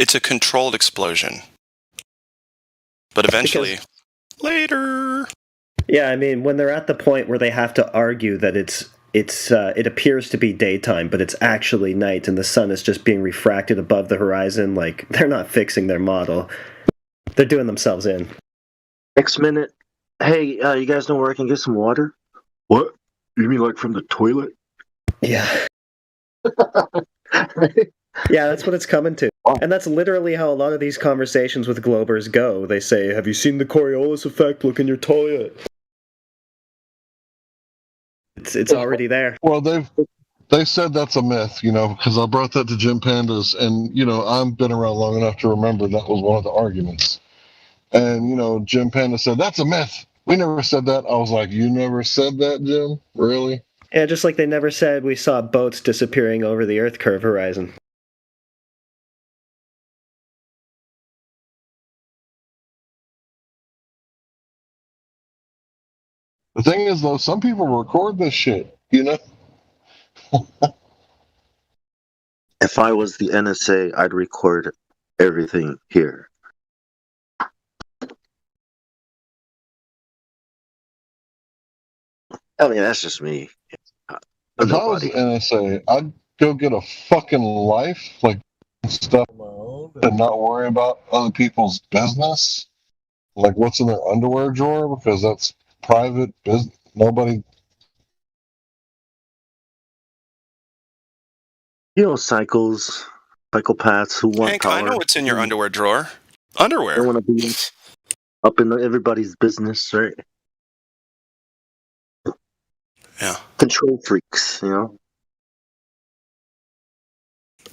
It's a controlled explosion. But eventually, later. Yeah, I mean, when they're at the point where they have to argue that it appears to be daytime, but it's actually night, and the sun is just being refracted above the horizon, like, they're not fixing their model. They're doing themselves in. Next minute, hey, you guys know where I can get some water? What? You mean like from the toilet? Yeah. Yeah, that's what it's coming to. And that's literally how a lot of these conversations with Globers go. They say, have you seen the Coriolis effect? Look in your toilet. It's already there. Well, they said that's a myth, because I brought that to Jim Pandas, and I've been around long enough to remember that was one of the arguments. And Jim Panda said that's a myth. We never said that. I was like, you never said that, Jim? Really? Yeah, just like they never said we saw boats disappearing over the Earth curve horizon. The thing is, though, some people record this shit, If I was the NSA, I'd record everything here. I mean, that's just me. If I was the NSA, I'd go get a fucking life, like stuff on my own, and not worry about other people's business, like what's in their underwear drawer, because that's private business. Nobody. Psychopaths who want Hank, power. I know what's in your underwear drawer. Underwear. They want to be up in everybody's business, right? Yeah. Control freaks,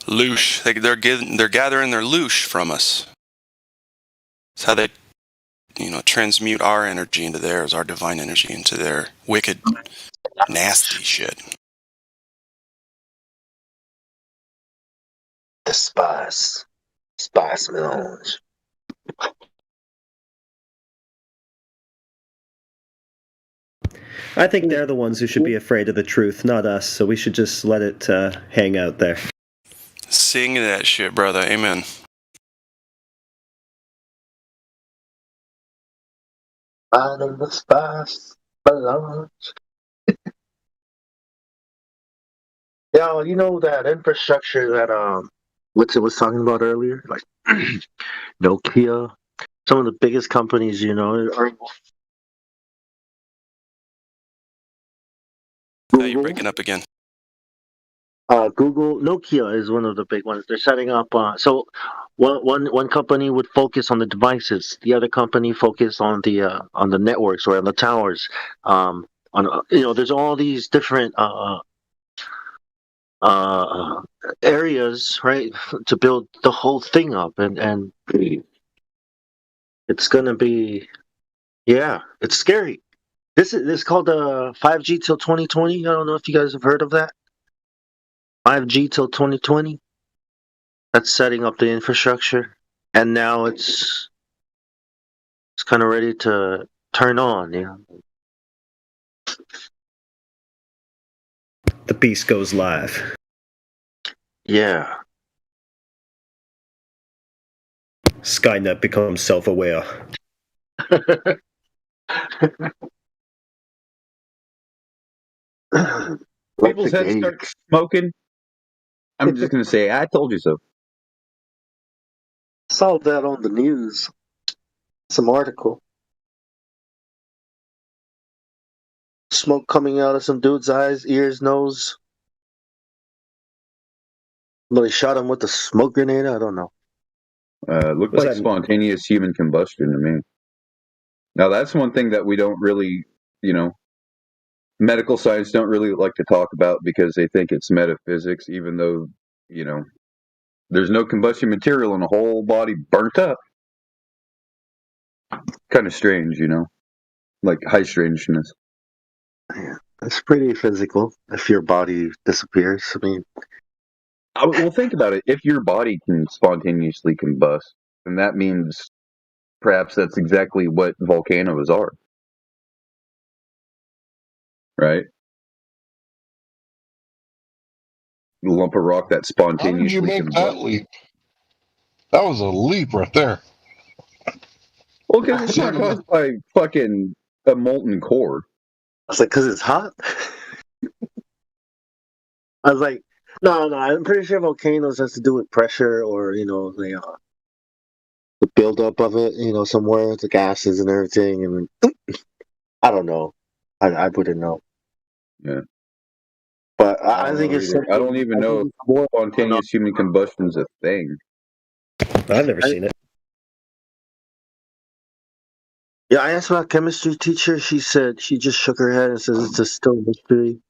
Loosh. They're gathering their loosh from us. It's how they, transmute our energy into theirs, our divine energy into their wicked, nasty shit. The spice melange. I think they're the ones who should be afraid of the truth, not us, so we should just let it hang out there. Sing that shit, brother. Amen. Out of the spice melange. Yeah, that infrastructure that Witsit was talking about earlier, like Nokia, some of the biggest companies, are You're breaking up again. Google, Nokia is one of the big ones. They're setting up. So one company would focus on the devices. The other company focus on the networks or on the towers. There's all these different areas, right, to build the whole thing up, and it's gonna be, yeah, it's scary. This is called 5G till 2020. I don't know if you guys have heard of that. 5G till 2020. That's setting up the infrastructure, and now it's kind of ready to turn on. The beast goes live. Yeah. Skynet becomes self-aware. People's heads start smoking. I'm just going to say, I told you so. Saw that on the news. Some article. Smoke coming out of some dude's eyes, ears, nose. Somebody shot him with a smoke grenade. I don't know. Looked like spontaneous human combustion to me. Now, that's one thing that we don't really, medical science don't really like to talk about because they think it's metaphysics, even though, there's no combustion material and the whole body burnt up. Kind of strange, like high strangeness. Yeah, that's pretty physical if your body disappears. I mean, well, think about it. If your body can spontaneously combust, then that means perhaps that's exactly what volcanoes are. Right? A lump of rock that spontaneously How did you make combusts. that leap? That was a leap right there. Well, because it's not caused by fucking a molten core. I was like, because it's hot? I was like, no, I'm pretty sure volcanoes has to do with pressure or, the buildup of it, somewhere, the gases and everything. And I don't know. I wouldn't know. Yeah. But I think know it's either. I don't even know if spontaneous human combustion's a thing. I've never seen it. Yeah, I asked my chemistry teacher. She said she just shook her head and says it's a still mystery.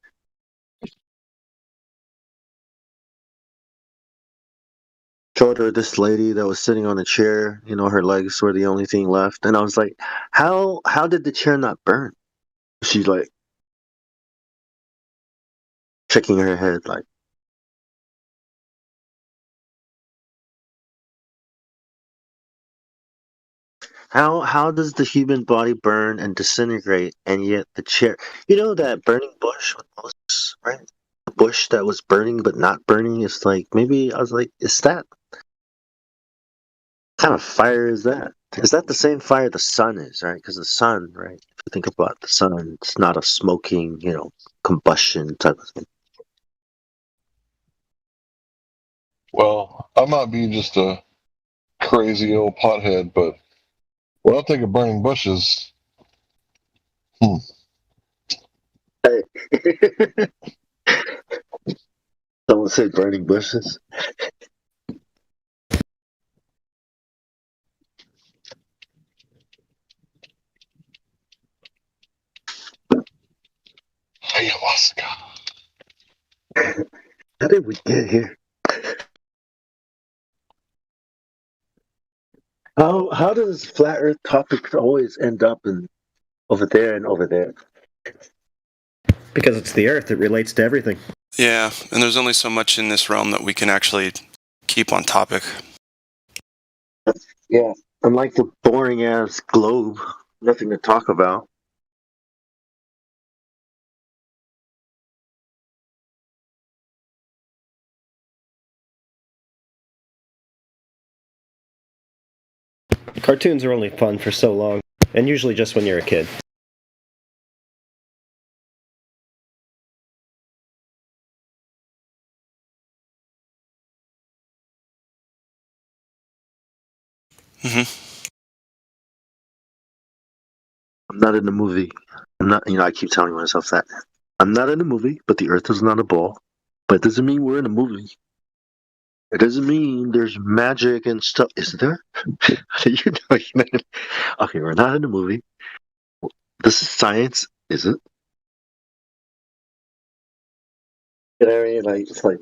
Showed her this lady that was sitting on a chair. Her legs were the only thing left, and I was like, "How did the chair not burn?" She's like shaking her head, like. How does the human body burn and disintegrate, and yet the chair? You know that burning bush with Moses, right? The bush that was burning but not burning. It's like maybe I was like, is that kind of fire? Is that? Is that the same fire the sun is, right? Because the sun, right? If you think about the sun, it's not a smoking, combustion type of thing. Well, I might be just a crazy old pothead, but when I think of burning bushes, Hey. Someone said burning bushes. ayahuasca. How did we get here? How does flat Earth topics always end up in over there and over there? Because it's the Earth, it relates to everything. Yeah, and there's only so much in this realm that we can actually keep on topic. Yeah, unlike the boring ass globe, nothing to talk about. Cartoons are only fun for so long, and usually just when you're a kid. Hmm. I'm not in the movie. I'm not. I keep telling myself that I'm not in the movie, but the Earth is not a ball. But it doesn't mean we're in a movie. It doesn't mean there's magic and stuff. Is there? You know. Okay, we're not in a movie. This is science, is it? You know what I mean? Like, it's like,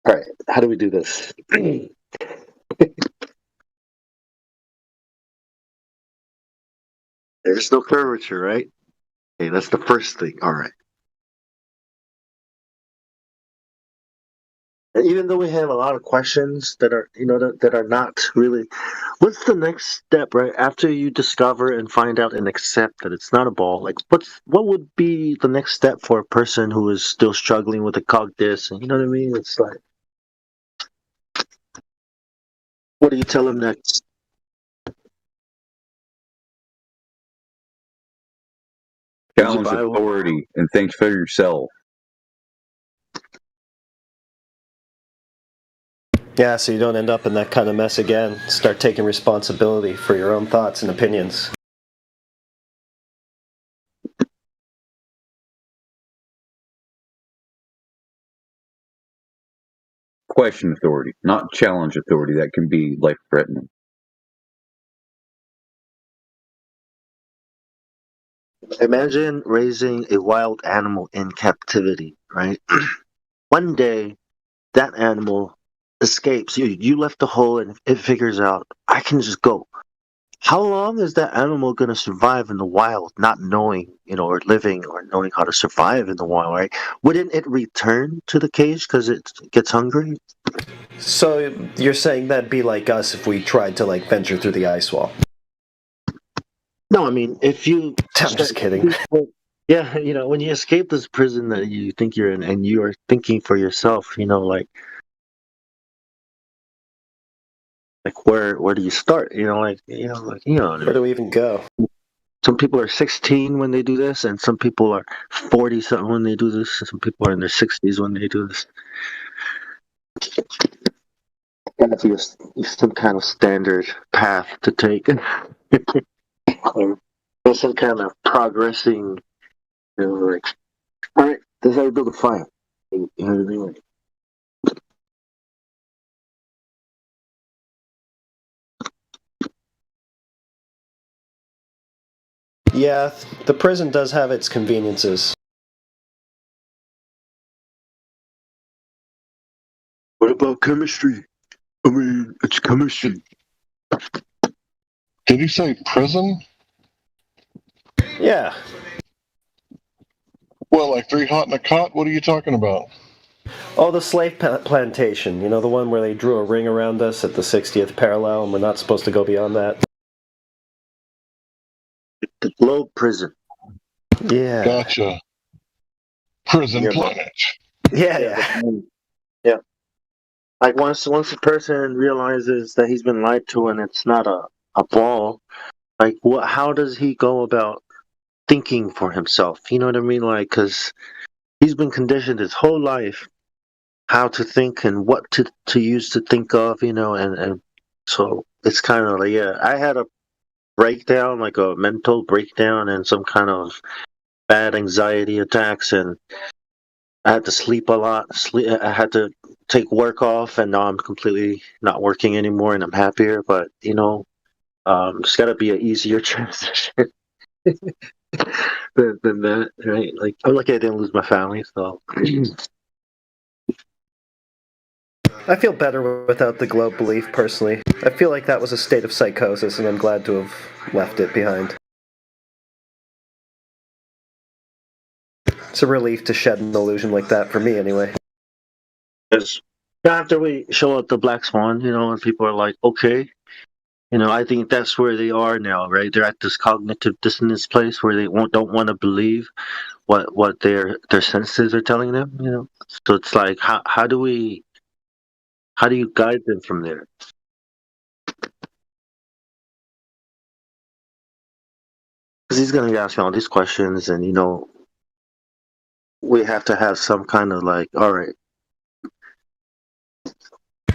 all right, how do we do this? There's no curvature, right? Okay, that's the first thing. All right. And even though we have a lot of questions that are, that are not really, what's the next step, right? After you discover and find out and accept that it's not a ball, like what would be the next step for a person who is still struggling with the cognitus? And you know what I mean? It's like, what do you tell them next? Challenge Survival. authority and think for yourself. Yeah, so you don't end up in that kind of mess again. Start taking responsibility for your own thoughts and opinions. Question authority, not challenge authority. That can be life threatening. Imagine raising a wild animal in captivity, right? One day, that animal escapes. You left the hole and it figures out, I can just go. How long is that animal going to survive in the wild, not knowing, or living or knowing how to survive in the wild, right? Wouldn't it return to the cage because it gets hungry? So you're saying that'd be like us if we tried to venture through the ice wall. No, I mean, if you... I'm just kidding. Yeah, when you escape this prison that you think you're in and you are thinking for yourself, Like where do you start? Like what I Where mean? do we even go? Some people are 16 when they do this, and some people are 40 something when they do this, and some people are in their 60s when they do this. Gotta be some kind of standard path to take. Or some kind of progressing, like, all right, this is how you build a fire. You know what I mean? Yeah, the prison does have its conveniences. What about chemistry? I mean, it's chemistry. Did you say prison? Yeah. Well, like 3 Hot in a Cot? What are you talking about? Oh, the slave plantation. You know, the one where they drew a ring around us at the 60th parallel, and we're not supposed to go beyond that. The globe prison. Yeah. Gotcha. Prison Yeah. Planet. Yeah. Yeah. Like once a person realizes that he's been lied to and it's not a ball, like how does he go about thinking for himself? You know what I mean? Like, because he's been conditioned his whole life how to think and what to use to think of, and so it's kind of like, yeah, I had a breakdown, like a mental breakdown and some kind of bad anxiety attacks, and I had to sleep a lot. I had to take work off, and now I'm completely not working anymore, and I'm happier. But it's got to be an easier transition than that, right? Like I'm lucky I didn't lose my family, so. I feel better without the globe belief, personally. I feel like that was a state of psychosis, and I'm glad to have left it behind. It's a relief to shed an illusion like that, for me anyway. Because after we show up the Black Swan, and people are like, okay, I think that's where they are now, right? They're at this cognitive dissonance place where they don't want to believe what their senses are telling them. So it's like, how do you guide them from there? Because he's gonna be asking all these questions, and we have to have some kind of like, all right.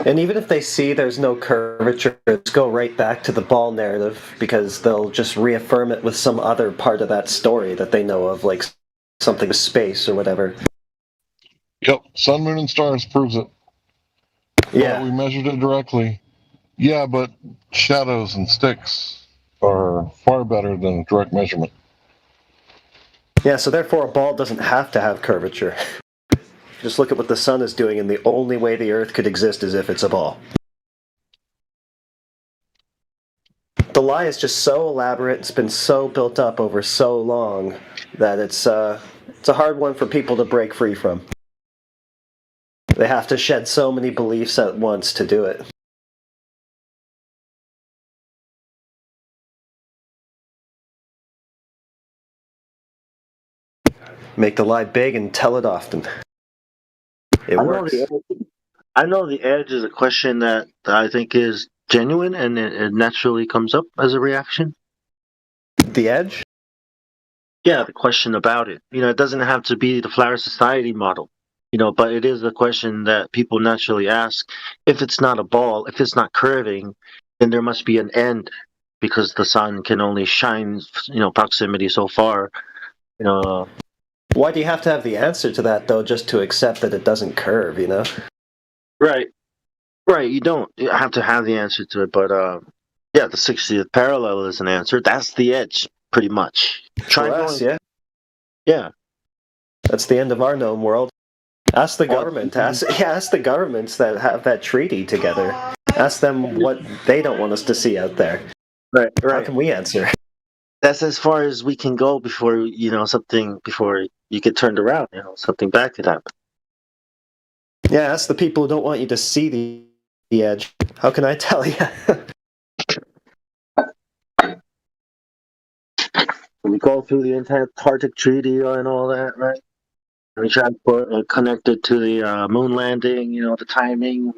And even if they see there's no curvature, let's go right back to the ball narrative, because they'll just reaffirm it with some other part of that story that they know of, like something with space or whatever. Yep, sun, moon, and stars proves it. Yeah. But we measured it directly. Yeah, but shadows and sticks are far better than a direct measurement. Yeah, so therefore a ball doesn't have to have curvature. Just look at what the sun is doing, and the only way the Earth could exist is if it's a ball. The lie is just so elaborate, it's been so built up over so long, that it's a hard one for people to break free from. They have to shed so many beliefs at once to do it. Make the lie big and tell it often. It works. I know the edge is a question that I think is genuine, and it naturally comes up as a reaction. The edge? Yeah, the question about it. It doesn't have to be the Flower Society model, but it is a question that people naturally ask. If it's not a ball, if it's not curving, then there must be an end, because the sun can only shine, proximity so far. Why do you have to have the answer to that, though, just to accept that it doesn't curve, Right. Right, you don't have to have the answer to it, but yeah, the 60th parallel is an answer. That's the edge, pretty much. For us, yeah. Yeah. That's the end of our known world. Ask the government. Ask the governments that have that treaty together. Ask them what they don't want us to see out there. Right. How can we answer? That's as far as we can go before before you get turned around. Something bad could happen. Yeah, ask the people who don't want you to see the edge. How can I tell you? We go through the Antarctic Treaty and all that, right? We try to connect it to the moon landing, the timing.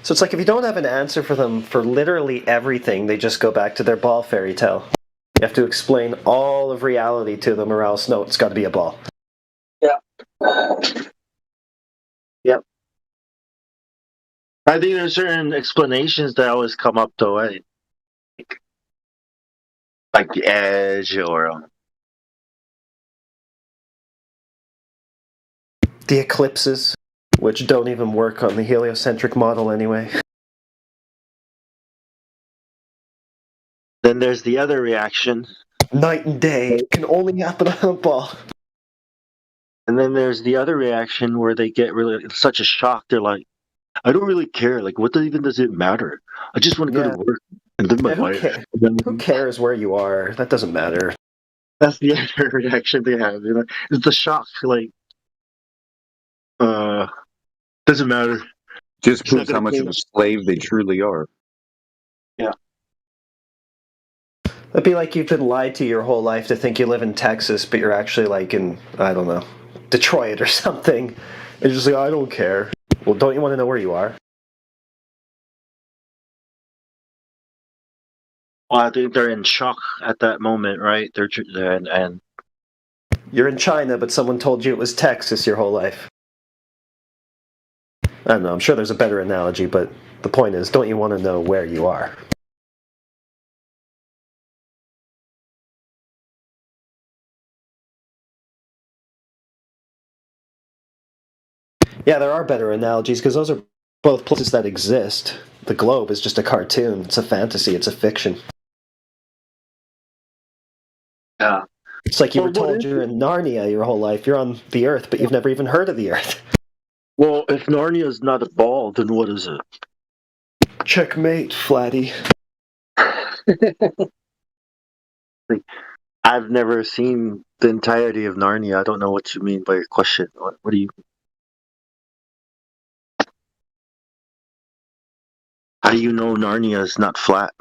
So it's like if you don't have an answer for them for literally everything, they just go back to their ball fairy tale. You have to explain all of reality to them, or else, no, it's got to be a ball. Yep. I think there's certain explanations that always come up though, like the edge or The eclipses, which don't even work on the heliocentric model anyway. then there's the other reaction, Night and day. It can only happen on a ball. and then there's the other reaction where they get really such a shock. They're like, I don't really care. Like, what even does it matter? I just want to go Yeah. to work and live my Yeah, who, life. ca- And then who cares where you are? That doesn't matter. that's the other reaction they have. You know, it's the shock. Like, doesn't matter. Just It's not proves how gonna much of a change. slave they truly are. That'd be like you've been lied to your whole life to think you live in Texas, but you're actually like in, I don't know, Detroit or something. And you're just like, I don't care. Well, don't you want to know where you are? Well, I think they're in shock at that moment, right? And You're in China, but someone told you it was Texas your whole life. I don't know, I'm sure there's a better analogy, but the point is, don't you want to know where you are? Yeah, there are better analogies, because those are both places that exist. The globe is just a cartoon. It's a fantasy. It's a fiction. yeah. It's like you Well, were what told is you're in Narnia your whole life. You're on the Earth, but you've never even heard of the Earth. Well, if Narnia is not a ball, then what is it? Checkmate, Flatty. I've never seen the entirety of Narnia. I don't know what you mean by your question. What do you? How do you know Narnia is not flat?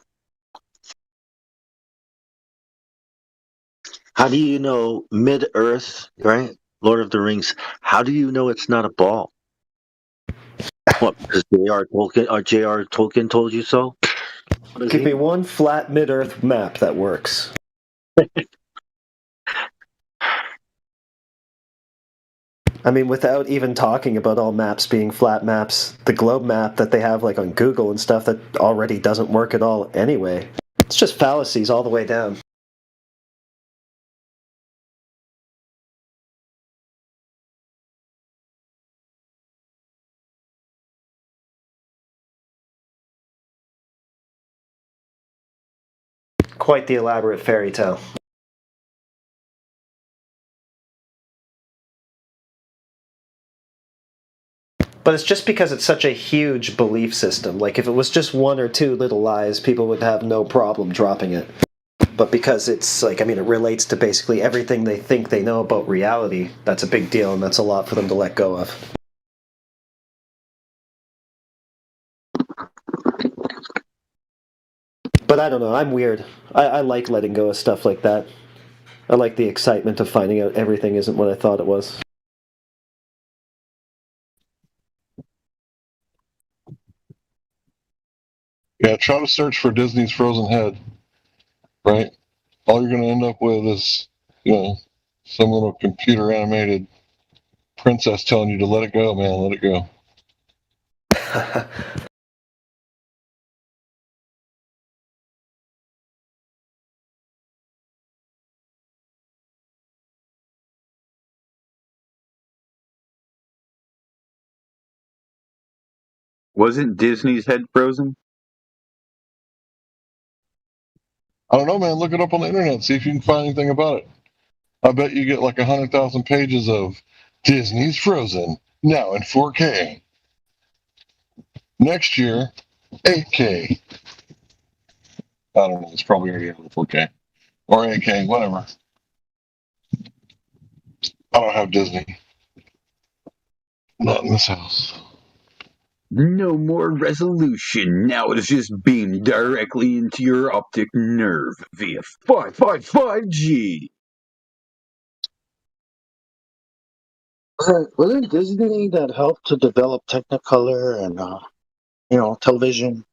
How do you know Mid Earth, right? Lord of the Rings. How do you know it's not a ball? What? Because J.R. Tolkien told you so? What does Give he me mean? one flat mid-Earth map that works. I mean, without even talking about all maps being flat maps, the globe map that they have like on Google and stuff that already doesn't work at all anyway. It's just fallacies all the way down. Quite the elaborate fairy tale. But it's just because it's such a huge belief system. Like, if it was just one or two little lies, people would have no problem dropping it. But because it's, like, I mean, it relates to basically everything they think they know about reality, that's a big deal, and that's a lot for them to let go of. But I don't know, I'm weird. I like letting go of stuff like that. I like the excitement of finding out everything isn't what I thought it was. Yeah, try to search for Disney's Frozen Head, right? All you're going to end up with is, some little computer animated princess telling you to let it go, man, let it go. Wasn't Disney's head frozen? I don't know, man. Look it up on the internet. See if you can find anything about it. I bet you get like 100,000 pages of Disney's Frozen now in 4K. Next year, 8K. I don't know. It's probably already out in 4K or 8K, whatever. I don't have Disney. Not in this house. No more resolution. Now it is just beamed directly into your optic nerve via 555G. Wasn't Disney that helped to develop Technicolor and television.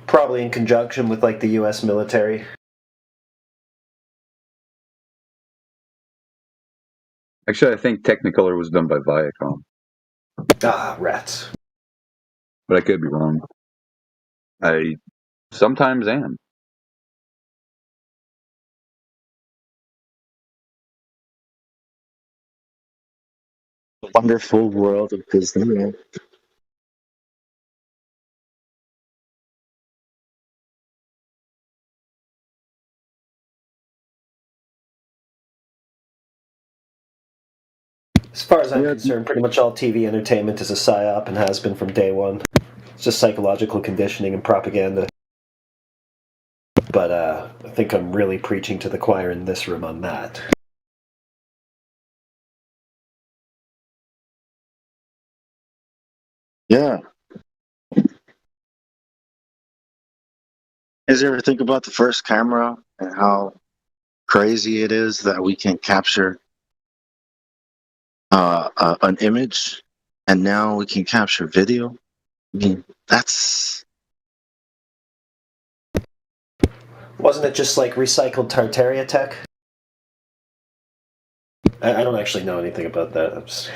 Probably in conjunction with like the U.S. military. Actually, I think Technicolor was done by Viacom, Ah, rats. but I could be wrong. I sometimes am. Wonderful world of Disney. Man. As far as I'm Yeah, concerned, pretty much all TV entertainment is a psyop and has been from day one. It's just psychological conditioning and propaganda. But I think I'm really preaching to the choir in this room on that. yeah. Is there ever think about the first camera and how crazy it is that we can capture an image, and now we can capture video? I mean, that's Wasn't it just like recycled Tartaria tech? I don't actually know anything about that.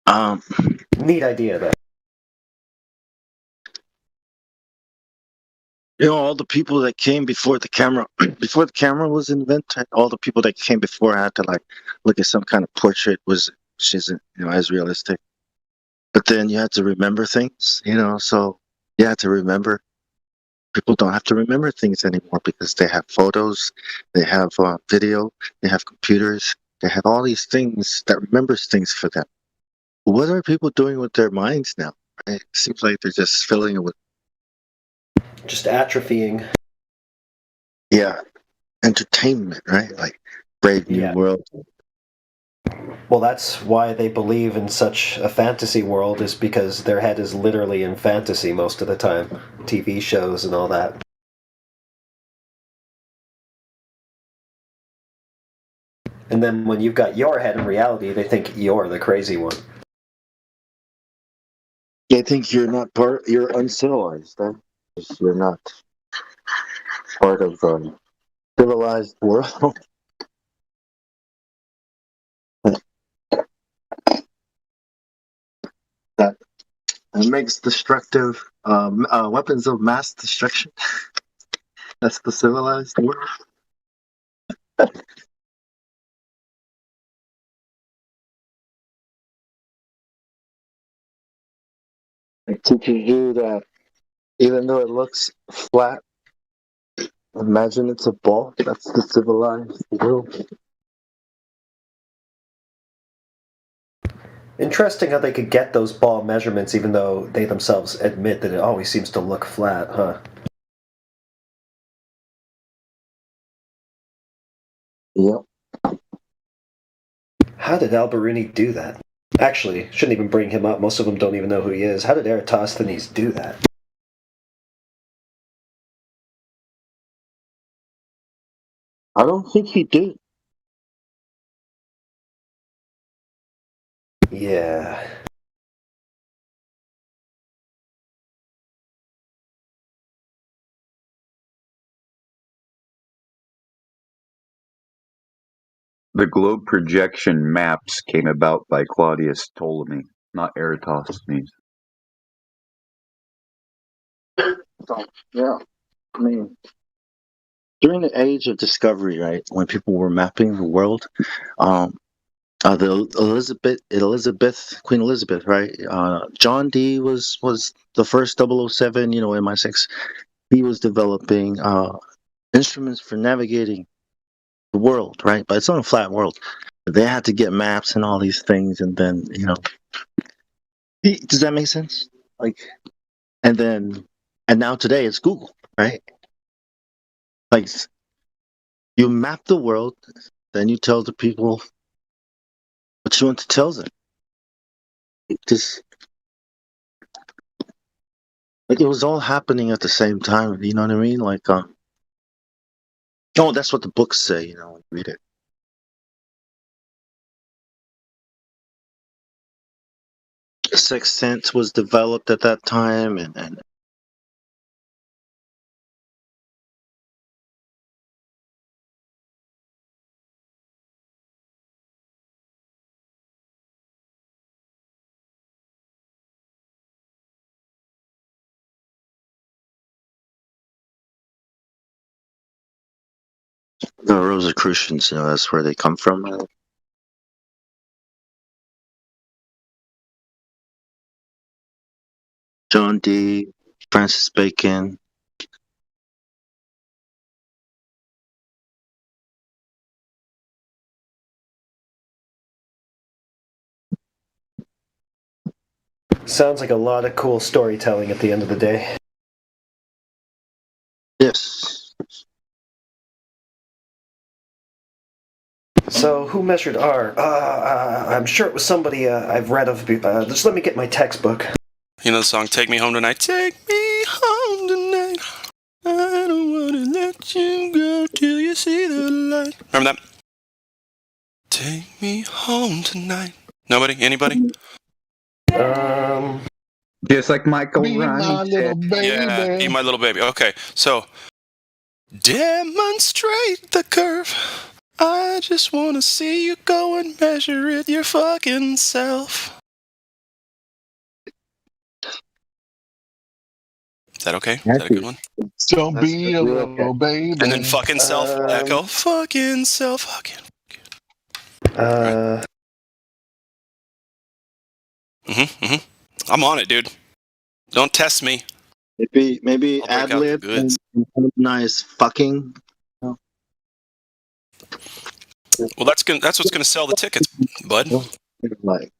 um, Neat idea, though. all the people that came before the camera, before the camera was invented, all the people that came before had to like look at some kind of portrait which isn't as realistic. But then you had to remember things, so you had to remember. People don't have to remember things anymore because they have photos, they have video, they have computers, they have all these things that remembers things for them. What are people doing with their minds now? Right? It seems like they're just filling it with Just atrophying. entertainment, right? Like Brave New Yeah. World. Well, that's why they believe in such a fantasy world, is because their head is literally in fantasy most of the time. TV shows and all that. And then when you've got your head in reality, they think you're the crazy one. They think you're uncivilized, huh? 'Cause you're not part of the civilized world. that makes destructive weapons of mass destruction. That's the civilized world. It teaches you that even though it looks flat, imagine it's a ball. That's the civilized world. Interesting how they could get those ball measurements even though they themselves admit that it always seems to look flat, huh? Yep. How did Alberini do that? Actually, shouldn't even bring him up. Most of them don't even know who he is. How did Eratosthenes do that? I don't think he did. Yeah. The globe projection maps came about by Claudius Ptolemy, not Eratosthenes. So, yeah. I mean, during the age of discovery, right, when people were mapping the world, um, Queen Elizabeth, right? John Dee was the first 007, MI6. He was developing instruments for navigating the world, right? But it's on a flat world. They had to get maps and all these things, and then does that make sense? Like, and now today it's Google, right? Like, you map the world, then you tell the people What you want to tell them? Just like it was all happening at the same time. You know what I mean? Like, oh, that's what the books say. You know, when you read it. Sixth Sense was developed at that time, and the Rosicrucians. You know, that's where they come from. John Dee, Francis Bacon. Sounds like a lot of cool storytelling at the end of the day. Yes. So, who measured R? I'm sure it was somebody I've read of. Just let me get my textbook. You know the song "Take Me Home Tonight"? Take me home tonight. I don't wanna let you go till you see the light. Remember that? Take me home tonight. Nobody? Anybody? Just like Michael Be Ronnie my little said. baby. Yeah, Be My Little Baby. Okay, so demonstrate the curve. I just want to see you go and measure it your fucking self. Is that okay? Is that a good one? Don't That's be a really little okay. baby. And then fucking self echo. Fucking self. Fucking. I'm on it, dude. Don't test me. Maybe I'll break ad out the lib goods. and harmonize fucking. Well, that's what's gonna sell the tickets, bud. Like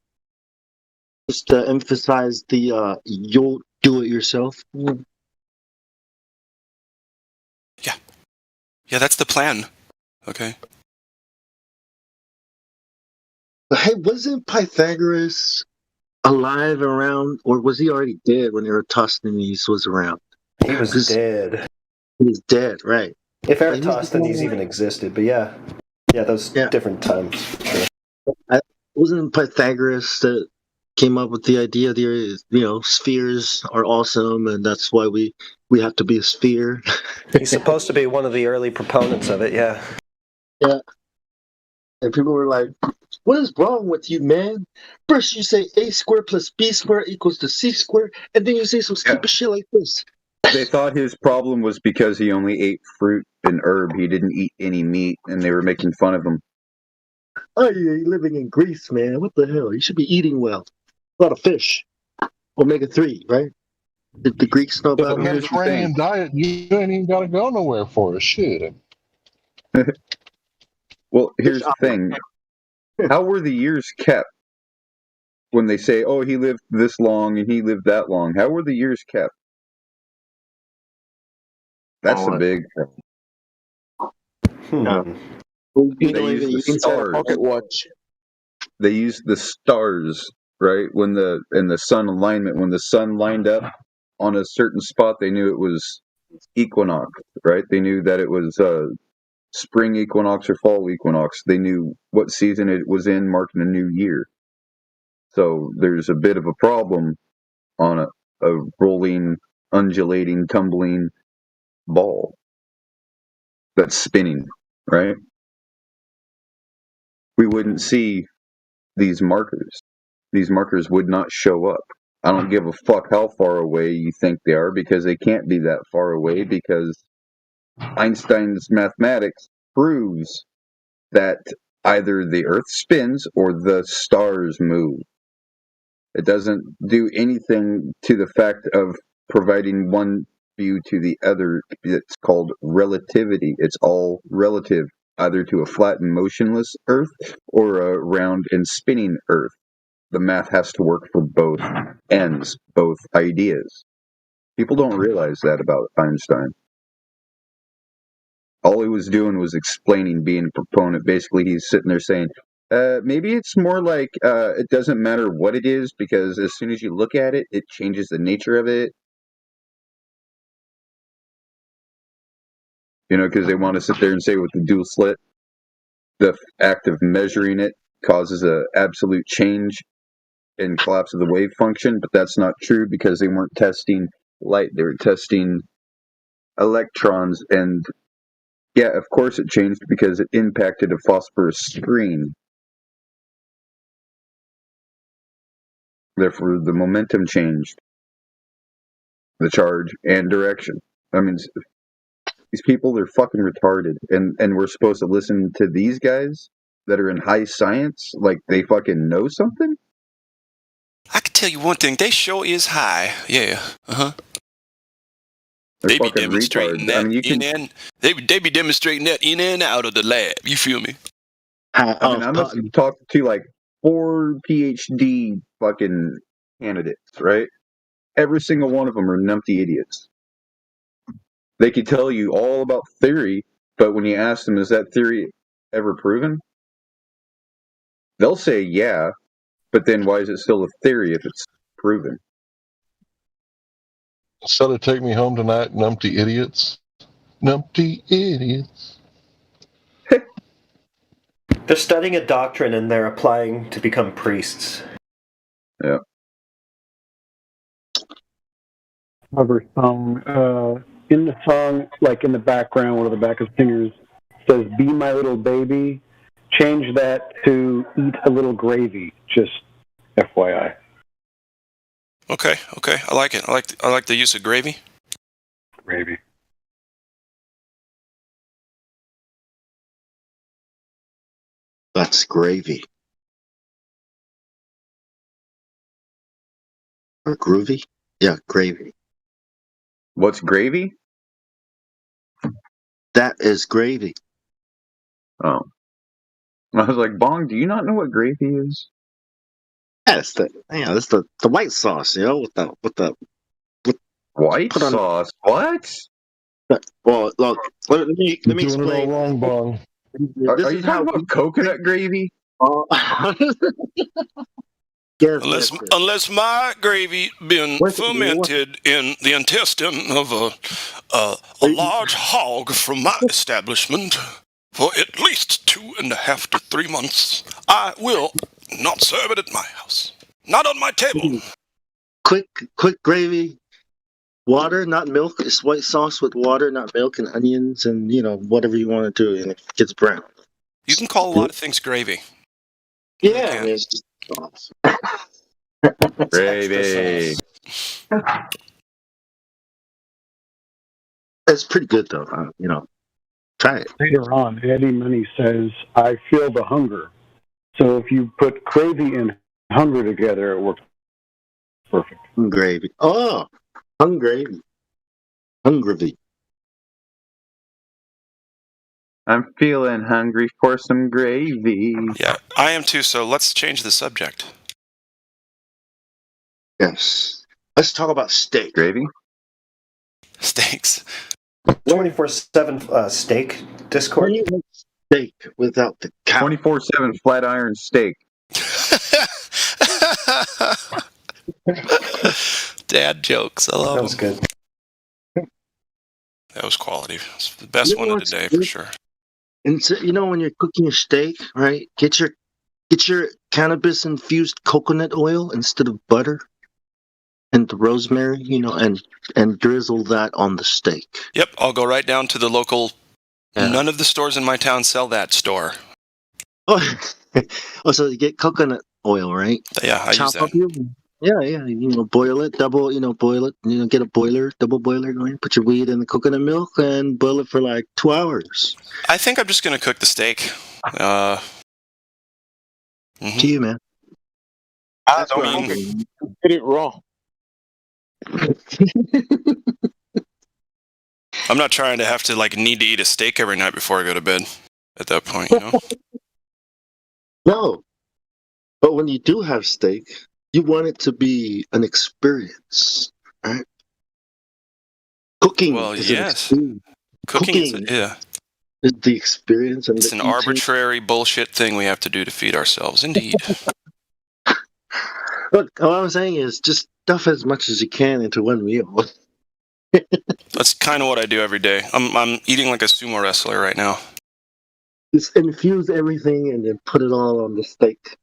just to emphasize the you'll do it yourself. Yeah, that's the plan. Okay. But hey, wasn't Pythagoras alive around, or was he already dead when Eratosthenes was around? He was 'Cause dead. he was dead, right? If But he's the Eratosthenes one- even existed, but yeah, those Yeah. different times. Sure. Wasn't Pythagoras that came up with the idea the spheres are awesome, and that's why we have to be a sphere. He's supposed to be one of the early proponents of it. Yeah. Yeah. And people were like, "What is wrong with you, man? First you say a squared plus b squared equals to c squared, and then you say some stupid shit like this." They thought his problem was because he only ate fruit and herb. He didn't eat any meat, and they were making fun of him. Oh, you're living in Greece, man. What the hell? You should be eating well. A lot of fish. Omega-3, right? Did the Greeks know The about here's the Mediterranean thing. diet, you ain't even got to go nowhere for it. Shit. Well, here's the thing. How were the years kept? When they say, oh, he lived this long and he lived that long, how were the years kept? That's the big Hmm. You They don't use even the use stars. pocket watch. They used the stars, right? In the sun alignment, when the sun lined up on a certain spot, they knew it was equinox, right? They knew that it was spring equinox or fall equinox. They knew what season it was in, marking a new year. So there's a bit of a problem on a rolling, undulating, tumbling ball that's spinning, right? We wouldn't see these markers. These markers would not show up. I don't give a fuck how far away you think they are, because they can't be that far away, because Einstein's mathematics proves that either the Earth spins or the stars move. It doesn't do anything to the fact of providing one view to the other. It's called relativity. It's all relative, either to a flat and motionless Earth or a round and spinning Earth. The math has to work for both ends, both ideas. People don't realize that about Einstein. All he was doing was explaining, being a proponent. Basically, he's sitting there saying, Maybe it's more like it doesn't matter what it is because as soon as you look at it, it changes the nature of it. You know, because they want to sit there and say with the dual slit, the act of measuring it causes a absolute change and collapse of the wave function, but that's not true because they weren't testing light; they were testing electrons, and yeah, of course it changed because it impacted a phosphorus screen. Therefore, the momentum changed, the charge and direction. I mean, these people are fucking retarded, and we're supposed to listen to these guys that are in high science like they fucking know something. I can tell you one thing. They sure is high. Yeah. Uh-huh. They're They be fucking demonstrating retards. that I mean, you can. they be demonstrating that in and out of the lab. You feel me? I mean, I must have talked to like 4 PhD fucking candidates, right? Every single one of them are numpty idiots. They could tell you all about theory, but when you ask them, is that theory ever proven? They'll say yeah, but then why is it still a theory if it's proven? Instead of Take Me Home Tonight, Numpty Idiots. Numpty Idiots. They're studying a doctrine and they're applying to become priests. Yeah. However, in the song, like in the background, one of the backup singers says, "Be my little baby." Change that to "Eat a little gravy." Just FYI. Okay. I like it. I like the use of gravy. Gravy. That's gravy. Or groovy? Yeah, gravy. What's gravy? That is gravy. Oh. I was like, Bong, do you not know what gravy is? That's the white sauce, you know, with the White Put on- sauce? What? well, look, let me You're doing it explain. all wrong, Bong. Are This you is talking how about coconut gravy? Yes, yes. Unless my gravy been What- fermented in the intestine of a large hog from my establishment for at least 2.5 to 3 months, I will not serve it at my house. Not on my table. quick gravy, water, not milk. It's white sauce with water, not milk, and onions, and whatever you want to do, and it gets brown. You can call a lot of things gravy. Yeah, can. I mean, it's just sauce. Gravy. It's pretty good though. Try it. Later on, Eddie Money says, "I feel the hunger." So if you put gravy and hunger together, it works perfect. Gravy. Oh, hungravy. Hungravy. I'm feeling hungry for some gravy. Yeah, I am too, so let's change the subject. Yes. Let's talk about steak. Gravy? Steaks. 24/7 steak Discord. When you make steak without the cow. 24/7 flat iron steak. Dad jokes. I love That was them. good. That was quality. It's the best You know one of the what's day for good? sure. And so, when you're cooking a steak, right? Get your cannabis infused coconut oil instead of butter, and the rosemary, and drizzle that on the steak. Yep, I'll go right down to the local. Yeah. None of the stores in my town sell that store. Oh, so you get coconut oil, right? Yeah, I use Chop that. up your boil it, boil it. Get a double boiler going. Put your weed in the coconut milk and boil it for like 2 hours. I think I'm just gonna cook the steak. To you, man. I what don't I'm even doing. get it wrong. I'm not trying to have to need to eat a steak every night before I go to bed. At that point, No, but when you do have steak, you want it to be an experience, right? Cooking Well, is yes. an experience. Cooking is Cooking. yeah. It's the experience and It's the an eating. arbitrary bullshit thing we have to do to feed ourselves. Indeed. Look, all I'm saying is just stuff as much as you can into one meal. That's kind of what I do every day. I'm eating like a sumo wrestler right now. Just infuse everything and then put it all on the steak.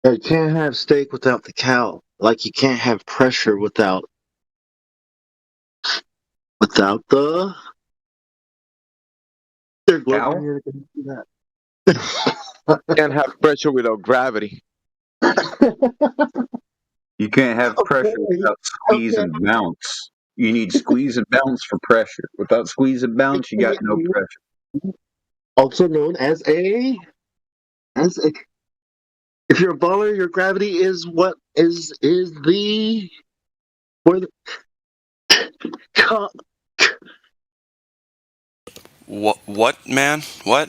You can't have steak without the cow. Like you can't have pressure without the. They're Cow? globally gonna do that. Can't have pressure without gravity. You can't have pressure Okay, without squeeze and bounce. You need squeeze and bounce for pressure. Without squeeze and bounce, you got no pressure. also known as a if you're a baller, your gravity is what is the where the co- What, man? What?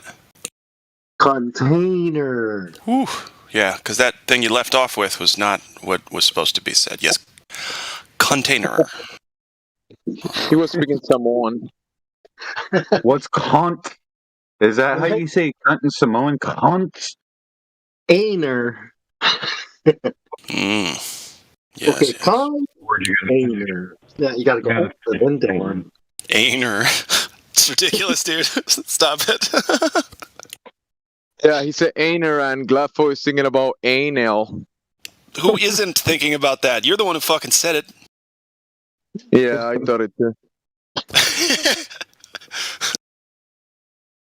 container. Whew. Yeah, because that thing you left off with was not what was supposed to be said. Yes. Container. He was speaking Samoan. What's cunt? Is that how you say cunt in Samoan? Cunt? Ainer. Yes. Okay, Yes. container. Yeah, you gotta go up the then down. Ainer. It's ridiculous, dude. Stop it. Yeah, he said Ainer, and Glafo is thinking about anal. Who isn't thinking about that? You're the one who fucking said it. Yeah, I thought it too.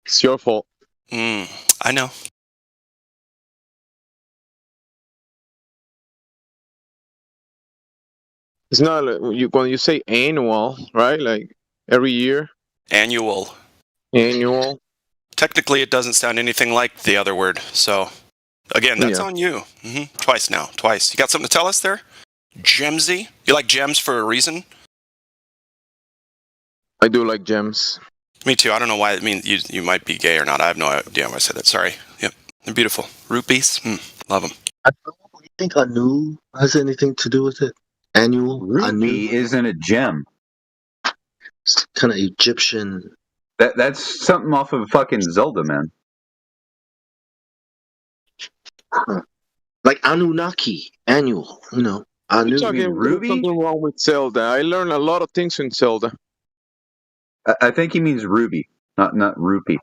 It's your fault. I know. It's not like when you say annual, right? Like every year, Annual. annual. Technically, it doesn't sound anything like the other word. So, again, that's Yeah. on you. Twice now. Twice. You got something to tell us there? Gemsy? You like gems for a reason? I do like gems. Me too. I don't know why. I mean, you might be gay or not. I have no idea why I said that. Sorry. Yep. They're beautiful. Rupees? Love them. I don't know, you think Anu has anything to do with it? Annual? Ruby Anu? isn't a gem. It's kind of Egyptian. That's something off of fucking Zelda, man. Like Anunnaki. Annual, you know. Anu. You're talking mean Ruby? there's something wrong with Zelda. I learned a lot of things in Zelda. I think he means ruby, not rupee.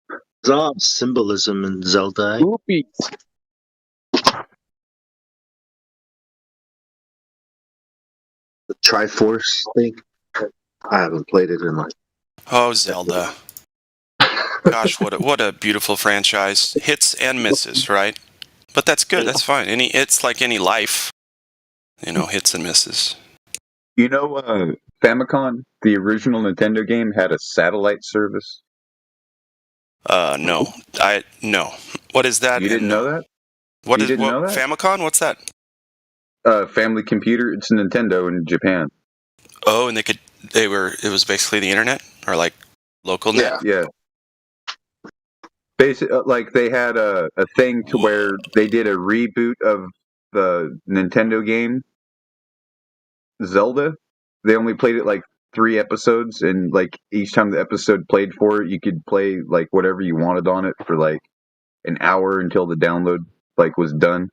There's a lot of symbolism in Zelda. Rupees. The Triforce thing. I haven't played it in like. Oh, Zelda. Gosh, what a beautiful franchise. Hits and misses, right? But that's good. That's fine. It's like any life. Hits and misses. You know, Famicom, the original Nintendo game, had a satellite service. No. No. What is that? You didn't know that? What You is didn't what, know that? Famicom? What's that? Family computer. It's Nintendo in Japan. Oh, and it was basically the internet or like local net. Yeah. Basically, like they had a thing to where they did a reboot of the Nintendo game Zelda. They only played it like 3 episodes, and like each time the episode played for it, you could play like whatever you wanted on it for like an hour until the download like was done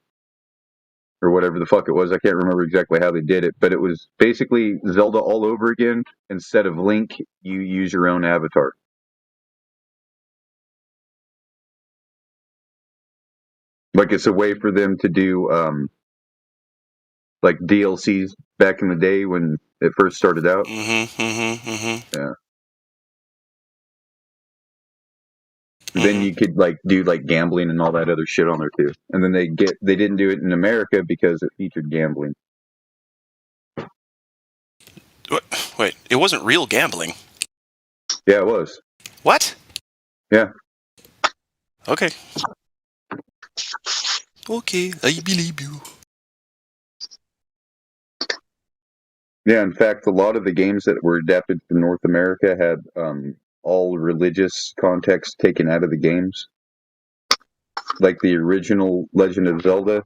or whatever the fuck it was. I can't remember exactly how they did it, but it was basically Zelda all over again. Instead of Link, you use your own avatar. Like it's a way for them to do like DLCs back in the day when it first started out. Yeah. Then you could like do like gambling and all that other shit on there too. And then they didn't do it in America because it featured gambling. Wait, it wasn't real gambling. Yeah, it was. What? Yeah. Okay. Okay, I believe you. Yeah, in fact, a lot of the games that were adapted to North America had all religious context taken out of the games. like the original Legend of Zelda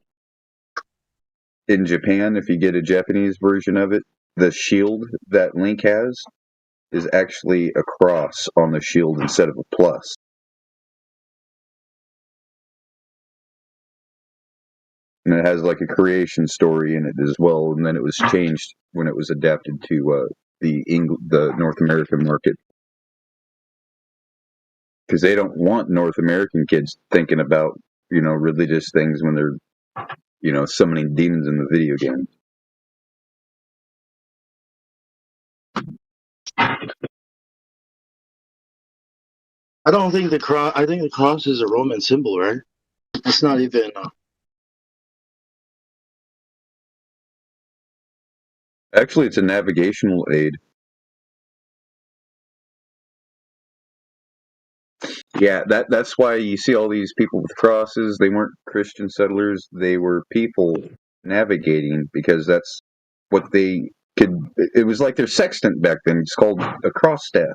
in Japan, if you get a Japanese version of it, the shield that Link has is actually a cross on the shield instead of a plus. And it has like a creation story in it as well, and then it was changed when it was adapted to the North American market, because they don't want North American kids thinking about religious things when they're summoning demons in the video game. I don't think the cross. I think the cross is a Roman symbol, right? It's not even. Actually, it's a navigational aid. Yeah, that's why you see all these people with crosses. They weren't Christian settlers. They were people navigating, because that's what they could. It was like their sextant back then. It's called a cross staff.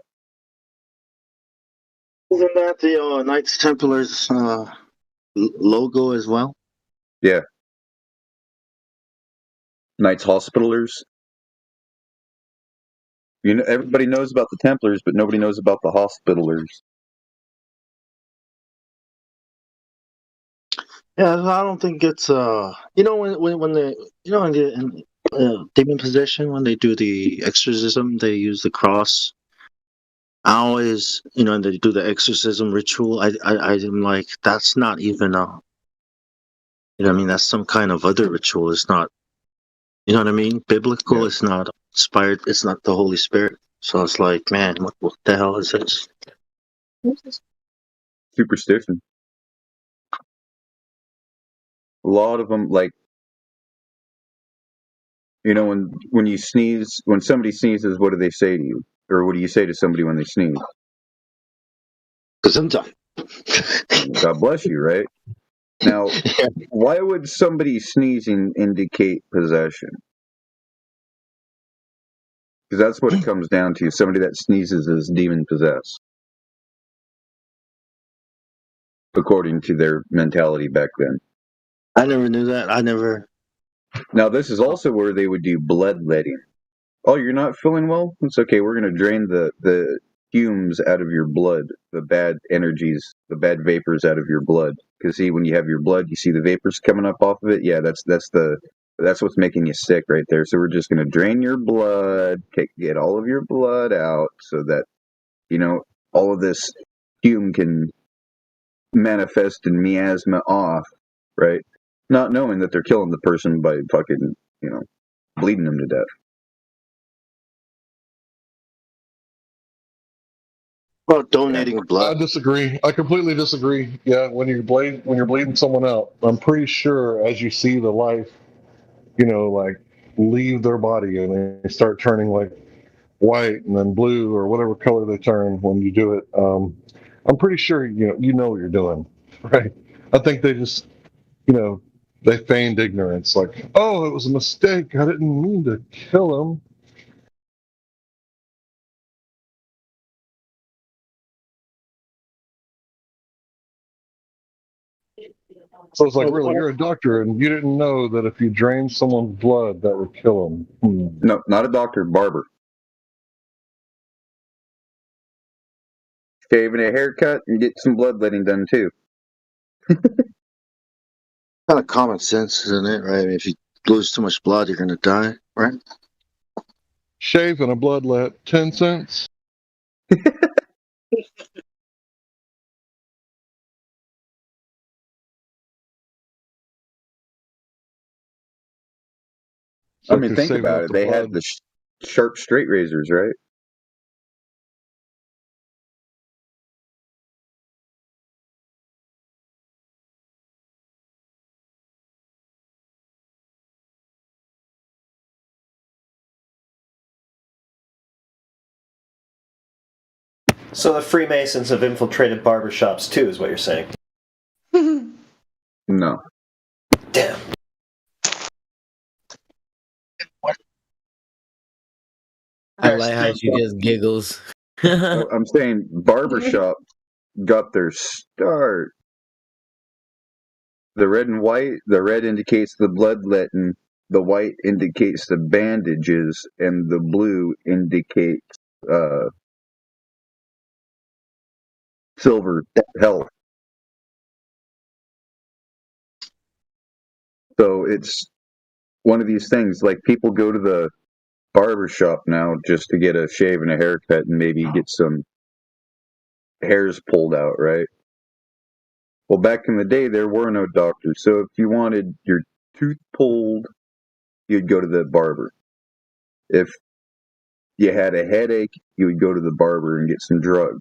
Isn't that the Knights Templars logo as well? Yeah. Knights Hospitallers. Everybody knows about the Templars, but nobody knows about the Hospitallers. Yeah, I don't think it's when they in demon possession, when they do the exorcism, they use the cross. I always, and they do the exorcism ritual. I'm like, that's not even I mean, that's some kind of other ritual. It's not, you know what I mean? Biblical. Yeah. It's not inspired. It's not the Holy Spirit. So it's like, man, what the hell is this? Superstition. A lot of them, like, when you sneeze, when somebody sneezes, what do they say to you? Or what do you say to somebody when they sneeze? Gesundheit. God bless you, right? Now, why would somebody sneezing indicate possession? Because that's what it comes down to. Somebody that sneezes is demon possessed, according to their mentality back then. I never knew that. I never. Now, this is also where they would do bloodletting. Oh, you're not feeling well? It's okay. We're going to drain the fumes out of your blood, the bad energies, the bad vapors out of your blood. Because see, when you have your blood, you see the vapors coming up off of it. Yeah, that's what's making you sick right there. So we're just going to drain your blood, get all of your blood out, so that all of this fume can manifest and miasma off, right? Not knowing that they're killing the person by fucking bleeding them to death. Well, donating I blood. disagree. I completely disagree. Yeah, when you're bleeding someone out, I'm pretty sure as you see the life, like leave their body and they start turning like white and then blue or whatever color they turn when you do it. I'm pretty sure you know what you're doing, right? I think they just they feigned ignorance, like, oh, it was a mistake. I didn't mean to kill him. So it's like, really, you're a doctor and you didn't know that if you drained someone's blood, that would kill them. No, not a doctor, barber. Shaving a haircut and get some bloodletting done too. Kind of common sense, isn't it? Right? I mean, if you lose too much blood, you're gonna die, right? Shave and a bloodlet, 10 cents. I mean, think about it. They had the sharp straight razors, right? So the Freemasons have infiltrated barbershops too, is what you're saying? No. Damn. I like how she just giggles. I'm saying barbershop got their start The red and white, the red indicates the bloodletting, the white indicates the bandages, and the blue indicates silver health. So it's one of these things, like people go to the barber shop now just to get a shave and a haircut and maybe get some hairs pulled out, right? Well, back in the day, there were no doctors. So if you wanted your tooth pulled, you'd go to the barber. If you had a headache, you would go to the barber and get some drugs.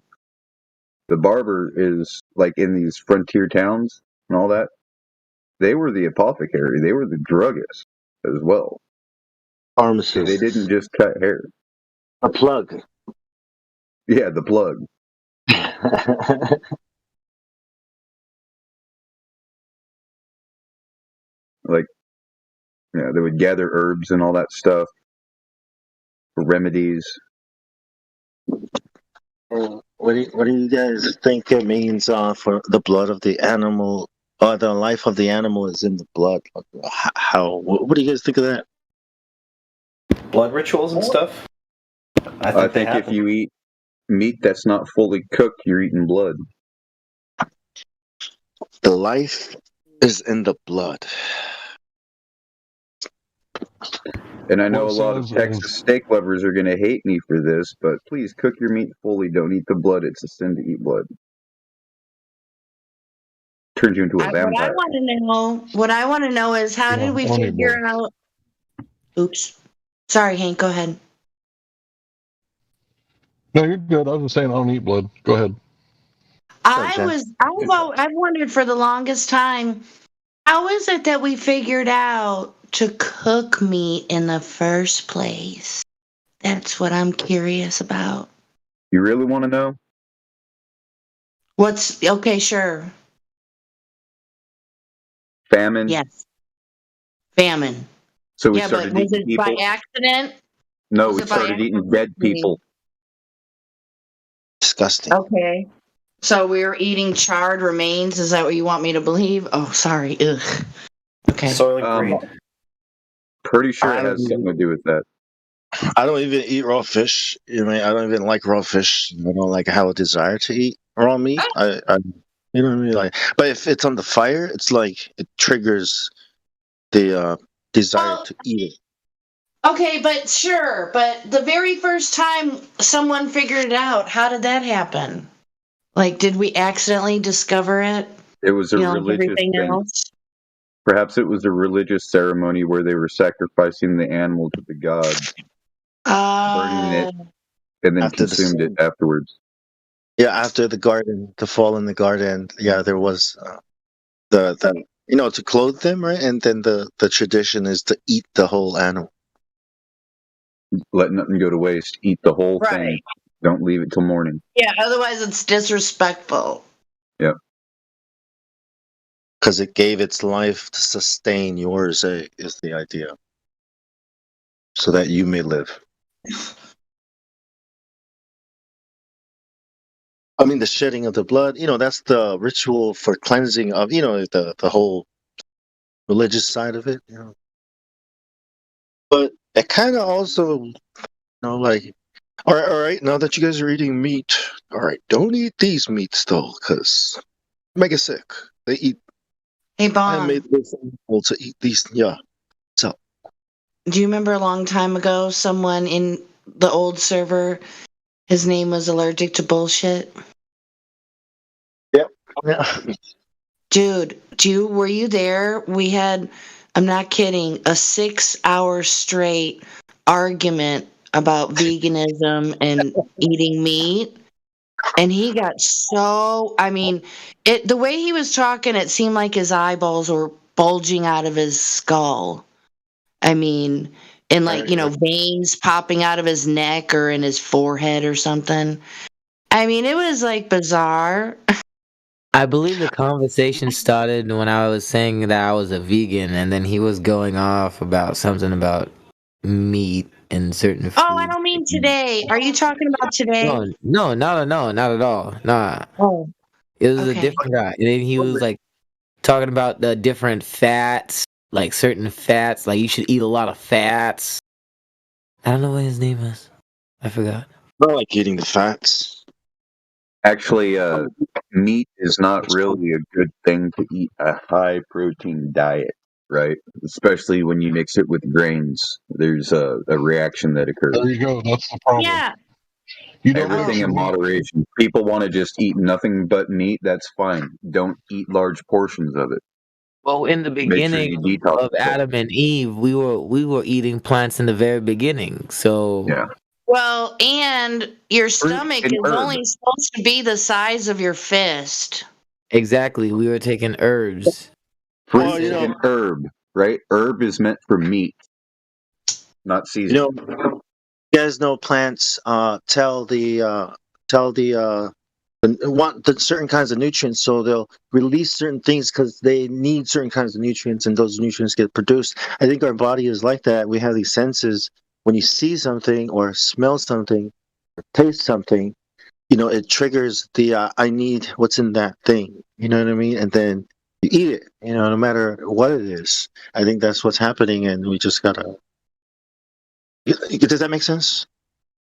The barber is like in these frontier towns and all that. They were the apothecary. They were the druggist as well. So Pharmacist. they didn't just cut hair. A plug. Yeah, the plug. Like, yeah, they would gather herbs and all that stuff for remedies. What do you guys think it means for the blood of the animal? The life of the animal is in the blood. How? What do you guys think of that? Blood rituals and stuff. I think if you eat meat that's not fully cooked, you're eating blood. The life is in the blood. And I know What a lot of says Texas steak lovers are going to hate me for this, but please cook your meat fully. Don't eat the blood. It's a sin to eat blood. Turns you into a What I vampire. want to know is how did we only figure blood. out? Oops, sorry, Hank. Go ahead. No, you're good. I was just saying I don't eat blood. Go ahead. I've wondered for the longest time, how is it that we figured out to cook meat in the first place? That's what I'm curious about. You really want to know? Okay, sure. Famine. Yes. Famine. So we Yeah, but started was eating it by people. accident? No, was we it by started eating dead people. Disgusting. Okay. So we were eating charred remains. Is that what you want me to believe? Oh, sorry. Ugh. Okay. Soylent Green. Pretty sure it I has something to do with that. I don't even eat raw fish. You know, I don't even like raw fish. I don't like have a desire to eat raw meat. I you know what I mean? Like, but if it's on the fire, it's like it triggers the desire Well, to eat it. Okay, but sure. But the very first time someone figured it out, how did that happen? Like, did we accidentally discover it? It was a Like religious everything thing. else? Perhaps it was a religious ceremony where they were sacrificing the animal to the gods, burning it, and then After the consumed it sin. afterwards. Yeah, after the fall in the garden. Yeah, there was the to clothe them, right? And then the tradition is to eat the whole animal. Let nothing go to waste. Eat the whole thing. Right. Don't leave it till morning. Yeah, otherwise it's disrespectful. Yep. Because it gave its life to sustain yours, is the idea. So that you may live. I mean, the shedding of the blood, that's the ritual for cleansing of, the whole religious side of it, But it kind of also, like, all right, now that you guys are eating meat, all right, don't eat these meats, though, because make it sick. They eat. Hey, I Bon, made this animal to eat these, yeah. So, do you remember a long time ago someone in the old server, his name was allergic to bullshit? yeah. Dude, were you there? We had, I'm not kidding, a 6-hour straight argument about veganism and eating meat. And he got so, the way he was talking, it seemed like his eyeballs were bulging out of his skull. And veins popping out of his neck or in his forehead or something. It was like bizarre. I believe the conversation started when I was saying that I was a vegan, and then he was going off about something about meat and certain foods. Oh, I don't mean today. Are you talking about today? No, not at all. Nah. Oh, It was okay. a different guy. And then he was like talking about the different fats, like certain fats, like you should eat a lot of fats. I don't know what his name is. I forgot. I don't like eating the fats. Actually, meat is not really a good thing to eat a high protein diet, right? Especially when you mix it with grains. There's a reaction that occurs. There you go. That's the problem. Yeah. You don't Everything mix in your meat. moderation. People want to just eat nothing but meat. That's fine. Don't eat large portions of it. Well, in the Make sure beginning you detox of yourself. Adam and Eve, we were eating plants in the very beginning. So Yeah. Well, and your stomach and is herb. only supposed to be the size of your fist. exactly, we were taking herbs. Fruit Well, you know- and herb, right? Herb is meant for meat, not You seasoning. know, you guys know plants tell the want the certain kinds of nutrients, so they'll release certain things because they need certain kinds of nutrients, and those nutrients get produced. I think our body is like that. We have these senses. When you see something or smell something, or taste something, it triggers the I need what's in that thing. You know what I mean? And then you eat it. No matter what it is. I think that's what's happening, and we just gotta. Does that make sense?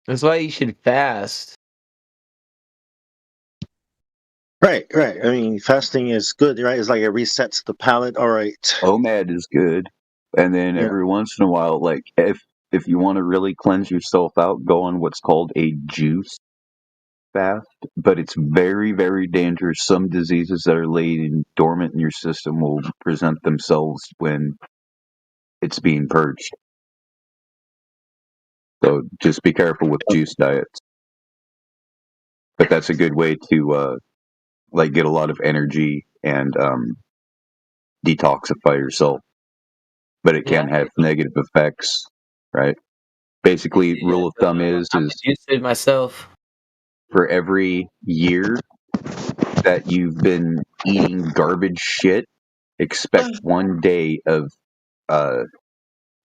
That's why you should fast. Right. I mean, fasting is good, right? It's like it resets the palate. All right. OMAD is good, and then Yeah. every once in a while, like if you want to really cleanse yourself out, go on what's called a juice fast. But it's very, very dangerous. Some diseases that are laid dormant in your system will present themselves when it's being purged. So just be careful with juice diets. But that's a good way to get a lot of energy and detoxify yourself. But it can have negative effects, right? Basically, rule of thumb is used to it myself. for every year that you've been eating garbage shit, expect 1 day of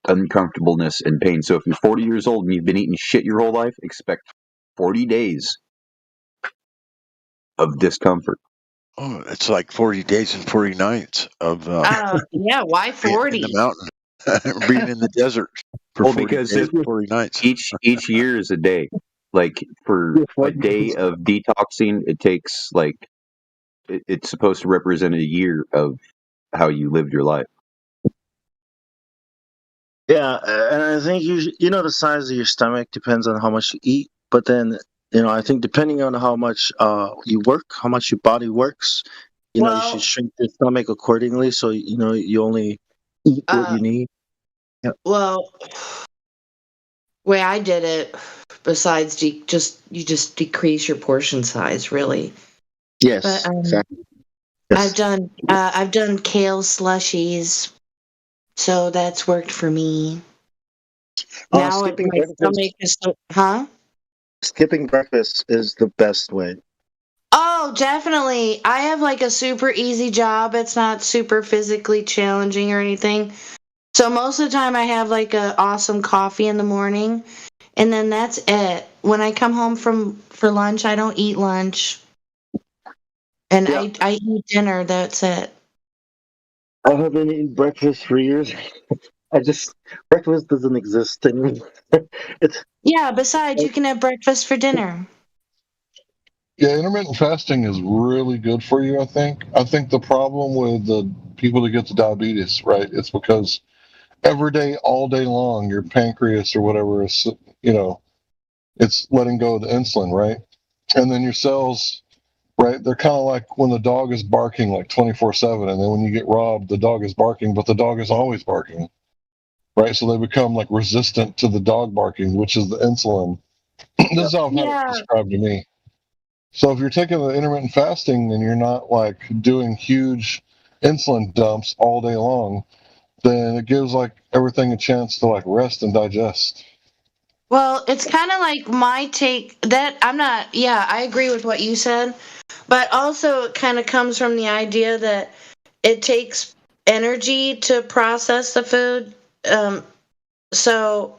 uncomfortableness and pain. So if you're 40 years old and you've been eating shit your whole life, expect 40 days of discomfort. Oh, it's like 40 days and 40 nights of Yeah, why in 40? the mountain, being in the desert for Well, 40 because days and 40 nights. each year is a day. Like for a day of detoxing, it takes it's supposed to represent a year of how you lived your life. Yeah, and I think the size of your stomach depends on how much you eat. But then, I think depending on how much you work, how much your body works, you Well- should shrink your stomach accordingly. So you only eat what you need. Well, way I did it, besides you just decrease your portion size, really. Yes, But, exactly. I've done kale slushies, so that's worked for me. Now skipping my breakfast. stomach is huh? Skipping breakfast is the best way. Oh, definitely. I have like a super easy job. It's not super physically challenging or anything. So most of the time I have like a awesome coffee in the morning, and then that's it. When I come home for lunch, I don't eat lunch. And Yeah. I eat dinner, that's it. I haven't eaten breakfast for years. Breakfast doesn't exist anymore. Yeah, besides you can have breakfast for dinner. Yeah, intermittent fasting is really good for you, I think. I think the problem with the people that get the diabetes, right, it's because every day, all day long, your pancreas or whatever is, it's letting go of the insulin, right? And then your cells, right, they're kind of like when the dog is barking like 24/7, and then when you get robbed, the dog is barking, but the dog is always barking, right? So they become like resistant to the dog barking, which is the insulin. This is how I've had it described to me. So if you're taking the intermittent fasting and you're not like doing huge insulin dumps all day long, then it gives like everything a chance to like rest and digest. Well, it's kind of like my take that I agree with what you said, but also it kind of comes from the idea that it takes energy to process the food. So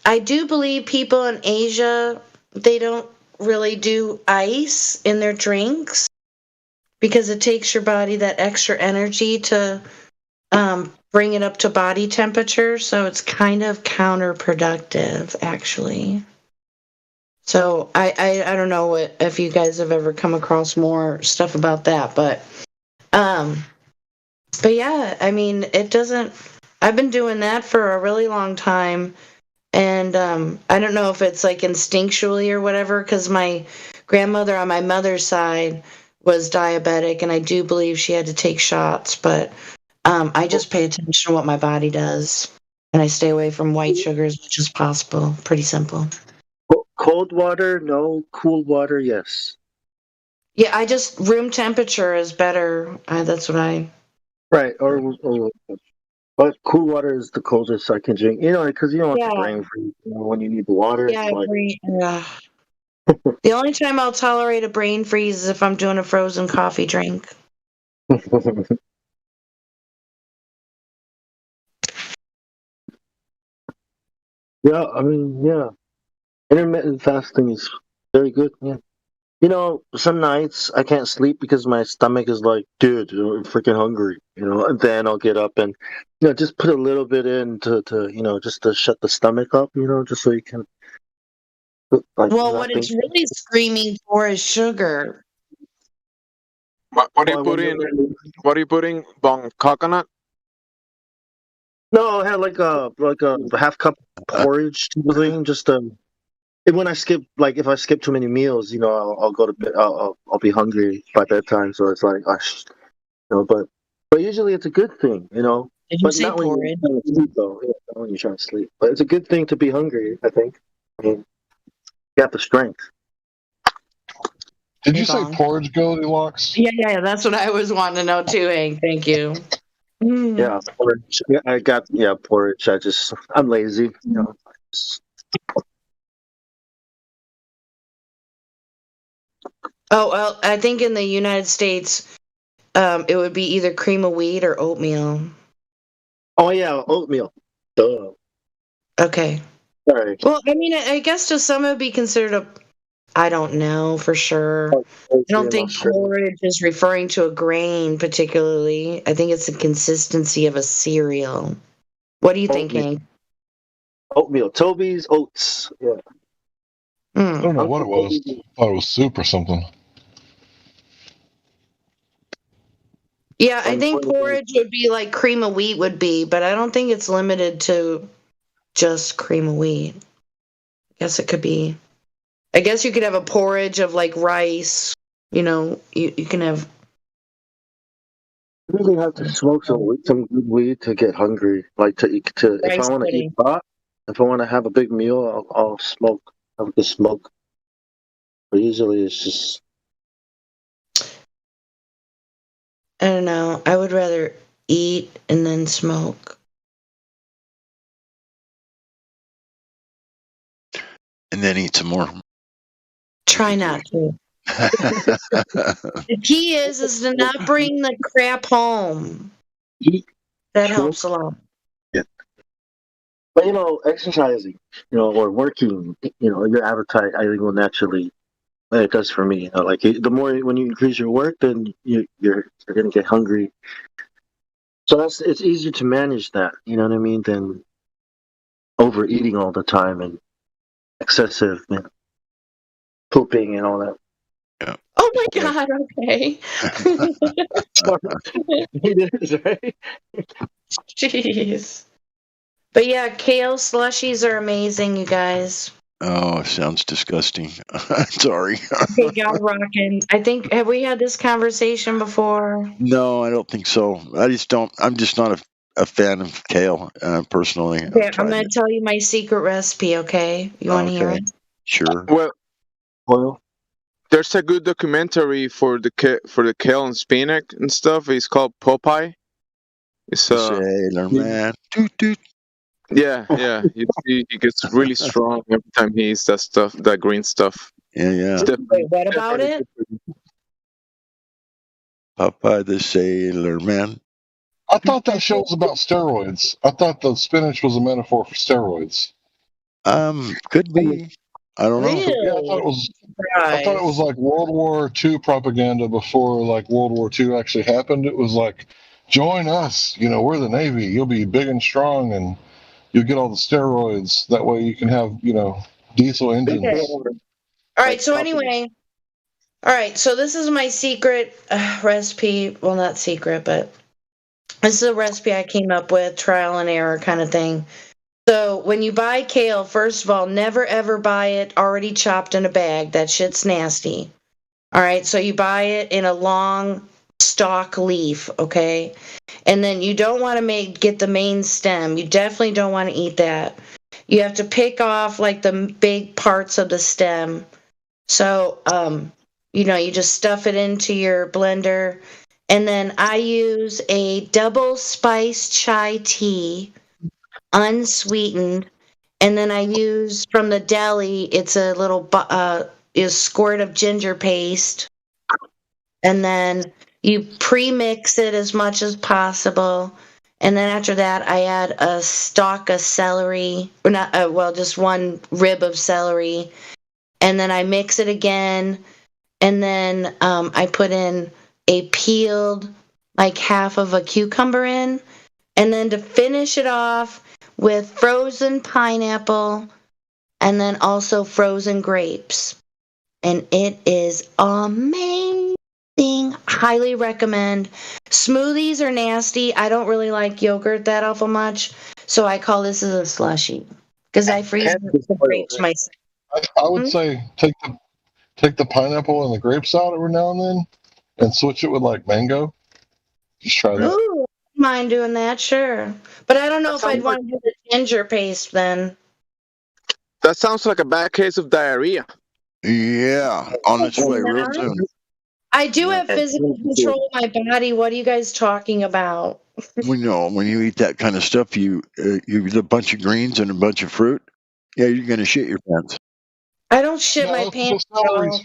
I do believe people in Asia, they don't really do ice in their drinks. because it takes your body that extra energy to bring it up to body temperature, so it's kind of counterproductive, actually. So I don't know if you guys have ever come across more stuff about that, but yeah, I mean, it doesn't. I've been doing that for a really long time, and I don't know if it's like instinctually or whatever, because my grandmother on my mother's side was diabetic, and I do believe she had to take shots, but I just pay attention to what my body does, and I stay away from white sugar as much as possible. Pretty simple. Cold water, no. Cool water, yes. Yeah, I just room temperature is better. That's what I. Right, but cool water is the coldest I can drink. You know, because you don't want Yeah, the brain freeze. You know, when you need the water, yeah, I it's like agree. Yeah. The only time I'll tolerate a brain freeze is if I'm doing a frozen coffee drink. yeah. I mean, yeah. Intermittent fasting is very good. Yeah. You know, some nights I can't sleep because my stomach is like, dude, I'm freaking hungry. You know, and then I'll get up and, just put a little bit in to just to shut the stomach up. You know, just so you can like Well, not what think. it's really screaming for is sugar. What do you Oh, I put wonder. in? What are you putting? Bong coconut? No, I had like a half cup porridge type of thing. Just and when I skip, like if I skip too many meals, I'll go to bed. I'll be hungry by bedtime. So it's like, but usually it's a good thing, Did you But say not when you're porridge? trying to sleep, though. Yeah, not when you're trying to sleep. But it's a good thing to be hungry. I think. I mean, you have the strength. Did Hey, you say Bong. porridge, Goldilocks? Yeah, that's what I was wanting to know too, Hank. Thank you. Yeah, porridge. Yeah, porridge. I'm lazy. Oh, well, I think in the United States, it would be either cream of wheat or oatmeal. Oh yeah, oatmeal. Duh. Okay. Sorry. Well, I mean, I guess to some it would be considered a. I don't know for sure. I don't think porridge is referring to a grain particularly. I think it's the consistency of a cereal. What do you think, Oatmeal. Hank? Oatmeal. Toby's oats. Yeah. I don't know Uncle what it was. Toby's. I thought it was soup or something. Yeah, I think Uncle- porridge would be like cream of wheat would be, but I don't think it's limited to just cream of wheat. I guess it could be. I guess you could have a porridge of like rice. You can have. You really have to smoke some good weed to get hungry. Like to if Rice I want to eat pudding. hot, if I want to have a big meal, I'll smoke. Have the smoke. But usually it's just I don't know. I would rather eat and then smoke. And then eat some more. Try not to. The key is to not bring the crap home. eat. That Smoke. helps a lot. Yeah. But exercising, or working, your appetite I think will naturally. It does for me. Like the more when you increase your work, then you're gonna get hungry. So it's easier to manage that. You know what I mean? Than overeating all the time and excessive pooping and all that. Oh my God, okay. It is, right? Jeez. But yeah, kale slushies are amazing, you guys. Oh, sounds disgusting. Sorry. Okay, y'all rocking. Have we had this conversation before? No, I don't think so. I'm just not a fan of kale, personally. Okay, I've I'm tried going it. to tell you my secret recipe, okay? You want to hear Okay. it? Sure. Well, Oil. there's a good documentary for the kale and spinach and stuff. It's called Popeye. It's Sailor man. Doot, doot. yeah. You see, he gets really strong every time he eats that stuff, that green stuff. Yeah. It's definitely- Wait, what about it? Popeye the Sailor Man. I thought that show was about steroids. I thought the spinach was a metaphor for steroids. Could be. I don't know. Really? Yeah, I thought it was like World War II propaganda before like World War II actually happened. It was like, join us. You know, we're the Navy. You'll be big and strong, and you'll get all the steroids. That way, you can have diesel engines. Okay. All right. So anyway, all right. So this is my secret recipe. Well, not secret, but this is a recipe I came up with, trial and error kind of thing. So when you buy kale, first of all, never ever buy it already chopped in a bag. That shit's nasty. All right, so you buy it in a long stalk leaf, okay? And then you don't want to get the main stem. You definitely don't want to eat that. You have to pick off like the big parts of the stem. So, you just stuff it into your blender. And then I use a double spice chai tea, unsweetened, and then I use from the deli. It's a little squirt of ginger paste, and then you pre-mix it as much as possible. And then after that, I add a stalk of celery, or not, just one rib of celery, and then I mix it again, and then I put in a peeled like half of a cucumber in, and then to finish it off with frozen pineapple and then also frozen grapes. And it is amazing. Highly recommend. Smoothies are nasty. I don't really like yogurt that awful much, so I call this as a slushy because I freeze the grapes myself. I would say take the pineapple and the grapes out every now and then, and switch it with like mango. Just try that. Ooh, mind doing that, sure. But I don't know if I'd want to do the ginger paste then. That sounds like a bad case of diarrhea. Yeah, on its way real soon. I do have physical control of my body. What are you guys talking about? We know when you eat that kind of stuff, you eat a bunch of greens and a bunch of fruit. Yeah, you're gonna shit your pants. I don't shit my pants.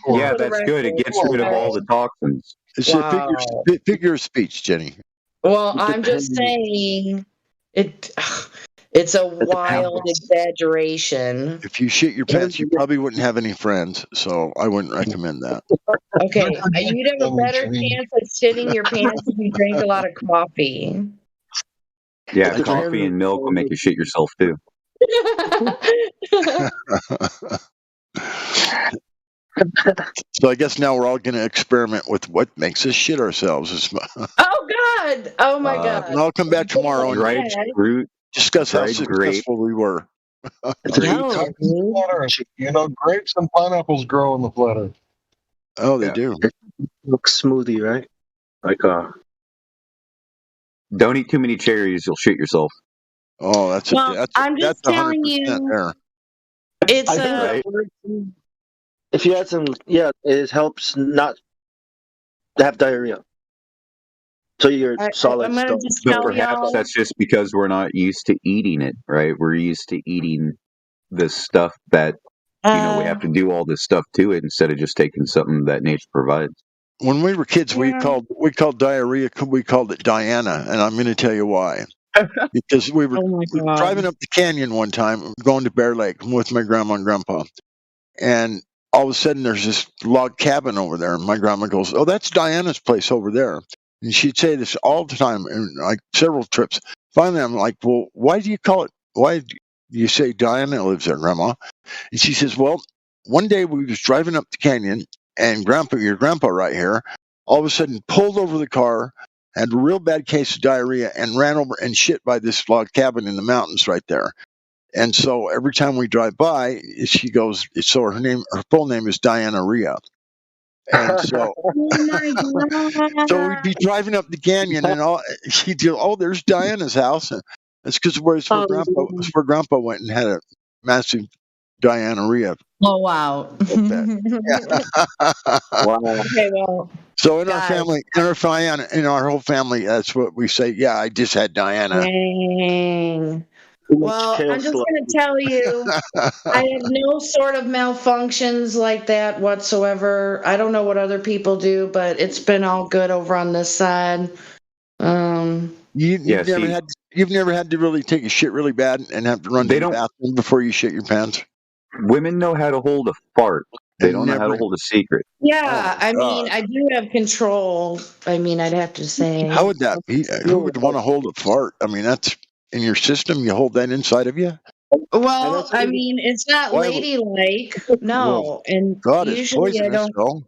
Yeah, that's good. It gets rid of all the toxins. It's a figure of speech, Jenny. Well, I'm just saying it's a wild exaggeration. If you shit your pants, you probably wouldn't have any friends, so I wouldn't recommend that. Okay, you'd have a better chance of shitting your pants if you drink a lot of coffee. Yeah, coffee and milk will make you shit yourself too. So I guess now we're all going to experiment with what makes us shit ourselves. Oh God! Oh my God! And I'll come back tomorrow and discuss how successful we were. Grapes and pineapples grow on the flat Earth. Oh, they do. Look smoothie, right? Like Don't eat too many cherries; you'll shit yourself. Oh, that's I'm just telling you, there. It's if you add some, it helps not have diarrhea. So you're solid. But perhaps that's just because we're not used to eating it, right? We're used to eating the stuff that we have to do all this stuff to it instead of just taking something that nature provides. When we were kids, we called diarrhea. We called it Diana, and I'm going to tell you why. Because we were driving up the canyon one time, going to Bear Lake with my grandma and grandpa, and all of a sudden there's this log cabin over there, and my grandma goes, "Oh, that's Diana's place over there." And she'd say this all the time, and like several trips. Finally, I'm like, "Well, why do you call it? Why do you say Diana lives there, Grandma?" And she says, "Well, one day we was driving up the canyon, and your grandpa right here, all of a sudden pulled over the car, had a real bad case of diarrhea, and ran over and shit by this log cabin in the mountains right there. And so every time we drive by, she goes, so her full name is Diana Rhea." And so, so we'd be driving up the canyon, and she'd go, "Oh, there's Diana's house." That's because where Grandpa went and had a massive diarrhea. Oh wow! Wow. Okay, well. So in our family, in our whole family, that's what we say. Yeah, I just had Diana. Dang. Well, I'm just going to tell you, I have no sort of malfunctions like that whatsoever. I don't know what other people do, but it's been all good over on this side. You've never had to really take a shit really bad and have to run to the bathroom before you shit your pants? Women know how to hold a fart. They don't know how to hold a secret. Yeah, Oh, I mean, God. I do have control. I mean, I'd have to say. How would that be? Who would want to hold a fart? I mean, that's in your system. You hold that inside of you. Well, I mean, it's not Why would- ladylike. Well, No, and God is usually I poisonous, don't. though.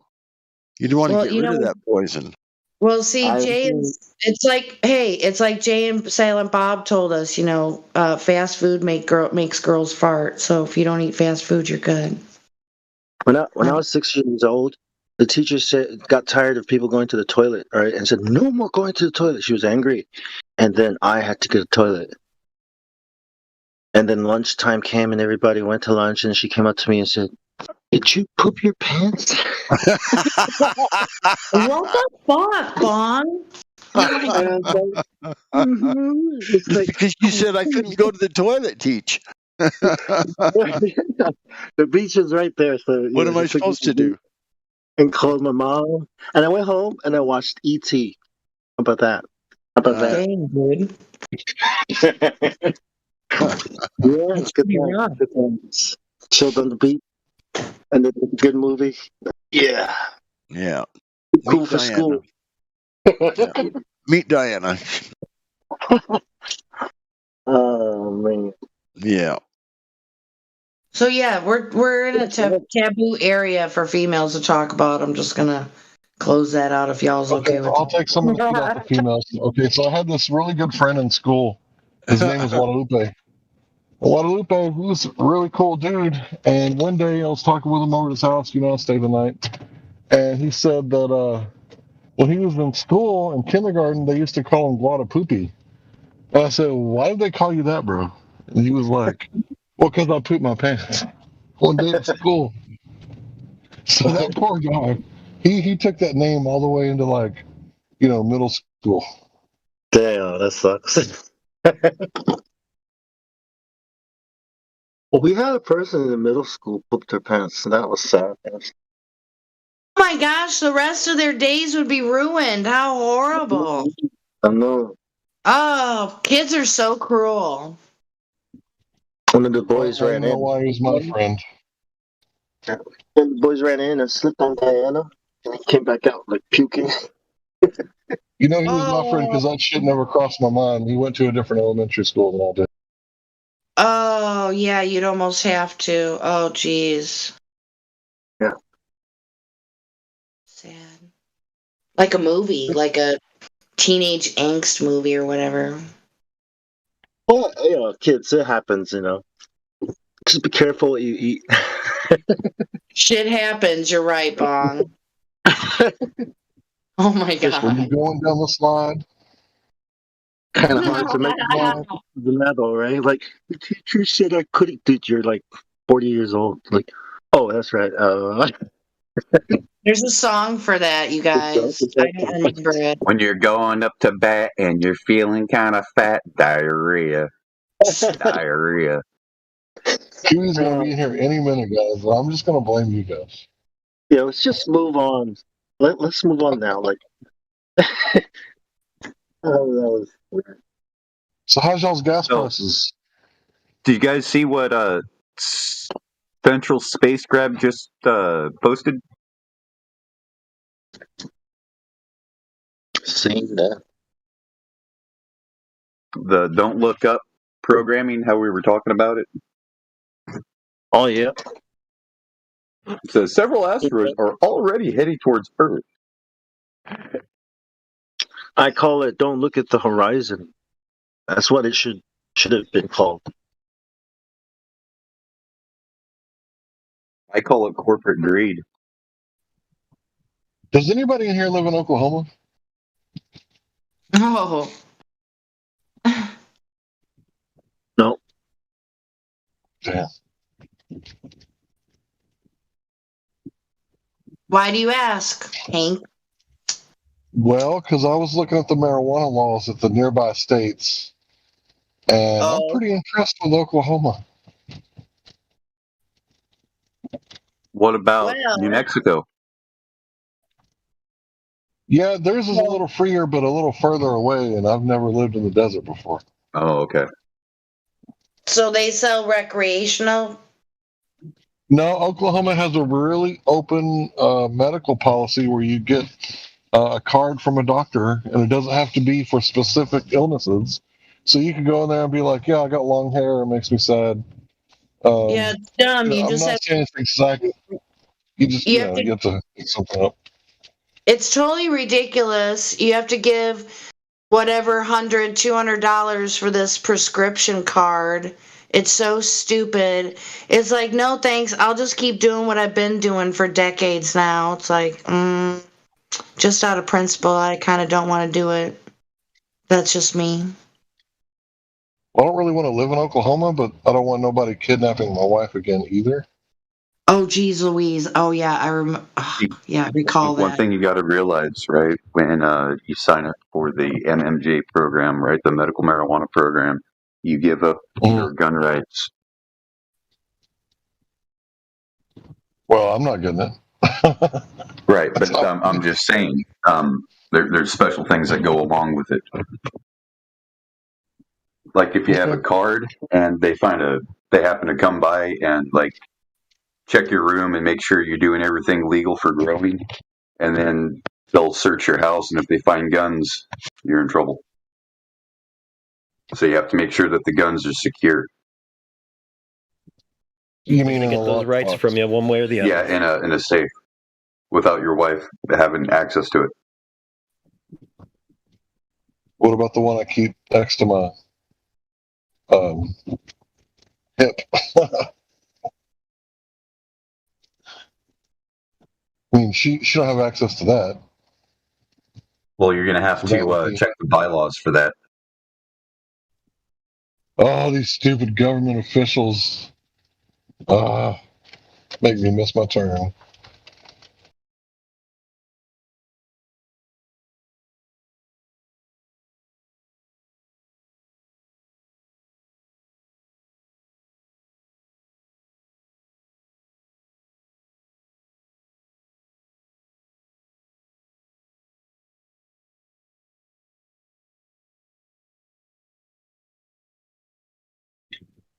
You do want to Well, get you rid of know, that poison. well, see, I Jay is. It's like, hey, it's like Jay and Silent Bob told us. Fast food makes girls fart. So if you don't eat fast food, you're good. when I was 6 years old, the teacher got tired of people going to the toilet, right, and said no more going to the toilet. She was angry, and then I had to go to the toilet. And then lunchtime came, and everybody went to lunch, and she came up to me and said, "Did you poop your pants?" What the fuck, Bon? And I was like, It's like, Because you said I couldn't go to the toilet, Teach. the beach is right there. So What am I supposed to do? And called my mom, and I went home and I watched E.T. How about that? Dang, dude. Yeah, it's good times. Good times. Chilled on the beach, and it's a good movie. Yeah, Yeah. cool Meet for Diana. school. Yeah. Meet Diana. Oh man. Yeah. So yeah, we're in a taboo area for females to talk about. I'm just gonna close that out if y'all's okay with I'll that. take some of the heat off the females. Okay, so I had this really good friend in school. His name was Guadalupe. Guadalupe, he was a really cool dude. And one day I was talking with him over at his house, stay the night. And he said that when he was in school in kindergarten, they used to call him Guadapoopy. And I said, why did they call you that, bro? And he was like, well, because I pooped my pants one day at school. So that poor guy, he took that name all the way into middle school. Damn, that sucks. Well, we had a person in the middle school pooped their pants, and that was sad. Oh my gosh, the rest of their days would be ruined. How horrible. I know. Oh, kids are so cruel. One of the boys I ran know in. why he was my friend. One of the boys ran in and slipped on Diana, and he came back out like puking. He was my friend because that shit never crossed my mind. He went to a different elementary school than I did. Oh, yeah, you'd almost have to. Oh, geez. Yeah. Sad. Like a movie, like a teenage angst movie or whatever. Well, kids, it happens, Just be careful what you eat. Shit happens, you're right, Bong. Oh my Just when god. you're going down the slide, Kind of hard to make the level, right? Like, the teacher said I couldn't. Dude, you're like 40 years old. Like, oh, that's right. There's a song for that, you guys. I don't remember it. When you're going up to bat and you're feeling kind of fat, diarrhea. Diarrhea. Kiwi's going to be in here any minute, guys. But I'm just going to blame you guys. Yeah, let's just move on. Let's move on now. Like, oh, that was weird. So how's y'all's gas prices? Did you guys see what Central Space Grab just posted? Seen that. The Don't Look Up programming, how we were talking about it. Oh, yeah. It says several asteroids are already heading towards Earth. I call it "Don't Look at the Horizon." That's what it should have been called. I call it corporate greed. Does anybody in here live in Oklahoma? Oh. No. Damn. Why do you ask, Hank? Well, because I was looking at the marijuana laws at the nearby states, and I'm pretty impressed with Oklahoma. What about New Mexico? Yeah, theirs is a little freer, but a little further away, and I've never lived in the desert before. Oh, okay. So they sell recreational? No, Oklahoma has a really open medical policy where you get a card from a doctor, and it doesn't have to be for specific illnesses. So you can go in there and be like, "Yeah, I got long hair. It makes me sad." Yeah, it's dumb. You I'm just not have saying it's exact. You just, you have to you have to pick something up. it's totally ridiculous. You have to give whatever $100, $200 for this prescription card. It's so stupid. It's like, no thanks. I'll just keep doing what I've been doing for decades now. It's like, just out of principle, I kind of don't want to do it. That's just me. I don't really want to live in Oklahoma, but I don't want nobody kidnapping my wife again either. Oh, geez, Louise. Oh, yeah, I recall One that. thing you got to realize, right, when you sign up for the MMJ program, right, the medical marijuana program, you give up your gun rights. Well, I'm not getting it. Right, but I'm just saying, there's special things that go along with it. Like if you have a card and they happen to come by and like check your room and make sure you're doing everything legal for growing, and then they'll search your house, and if they find guns, you're in trouble. So you have to make sure that the guns are secure. You mean They get those rights from you one way or the other? Yeah, in a safe, without your wife having access to it. What about the one I keep next to my hip? I mean, she don't have access to that. Well, you're going to have to check the bylaws for that. Oh, these stupid government officials make me miss my turn.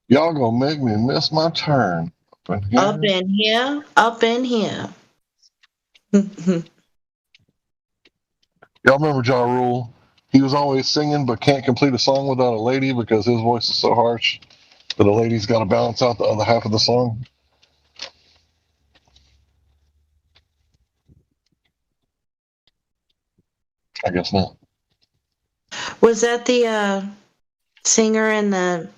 Y'all gonna make me miss my turn. Up in here, up in here. Y'all remember Ja Rule? He was always singing, but can't complete a song without a lady because his voice is so harsh that a lady's got to balance out the other half of the song. I guess not. Was that the singer in the?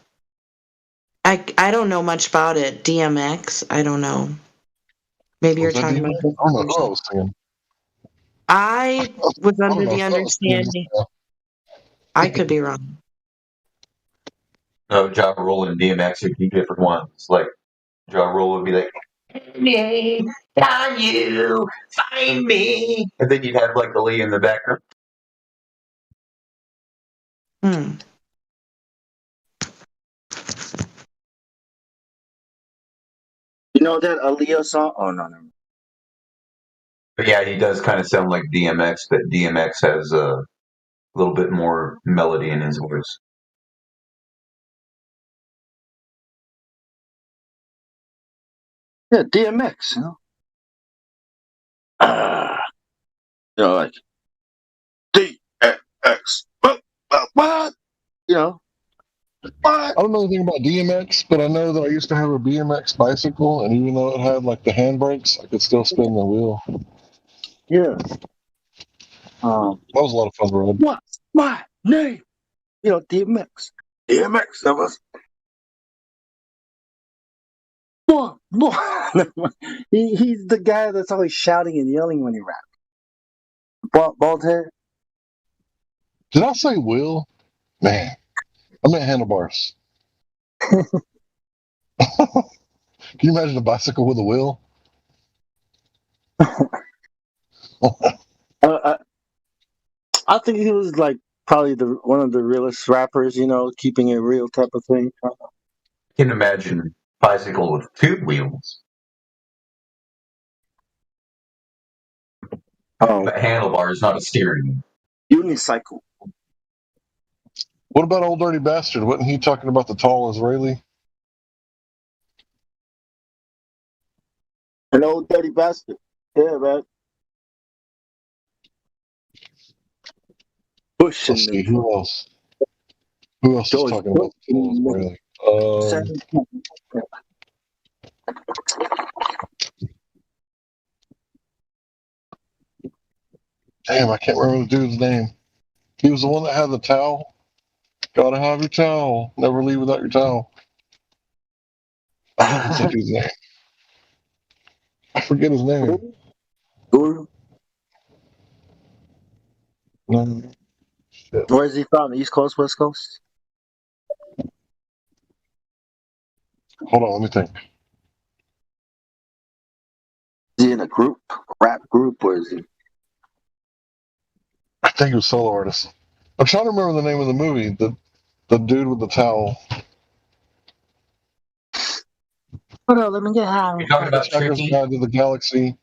I don't know much about it. DMX. I don't know. Maybe you're talking about. I don't know who I was singing. I was under the if that was singing. understanding. I could be wrong. No, Ja Rule and DMX would be different ones. Like Ja Rule would be like, "Hey, can you find me?" And then you'd have like the Lee in the background. You know that Aaliyah song? Oh no. But yeah, he does kind of sound like DMX, but DMX has a little bit more melody in his voice. Yeah, DMX. You know, like DMX. What? You know. I don't know anything about DMX, but I know that I used to have a BMX bicycle, and even though it had like the handbrakes, I could still spin the wheel. Yeah. That was a lot of fun to ride. What's my name? You know, DMX. DMX. That was. He's the guy that's always shouting and yelling when he raps. Bald head. Did I say wheel? Man, I meant handlebars. Can you imagine a bicycle with a wheel? I think he was like probably one of the realest rappers, you know, keeping it real type of thing. You can imagine bicycle with two wheels. Oh, a handlebar, not a steering. Unicycle. What about Old Dirty Bastard? Wasn't he talking about the tall Israeli? An old dirty bastard. Yeah, man. Pushing Let's see, them. who else? Who else is George talking Bush. about the Falls, really? Damn, I can't remember the dude's name. He was the one that had the towel. Gotta have your towel. Never leave without your towel. Oh, what's that dude's name? I forget his name. Guru? No, shit. Where's he from? East Coast, West Coast? Hold on, let me think. Is he in a group? A rap group? Or is he? I think he was solo artist. I'm trying to remember the name of the movie. The dude with the towel. Hold on, let me get high. You're talking about Hitchhiker's Tricky? Guide to the Galaxy.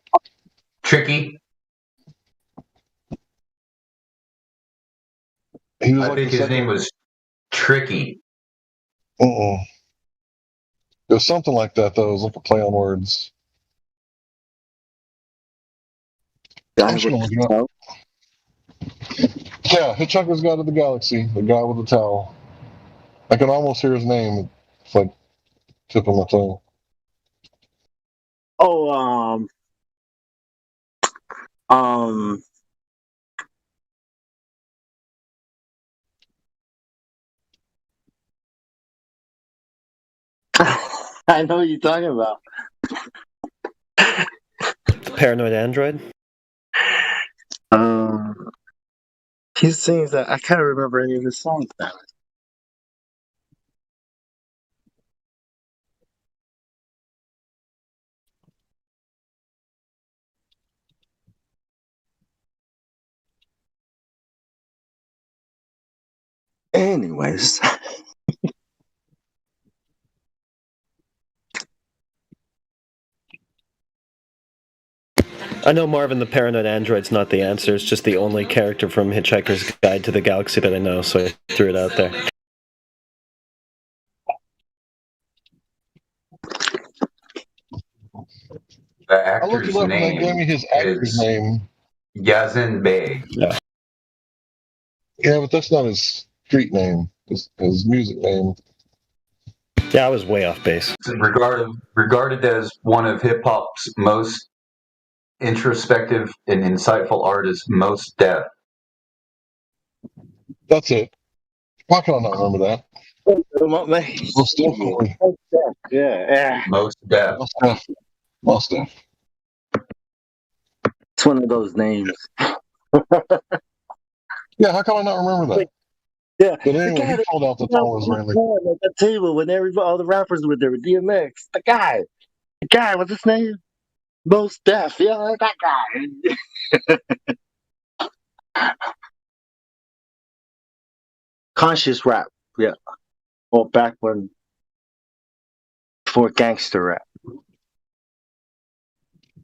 Tricky? He was I like think the his second. name was Tricky. It was something like that, though. It was like a play on words. I'm just gonna look it up. Yeah, Hitchhiker's Guide to the Galaxy. The guy with the towel. I can almost hear his name. It's like tip of my tongue. Oh, I know what you're talking about. Paranoid Android. He sings that. I can't remember any of his songs now. Anyways. I know Marvin the Paranoid Android's not the answer. It's just the only character from Hitchhiker's Guide to the Galaxy that I know, so I threw it out there. The I looked it actor's up and they gave name me his actor's is name. Yazin Bey. Yeah. Yeah, but that's not his street name. His music name. Yeah, I was way off base. Regarded as one of hip hop's most introspective and insightful artists, Mos Def. That's it. Why can I not remember that? Most definitely. Yeah. Mos Def. Most definitely. It's one of those names. Yeah, how come I not remember that? Yeah. But anyway, he called out the tall Israeli. At that table when all the rappers were there with DMX. The guy, what's his name? Most Def. Yeah, that guy. Conscious rap. Yeah. Well, back when before gangster rap.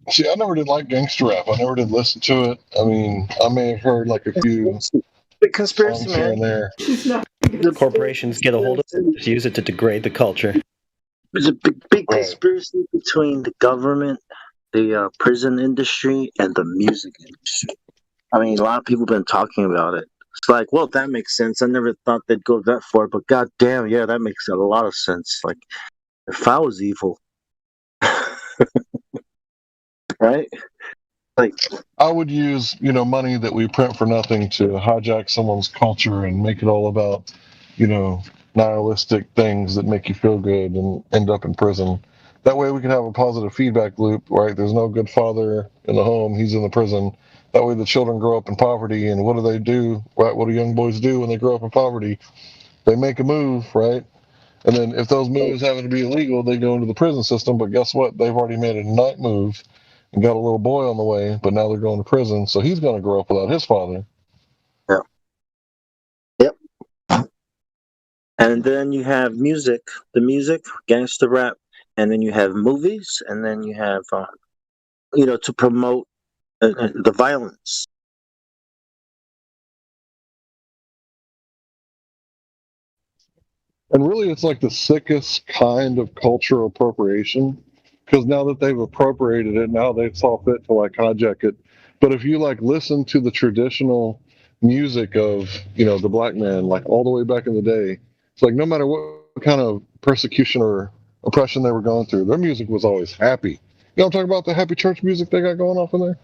See, I never did like gangster rap. I never did listen to it. I mean, I may have heard like a few Big conspiracy, songs here man. and there. Corporations get a hold of it, just use it to degrade the culture. There's a big conspiracy between the government, the prison industry, and the music industry. I mean, a lot of people have been talking about it. It's like, well, that makes sense. I never thought they'd go that far, but goddamn, yeah, that makes a lot of sense. Like, if I was evil, right? Like, I would use, money that we print for nothing to hijack someone's culture and make it all about, nihilistic things that make you feel good and end up in prison. That way we can have a positive feedback loop, right? There's no good father in the home, he's in the prison. That way the children grow up in poverty, and what do they do, right? What do young boys do when they grow up in poverty? They make a move, right? And then if those moves happen to be illegal, they go into the prison system, but guess what? They've already made a night move and got a little boy on the way, but now they're going to prison, so he's going to grow up without his father. yeah. Yep. And then you have music, gangster rap, and then you have movies, and then you have, to promote the violence. And really, it's like the sickest kind of cultural appropriation because now that they've appropriated it, now they saw fit to like hijack it. But if you like listen to the traditional music of, you know, the black man, like all the way back in the day, it's like no matter what kind of persecution or oppression they were going through, their music was always happy. You know, I'm talking about the happy church music they got going off in there.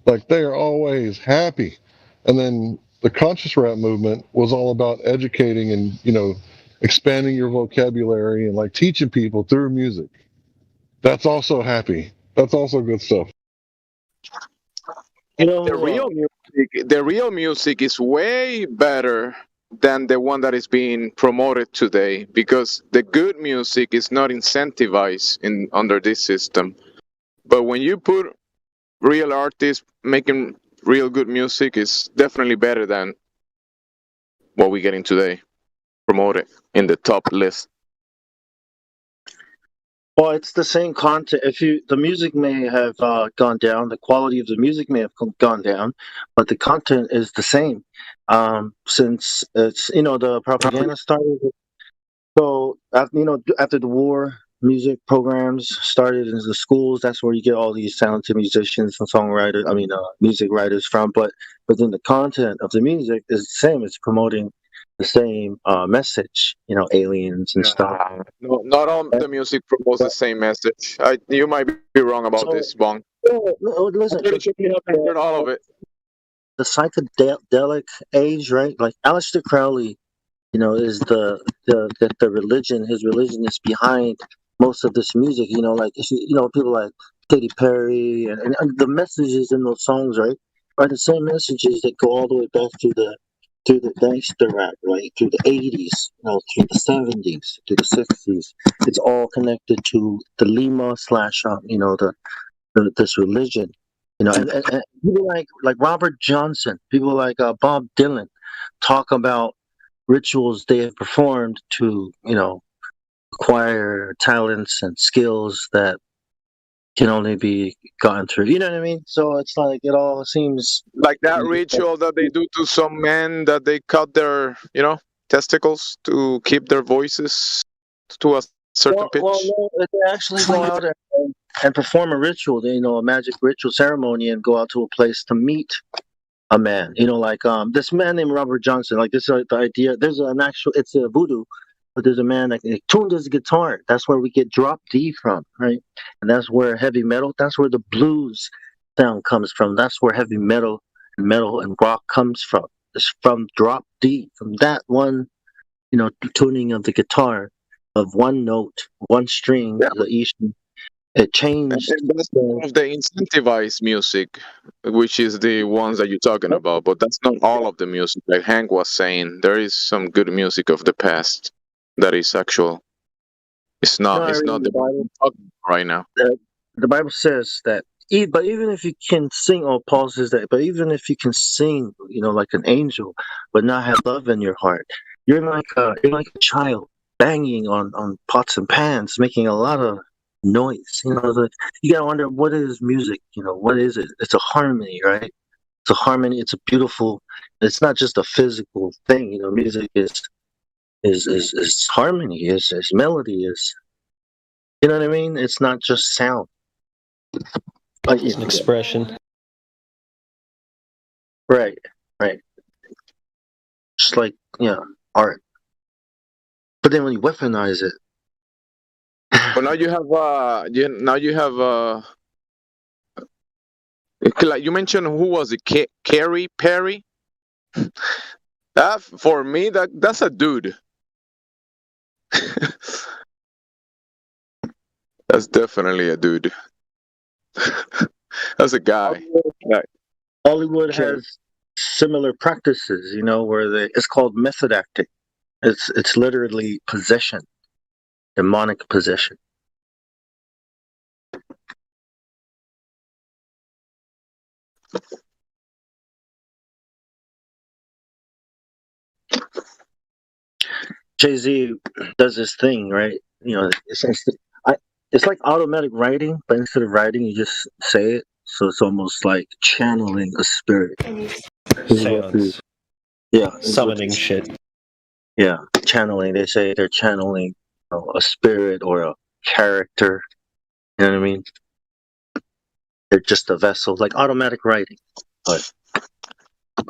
Like they are always happy. And then the conscious rap movement was all about educating and, you know, expanding your vocabulary and like teaching people through music. That's also happy. That's also good stuff. You know, The real music is way better than the one that is being promoted today, because the good music is not incentivized in under this system. But when you put real artists making real good music, is definitely better than what we're getting today promoted in the top list. well, it's the same content. The music may have gone down, the quality of the music may have gone down, but the content is the same. Since it's, you know, the propaganda started. So after the war, music programs started in the schools. That's where you get all these talented musicians and songwriters. I mean, music writers from. But then the content of the music is the same. It's promoting the same message. You know, aliens and stuff. No, not all the music promotes the same message. You might be wrong about this, Bong. No, listen, I'm pretty sure you haven't heard all of it. the psychedelic age, right? Like Aleister Crowley, you know, is the religion. His religion is behind most of this music. You know, like people like Katy Perry and the messages in those songs, right, are the same messages that go all the way back to the gangster rap, right, through the 80s, you know, through the 70s, through the 60s. It's all connected to the Lima slash, this religion. You know, and people like Robert Johnson, people like Bob Dylan, talk about rituals they have performed to, you know, acquire talents and skills that can only be gotten through. You know what I mean? So it's like it all seems like that ritual that they do to some men, that they cut their, you know, testicles to keep their voices to a certain pitch. Well, no, they actually go out and perform a ritual, you know, a magic ritual ceremony, and go out to a place to meet a man. You know, like this man named Robert Johnson. Like this is the idea. There's it's a voodoo, but there's a man that tuned his guitar. That's where we get drop D from, right? And that's where heavy metal. That's where the blues sound comes from. That's where heavy metal and rock comes from. It's from drop D, from that one, you know, tuning of the guitar of one note, one string, the E string. It changed. And that's one of the incentivized music, which is the ones that you're talking about. But that's not all of the music. Like Hank was saying, there is some good music of the past that is actual. It's not. It's not the Bible talking right now. The Bible says that. But even if you can sing, or Paul says that. But even if you can sing, you know, like an angel, but not have love in your heart, you're like a child banging on pots and pans, making a lot of noise. You know, you gotta wonder, what is music? You know, what is it? It's a harmony, right? It's a harmony. It's a beautiful. It's not just a physical thing. You know, music is harmony. Is melody. Is, you know what I mean? It's not just sound. It's an expression. Right. Just like, art. But then when you weaponize it. But now you have like you mentioned, who was it? Katy Perry. That, for me, that's a dude. That's definitely a dude. That's a guy. Hollywood has similar practices, you know, where it's called method acting. It's literally possession, demonic possession. Jay-Z does this thing, right? You know, it's like automatic writing, but instead of writing, you just say it. So it's almost like channeling a spirit. Seance. Yeah. Summoning shit. Yeah, channeling. They say they're channeling, you know, a spirit or a character. You know what I mean? They're just a vessel, like automatic writing. But I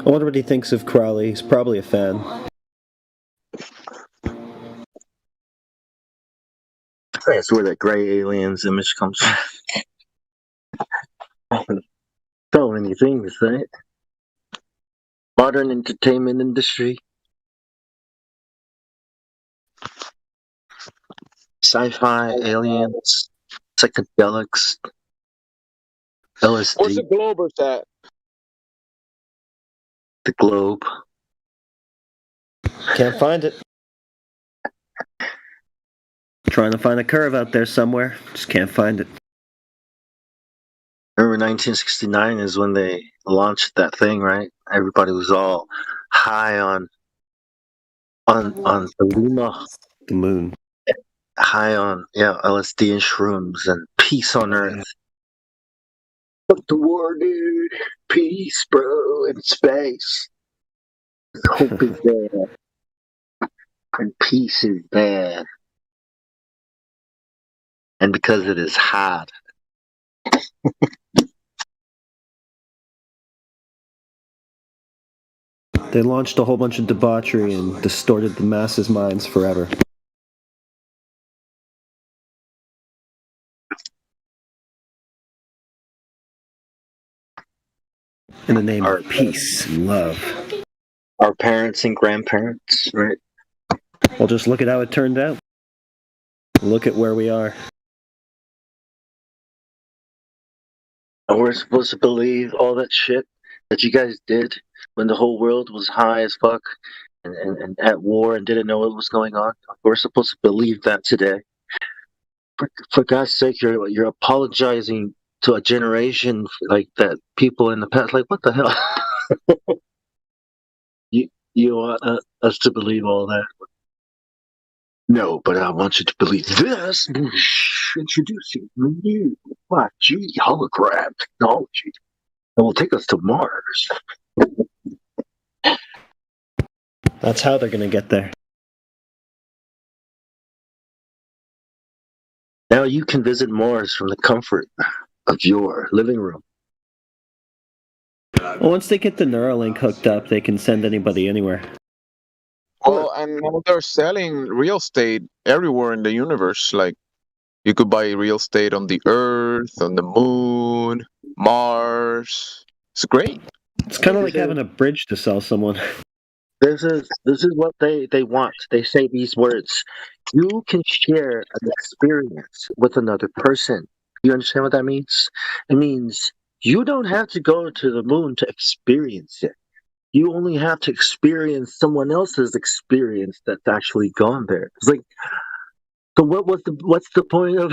wonder what he thinks of Crowley. He's probably a fan. that's where that gray aliens image comes from. So many things, right? Modern entertainment industry. Sci-fi, aliens, psychedelics, Where's LSD, the Globers at? the globe. Can't find it. Trying to find a curve out there somewhere. Just can't find it. Remember 1969 is when they launched that thing, right? Everybody was all high on the Luna, The moon. high on LSD and shrooms and peace on Earth. Fuck the war, dude. Peace, bro, in space. Hope is there, and peace is bad. And because it is hot. They launched a whole bunch of debauchery and distorted the masses' minds forever. In the name of peace and love. Our parents and grandparents, right? Well, just look at how it turned out. Look at where we are. And we're supposed to believe all that shit that you guys did when the whole world was high as fuck and at war and didn't know what was going on. We're supposed to believe that today. For God's sake, you're apologizing to a generation like that. People in the past, like, what the hell? you want us to believe all that? No, but I want you to believe this. Introducing the new 5G hologram technology that will take us to Mars. That's how they're going to get there. Now you can visit Mars from the comfort of your living room. Well, once they get the Neuralink hooked up, they can send anybody anywhere. Well, and now they're selling real estate everywhere in the universe. Like, you could buy real estate on the Earth, on the Moon, Mars. It's great. It's kind of like having a bridge to sell someone. This is what they want. They say these words. You can share an experience with another person. You understand what that means? It means you don't have to go to the moon to experience it. You only have to experience someone else's experience that's actually gone there. It's like, so what's the point of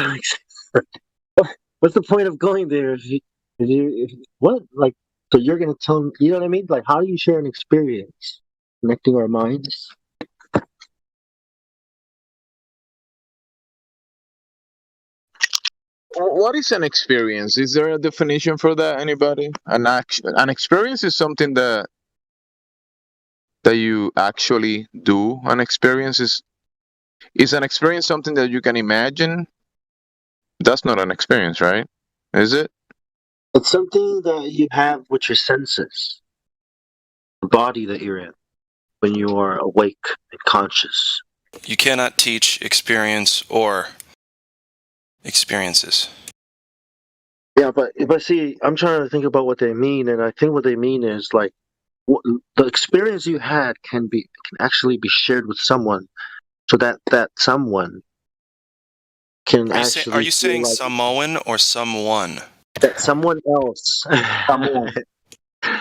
what's the point of going there if what, like, so you're gonna tell me, you know what I mean? Like, how do you share an experience? Connecting our minds. What is an experience? Is there a definition for that? Anybody? An experience is something that you actually do. An experience is an experience something that you can imagine? That's not an experience, right? Is it? It's something that you have with your senses, the body that you're in, when you are awake and conscious. You cannot teach experience or experiences. Yeah, but see, I'm trying to think about what they mean, and I think what they mean is like the experience you had can actually be shared with someone, so that someone can actually. Are you saying like Samoan or someone? that someone else?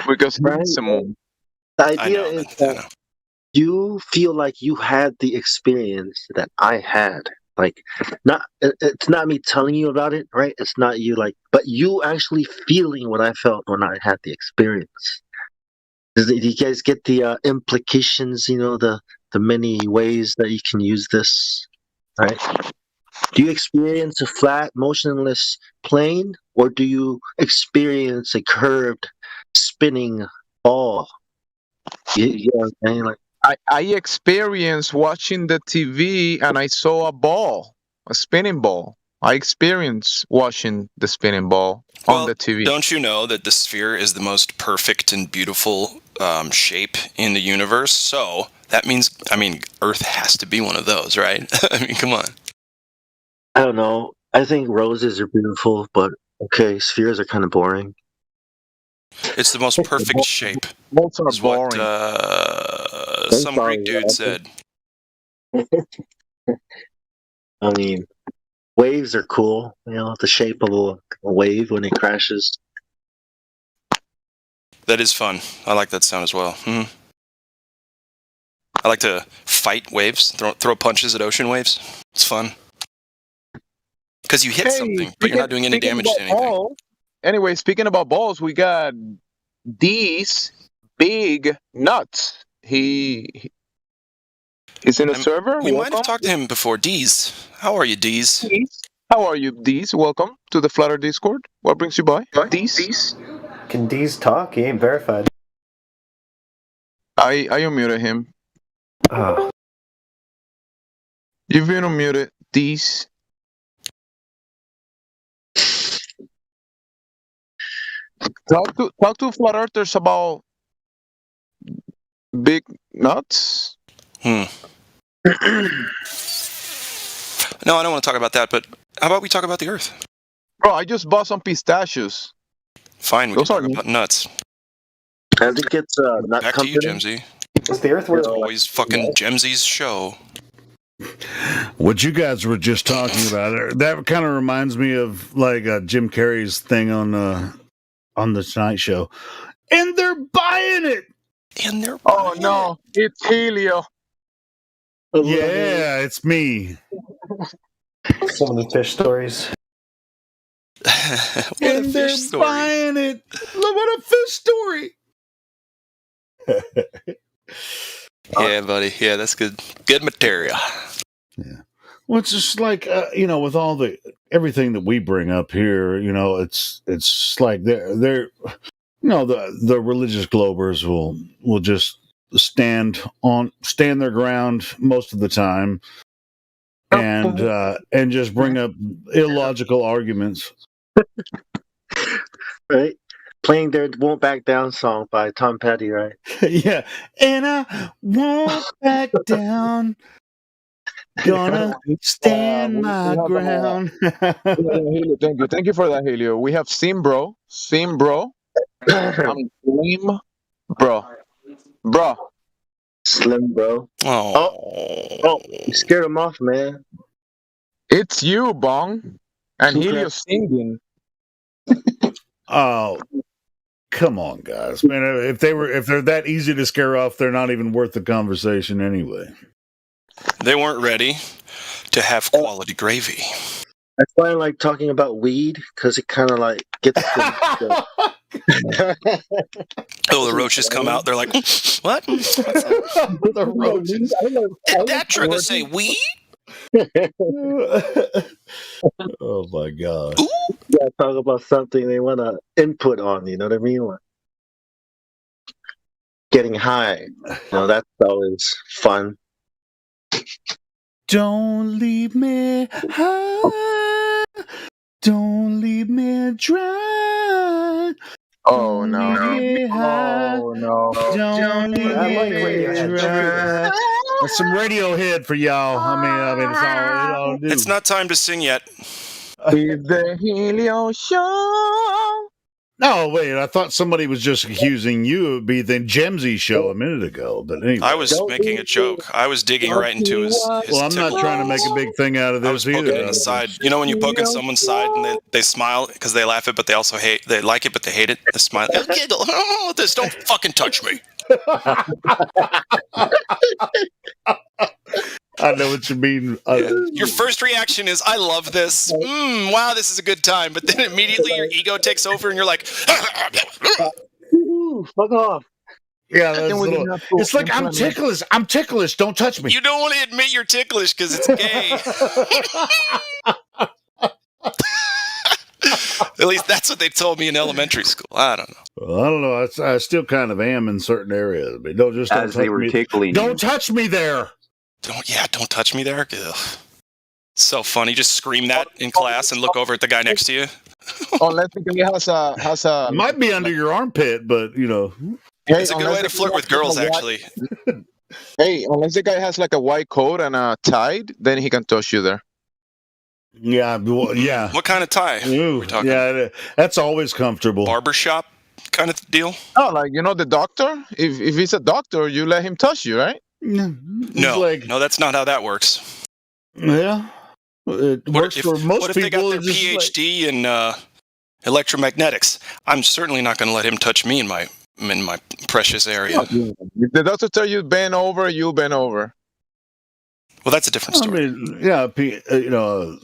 Because Right? someone. The I idea know. is I that know. you feel like you had the experience that I had. Like, it's not me telling you about it, right? It's not you, like, but you actually feeling what I felt when I had the experience. Do you guys get the implications? You know, the many ways that you can use this, right? Do you experience a flat, motionless plane, or do you experience a curved, spinning Oh, yeah, man. Like, I experienced watching the TV and I saw a spinning ball. I experienced watching the spinning ball on Well, the TV. don't you know that the sphere is the most perfect and beautiful shape in the universe? So that means, I mean, Earth has to be one of those, right? I mean, come on. I don't know. I think roses are beautiful, but okay, spheres are kind of boring. It's the most perfect shape, Balls are is what boring. some Greek dude said. I mean, waves are cool. You know, the shape of a wave when it crashes. That is fun. I like that sound as well. I like to fight waves, throw punches at ocean waves. It's fun. Because you hit something, but you're not doing any damage to anything. Anyway, speaking about balls, we got D's big nuts. He's in a server. We might have talked to him before. Deez. How are you, Deez? How are you, Deez? Welcome to the Flutter Discord. What brings you by? Deez? Can Deez talk? He ain't verified. I unmuted him. Oh. You've been unmuted, Deez. Talk to flat earthers about big nuts. No, I don't want to talk about that, but how about we talk about the Earth? Bro, I just bought some pistachios. Fine, we can talk about nuts. I think it's nut Back company. to you, Gemsy. Is the Earth where It's always fucking Gemsy's show. What you guys were just talking about, that kind of reminds me of like Jim Carrey's thing on the Tonight Show. And they're buying it! And they're Oh no, it's Helio. Yeah, it's me. So many fish stories. And they're buying it. Look, what a fish story. Yeah, buddy. Yeah, that's good. Good material. Yeah. Well, it's just like with all everything that we bring up here, it's like they're the religious globers will just stand their ground most of the time, and just bring up illogical arguments. Right? Playing their Won't Back Down song by Tom Petty, right? Yeah. And I won't back down. Gonna stand my ground. Thank you for that, Helio. We have Sim Bro. Slim Bro. Oh, you scared him off, man. It's you, Bong. And Helio singing. Oh, come on, guys, man! If they're that easy to scare off, they're not even worth the conversation anyway. They weren't ready to have quality gravy. That's why I like talking about weed, because it kind of like gets the Oh, the roaches come out. They're like, what? The roaches. Did that trigger say weed? Oh my god! Yeah, talk about something they want to input on. You know what I mean? Like getting high. That's always fun. Don't leave me high. Don't leave me dry. Oh no! Oh no! Don't leave me dry. That's some Radiohead for y'all. I mean, it's all it do. It's not time to sing yet. It's the Helio Show. No, wait. I thought somebody was just accusing you of being the Gemsy show a minute ago. But anyway, I was making a joke. I was digging right into his well, I'm not trying to make a big thing out of this I was poking either. in the side. You know when you poke in someone's side and they smile because they laugh it, but they also they like it, but they hate it. The smile. Oh, this don't fucking touch me. I know what you mean. Your first reaction is, I love this. Wow, this is a good time. But then immediately your ego takes over and you're like, Ooh, fuck off. Yeah, it's like I'm ticklish. I'm ticklish. Don't touch me. You don't want to admit you're ticklish because it's gay. At least that's what they told me in elementary school. I don't know. Well, I don't know. I still kind of am in certain areas, but don't As they touch were me. tickling Don't you. touch me there. Don't touch me there. Ugh. So funny. Just scream that in class and look over at the guy next to you. Unless the guy has a It might be under your armpit, but you know. hey, It's a good unless way to the flirt guy with has a girls, white- actually. Hey, unless the guy has like a white coat and a tie, then he can touch you there. Yeah, well, yeah. What kind of tie? Ooh, We're talking yeah, that's always comfortable. barbershop kind of deal? Oh, like the doctor. If he's a doctor, you let him touch you, right? It's No, like, no, that's not how that works. yeah, it works for most what if they got people. their It's just like- PhD in electromagnetics? I'm certainly not going to let him touch me in my precious area. If the doctor tell you bend over, you bend over. Well, that's a different I story. mean, yeah, you know.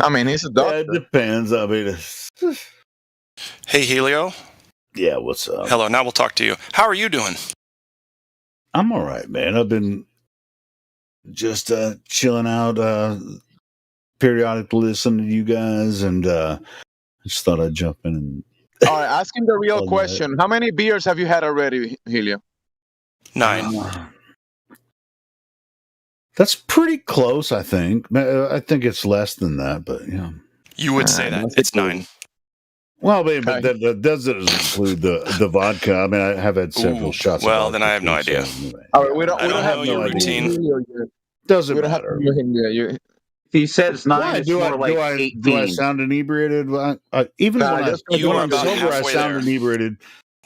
I mean, he's a Yeah, doctor. it depends. I mean, Hey, Helio. yeah. What's up? Hello. Now we'll talk to you. How are you doing? I'm all right, man. I've been just chilling out, periodically listening to you guys, and I just thought I'd jump in and. All right, ask him the real Oh, question. How many beers have you had already, Helio? 9. That's pretty close, I think. I think it's less than that, but yeah. You would say that. It's 9. Well, but that doesn't include the vodka. I mean, I have had several Ooh, shots. well, of then vodka I have no too, idea. so anyway, All right, we don't I don't have know your routine. Doesn't We don't have matter. to know him yet. He says 9. Why It's do more I like do I 18. do I sound inebriated? Even Nah, when just You when are I'm about sober, I halfway sound there. inebriated.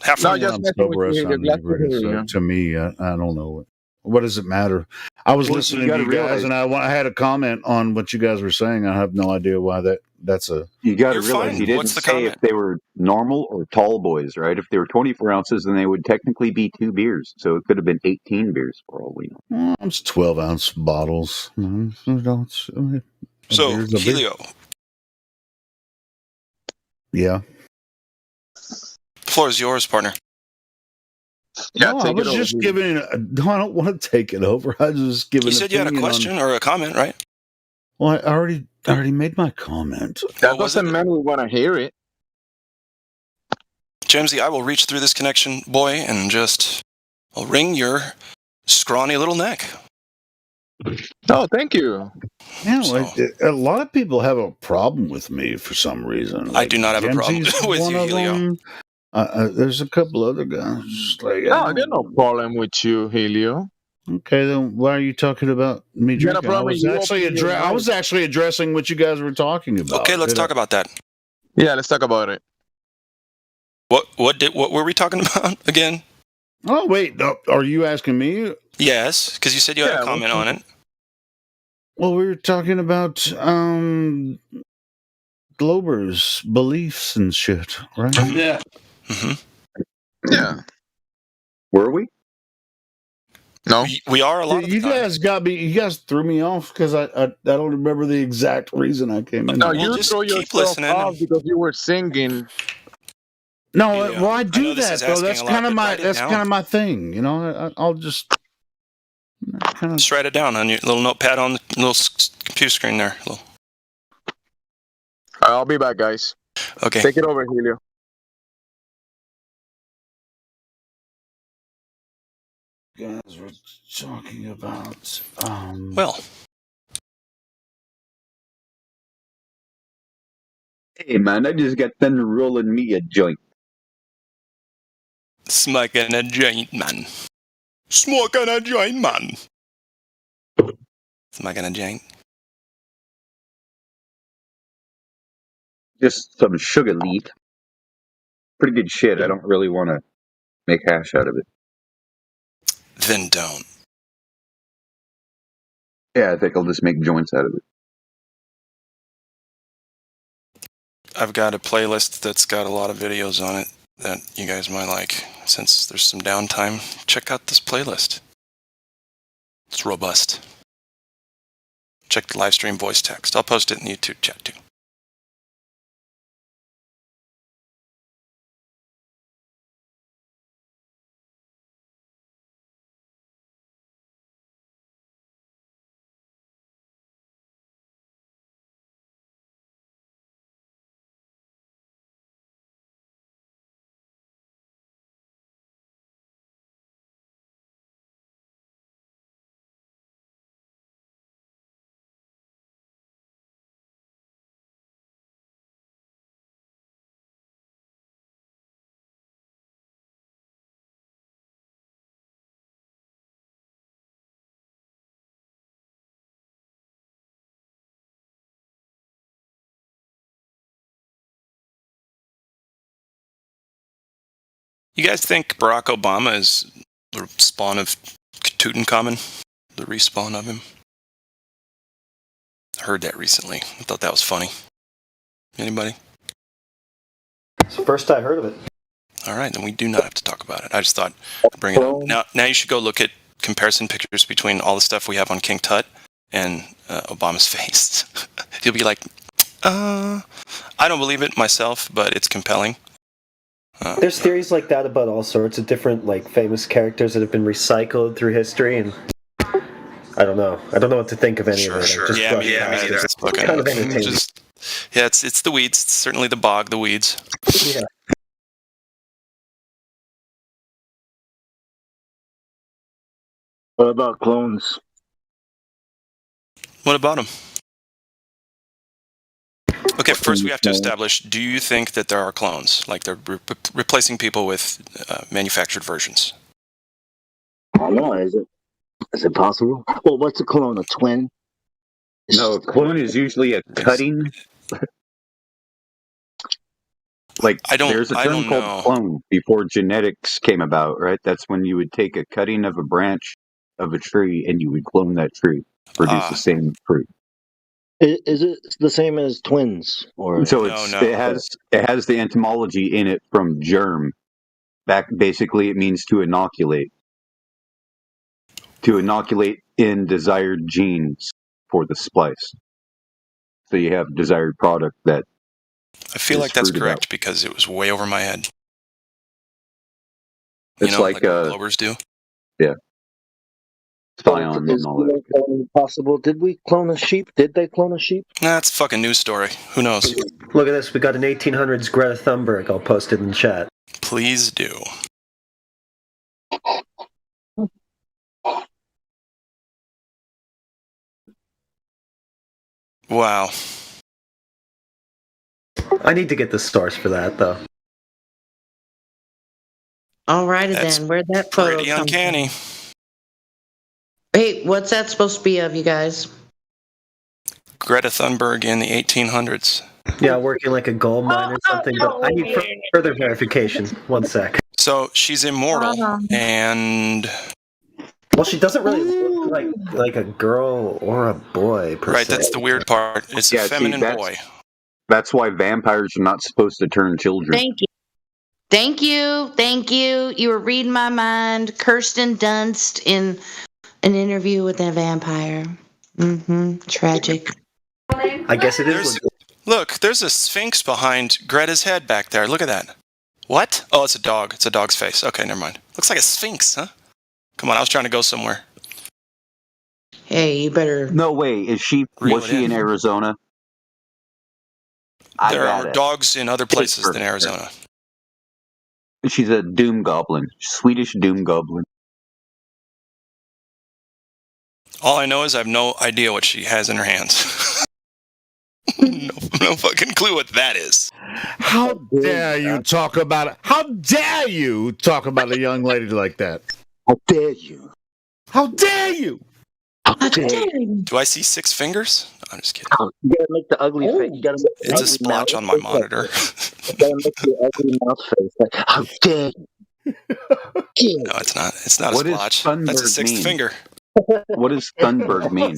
Half No, Even when just I'm messing with sober, I you, sound Glad to inebriated. hear So you. to me, I don't know. What does it matter? I was Well, listening you to gotta you guys, realize- and I had a comment on what you guys were saying. I have no idea why that's a. You got to You're realize fine. he didn't What's the say comment? if they were normal or tall boys, right? If they were 24 ounces, then they would technically be 2 beers. So it could have been 18 beers for all we know. Well, it's 12-ounce bottles. So, beer's a beer. Helio, Yeah. the floor is yours, partner. Yeah, No, I take was it over. just giving. No, I don't want to take it over. I was just giving. You said you had a question or a comment, right? Well, I already made my comment. That What was doesn't it? mean we want to hear it. Jamesy, I will reach through this connection, boy, and I'll wring your scrawny little neck. Oh, thank you. Yeah, So- a lot of people have a problem with me for some reason. I do not have a problem Jamesie's with one you, of Helio. them. There's a couple other guys. Just like, No, I got no problem with you, Helio. Okay, then why are you talking about me You got a drinking? problem, you open your I was actually addressing what you guys were talking about. Okay, let's talk about that. Yeah, let's talk about it. What were we talking about again? Oh wait, no, are you asking me? Yes, because you said you had Yeah, a comment on it. Well, we were talking about Glober's beliefs and shit, right? Yeah. hmm Yeah. Were we? No. We are a lot of You the time. guys got me. You guys threw me off because I don't remember the exact reason I came in. No, Well, you just throw keep yourself listening off and- because you were singing. No, Yeah. well, I I do know this that is though. asking That's a lot, kind of but my write it down. thing. You know, I'll just kind of. Just write it down on your little notepad on the little computer screen there. I'll be back, guys. Okay. Take it over, Helio. Guys were talking about. Well, Hey, man, I just got done rolling me a joint. smoking a joint, man. Smoking a joint, man. Smoking a joint. Just some sugar leaf. Pretty good shit. I don't really want to make hash out of it. Then don't. Yeah, I think I'll just make joints out of it. I've got a playlist that's got a lot of videos on it that you guys might like. Since there's some downtime, check out this playlist. It's robust. Check the live stream voice text. I'll post it in the YouTube chat too. You guys think Barack Obama is the spawn of Tutankhamun? The respawn of him? I heard that recently. I thought that was funny. Anybody? It's the first I heard of it. All right, then we do not have to talk about it. I just thought I'd bring it up. Now you should go look at comparison pictures between all the stuff we have on King Tut and Obama's face. You'll be like, I don't believe it myself, but it's compelling. There's theories like that about all sorts of different like famous characters that have been recycled through history, and I don't know what to think of any of it. Sure. Yeah, me either. It's kind of entertaining. It's the weeds. It's certainly the bog, the weeds. Yeah. What about clones? What about them? Okay, first we have to establish, do you think that there are clones? Like they're replacing people with manufactured versions? I don't know. Is it possible? Well, what's a clone? A twin? No, a clone is usually a cutting. Like there's a term called clone before genetics came about, right? That's when you would take a cutting of a branch of a tree and you would clone that tree, produce the same fruit. Is it the same as twins? Or so it has the etymology in it from germ. Basically, it means to inoculate. To inoculate in desired genes for the splice. So you have desired product that. I feel like that's correct because it was way over my head. It's like what Globers do. Yeah. Spion and all that. Possible? Did we clone a sheep? Did they clone a sheep? That's a fucking news story. Who knows? Look at this. We got an 1800s Greta Thunberg. I'll post it in the chat. Please do. Wow. I need to get the source for that, though. Alrighty then. Where'd that photo pretty come uncanny. from? Hey, what's that supposed to be of, you guys? Greta Thunberg in the 1800s. Yeah, working like a gold mine or something, but I need further verification. One sec. So she's immortal, and well, she doesn't really look like a girl or a boy. Per se. That's the weird part. It's a feminine boy. That's why vampires are not supposed to turn children. Thank you. You were reading my mind. Kirsten Dunst in an interview with a vampire. Tragic. I guess it is. Look, there's a sphinx behind Greta's head back there. Look at that. What? Oh, it's a dog. It's a dog's face. Okay, never mind. Looks like a sphinx, huh? Come on, I was trying to go somewhere. Hey, you better. No way. Was she in Arizona? There are dogs in other places than Arizona. She's a doom goblin. Swedish doom goblin. All I know is I have no idea what she has in her hands. no fucking clue what that is. How dare you talk about it? How dare you talk about a young lady like that? How dare you? How dare you? Do I see 6 fingers? No, I'm just kidding. You gotta make the ugly face. You gotta make it's a splotch on my monitor. You gotta make the ugly mouth face. Like, how dare you? No, it's not. It's not a splotch. That's a 6th finger. What does Thunberg mean?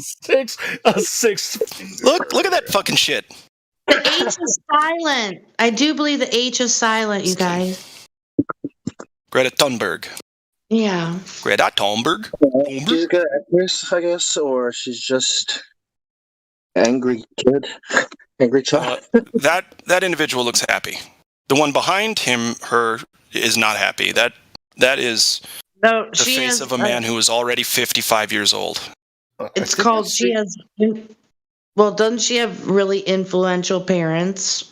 A sixth. Look at that fucking shit. The H is silent. I do believe the H is silent, you guys. Greta Thunberg. Yeah. Greta Thunberg. She's a good actress, I guess, or she's just angry kid, angry child. That individual looks happy. The one behind her is not happy. That is the face of a man who is already 55 years old. It's called she has. Well, doesn't she have really influential parents?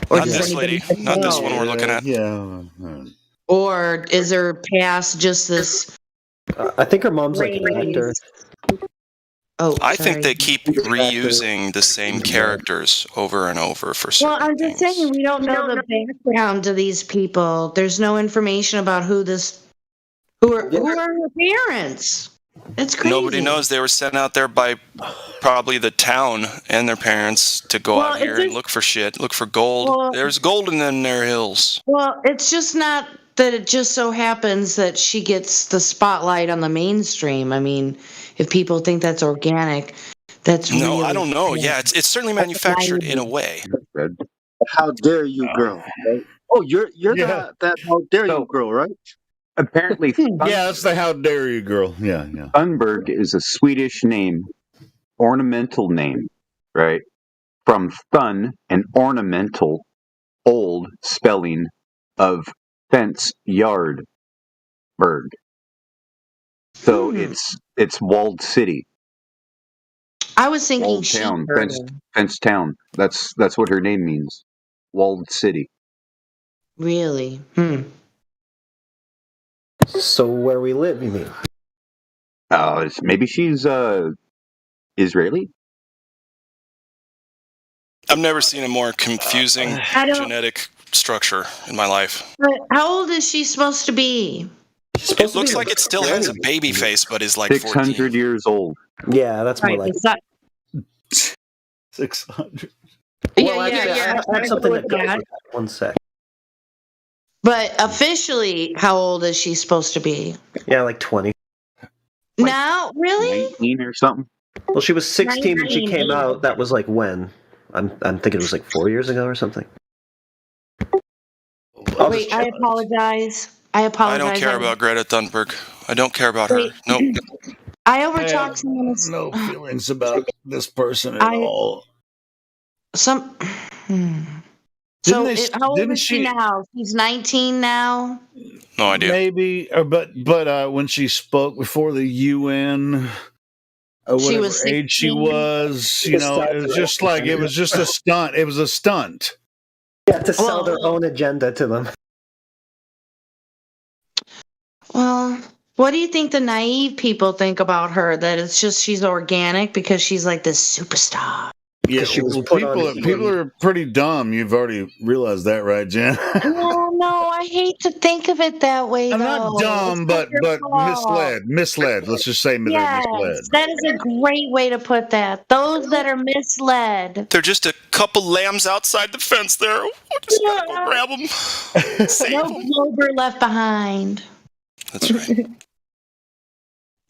Or not this lady. Not this one we're looking at. Yeah. Or is her past just this? I think her mom's like an actor. Oh, I think they keep reusing the same characters over and over for certain I'm just saying we don't know the background to these people. There's no information about who are her parents. It's crazy. Nobody knows. They were sent out there by probably the town and their parents to go out here and look for shit, look for gold. There's gold in them there hills. Well, it's just not that it just so happens that she gets the spotlight on the mainstream. I mean, if people think that's organic, that's No, really I don't know. Yeah, it's certainly manufactured in a way. Red. How dare you, girl? Right? Oh, you're Yeah. that how dare So- you, girl, right? Apparently, Yeah, that's the how dare you girl. Yeah. Thunberg is a Swedish name, ornamental name, right? From thun, an ornamental, old spelling of fence yard, berg. So it's walled city, I was thinking walled she. town, fenced town. That's what her name means, walled city. Really? So where we live, you mean? Maybe she's Israeli. I've never seen a more confusing I don't. genetic structure in my life. But how old is she supposed to be? It looks like it still has a baby face, but is like 600 14. years old. Yeah, that's more like Is that, 600. Well, actually, I have something that goes with that. that. One sec. But officially, how old is she supposed to be? Yeah, like 20. Now, really? 19 or something. Well, she was 16 when she 19. came out. That was like when? I'm thinking it was like 4 years ago or something. I'll Wait, just I check. apologize. I I apologize. don't care about Greta Thunberg. I don't care about her. Wait. Nope. I I have overtalked someone. no feelings about this person at I- all. Some. Didn't they- How old didn't is she she- now? She's 19 now. No idea. Maybe, but when she spoke before the UN, She whatever was age she 16. was, you know, it was just like it was just a stunt. It was a stunt. Yeah, to sell their own agenda to them. Well, what do you think the naive people think about her? That it's just she's organic because she's like this superstar. Yeah, she was well, put on people are pretty dumb. You've already realized that, right, Jen? Well, no, I hate to think of it that way. I'm though. not dumb, It's but your fault. misled. Let's just say they're misled. Yes, that is a great way to put that. Those that are misled. They're just a couple lambs outside the fence there. Oh, just gotta go grab them. Save No them. Glober left behind. That's right.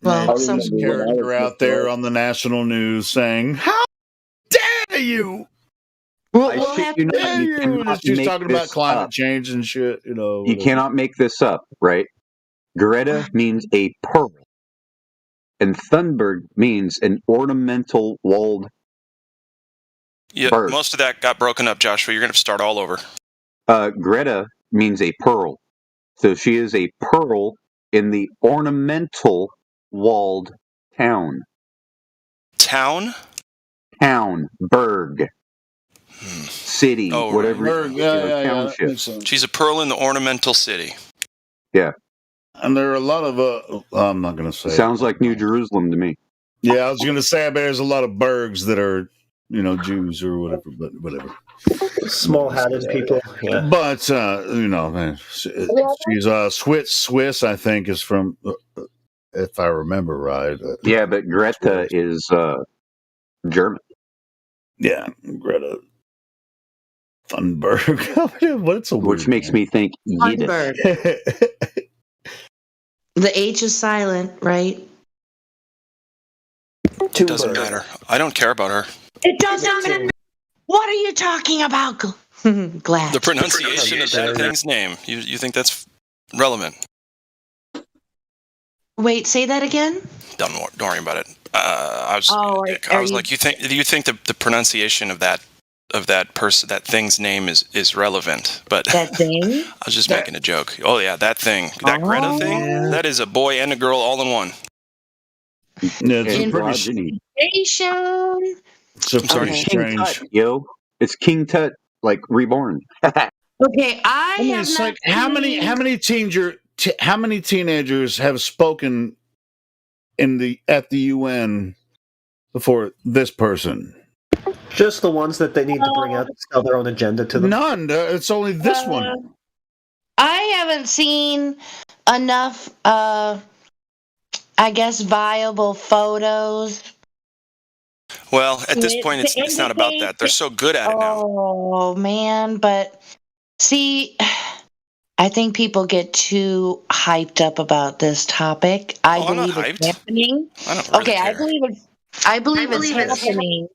Well, There's some this character out there on the national news saying, "How dare you? We'll I shit have you to. not, Dare you you?" cannot She's make talking about this climate up. change and shit. You know, You whatever. cannot make this up, right? Greta means a pearl, and Thunberg means an ornamental walled Yeah, bird. most of that got broken up, Joshua. You're gonna have to start all over. Greta means a pearl, so she is a pearl in the ornamental walled town. Town? Berg, city, Oh, right. whatever, Berg, yeah, township. that makes sense. She's a pearl in the ornamental city. And there are a lot of I'm not going to say. Sounds like New Jerusalem to me. Yeah, I was going to say. I bet there's a lot of Bergs that are, Jews or whatever. But whatever. Small-hatted people. Yeah. But man, she's Swiss. I think is from, if I remember right. Yeah, but Greta is German. Yeah, Greta Thunberg. What's a Which weird makes name? me think Yiddish. Thunberg. The H is silent, right? It doesn't matter. I don't care about her. It doesn't matter. What are you talking about? Glad. The pronunciation of that thing's name. You think that's relevant? Wait, say that again. Don't worry about it. I was are like, do you think the pronunciation of that person, that thing's name is relevant? But That thing? I was just making a joke. Oh yeah, that thing, that Greta thing. That is a boy and a girl all in one. Yeah, it's And pretty, Station. it's a I'm sorry. pretty King strange. Tut, yo. It's King Tut, like reborn. Okay, I I mean, have it's not like how many teenagers have spoken at the UN before this person? Just the ones that they need to bring out to sell their own agenda to them. None. It's only this one. I haven't seen enough, I guess, viable photos. Well, at this point, it's not about that. They're so good at it now. Oh, man. But see, I think people get too hyped up about this topic. I Oh, I'm not believe it's hyped. happening. I don't really Okay, care. I believe it's happening,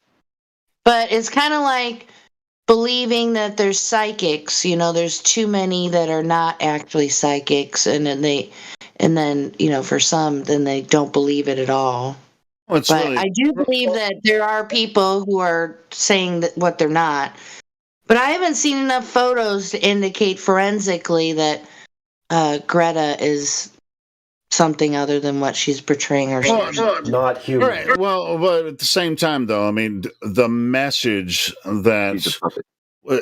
but it's kind of like believing that there's psychics. You know, there's too many that are not actually psychics, and then for some, then they don't believe it at all. Well, it's But really I do believe that there are people who are saying that what they're not. But I haven't seen enough photos to indicate forensically that Greta is something other than what she's portraying herself. Not human. right. Well, but at the same time, though, I mean, the message She's a that puppet.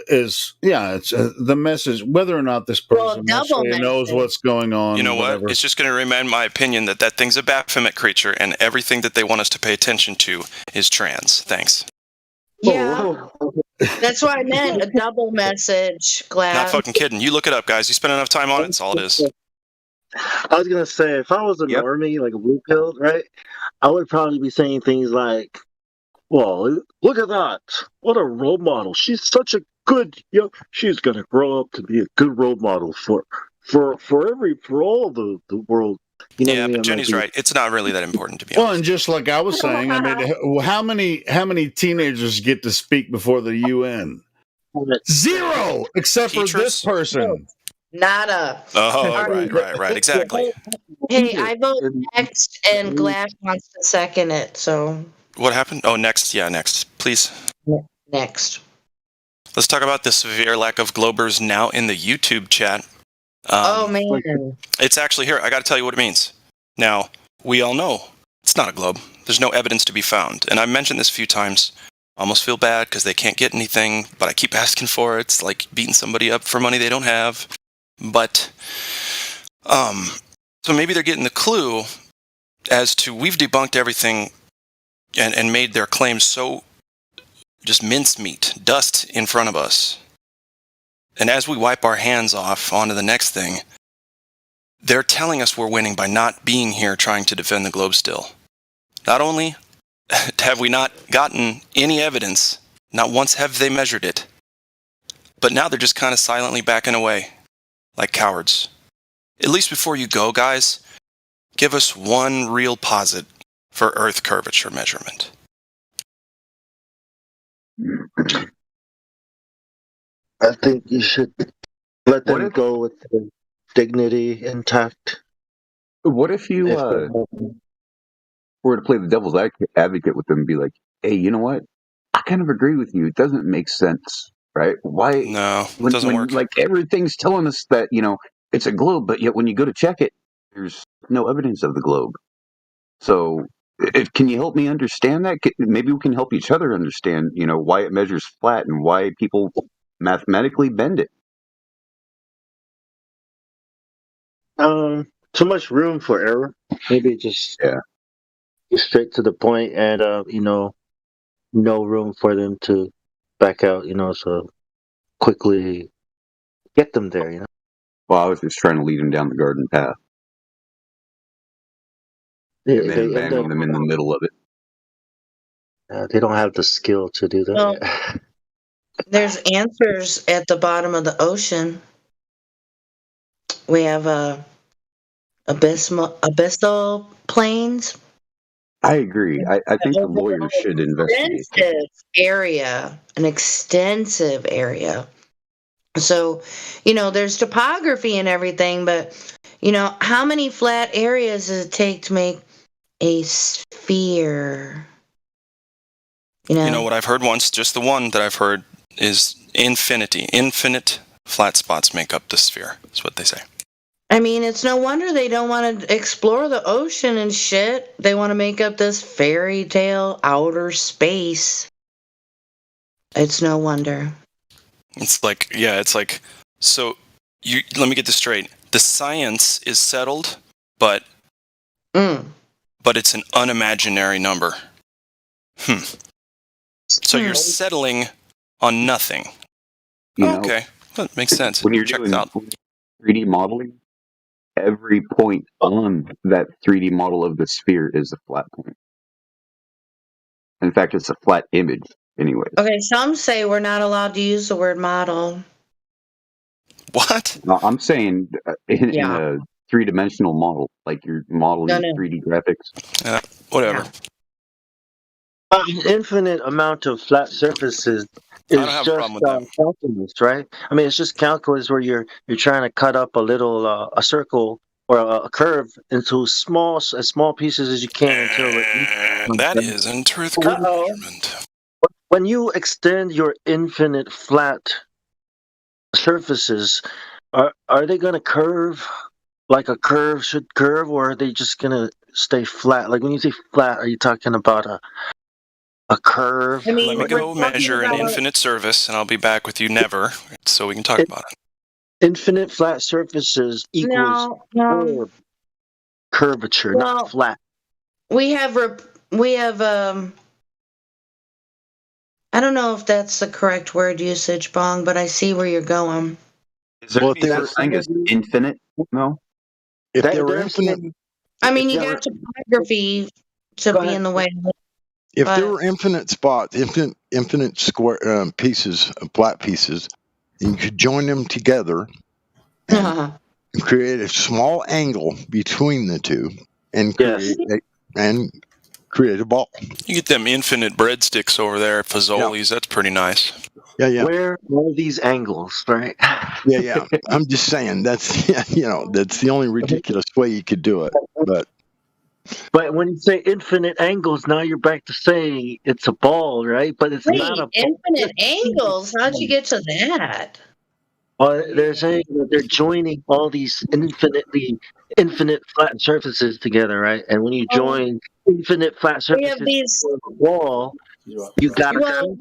is, it's the message. Whether or not this Well, person double actually knows message. what's going on, You know what? whatever. It's just going to remind my opinion that thing's a Baphomet creature, and everything that they want us to pay attention to is trans. Thanks. Yeah, that's what I meant. A double message, Not Glad. fucking kidding. You look it up, guys. You spend enough time on it. It's all it is. I was gonna say, if I was a Yep. normie, like a blue pill, right, I would probably be saying things like, "Well, look at that! What a role model! She's such a good, she's gonna grow up to be a good role model for all the world." You know what I Yeah, mean? but I'm Jenny's like, right. It's not really that important, to be Well, honest. and just like I was saying, I mean, how many teenagers get to speak before the UN? Zero, except for this Teachers? person. Nada. Oh, right. Exactly. Hey, I vote next, and Glad wants to second it, so What happened? Oh, next. Yeah, next. Please. next. Let's talk about the severe lack of Globers now in the YouTube chat. Oh man. It's actually here. I got to tell you what it means. Now, we all know it's not a globe. There's no evidence to be found. And I've mentioned this a few times. I almost feel bad because they can't get anything, but I keep asking for it. It's like beating somebody up for money they don't have. But, so maybe they're getting the clue as to we've debunked everything and made their claims so just mincemeat, dust in front of us. And as we wipe our hands off onto the next thing, they're telling us we're winning by not being here trying to defend the globe still. Not only have we not gotten any evidence, not once have they measured it, but now they're just kind of silently backing away, like cowards. At least before you go, guys, give us one real posit for Earth curvature measurement. I think you should let them go with their dignity intact. What if you were to play the devil's advocate with them and be like, "Hey, you know what? I kind of agree with you. It doesn't make sense, right? Why? No, it doesn't work. Like everything's telling us that it's a globe, but yet when you go to check it, there's no evidence of the globe. So, can you help me understand that? Maybe we can help each other understand, why it measures flat and why people mathematically bend it. Too much room for error. Maybe just get straight to the point, and no room for them to back out. So quickly get them there. Well, I was just trying to lead them down the garden path. And then abandon them in the middle of it. They don't have the skill to do that. Well, there's answers at the bottom of the ocean. We have abyssal plains. I agree. I think the lawyers should investigate. An extensive area. So, there's topography and everything, but, how many flat areas does it take to make a sphere? You know what I've heard once, just the one that I've heard is infinity. Infinite flat spots make up the sphere, is what they say. I mean, it's no wonder they don't want to explore the ocean and shit. They want to make up this fairy tale outer space. It's no wonder. It's like, so let me get this straight. The science is settled, but it's an unimaginary number. So you're settling on nothing. Okay, that makes sense. When you're doing 3D modeling, every point on that 3D model of the sphere is a flat point. In fact, it's a flat image anyway. Okay, some say we're not allowed to use the word model. What? No, I'm saying in Yeah. a three-dimensional model, like you're modeling No. 3D graphics. Whatever. An infinite amount of flat surfaces I don't is have a just problem with that. calculus, right? I mean, it's just calculus where you're trying to cut up a little a circle or a curve into as small pieces as you can until it. That isn't Earth Uh-oh. measurement. When you extend your infinite flat surfaces, are they going to curve like a curve should curve, or are they just going to stay flat? Like when you say flat, are you talking about a curve? I mean, Let me we're go talking measure an about- infinite surface, and I'll be back with you never, so we can talk about it. Infinite flat surfaces equals No. curvature, Well, not flat. we have I don't know if that's the correct word usage, Bong, but I see where you're going. Is there Well, if any they such were- thing as infinite? No. If That- they were there's- infinite, I mean, you Yeah, got topography to Go be ahead. in the way. if But- there were infinite spots, infinite square pieces, flat pieces, and you could join them together and create a small angle between the two, and Yes. create a ball. You get them infinite breadsticks over there at Fazoli's. That's pretty nice. Yeah. Where are these angles, right? Yeah. I'm just saying that's that's the only ridiculous way you could do it. But when you say infinite angles, now you're back to saying it's a ball, right? But it's Wait, not a ball. infinite angles? How'd you get to that? They're saying that they're joining all these infinite flat surfaces together, right? And when you join infinite flat We have surfaces these. to a wall, you got Well,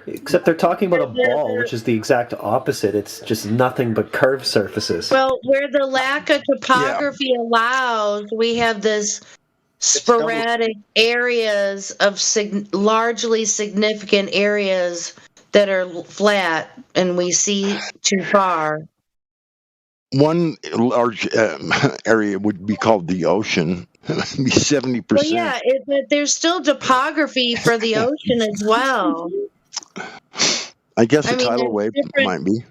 Except they're talking about a ball, which is the exact opposite. It's just nothing but curved surfaces. where the lack of topography allows, we have this sporadic areas of largely significant areas that are flat, and we see too far. One large area would be called the ocean. Be 70%. Well, yeah, but there's still topography for the ocean as well. I guess I a mean, tidal there's wave different- might be.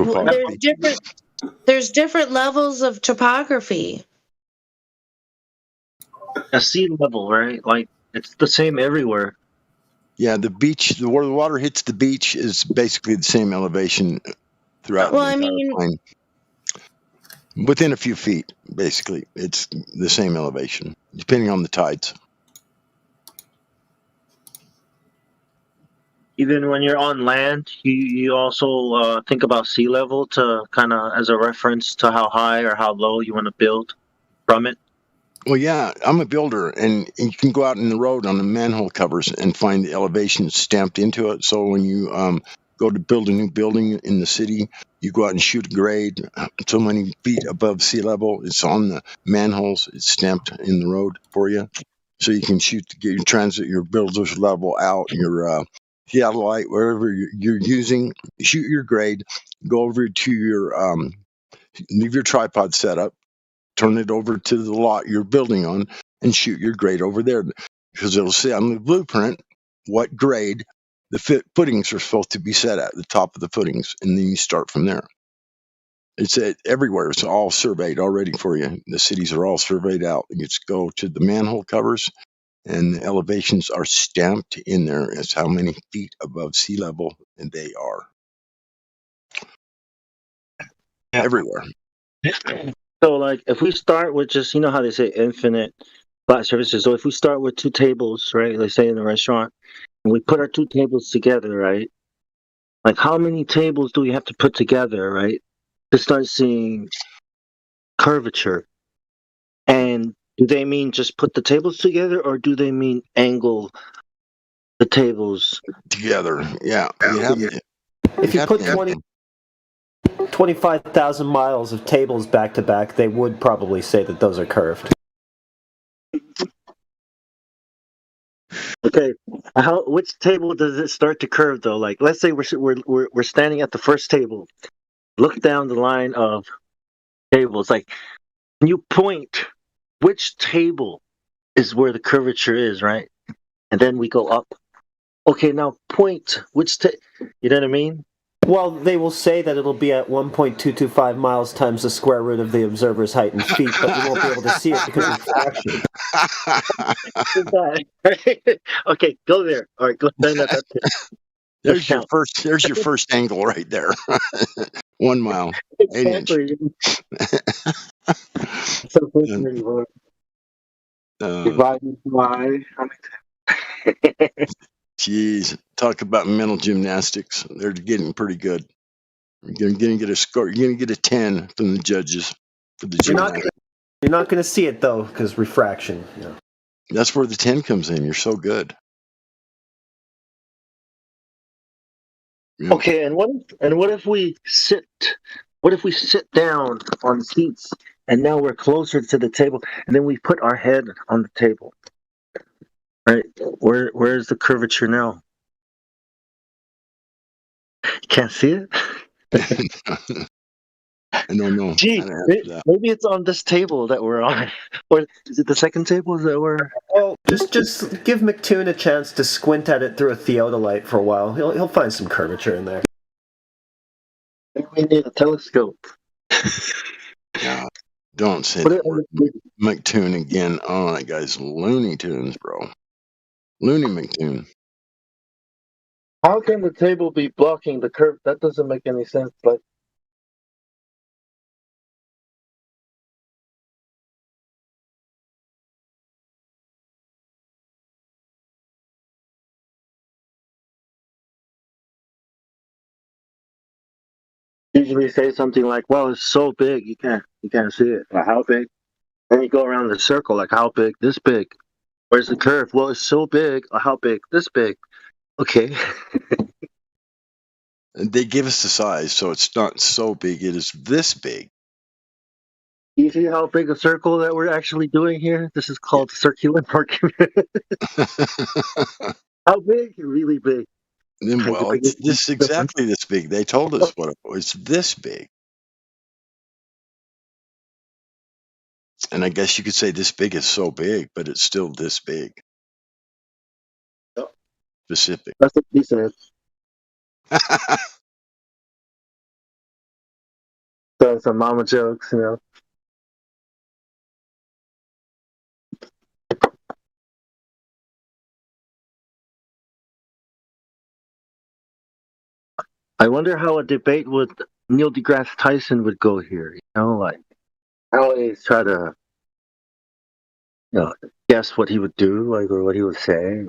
Well, there's different levels of topography. a sea level, right? Like it's the same everywhere. Yeah, the beach, where the water hits the beach, is basically the same elevation throughout Well, the I entire mean- plane. Within a few feet, basically, it's the same elevation, depending on the tides. Even when you're on land, you also think about sea level to kind of as a reference to how high or how low you want to build from it. Well, yeah, I'm a builder, and you can go out in the road on the manhole covers and find the elevation stamped into it. So when you go to build a new building in the city, you go out and shoot a grade so many feet above sea level. It's on the manholes. It's stamped in the road for you, so you can shoot to get your transit, your builder's level out, your theodolite, wherever you're using. Shoot your grade. Go over to your leave your tripod set up. Turn it over to the lot you're building on and shoot your grade over there, because it'll say on the blueprint what grade the footings are supposed to be set at the top of the footings, and then you start from there. It's everywhere. It's all surveyed already for you. The cities are all surveyed out. You just go to the manhole covers, and the elevations are stamped in there as how many feet above sea level they are. Everywhere. So, like, if we start with just, you know how they say infinite flat surfaces. So, if we start with two tables, right, let's say in a restaurant, and we put our two tables together, right? Like, how many tables do we have to put together, right, to start seeing curvature? And do they mean just put the tables together, or do they mean angle the tables together? Yeah. If you put 25,000 miles of tables back to back, they would probably say that those are curved. Okay, which table does it start to curve though? Like, let's say we're standing at the first table. Look down the line of tables. Like, can you point which table is where the curvature is, right? And then we go up. Okay, now point which you know what I mean? Well, they will say that it'll be at 1.225 miles times the square root of the observer's height in feet, but you won't be able to see it because of refraction. Okay, go there. All right, go stand at that tip. There's your first. There's your first angle right there. 1 mile, 8 inch. So divided by how many? Jeez, talk about mental gymnastics. They're getting pretty good. You're gonna get a score. You're gonna get a 10 from the judges for the gymnastics. You're not going to see it though, because refraction. You know. That's where the 10 comes in. You're so good. Yeah. Okay, and what if we sit? What if we sit down on seats and now we're closer to the table, and then we put our head on the table? Right? Where's the curvature now? You can't see it. I don't know. Gee, maybe it's on this table that we're on. Or is it the second table that we're... Well, just give McToon a chance to squint at it through a theodolite for a while. He'll find some curvature in there. Maybe we need a telescope. No, don't say that. McToon again. Oh, that guy's Looney Tunes, bro. Looney McToon. How can the table be blocking the curve? That doesn't make any sense. But usually say something like, "Well, it's so big, you can't see it." Like, how big? Then you go around the circle, like, how big? This big. Where's the curve? Well, it's so big. How big? This big. Okay. They give us the size, so it's not so big. It is this big. You see how big a circle that we're actually doing here? This is called circular argument. How big? Really big. Well, it's this exactly this big. They told us what it was. It's this big. And I guess you could say this big is so big, but it's still this big. Yep. Specific. That's what he said. So some mama jokes, you know. I wonder how a debate with Neil deGrasse Tyson would go here. You know, like I always try to, guess what he would do, like, or what he would say.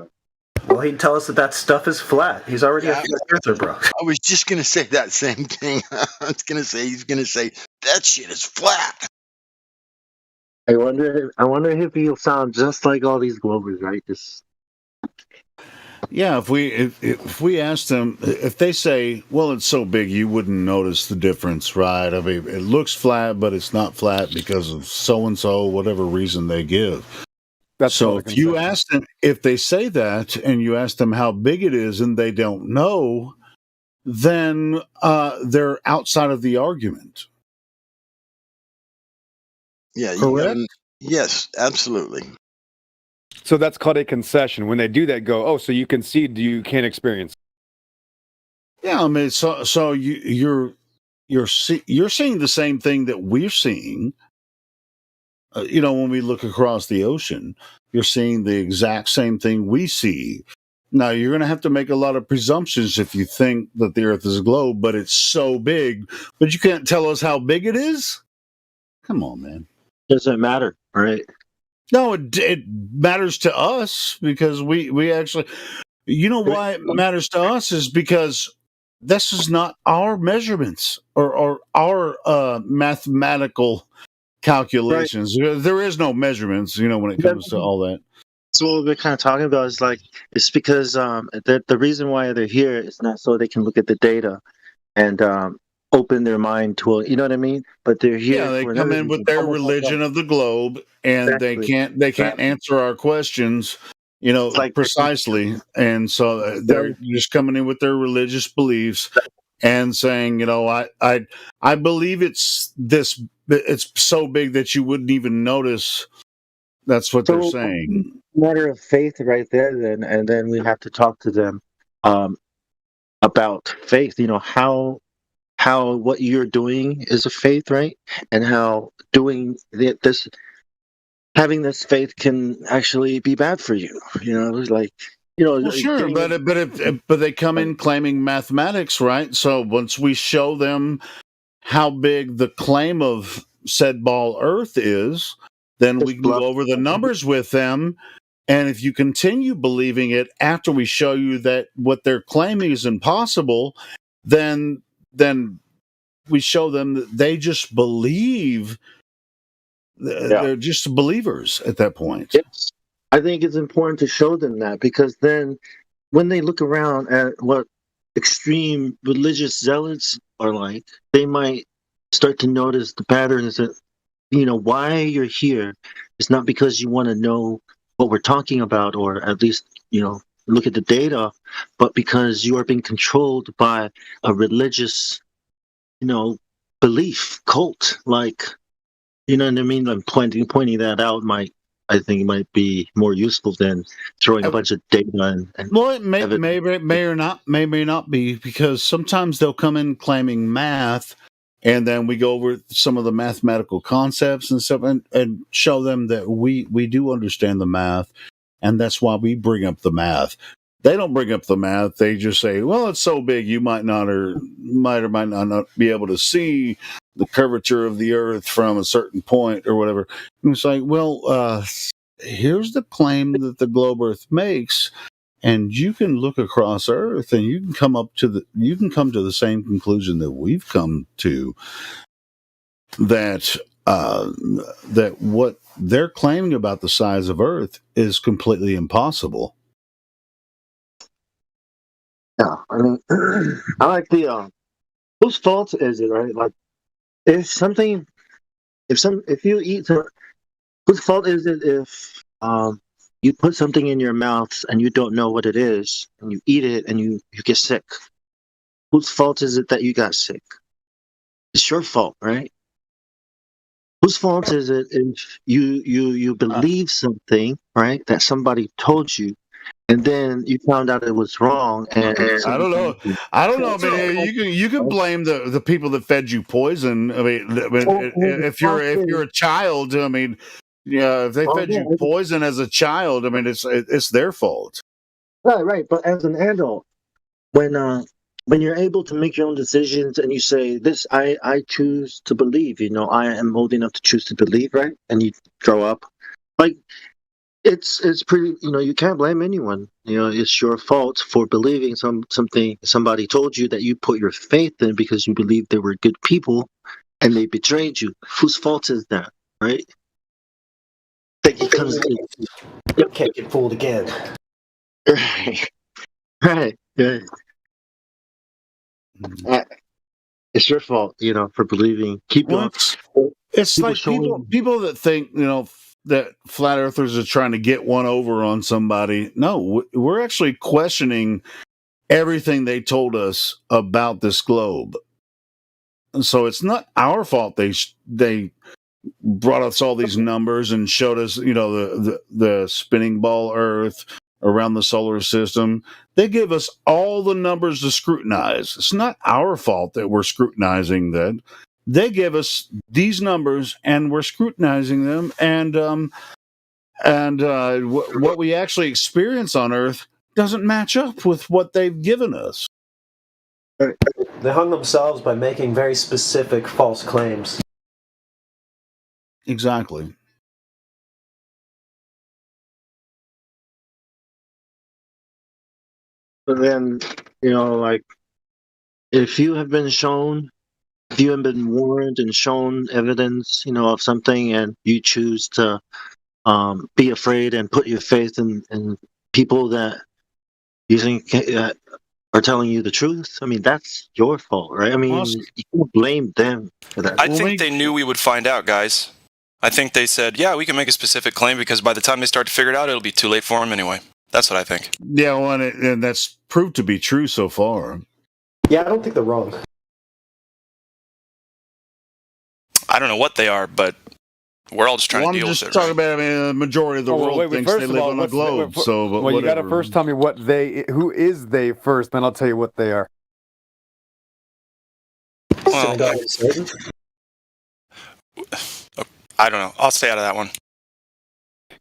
Well, he'd tell us that stuff is flat. He's already a flat earther, bro. I was just gonna say that same thing. He's gonna say that shit is flat. I wonder if he'll sound just like all these Globers, right? Just yeah. If we ask them, if they say, "Well, it's so big, you wouldn't notice the difference," right? I mean, it looks flat, but it's not flat because of so and so, whatever reason they give. So if you ask them, if they say that, and you ask them how big it is, and they don't know, then they're outside of the argument. Yeah. Yes, absolutely. So that's called a concession. When they do that, go, oh, so you concede, you can't experience. Yeah, I mean, so you're seeing the same thing that we're seeing. When we look across the ocean, you're seeing the exact same thing we see. Now, you're going to have to make a lot of presumptions if you think that the Earth is a globe, but it's so big. But you can't tell us how big it is? Come on, man. Doesn't matter, right? No, it matters to us because we actually... You know why it matters to us is because this is not our measurements or our mathematical calculations. Right. There is no measurements, when it comes to all that. So what we're kind of talking about is it's because the reason why they're here is not so they can look at the data and open their mind to it. You know what I mean? But they're here. Yeah, they come in with their religion of the globe, and exactly. they can't answer our questions. Precisely. And so they're just coming in with their religious beliefs and saying, I believe it's so big that you wouldn't even notice. That's what they're saying. Matter of faith right there then, and then we have to talk to them. about faith. How what you're doing is a faith, right? And how doing this, having this faith can actually be bad for you. Like Well, sure, but they come in claiming mathematics, right? So once we show them how big the claim of said ball Earth is, then we can go over the numbers with them. And if you continue believing it after we show you that what they're claiming is impossible, then we show them that they just believe. They're just believers at that point. Yes. I think it's important to show them that, because then when they look around at what extreme religious zealots are like, they might start to notice the patterns that, why you're here is not because you want to know what we're talking about, or at least, look at the data, but because you are being controlled by a religious, belief cult. Like, you know what I mean? I'm pointing that out I think might be more useful than throwing a bunch of data and well, it may or not be, because sometimes they'll come in claiming math, and then we go over some of the mathematical concepts and stuff, and show them that we do understand the math, and that's why we bring up the math. They don't bring up the math. They just say, well, it's so big you might or might not be able to see the curvature of the Earth from a certain point or whatever. And it's like, well, here's the claim that the globe Earth makes, and you can look across Earth and you can come to the same conclusion that we've come to, that what they're claiming about the size of Earth is completely impossible. Yeah, I mean, I like the whose fault is it, right? Like, if you eat, whose fault is it if you put something in your mouth and you don't know what it is, and you eat it and you get sick? Whose fault is it that you got sick? It's your fault, right? Whose fault is it if you believe something, right, that somebody told you, and then you found out it was wrong? And I don't know. I mean, you can blame the people that fed you poison. I mean, if you're a child, I mean, if they fed you poison as a child, I mean, it's their fault. Right. But as an adult, when you're able to make your own decisions and you say, this, I choose to believe, I am old enough to choose to believe, right? And you grow up, like, it's pretty, you can't blame anyone. It's your fault for believing something somebody told you that you put your faith in because you believed they were good people and they betrayed you. Whose fault is that, right? That you can't get fooled again. Right. Yeah. It's your fault, for believing. It's like people that think, that flat earthers are trying to get one over on somebody. No, we're actually questioning everything they told us about this globe. So it's not our fault they brought us all these numbers and showed us, the spinning ball Earth around the solar system. They give us all the numbers to scrutinize. It's not our fault that we're scrutinizing that. They give us these numbers and we're scrutinizing them, and what we actually experience on Earth doesn't match up with what they've given us. They hung themselves by making very specific false claims. Exactly. But then, like, if you have been warned and shown evidence, of something, and you choose to be afraid and put your faith in people that you think are telling you the truth, I mean, that's your fault, right? I mean, you can't blame them for that. I think they knew we would find out, guys. I think they said, yeah, we can make a specific claim, because by the time they start to figure it out, it'll be too late for them anyway. That's what I think. Yeah, well, and that's proved to be true so far. Yeah, I don't think they're wrong. I don't know what they are, but We're all just trying Well, to I'm deal just with it. talking Right? about. I mean, the majority of the world thinks they live on a globe. So, well, you got to whatever. first tell me who is they first, then I'll tell you what they are. Well, I don't know. I'll stay out of that one.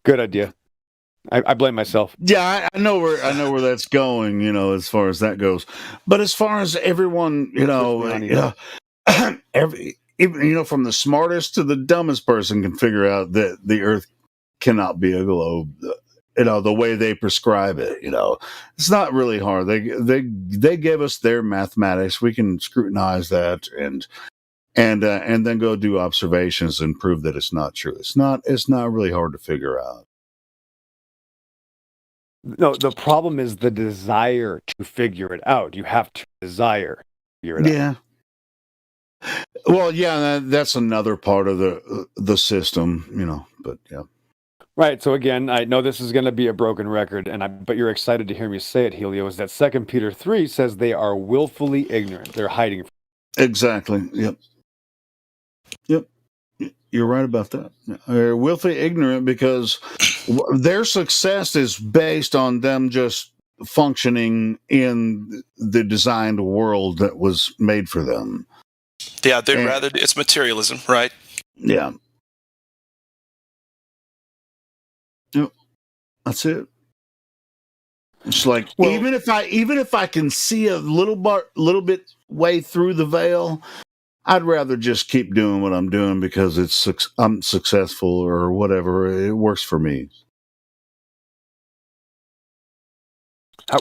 Good idea. I blame myself. Yeah, I know where that's going. As far as that goes, but as far as everyone, even from the smartest to the dumbest person can figure out that the Earth cannot be a globe. The way they prescribe it. It's not really hard. They give us their mathematics. We can scrutinize that and then go do observations and prove that it's not true. It's not really hard to figure out. No, the problem is the desire to figure it out. You have to desire to figure it out. Yeah. Well, yeah, that's another part of the system, but yeah. Right. So again, I know this is going to be a broken record, but you're excited to hear me say it, Helio, is that 2 Peter 3 says they are willfully ignorant. They're hiding. Exactly. Yep. You're right about that. They're willfully ignorant because their success is based on them just functioning in the designed world that was made for them. Yeah, it's materialism, right? Yeah. Yep. That's it. It's like even if I can see a little bit way through the veil, I'd rather just keep doing what I'm doing because I'm successful or whatever. It works for me.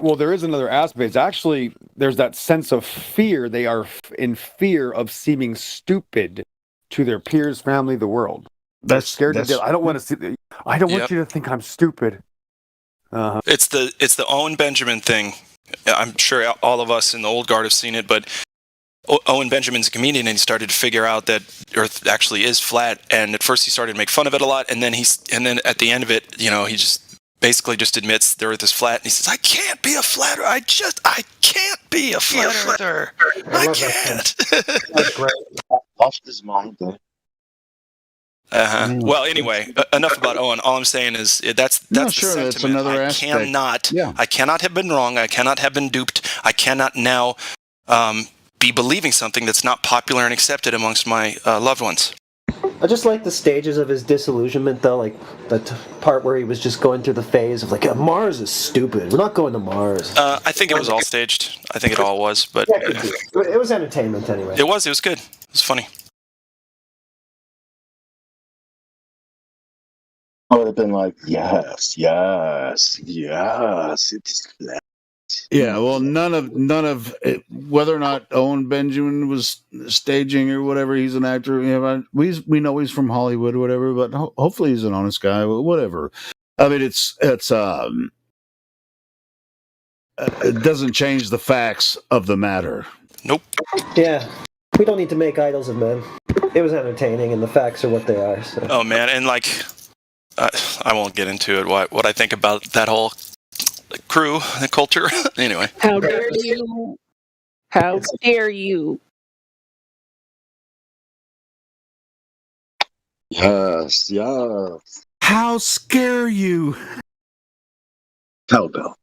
Well, there is another aspect. Actually, there's that sense of fear. They are in fear of seeming stupid to their peers, family, the world. They're scared to death. I don't want to see. I don't want you to think I'm stupid. Uh-huh. It's the Owen Benjamin thing. I'm sure all of us in the old guard have seen it, but Owen Benjamin's a comedian, and he started to figure out that Earth actually is flat. And at first, he started to make fun of it a lot, and then at the end of it, he just basically just admits the Earth is flat, and he says, "I can't be a flat earther. I can't be a flat earther. I can't." That's great. Lost his mind there. Well, anyway, enough about Owen. All I'm saying is that's the sentiment. That's another aspect. I cannot have been wrong. I cannot have been duped. I cannot now be believing something that's not popular and accepted amongst my loved ones. I just like the stages of his disillusionment, though, like that part where he was just going through the phase of like, Mars is stupid. We're not going to Mars. I think it was all staged. I think it all was, but it was entertainment anyway. It was good. It was funny. I would have been like, yes, it's flat. Yeah, well, none of it, whether or not Owen Benjamin was staging or whatever, he's an actor. We know he's from Hollywood or whatever, but hopefully he's an honest guy. Whatever. I mean, it doesn't change the facts of the matter. Nope. Yeah, we don't need to make idols of men. It was entertaining, and the facts are what they are. So. Oh man, and I won't get into it. What I think about that whole crew, the culture. Anyway. How dare you? How dare you? Yes. How scare you? Cowbell.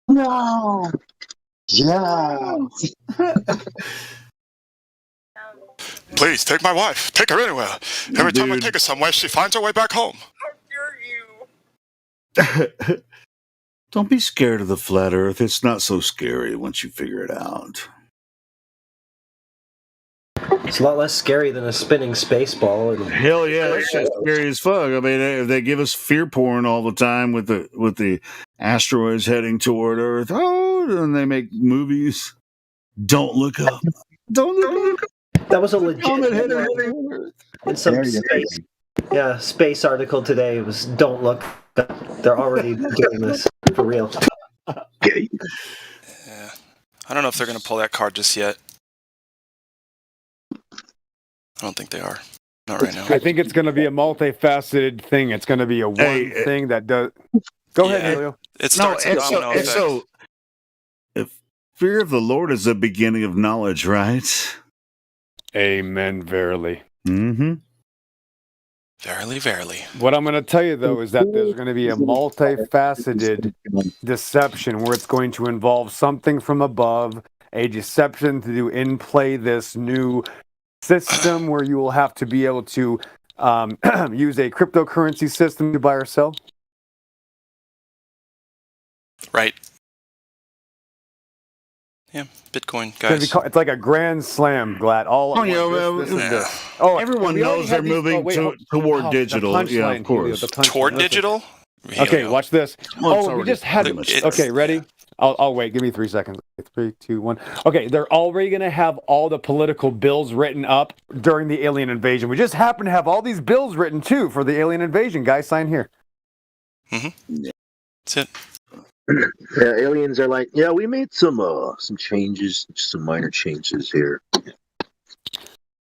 No. Yeah. Please take my wife. Take her anywhere. Every time I take her somewhere, she finds her way back home. Don't be scared of the flat Earth. It's not so scary once you figure it out. It's a lot less scary than a spinning space ball. Hell yeah, that's just scary as fuck. I mean, they give us fear porn all the time with the asteroids heading toward Earth. Oh, and they make movies. Don't look up. Don't look up. That was a legit in some space article today. It was don't look up. They're already doing this for real. Yeah. I don't know if they're going to pull that card just yet. I don't think they are. Not right now. I think it's going to be a multifaceted thing. It's going to be a thing that does. Go ahead, Helio. It starts a domino effect. So Fear of the Lord is the beginning of knowledge, right? Amen. Verily. Mm-hmm. Verily, verily. What I'm going to tell you, though, is that there's going to be a multifaceted deception where it's going to involve something from above, a deception to do in play this new system where you will have to be able to use a cryptocurrency system to buy or sell. Right. Yeah, Bitcoin, It's gonna be guys. it's like a grand slam, Glad. All at yeah, once. well, This and yeah. this. Oh, Everyone we already knows had they're these- moving wait, toward the digital. Yeah, punchline, of course. the punchline. Toward Listen. digital? Okay, watch this. Well, it's Oh, we already just had. pretty much It's- Okay, ready? yeah. I'll wait. Give me 3 seconds. 3, 2, 1. Okay, they're already going to have all the political bills written up during the alien invasion. We just happen to have all these bills written too for the alien invasion. Guys, sign here. That's it. Yeah, aliens are like, yeah, we made some changes, some minor changes here.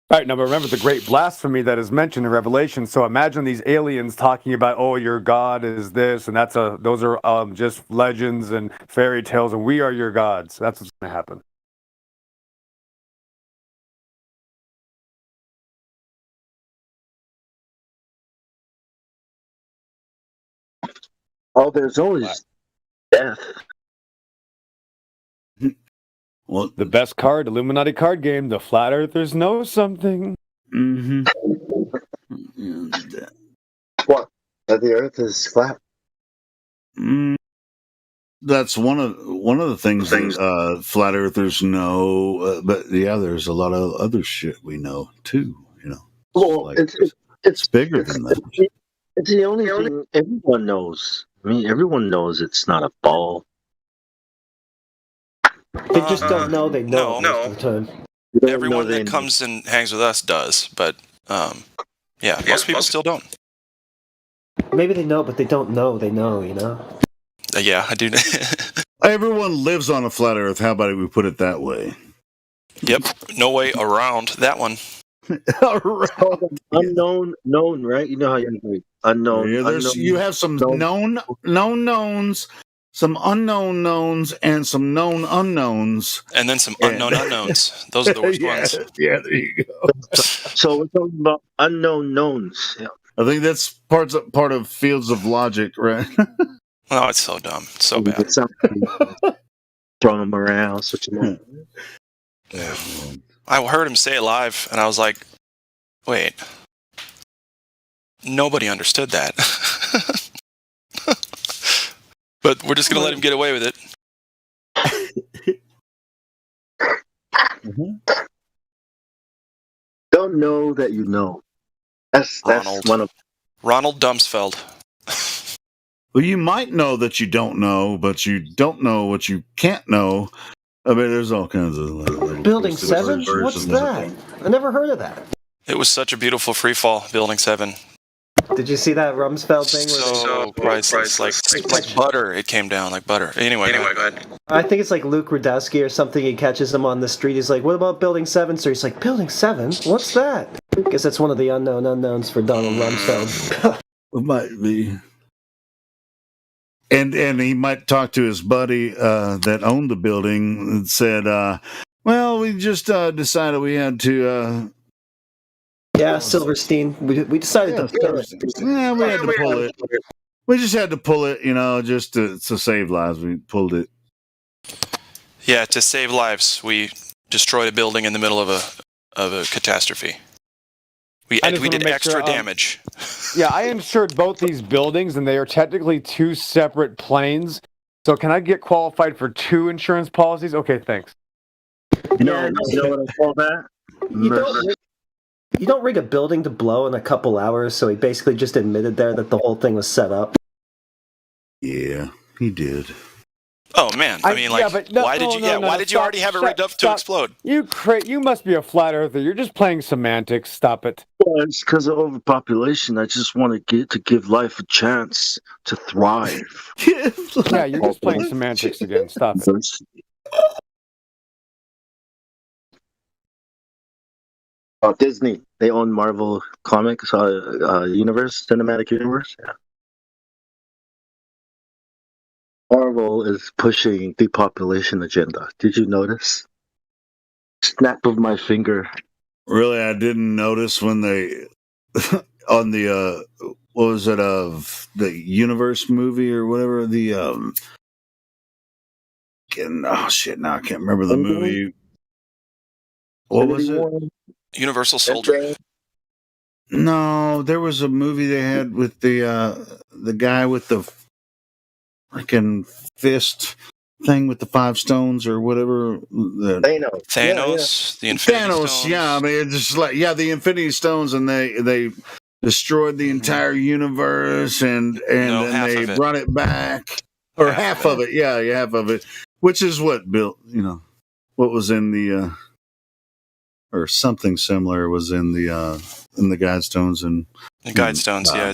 All right, now but remember the great blasphemy that is mentioned in Revelation. So imagine these aliens talking about, oh, your God is this, and those are just legends and fairy tales, and we are your gods. That's what's going to happen. Oh, there's always death. Well, The best card, Illuminati card game, the Flat Earthers know something. mm-hmm. What? That the Earth is flat. That's one of the things that flat earthers know. But yeah, there's a lot of other shit we know too. You know, Well, like, it's bigger than that. It's the only thing everyone knows. I mean, everyone knows it's not a ball. They just don't know they know no. most of the time. They don't Everyone know they that know. comes and hangs with us does, but yeah, most people still don't. Maybe they know, but they don't know they know, you know? Yeah, I do. Everyone lives on a flat Earth. How about we put it that way? Yep, no way around that one. It's called unknown known, right? You know how you like unknown. Yeah, unknown, you have some known knowns, some unknown knowns, and some known unknowns. And then some unknown unknowns. Those are the worst ones. Yeah, there you go. So we're talking about unknown knowns. Yeah. I think that's part of fields of logic, right? Oh, it's so dumb. So bad. Throwing them around, switching them. Yeah. I heard him say it live, and I was like, wait. Nobody understood that. But we're just going to let him get away with it. Don't know that you know. That's one of Ronald Dumsfeld. Well, you might know that you don't know, but you don't know what you can't know. I mean, there's all kinds of little Building twisted 7? versions What's of that? I never heard of that. It was such a beautiful free fall, Building 7. Did you see that Rumsfeld thing? So priceless. Like butter, it came down like butter. Anyway, go ahead. I think it's like Luke Rudowski or something. He catches him on the street. He's like, what about Building 7? So he's like, Building 7? What's that? I guess that's one of the unknown unknowns for Donald Rumsfeld. It might be. And he might talk to his buddy that owned the building and said, well, we just decided we had to... Yeah, Silverstein. We decided to pull it. Yeah, we had to pull it. We just had to pull it, you know, just to save lives. We pulled it. Yeah, to save lives, we destroyed a building in the middle of a catastrophe. We I just did wanna make extra sure, damage. Yeah, I insured both these buildings, and they are technically two separate planes. So can I get qualified for 2 insurance policies? Okay, thanks. No, you know what I call that? You don't rig a building to blow in a couple hours, so he basically just admitted there that the whole thing was set up. Yeah, he did. Oh man, I mean, like, why did you already have it rigged up to explode? You must be a flat earther. You're just playing semantics. Stop it. Well, it's because of overpopulation. I just want to give life a chance to thrive. Yeah, you're just playing semantics again. Stop it. Disney. They own Marvel Comics universe, cinematic universe. Yeah. Marvel is pushing depopulation agenda. Did you notice? Snap of my finger. Really, I didn't notice when they on the what was it of the Universe movie or whatever oh shit, now I can't remember the movie. What was it? Universal Soldier. No, there was a movie they had with the guy with the freaking fist thing with the 5 stones or whatever. Thanos, the Infinity Thanos, Stones. yeah. I mean, it's just like the Infinity Stones, and they destroyed the entire universe, and then they brought it back, or half of it. Yeah, half of it, which is what Bill, what was in the or something similar was in the Guidestones and the Guidestones. Yeah,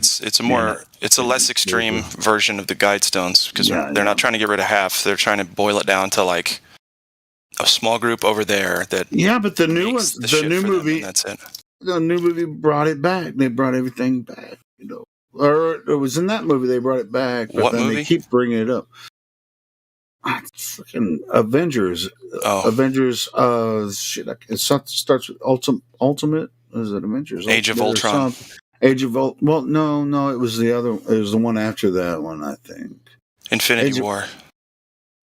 it's a less extreme version of the Guidestones because they're not trying to get rid of half. They're trying to boil it down to like a small group over there that. Yeah, but the new one, the new movie, that's it. The new movie brought it back. They brought everything back. Or it was in that movie they brought it back. But what then movie? They keep bringing it up. Freaking Avengers. Avengers. Shit. It starts with Ultimate. Is it Avengers? Age of Ultron. Age of Ultron. Well, no. It was the other. It was the one after that one, I think. Infinity War.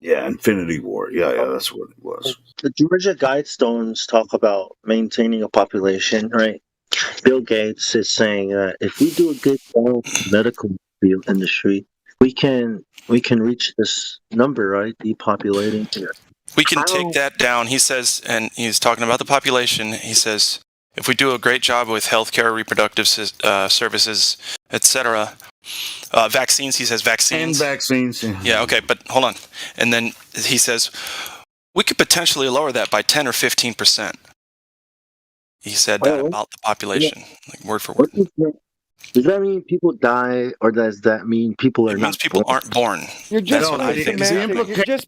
Yeah, Infinity War. Yeah, that's what it was. The Georgia Guidestones talk about maintaining a population, right? Bill Gates is saying that if we do a good job in the medical field industry, we can reach this number, right? Depopulating here. We can take that down. He says, and he's talking about the population. He says, if we do a great job with healthcare, reproductive services, etc., vaccines. He says vaccines. And vaccines. Yeah. Okay, but hold on. And then he says we could potentially lower that by 10 or 15%. He said that about the population, like word for word. Does that mean people die, or does that mean people are? It means people aren't born. You're just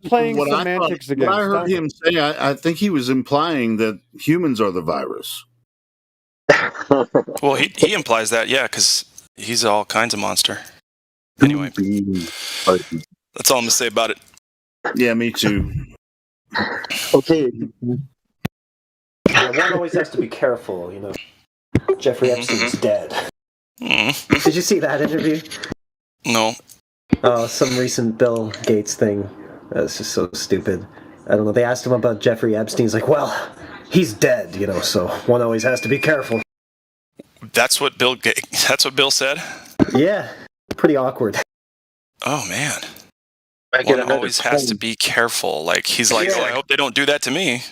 playing What semantics again. What I heard him say, I think he was implying that humans are the virus. Well, he implies that, yeah, because he's all kinds of monster. Anyway, that's all I'm gonna say about it. Yeah, me too. Okay. Yeah, one always has to be careful, Jeffrey Epstein's dead. Did you see that interview? No. Oh, some recent Bill Gates thing. That's just so stupid. I don't know. They asked him about Jeffrey Epstein. He's like, well, he's dead, so one always has to be careful. That's what Bill said? Yeah. Pretty awkward. Oh, man. One always has to be careful. Like, he's like, I hope they don't do that to me.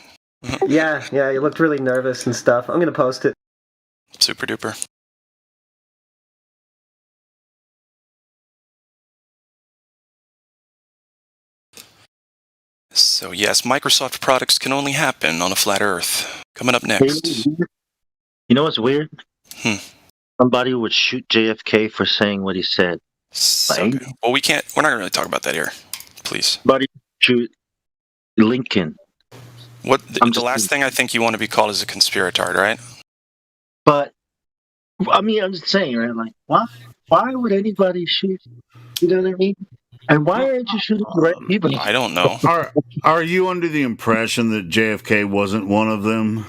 Yeah, he looked really nervous and stuff. I'm going to post it. Super duper. So, yes, Microsoft products can only happen on a flat Earth. Coming up next. You know what's weird? Somebody would shoot JFK for saying what he said. So good. Well, we're not going to really talk about that here. Please. Somebody shoot Lincoln. The last thing I think you want to be called is a conspiratard, right? But, I mean, I'm just saying, right? Like, why would anybody shoot? You know what I mean? And why aren't you shooting the right people? I don't know. Are you under the impression that JFK wasn't one of them?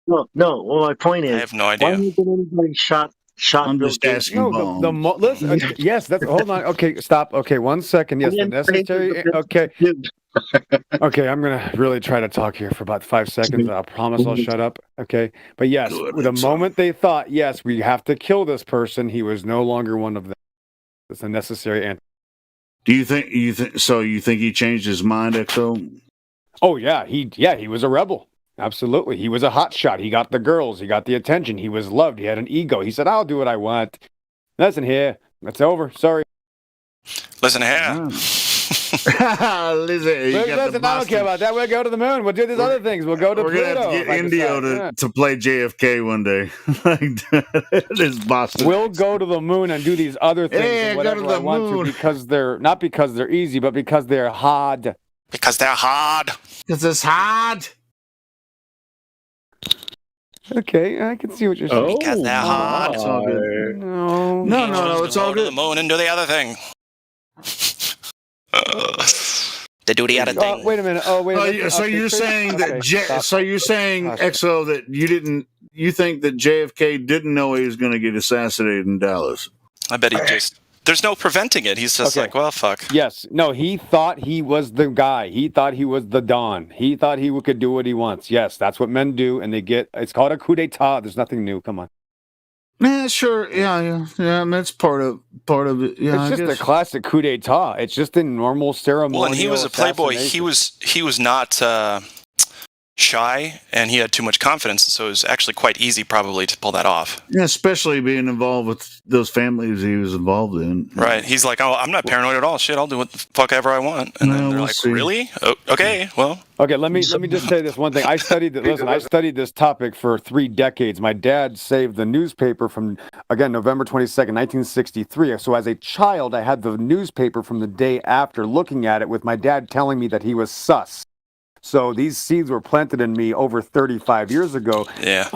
No. Well, my point is, I have no idea. Why hasn't anybody shot? I'm just asking. Listen, yes, that's. Hold on. Okay, stop. Okay, 1 second. Yes, the necessary. Okay. Okay, I'm gonna really try to talk here for about 5 seconds. I promise I'll shut up. Okay, but yes, the moment they thought, yes, we have to kill this person, he was no longer one of them. It's a necessary answer. Do you think you think he changed his mind, XO? Oh yeah, he was a rebel. Absolutely. He was a hotshot. He got the girls. He got the attention. He was loved. He had an ego. He said, I'll do what I want. Listen here. It's over. Sorry. Listen here. Listen, I don't care about that. We'll go to the moon. We'll do these other things. We'll go to Pluto. We're going to have to get Indio to play JFK one day. This Boston. We'll go to the moon and do these other things. Yeah, go to the moon. Because not because they're easy, but because they're hard. Because they're hard. Because it's hard. Okay, I can see what you're saying. Because they're hard. It's all good. No, it's all go good. to the moon and do the other thing. The duty out of thing. Wait a minute. Oh, wait a minute. So Okay, you're Chris- saying that okay, stop. so you're saying Gosh. Exo that you think that JFK didn't know he was going to get assassinated in Dallas? I bet he just. There's no preventing it. He's just Okay. like, well, fuck. Yes. No, he thought he was the guy. He thought he was the Don. He thought he could do what he wants. Yes, that's what men do, and they get. It's called a coup d'état. There's nothing new. Come on. Yeah, sure. Yeah. And that's part of it. Yeah, It's I just guess. a classic coup d'état. It's just a normal ceremony. Well, and he was a playboy. He was not shy, and he had too much confidence, so it was actually quite easy, probably, to pull that off. Yeah, especially being involved with those families he was involved in. Right? He's like, oh, I'm not paranoid at all. Shit, I'll do what the fuck ever I want. And then No, they're we'll like, see. really? Oh, okay, well. Okay, let me just say this one thing. I studied this topic for 3 decades. My dad saved the newspaper from, again, November 22nd, 1963. So as a child, I had the newspaper from the day after, looking at it with my dad telling me that he was sus. So these seeds were planted in me over 35 years ago. Yeah.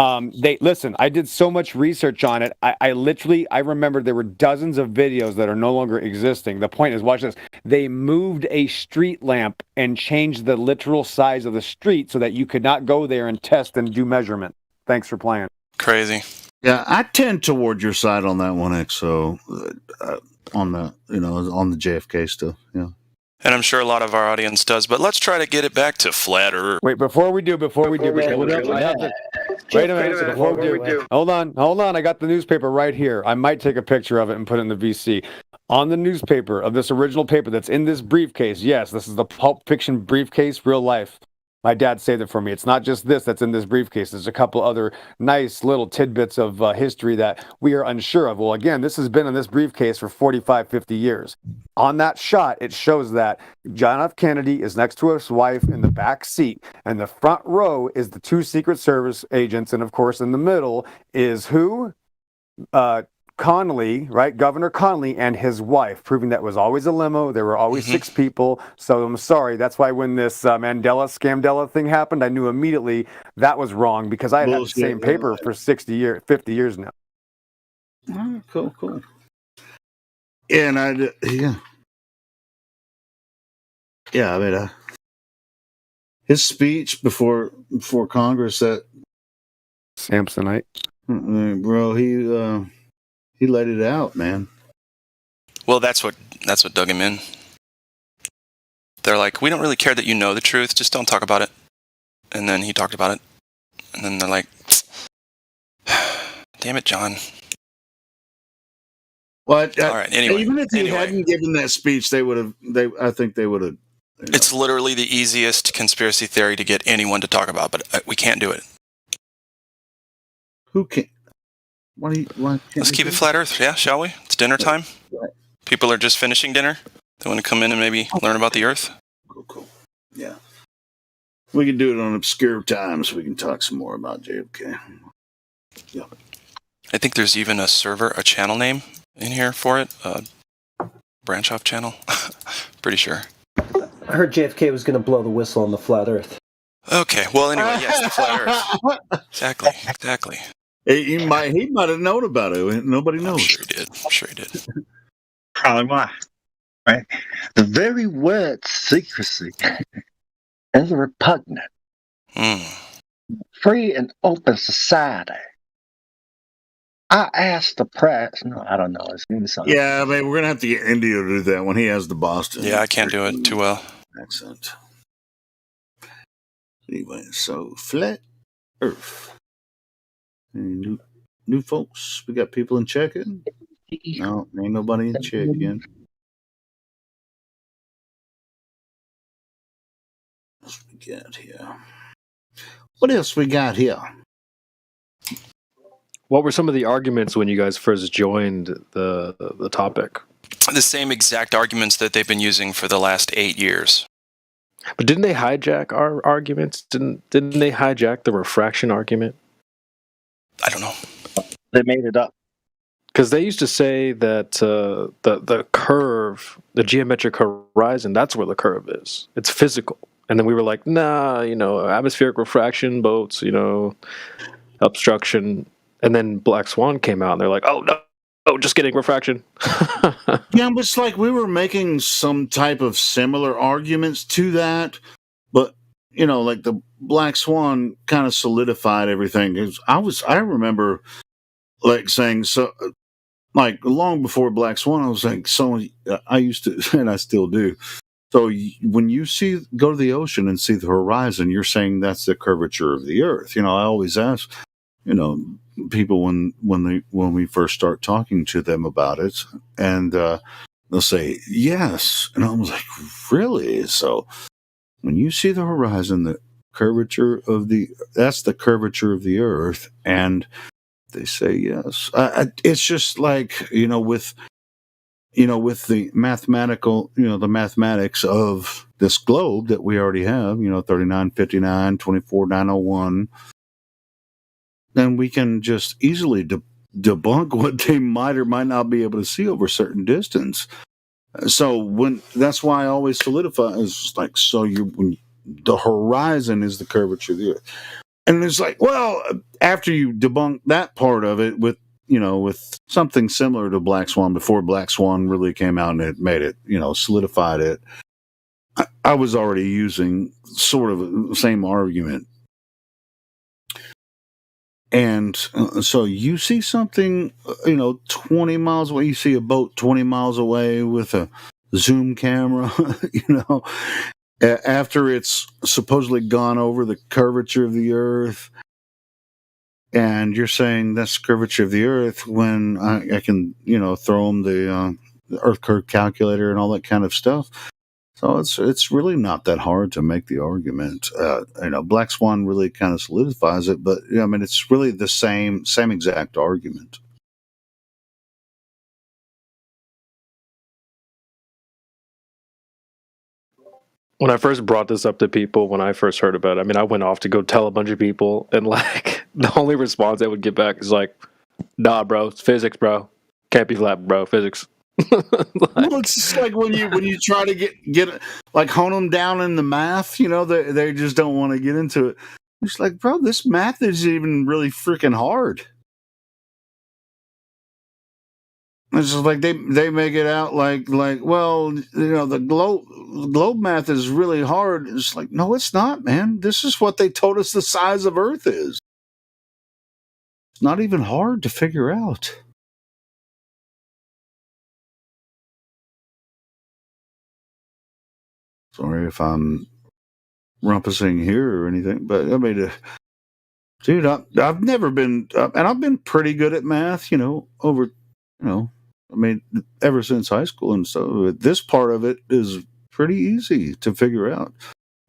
Listen, I did so much research on it. I remember there were dozens of videos that are no longer existing. The point is, watch this. They moved a street lamp and changed the literal size of the street so that you could not go there and test and do measurement. Thanks for playing. Crazy. Yeah, I tend toward your side on that one, Exo. On the JFK stuff. Yeah. And I'm sure a lot of our audience does, but let's try to get it back to flat Earth. Wait, before we do, wait a minute. Before we do, hold on. I got the newspaper right here. I might take a picture of it and put it in the VC. On the newspaper of this original paper that's in this briefcase, yes, this is the Pulp Fiction briefcase, real life. My dad saved it for me. It's not just this that's in this briefcase. There's a couple other nice little tidbits of history that we are unsure of. Well, again, this has been in this briefcase for 45, 50 years. On that shot, it shows that John F. Kennedy is next to his wife in the back seat, and the front row is the 2 Secret Service agents, and of course, in the middle is who? Connolly, right? Governor Connolly and his wife, proving that it was always a limo. There were always 6 people. So I'm sorry. That's why when this Mandela scamdella thing happened, I knew immediately that was wrong because I had the same paper for 50 years now. Oh, cool. And I mean, his speech before Congress, that Samsonite, bro, he let it out, man. Well, that's what dug him in. They're like, we don't really care that you know the truth, just don't talk about it. And then he talked about it. And then they're like, damn it, John. Well, all right, anyway. Even if he hadn't given that speech, I think they would have. It's literally the easiest conspiracy theory to get anyone to talk about, but we can't do it. Who can? Why Let's keep it flat Earth, yeah, shall we? It's dinner time. People are just finishing dinner. They want to come in and maybe learn about the Earth. Cool. Yeah. We can do it on obscure times. We can talk some more about JFK. Yeah. I think there's even a channel name in here for it. Branch off channel. Pretty sure. I heard JFK was going to blow the whistle on the flat Earth. Okay. Well, anyway, yes, the flat Earth. Exactly. He might have known about it. Nobody knows. I'm sure he did. Probably why. Right? The very word secrecy is repugnant. Free and open society. I asked the press. No, I don't know. It's something. Yeah, I mean, we're gonna have to get India to do that when he has the Boston. Yeah, I can't do it too well. Accent. Anyway, so flat Earth. Any new folks? We got people in check-in? No, ain't nobody in check-in. What else we got here? What were some of the arguments when you guys first joined the topic? The same exact arguments that they've been using for the last 8 years. But didn't they hijack our arguments? Didn't they hijack the refraction argument? I don't know. They made it up. Because they used to say that the curve, the geometric horizon, that's where the curve is. It's physical. And then we were like, nah, atmospheric refraction, boats, obstruction. And then Black Swan came out, and they're like, oh, no, Oh, just kidding, refraction. Yeah, but it's like we were making some type of similar arguments to that, but like the Black Swan kind of solidified everything. 'Cause I remember like saying so, like long before Black Swan, I was like, so I used to, and I still do. So when you go to the ocean and see the horizon, you're saying that's the curvature of the Earth. I always ask, people when we first start talking to them about it, and they'll say yes, and I was like, really? So when you see the horizon, that's the curvature of the Earth, and they say yes. It's just like with the the mathematics of this globe that we already have, 3959, 24901, then we can just easily debunk what they might or might not be able to see over a certain distance. So that's why I always solidify is like, when the horizon is the curvature of the Earth. And it's like, well, after you debunk that part of it with something similar to Black Swan, before Black Swan really came out and it made it, solidified it, I was already using sort of the same argument. And so you see something, 20 miles away, you see a boat 20 miles away with a zoom camera, after it's supposedly gone over the curvature of the Earth, and you're saying that's the curvature of the Earth when I can, throw them the Earth curve calculator and all that kind of stuff. So it's really not that hard to make the argument. Black Swan really kind of solidifies it, but it's really the same exact argument. When I first brought this up to people, when I first heard about it, I went off to go tell a bunch of people, and like the only response I would get back is like, "Nah, bro, it's physics, bro. Can't be flat, bro. Physics." Well, it's just like when you try to get like hone them down in the math, they just don't want to get into it. It's like, bro, this math isn't even really freaking hard. It's just like they make it out like well, the globe math is really hard. It's like, no, it's not, man. This is what they told us the size of Earth is. It's not even hard to figure out. Sorry if I'm rumpusing here or anything, but dude, I've never been, and I've been pretty good at math, over, ever since high school, and so this part of it is pretty easy to figure out.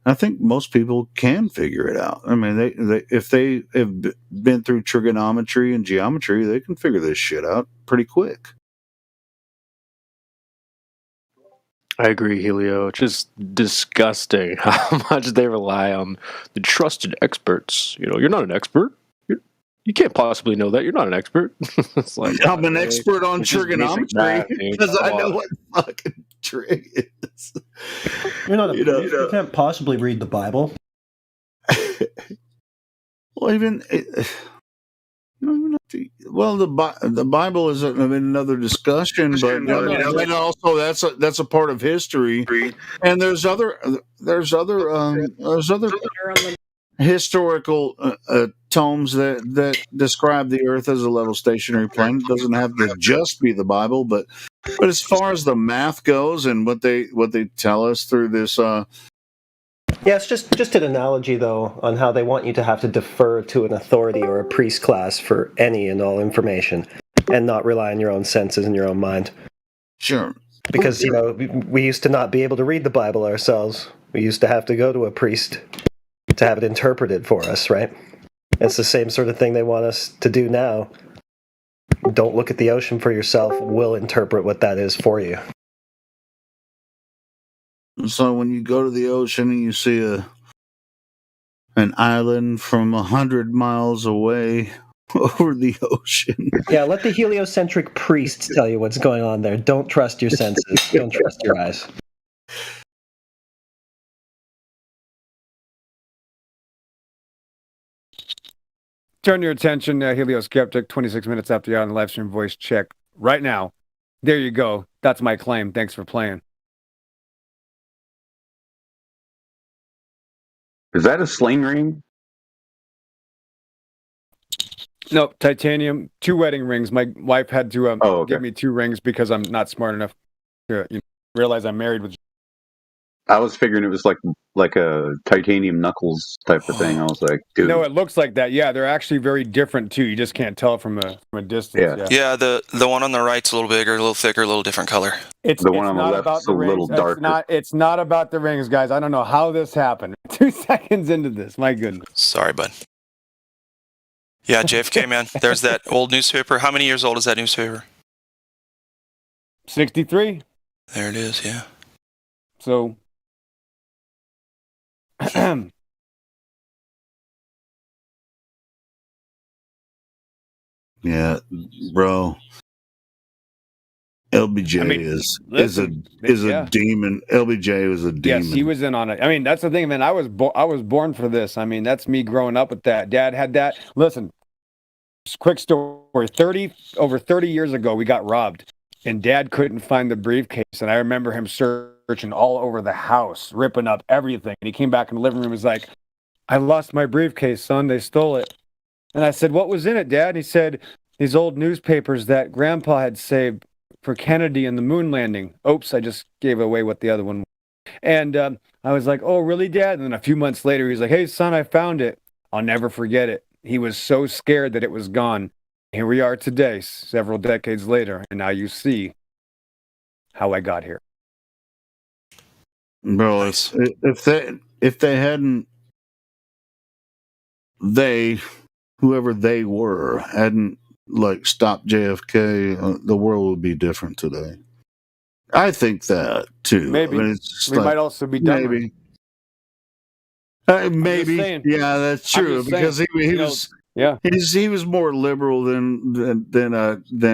I think most people can figure it out. If they have been through trigonometry and geometry, they can figure this shit out pretty quick. I agree, Helio. It's just disgusting how much they rely on the trusted experts. You're not an expert. You can't possibly know that. You're not an expert. It's like, I'm an expert on trigonometry because I know what fucking trig is. You're not you can't possibly read the Bible. Well, the Bible is another discussion, but also that's a part of history, and there's other historical tomes that describe the Earth as a level stationary plane. It doesn't have to just be the Bible, but as far as the math goes and what they tell us through this. Yeah, it's just an analogy, though, on how they want you to have to defer to an authority or a priest class for any and all information, and not rely on your own senses and your own mind. Sure. Because, we used to not be able to read the Bible ourselves. We used to have to go to a priest to have it interpreted for us, right? It's the same sort of thing they want us to do now. Don't look at the ocean for yourself. We'll interpret what that is for you. So when you go to the ocean and you see an island from 100 miles away over the ocean. Yeah, let the heliocentric priests tell you what's going on there. Don't trust your senses. Don't trust your eyes. Turn your attention, Helio Skeptic, 26 minutes after you're on the live stream voice check right now. There you go. That's my claim. Thanks for playing. Is that a sling ring? Nope, titanium, 2 wedding rings. My wife had to Okay. give me 2 rings because I'm not smart enough to realize I'm married with. I was figuring it was like a titanium knuckles type of thing. I was like, dude. No, it looks like that. Yeah, they're actually very different too. You just can't tell from a distance. Yeah. Yeah, the one on the right's a little bigger, a little thicker, a little different color. It's The one on the not left's about a the little rings. darker. It's not about the rings, guys. I don't know how this happened. 2 seconds into this, my goodness. Sorry, bud. Yeah, JFK, man. There's that old newspaper. How many years old is that newspaper? 63. There it is, yeah. So. Yeah, bro. LBJ I mean, is yeah. a demon. LBJ was a demon. Yes, he was in on it. I mean, that's the thing, man. I was born for this. I mean, that's me growing up with that. Dad had that. Listen, quick story. Over 30 years ago, we got robbed, and Dad couldn't find the briefcase. And I remember him searching all over the house, ripping up everything. And he came back in the living room and was like, "I lost my briefcase, son. They stole it." And I said, "What was in it, Dad?" And he said, "These old newspapers that Grandpa had saved for Kennedy and the moon landing." Oops, I just gave away what the other one was. And I was like, "Oh, really, Dad?" And then a few months later, he's like, "Hey, son, I found it." I'll never forget it. He was so scared that it was gone. Here we are today, several decades later, and now you see how I got here. Bro, Nice. if they hadn't whoever they were hadn't like stopped JFK, the world would be different today. I think that too. Maybe. I mean, it's just We might also be dumber. maybe. Maybe, saying. yeah, that's I'm true just because saying, he you know, was, yeah. he was more liberal than LBJ.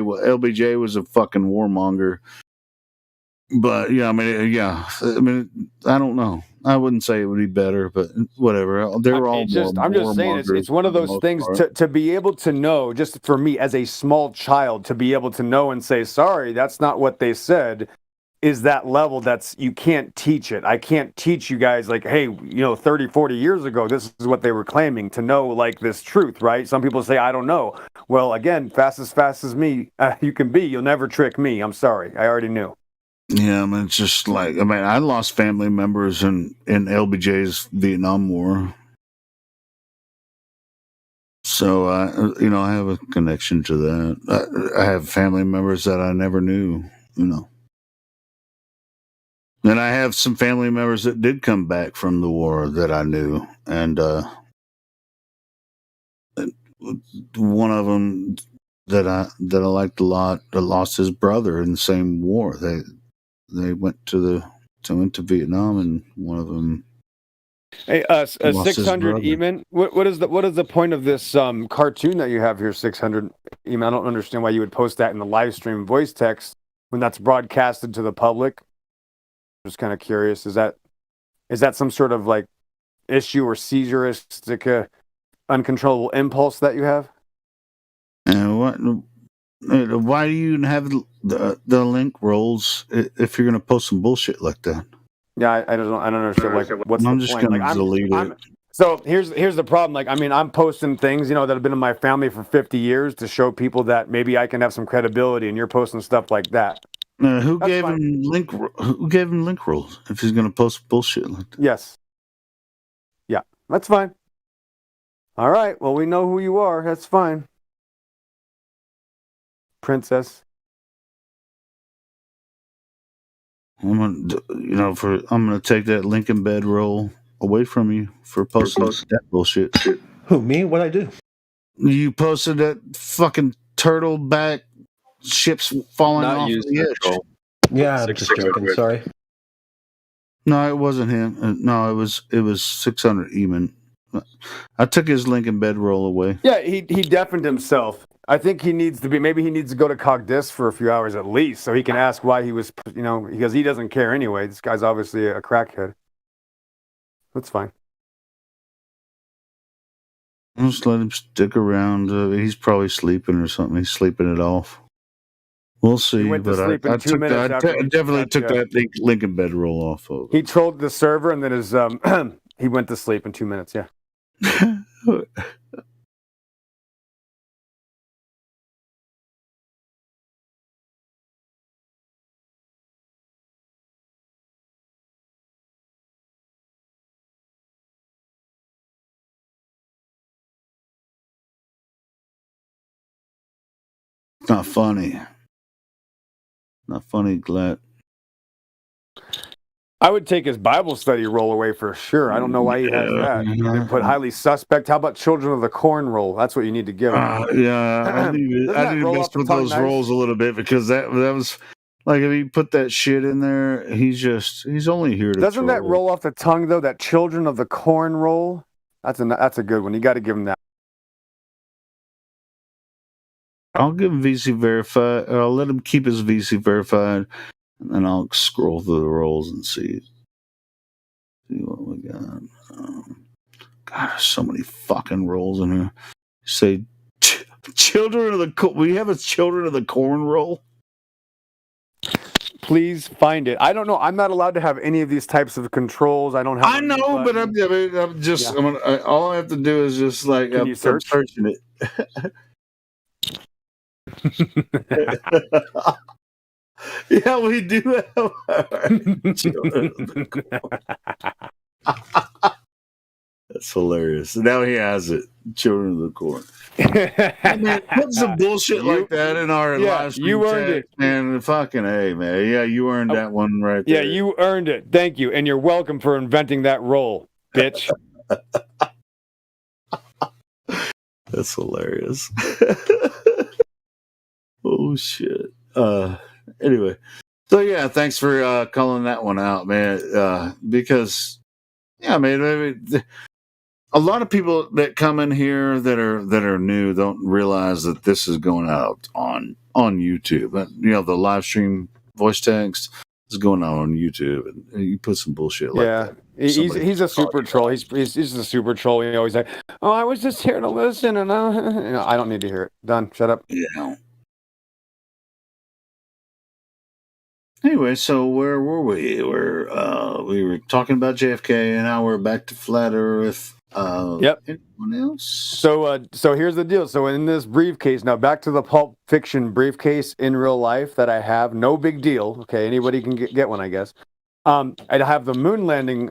LBJ was a fucking warmonger. But yeah, I mean, I don't know. I wouldn't say it would be better, but whatever. They're all. I'm just saying, it's one of those things to be able to know. Just for me as a small child, to be able to know and say, "Sorry, that's not what they said," is that level that's you can't teach it. I can't teach you guys like, hey, 30, 40 years ago, this is what they were claiming, to know like this truth, right? Some people say, I don't know. Well, again, fast as me you can be, you'll never trick me. I'm sorry. I already knew. Yeah, I mean, it's just like, I mean, I lost family members in LBJ's Vietnam War. So, I have a connection to that. I have family members that I never knew, And I have some family members that did come back from the war that I knew. And one of them that I liked a lot lost his brother in the same war. They went to Vietnam, and one of them. Hey, 600 Eamon. What is the point of this cartoon that you have here, 600 Eamon? I don't understand why you would post that in the live stream voice text when that's broadcasted to the public. I'm just kind of curious. Is that some sort of like issue or seizuristic, uncontrollable impulse that you have? And what? Why do you have the link rolls if you're going to post some bullshit like that? Yeah, I don't understand. Like, what's the point? I'm just going to delete it. So here's the problem. Like, I mean, I'm posting things, that have been in my family for 50 years to show people that maybe I can have some credibility, and you're posting stuff like that. Who gave him link rolls if he's going to post bullshit like that? Yes. Yeah, that's fine. All right. Well, we know who you are. That's fine. Princess. I'm gonna take that Lincoln bedroll away from you for posting that bullshit. Who, me? What'd I do? You posted that fucking turtle back ships falling off the edge. Yeah, I'm just joking. Sorry. No, it wasn't him. No, it was 600 Eamon. I took his Lincoln bedroll away. Yeah, he deafened himself. I think he needs to go to Cogdis for a few hours at least, so he can ask why he was, because he doesn't care anyway. This guy's obviously a crackhead. That's fine. Just let him stick around. He's probably sleeping or something. He's sleeping it off. We'll see. He went to But sleep in I 2 took minutes that. after I we definitely got took you. that Lincoln bedroll off of He trolled the server and then his he went to sleep in 2 minutes. Yeah. it. Not funny. Not funny, Glenn. I would take his Bible study roll away for sure. I don't know why he has that. And then put highly suspect. How about Children of the Corn roll? That's what you need to give him. I need Doesn't that to roll mess off the with tongue those nice? rolls a little bit because that was like if he put that shit in there, he's only here to. Doesn't that troll. roll off the tongue though? That Children of the Corn roll. That's a good one. You got to give him that. I'll give him VC verified. I'll let him keep his VC verified, and then I'll scroll through the rolls and see what we got. God, there's so many fucking rolls in here. Say, Children of the we have a Children of the Corn roll. Please find it. I don't know. I'm not allowed to have any of these types of controls. I don't have. I know, but I'm just. Yeah. All I have to do is just like Can you search? I'm searching it. Yeah, we do have Children of the Corn. That's hilarious. Now he has it. Children of the Corn. Man, put some bullshit like that in our live stream you earned chat, it. man. Fucking hey, man. Yeah, you earned that one right Yeah, there. you earned it. Thank you. And you're welcome for inventing that roll, bitch. That's hilarious. Oh shit. Anyway. So yeah, thanks for calling that one out, man. Because yeah, man, maybe a lot of people that come in here that are new don't realize that this is going out on YouTube. You know, the live stream voice text is going out on YouTube, and you put some bullshit like that. He's a super troll. He's a super troll. You know, he's like, oh, I was just here to listen, and I don't need to hear it. Done. Shut up. Yeah. Anyway, so where were we? We were talking about JFK, and now we're back to Flat Earth. Yep. Anyone else? So here's the deal. So in this briefcase, now back to the Pulp Fiction briefcase in real life that I have. No big deal. Okay, anybody can get one, I guess. I have the moon landing,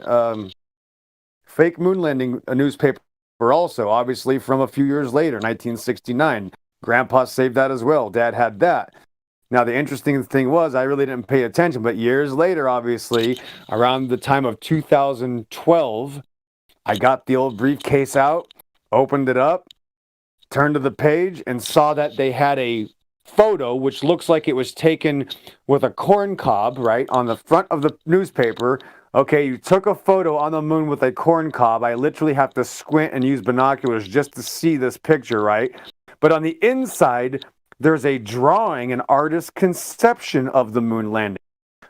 fake moon landing newspaper also, obviously from a few years later, 1969. Grandpa saved that as well. Dad had that. Now, the interesting thing was I really didn't pay attention, but years later, obviously, around the time of 2012, I got the old briefcase out, opened it up, turned to the page, and saw that they had a photo which looks like it was taken with a corn cob, right, on the front of the newspaper. Okay, you took a photo on the moon with a corn cob. I literally have to squint and use binoculars just to see this picture, right? But on the inside, there's a drawing, an artist's conception of the moon landing.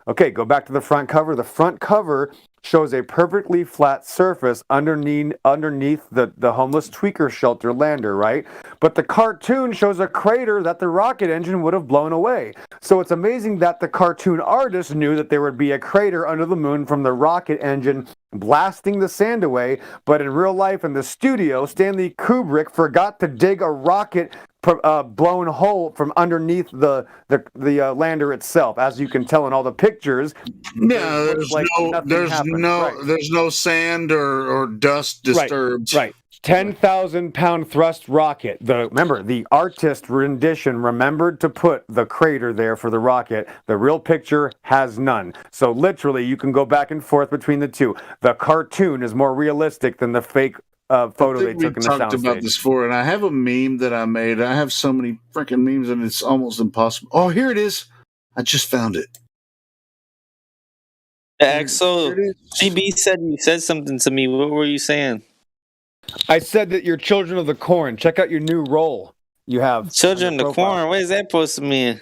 Okay, go back to the front cover. The front cover shows a perfectly flat surface underneath the homeless tweaker shelter lander, right? But the cartoon shows a crater that the rocket engine would have blown away. So it's amazing that the cartoon artist knew that there would be a crater under the moon from the rocket engine blasting the sand away, but in real life in the studio, Stanley Kubrick forgot to dig a rocket blown hole from underneath the lander itself. As you can tell in all the pictures, yeah, there's no sand or dust disturbed. Right. 10,000-pound thrust rocket. Remember, the artist rendition remembered to put the crater there for the rocket. The real picture has none. So literally, you can go back and forth between the two. The cartoon is more realistic than the fake photo they took in the soundstage. We talked about this before, and I have a meme that I made. I have so many freaking memes, and it's almost impossible. Oh, here it is. I just found it. Axel, CB said you said something to me. What were you saying? I said that you're Children of the Corn. Check out your new role. You have Children of the Corn. What is that supposed to mean?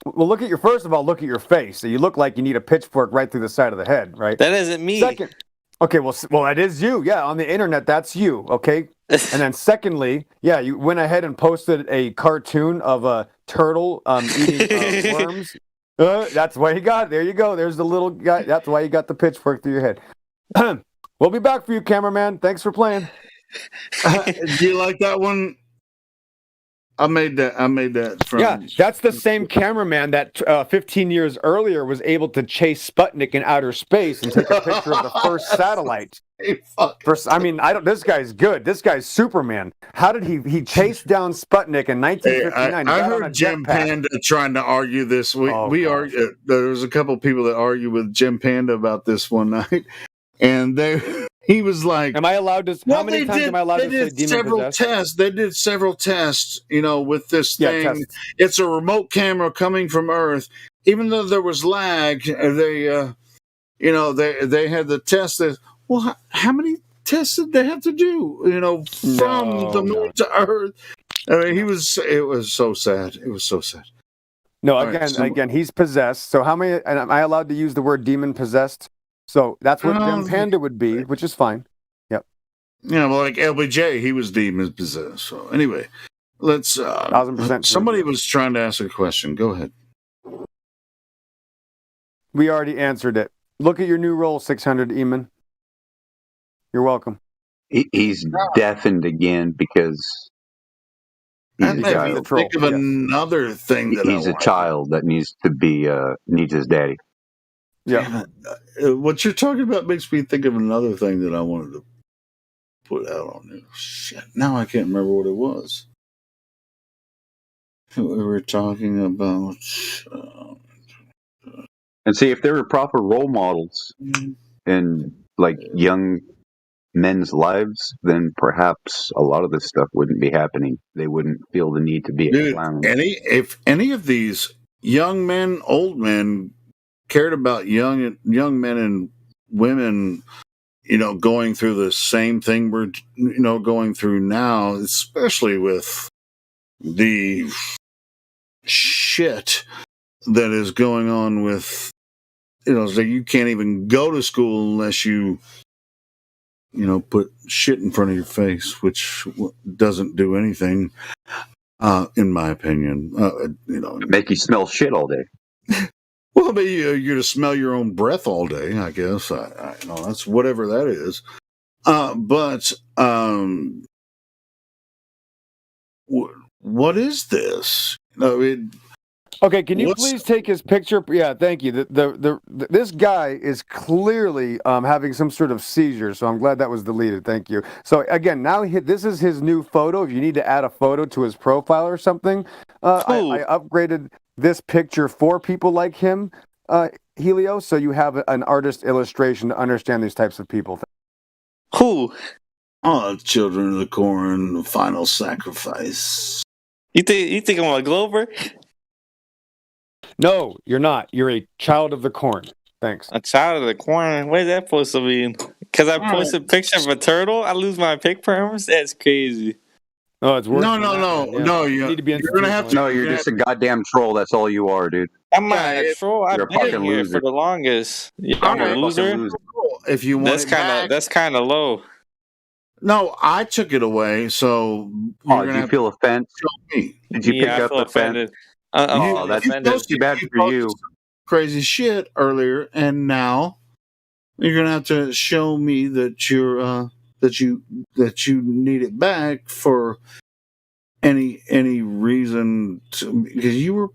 Well, first of all, look at your face. So you look like you need a pitchfork right through the side of the head, right? That isn't me. Second, okay, well, that is you. Yeah, on the internet, that's you. Okay, And then secondly, yeah, you went ahead and posted a cartoon of a turtle eating worms. That's why you got it. There you go. There's the little guy. That's why you got the pitchfork through your head. We'll be back for you, cameraman. Thanks for playing. Do you like that one? I made that from. Yeah, that's the same cameraman that 15 years earlier was able to chase Sputnik in outer space and take a picture of the first satellite. This guy's good. This guy's Superman. How did he chased down Sputnik in 1959? I heard Jim Panda trying to argue this. We argued. There was a couple people that argued with Jim Panda about this one night, and he was like, "Am I allowed to? How many times am I allowed to say demon possessed?" They did several tests, with this thing. Tests. It's a remote camera coming from Earth. Even though there was lag, they had the test. Well, how many tests did they have to do? From the moon to Earth. I mean, it was so sad. It was so sad. No, again, he's possessed. So how many? And am I allowed to use the word demon possessed? So that's what Jim Panda would be, which is fine. Yep. Like LBJ, he was demon possessed. So anyway, let's. 1000%. Somebody was trying to ask a question. Go ahead. We already answered it. Look at your new role, 600 Eamon. You're welcome. He's deafened again because he's a child. Think of another thing that he's a child that needs to be needs his daddy. Yeah. What you're talking about makes me think of another thing that I wanted to put out on you. Shit. Now I can't remember what it was. We were talking about. And see, if there were proper role models in like young men's lives, then perhaps a lot of this stuff wouldn't be happening. They wouldn't feel the need to be a clown. If any of these young men, old men, cared about young men and women, going through the same thing we're, going through now, especially with the shit that is going on with, so you can't even go to school unless you, put shit in front of your face, which doesn't do anything, in my opinion. Make you smell shit all day. Well, maybe you're to smell your own breath all day, I guess. I that's whatever that is. But what is this? Okay, can you please take his picture? Yeah, thank you. This guy is clearly having some sort of seizure, so I'm glad that was deleted. Thank you. So again, now this is his new photo. If you need to add a photo to his profile or something, I upgraded this picture for people like him, Helio, so you have an artist illustration to understand these types of people. Who? Oh, Children of the Corn, the Final Sacrifice. You think I'm a Glover? No, you're not. You're a child of the corn. Thanks. A child of the corn? What is that supposed to mean? Because I posted a picture of a turtle, I lose my pick perms? That's crazy. Oh, it's worse. No. You need to be. You're gonna have to. No, you're just a goddamn troll. That's all you are, dude. I'm not a troll. I've been here loser. for the longest. I'm a loser. If you want that's kind of low. No, I took it away. So did you feel offended? Did you pick up offended? That's too bad for you. Crazy shit earlier, and now you're gonna have to show me that you're that you need it back for any reason because you were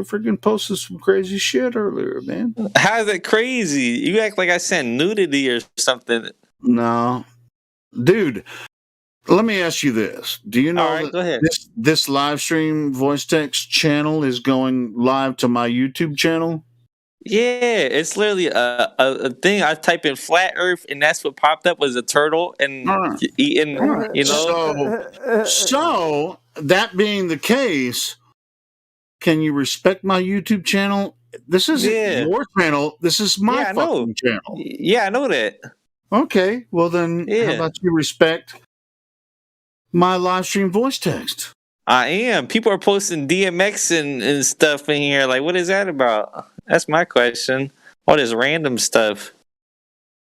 freaking posting some crazy shit earlier, man. How's it crazy? You act like I sent nudity or something. No, dude. Let me ask you this. Do you know that this live stream voice text channel is going live to my YouTube channel? Yeah, it's literally a thing. I type in flat Earth, and that's what popped up was a turtle and eating. So that being the case, can you respect my YouTube channel? This isn't your channel. This is my fucking channel. Yeah, I know that. Okay, well then, how about you respect my live stream voice text? I am. People are posting DMX and stuff in here. Like, what is that about? That's my question. All this random stuff.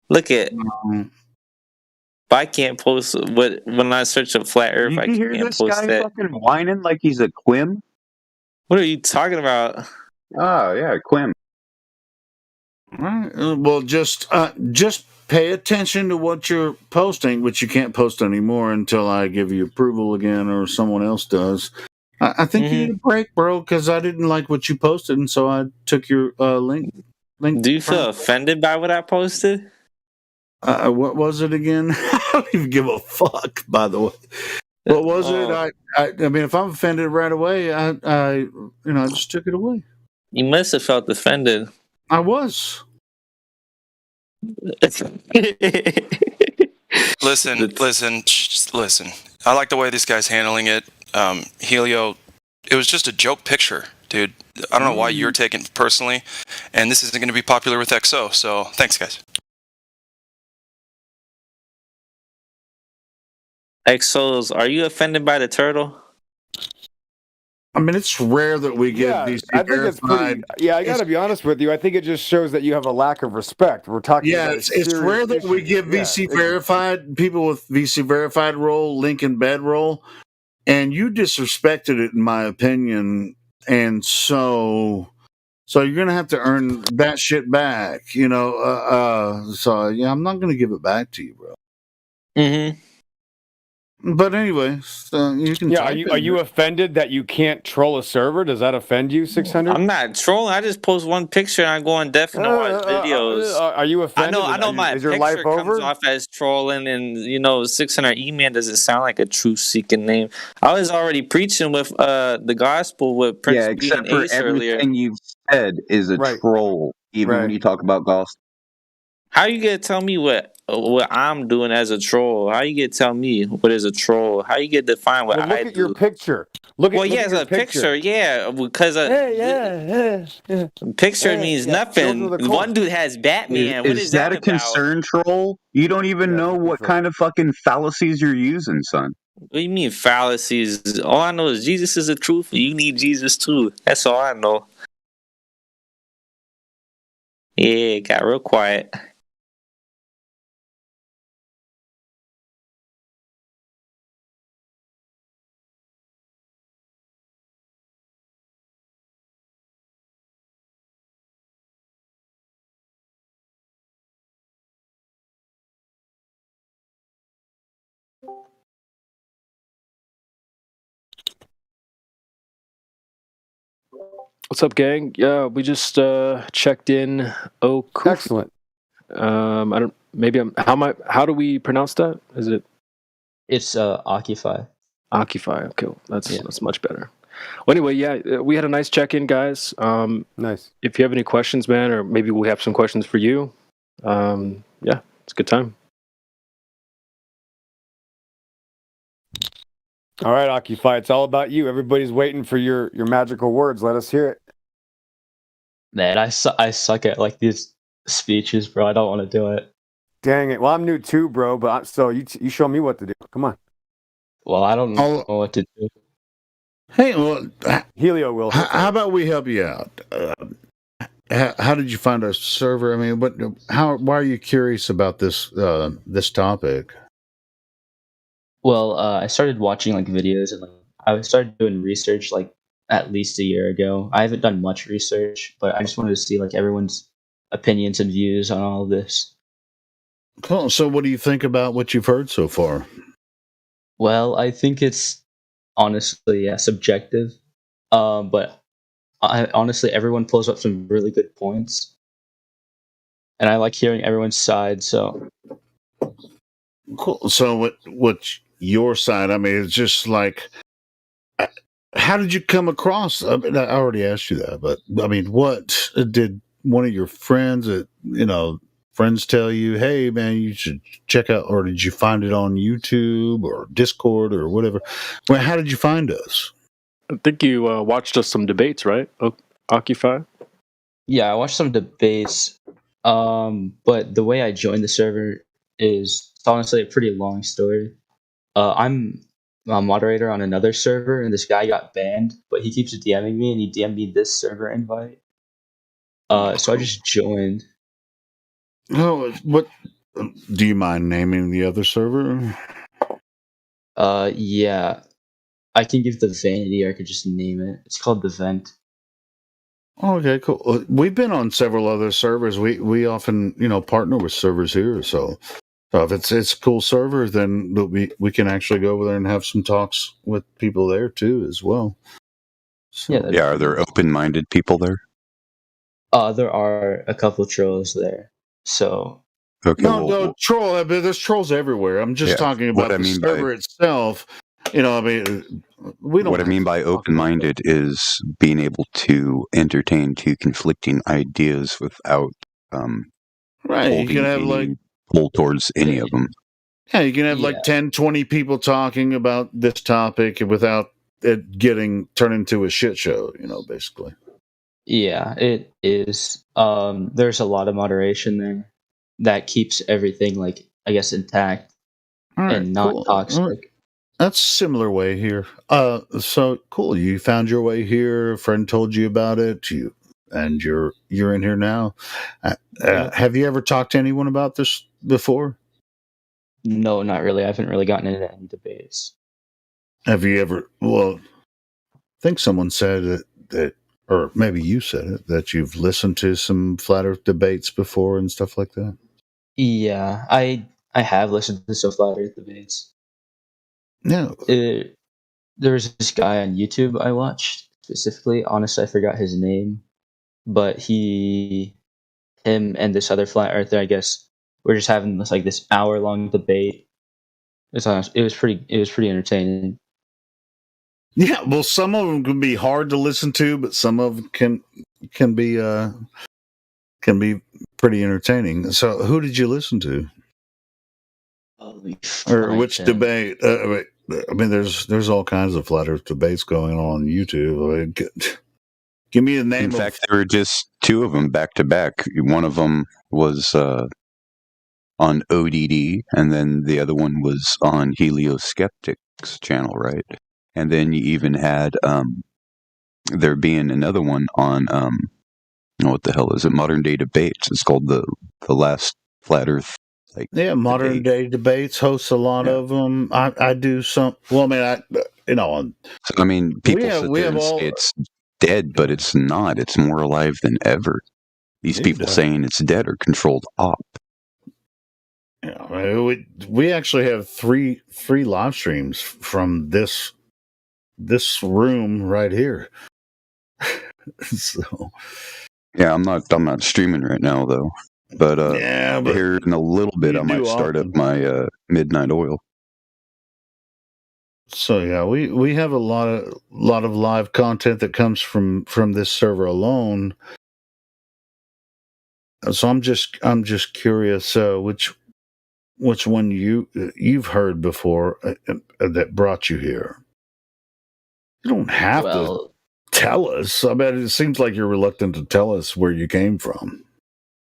Look at. But I can't post when I search a flat Earth. You I can hear can't this post guy that. fucking whining like he's a Quim. What are you talking about? Oh yeah, Quim. Right. Well, just pay attention to what you're posting, which you can't post anymore until I give you approval again or someone else does. I think you need a break, bro, because I didn't like what you posted, and so I took your link. Do you feel offended by what I posted? What was it again? I don't even give a fuck. By the way, what was it? I mean, if I'm offended right away, I just took it away. You must have felt offended. I was. Listen. I like the way this guy's handling it. Helio, it was just a joke picture, dude. I don't know why you're taking it personally, and this isn't going to be popular with XO. So thanks, guys. XOs, are you offended by the turtle? I mean, it's rare that we get VC I think it's pretty. Yeah, I got to be honest with you. I think it just shows that you have a lack of respect. We're talking. Yeah, about it's rare that we give VC verified people with VC verified role, link in bedroll, and you disrespected it, in my opinion. And so you're gonna have to earn that shit back, So yeah, I'm not gonna give it back to you, bro. Mm-hmm. But anyway, you can. Yeah, are you offended that you can't troll a server? Does that offend you, 600? I'm not trolling. I just post one picture and I go on Def and watch videos. Are you offended? I know my is your picture life comes over? off as trolling, and 600 E-Man doesn't sound like a truth-seeking name. I was already preaching with the gospel with Prince B Except and for Ace earlier. everything you've said is a troll, even when you talk about gospel. How you gonna tell me what I'm doing as a troll? How you gonna tell me what is a troll? How you gonna define what I do? Look at your picture. Look at as your a picture, yeah, because picture means nothing. One dude has Batman. What Is that a about? concern, troll? You don't even know what kind of fucking fallacies you're using, son. What do you mean fallacies? All I know is Jesus is the truth. You need Jesus too. That's all I know. Yeah, it got real quiet. What's up, gang? Yeah, we just checked in. Oh, cool. Excellent. I don't. Maybe I'm. How do we pronounce that? Is it? It's Occupy. Occupy. Okay, that's much better. Well, anyway, yeah, we had a nice check-in, guys. Nice. If you have any questions, man, or maybe we have some questions for you. Yeah, it's a good time. All right, Occupy. It's all about you. Everybody's waiting for your magical words. Let us hear it. Man, I suck at like these speeches, bro. I don't want to do it. Dang it. Well, I'm new too, bro. But so you show me what to do. Come on. Well, I don't know what to do. Hey, well, Helio will. How about we help you out? How did you find our server? I mean, why are you curious about this this topic? Well, I started watching like videos and I started doing research like at least a year ago. I haven't done much research, but I just wanted to see like everyone's opinions and views on all of this. Cool. So, what do you think about what you've heard so far? Well, I think it's honestly subjective, but honestly, everyone pulls up some really good points, and I like hearing everyone's side. So, cool. So, what's your side? I mean, it's just like, how did you come across? I mean, I already asked you that, but I mean, what did one of your friends friends tell you, hey man, you should check out, or did you find it on YouTube or Discord or whatever? Well, how did you find us? I think you watched us some debates, right? Occupy? Yeah, I watched some debates. But the way I joined the server is honestly a pretty long story. I'm a moderator on another server, and this guy got banned, but he keeps DMing me, and he DM'd me this server invite. So I just joined. Oh, what? do you mind naming the other server? Yeah. I can give the vanity, or I could just name it. It's called The Vent. Okay, cool. We've been on several other servers. We often, partner with servers here. So if it's a cool server, then we can actually go over there and have some talks with people there too as well. So, Yeah, Are there open-minded people there? there are a couple trolls there. So Okay, no troll. There's trolls everywhere. I'm just talking about the server itself. We don't. What I mean by open-minded is being able to entertain two conflicting ideas without right. You can have any pull towards any of them. Yeah, you can have like 10, 20 people talking about this topic without it turned into a shit show. Basically. Yeah, it is. There's a lot of moderation there that keeps everything, like, I guess, intact and not toxic. Right. That's a similar way here. So cool. You found your way here. A friend told you about it. You're in here now. Have you ever talked to anyone about this before? No, not really. I haven't really gotten into any debates. Have you ever? Well, I think someone said that, or maybe you said it, that you've listened to some flat Earth debates before and stuff like that. Yeah, I have listened to some flat Earth debates. Yeah. There was this guy on YouTube I watched specifically. Honestly, I forgot his name, but him and this other flat earther, I guess, were just having this hour-long debate. It was pretty entertaining. Yeah, well, some of them can be hard to listen to, but some of them can be pretty entertaining. So, who did you listen to? Or which debate? I mean, there's all kinds of flat Earth debates going on YouTube. Give me the name. In fact, there were just two of them back to back. One of them was on ODD, and then the other one was on Helioskeptics channel, right? And then you even had there being another one on what the hell is it? Modern Day Debates. It's called the Last Flat Earth. Modern Day Debates hosts a lot of them. I do some. Well, I mean, I mean, people sit there and say it's dead, but it's not. It's more alive than ever. These people saying it's dead are controlled op. Yeah, we actually have three live streams from this room right here. So yeah, I'm not streaming right now though. But here in a little bit, I might start up my midnight oil. So yeah, we have a lot of live content that comes from this server alone. So I'm just curious, which one you've heard before that brought you here? You don't have to tell us. I mean, it seems like you're reluctant to tell us where you came from.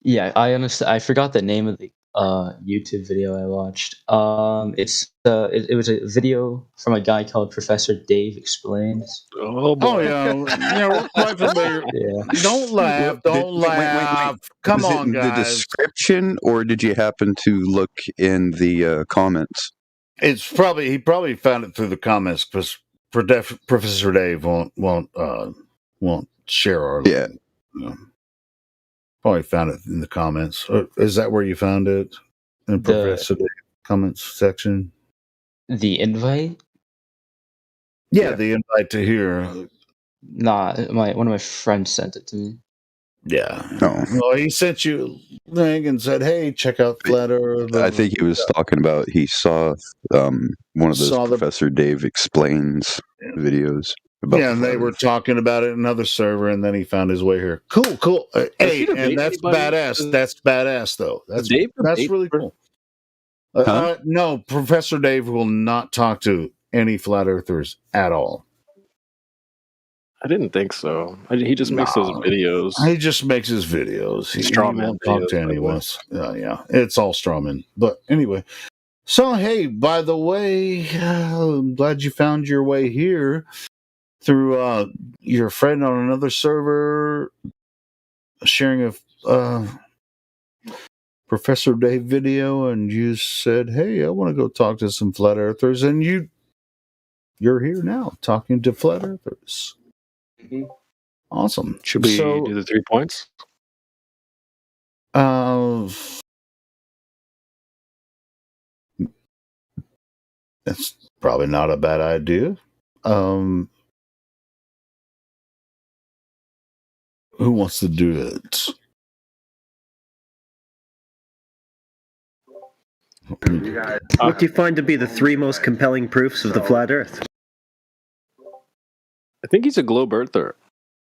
Yeah, I forgot the name of the YouTube video I watched. It was a video from a guy called Professor Dave Explains. Oh yeah, we're quite familiar. Yeah. Don't laugh. Wait. Come on, it guys. The description, or did you happen to look in the comments? It's he probably found it through the comments because Professor Dave won't share our link. Probably found it in the comments. Is that where you found it? In Professor Dave comments section? The invite? Yeah, the invite to hear. Nah, one of my friends sent it to me. Yeah. No. Well, he sent you a link and said, "Hey, check out Flat Earth." I think he was talking about he saw one of those Professor Dave Explains videos. Yeah, and they were talking about it in another server, and then he found his way here. Cool. Hey, and that's badass. That's badass, though. That's really cool. No, Professor Dave will not talk to any flat earthers at all. I didn't think so. He just makes those videos. He just makes his videos. He won't talk to anyone. Yeah, it's all strawman. But anyway, so hey, by the way, I'm glad you found your way here through your friend on another server sharing a Professor Dave video and you said, "Hey, I want to go talk to some flat earthers," and you're here now talking to flat earthers. Mm-hmm. Awesome. Should we do the 3 points? That's probably not a bad idea. Who wants to do it? What do you find to be the 3 most compelling proofs of the flat Earth? I think he's a globe earther.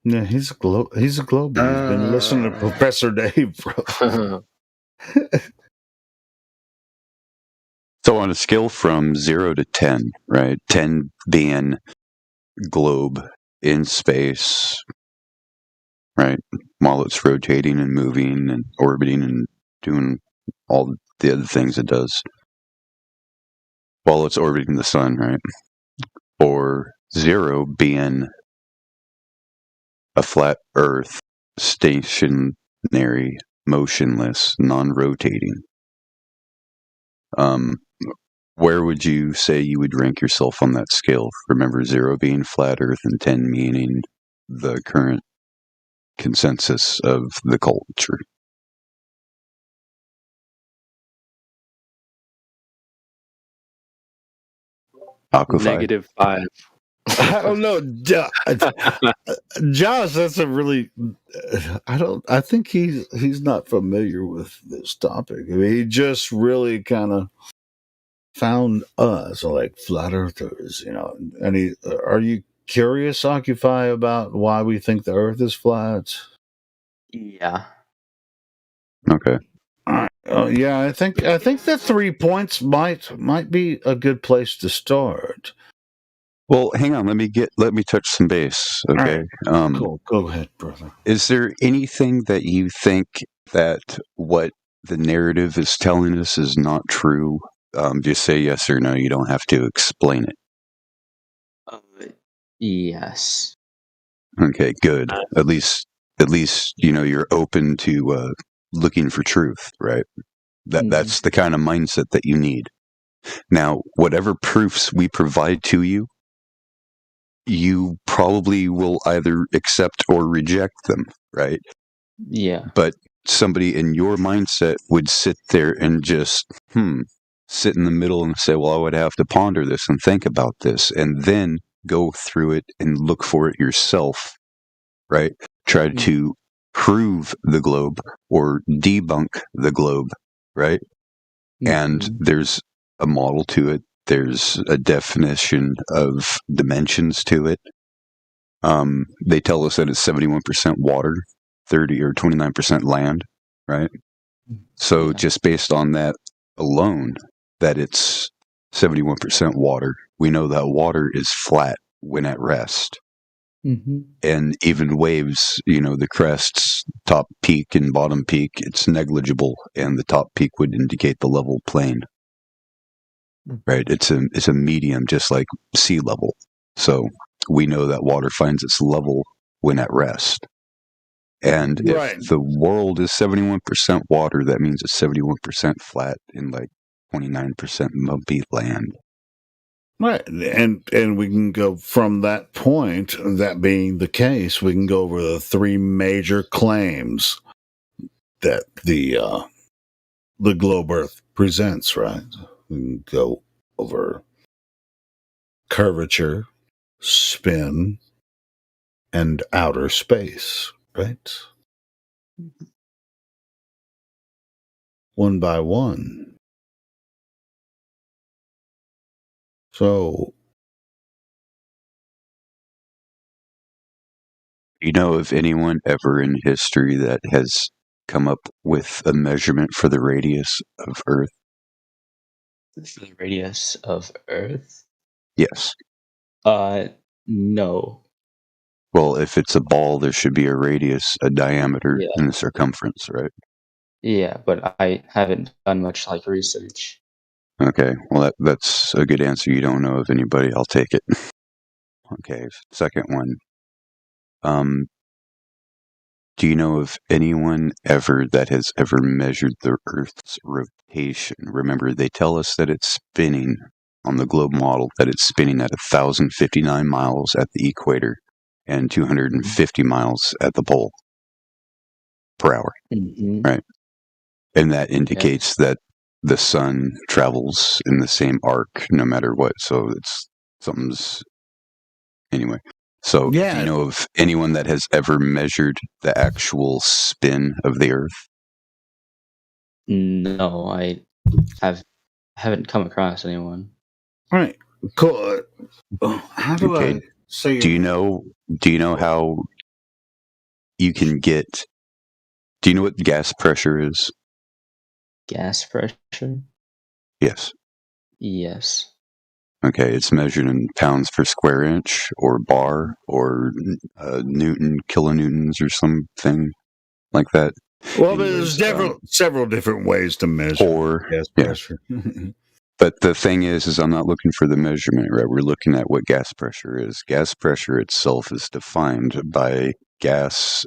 Yeah, he's a globe. He's been listening to Professor Dave, bro. So on a scale from 0 to 10, right? 10 being globe in space, right? While it's rotating and moving and orbiting and doing all the other things it does while it's orbiting the sun, right? Or 0 being a flat Earth, stationary, motionless, non-rotating. Where would you say you would rank yourself on that scale? Remember, 0 being flat Earth and 10 meaning the current consensus of the culture. Aquify. -5. I don't know, Josh. That's a really. I think he's not familiar with this topic. I mean, he just really kind of found us like flat earthers, you know. And are you curious, Occupy, about why we think the Earth is flat? Yeah. Okay. Yeah, I think that 3 points might be a good place to start. Well, hang on. Let me touch some base. Okay. Cool. Go ahead, brother. Is there anything that you think that what the narrative is telling us is not true? Just say yes or no. You don't have to explain it. Yes. Okay, good. At least you know you're open to looking for truth, right? That's the kind of mindset that you need. Now, whatever proofs we provide to you, you probably will either accept or reject them, right? Yeah. But somebody in your mindset would sit there and just sit in the middle and say, well, I would have to ponder this and think about this, and then go through it and look for it yourself, right? Try to prove the globe or debunk the globe, right? And there's a model to it. There's a definition of dimensions to it. They tell us that it's 71% water, 30 or 29% land, right? So just based on that alone, that it's 71% water, we know that water is flat when at rest. And even waves, you know, the crests, top peak and bottom peak, it's negligible, and the top peak would indicate the level plain. Right? It's a medium, just like sea level. So we know that water finds its level when at rest. And if the world is 71% water, that means it's 71% flat and like 29% bumpy land. Right, and we can go from that point, that being the case, we can go over the 3 major claims that the globe Earth presents, right? We can go over curvature, spin, and outer space, right? One by one. So, you know of anyone ever in history that has come up with a measurement for the radius of Earth? The radius of Earth? Yes. No. Well, if it's a ball, there should be a radius, a diameter, and a circumference, right? Yeah, but I haven't done much like research. Okay, well, that's a good answer. You don't know of anybody. I'll take it. Okay, second one. Do you know of anyone ever that has ever measured the Earth's rotation? Remember, they tell us that it's spinning on the globe model, that it's spinning at 1,059 miles at the equator and 250 miles at the pole per hour, right? And that indicates that the sun travels in the same arc no matter what. So it's something's anyway. So do you know of anyone that has ever measured the actual spin of the Earth? No, I haven't come across anyone. All right, cool. How do I say? Do you know how you can get? Do you know what gas pressure is? Gas pressure? Yes. Yes. Okay, it's measured in pounds per square inch, or bar, or Newton kilonewtons, or something like that. Well, there's several different ways to measure gas pressure. But the thing is I'm not looking for the measurement, right? We're looking at what gas pressure is. Gas pressure itself is defined by gas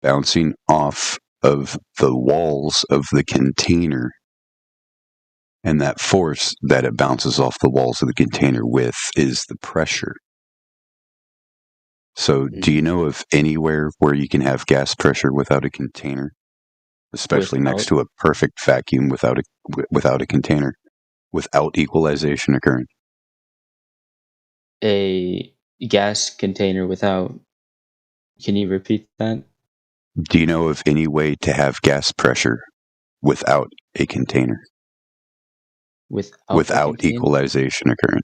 bouncing off of the walls of the container, and that force that it bounces off the walls of the container with is the pressure. So do you know of anywhere where you can have gas pressure without a container, especially next to a perfect vacuum without a container, without equalization occurring? A gas container without... Can you repeat that? Do you know of any way to have gas pressure without a container? Without equalization occurring?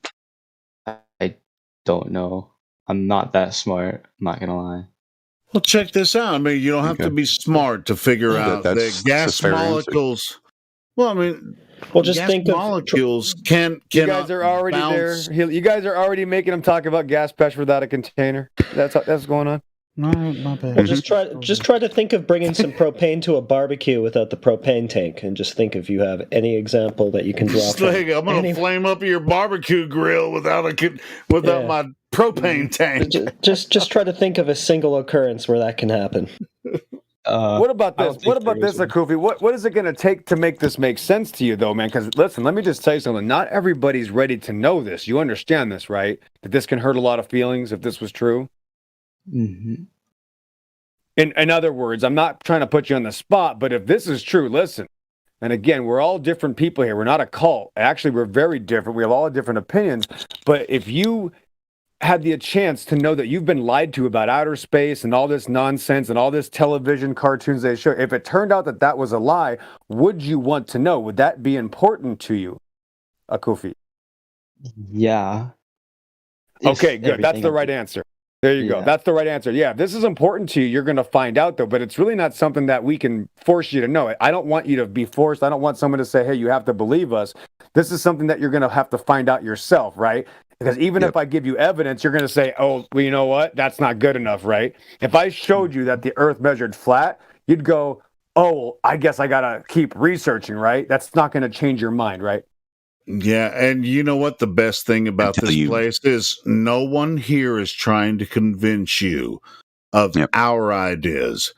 I don't know. I'm not that smart. I'm not gonna lie. Well, check this out. I mean, you don't have to be smart to figure out that gas molecules. Well, I mean, just gas think of molecules can. You guys are already bounce. there. You guys are already making them talk about gas pressure without a container. That's what's going on. No, not bad. Well, just try to think of bringing some propane to a barbecue without the propane tank, and just think if you have any example that you can draw. Just think, I'm going to flame up your barbecue grill without my propane tank. Just try to think of a single occurrence where that can happen. What about this? What about this, Akufi? What is it going to take to make this make sense to you, though, man? Because listen, let me just tell you something. Not everybody's ready to know this. You understand this, right? That this can hurt a lot of feelings if this was true. Mm-hmm. In other words, I'm not trying to put you on the spot, but if this is true, listen. And again, we're all different people here. We're not a cult. Actually, we're very different. We have all different opinions. But if you had the chance to know that you've been lied to about outer space and all this nonsense and all this television cartoons they show, if it turned out that that was a lie, would you want to know? Would that be important to you, Akufi? Yeah. Okay, good. That's the right answer. There you go. That's the right answer. Yeah, if this is important to you, you're going to find out, though, but it's really not something that we can force you to know. I don't want you to be forced. I don't want someone to say, hey, you have to believe us. This is something that you're going to have to find out yourself, right? Because even if I give you evidence, you're going to say, oh, well, you know what? That's not good enough, right? If I showed you that the Earth measured flat, you'd go, oh, well, I guess I got to keep researching, right? That's not going to change your mind, right? Yeah, and you know what the best thing about this place is? No one here is trying to convince you of our ideas.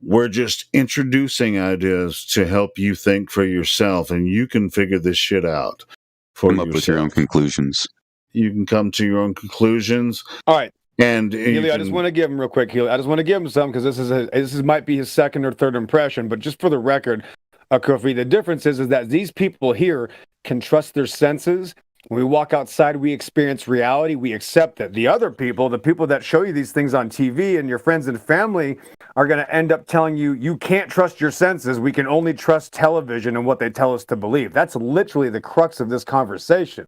We're just introducing ideas to help you think for yourself, and you can figure this shit out for yourself. Come up with your own conclusions. You can come to your own conclusions. All right. And Healy, I just want to give him real quick, Healy. I just want to give him some because this might be his second or third impression, but just for the record, Akufi, the difference is that these people here can trust their senses. When we walk outside, we experience reality. We accept it. The other people, the people that show you these things on TV and your friends and family are going to end up telling you, you can't trust your senses. We can only trust television and what they tell us to believe. That's literally the crux of this conversation.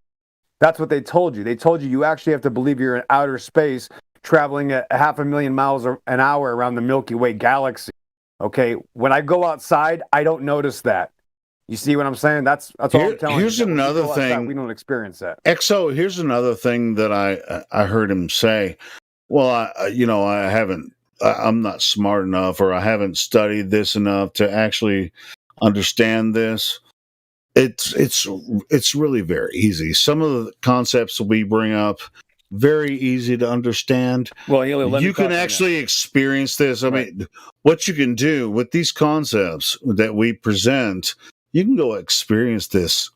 That's what they told you. They told you you actually have to believe you're in outer space traveling at 500,000 miles an hour around the Milky Way galaxy. Okay, when I go outside, I don't notice that. You see what I'm saying? That's all I'm telling you. Here's another thing. We don't experience that. XO, here's another thing that I heard him say. Well, I'm not smart enough, or I haven't studied this enough to actually understand this. It's really very easy. Some of the concepts we bring up, very easy to understand. Well, Helio, let me you can talk on actually experience this. I mean, what you can do with these concepts that we present, you can go experience this.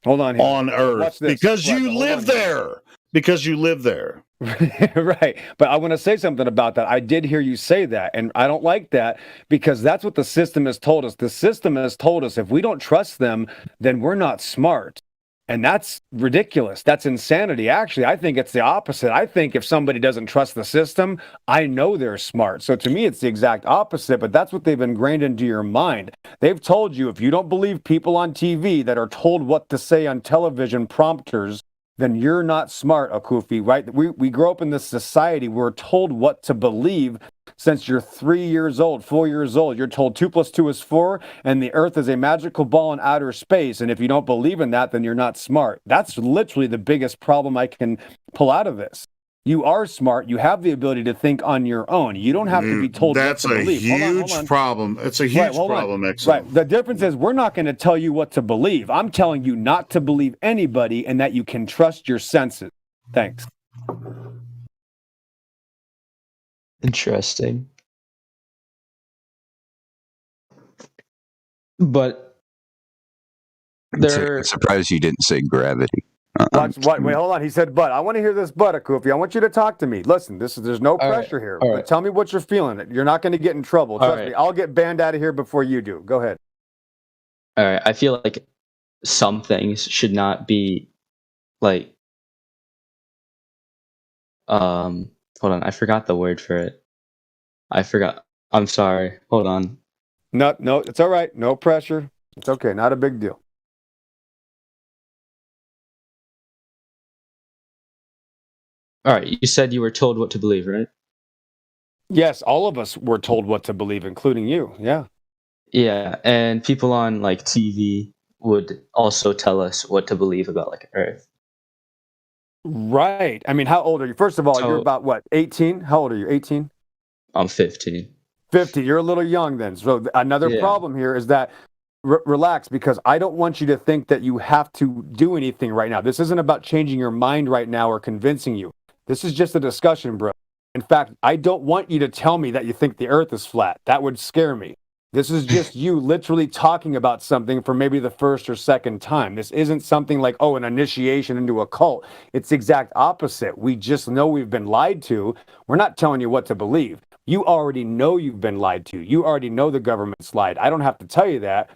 Hold on, Helio. On Earth because you live there. Because you live there. Right. But I want to say something about that. I did hear you say that, and I don't like that because that's what the system has told us. The system has told us if we don't trust them, then we're not smart. And that's ridiculous. That's insanity. Actually, I think it's the opposite. I think if somebody doesn't trust the system, I know they're smart. So to me, it's the exact opposite, but that's what they've ingrained into your mind. They've told you if you don't believe people on TV that are told what to say on television prompters, then you're not smart, Akufi, right? We grow up in this society. We're told what to believe since you're 3 years old, 4 years old. You're told 2 + 2 is 4, and the Earth is a magical ball in outer space. And if you don't believe in that, then you're not smart. That's literally the biggest problem I can pull out of this. You are smart. You have the ability to think on your own. You don't have to be told what to believe. That's a huge problem. It's a huge problem, Exo. Right. The difference is we're not going to tell you what to believe. I'm telling you not to believe anybody and that you can trust your senses. Thanks. Interesting. But I'm surprised you didn't say gravity. Wait, hold on. He said, "But I want to hear this, but Akufi. I want you to talk to me. Listen, there's no pressure here. But tell me what you're feeling. You're not going to get in trouble. Trust me. I'll get banned out of here before you do. Go ahead." All right. I feel like some things should not be like. Hold on. I forgot the word for it. I forgot. I'm sorry. Hold on. No, it's all right. No pressure. It's okay. Not a big deal. All right, you said you were told what to believe, right? Yes, all of us were told what to believe, including you. Yeah. Yeah, and people on like TV would also tell us what to believe about like Earth. Right. I mean, how old are you? First of all, you're about what, 18? How old are you? 18? I'm 15. 50. You're a little young then. So another problem here is that relax, because I don't want you to think that you have to do anything right now. This isn't about changing your mind right now or convincing you. This is just a discussion, bro. In fact, I don't want you to tell me that you think the Earth is flat. That would scare me. This is just you literally talking about something for maybe the first or second time. This isn't something like, an initiation into a cult. It's the exact opposite. We just know we've been lied to. We're not telling you what to believe. You already know you've been lied to. You already know the government's lied. I don't have to tell you that.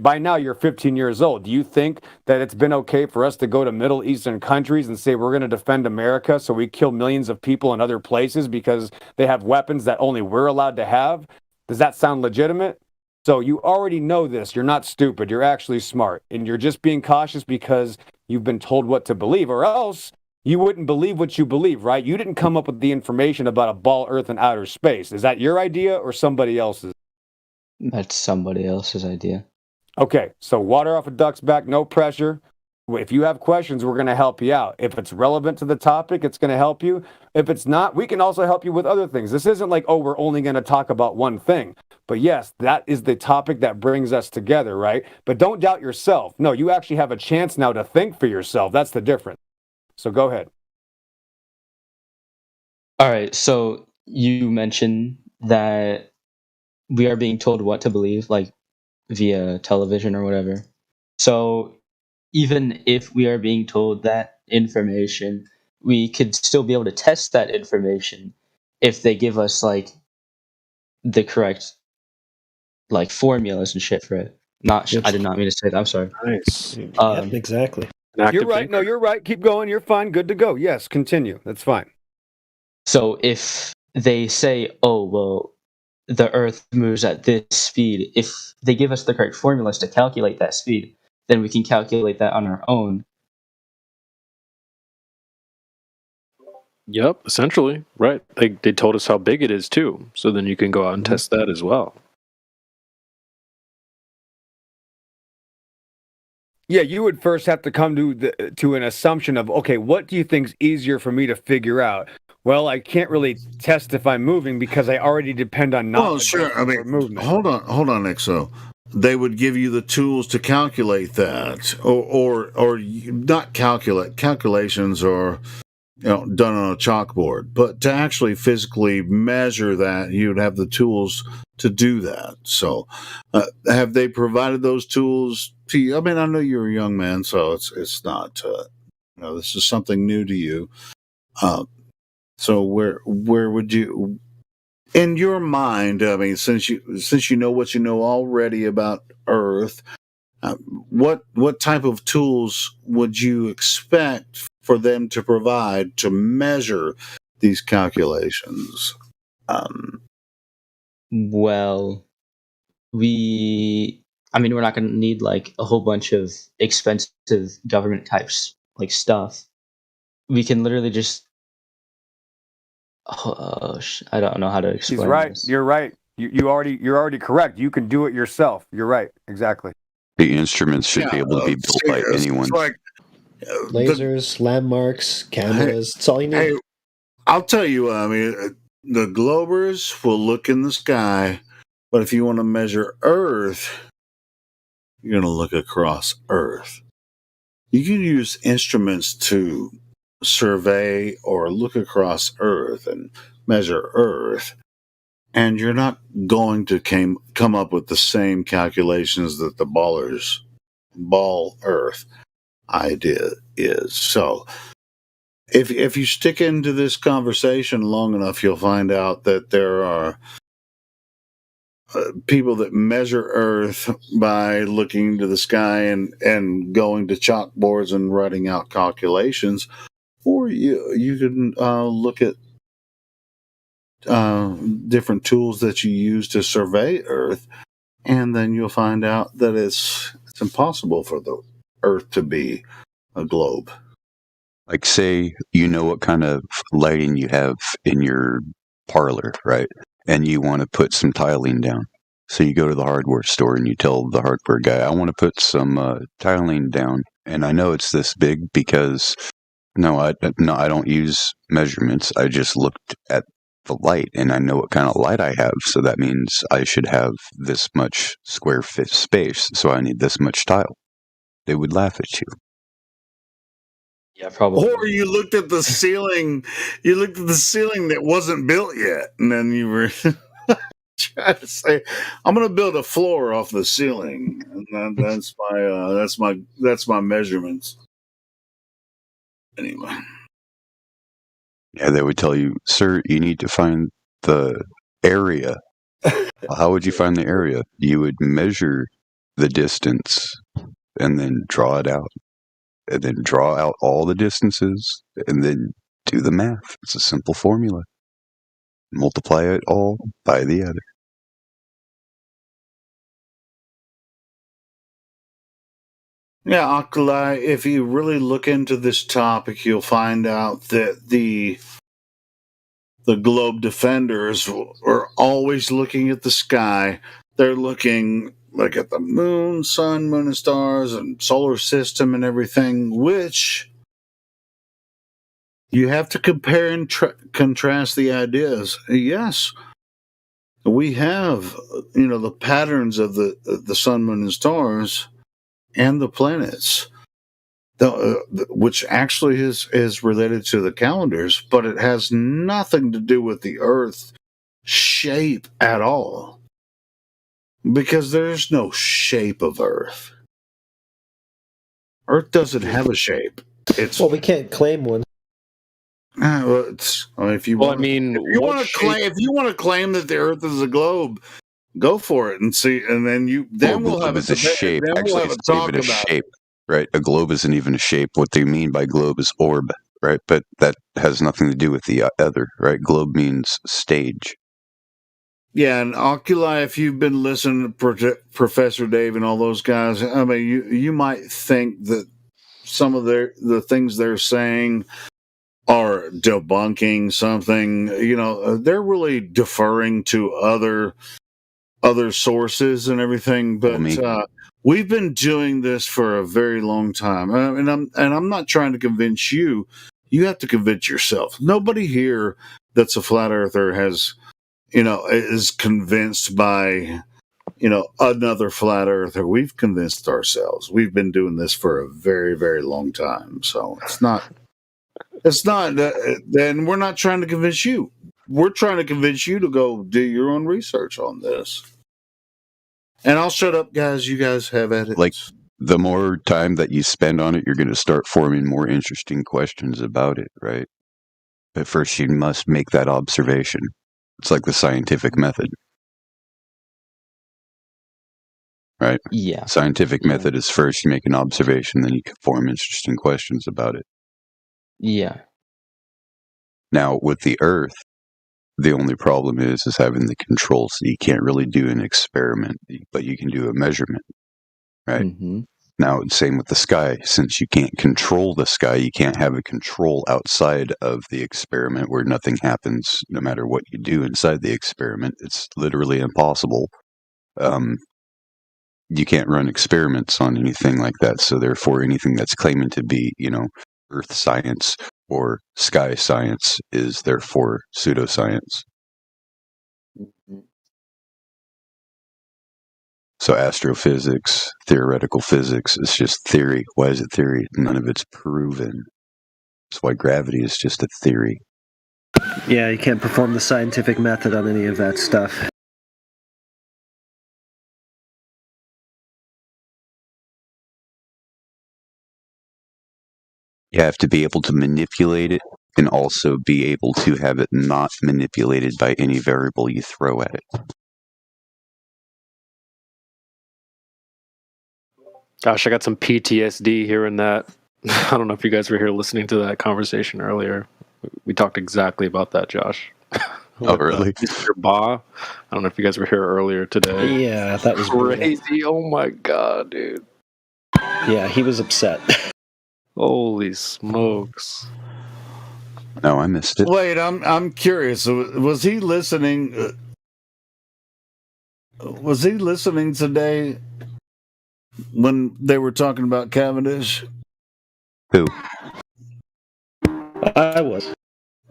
By now, you're 15 years old. Do you think that it's been okay for us to go to Middle Eastern countries and say we're going to defend America so we kill millions of people in other places because they have weapons that only we're allowed to have? Does that sound legitimate? So you already know this. You're not stupid. You're actually smart. And you're just being cautious because you've been told what to believe, or else you wouldn't believe what you believe, right? You didn't come up with the information about a ball Earth in outer space. Is that your idea or somebody else's? That's somebody else's idea. Okay, so water off a duck's back, no pressure. If you have questions, we're going to help you out. If it's relevant to the topic, it's going to help you. If it's not, we can also help you with other things. This isn't like, we're only going to talk about one thing. But yes, that is the topic that brings us together, right? But don't doubt yourself. No, you actually have a chance now to think for yourself. That's the difference. So go ahead. All right, so you mentioned that we are being told what to believe, like via television or whatever. So even if we are being told that information, we could still be able to test that information if they give us like the correct like formulas and shit for it. I did not mean to say that. I'm sorry. Nice. Exactly. You're right. No, you're right. Keep going. You're fine. Good to go. Yes, continue. That's fine. So if they say, the Earth moves at this speed, if they give us the correct formulas to calculate that speed, then we can calculate that on our own. Yep, essentially. Right. They told us how big it is too. So then you can go out and test that as well. Yeah, you would first have to come to an assumption of, okay, what do you think is easier for me to figure out? Well, I can't really test if I'm moving because I already depend on knowledge. Well, sure. I mean, movement. Hold on, Exo. They would give you the tools to calculate that, or not calculations, or done on a chalkboard. But to actually physically measure that, you'd have the tools to do that. So, have they provided those tools to you? I mean, I know you're a young man, so it's not. This is something new to you. So where would you, in your mind? I mean, since you know what you know already about Earth, what type of tools would you expect for them to provide to measure these calculations? Well, we're not going to need like a whole bunch of expensive government types like stuff. We can literally just. I don't know how to explain. He's right. This. You're right. You're already correct. You can do it yourself. You're right. Exactly. The instruments should be able to be built by anyone. Like lasers, landmarks, cameras. It's all you need. Hey, I'll tell you. I mean, the Globers will look in the sky, but if you want to measure Earth, you're going to look across Earth. You can use instruments to survey or look across Earth and measure Earth, and you're not going to come up with the same calculations that the ball Earth idea is. So if you stick into this conversation long enough, you'll find out that there are people that measure Earth by looking into the sky and going to chalkboards and writing out calculations. Or you can look at different tools that you use to survey Earth, and then you'll find out that it's impossible for the Earth to be a globe. Like, say, you know what kind of lighting you have in your parlor, right? And you want to put some tiling down. So you go to the hardware store and you tell the hardware guy, I want to put some tiling down. And I know it's this big because... No, I don't use measurements. I just looked at the light, and I know what kind of light I have. So that means I should have this much square foot space. So I need this much tile. They would laugh at you. Yeah, probably. Or you looked at the ceiling. You looked at the ceiling that wasn't built yet, and then you were trying to say, "I'm going to build a floor off the ceiling," and that's my measurements. Anyway. Yeah, they would tell you, sir, you need to find the area. How would you find the area? You would measure the distance and then draw it out. And then draw out all the distances and then do the math. It's a simple formula. Multiply it all by the other. Yeah, Akalai, if you really look into this topic, you'll find out that the globe defenders are always looking at the sky. They're looking like at the moon, sun, and stars, and solar system and everything, which you have to compare and contrast the ideas. Yes, we have, the patterns of the sun, moon, and stars, and the planets, which actually is related to the calendars, but it has nothing to do with the Earth shape at all, because there's no shape of Earth. Earth doesn't have a shape. We can't claim one. If you want to claim that the Earth is a globe, go for it and see, and then we'll have a shape. Actually, it's not even a shape, right? A globe isn't even a shape. What they mean by globe is orb, right? But that has nothing to do with the other, right? Globe means stage. Yeah, and Oculi, if you've been listening to Professor Dave and all those guys, I mean, you might think that some of the things they're saying are debunking something. They're really deferring to other sources and everything, but we've been doing this for a very long time, and I'm not trying to convince you. You have to convince yourself. Nobody here that's a flat earther is convinced by another flat earther. We've convinced ourselves. We've been doing this for a very, very long time, so it's not It's not. Then we're not trying to convince you. We're trying to convince you to go do your own research on this. And I'll shut up, guys. You guys have at it. Like, the more time that you spend on it, you're going to start forming more interesting questions about it, right? But first, you must make that observation. It's like the scientific method. Right? Yeah. Scientific method is first you make an observation, then you can form interesting questions about it. Yeah. Now, with the Earth, the only problem is having the control. So you can't really do an experiment, but you can do a measurement, right? Mm-hmm. Now, same with the sky. Since you can't control the sky, you can't have a control outside of the experiment where nothing happens no matter what you do inside the experiment. It's literally impossible. You can't run experiments on anything like that. So therefore, anything that's claiming to be, Earth science or sky science is therefore pseudoscience. So astrophysics, theoretical physics is just theory. Why is it theory? None of it's proven. That's why gravity is just a theory. Yeah, you can't perform the scientific method on any of that stuff. You have to be able to manipulate it and also be able to have it not manipulated by any variable you throw at it. Gosh, I got some PTSD hearing that. I don't know if you guys were here listening to that conversation earlier. We talked exactly about that, Josh. Oh, really? Mr. Ba. I don't know if you guys were here earlier today. Yeah, that was crazy. brutal. Oh my god, dude. Yeah, he was upset. Holy smokes. No, I missed it. Wait, I'm curious. Was he listening? Was he listening today when they were talking about Cavendish? Who? I was.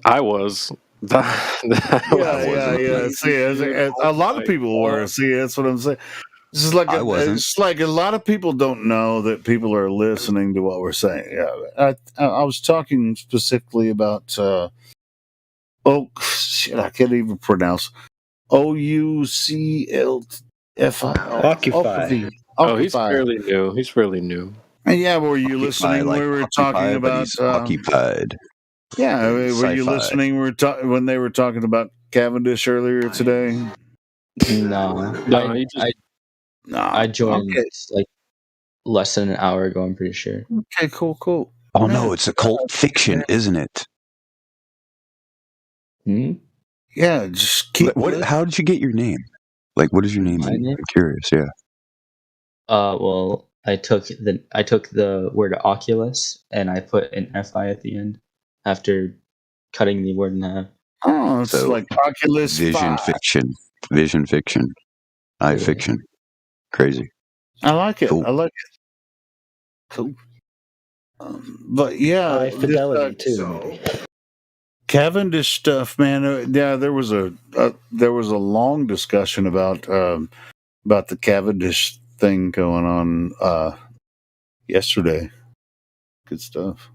Yeah. See, a lot of people were. See, that's what I'm saying. It's just like it's like a lot of people don't know that people are listening to what we're saying. Yeah, I was talking specifically about I can't even pronounce OUCLFI. Occupy. Oh, he's fairly new. And yeah, were you listening? Like we were talking about occupied. Yeah, were you Sci-fi. listening? When they were talking about Cavendish earlier today. No, I joined like less than an hour ago. I'm pretty sure. Okay, cool. Oh no, it's occult fiction, isn't it? Yeah, just keep. How did you get your name? Like, what is your name? My name? I'm curious. Yeah. Well, I took the word Oculus and I put an FI at the end after cutting the word in half. Oh, it's like Oculus Vision 5. fiction, eye fiction. Crazy. I like it. Cool. I like it. Cool. But yeah, High fidelity too. Maybe. Cavendish stuff, man. Yeah, there was a long discussion about the Cavendish thing going on yesterday. Good stuff.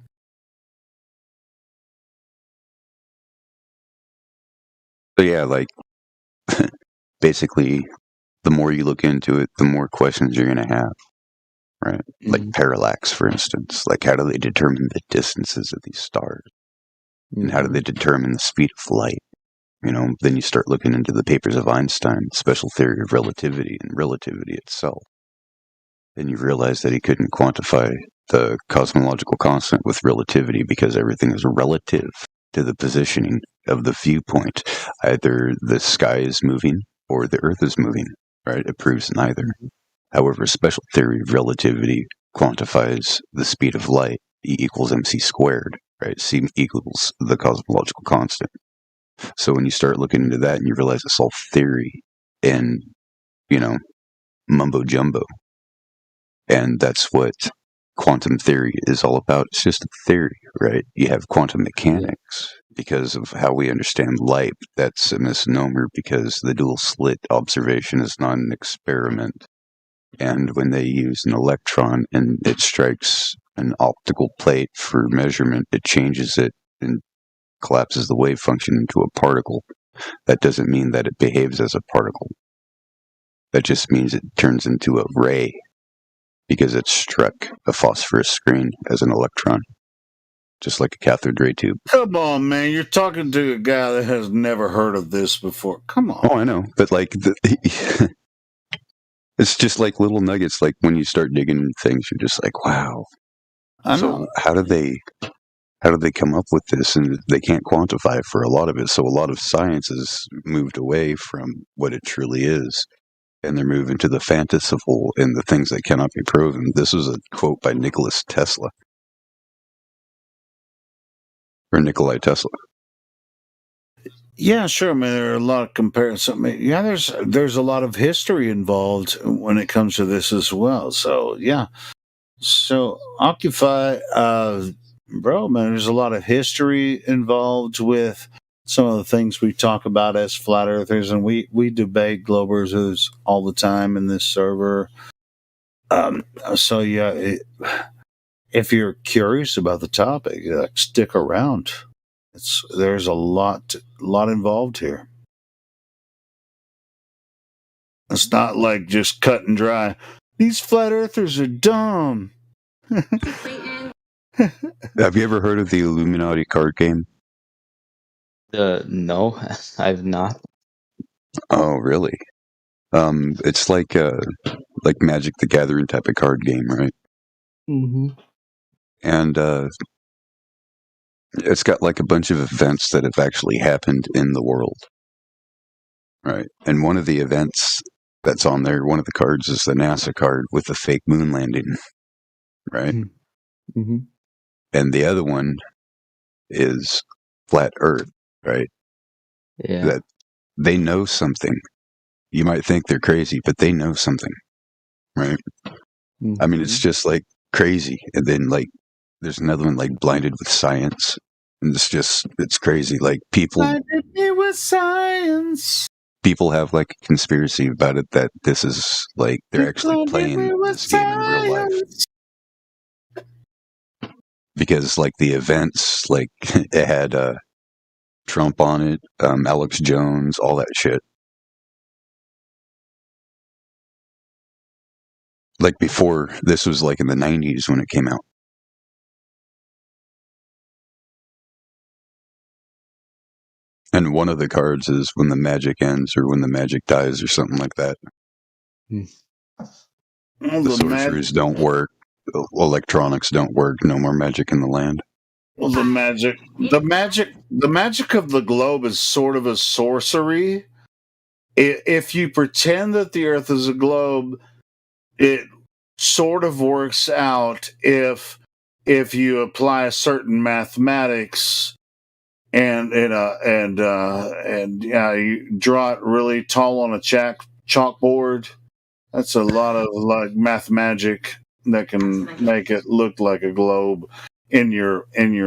So yeah, like basically, the more you look into it, the more questions you're going to have, right? Like parallax, for instance. Like, how do they determine the distances of these stars? And how do they determine the speed of light? Then you start looking into the papers of Einstein, special theory of relativity, and relativity itself. Then you realize that he couldn't quantify the cosmological constant with relativity because everything is relative to the positioning of the viewpoint. Either the sky is moving or the Earth is moving, right? It proves neither. However, special theory of relativity quantifies the speed of light, E equals mc squared, right? C equals the cosmological constant. So when you start looking into that and you realize it's all theory and, mumbo jumbo. And that's what quantum theory is all about. It's just a theory, right? You have quantum mechanics because of how we understand light. That's a misnomer because the dual slit observation is not an experiment. And when they use an electron and it strikes an optical plate for measurement, it changes it and collapses the wave function into a particle, that doesn't mean that it behaves as a particle. That just means it turns into a ray because it struck a phosphorus screen as an electron, just like a cathode ray tube. Come on, man. You're talking to a guy that has never heard of this before. Come on. Oh, I know. But like, it's just like little nuggets. Like when you start digging into things, you're just like, wow. So how do they come up with this? And they can't quantify for a lot of it. So a lot of science has moved away from what it truly is. And they're moving to the fanciful and the things that cannot be proven. This was a quote by Nikola Tesla. Yeah, sure. I mean, there are a lot of comparisons. I mean, yeah, there's a lot of history involved when it comes to this as well. So yeah. So Occupy, bro, man, there's a lot of history involved with some of the things we talk about as flat earthers, and we debate globers all the time in this server. So yeah, if you're curious about the topic, stick around. There's a lot involved here. It's not like just cut and dry. These flat earthers are dumb. Have you ever heard of the Illuminati card game? No, I've not. Oh, really? It's like Magic the Gathering type of card game, right? Mm-hmm. And it's got like a bunch of events that have actually happened in the world, right? And one of the events that's on there, one of the cards is the NASA card with the fake moon landing, right? Mm-hmm. And the other one is flat Earth, right? Yeah. That they know something. You might think they're crazy, but they know something, right? Mm-hmm. I mean, it's just like crazy. And then like, there's another one like Blinded with Science. And it's crazy. Like Blinded me with science. people have like a conspiracy about it that this is like, they're actually playing this game in real life. Because like the events, like it had Trump on it, Alex Jones, all that shit. Like before, this was like in the 90s when it came out. And one of the cards is when the magic ends or when the magic dies or something like that. The sorceries don't work. Electronics don't work. No more magic in the land. Well, the magic of the globe is sort of a sorcery. If you pretend that the Earth is a globe, it sort of works out if you apply a certain mathematics and you draw it really tall on a chalkboard. That's a lot of like math magic that can make it look like a globe in your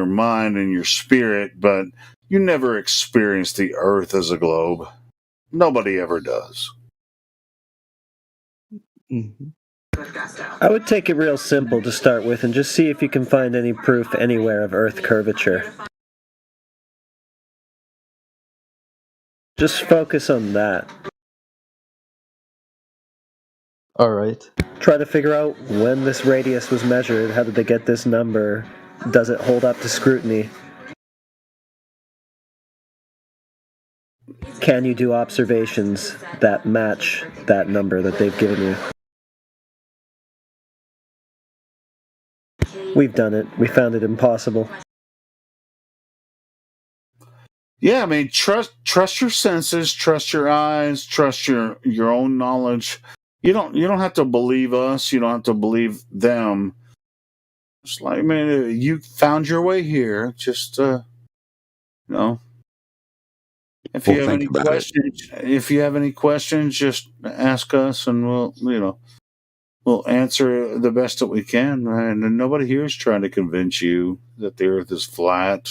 mind and your spirit, but you never experience the Earth as a globe. Nobody ever does. Mm-hmm. I would take it real simple to start with and just see if you can find any proof anywhere of Earth curvature. Just focus on that. All right. Try to figure out when this radius was measured. How did they get this number? Does it hold up to scrutiny? Can you do observations that match that number that they've given you? We've done it. We found it impossible. Yeah, I mean, trust your senses, trust your eyes, trust your own knowledge. You don't have to believe us. You don't have to believe them. It's like, man, you found your way here. Just, If you have any questions, just ask us, and we'll answer the best that we can. And nobody here is trying to convince you that the Earth is flat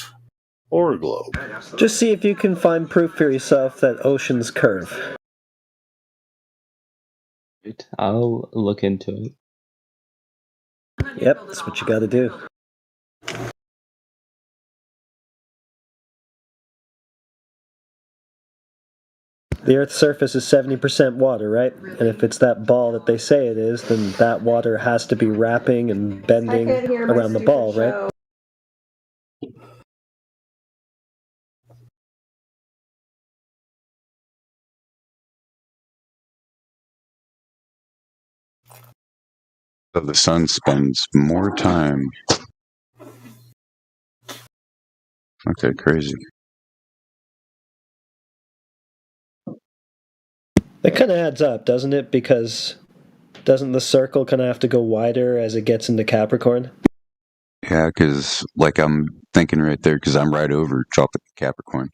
or a globe. Just see if you can find proof for yourself that oceans curve. I'll look into it. Yep, that's what you gotta do. The Earth's surface is 70% water, right? And if it's that ball that they say it is, then that water has to be wrapping and bending around the ball, right? So the sun spends more time. Okay, crazy. It kind of adds up, doesn't it? Because doesn't the circle kind of have to go wider as it gets into Capricorn? Yeah, because like I'm thinking right there, because I'm right over Tropic Capricorn,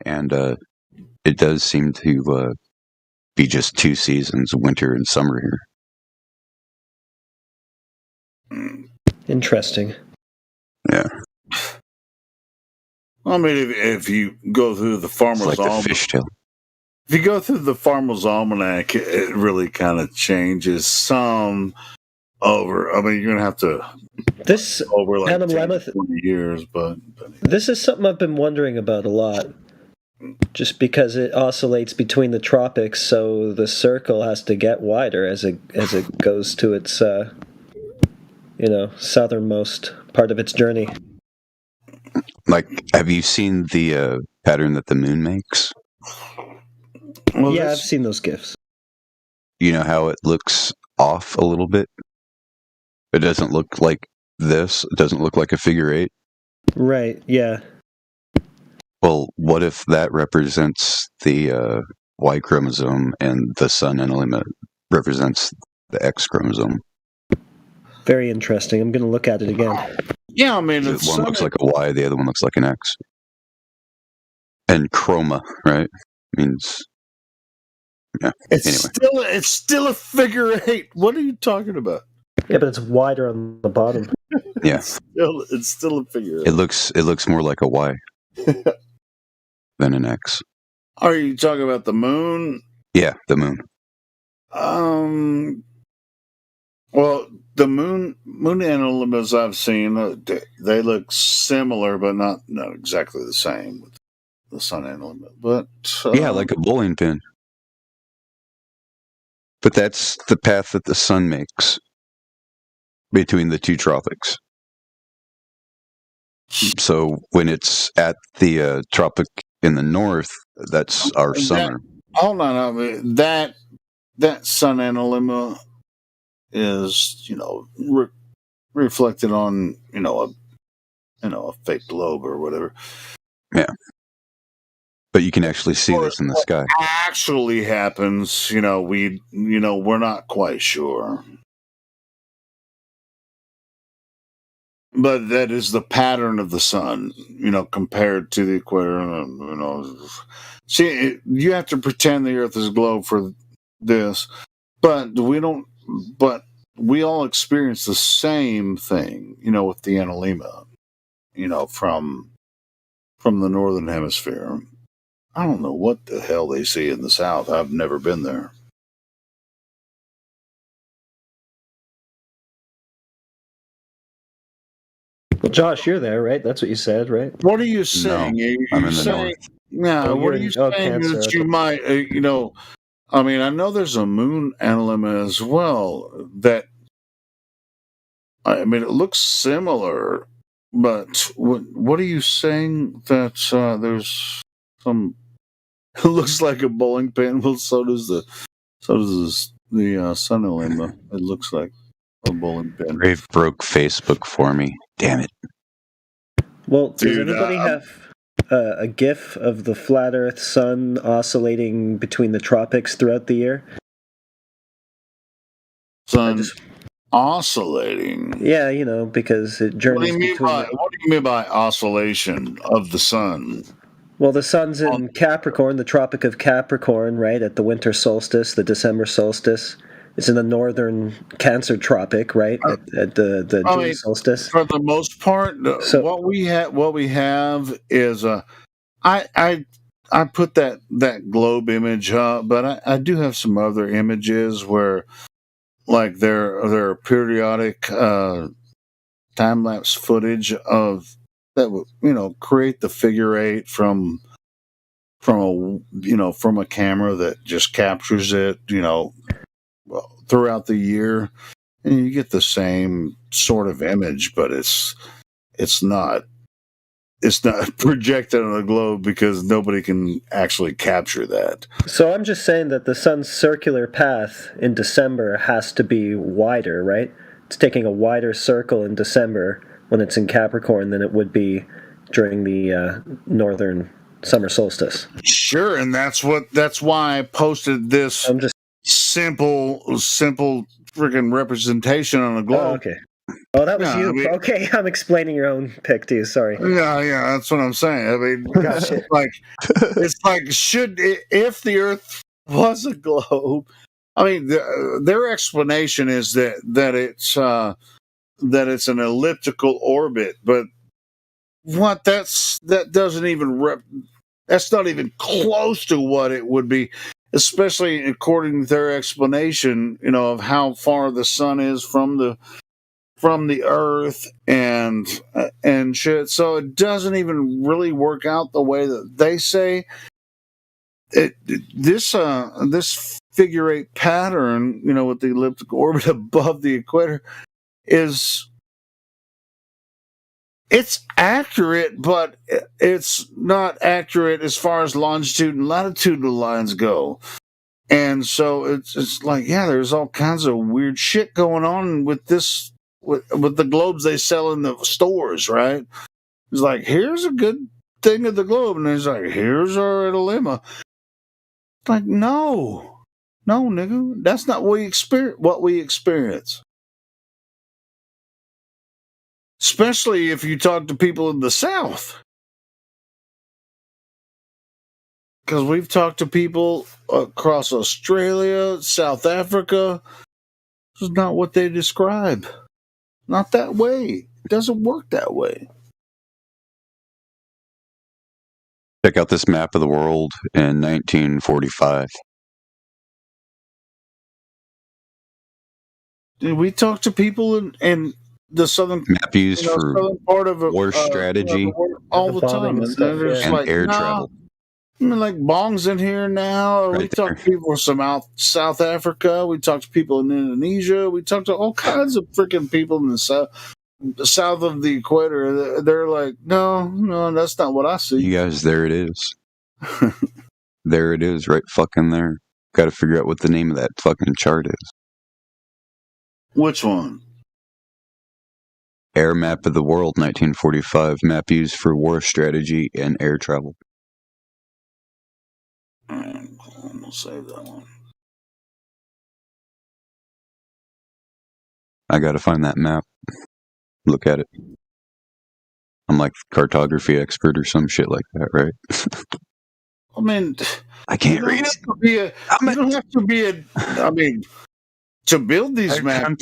and it does seem to be just 2 seasons, winter and summer here. Interesting. Yeah. I mean, if you go through the Farmer's It's like the Almanac, fishtail. if you go through the Farmer's Almanac, it really kind of changes some over. I mean, you're gonna have to this over like Adam 10, Lemeth, 20 years, but this is something I've been wondering about a lot. Just because it oscillates between the tropics, so the circle has to get wider as it goes to its southernmost part of its journey. Like, have you seen the pattern that the moon makes? Well, yeah, I've seen those GIFs. You know how it looks off a little bit? It doesn't look like this. It doesn't look like a figure 8. Right, yeah. Well, what if that represents the Y chromosome and the sun enema represents the X chromosome? Very interesting. I'm going to look at it again. Yeah, I mean, One looks like a Y, the other one looks like an X. And chroma, right? Means yeah. It's still a figure 8. What are you talking about? Yeah, but it's wider on the bottom. Yeah. It's still a figure 8. It looks more like a Y than an X. Are you talking about the moon? Yeah, the moon. Well, the moon enelemas I've seen, they look similar, but not exactly the same with the sun enelema. But yeah, like a bowling pin. But that's the path that the sun makes between the 2 tropics. So when it's at the tropic in the north, that's our summer. Hold on, I mean, that sun enelema is reflected on a fake globe or whatever. Yeah, but you can actually see this in the sky. Actually happens, we're not quite sure. But that is the pattern of the sun, compared to the equator. See, you have to pretend the Earth is a globe for this, but we don't. But we all experience the same thing, with the enelema, from the northern hemisphere. I don't know what the hell they see in the south. I've never been there. Well, Josh, you're there, right? That's what you said, right? What are you saying? No, I'm in the north. No, what are you saying Cancer, that you might, I mean, I know there's a moon enelema as well that, I mean, it looks similar, but what are you saying that there's some, it looks like a bowling pin? Well, so does the sun enelema. It looks like a bowling pin. Brave broke Facebook for me. Damn it. Well, does anybody have a GIF of the flat Earth sun oscillating between the tropics throughout the year? Sun oscillating? Yeah, because it journeys What do you mean by oscillation of the sun? Well, the sun's in Capricorn, the Tropic of Capricorn, right, at the winter solstice, the December solstice. It's in the northern Cancer tropic, right, at the June solstice. For the most part, what we have is I put that globe image up, but I do have some other images where, like, there are periodic time lapse footage of that would create the figure 8 from from a camera that just captures it, throughout the year, and you get the same sort of image, but it's not projected on a globe because nobody can actually capture that. So I'm just saying that the sun's circular path in December has to be wider, right? It's taking a wider circle in December when it's in Capricorn than it would be during the northern summer solstice. Sure, and that's why I posted this simple freaking representation on a globe. Oh, okay. Oh, that was you. I mean, okay, I'm explaining your own pick to you. Sorry. Yeah, that's what I'm saying. I mean, Gotcha. it's like if the Earth was a globe. I mean, their explanation is that it's an elliptical orbit, but that doesn't even that's not even close to what it would be, especially according to their explanation, of how far the sun is from the Earth and shit. So it doesn't even really work out the way that they say. This figure 8 pattern, with the elliptical orbit above the equator, it's accurate, but it's not accurate as far as longitude and latitudinal lines go. And so it's like, yeah, there's all kinds of weird shit going on with this, with the globes they sell in the stores, right? It's like, here's a good thing of the globe, and it's like, here's our dilemma. It's like, no, nigga, that's not what we experience. Especially if you talk to people in the South. Because we've talked to people across Australia, South Africa. This is not what they describe. Not that way. It doesn't work that way. Check out this map of the world in 1945. Did we talk to people in the southern map used for southern part of war strategy all the time, and they're just like, air travel. I mean, like Bong's in here now. Right we talked to people from South Africa. We talked to people in Indonesia. We talked to all kinds of freaking people in the south of the equator. They're like, no, that's not what I see. You guys, there it is. There it is, right fucking there. Got to figure out what the name of that fucking chart is. Which one? Air Map of the World, 1945. Map used for war strategy and air travel. I'm gonna save that one. I gotta find that map. Look at it. I'm like cartography expert or some shit like that, right? I mean, I can't read it. You don't have to be a. I mean, to build these maps,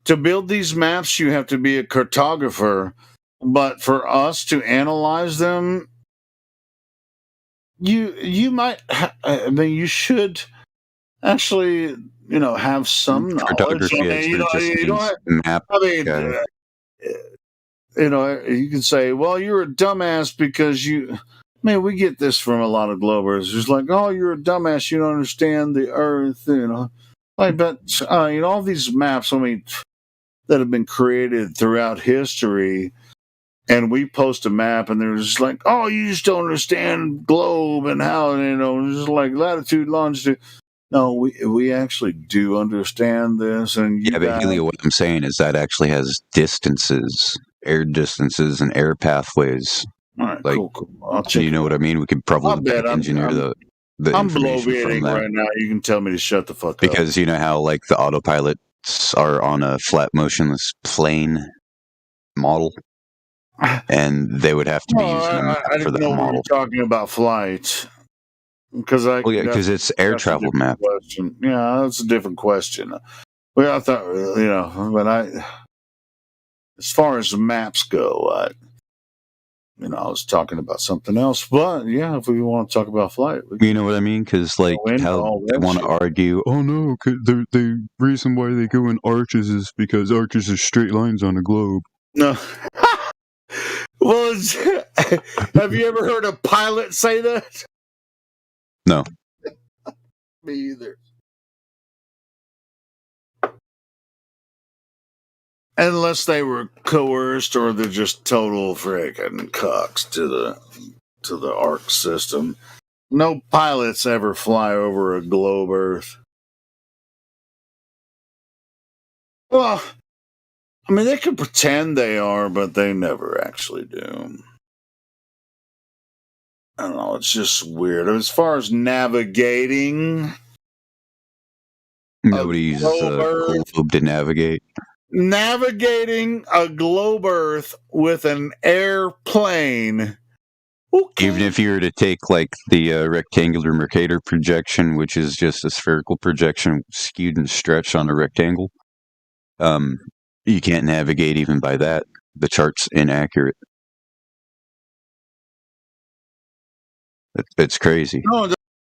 to build these maps, you have to be a cartographer. But for us to analyze them, you might. I mean, you should actually, have some knowledge. Cartography expert you don't have, map. I mean, you can say, well, you're a dumbass because you. Man, we get this from a lot of Globers. It's like, oh, you're a dumbass. You don't understand the Earth, Like, but all these maps, that have been created throughout history, and we post a map, and they're just like, oh, you just don't understand globe and how, just like latitude, longitude. No, we actually do understand this, and but Helio, what I'm saying is that actually has distances, air distances, and air pathways. All right, like, cool. I'll check you know what I mean? We could probably engineer the I'm information from bloviating that. right now. You can tell me to shut the fuck up. Because you know how like the autopilots are on a flat motionless plane model, and they would have to be using a map I for didn't that know we model. were talking about flight. Because it's air travel map. Question. Yeah, that's a different question. Well, I thought, but as far as maps go, I was talking about something else. But yeah, if we want to talk about flight, You know what I mean? Because like how they want to argue, oh no, the reason why they go in arches is because arches are straight lines on a globe. No. Well, Have you ever heard a pilot say that? No. Me either. Unless they were coerced or they're just total freaking cucks to the ARC system. No pilots ever fly over a globe Earth. Well, I mean, they could pretend they are, but they never actually do. I don't know, it's just weird. As far as navigating, Nobody uses a globe to navigate. navigating a globe Earth with an airplane. Okay. Even if you were to take like the rectangular Mercator projection, which is just a spherical projection skewed and stretched on a rectangle, you can't navigate even by that. The chart's inaccurate. It's crazy.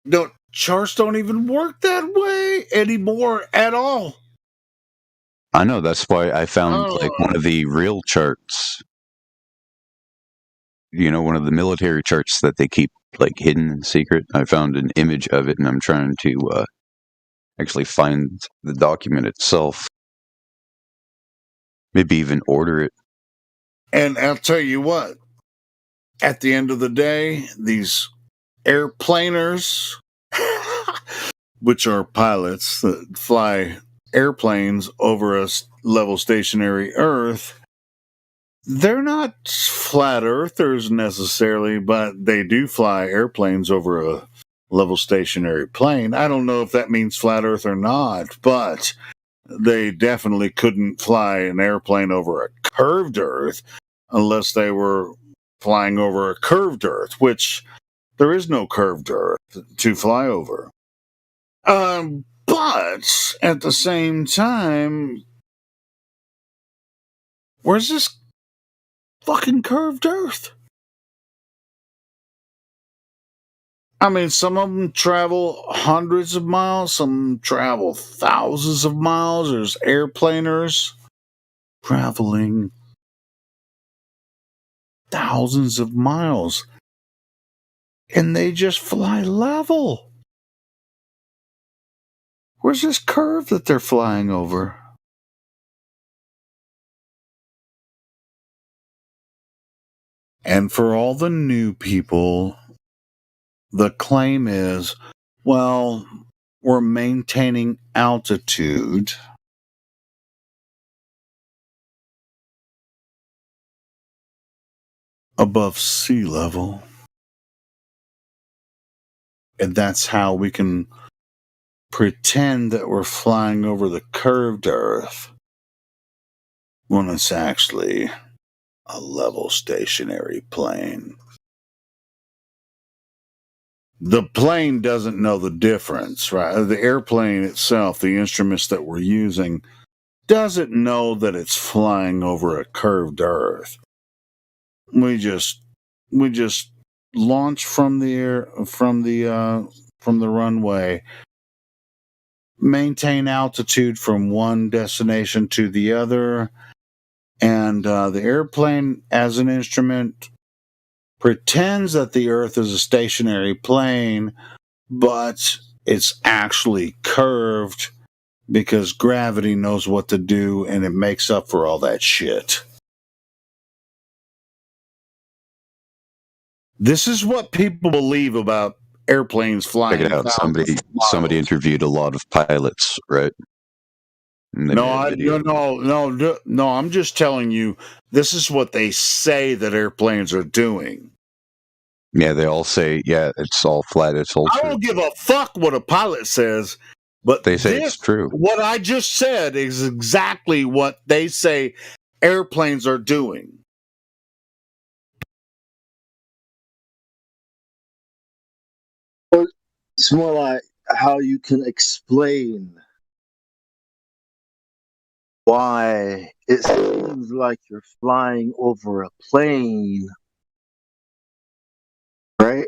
No, charts don't even work that way anymore at all. I know, that's why I found like one of the real charts. You know, one of the military charts that they keep like hidden and secret. I found an image of it, and I'm trying to actually find the document itself. Maybe even order it. And I'll tell you what, at the end of the day, these airplaners, which are pilots that fly airplanes over a level stationary Earth, they're not flat earthers necessarily, but they do fly airplanes over a level stationary plane. I don't know if that means flat earth or not, but they definitely couldn't fly an airplane over a curved earth unless they were flying over a curved earth, which there is no curved earth to fly over. But at the same time, where's this fucking curved earth? I mean, some of them travel hundreds of miles, some travel thousands of miles. There's airplaners traveling thousands of miles, and they just fly level. Where's this curve that they're flying over? And for all the new people, the claim is, well, we're maintaining altitude. Above sea level. And that's how we can pretend that we're flying over the curved Earth when it's actually a level stationary plane. The plane doesn't know the difference, right? The airplane itself, the instruments that we're using, doesn't know that it's flying over a curved Earth. We just launch from the air, from the runway, maintain altitude from one destination to the other, and the airplane, as an instrument, pretends that the Earth is a stationary plane, but it's actually curved because gravity knows what to do, and it makes up for all that shit. This is what people believe about airplanes flying. Check it out. Somebody interviewed a lot of pilots, right? No, I'm just telling you, this is what they say that airplanes are doing. Yeah, they all say, yeah, it's all flat, it's all I true. don't give a fuck what a pilot says, but They say it's true. What I just said is exactly what they say airplanes are doing. It's more like how you can explain why it seems like you're flying over a plane, right?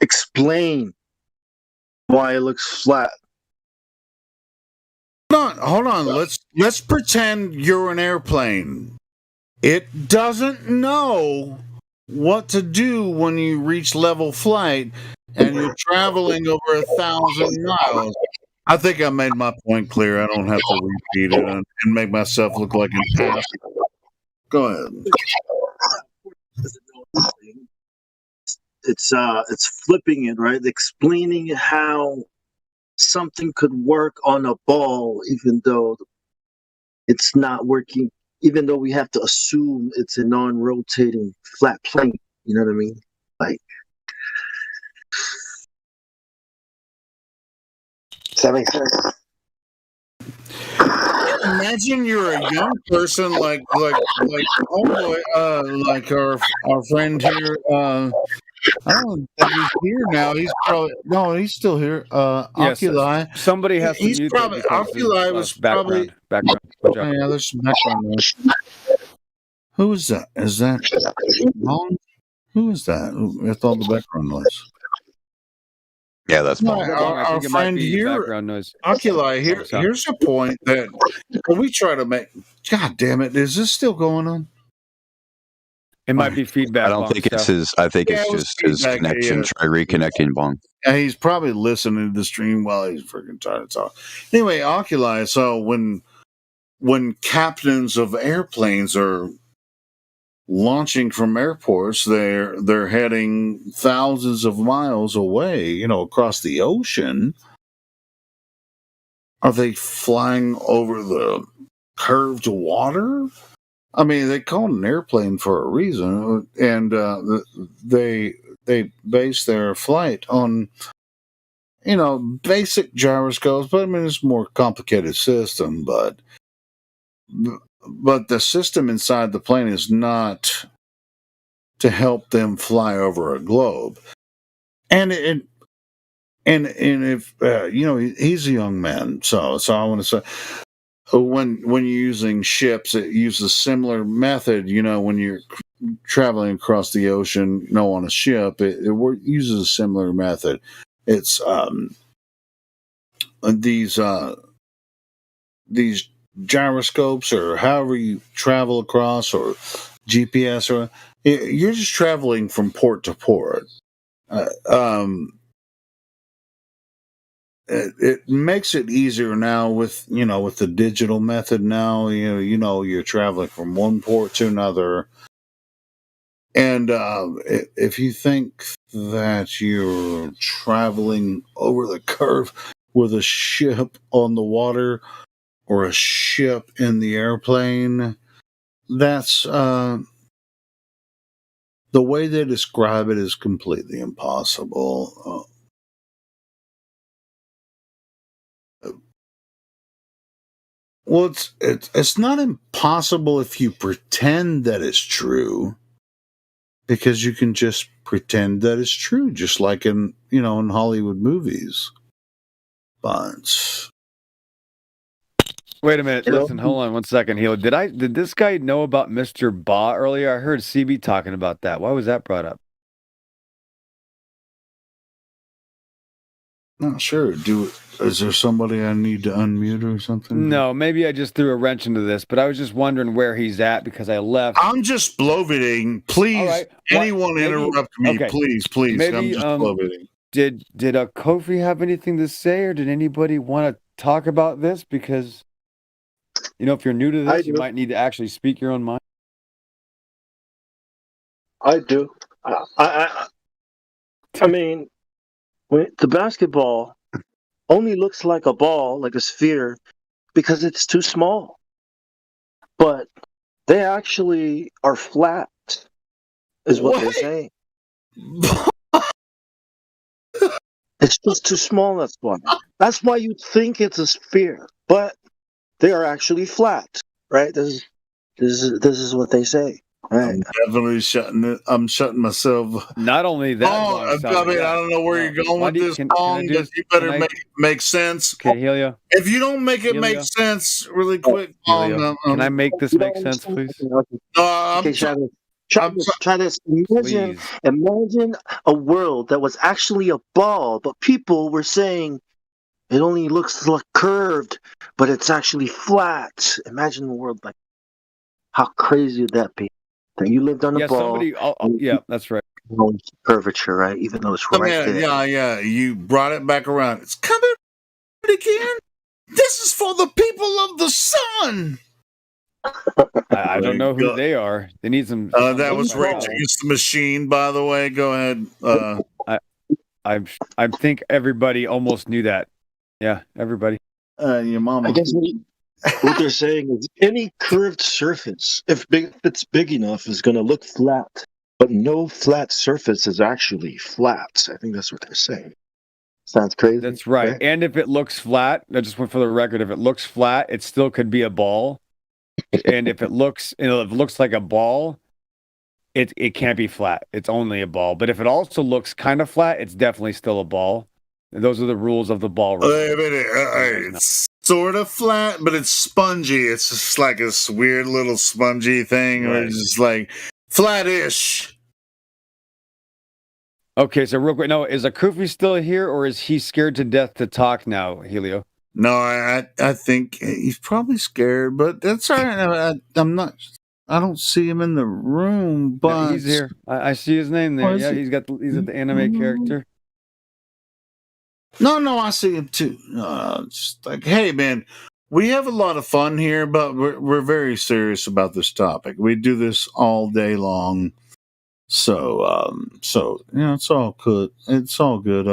Explain why it looks flat. Hold on. Let's pretend you're an airplane. it doesn't know what to do when you reach level flight and you're traveling over 1,000 miles. I think I made my point clear. I don't have to repeat it and make myself look like an ass. Go ahead. It's flipping it, right? Explaining how something could work on a ball, even though it's not working. Even though we have to assume it's a non-rotating flat plane. You know what I mean? Like, does that make sense? Imagine you're a young person like homeboy, like our friend here. I don't think he's here now. He's probably he's still here. Yes, Oculi. somebody has to He's mute probably that because Oculi there's, was probably background. yeah. There's some background noise. Who is that? Is that Long? Who is that? With all the background noise. Yeah, that's No, fine. our friend here, background noise. Oculi. Here's a point that when we try to make. God damn it! Is this still going on? It might be feedback. I don't think it's his. I think Yeah, it's it was just his feedback, connection. yeah. Try reconnecting, Bong. Yeah, he's probably listening to the stream while he's freaking trying to talk. Anyway, Oculi. So when captains of airplanes are launching from airports, they're heading thousands of miles away, across the ocean. Are they flying over the curved water? I mean, they call it an airplane for a reason, and they base their flight on basic gyroscopes. But I mean, it's a more complicated system. But the system inside the plane is not to help them fly over a globe. And if he's a young man, so I want to say, when you're using ships, it uses a similar method. When you're traveling across the ocean, on a ship, it uses a similar method. It's these gyroscopes, or however you travel across, or GPS, or you're just traveling from port to port. It makes it easier now with the digital method. Now you're traveling from one port to another, and if you think that you're traveling over the curve with a ship on the water or a ship in the airplane, that's the way they describe it is completely impossible. Well, it's not impossible if you pretend that it's true, because you can just pretend that it's true, just like in Hollywood movies. But Wait a minute. Listen, hold on one second, Hilo. Did this guy know about Mr. Ba earlier? I heard CB talking about that. Why was that brought up? Not sure. Is there somebody I need to unmute or something? No, maybe I just threw a wrench into this, but I was just wondering where he's at because I left. I'm just bloviating. Please, right. anyone interrupt me, okay. please. Maybe, I'm just bloviating. Did Kofi have anything to say, or did anybody want to talk about this? Because if you're new to this, you might need to actually speak your own mind. I do. I mean, the basketball only looks like a ball, like a sphere, because it's too small. But they actually are flat, is what they're saying. It's just too small, that's why. That's why you think it's a sphere, but they are actually flat, right? This is what they say. Right. I'm definitely shutting myself. Not only that, I don't know where you're going with this song, but you better make it make sense. Okay, Helio. If you don't make it make sense really quick, can I make this make sense, please? Okay, try this. Imagine a world that was actually a ball, but people were saying it only looks like curved, but it's actually flat. Imagine a world like. How crazy would that be? That you lived on a Yeah, ball. somebody. Yeah, that's right. Curvature, right? Even though it's I right mean, there. yeah. You brought it back around. It's coming again. This is for the people of the sun. I don't know who they are. They need some. That was Rage Against the Machine, by the way. Go ahead. I think everybody almost knew that. Yeah, everybody. Your mama. I guess what they're saying is any curved surface, if it's big enough, is going to look flat. But no flat surface is actually flat. I think that's what they're saying. Sounds crazy. That's right. Okay. And if it looks flat, I just went for the record. If it looks flat, it still could be a ball. And if it looks, like a ball, it can't be flat. It's only a ball. But if it also looks kind of flat, it's definitely still a ball. And those are the rules of the ball. It's sort of flat, but it's spongy. It's just like a weird little spongy thing, where it's just like flat-ish. Okay, so real quick, no, is Akufi still here, or is he scared to death to talk now, Helio? No, I think he's probably scared, but that's all right. I'm not. I don't see him in the room, but No, he's here. I see his name there. Yeah, he's at the anime character. No, I see him too. Just like, hey, man, we have a lot of fun here, but we're very serious about this topic. We do this all day long, so it's all good. It's all good.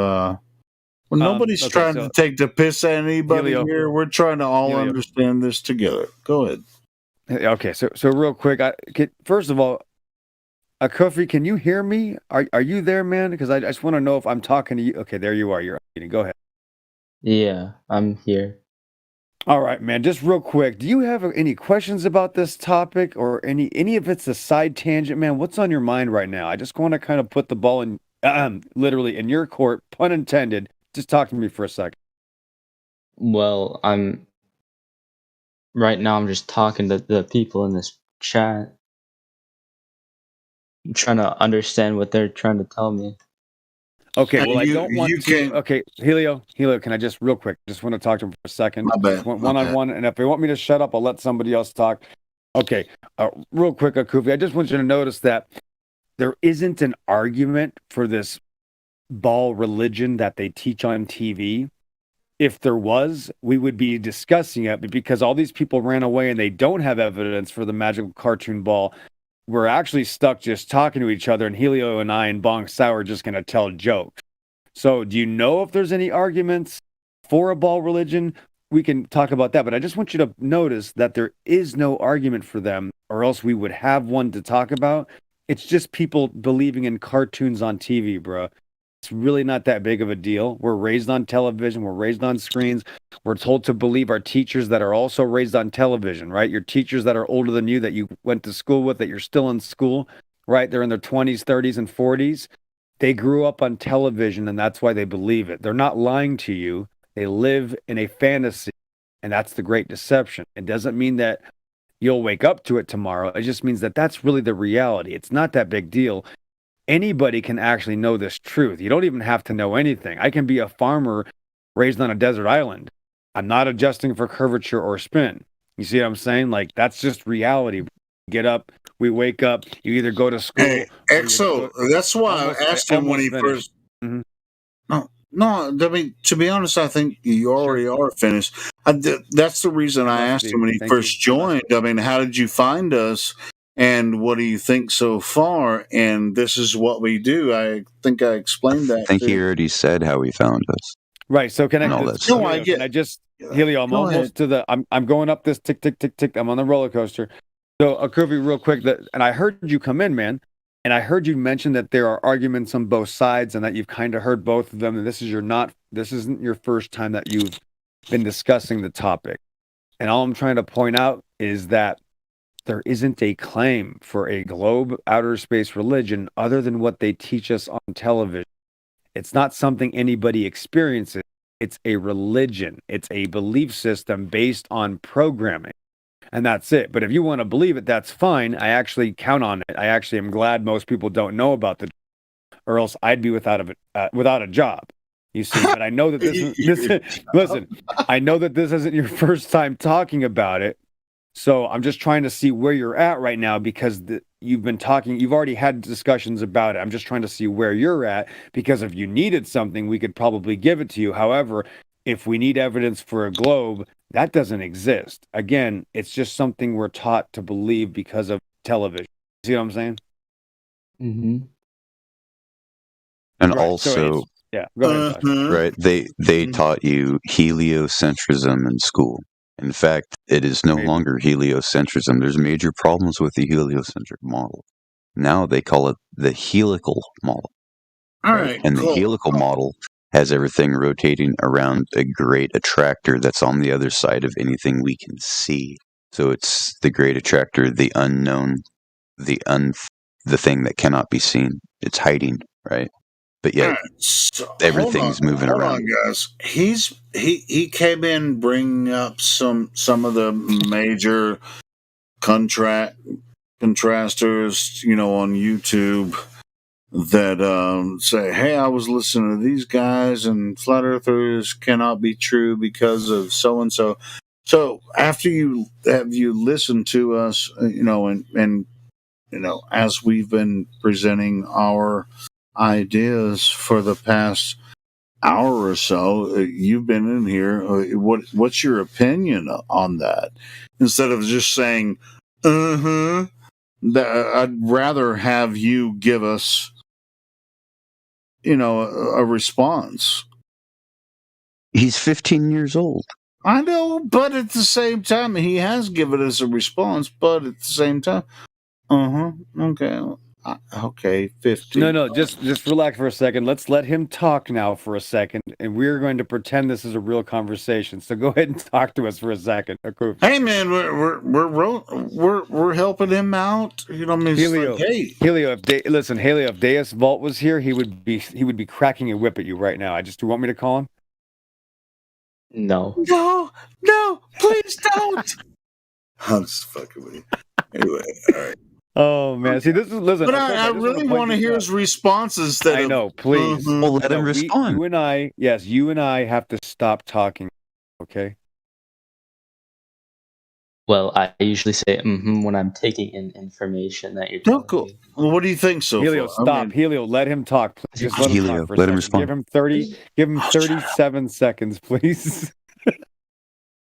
Well, nobody's trying to take the piss at anybody here. We're trying to all understand this together. Go ahead. Okay, so real quick, first of all, Akufi, can you hear me? Are you there, man? Because I just want to know if I'm talking to you. Okay, there you are. You're on. Go ahead. Yeah, I'm here. All right, man. Just real quick, do you have any questions about this topic, or any of it's a side tangent, man? What's on your mind right now? I just want to kind of put the ball in, literally in your court, pun intended. Just talk to me for a second. Well, right now I'm just talking to the people in this chat. I'm trying to understand what they're trying to tell me. Okay, well, I don't want to. Okay, Helio, can I just real quick? Just want to talk to him for a second. One on one, and if they want me to shut up, I'll let somebody else talk. Okay, real quick, Akufi, I just want you to notice that there isn't an argument for this ball religion that they teach on TV. If there was, we would be discussing it, but because all these people ran away and they don't have evidence for the magical cartoon ball, we're actually stuck just talking to each other, and Helio and I and Bong Sao are just going to tell jokes. So do you know if there's any arguments for a ball religion? We can talk about that, but I just want you to notice that there is no argument for them, or else we would have one to talk about. It's just people believing in cartoons on TV, bro. It's really not that big of a deal. We're raised on television. We're raised on screens. We're told to believe our teachers that are also raised on television, right? Your teachers that are older than you, that you went to school with, that you're still in school, right? They're in their 20s, 30s, and 40s. They grew up on television, and that's why they believe it. They're not lying to you. They live in a fantasy, and that's the great deception. It doesn't mean that you'll wake up to it tomorrow. It just means that that's really the reality. It's not that big deal. Anybody can actually know this truth. You don't even have to know anything. I can be a farmer raised on a desert island. I'm not adjusting for curvature or spin. You see what I'm saying? Like, that's just reality. Get up, we wake up, you either go to school. Hey, EXO, that's why I asked him when he first. Mm-hmm. No, I mean, to be honest, I think you already are finished. That's the reason I asked him when he first joined. I mean, how did you find us? And what do you think so far? And this is what we do. I think I explained that. I think he already said how he found us. Right. So can I just Helio, I'm almost to the I'm going up this tick tick tick tick. I'm on the roller coaster. So Akufi, real quick, and I heard you come in, man, and I heard you mention that there are arguments on both sides and that you've kind of heard both of them, and this isn't your first time that you've been discussing the topic. And all I'm trying to point out is that there isn't a claim for a globe outer space religion other than what they teach us on television. It's not something anybody experiences. It's a religion. It's a belief system based on programming. And that's it. But if you want to believe it, that's fine. I actually count on it. I actually am glad most people don't know about or else I'd be without a job. You see, but I know that listen, I know that this isn't your first time talking about it. So I'm just trying to see where you're at right now because you've already had discussions about it. I'm just trying to see where you're at because if you needed something, we could probably give it to you. However, if we need evidence for a globe, that doesn't exist. Again, it's just something we're taught to believe because of television. See what I'm saying? Mm-hmm. And Right, also, yeah, go ahead. Josh. right, they taught you heliocentrism in school. In fact, it is no longer heliocentrism. There's major problems with the heliocentric model. Now they call it the helical model. All right, And cool. the helical model has everything rotating around a great attractor that's on the other side of anything we can see. So it's the great attractor, the unknown, the thing that cannot be seen. It's hiding, right? But yet All right, so everything's moving hold around. on, guys. He came in bringing up some of the major contrasters, on YouTube that say, "Hey, I was listening to these guys, and flat earthers cannot be true because of so and so." So after you listened to us, and as we've been presenting our ideas for the past hour or so, you've been in here. What's your opinion on that? Instead of just saying, I'd rather have you give us, a response. He's 15 years old. I know, but at the same time, he has given us a response. But at the same time, okay. Okay, 50. No, just relax for a second. Let's let him talk now for a second, and we're going to pretend this is a real conversation. So go ahead and talk to us for a second. Akufi. Hey man, we're helping him out. I mean, it's Helio, like, hey, Helio, if Deus Vault was here, he would be cracking a whip at you right now. Do you want me to call him? No. No, please don't. I'm just fucking with you. Anyway, all right. Oh man, see, listen. But I really want to hear his responses. I know, please. Well, let him respond. You and I have to stop talking. Okay. Well, I usually say when I'm taking in information that you're telling cool. me. Well, what do you think so Helio, far? stop. Helio, let him talk. Please. Just let him Helio, talk for a let him second. respond. Give him 37 seconds, please.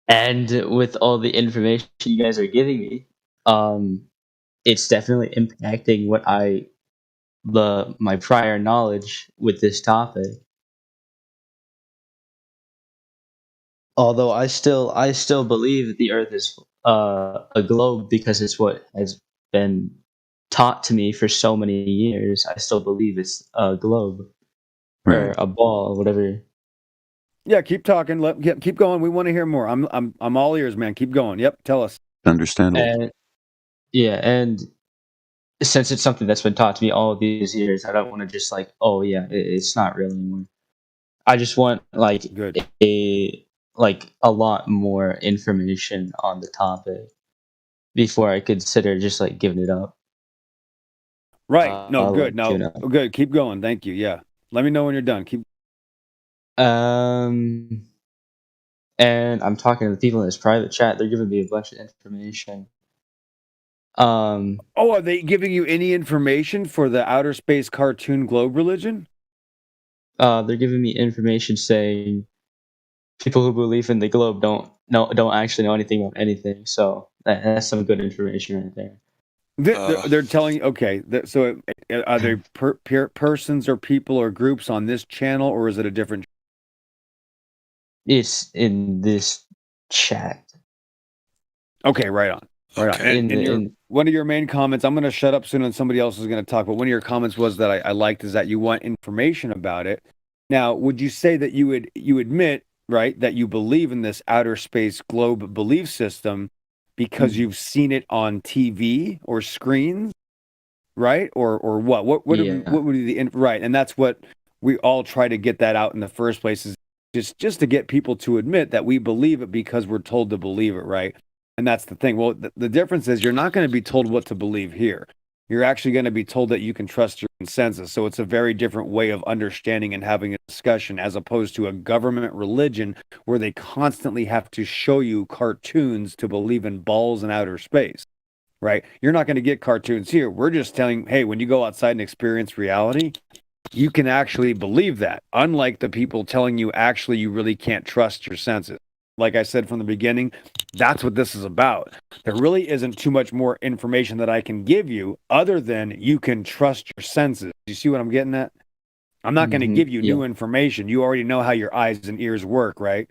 And with all the information you guys are giving me, it's definitely impacting my prior knowledge with this topic. Although I still believe that the Earth is a globe because it's what has been taught to me for so many years. I still believe it's a globe or a ball, whatever. Yeah, keep talking. Keep going. We want to hear more. I'm all ears, man. Keep going. Yep, tell us. Understandable. And since it's something that's been taught to me all these years, I don't want to just it's not real anymore. I just want a lot more information on the topic before I consider just giving it up. Right. No, good. No, good. Keep going. Thank you. Yeah. Let me know when you're done. Keep. And I'm talking to the people in this private chat. They're giving me a bunch of information. Are they giving you any information for the outer space cartoon globe religion? They're giving me information saying people who believe in the globe don't actually know anything about anything. So that's some good information right there. They're telling you, okay. So are they persons or people or groups on this channel, or is it a different? It's in this chat. Okay, right on. Right on. One of your main comments, I'm going to shut up soon and somebody else is going to talk, but one of your comments was that I liked is that you want information about it. Now, would you say that you admit, right, that you believe in this outer space globe belief system because you've seen it on TV or screens, right? Or what? What would be the right? And that's what we all try to get that out in the first place, is just to get people to admit that we believe it because we're told to believe it, right? And that's the thing. Well, the difference is you're not going to be told what to believe here. you're actually going to be told that you can trust your consensus. So it's a very different way of understanding and having a discussion, as opposed to a government religion where they constantly have to show you cartoons to believe in balls in outer space, right? You're not going to get cartoons here. We're just telling, hey, when you go outside and experience reality, you can actually believe that, unlike the people telling you actually you really can't trust your senses. Like I said from the beginning, that's what this is about. There really isn't too much more information that I can give you other than you can trust your senses. You see what I'm getting at? I'm not going to give you new information. You already know how your eyes and ears work, right?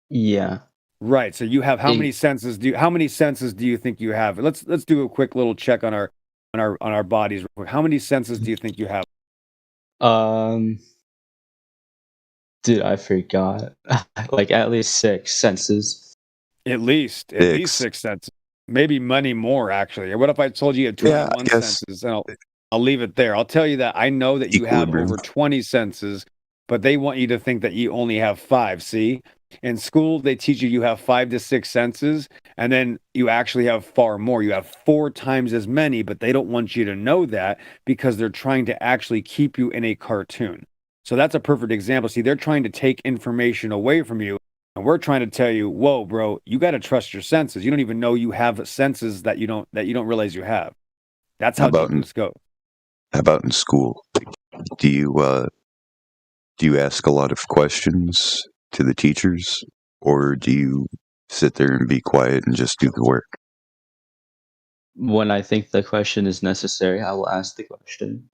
Yeah. Right. So you have how many senses do you think you have? Let's do a quick little check on our bodies real quick. How many senses do you think you have? Dude, I forgot. Like at least 6 senses. At least 6 senses. Maybe many more, actually. What if I told you had 21 senses? And I'll leave it there. I'll tell you that I know that you have over 20 senses, but they want you to think that you only have 5. See? In school, they teach you have 5 to 6 senses, and then you actually have far more. You have 4 times as many, but they don't want you to know that because they're trying to actually keep you in a cartoon. So that's a perfect example. See, they're trying to take information away from you, and we're trying to tell you, whoa, bro, you got to trust your senses. You don't even know you have senses that you don't realize you have. That's how deep this goes. How about in school? Do you ask a lot of questions to the teachers, or do you sit there and be quiet and just do the work? When I think the question is necessary, I will ask the question.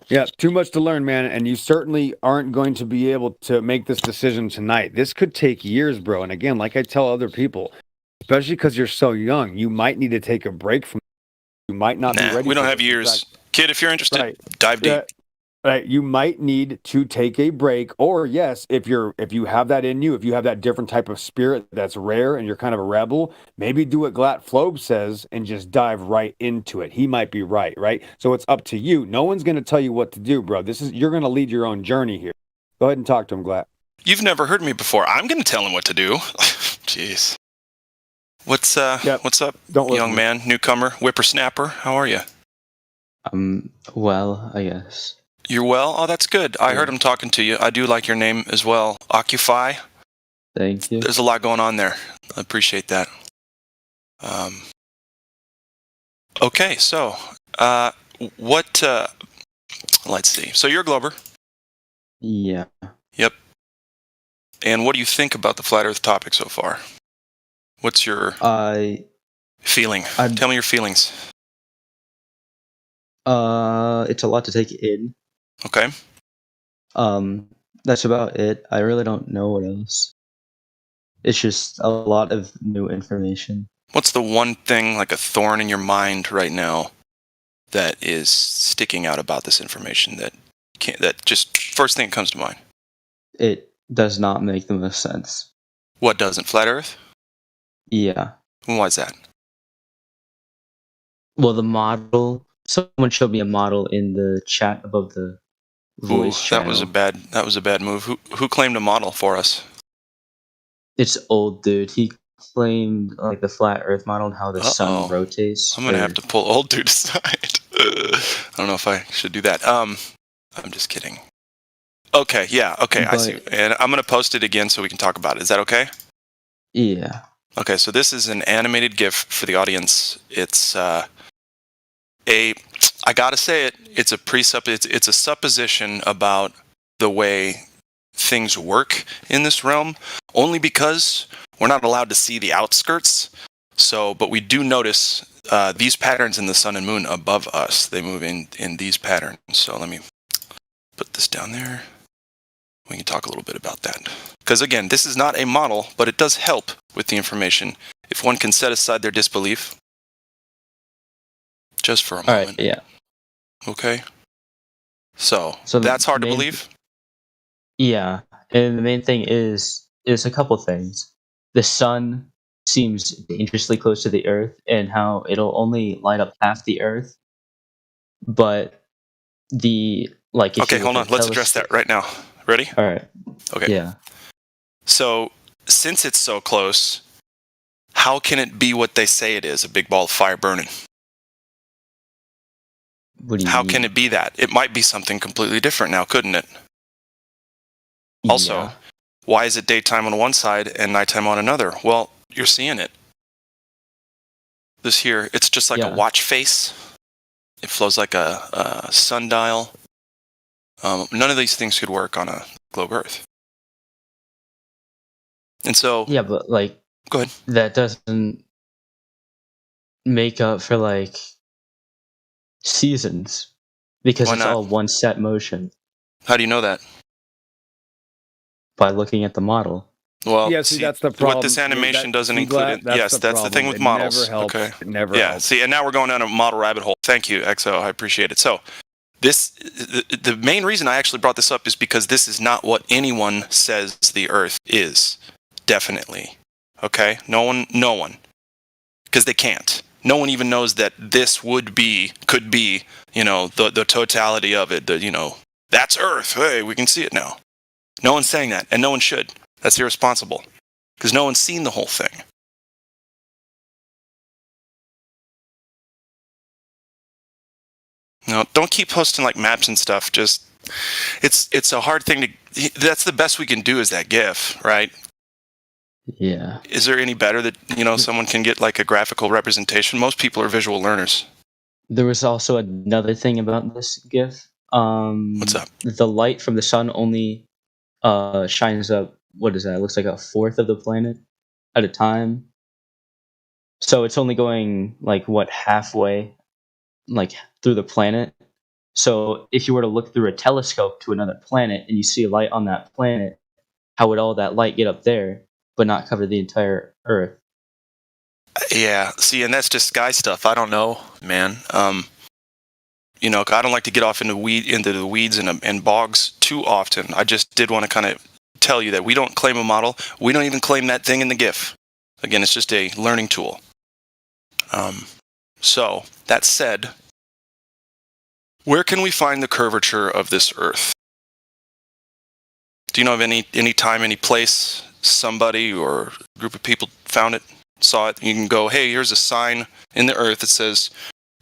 Yeah, too much to learn, man, and you certainly aren't going to be able to make this decision tonight. This could take years, bro. And again, like I tell other people, especially because you're so young, you might need to take a break from. You might not be ready. We don't have years, kid. If you're interested, dive deep. Right, you might need to take a break, or yes, if you have that in you, if you have that different type of spirit that's rare and you're kind of a rebel, maybe do what Glat Flobe says and just dive right into it. He might be right? So it's up to you. No one's going to tell you what to do, bro. You're going to lead your own journey here. Go ahead and talk to him, Glat. You've never heard me before. I'm going to tell him what to do. Jeez. What's up, young man, newcomer, whippersnapper? How are you? Well, I guess. You're well? Oh, that's good. I heard him talking to you. I do like your name as well. Occupy. Thank you. There's a lot going on there. I appreciate that. Okay, so let's see. So you're a Glober. Yeah. Yep. And what do you think about the flat Earth topic so far? What's your feeling? Tell me your feelings. It's a lot to take in. Okay. That's about it. I really don't know what else. It's just a lot of new information. What's the one thing, like a thorn in your mind right now, that is sticking out about this information that just first thing that comes to mind? It does not make the most sense. What doesn't? Flat Earth? Yeah. Why is that? Well, the model. Someone showed me a model in the chat above the voice channel. That was a bad move. Who claimed a model for us? It's old dude. He claimed like the flat Earth model and how the sun rotates. I'm gonna have to pull old dude aside. I don't know if I should do that. I'm just kidding. Okay, yeah, okay, I see. And I'm gonna post it again so we can talk about it. Is that okay? Yeah. Okay, so this is an animated GIF for the audience. It's I gotta say it. It's a supposition about the way things work in this realm, only because we're not allowed to see the outskirts. But we do notice these patterns in the sun and moon above us. They move in these patterns. So let me put this down there. We can talk a little bit about that. Because again, this is not a model, but it does help with the information if one can set aside their disbelief. Just for a moment. All right, yeah. Okay. So that's hard to believe? Yeah. And the main thing is a couple things. The sun seems dangerously close to the Earth and how it'll only light up half the Earth. But okay, hold on. Let's address that right now. Ready? All right. Okay. Yeah. So since it's so close, how can it be what they say it is, a big ball of fire burning? What do you How mean? can it be that? It might be something completely different now, couldn't it? Also, Yeah. why is it daytime on one side and nighttime on another? Well, you're seeing it. This here, it's just like a watch face. It flows like a sundial. None of these things could work on a globe Earth. And so... Yeah, but like... Go ahead. That doesn't make up for like seasons. Because Why it's not? all one set motion. How do you know that? By looking at the model. Well, Yeah, see, that's the problem. What this animation doesn't See, include Vlad, it. that's Yes, the that's the thing problem. with It models. never helps. Okay. It never yeah. helps. See, and now we're going down a model rabbit hole. Thank you, XO. I appreciate it. So, the main reason I actually brought this up is because this is not what anyone says the Earth is. Definitely. Okay? No one. Because they can't. No one even knows that this could be, the totality of it. That's Earth. Hey, we can see it now. No one's saying that, and no one should. That's irresponsible. Because no one's seen the whole thing. No, don't keep posting like maps and stuff. Just, it's a hard thing to. That's the best we can do is that GIF, right? Yeah. Is there any better that someone can get like a graphical representation? Most people are visual learners. There was also another thing about this GIF. What's up? The light from the sun only shines up. What is that? It looks like a fourth of the planet at a time. So it's only going like halfway, like through the planet. So if you were to look through a telescope to another planet and you see a light on that planet, how would all that light get up there but not cover the entire Earth? Yeah, see, and that's just sky stuff. I don't know, man. I don't like to get off into the weeds and bogs too often. I just did want to kind of tell you that we don't claim a model. We don't even claim that thing in the GIF. Again, it's just a learning tool. So, that said, where can we find the curvature of this Earth? Do you know of any time, any place, somebody or group of people found it, saw it? You can go, hey, here's a sign in the Earth that says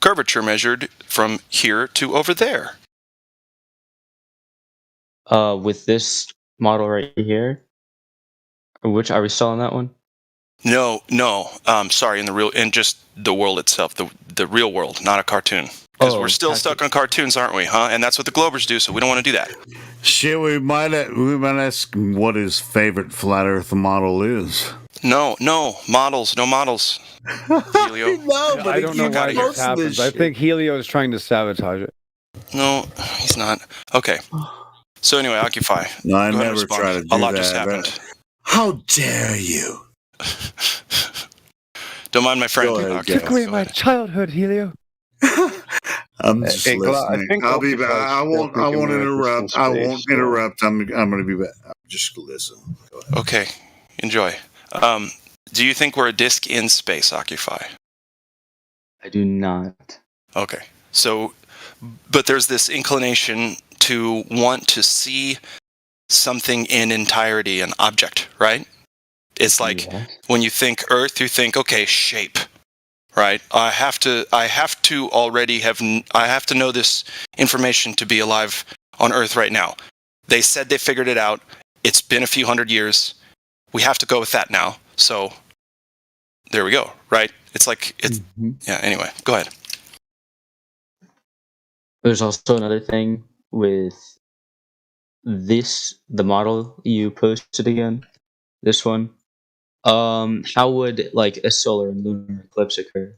curvature measured from here to over there. With this model right here, which are we still on that one? No. Sorry, in just the world itself, the real world, not a cartoon. Because we're still stuck on cartoons, aren't we? Huh? And that's what the Globers do, so we don't want to do that. Shit, we might ask what his favorite flat Earth model is. No models. Helio. I don't know why this happens. I think Helio is trying to sabotage it. No, he's not. Okay. So anyway, Occupy. No, I Go ahead and never respond. try to do A lot that. just happened. How dare you? Don't mind my friend. Go ahead, Occupy. Took away my childhood, Helio. I'm just listening. I'll be back. I won't interrupt. I won't interrupt. I'm going to be back. Just listen. Go ahead. Okay. Enjoy. Do you think we're a disk in space, Occupy? I do not. Okay. So, but there's this inclination to want to see something in entirety, an object, right? It's like when you think Earth, you think, okay, shape, right? I have to know this information to be alive on Earth right now. They said they figured it out. It's been a few hundred years. We have to go with that now. So there we go, right? It's like, yeah, anyway, go ahead. There's also another thing with the model you posted again, this one. How would like a solar and lunar eclipse occur?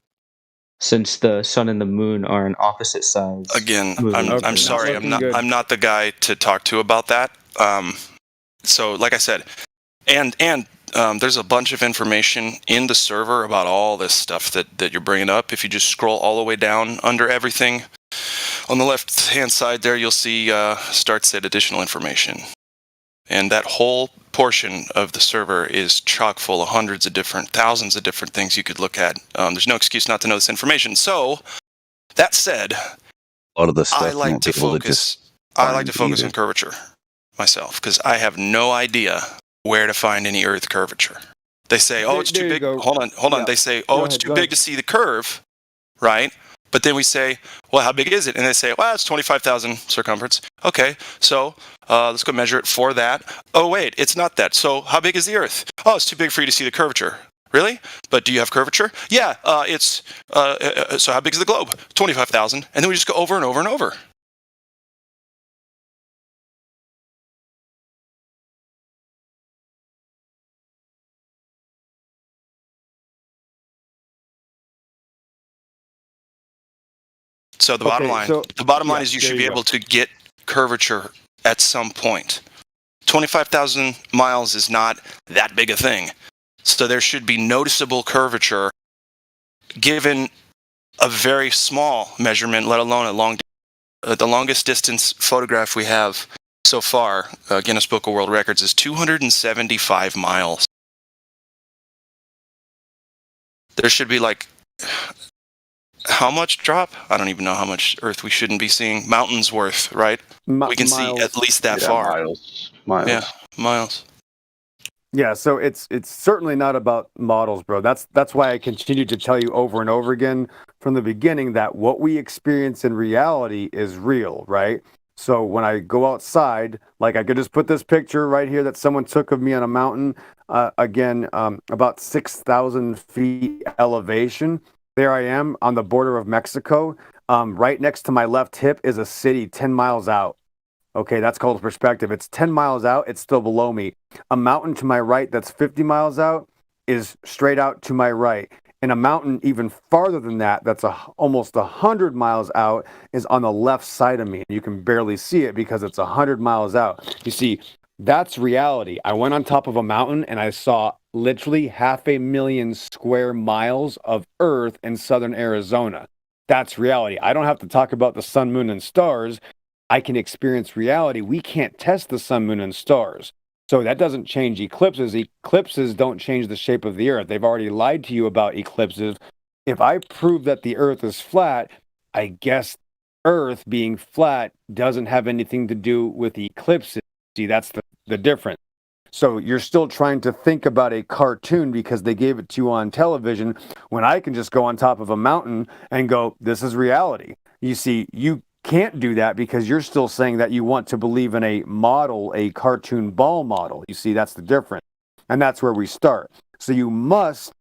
Since the sun and the moon are on opposite sides. Again, I'm sorry, I'm not the guy to talk to about that. So like I said, and there's a bunch of information in the server about all this stuff that you're bringing up. If you just scroll all the way down under everything, on the left-hand side there, you'll see start set additional information. And that whole portion of the server is chock full of thousands of different things you could look at. There's no excuse not to know this information. So, that said, A lot of the stuff I you like won't to be able focus just on curvature myself, because I have no idea where to find any Earth curvature. They say, oh, it's too There you big. go. Hold on. Yeah. They say, Go oh, it's ahead, too go big ahead. to see the curve, right? But then we say, well, how big is it? And they say, well, it's 25,000 circumference. Okay, so let's go measure it for that. Oh, wait, it's not that. So how big is the Earth? Oh, it's too big for you to see the curvature. Really? But do you have curvature? Yeah, it's, so how big is the globe? 25,000. And then we just go over and over and over. So the bottom line is you should be able to get curvature at some point. 25,000 miles is not that big a thing. So there should be noticeable curvature given a very small measurement, let alone the longest distance photograph we have so far, Guinness Book of World Records, is 275 miles. There should be like, how much drop? I don't even know how much Earth we shouldn't be seeing. Mountains worth, right? We can see at least that far. Miles. Yeah, miles. Yeah, so it's certainly not about models, bro. That's why I continue to tell you over and over again from the beginning that what we experience in reality is real, right? So when I go outside, like I could just put this picture right here that someone took of me on a mountain, about 6,000 feet elevation. There I am on the border of Mexico. Right next to my left hip is a city 10 miles out. Okay, that's called perspective. It's 10 miles out, it's still below me. A mountain to my right that's 50 miles out is straight out to my right. And a mountain even farther than that, that's almost 100 miles out, is on the left side of me. You can barely see it because it's 100 miles out. You see, that's reality. I went on top of a mountain and I saw literally 500,000 square miles of Earth in southern Arizona. That's reality. I don't have to talk about the sun, moon, and stars. I can experience reality. We can't test the sun, moon, and stars. So that doesn't change eclipses. Eclipses don't change the shape of the Earth. They've already lied to you about eclipses. If I prove that the Earth is flat, I guess Earth being flat doesn't have anything to do with eclipses. See, that's the difference. So you're still trying to think about a cartoon because they gave it to you on television when I can just go on top of a mountain and go, this is reality. You see, you can't do that because you're still saying that you want to believe in a model, a cartoon ball model. You see, that's the difference. And that's where we start. So you must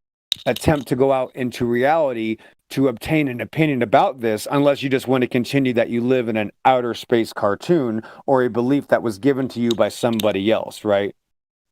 attempt to go out into reality to obtain an opinion about this, unless you just want to continue that you live in an outer space cartoon or a belief that was given to you by somebody else, right?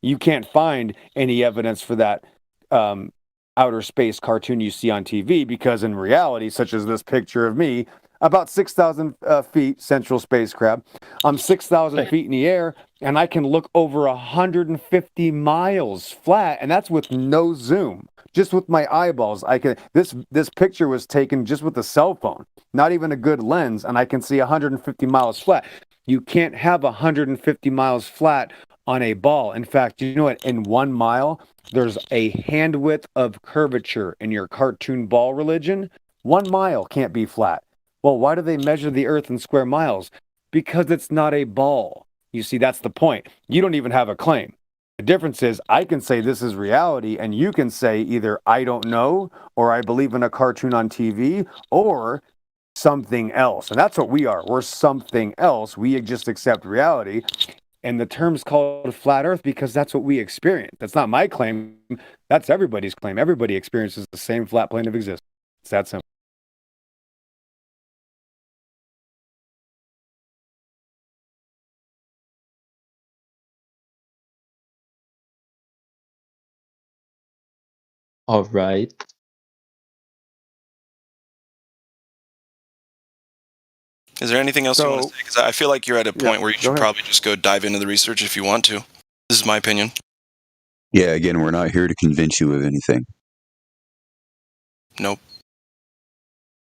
You can't find any evidence for that outer space cartoon you see on TV because in reality, such as this picture of me, about 6,000 feet, central spacecraft. I'm 6,000 feet in the air, and I can look over 150 miles flat, and that's with no zoom. Just with my eyeballs, I can. This picture was taken just with a cell phone, not even a good lens, and I can see 150 miles flat. You can't have 150 miles flat on a ball. In fact, you know what? In 1 mile, there's a hand width of curvature in your cartoon ball religion. 1 mile can't be flat. Well, why do they measure the Earth in square miles? Because it's not a ball. You see, that's the point. You don't even have a claim. The difference is I can say this is reality, and you can say either I don't know, or I believe in a cartoon on TV, or something else. And that's what we are. We're something else. We just accept reality. And the term's called flat Earth because that's what we experience. That's not my claim. That's everybody's claim. Everybody experiences the same flat plane of existence. It's that simple. All right. Is there anything else you want to say? Because I feel like you're at a point where you should probably just go dive into the research if you want to. This is my opinion. Yeah, again, we're not here to convince you of anything. Nope.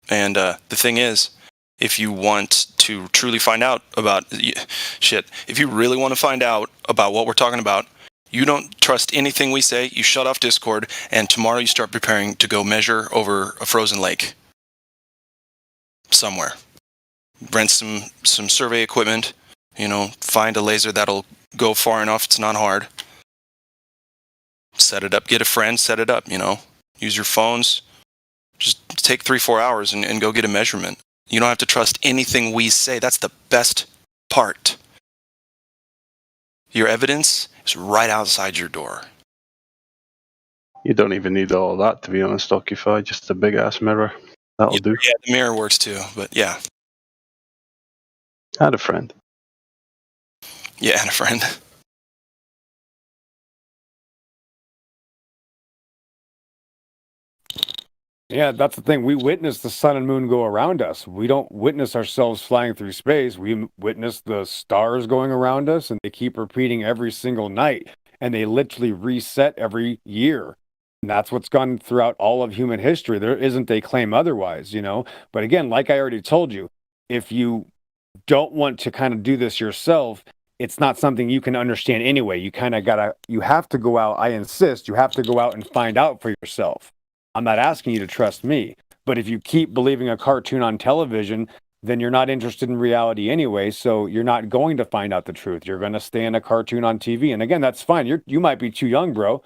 And the thing is, if you want to truly find out about if you really want to find out about what we're talking about, you don't trust anything we say, you shut off Discord, and tomorrow you start preparing to go measure over a frozen lake somewhere. Rent some survey equipment, find a laser that'll go far enough, it's not hard, Set it up. Get a friend. Set it up. Use your phones. Just take 3-4 hours and go get a measurement. You don't have to trust anything we say. That's the best part. Your evidence is right outside your door. You don't even need all that, to be honest, Occupy. Just a big ass mirror. That'll do. Yeah, the mirror works too, but yeah. Had a friend. Yeah, and a friend. Yeah, that's the thing. We witness the sun and moon go around us. We don't witness ourselves flying through space. We witness the stars going around us, and they keep repeating every single night. And they literally reset every year. And that's what's gone throughout all of human history. There isn't a claim otherwise, But again, like I already told you, if you don't want to kind of do this yourself, it's not something you can understand anyway. You have to go out. I insist, you have to go out and find out for yourself. I'm not asking you to trust me, but if you keep believing a cartoon on television, then you're not interested in reality anyway, so you're not going to find out the truth. You're going to stay in a cartoon on TV. And again, that's fine. You might be too young, bro,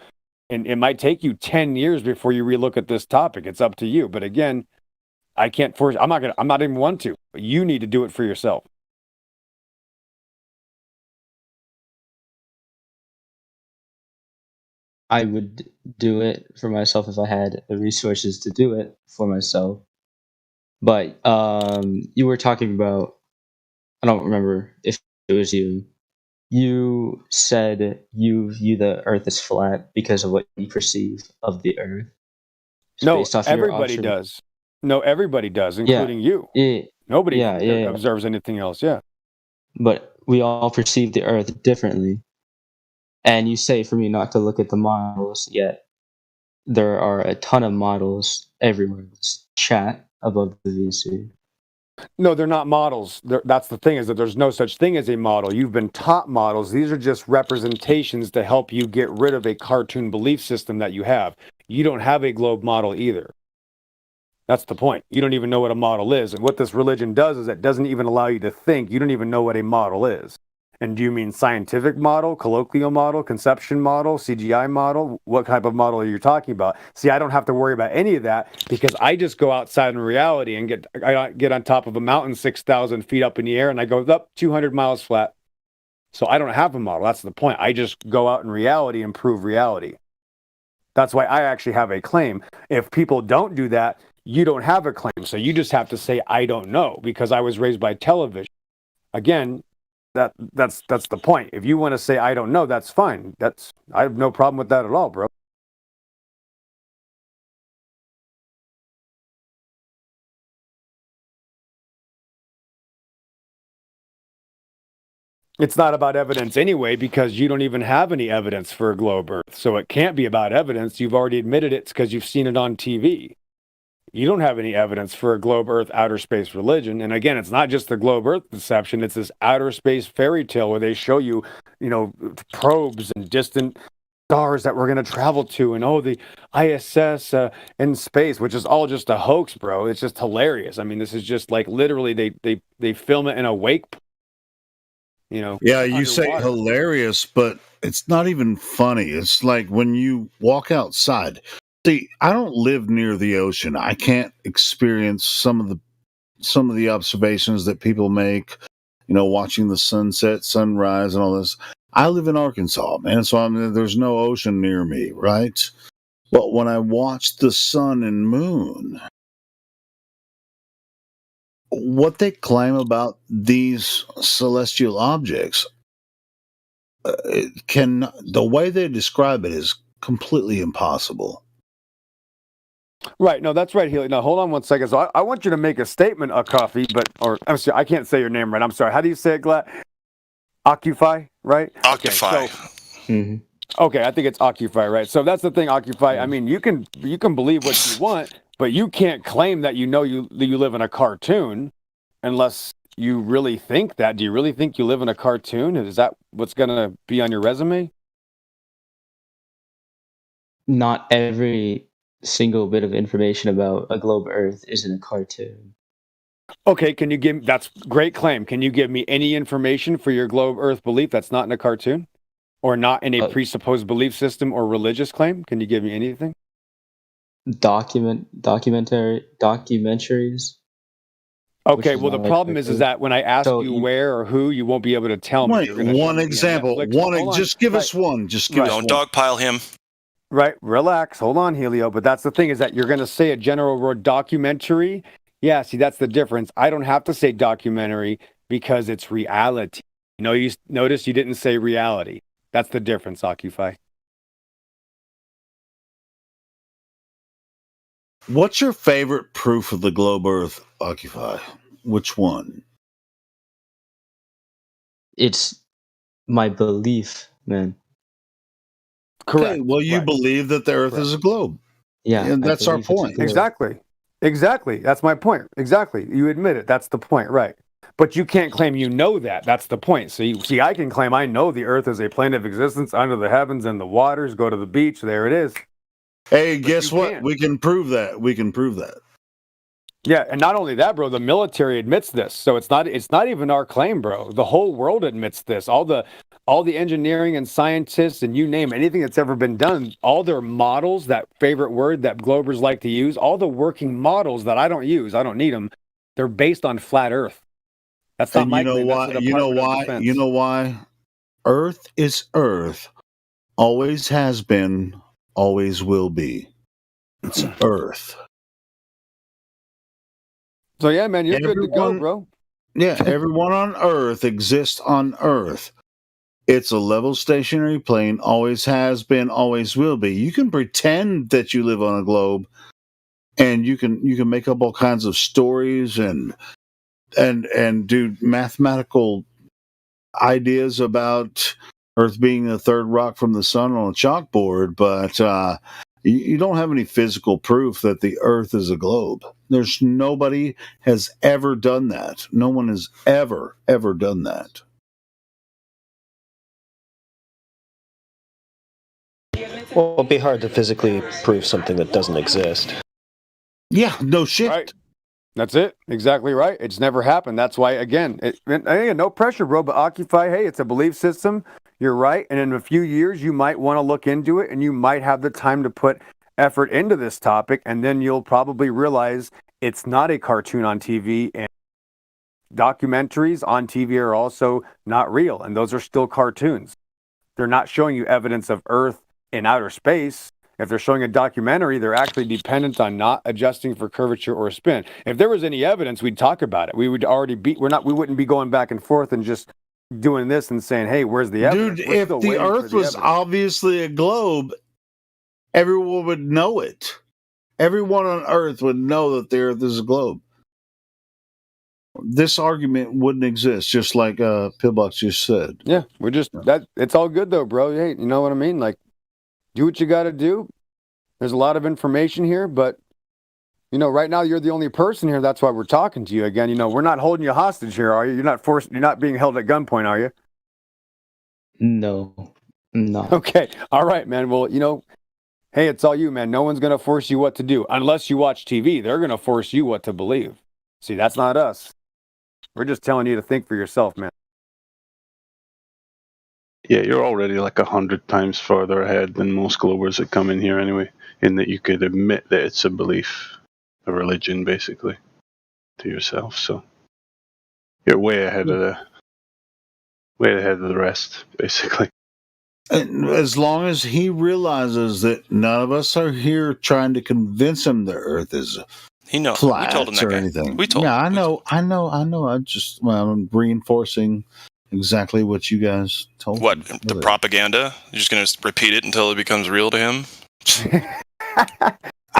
and it might take you 10 years before you relook at this topic. It's up to you. But again, I can't force. I'm not even want to. But you need to do it for yourself. I would do it for myself if I had the resources to do it for myself. But you were talking about, I don't remember if it was you. You said you view the Earth as flat because of what you perceive of the Earth. No, everybody does. No, everybody does, including you. Yeah. Nobody observes anything else. Yeah. But we all perceive the Earth differently. And you say for me not to look at the models, yet there are a ton of models everywhere. Just chat above the VC. No, they're not models. That's the thing, is that there's no such thing as a model. You've been taught models. These are just representations to help you get rid of a cartoon belief system that you have. You don't have a globe model either. That's the point. You don't even know what a model is. And what this religion does is it doesn't even allow you to think. You don't even know what a model is. And do you mean scientific model, colloquial model, conception model, CGI model? What type of model are you talking about? See, I don't have to worry about any of that because I just go outside in reality and get on top of a mountain 6,000 feet up in the air and I go up 200 miles flat. So I don't have a model. That's the point. I just go out in reality and prove reality. That's why I actually have a claim. If people don't do that, you don't have a claim. So you just have to say, I don't know, because I was raised by television. Again, that's the point. If you want to say I don't know, that's fine. I have no problem with that at all, bro. It's not about evidence anyway, because you don't even have any evidence for a globe Earth. So it can't be about evidence. You've already admitted it's because you've seen it on TV. You don't have any evidence for a globe Earth outer space religion. And again, it's not just the globe Earth deception. It's this outer space fairy tale where they show you, probes and distant stars that we're going to travel to. And the ISS in space, which is all just a hoax, bro. It's just hilarious. I mean, this is just like literally they film it in a wake. Yeah, you underwater. Say hilarious, but it's not even funny. It's like when you walk outside. See, I don't live near the ocean. I can't experience some of the observations that people make, watching the sunset, sunrise, and all this. I live in Arkansas, man, so there's no ocean near me, right? But when I watch the sun and moon, what they claim about these celestial objects, the way they describe it is completely impossible. Right. No, that's right, Healy. Now, hold on one second. So I want you to make a statement, Coffee, I'm sorry, I can't say your name right. I'm sorry. How do you say it, Glad? Occupy, right? Occupy. Okay, okay, I think it's Occupy, right? So that's the thing, Occupy. I mean, you can believe what you want, but you can't claim that you live in a cartoon unless you really think that. Do you really think you live in a cartoon? Is that what's going to be on your resume? Not every single bit of information about a globe Earth is in a cartoon. Okay, that's great claim. Can you give me any information for your globe Earth belief that's not in a cartoon? or not in a presupposed belief system or religious claim? Can you give me anything? Documentaries. Okay, well, the problem is that when I ask you where or who, you won't be able to tell me. Wait, You're gonna one show me a example. Netflix- Hold on. Just give us one. Just give us Don't one. dogpile him. Right, relax. Hold on, Helio. But that's the thing, is that you're going to say a general word documentary. Yeah, see, that's the difference. I don't have to say documentary because it's reality. You know, you notice you didn't say reality. That's the difference, Occupy. What's your favorite proof of the globe Earth, Occupy? Which one? It's my belief, man. Correct. Okay, well, you believe that the Earth is a globe. Yeah, and I that's our believe it's a point. globe. Exactly. That's my point. Exactly. You admit it. That's the point, right? But you can't claim you know that. That's the point. So you see, I can claim I know the Earth is a plane of existence under the heavens and the waters. Go to the beach. There it is. Hey, guess what? We can prove that. We can prove that. Yeah, and not only that, bro, the military admits this. So it's not even our claim, bro. The whole world admits this. All the engineering and scientists and you name anything that's ever been done, all their models, that favorite word that Globers like to use, all the working models that I don't use, I don't need them. They're based on flat Earth. That's not my claim. That's the Department of Defense. You know why? Earth is Earth. Always has been, always will be. It's Earth. So yeah, man, you're good to go, bro. Yeah, everyone on Earth exists on Earth. It's a level stationary plane, always has been, always will be. You can pretend that you live on a globe, and you can make up all kinds of stories and do mathematical ideas about Earth being the third rock from the sun on a chalkboard, but you don't have any physical proof that the Earth is a globe. There's nobody has ever done that. No one has ever done that. Well, it'd be hard to physically prove something that doesn't exist. Yeah, no shit. Right. That's it. Exactly right. It's never happened. That's why, again, no pressure, bro, but Occupy, hey, it's a belief system. You're right. And in a few years, you might want to look into it and you might have the time to put effort into this topic. And then you'll probably realize it's not a cartoon on TV, and documentaries on TV are also not real. And those are still cartoons. They're not showing you evidence of Earth in outer space. If they're showing a documentary, they're actually dependent on not adjusting for curvature or spin. If there was any evidence, we'd talk about it. We would already be. We wouldn't be going back and forth and just doing this and saying, "Hey, where's the evidence?" Dude, if the Earth was obviously a globe, everyone would know it. Everyone on Earth would know that the Earth is a globe. This argument wouldn't exist, just like Pillbox just said. Yeah, we're just that. It's all good though, bro. Hey, you know what I mean? Like, do what you got to do. There's a lot of information here, but right now you're the only person here. That's why we're talking to you again. We're not holding you hostage here, are you? You're not forced. You're not being held at gunpoint, are you? No. Okay. All right, man. Well, hey, it's all you, man. No one's gonna force you what to do unless you watch TV. They're gonna force you what to believe. See, that's not us. We're just telling you to think for yourself, man. Yeah, you're already like 100 times further ahead than most Globers that come in here anyway, in that you could admit that it's a belief, a religion, basically, to yourself. So you're way ahead of the rest, basically. And as long as he realizes that none of us are here trying to convince him the Earth is flat we told him that or guy. anything. We told yeah, him. I'm reinforcing exactly what you guys told What, him. the propaganda? You're just going to repeat it until it becomes real to him?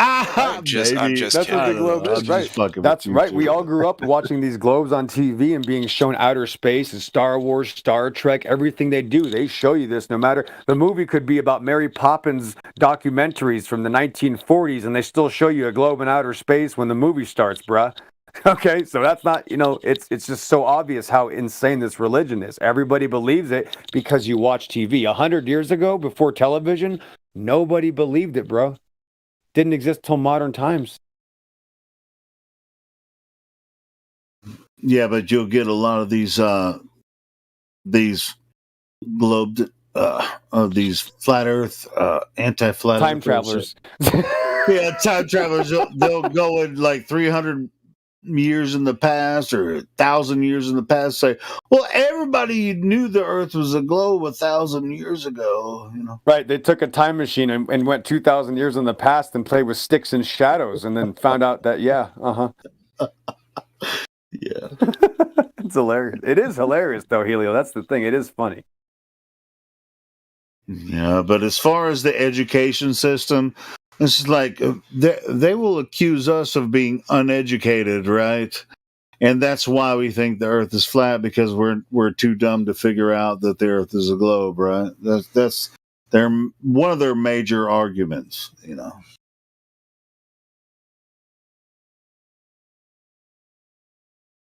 I'm just That's what kidding. the globe is, right? That's right. We all grew up watching these globes on TV and being shown outer space and Star Wars, Star Trek, everything they do. They show you this. No matter the movie could be about Mary Poppins documentaries from the 1940s, and they still show you a globe in outer space when the movie starts, bruh. Okay, so that's not, it's just so obvious how insane this religion is. Everybody believes it because you watch TV. 100 years ago, before television, nobody believed it, bro. Didn't exist till modern times. Yeah, but you'll get a lot of these globe these flat Earth anti-flat Time Earthers. travelers. Yeah, time travelers. They'll go in like 300 years in the past or 1,000 years in the past. Say, well, everybody knew the Earth was a globe 1,000 years ago. You know, Right. They took a time machine and went 2,000 years in the past and played with sticks and shadows, and then found out that yeah. It's hilarious. It is hilarious, though, Helio. That's the thing. It is funny. Yeah, but as far as the education system, it's like they will accuse us of being uneducated, right? And that's why we think the Earth is flat, because we're too dumb to figure out that the Earth is a globe, right? That's their one of their major arguments, you know.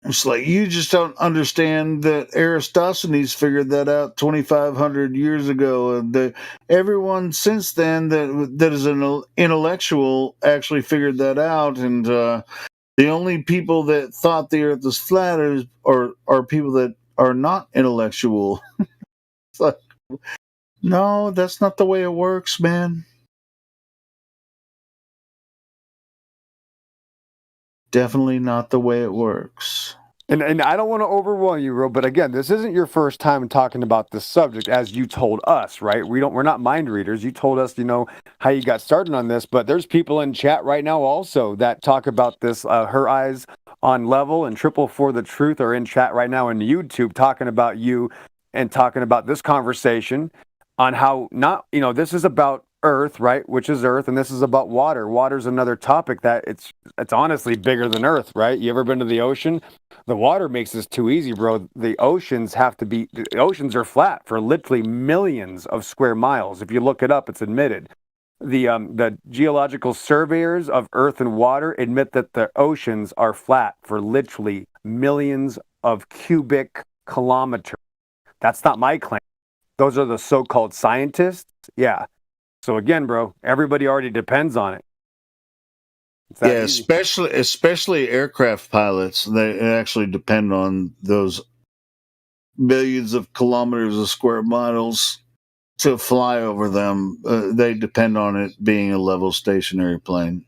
It's like, you just don't understand that Eratosthenes figured that out 2,500 years ago, and everyone since then that is an intellectual actually figured that out, and the only people that thought the Earth was flat are people that are not intellectual. It's like, no, that's not the way it works, man. Definitely not the way it works. And I don't want to overwhelm you, Ro, but again, this isn't your first time talking about this subject, as you told us, right? We're not mind readers. You told us, how you got started on this, but there's people in chat right now also that talk about this. Her Eyes on Level and Triple for the Truth are in chat right now in YouTube talking about you and talking about this conversation on how this is about Earth, right? Which is Earth, and this is about water. Water's another topic that it's honestly bigger than Earth, right? You ever been to the ocean? The water makes this too easy, bro. The oceans are flat for literally millions of square miles. If you look it up, it's admitted. The geological surveyors of Earth and water admit that the oceans are flat for literally millions of cubic kilometers. That's not my claim. Those are the so-called scientists. Yeah. So again, bro, everybody already depends on it. Yeah, especially aircraft pilots. They actually depend on those millions of kilometers of square miles to fly over them. They depend on it being a level stationary plane.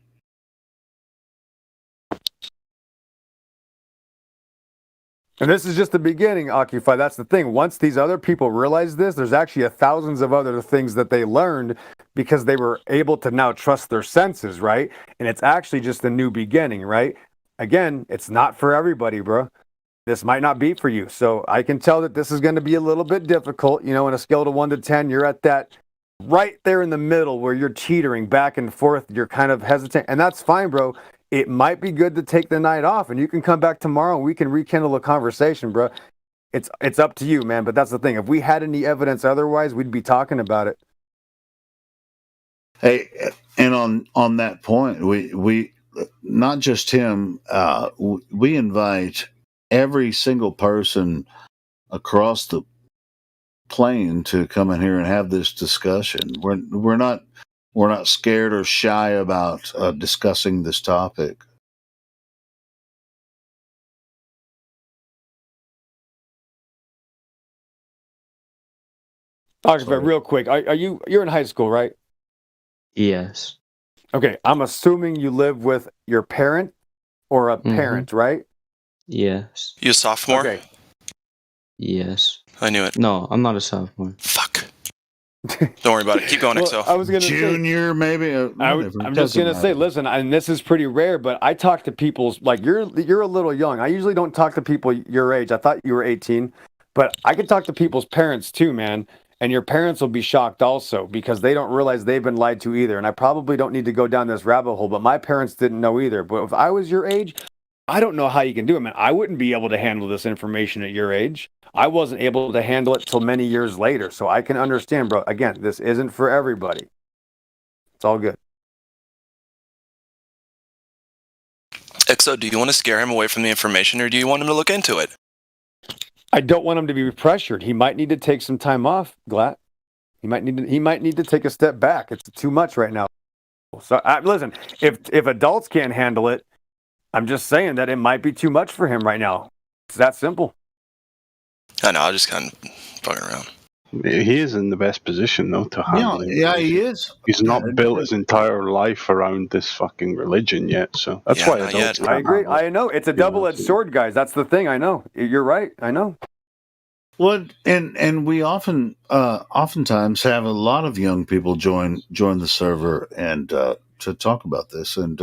And this is just the beginning, Occupy. That's the thing. Once these other people realize this, there's actually thousands of other things that they learned because they were able to now trust their senses, right? And it's actually just a new beginning, right? Again, it's not for everybody, bro. This might not be for you. So I can tell that this is going to be a little bit difficult. In a scale of 1 to 10, you're at that right there in the middle where you're teetering back and forth. You're kind of hesitant. And that's fine, bro. It might be good to take the night off, and you can come back tomorrow and we can rekindle a conversation, bro. It's up to you, man. But that's the thing. If we had any evidence otherwise, we'd be talking about it. Hey, and on that point, we not just him. We invite every single person across the plane to come in here and have this discussion. We're not scared or shy about discussing this topic. Occupy, real quick. You're in high school, right? Yes. Okay, I'm assuming you live with your parent or a parent, right? Yes. You a sophomore? Okay. Yes. I knew it. No, I'm not a sophomore. Fuck. Don't worry about it. Keep going, XO. I was gonna junior, maybe. I'm just gonna say, listen, and this is pretty rare, but I talk to people like you're a little young. I usually don't talk to people your age. I thought you were 18, but I can talk to people's parents too, man. And your parents will be shocked also because they don't realize they've been lied to either. And I probably don't need to go down this rabbit hole, but my parents didn't know either. But if I was your age, I don't know how you can do it, man. I wouldn't be able to handle this information at your age. I wasn't able to handle it till many years later. So I can understand, bro. Again, this isn't for everybody. It's all good. XO, do you want to scare him away from the information or do you want him to look into it? I don't want him to be pressured. He might need to take some time off, Glatt. He might need to take a step back. It's too much right now. So listen, if adults can't handle it, I'm just saying that it might be too much for him right now. It's that simple. I know, I'll just kind of fucking around. He is in the best position though to handle it. Yeah, he is. He's not built his entire life around this fucking religion yet, so that's why adults. I agree. I know it's a double-edged sword, guys. That's the thing. I know. You're right. I know. Well, and we oftentimes have a lot of young people join the server and to talk about this, and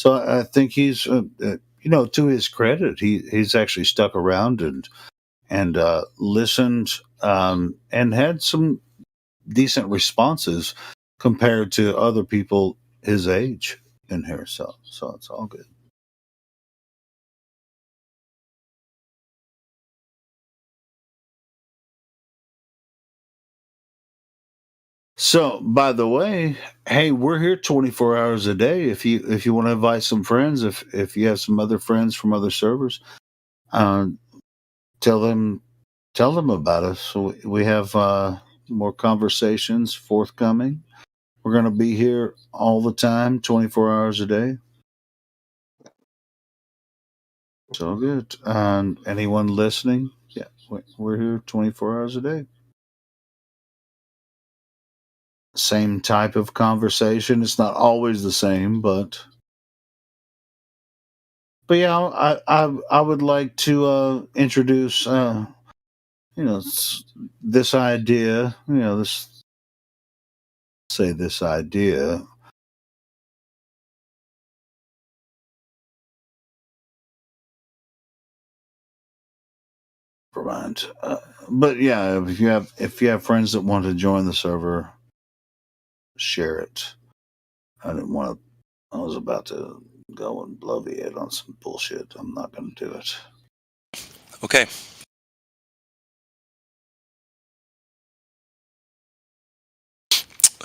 so I think he's to his credit, he's actually stuck around and listened and had some decent responses compared to other people his age in here. So it's all good. So, by the way, hey, we're here 24 hours a day. If you want to invite some friends, if you have some other friends from other servers, tell them about us. So we have more conversations forthcoming. We're going to be here all the time, 24 hours a day. So good. Anyone listening? Yeah, we're here 24 hours a day. Same type of conversation. It's not always the same, but yeah, I would like to introduce this idea. This idea. Never mind. But yeah, if you have friends that want to join the server, share it. I was about to go and bloviate on some bullshit. I'm not going to do it. Okay.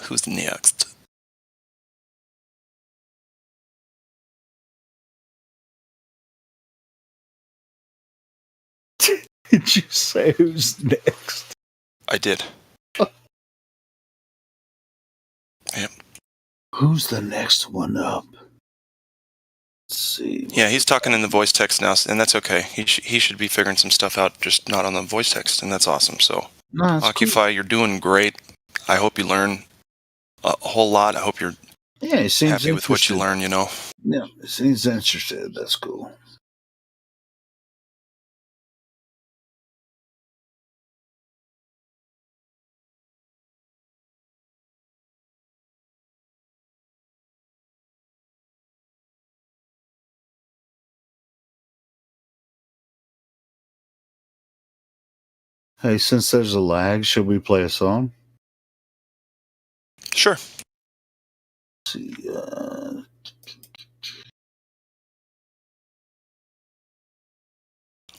Who's next? Did you say who's next? I did. Yep. Who's the next one up? Let's see. Yeah, he's talking in the voice text now, and that's okay. He should be figuring some stuff out, just not on the voice text, and that's awesome. So, Occupy, you're doing great. I hope you learn a whole lot. I hope you're he seems happy with what you learn, Yeah, he seems interested. That's cool. Hey, since there's a lag, should we play a song? Sure. Let's see.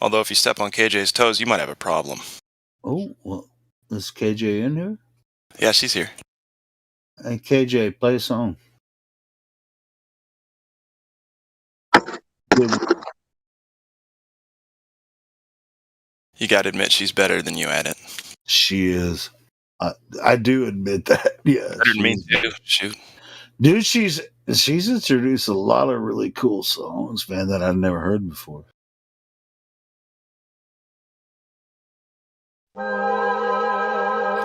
Although if you step on KJ's toes, you might have a problem. Oh, well, is KJ in here? Yeah, she's here. Hey, KJ, play a song. You got to admit, she's better than you at it. She is. I do admit that. Yeah. Better than me too. Shoot. Dude, she's introduced a lot of really cool songs, man, that I've never heard before.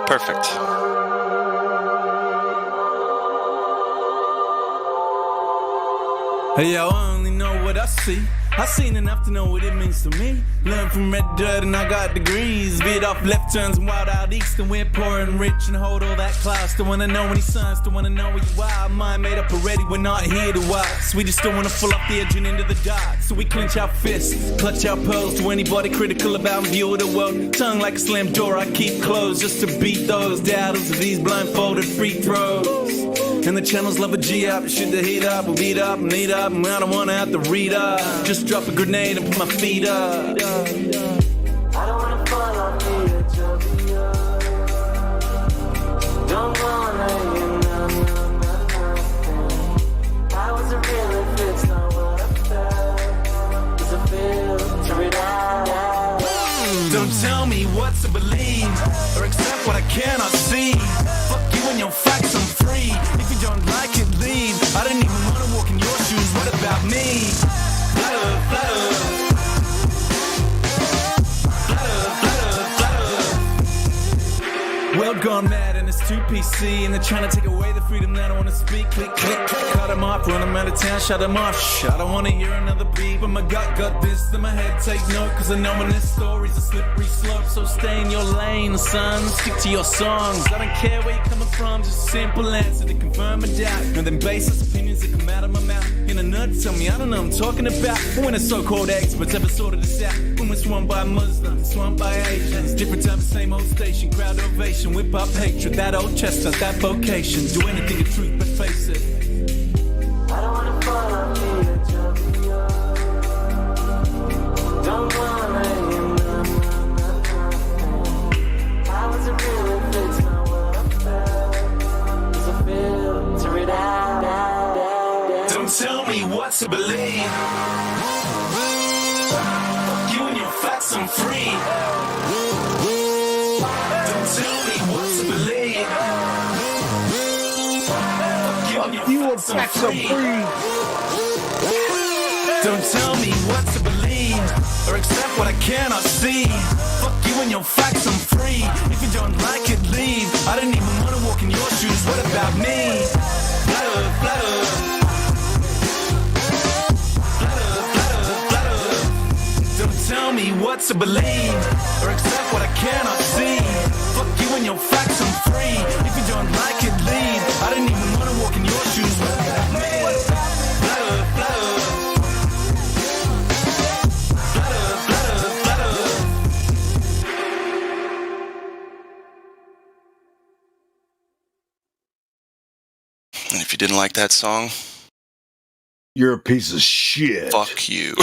Perfect. Hey, yo, I only know what I see. I seen enough to know what it means to me. Learned from red dirt and I got degrees. Veered off left turns and wild out east, and we're poor and rich and hold all that class. Still wanna know any signs, still wanna know where you are. Mind made up already, we're not here to watch. We just don't wanna fall off the edge and into the dark. So we clench our fists, clutch our pearls to anybody critical about my view of the world. Tongue like a slam door I keep closed just to beat those doubters of these blindfolded free throws. And the channels love a G up, shoot the heat up, we'll beat up and eat up, and I don't wanna have to read up. Just drop a grenade and put my feet up. I don't wanna fall off the edge of the earth. Don't wanna, I wasn't real if it's not what I felt. Cause I filter it out. Don't tell me what to believe, or accept what I cannot see. Fuck you and your facts, I'm free. If you don't like it, leave. I don't even wanna walk in your shoes, what about me? Flutter, flutter. I've gone mad and it's too PC, and they're trying to take away the freedom that I want to speak. Click, click, click, cut them off, run them out of town, shut them off. Shh, I don't want to hear another beat, but my gut got this in my head. Take note, cause I know when this story's a slippery slope. So stay in your lane, son, stick to your songs. I don't care where you're coming from, just a simple answer to confirm a doubt. And then baseless opinions that come out of my mouth. In a nut, tell me I don't know what I'm talking about. But when the so-called experts ever sorted this out, when we're swamped by Muslims, swamped by Asians, different time, same old station, crowd ovation, whip up hatred, that old chestnut, that vocation, do anything to truth but face it. I don't wanna fall off the edge of the earth. Don't wanna how was it real if it's not what I felt? Does it filter it out? Don't tell me what to believe. You and your facts, I'm free. Don't tell me what to believe. You and facts, I'm free. Don't tell me what to believe or accept what I cannot see. Fuck you and your facts, I'm free. If you don't like it, leave. I don't even want to walk in your shoes. What about me? Flatter, flatter. Don't tell me what to believe or accept what I cannot see. Fuck you and your facts, I'm free. If you don't like it, leave. I don't even want to walk in your shoes. What about me? Flatter, flatter. And if you didn't like that song, you're a piece of shit. Fuck you.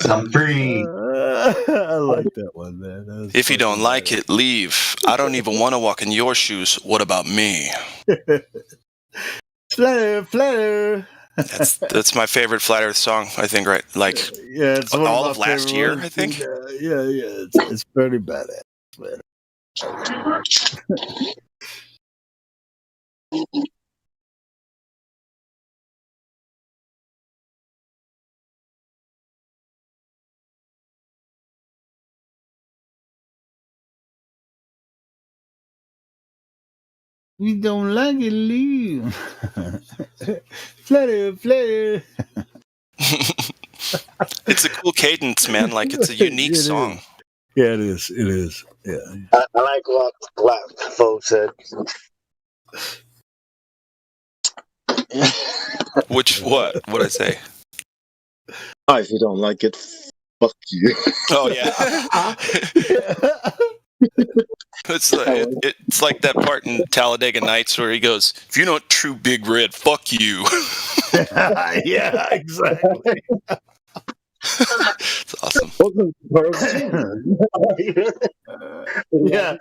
I'm free. I like that one, man. If you don't like it, leave. I don't even want to walk in your shoes. What about me? Flatter, flatter. That's my favorite Flat Earth song, I think, right? Like, yeah, it's all of last year, I think. Yeah, it's pretty badass, man. We don't like it, leave. Flatter, flatter. It's a cool cadence, man. Like, it's a unique song. Is. Yeah, it is. It is. Yeah. I like what Black folks said. Which what? What'd I say? Oh, if you don't like it, fuck you. Oh yeah. It's like that part in Talladega Nights where he goes, "If you don't true Big Red, fuck you." Yeah, exactly. It's awesome. Yeah.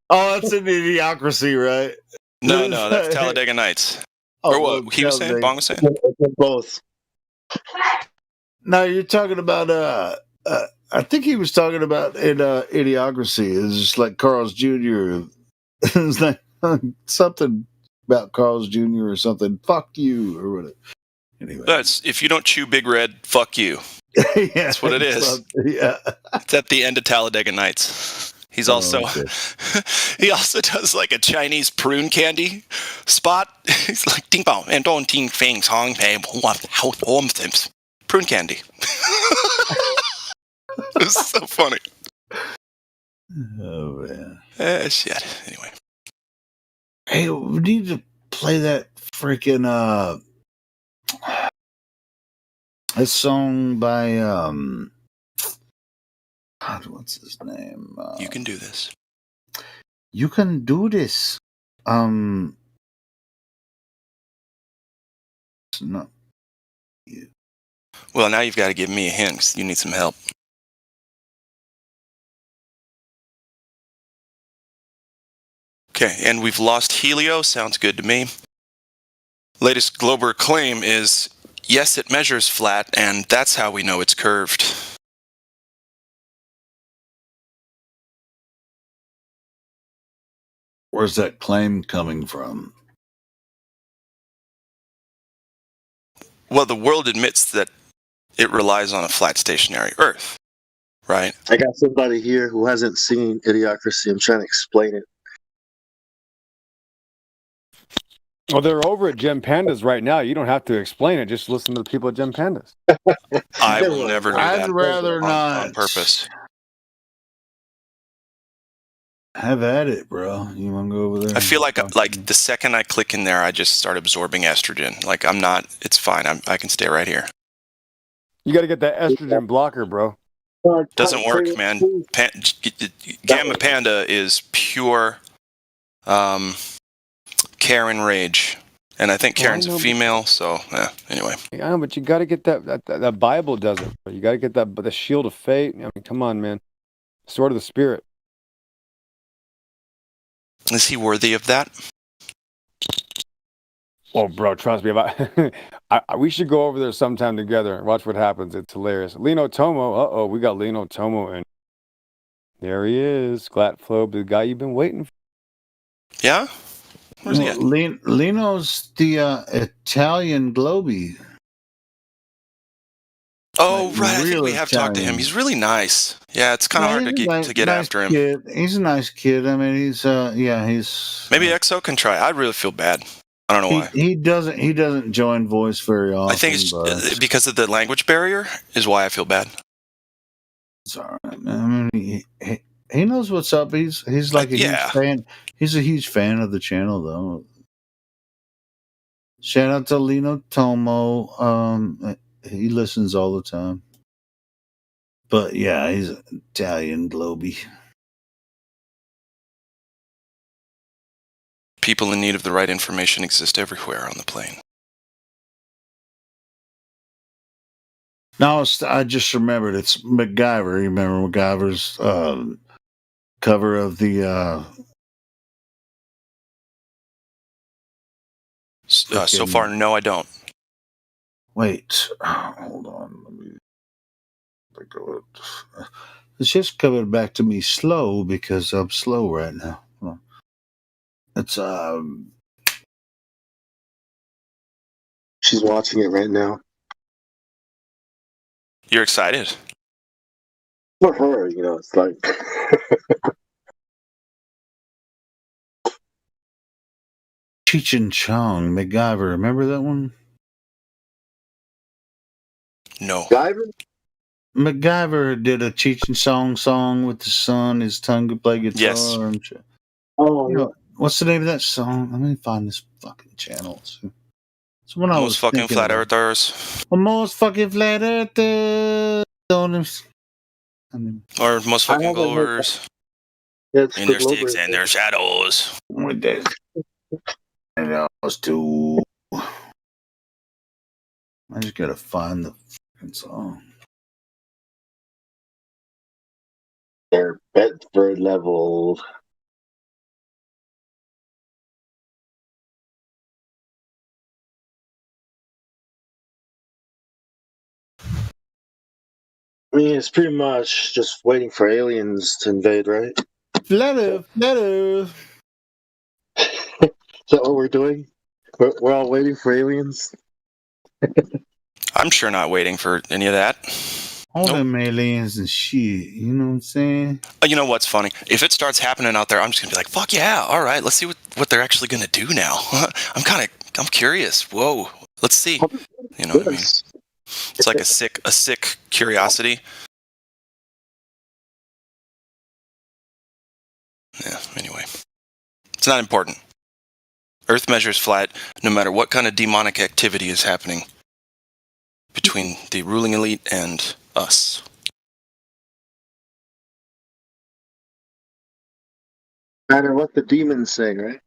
Oh, that's an Idiocracy, right? No, that's Talladega Nights. Oh, or what he was saying? Bong was saying? Both. No, you're talking about I think he was talking about in Idiocracy. It's just like Carl's Jr. It's like something about Carl's Jr. or something. Fuck you or whatever. Anyway. That's if you don't chew Big Red, fuck you. Yeah, that's what it is. Yeah. It's at the end of Talladega Nights. He's also he also does like a Chinese prune candy spot. He's like ding bong and don't ting fing song pay prune candy. It's so funny. Oh man. Shit. Anyway. Hey, we need to play that freaking a song by God, what's his name? You Can Do This. You Can Do This. No. Well, now you've got to give me a hint 'cause you need some help. Okay, and we've lost Helio. Sounds good to me. Latest Glober claim is, yes, it measures flat, and that's how we know it's curved. Where's that claim coming from? Well, the world admits that it relies on a flat stationary Earth. Right. I got somebody here who hasn't seen Idiocracy. I'm trying to explain it. Well, they're over at Gem Pandas right now. You don't have to explain it. Just listen to the people at Gem Pandas. I will never do I'd that rather not. on purpose. Have at it, bro. You want to go over there? I feel like the second I click in there, I just start absorbing estrogen. Like I'm not. It's fine. I can stay right here. You got to get that estrogen blocker, bro. Doesn't work, man. Gamma Panda is pure Karen rage, and I think Karen's a female. So anyway. Yeah, but you got to get that Bible does it. You got to get the shield of fate. I mean, come on, man. Sword of the Spirit. Is he worthy of that? Oh, bro, trust me. We should go over there sometime together and watch what happens. It's hilarious. Lino Tomo. We got Lino Tomo in. There he is. Glatflobe, the guy you've been waiting for. Yeah? Where's he at? Lino's the Italian Globy. Oh, right. I think we have talked to him. He's really nice. Yeah, it's kind of hard to get after him. Kid. He's a nice kid. I mean, he's Maybe EXO can try. I really feel bad. I don't know why. He doesn't join voice very often. I think it's because of the language barrier is why I feel bad. It's all right, man. I mean, he knows what's up. He's like a huge fan. He's a huge fan of the channel, though. Shout out to Lino Tomo. He listens all the time. But yeah, he's an Italian Globy. People in need of the right information exist everywhere on the plane. No, I just remembered. It's MacGyver. You remember MacGyver's cover of the... so far, no, I don't. Wait, hold on. Let me think of it. It's just coming back to me slow because I'm slow right now. It's She's watching it right now. You're excited? For her, it's like Cheech and Chong, MacGyver. Remember that one? No. MacGyver did a Cheech and Chong song with his son. His tongue could play guitar. Yes. And shit. What's the name of that song? Let me find this fucking channel. So when most fucking flat earthers. Most fucking flat earthers. Or most fucking glowers. In their sticks and their shadows. With that. And those two. I just gotta find the fucking song. They're Bedford level. I mean, it's pretty much just waiting for aliens to invade, right? Flat Earth. Is that what we're doing? We're all waiting for aliens? I'm sure not waiting for any of that. All them aliens and shit, you know what I'm saying? You know what's funny? If it starts happening out there, I'm just gonna be like, fuck yeah, all right, let's see what they're actually gonna do now. I'm curious. Whoa, let's see. You know what I mean? It's like a sick curiosity. Yeah, anyway. It's not important. Earth measures flat no matter what kind of demonic activity is happening between the ruling elite and us. No matter what the demons say, right?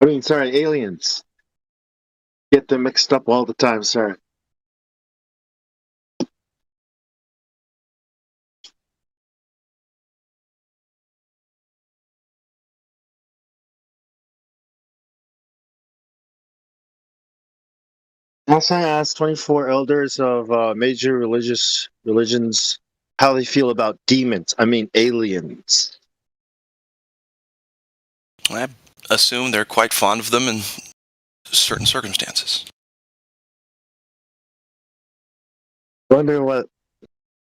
I mean, sorry, aliens. Get them mixed up all the time, sorry. Also, I asked 24 elders of major religions how they feel about demons. I mean, aliens. I assume they're quite fond of them in certain circumstances. Wonder what?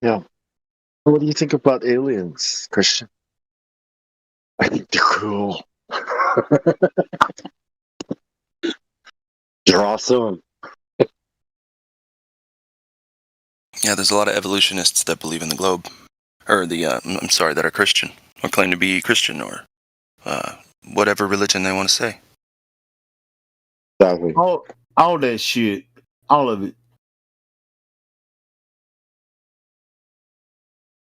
Yeah. What do you think about aliens, Christian? I think they're cool. They're awesome. Yeah, there's a lot of evolutionists that believe in the globe, or I'm sorry, that are Christian or claim to be Christian or whatever religion they want to say. Exactly. All that shit, all of it.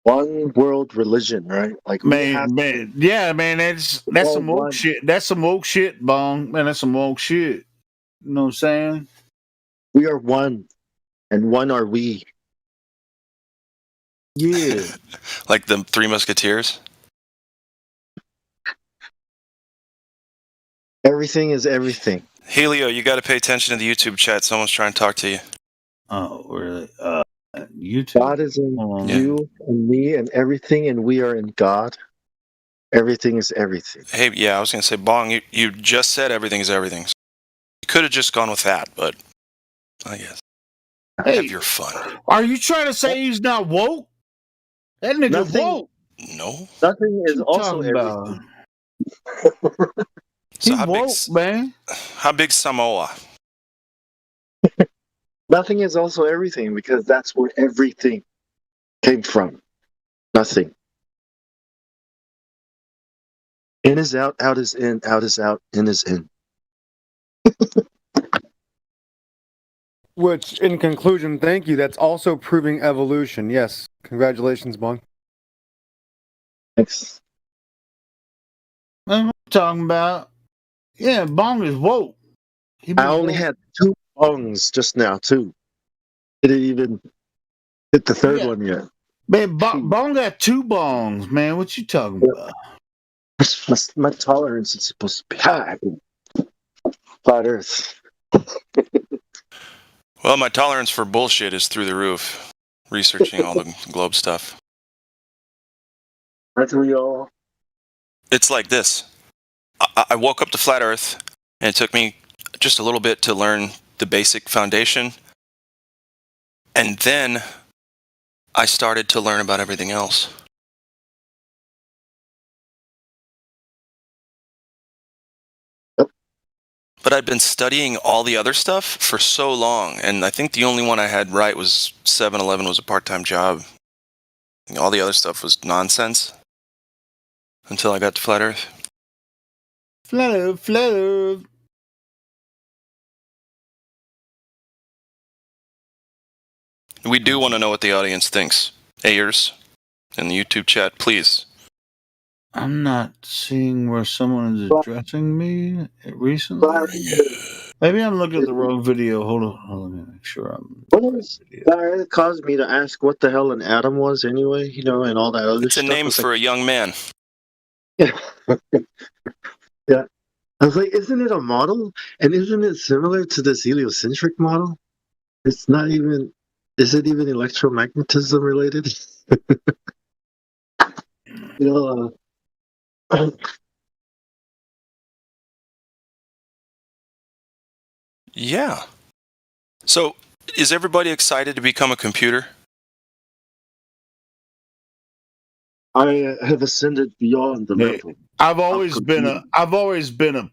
One world religion, right? Like Man, yeah, man, that's some woke shit. That's some woke shit, Bong. Man, that's some woke shit. You know what I'm saying? We are one, and one are we. Yeah. Like the Three Musketeers? Everything is everything. Helio, you got to pay attention to the YouTube chat. Someone's trying to talk to you. Oh, really? YouTube? God is in you and me and everything, and we are in God. Everything is everything. Hey, yeah, I was going to say, Bong, you just said everything is everything. You could have just gone with that, but I guess. Hey, have your fun. Are you trying to say he's not woke? That nigga woke. No. Nothing is also everything. So he woke, man. How big Samoa? Nothing is also everything because that's where everything came from. Nothing. In is out, out is in, out is out, in is in. Which, in conclusion, thank you. That's also proving evolution. Yes. Congratulations, Bong. Thanks. What am I talking about? Yeah, Bong is woke. I only had 2 bongs just now, too. Didn't even hit the third one yet. Man, Bong got 2 bongs, man. What you talking about? My tolerance is supposed to be high. Flat Earth. Well, my tolerance for bullshit is through the roof. Researching all the globe stuff. That's we all. It's like this. I woke up to flat Earth, and it took me just a little bit to learn the basic foundation. And then I started to learn about everything else. But I'd been studying all the other stuff for so long, and I think the only one I had right was 7-Eleven was a part-time job. All the other stuff was nonsense until I got to Flat Earth. Flat Earth, Flat Earth. We do want to know what the audience thinks. Ayers in the YouTube chat, please. I'm not seeing where someone is addressing me recently. Maybe I'm looking at the wrong video. Hold on, let me make sure I'm. That caused me to ask what the hell an atom was anyway, you know, and all that other It's stuff. a name for a young man. Yeah. Yeah. I was like, isn't it a model? And isn't it similar to this heliocentric model? It's not even, is it even electromagnetism related? You know, Yeah. So, is everybody excited to become a computer? I have ascended beyond the level. I've always been a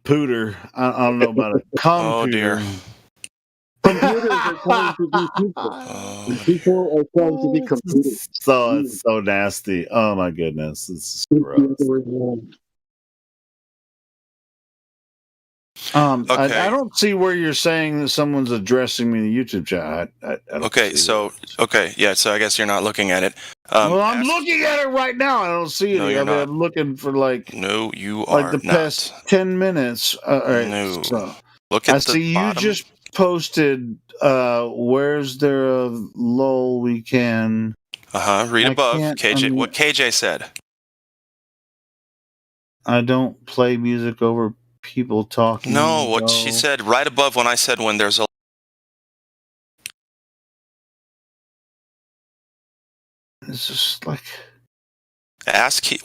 pooter. I don't know about a computer. Oh dear. Computers are trying to be people. And people are trying to be computers. So it's so nasty. Oh my goodness, it's gross. Okay. I don't see where you're saying that someone's addressing me in the YouTube chat. I don't Okay, so I guess you're not looking at it. well, I'm looking at it right now. I don't see it. No, you're not. I'm looking for No, you like are the not. past 10 minutes. All right, No. so Look at I the see bottom. you just posted. Where's there a lull we can? Read I above. can't KJ. What KJ said. I don't play music over people talking. No, what she said right above when I said when there's a. It's just like.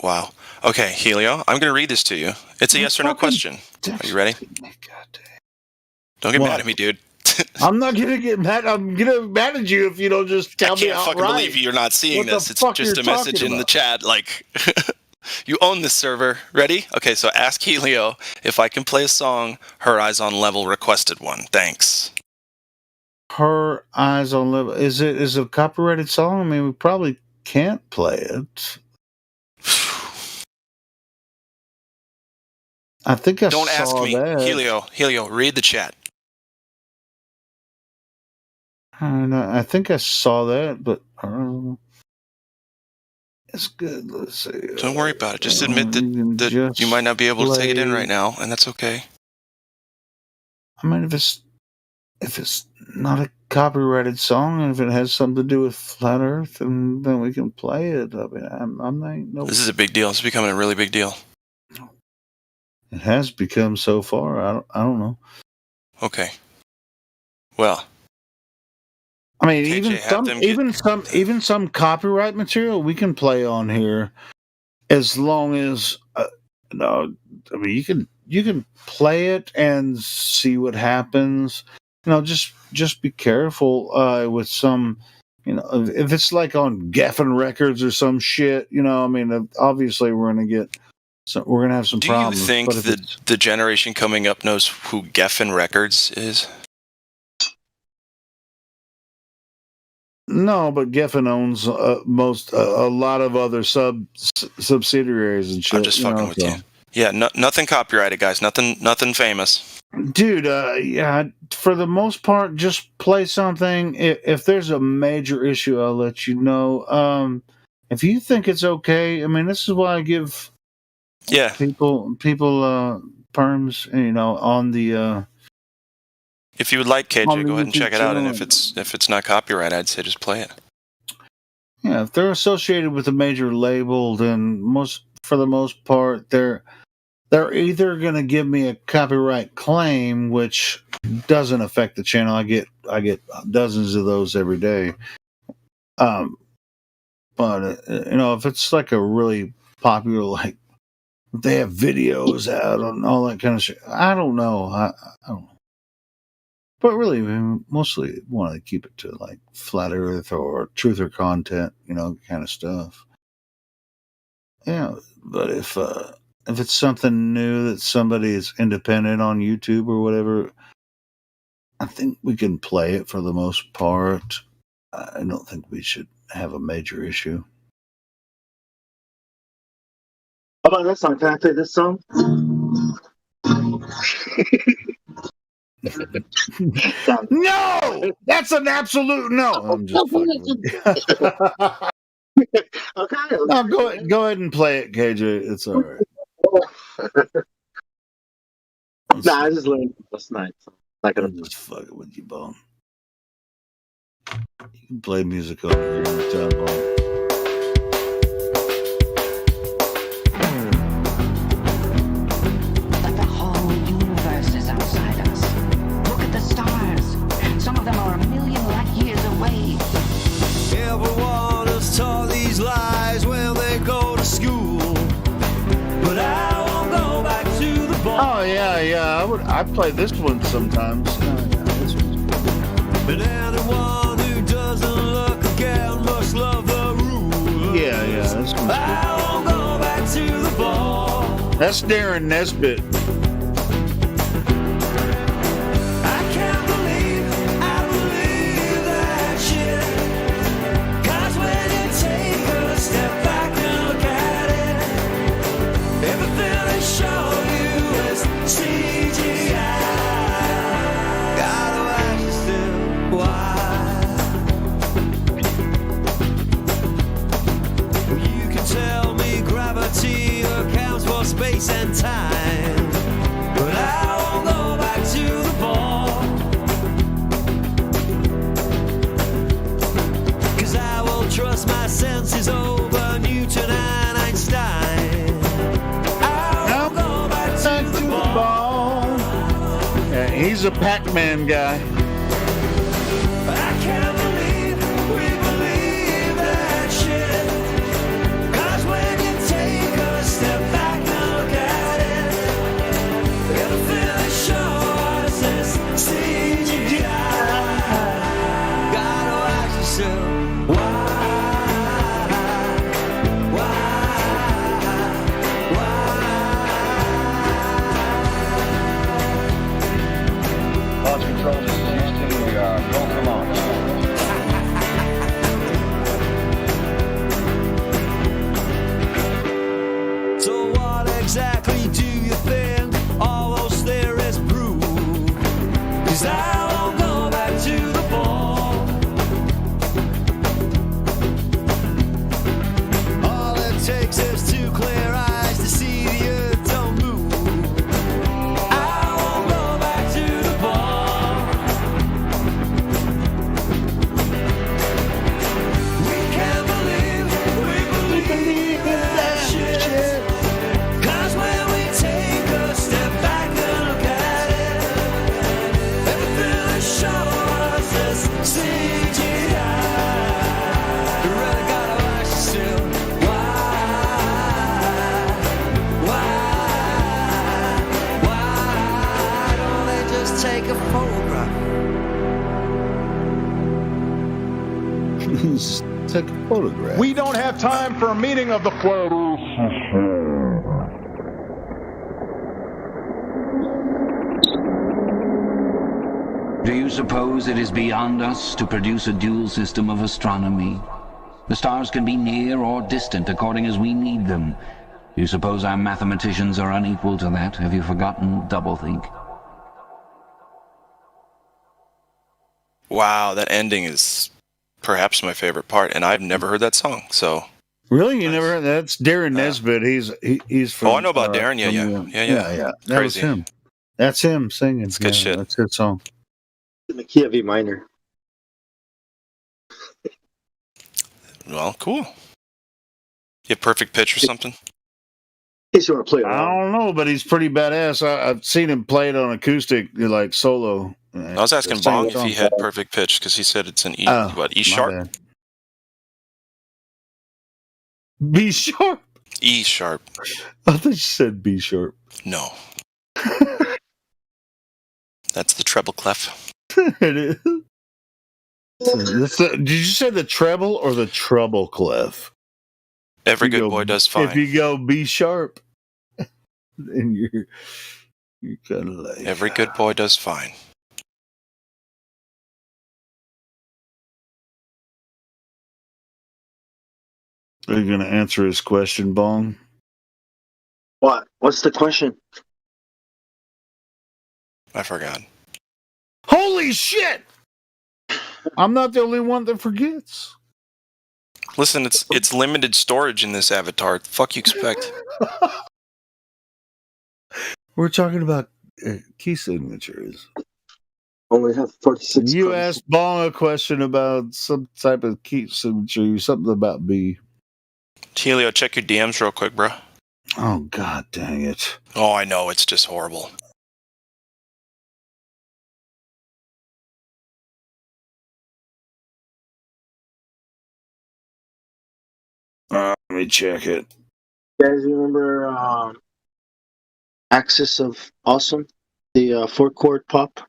Wow. Okay, Helio, I'm going to read this to you. It's a yes or no question. Are you ready? Don't get mad at me, dude. I'm not gonna get mad. I'm gonna be mad at you if you don't just tell me I can't fucking outright believe you're not seeing what the this. It's fuck just you're a message talking in the about. chat. Like, you own this server. Ready? Okay, so ask Helio if I can play a song Her Eyes on Level requested one. Thanks. Her Eyes on Level. Is it a copyrighted song? I mean, we probably can't play it. I think I Don't saw ask me. that. Helio, read the chat. I think I saw that, but it's good. Let's see. Don't worry about it. Just admit that you might not be able to take it in right now, and that's okay. I mean, if it's not a copyrighted song, and if it has something to do with flat Earth, then we can play it. I mean, I'm not. No, This is a big deal. It's becoming a really big deal. it has become so far. I don't know. Okay. Well, I mean, KJ, even some copyright material we can play on here, as long as no. I mean, you can play it and see what happens. You know, just be careful with some. You know, if it's like on Geffen Records or some shit. You know, I mean, obviously we're gonna have some do problems. you think but if that the generation coming up knows who Geffen Records is? No, but Geffen owns a lot of other subsidiaries and shit. I'm just fucking with you. Yeah, nothing copyrighted, guys. Nothing famous. Dude, yeah, for the most part, just play something. If there's a major issue, I'll let you know. If you think it's okay, I mean, this is why I give people perms, you know, on the. If you would like, KJ, on the go ahead and YouTube check it out. And channel. if it's not copyright, I'd say just play it. Yeah, if they're associated with a major label, then for the most part, they're either going to give me a copyright claim, which doesn't affect the channel. I get dozens of those every day. But you know, if it's like a really popular, like they have videos out and all that kind of shit, I don't know. I don't know. But really, we mostly want to keep it to like flat Earth or truth or content, you know, kind of stuff. Yeah, but if it's something new that somebody is independent on YouTube or whatever, I think we can play it for the most part. I don't think we should have a major issue. How about this song? Can I play this song? No! That's an absolute no! I'm just fucking with you. Okay. No, go ahead and play it, KJ. It's all right. Nah, I just learned last night. So I'm not gonna just fucking with you, Bone. You can play music on here anytime, Bone. But the whole universe is outside us. Look at the stars. Some of them are 1 million light years away. Everyone is taught these lies when they go to school. But I won't go back to the ball. Oh yeah. I play this one sometimes. This one's cool. But anyone who doesn't look again must love the rules. Yeah, this one's cool. I won't go back to the ball. That's Darren Nesbitt. I can't believe I believe that shit. 'Cause when you take a step back and look at it, everything they show you is CGI. Gotta watch you still. Why? You can tell me gravity accounts for space and time, but I won't go back to the ball. 'Cause I won't trust my senses over Newton and Einstein. I won't go back to the ball. Yeah, he's a Pac-Man guy. I can't believe we believe that shit. 'Cause when you take a step back and look at it, everything they show us is CGI. myself, Launch control, this is Houston. We are go for launch. So what exactly do you think all those theories prove? 'Cause I won't go back to the ball. All it takes is two clear eyes to see the earth don't move. I won't go back to the ball. We can't believe we believe in that shit. 'Cause when we take a step back and look at it, everything they show us is CGI. You really gotta ask yourself, why don't they just take a photograph? Take a photograph. We don't have time for a meeting of the floaters. Do you suppose it is beyond us to produce a dual system of astronomy? The stars can be near or distant according as we need them. Do you suppose our mathematicians are unequal to that? Have you forgotten doublethink? Wow, that ending is perhaps my favorite part, and I've never heard that song. So Really, you never heard that? That's Darren Nesbitt. He's from. Oh, I know about Darren. Yeah, from, yeah. That was him. That's him singing. It's good shit. That's his song. In the key of E minor. Well, cool. You have perfect pitch or something? In case you want to play it. I don't know, but he's pretty badass. I've seen him play it on acoustic, like solo. I was asking Bong if he had perfect pitch because he said it's an E. What, E sharp? Bad. B sharp. E sharp. I thought you said B sharp. No. That's the treble clef. It is. Did you say the treble or the treble clef? Every good boy does fine. If you go B sharp, then you're kind of like. Every good boy does fine. Are you going to answer his question, Bong? What? What's the question? I forgot. Holy shit! I'm not the only one that forgets. Listen, it's limited storage in this avatar. What the fuck you expect? We're talking about key signatures. Only have 46. You asked Bong a question about some type of key signature, something about B. Helio, check your DMs real quick, bro. Oh, god dang it. Oh, I know. It's just horrible. Let me check it. You guys remember Axis of Awesome? The 4-chord pop?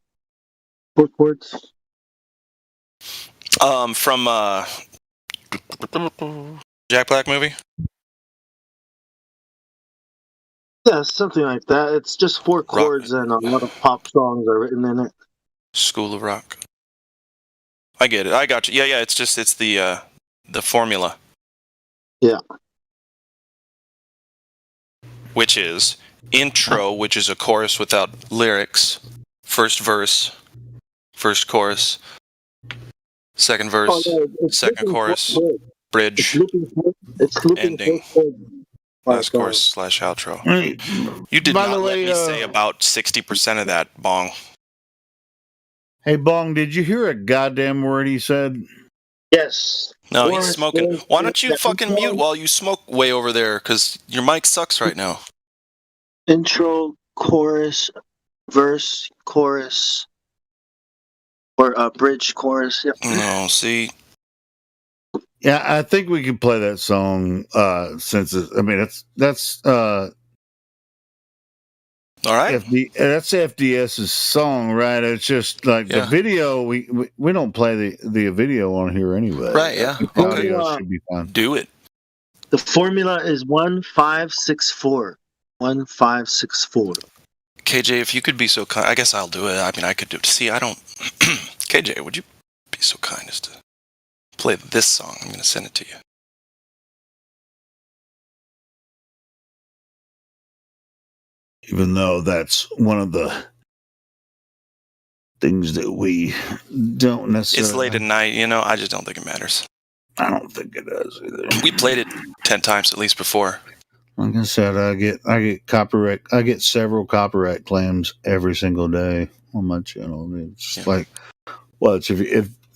4 chords? From Jack Black movie? Yeah, something like that. It's just 4 chords and a lot of pop songs are written in it. School of Rock. I get it. I got you. Yeah. It's the formula. Yeah. Which is intro, which is a chorus without lyrics. First verse, first chorus, second verse, second chorus, bridge, ending, last chorus / outro. You did not let me say about 60% of that, Bong. Hey, Bong, did you hear a goddamn word he said? Yes. No, he's smoking. Why don't you fucking mute while you smoke way over there? Because your mic sucks right now. Intro, chorus, verse, chorus, or bridge, chorus. Yep. No, see. Yeah, I think we can play that song since it's, I mean, that's All right. That's FDS's song, right? It's just like the video. We don't play the video on here anyway. Right? Yeah. The audio should be fine. Do it. The formula is 1564. 1564. KJ, if you could be so kind, I guess I'll do it. I mean, I could do it. See, I don't. KJ, would you be so kind as to play this song? I'm going to send it to you. Even though that's one of the things that we don't necessarily. It's late at night, you know. I just don't think it matters. I don't think it does either. We played it 10 times at least before. Like I said, I get copyright. I get several copyright claims every single day on my channel. It's like, well,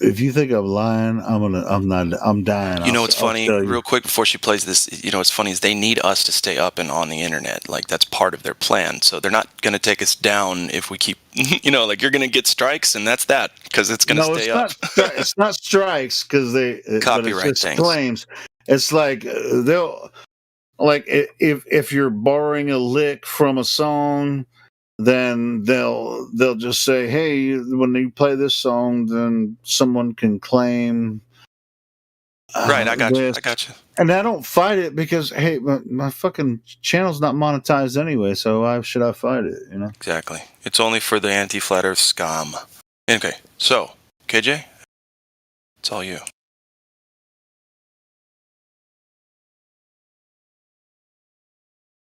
if you think I'm lying, I'm dying. You know what's funny? Real quick before she plays this, you know what's funny is they need us to stay up and on the internet. Like that's part of their plan. So they're not going to take us down if we keep, you know, like you're going to get strikes and that's that because it's going to stay up. It's not strikes because they copyright things. Claims. It's like they'll like if you're borrowing a lick from a song. Then they'll just say, hey, when you play this song, then someone can claim. Right, I got this. you. I got you. And I don't fight it because, hey, my fucking channel's not monetized anyway, so why should I fight it? You know. Exactly. It's only for the anti-flat Earth scum. Okay, so KJ, it's all you.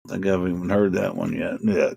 I think I haven't even heard that one yet. Yeah.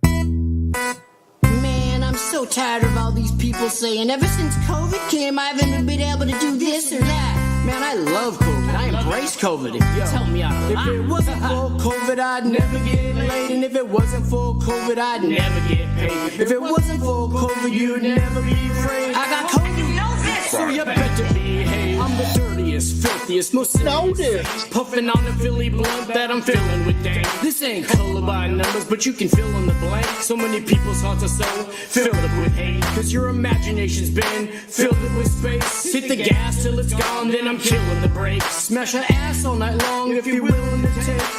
Man, I'm so tired of all these people saying ever since COVID came, I haven't been able to do this or that. Man, I love COVID. I embrace COVID. If you tell me if it wasn't for COVID, I'd never get laid. And if it wasn't for COVID, I'd never get paid. If it wasn't for COVID, you'd never be afraid. I got COVID, so you better behave. I'm the dirtiest, filthiest, most silliest, puffing on the Philly blunt that I'm filling with dank. This ain't color by numbers, but you can fill in the blank. So many people's hearts are so filled up with hate, cause your imagination's been filled up with space. Hit the gas till it's gone, then I'm killing the brakes. Smash her ass all night long if you're willing to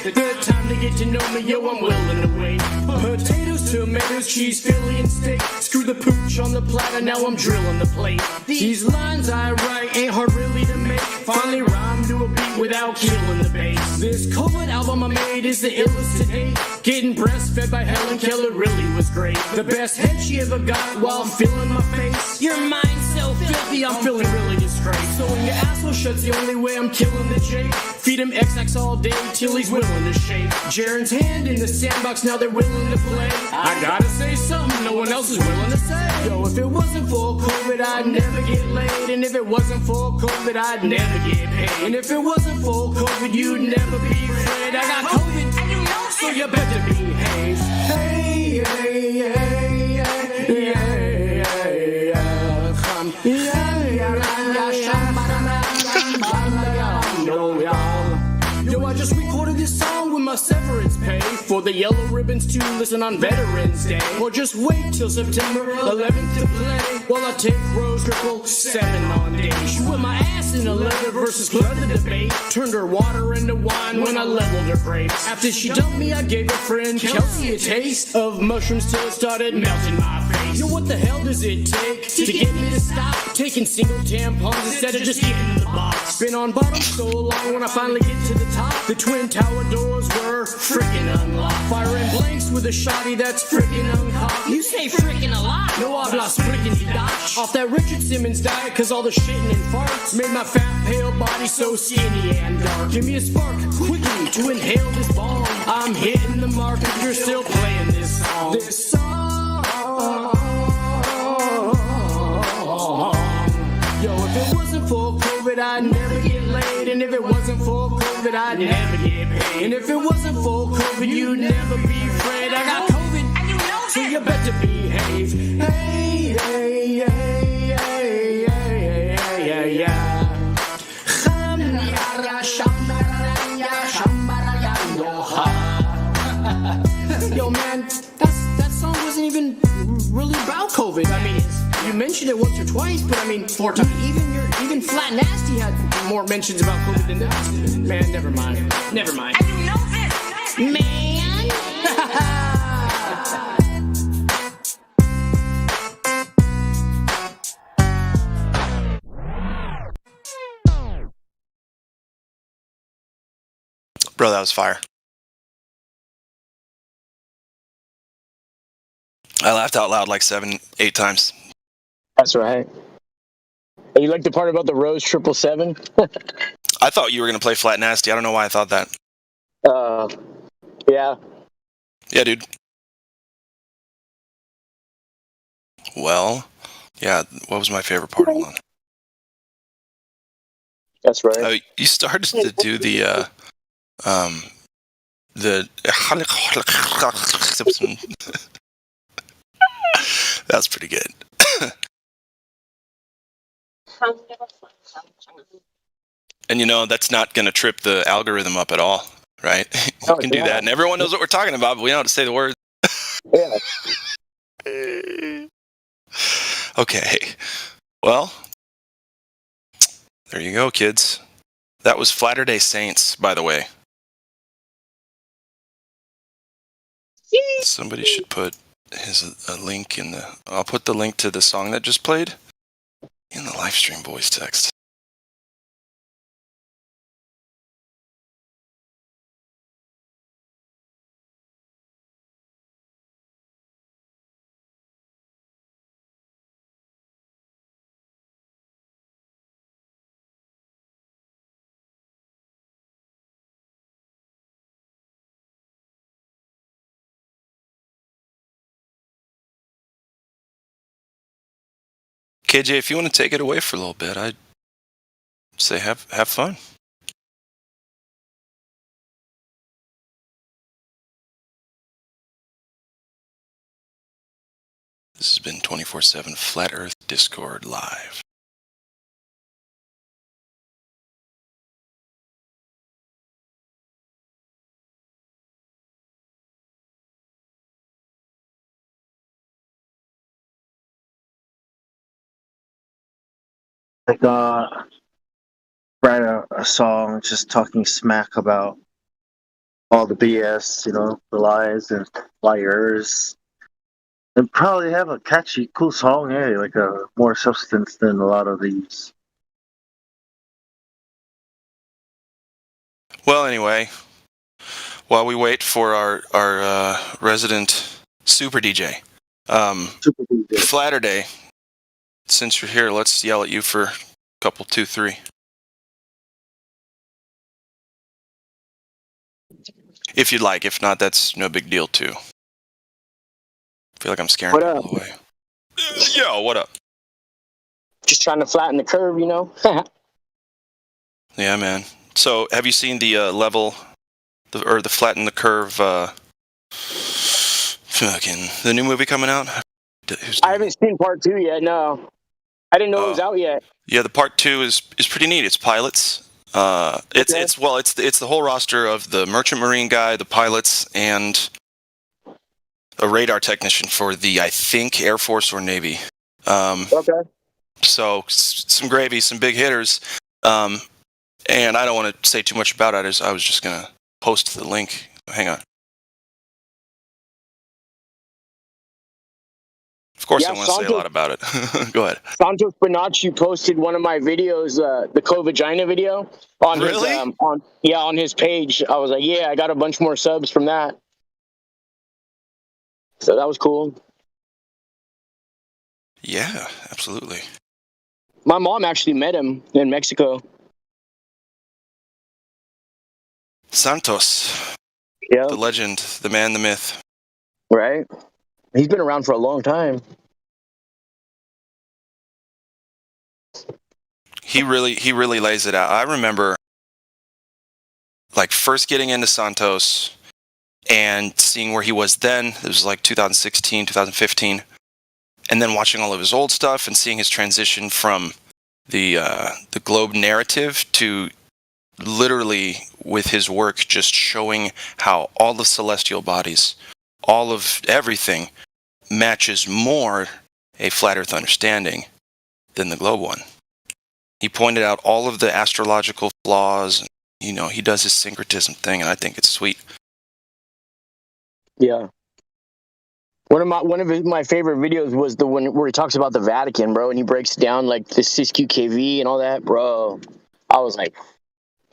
take the time to get to know me, yo, I'm willing to wait. Potatoes, tomatoes, cheese, Philly, and steak. Screw the pooch on the platter, now I'm drilling the plate. These lines I write ain't hard really to make. Finally rhyme to a beat without killing the bass. This COVID album I made is the illest to date. Getting breastfed by Helen Keller really was great. The best head she ever got while I'm feeling my face. Your mind's so filthy, I'm feeling really disgraced. So when your asshole shuts, the only way I'm killing the Jake. Feed him XX all day till he's willing to shake. Jaren's hand in the sandbox, now they're willing to play. I gotta say something no one else is willing to say. Yo, if it wasn't for COVID, I'd never get laid. And if it wasn't for COVID, I'd never get paid. And if it wasn't for COVID, you'd never be afraid. I got COVID, and you know, so you better behave. Hey, hey, hey, hey, hey, hey, come. Yo, I just recorded this song with my severance pay for the yellow ribbons to listen on Veterans Day. Or just wait till September 11th to play while I take Rose 777 on day. She put my ass in a leather versus leather debate. Turned her water into wine when I leveled her grapes. After she dumped me, I gave her friend Kelsey a taste of mushrooms till it started melting my face. Yo, what the hell does it take to get me to stop taking single tampons instead of just getting in the box? Been on bottom so long when I finally get to the top. The Twin Tower doors were frickin' unlocked. Firing blanks with a shotty that's frickin' uncocked. You say frickin' a lot. No, I've lost frickin' dodge. Off that Richard Simmons diet, cause all the shitting and farts made my fat, pale body so skinny and dark. Give me a spark, quickly, to inhale this bomb. I'm hitting the mark if you're still playing this song. This song. Yo, if it wasn't for COVID, I'd never get laid. And if it wasn't for COVID, I'd never get paid. And if it wasn't for COVID, you'd never be afraid. I got COVID, and you know so you better behave. Hey, hey, hey, hey, hey, hey, hey, Yo, man, that song wasn't even really about COVID. I mean, you mentioned it once or twice, but I mean, 4 times. Even Flat Nasty had more mentions about COVID than that. Man, never mind. Never mind. And you know this, man. Bro, that was fire. I laughed out loud like 7-8 times. That's right. And you like the part about the Rose 777? I thought you were going to play Flat Nasty. I don't know why I thought that. Yeah. Yeah, dude. Well, yeah, what was my favorite part? Hold on. That's right. You started to do the that's pretty good. And you know, that's not going to trip the algorithm up at all, right? You can do that, and everyone knows what we're talking about, but we know how to say the words. Yeah. Okay. Well, there you go, kids. That was Flatter-Day Saints, by the way. Somebody should put a link in the... I'll put the link to the song that just played in the live stream voice text. KJ, if you want to take it away for a little bit, I'd say have fun. This has been 24/7 Flat Earth Discord Live. Like write a song just talking smack about all the BS, the lies and liars, and probably have a catchy, cool song, like a more substance than a lot of these. Well, anyway, while we wait for our resident super DJ, Flatter-Day, since you're here, let's yell at you for a couple, 2, 3. If you'd like. If not, that's no big deal, too. I feel like I'm scaring people away. Yo, what up? Just trying to flatten the curve, Yeah, man. So, have you seen the the flatten the curve, the new movie coming out? I haven't seen part 2 yet, no. I didn't know it was out yet. Yeah, the part 2 is pretty neat. It's pilots. It's the whole roster of the Merchant Marine guy, the pilots, and a radar technician for the, I think, Air Force or Navy. Okay. So some gravy, some big hitters. And I don't want to say too much about it. I was just going to post the link. Hang on. Of course, I want to say a lot about it. Go ahead. Santos Bonacci posted one of my videos, the Co-Vagina video, on his on his page. I was like, yeah, I got a bunch more subs from that. So that was cool. Yeah, absolutely. My mom actually met him in Mexico. Santos. Yeah. The legend, the man, the myth. Right? He's been around for a long time. He really lays it out. I remember like first getting into Santos and seeing where he was then. It was like 2016, 2015. And then watching all of his old stuff and seeing his transition from the globe narrative to literally with his work just showing how all the celestial bodies, all of everything matches more a flat earth understanding than the globe one. He pointed out all of the astrological flaws. He does his syncretism thing, and I think it's sweet. Yeah. One of my favorite videos was the one where he talks about the Vatican, bro, and he breaks down like the 6QKV and all that, bro. I was like,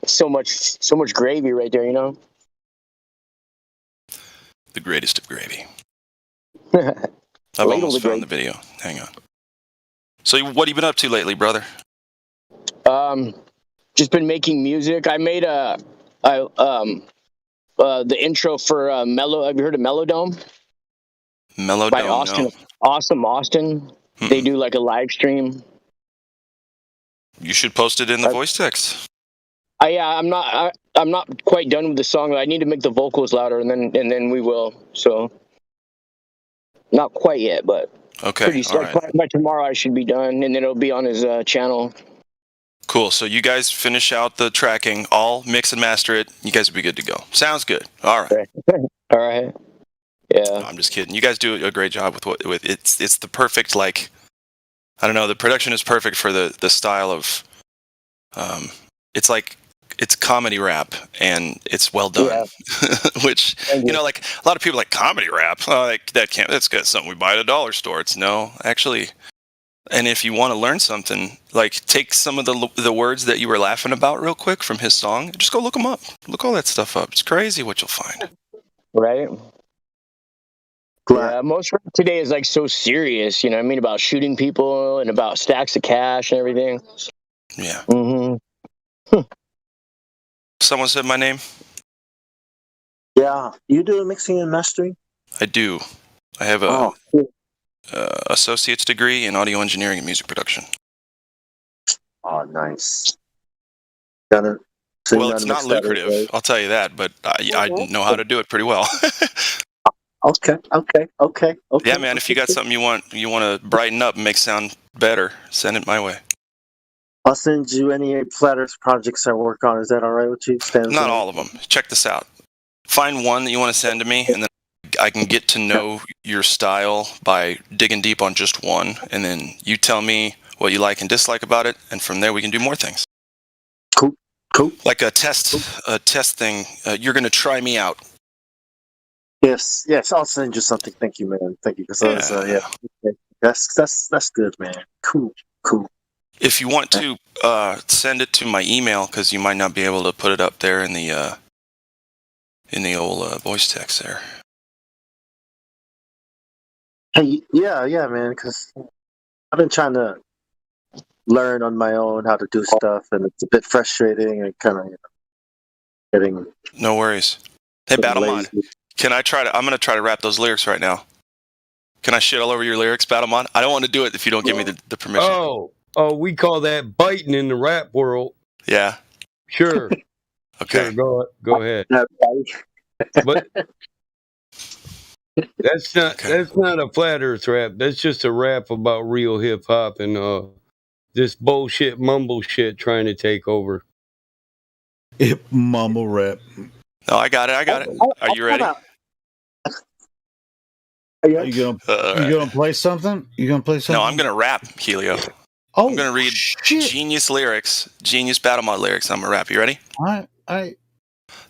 so much gravy right there, you know. The greatest of gravy. I've I've almost found the video. Hang on. So what have you been up to lately, brother? Just been making music. I made the intro for Mellow. Have you heard of Mellowdome? Mellowdome, By Austin. no. Awesome Austin. They do like a live stream. You should post it in the voice text. I'm not quite done with the song. I need to make the vocals louder, and then we will. So, not quite yet, but okay. Pretty all right. by tomorrow I should be done, and then it'll be on his channel. Cool. So you guys finish out the tracking, all mix and master it. You guys will be good to go. Sounds good. All right. All right. Yeah. No, I'm just kidding. You guys do a great job with it's the perfect, like, I don't know, the production is perfect for the style of it's like it's comedy rap and it's well done. Yeah. Which you know, like a lot of people like comedy rap. Oh, like, that's good. Something we buy at a dollar store. It's no, actually. And if you want to learn something, like take some of the words that you were laughing about real quick from his song. Just go look them up. Look all that stuff up. It's crazy what you'll find. Right. Yeah, most rap today is like so serious, you know what I mean, about shooting people and about stacks of cash and everything. Yeah. Mm-hmm. Someone said my name? Yeah. You do mixing and mastering? I do. I have a associate's degree in audio engineering and music production. Oh, nice. Well, it's not lucrative, right? I'll tell you that, but I know how to do it pretty well. Okay. Yeah, man, if you got something you want to brighten up and make sound better, send it my way. I'll send you any Flat Earth projects I work on. Is that all right with you? Not all of them. Check this out. Find one that you want to send to me, and then I can get to know your style by digging deep on just one, and then you tell me what you like and dislike about it, and from there we can do more things. Cool. Like a test thing. You're going to try me out. Yes, I'll send you something. Thank you, man. Thank you. Okay. That's good, man. Cool. If you want to send it to my email, because you might not be able to put it up there in the old voice text there. Hey, yeah, man. Because I've been trying to learn on my own how to do stuff, and it's a bit frustrating and kind of getting. No worries. Hey, Battlemon. Can I try to? I'm going to try to rap those lyrics right now. Can I shit all over your lyrics, Battlemon? I don't want to do it if you don't give me the permission. Oh, we call that biting in the rap world. Yeah. Sure. Okay. Sure, go ahead. But that's not a flat earth rap. That's just a rap about real hip hop and this bullshit mumble shit trying to take over. Hip mumble rap. No, I got it. Are you ready? Are you gonna play something? No, I'm gonna rap, Helio. I'm gonna read genius lyrics, genius Battlemon lyrics. I'm gonna rap. You ready? All right.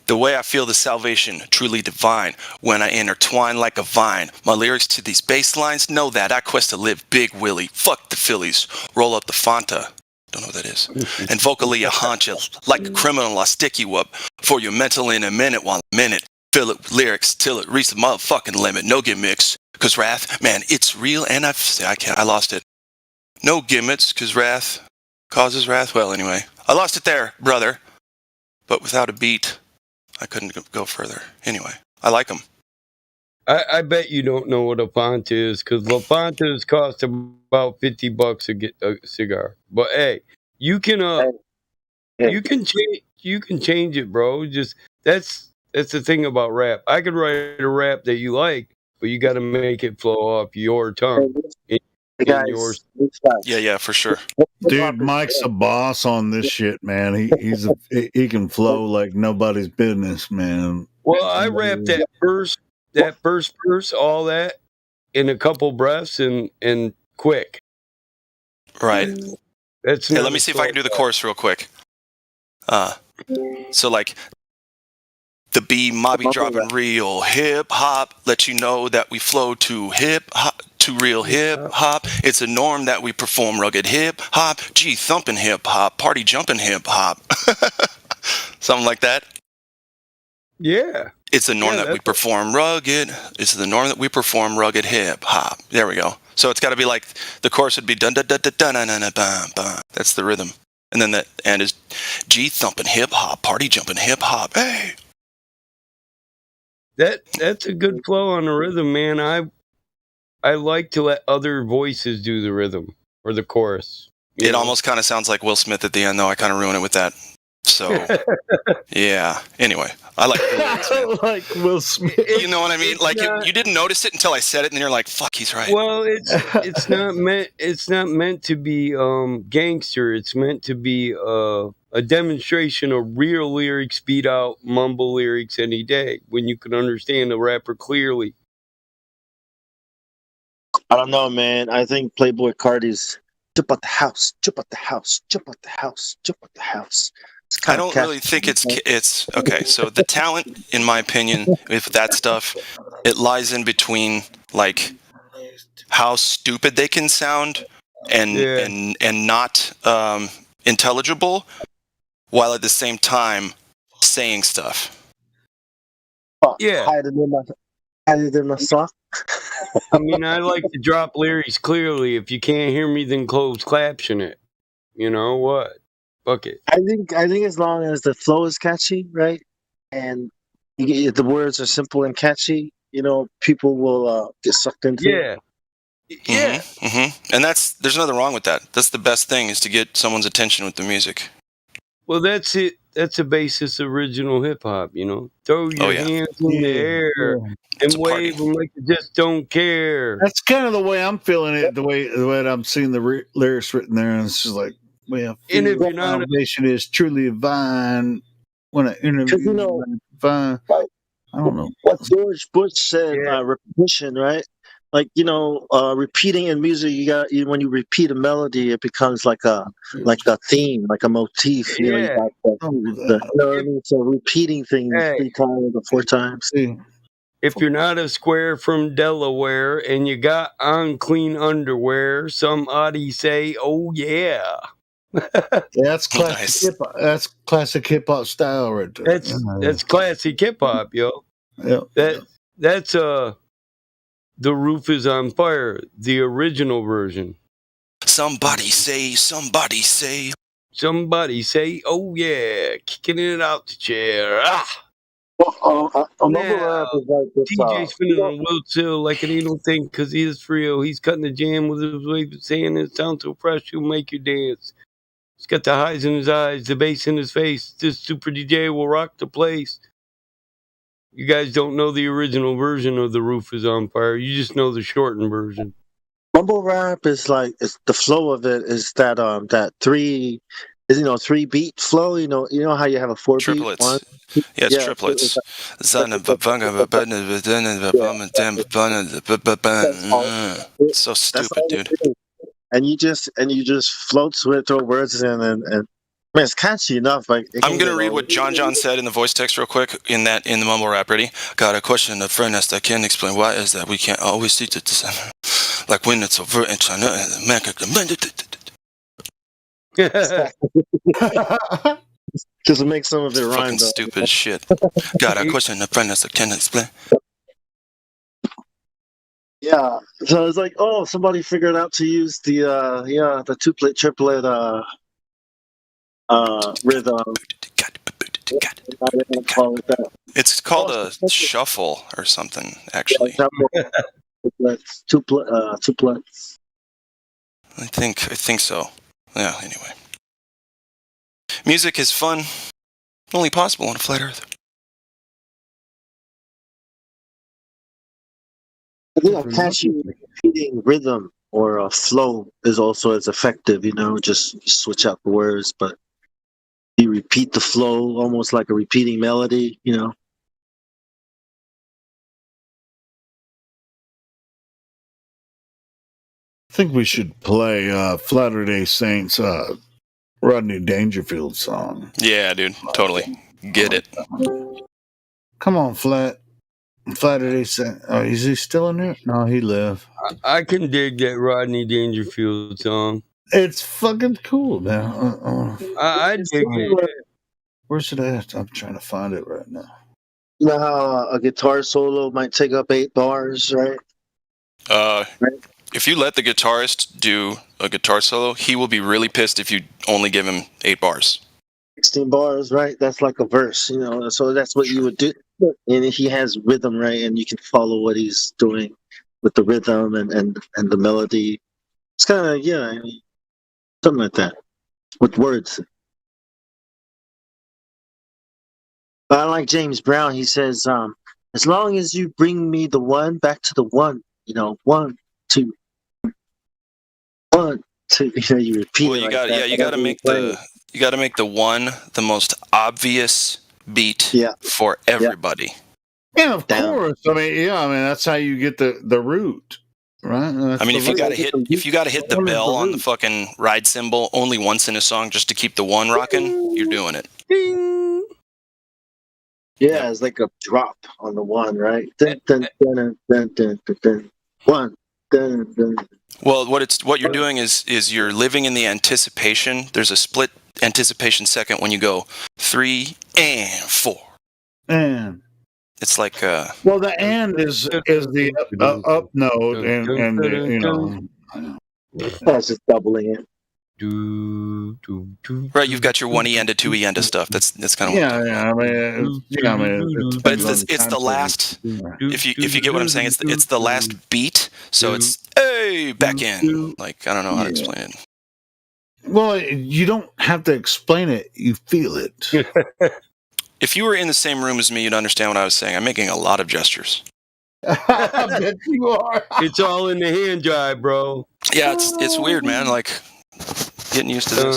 The way I feel the salvation, truly divine, when I intertwine like a vine. My lyrics to these bass lines know that I quest to live big Willie. Fuck the Phillies, roll up the Fanta. Don't know what that is. And vocally I haunt you like a criminal. I stick you up for your mental in a minute while a minute. Fill it with lyrics till it reaches the motherfucking limit. No gimmicks, cause wrath, man, it's real. And I lost it. No gimmicks, cause wrath causes wrath. Well, anyway, I lost it there, brother. But without a beat, I couldn't go further. Anyway, I like them. I bet you don't know what a Fanta is, because La Fantas cost about $50 to get a cigar. But hey, you can change it, bro. Just that's the thing about rap. I could write a rap that you like, but you got to make it flow off your tongue. Yeah, for sure. Dude, Mike's a boss on this shit, man. He can flow like nobody's business, man. Well, I rap that first verse, all that in a couple breaths and quick. Right. Hey, let me see if I can do the chorus real quick. So like the B Mobby dropping real hip hop, let you know that we flow to hip hop, to real hip hop. It's a norm that we perform rugged hip hop, G thumping hip hop, party jumping hip hop. Something like that. Yeah. It's the norm Yeah, that we that's- perform rugged. It's the norm that we perform rugged hip hop. There we go. So it's got to be like the chorus would be dun dun dun dun dun dun dun dun dun. That's the rhythm, and then the end is G thumping hip hop, party jumping hip hop. Hey, That's a good flow on the rhythm, man. I like to let other voices do the rhythm or the chorus. it almost kind of sounds like Will Smith at the end, though. I kind of ruin it with that. So yeah. Anyway, I like the lyrics, man. Like Will Smith. You know what I mean? Like you didn't notice it until I said it, and then you're like, "Fuck, he's right." Well, it's not meant to be gangster. It's meant to be a demonstration of real lyrics beat out mumble lyrics any day when you can understand the rapper clearly. I don't know, man. I think Playboy Cardi's jump out the house, jump out the house, jump out the house, jump out the house. I don't really think it's okay. So the talent, in my opinion, with that stuff, it lies in between like how stupid they can sound and not intelligible, while at the same time saying stuff. Yeah. Hide it in my sock. I mean, I like to drop lyrics clearly. If you can't hear me, then close caption it. You know what? Fuck it. I think as long as the flow is catchy, right, and the words are simple and catchy, you know, people will get sucked into it. Yeah. And there's nothing wrong with that. That's the best thing, is to get someone's attention with the music. Well, that's it. That's the basis of original hip hop, you know. Throw your hands in the air and wave them like you just don't care. That's kind of the way I'm feeling it. The way I'm seeing the lyrics written there, and it's just like, well, And if you're not salvation is truly divine. When I interview, divine. I don't know what George Bush said. Repetition, right? Like, you know, repeating in music, when you repeat a melody, it becomes like a theme, like a motif. You know, you got you know what I mean? So repeating things 3 times or 4 times. If you're not a square from Delaware and you got on clean underwear, somebody say, "Oh yeah." That's classic hip hop. That's classic hip hop style right there. That's classic hip hop, yo. Yeah. That's The Roof is on Fire, the original version. Somebody say, somebody say. Somebody say, oh yeah, kicking it out the chair. Ah! DJ spinning on Will Chill like it ain't no thing, because he is real. He's cutting the jam with his way of saying it sounds so fresh, he'll make you dance. He's got the highs in his eyes, the bass in his face. This super DJ will rock the place. You guys don't know the original version of The Roof is on Fire. You just know the shortened version. Mumble rap is like, the flow of it is that 3 beat flow. You know how you have a 4 triplets. beat one. Yeah, it's triplets. It's so stupid, dude. And you just float to it, throw words in, and man, it's catchy enough. Like, I'm gonna read what John said in the voice text real quick in the mumble rap. Ready? Got a question, a friend asked. I can't explain. Why is that? We can't always see it the same. Like when it's over and China and America. Just make some of it rhyme. Fucking stupid shit. Got a question, a friend asked. I can't explain. Yeah, so it's like, oh, somebody figured out to use the 2-plate triplet rhythm. It's called a shuffle or something, actually. Tuplets. I think so. Yeah. Anyway, music is fun. Only possible on a flat Earth. I think a catchy repeating rhythm or a flow is also as effective. You know, just switch out the words, but you repeat the flow almost like a repeating melody. You know. I think we should play Latter-day Saints Rodney Dangerfield song. Yeah, dude. Totally. Get it. Come on, Latter-day Saints. Oh, is he still in there? No, he left. I can dig that Rodney Dangerfield song. It's fucking cool, man. I dig it. Where's it at? I'm trying to find it right now. You know how a guitar solo might take up 8 bars, right? If you let the guitarist do a guitar solo, he will be really pissed if you only give him 8 bars. 16 bars, right? That's like a verse, you know. So that's what you would do. And he has rhythm, right? And you can follow what he's doing with the rhythm and the melody. It's kind of, yeah, I mean, something like that with words. But I like James Brown. He says, as long as you bring me the one back to the one, you know, 1, 2, 1, 2. You know, you repeat. Well, it like that. you got to make the one the most obvious beat for everybody. Yeah, of course. I mean, that's how you get the root, right? That's if you got to hit the bell on the fucking ride cymbal only once in a song just to keep the one rocking, you're doing it. Ding. Yeah, it's like a drop on the one, right? Dun, dun, dun, dun, dun, dun, dun. 1, dun, dun. Well, what you're doing is you're living in the anticipation. There's a split anticipation second when you go 3 and 4. And it's like well, the and is the up note, and you know, that's just doubling it. Right, you've got your 1 E-enda, 2 E-enda stuff. That's kind of but it's the last. If you get what I'm saying, it's the last beat. So it's hey back in. Like I don't know how to explain it. Well, you don't have to explain it; you feel it. If you were in the same room as me, you'd understand what I was saying. I'm making a lot of gestures. I bet you are. It's all in the hand jive, bro. Yeah, it's weird, man. Like. Getting used to this.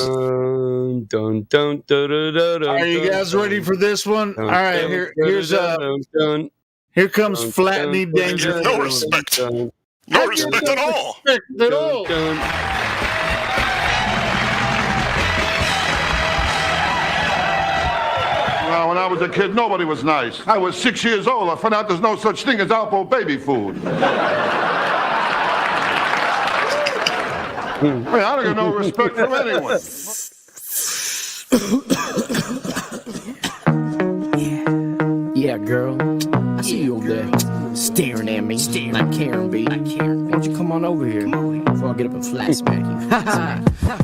Are you guys ready for this one? All right, here comes Flattening Danger. No respect. No respect at all. Well, when I was a kid, nobody was nice. I was 6 years old. I found out there's no such thing as Alpo baby food. I mean, I don't get no respect from anyone. Yeah, girl. I see you over there staring at me like Karen B. Why don't you come on over here before I get up and flat smack you?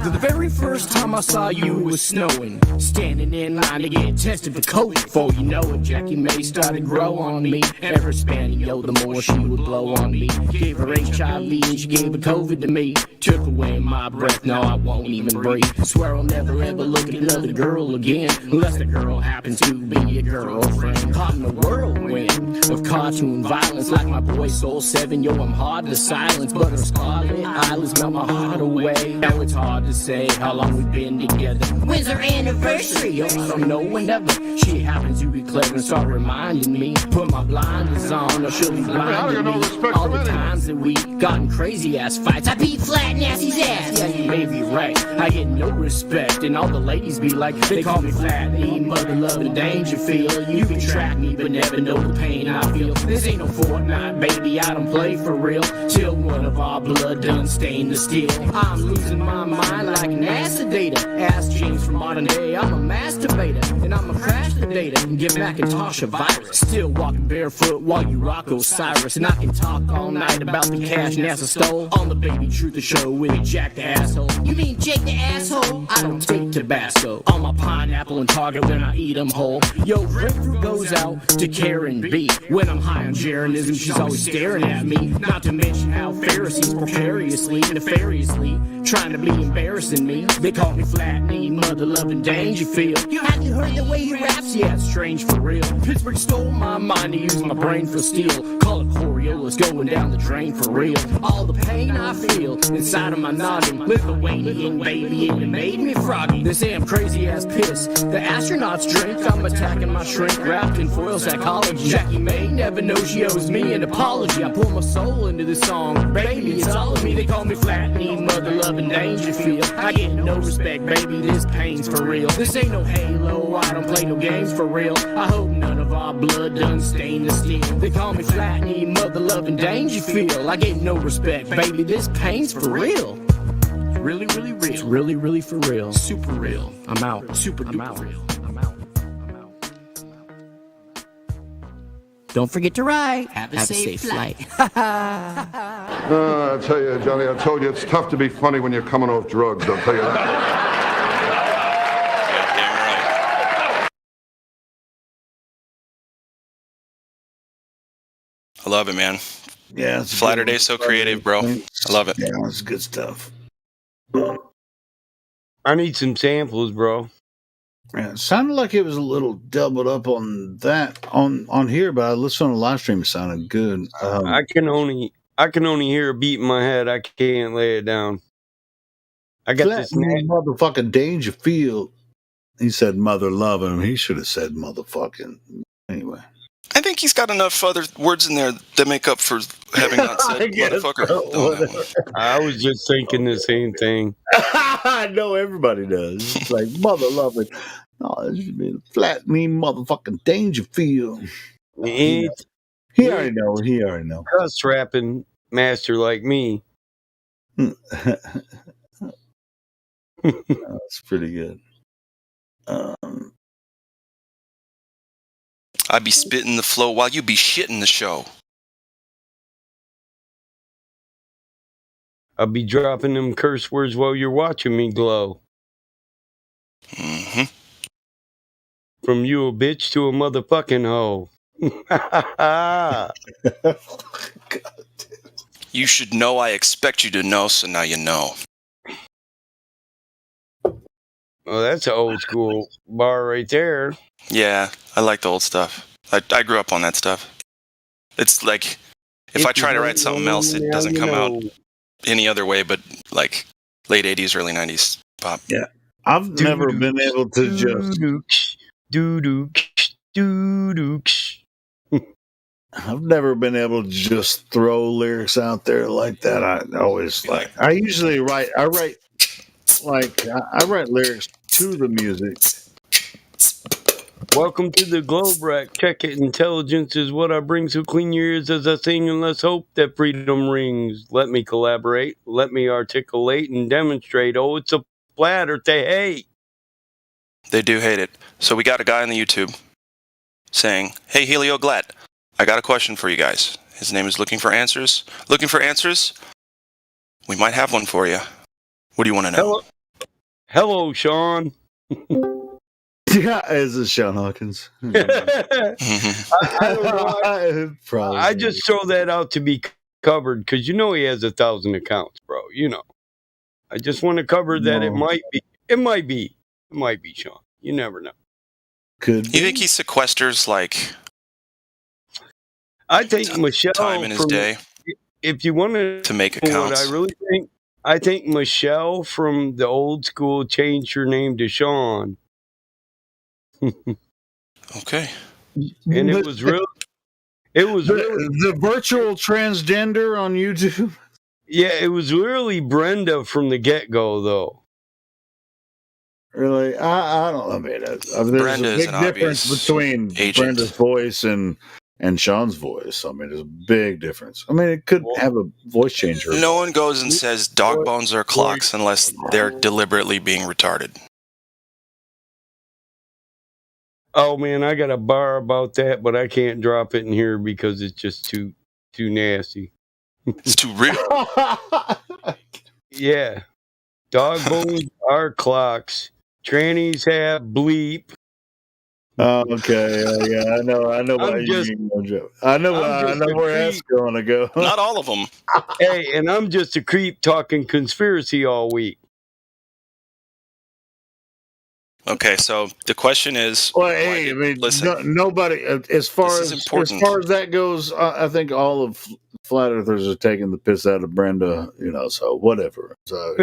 The very first time I saw you, it was snowing. Standing in line to get tested for COVID. Before you know it, Jackie May started grow on me. Ever spanning, yo, the more she would blow on me. Gave her HIV and she gave her COVID to me. Took away my breath, no, I won't even breathe. Swear I'll never ever look at another girl again, unless the girl happens to be a girlfriend. Caught in a whirlwind of cartoon violence, like my boy Soul 7. Yo, I'm hard to silence, but her scarlet eyelids melt my heart away. Now it's hard to say how long we've been together. When's our anniversary? Yo, I don't know whenever. She happens to be clever and start reminding me. Put my blinders on, or she'll be blinding me. All the times that we gotten crazy ass fights, I beat Flat Nasty's ass. Yeah, you may be right. I get no respect, and all the ladies be like, they call me Flat E, mother loving Dangerfield. You can track me, but never know the pain I feel. This ain't no Fortnite, baby, I don't play for real. Till one of our blood done stained the steel. I'm losing my mind like an acidator. Ask James from modern day, I'm a masturbator. And I'm a crash the data and give Macintosh a virus. Still walking barefoot while you rock Osiris. And I can talk all night about the cash NASA stole on the Baby Truth show with Jack the asshole. You mean Jake the asshole? I don't take Tabasco on my pineapple and Target when I eat them whole. Yo, grapefruit goes out to Karen B. When I'm high on Jeranism, she's always staring at me. Not to mention how Pharisees precariously, nefariously trying to be embarrassing me. They call me Flat Knee, mother loving Dangerfield. You haven't heard the way he raps? Yeah, it's strange for real. Pittsburgh stole my mind to use my brain for steel. Call it Coriolis going down the drain for real. All the pain I feel inside of my noggin, Lithuanian baby, and it made me froggy. They say I'm crazy as piss. The astronauts drink, I'm attacking my shrink wrapped in foil psychology. Jackie May never knows she owes me an apology. I pour my soul into this song, baby, it's all of me. They call me Flat Knee, mother loving Dangerfield. I get no respect, baby, this pain's for real. This ain't no Halo, I don't play no games for real. I hope none of our blood done stained the steel. They call me Flat Knee, mother loving Dangerfield. I get no respect, baby, this pain's for real. It's really, really real. It's really, really for real. Super real. I'm out. Super duper real. I'm out. Don't forget to write. Have a safe flight. I tell you, Johnny, I told you it's tough to be funny when you're coming off drugs. I'll tell you that. I love it, man. Yeah, it's Flatter Day, so creative, bro. I love it. Yeah, it's good stuff. I need some samples, bro. Yeah, it sounded like it was a little doubled up on that on here, but I listened on the live stream. It sounded good. I can only hear a beat in my head. I can't lay it down. I got this motherfucking Dangerfield. He said mother love him. He should have said motherfucking anyway. I think he's got enough other words in there that make up for having not said motherfucker. I was just thinking the same thing. I know everybody does. It's like mother loving. No, it should be flat me motherfucking Dangerfield. He already know. He already know. Cuss rapping master like me. That's pretty good. I be spitting the flow while you be shitting the show. I'll be dropping them curse words while you're watching me glow. Mm-hmm. From you a bitch to a motherfucking hoe. You should know I expect you to know, so now you know. Well, that's an old school bar right there. Yeah, I like the old stuff. I grew up on that stuff. It's like, if I try to write something else, it doesn't come out any other way but like late 80s, early 90s pop. Yeah. I've never been able to just... I've never been able to just throw lyrics out there like that. I always like... I usually write lyrics to the music. Welcome to the Globe Rack. Check it. Intelligence is what I bring, so clean your ears as I sing, and let's hope that freedom rings. Let me collaborate. Let me articulate and demonstrate. Oh, it's a flatter. They hate. They do hate it. So we got a guy on the YouTube saying, "Hey, Helio Glatt, I got a question for you guys." His name is Looking for Answers. Looking for answers? We might have one for you. What do you want to know? Hello, Sean. Yeah, is it Sean Hawkins? I don't know. I just throw that out to be covered because you know he has 1,000 accounts, bro. You know, I just want to cover that. It might be Sean. You never know. Could you think he sequesters like? I think Michelle time in his day. If you want to make accounts, I think Michelle from the old school changed her name to Sean. Okay. And it was real. It was the virtual transgender on YouTube. Yeah, it was really Brenda from the get-go, though. Really, I don't know. I mean, there's a big difference between Brenda's voice and Sean's voice. I mean, there's a big difference. I mean, it could have a voice changer. No one goes and says dog bones are clocks unless they're deliberately being retarded. Oh man, I got a bar about that, but I can't drop it in here because it's just too nasty. It's too real. Yeah. Dog bones are clocks. Trannies have bleep. Oh, okay. Yeah, I know what you mean. I know where that's going to go. Not all of them. Hey, and I'm just a creep talking conspiracy all week. Okay, so the question is... Well, hey, I mean, listen, nobody, as far as that goes, I think all of Flat Earthers are taking the piss out of Brenda, so whatever. So,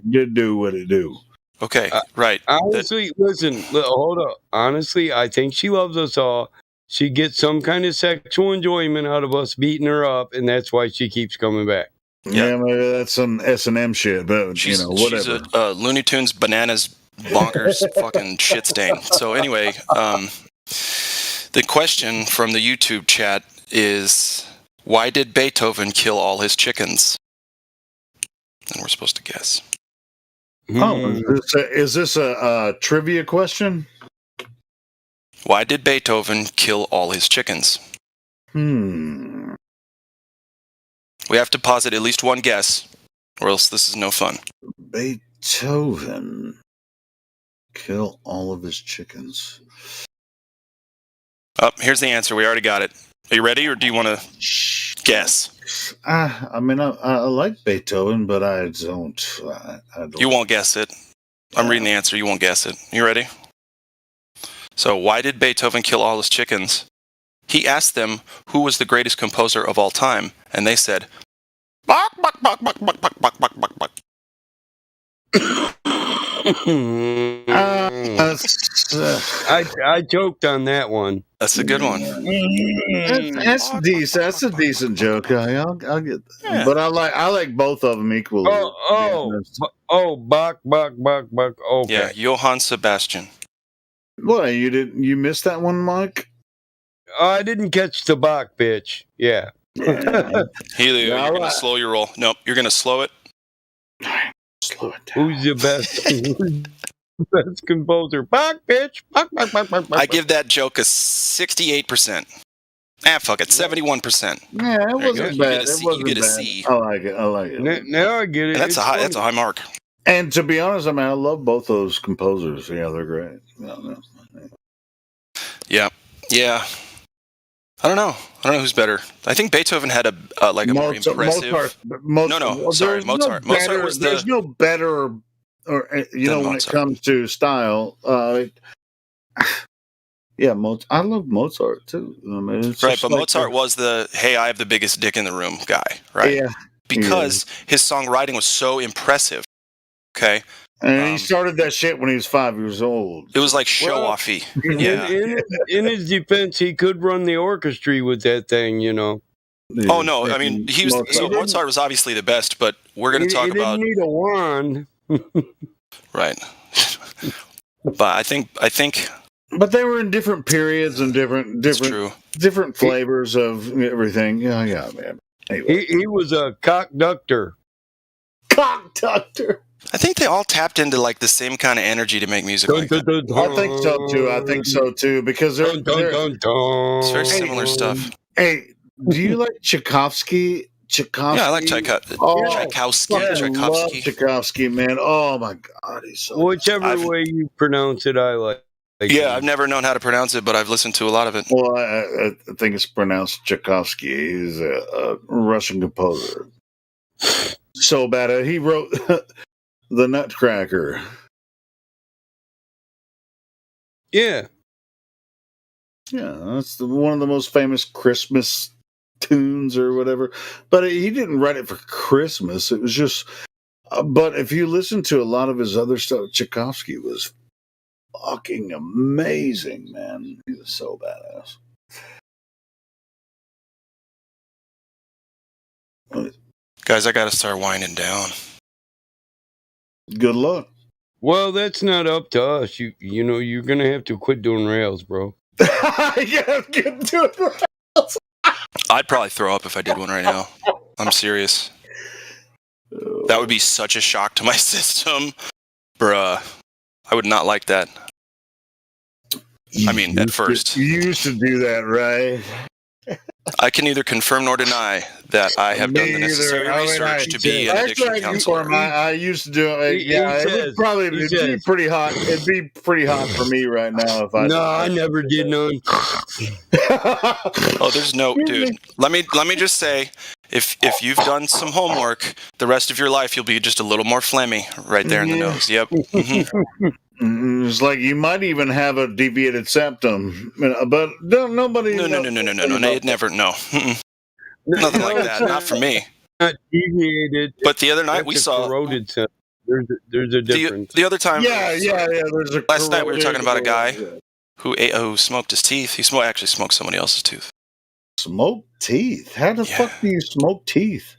did do what it do. Okay, right. Honestly, listen, hold up. Honestly, I think she loves us all. She gets some kind of sexual enjoyment out of us beating her up, and that's why she keeps coming back. Yeah, maybe that's some S&M shit, but, whatever. She's a Looney Tunes Bananas bonkers fucking shit stain. So anyway, the question from the YouTube chat is, why did Beethoven kill all his chickens? And we're supposed to guess. Oh, is this a trivia question? Why did Beethoven kill all his chickens? Hmm. We have to posit at least one guess, or else this is no fun. Beethoven. Kill all of his chickens. Oh, here's the answer. We already got it. Are you ready, or do you want to guess? I mean, I like Beethoven, but I don't. I don't. You won't guess it. I'm reading the answer. You won't guess it. You ready? So, why did Beethoven kill all his chickens? He asked them who was the greatest composer of all time, and they said, "Bach, bach, bach, bach, bach, bach, bach, bach, bach, bach." I joked on that one. That's a good one. That's decent. That's a decent joke. I'll get that. Yeah. But I like both of them equally. Bach. Okay. Yeah, Johann Sebastian. What, you missed that one, Mike? I didn't catch the Bach, bitch. Yeah. Helio, you're going to slow your roll. Nope, you're going to slow it. Slow it down. Who's the best? Best composer? Bach, bitch. Bach. I give that joke a 68%. Fuck it, 71%. Yeah, it wasn't bad. You get a C. I like it. Now I get it. And that's a high mark. And to be honest, I mean, I love both those composers. Yeah, they're great. Yeah. I don't know who's better. I think Beethoven had a more impressive. Mozart. Mozart. Mozart was There's no better, or when it comes to style. Yeah, I love Mozart too. I mean, right, but Mozart was the I have the biggest dick in the room guy, right? Yeah, because his songwriting was so impressive. Okay. And he started that shit when he was 5 years old. It was like show-offy. Yeah. In his defense, he could run the orchestra with that thing, Oh no! I mean, Mozart was obviously the best, but we're going to talk about. He didn't need a wand. Right. But I think. But they were in different periods and different flavors of everything. Yeah, man. Anyway. He was a cockductor. Cockductor. I think they all tapped into like the same kind of energy to make music. I think so too. Because it's very similar stuff. Hey, do you like Tchaikovsky? Yeah, I like Tchaikovsky. Love Tchaikovsky, man. Oh my God, he's so. Whichever way you pronounce it, I like. Yeah, I've never known how to pronounce it, but I've listened to a lot of it. Well, I think it's pronounced Tchaikovsky. He's a Russian composer. So bad. He wrote The Nutcracker. Yeah. Yeah, that's one of the most famous Christmas tunes or whatever. But he didn't write it for Christmas. It was just... but if you listen to a lot of his other stuff, Tchaikovsky was fucking amazing, man. He was so badass. Guys, I gotta start winding down. Good luck. Well, that's not up to us. You're gonna have to quit doing rails, bro. Yeah, get doing rails. I'd probably throw up if I did one right now. I'm serious. That would be such a shock to my system. Bruh. I would not like that. At first. You used to do that, right? I can neither confirm nor deny that I have done the necessary research to be an addiction counselor. I used to do it. It'd be pretty hot. It'd be pretty hot for me right now if I. No, I never did none. Oh, there's no, dude. Let me just say, if you've done some homework, the rest of your life you'll be just a little more phlegmy right there in the nose. Yep. Mm-hmm. It's like you might even have a deviated septum, but nobody. No. It never. No. Nothing like that. Not for me. Not deviated. But the other night we saw. Corroded septum. There's a difference. The other time. Yeah. There's a. Last night we were talking about a guy who smoked his teeth. He actually smoked somebody else's tooth. Smoke teeth? How the fuck do you smoke teeth?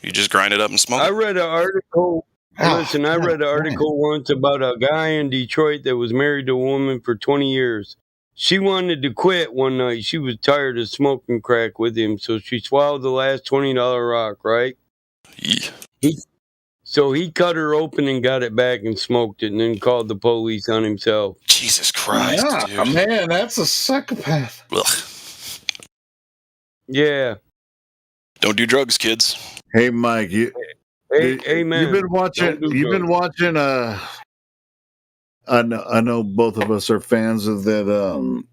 You just grind it up and smoke it. I read an article. Listen, I read an article once about a guy in Detroit that was married to a woman for 20 years. She wanted to quit one night. She was tired of smoking crack with him, so she swallowed the last $20 rock, right? Yeah. So he cut her open and got it back and smoked it and then called the police on himself. Jesus Christ, dude. Man, that's a psychopath. Ugh. Yeah. Don't do drugs, kids. Hey, Mike, Hey, man. you've been watching. You've been watching. I know both of us are fans of that.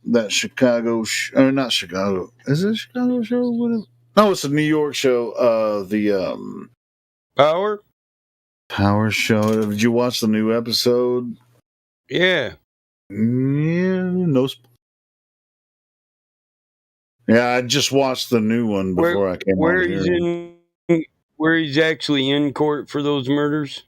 That Chicago, or not Chicago. Is it a Chicago show? What? No, it's a New York show. The Power show. Did you watch the new episode? Yeah. No. Yeah, I just watched the new one before I came where on he's here. where he's actually in court for those murders.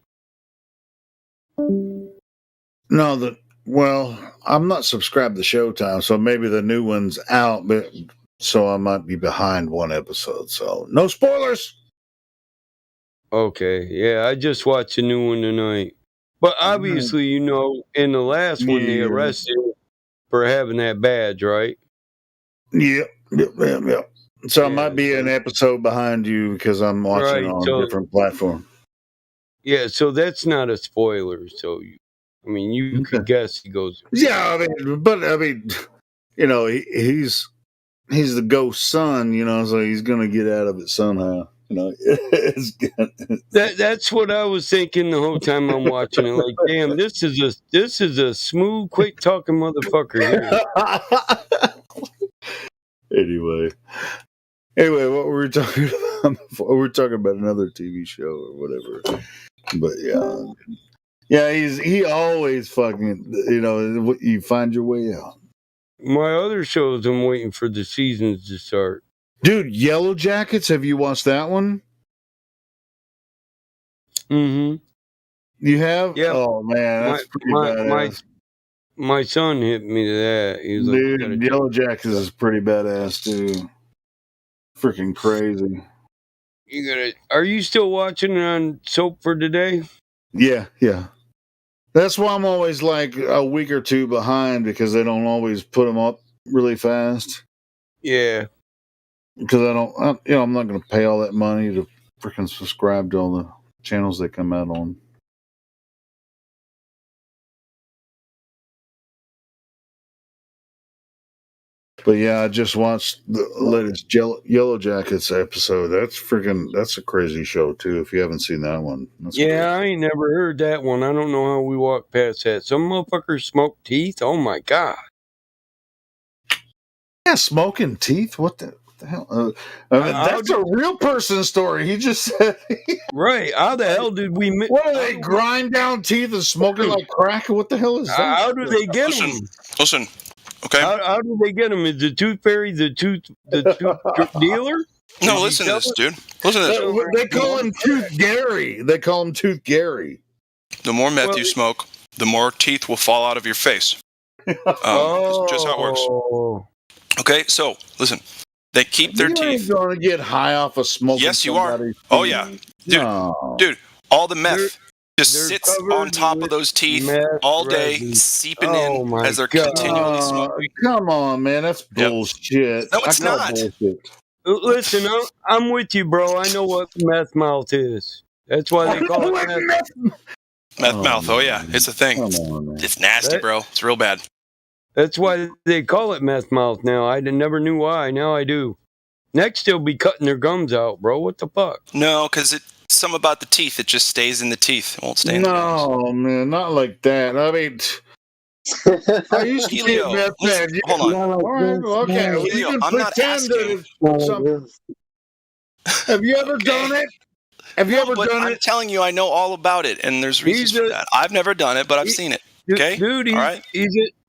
No, well, I'm not subscribed to Showtime, so maybe the new one's out, but so I might be behind one episode. So no spoilers. Okay, yeah, I just watched a new one tonight. But obviously, you know, in the last one they arrested him for having that badge, right? Yep. So I might be an episode behind you because I'm watching on a different platform. Yeah, so that's not a spoiler. So, you could guess he goes. Yeah, I mean, you know, he's the ghost son, you know, so he's gonna get out of it somehow. You know, that's what I was thinking the whole time I'm watching it. Like, damn, this is a smooth, quick talking motherfucker here. Anyway, what were we talking about before? We were talking about another TV show or whatever. But yeah, he always fucking, you know, you find your way out. My other shows, I'm waiting for the seasons to start. Dude, Yellow Jackets, have you watched that one? Mm-hmm. You have? Yeah. Oh, man, that's pretty badass. My son hit me to that. He was Dude, Yellow Jackets is pretty badass, too. Freaking crazy. Are you still watching it on Soap for Today? Yeah. That's why I'm always like a week or two behind because they don't always put them up really fast. Yeah. Because I'm not going to pay all that money to freaking subscribe to all the channels they come out on. But yeah, I just watched the latest Yellow Jackets episode. That's a crazy show too. If you haven't seen that one, I ain't never heard that one. I don't know how we walked past that. Some motherfuckers smoke teeth. Oh my god. Yeah, smoking teeth. What the hell? That's a real person story. He just said. Right. How the hell did we? What do they grind down teeth and smoking like crack? What the hell is that? How do they get them? Listen. Okay. How do they get them? Is the tooth fairy the tooth dealer? No, listen to this, dude. Listen to this. They call him Tooth Gary. The more meth you smoke, the more teeth will fall out of your face. It's just how it works. Okay, so listen. They keep their teeth. You're going to get high off of smoking. Yes, you are. Oh yeah, dude. All the meth just sits on top of those teeth all day, seeping in as they're continually smoking. Come on, man, that's bullshit. No, it's not. Listen, I'm with you, bro. I know what meth mouth is. That's why they call it meth mouth. Oh yeah, it's a thing. It's nasty, bro. It's real bad. That's why they call it meth mouth now. I never knew why. Now I do. Next, they'll be cutting their gums out, bro. What the fuck? No, because it's some about the teeth. It just stays in the teeth. It won't stay in the gums. No, man, not like that. I mean, I used to get meth. Hold on. Okay, Helio, I'm not asking. Have you ever done it? Have you ever done it? I'm telling you, I know all about it, and there's reasons for that. I've never done it, but I've seen it. Okay, dude. All right.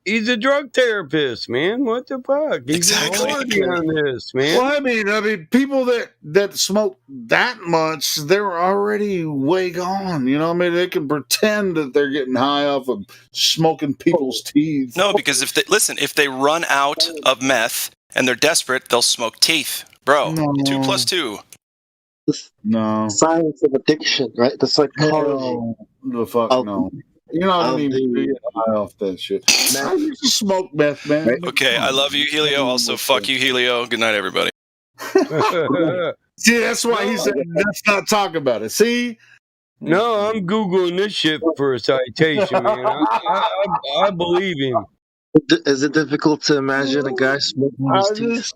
He's a drug therapist, man. What the fuck? He's exactly on this, man. Well, I mean, people that smoke that much, they're already way gone. You know, I mean, they can pretend that they're getting high off of smoking people's teeth. No, because if they run out of meth and they're desperate, they'll smoke teeth, bro. No. 2 + 2. No. Science of addiction, right? The psychology. The fuck no. You know, I don't even get high off that shit. I used to smoke meth, man. Okay, I love you, Helio. Also, fuck you, Helio. Good night, everybody. See, that's why he said, let's not talk about it. See? No, I'm Googling this shit for a citation, man. I believe him. Is it difficult to imagine a guy smoking his teeth?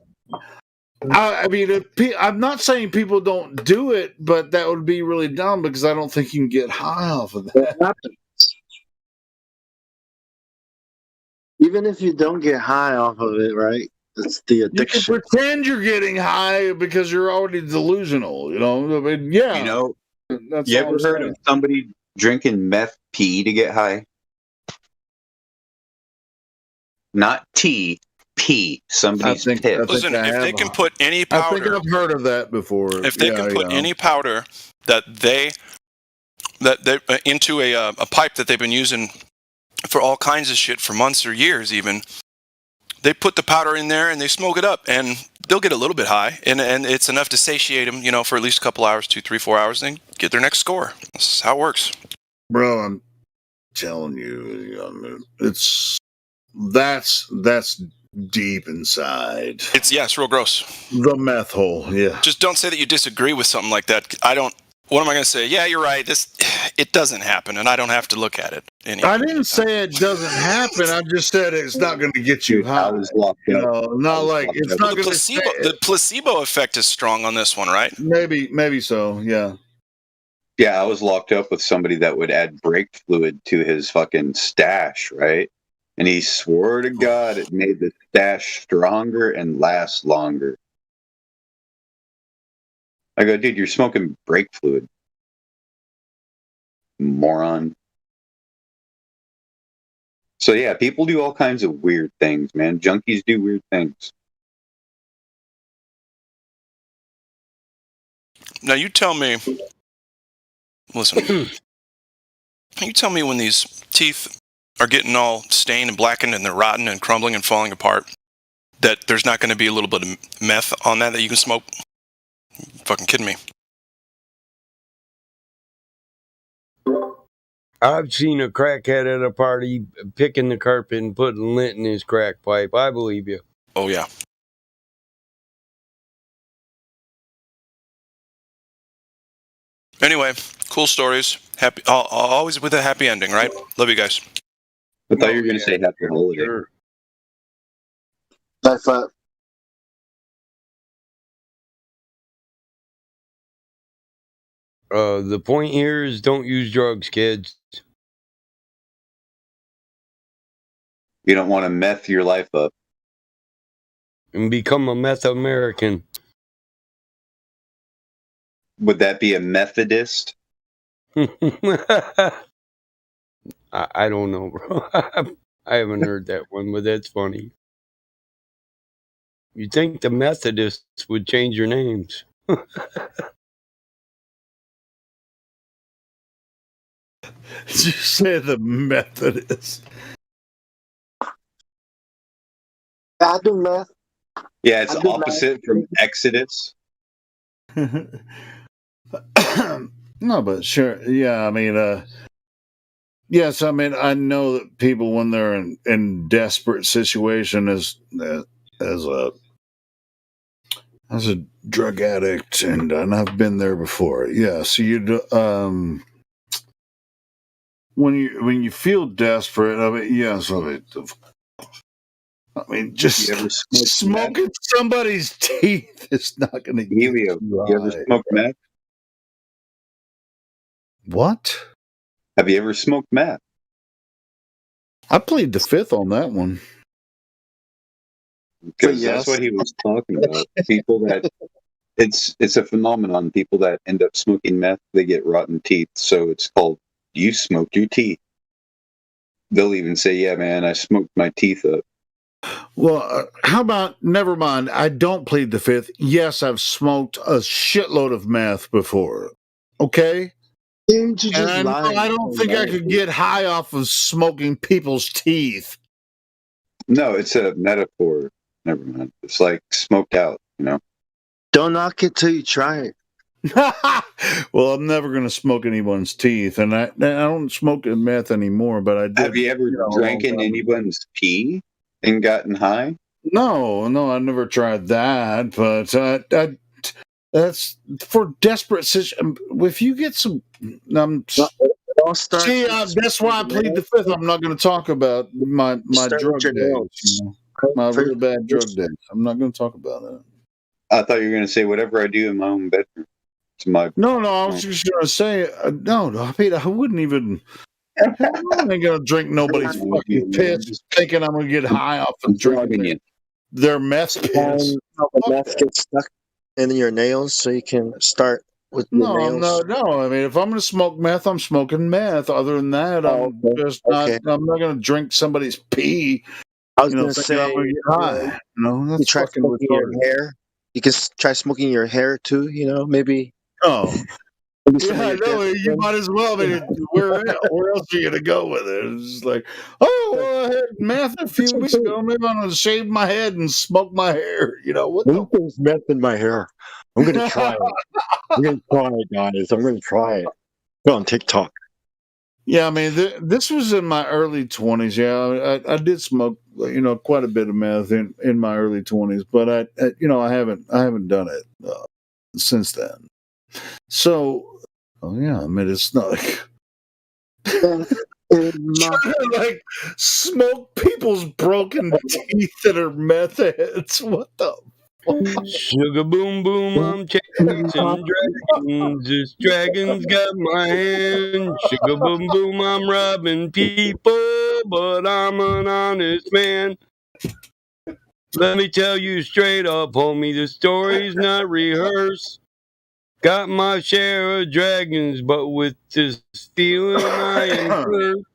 I mean, I'm not saying people don't do it, but that would be really dumb because I don't think you can get high off of that. Even if you don't get high off of it, right? It's the addiction. You can pretend you're getting high because you're already delusional. You know, I mean, yeah. You know, that's you all ever I'm heard saying. of somebody drinking meth pee to get high? Not tea, pee. Somebody's piss. Listen, if they can put any powder, I think I've heard of that before. if they can put any powder that they into a pipe that they've been using for all kinds of shit for months or years, even they put the powder in there and they smoke it up, and they'll get a little bit high, and it's enough to satiate them, you know, for at least a couple hours, 2, 3, 4 hours, and then get their next score. That's how it works, bro. I'm telling you, that's deep inside. It's real gross. The meth hole, yeah. Just don't say that you disagree with something like that. What am I going to say? Yeah, you're right. It doesn't happen, and I don't have to look at it. I didn't say it doesn't happen. I just said it's not going to get you high. You know, not like it's not going to. The placebo effect is strong on this one, right? Maybe so. Yeah. Yeah, I was locked up with somebody that would add brake fluid to his fucking stash, right? And he swore to God it made the stash stronger and last longer. I go, dude, you're smoking brake fluid. Moron. So yeah, people do all kinds of weird things, man. Junkies do weird things. Now you tell me, listen, you tell me when these teeth are getting all stained and blackened and they're rotten and crumbling and falling apart, that there's not going to be a little bit of meth on that you can smoke? You fucking kidding me? I've seen a crackhead at a party picking the carpet and putting lint in his crack pipe. I believe you. Oh, yeah. Anyway, cool stories. Happy, always with a happy ending, right? Love you guys. I thought you were going to say happy holiday. High five. The point here is don't use drugs, kids. You don't want to meth your life up. And become a meth American. Would that be a Methodist? I don't know, bro. I haven't heard that one, but that's funny. You'd think the Methodists would change your names. Did you say the Methodist? I do math. Yeah, it's opposite from Exodus. No, but sure. Yeah, I mean, yes, I mean, I know that people when they're in desperate situation as a drug addict, and I've been there before. Yeah, so when you feel desperate, I mean, yes, I mean, just smoking somebody's teeth is not going to get you high. You ever smoked meth? What? Have you ever smoked meth? I plead the fifth on that one. Because that's what he was talking about. People that it's a phenomenon. People that end up smoking meth, they get rotten teeth. So it's called you smoked your teeth. They'll even say, "Yeah, man, I smoked my teeth up." Well, how about never mind? I don't plead the fifth. Yes, I've smoked a shitload of meth before. Okay. Didn't you just And lie? I don't think I could get high off of smoking people's teeth. No, it's a metaphor. Never mind. It's like smoked out, you know? Don't knock it till you try it. Well, I'm never going to smoke anyone's teeth, and I don't smoke meth anymore, but I did. Have you ever drank in anyone's pee and gotten high? No, I never tried that, but that's for desperate situations. If you get some... See, that's why I plead the fifth. I'm not going to talk about my drug days. You know? My really bad drug days. I'm not going to talk about that. I thought you were going to say whatever I do in my own bedroom. It's my No, I was just going to say, no, I mean, I wouldn't even. I ain't going to drink nobody's fucking piss thinking I'm going to get high off of drinking their meth piss. The meth gets stuck in your nails so you can start with your nails. No. I mean, if I'm going to smoke meth, I'm smoking meth. Other than that, I'm just not. I'm not going to drink somebody's pee. I was going to say, I'm gonna get high. No, that's you try fucking smoking your retarded. hair. You can try smoking your hair too. Maybe. Oh. Yeah, I know. You might as well. I mean, where else are you going to go with it? It's just like, I had meth a few weeks ago. Maybe I'm going to shave my head and smoke my hair. What the? There's meth in my hair. I'm going to try it. I'm going to try it, guys. I'm going to try it. Go on TikTok. Yeah, I mean, this was in my early 20s. Yeah, I did smoke, quite a bit of meth in my early 20s, but I haven't done it since then. So, I mean, it's not like smoke people's broken teeth that are meth heads. What the? Sugar boom boom, I'm chasing dragons. This dragon's got my hand. Sugar boom boom, I'm robbing people, but I'm an honest man. Let me tell you straight up, homie, the story's not rehearsed. Got my share of dragons, but with this feeling I am cursed.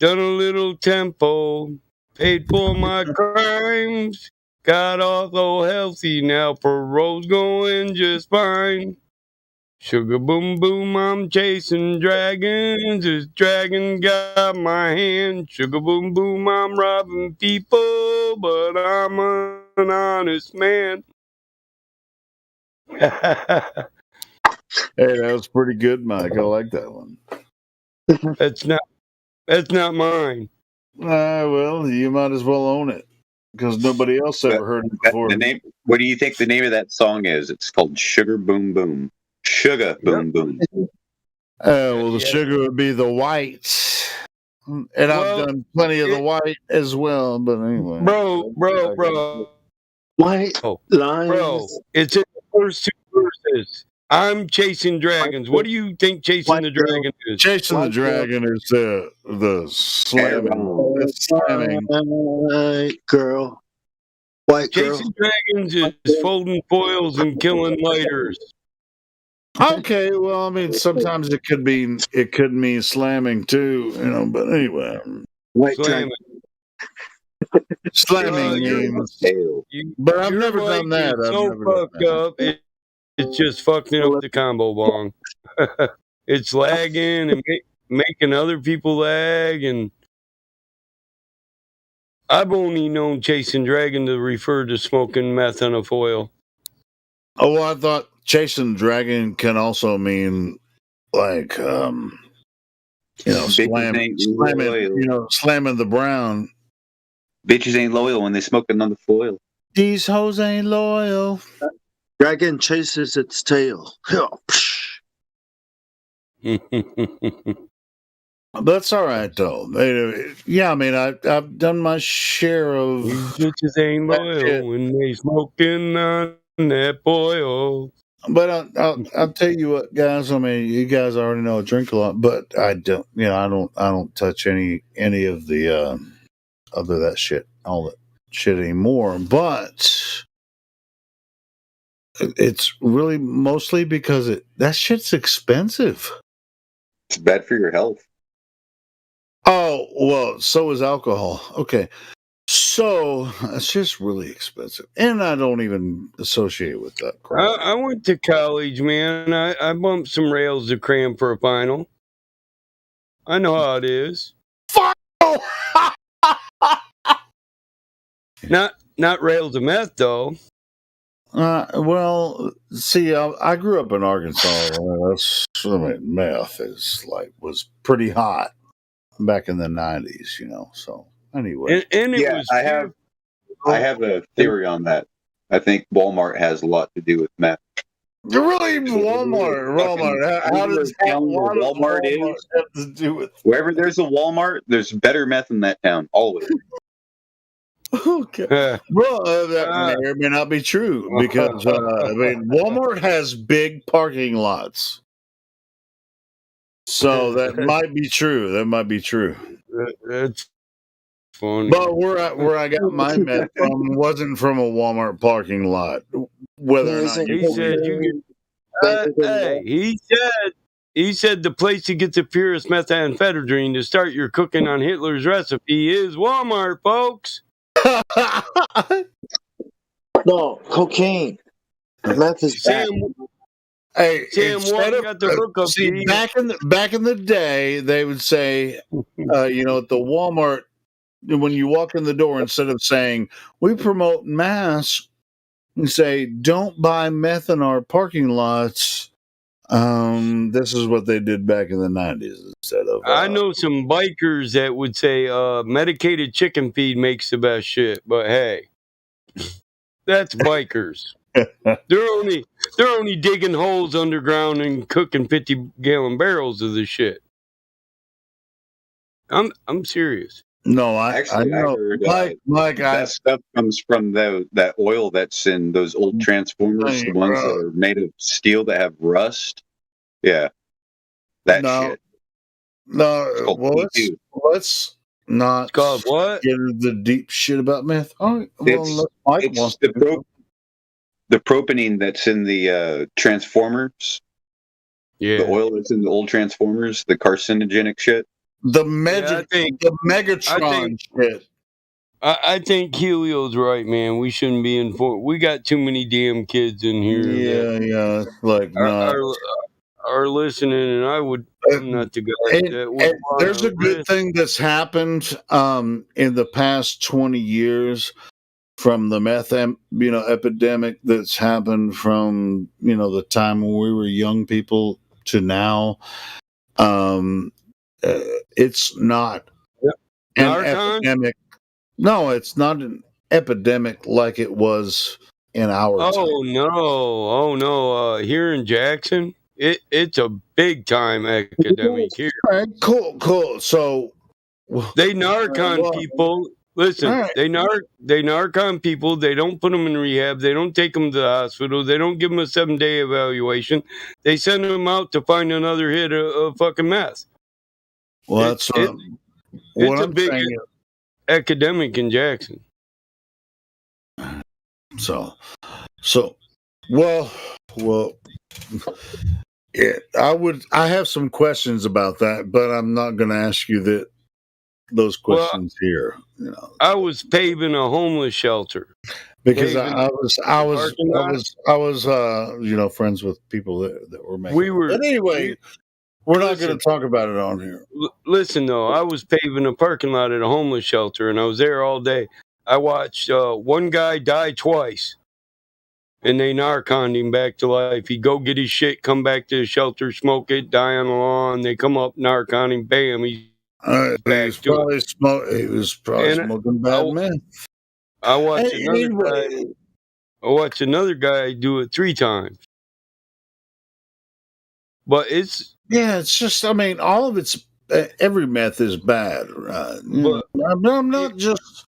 Done a little tempo, paid for my crimes. Got off so healthy, now parole's going just fine. Sugar boom boom, I'm chasing dragons. This dragon got my hand. Sugar boom boom, I'm robbing people, but I'm an honest man. Hey, that was pretty good, Mike. I like that one. That's not mine. Well, you might as well own it because nobody else ever heard it before. What do you think the name of that song is? It's called Sugar Boom Boom. Sugar Boom Boom. Well, the sugar would be the whites. And I've done plenty of the white as well, but anyway. Bro. White lines. Bro, it's in the first two verses. I'm chasing dragons. What do you think chasing the dragon is? Chasing the dragon is the slamming. White girl. White girl. Chasing dragons is folding foils and killing lighters. Okay, well, I mean, sometimes it could mean slamming too, but anyway. Slamming means. But I've never done that. Fucked up. It's just fucking up the combo bong. It's lagging and making other people lag, and I've only known chasing dragon to refer to smoking meth on a foil. Oh, well, I thought chasing dragon can also mean like slamming the brown. Bitches ain't loyal when they smoking on the foil. These hoes ain't loyal. Dragon chases its tail. That's all right, though. Yeah, I mean, I've done my share of. These bitches ain't loyal when they smoking on that foil. But I'll tell you what, guys. I mean, you guys already know I drink a lot, but I don't. I don't touch any of the other that shit, all that shit anymore. But it's really mostly because that shit's expensive. It's bad for your health. Oh, well, so is alcohol. Okay. So it's just really expensive. And I don't even associate with that crap. I went to college, man. I bumped some rails to cram for a final. I know how it is. Not rails of meth, though. Well, see, I grew up in Arkansas. Meth was pretty hot back in the 90s, so anyway. And it was I have a theory on that. I think Walmart has a lot to do with meth. Really, Walmart. How does Walmart have to do with? Wherever there's a Walmart, there's better meth in that town always. Okay. Well, that may or may not be true because I mean, Walmart has big parking lots, so that might be true. That might be true. That's funny. But where I got my meth from wasn't from a Walmart parking lot. Whether or not He said you could. Hey, he said the place to get the purest methamphetamine to start your cooking on Hitler's recipe is Walmart, folks. No, cocaine. Meth is bad. Hey, Sam instead Warren got the hookup. see, back in the day, they would say, you know, at the Walmart, when you walk in the door, instead of saying we promote mass, you say don't buy meth in our parking lots. This is what they did back in the 90s instead of. I know some bikers that would say medicated chicken feed makes the best shit, but hey, that's bikers. They're only digging holes underground and cooking 50-gallon barrels of this shit. I'm serious. No, I know. heard Mike, that stuff comes from that oil that's in those old Transformers, the ones that are made of steel that have rust. Yeah, that shit. No, well, let's not it's called what? Get into the deep shit about meth. All right, It's the propionine that's in the Transformers. Yeah, the oil that's in the old Transformers, the carcinogenic shit. The Megatron shit. I think Helio's right, man. We shouldn't be informed. We got too many damn kids in here. Yeah. Like are listening, and I'm not the guy that would. There's a good thing that's happened in the past 20 years from the meth epidemic that's happened from the time when we were young people to now. It's not an epidemic. No, it's not an epidemic like it was in our time. Oh no! Here in Jackson, it's a big time epidemic here. All right, cool. So they narc people. Listen, they narc on people. They don't put them in rehab. They don't take them to the hospital. They don't give them a 7-day evaluation. They send them out to find another hit of fucking meth. Well, it's a big academic in Jackson. So, well, yeah, I have some questions about that, but I'm not going to ask you those questions here. I was paving a homeless shelter because I was friends with people that were making. But anyway. We're not going to talk about it on here. Listen, though, I was paving a parking lot at a homeless shelter, and I was there all day. I watched one guy die twice, and they narconed him back to life. He'd go get his shit, come back to the shelter, smoke it, die on the lawn. They come up, narcon him, bam, he's back to it. He was probably smoking bad meth. I watched another guy do it 3 times. But it's just, I mean, all of it's, every meth is bad. But I'm not just,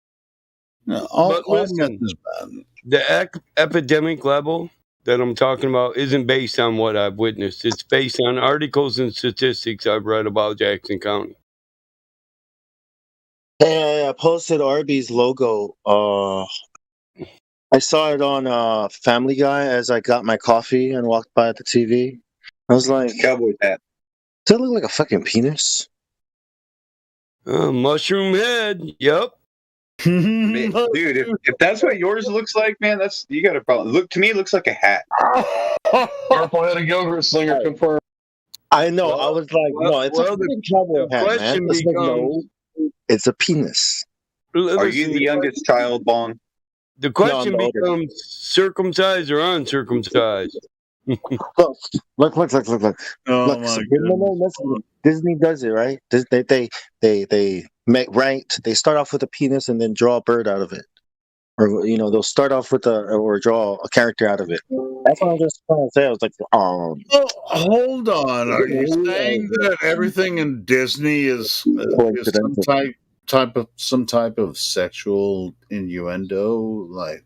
all meth is bad. The epidemic level that I'm talking about isn't based on what I've witnessed. It's based on articles and statistics I've read about Jackson County. Hey, I posted Arby's logo. I saw it on Family Guy as I got my coffee and walked by the TV. I was like, cowboy hat. Does it look like a fucking penis? Mushroom head. Yep. Man, dude, if that's what yours looks like, man, you got a problem. To me, it looks like a hat. Purple headed yogurt slinger confirmed. I know. I was like, no, it's a cowboy hat, man. It's a penis. Are you the youngest child, Bong? The question becomes circumcised or uncircumcised. Look. Oh look, Disney does it, right? They make ranked. They start off with a penis and then draw a bird out of it, or they'll start off with or draw a character out of it. That's what I'm just trying to say. I was like, Well, hold on. Are you saying that everything in Disney is some some type of sexual innuendo? Like,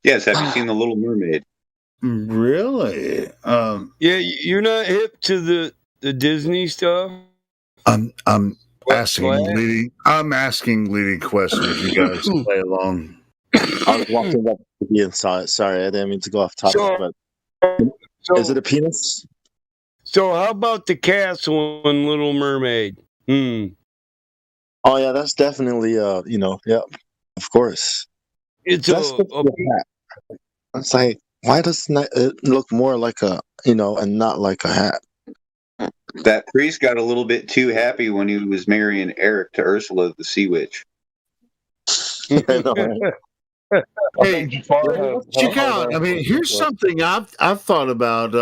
Yes, have you seen The Little Mermaid? really? Yeah, you're not hip to the Disney stuff. I'm asking leading questions. You guys play along. I was walking up to the inside. Sorry, I didn't mean to go off topic, but is it a penis? So how about the castle in Little Mermaid? Oh yeah, that's definitely yeah, of course. It's That's the hat. It's like, why doesn't it look more like a and not like a hat? That priest got a little bit too happy when he was marrying Eric to Ursula the Sea Witch. I know, right? Hey, check out. I mean, here's something I've thought about.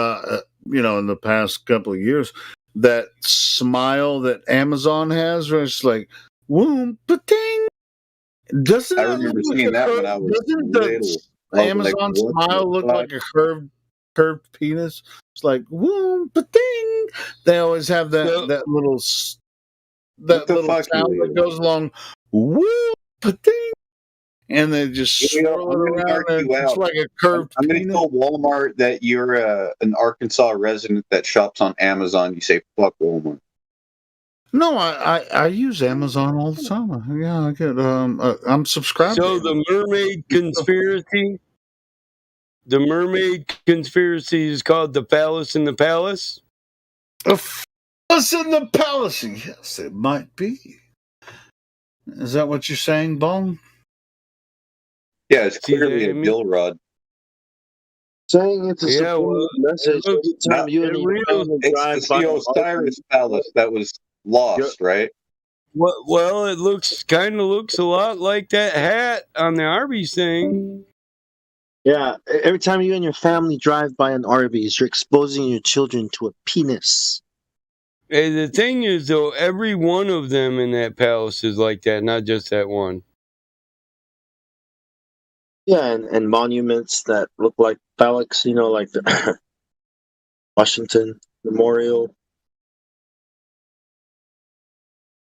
In the past couple of years, that smile that Amazon has, where it's like, "Whoom, pa-ting." Doesn't I it remember look seeing like that a when I was doesn't little. the I was Amazon like, what smile the look fuck? like a curved penis? It's like, "Whoom, pa-ting." They always have that little What the little fuck, sound Julio? that goes along, "Whoom, pa-ting," and they just Julio, swirl it I'm gonna around, mark and you it's out. like a curved I'm going to penis. tell Walmart that you're an Arkansas resident that shops on Amazon. You say, fuck Walmart. No, I use Amazon all the time. Yeah, I get I'm subscribed. So to the mermaid conspiracy. The mermaid conspiracy is called the Phallus in the Palace. Phallus in the Palace. Yes, it might be. Is that what you're saying, Bong? Yeah, it's clearly a dill rod. Saying it's a Yeah, subliminal message every time you and your family drive It's by the an Osiris Palace that was lost, right? Well, it kind of looks a lot like that hat on the Arby's thing. Yeah, every time you and your family drive by an Arby's, you're exposing your children to a penis. And the thing is, though, every one of them in that palace is like that, not just that one. Yeah, and monuments that look like phallics, like the Washington Memorial,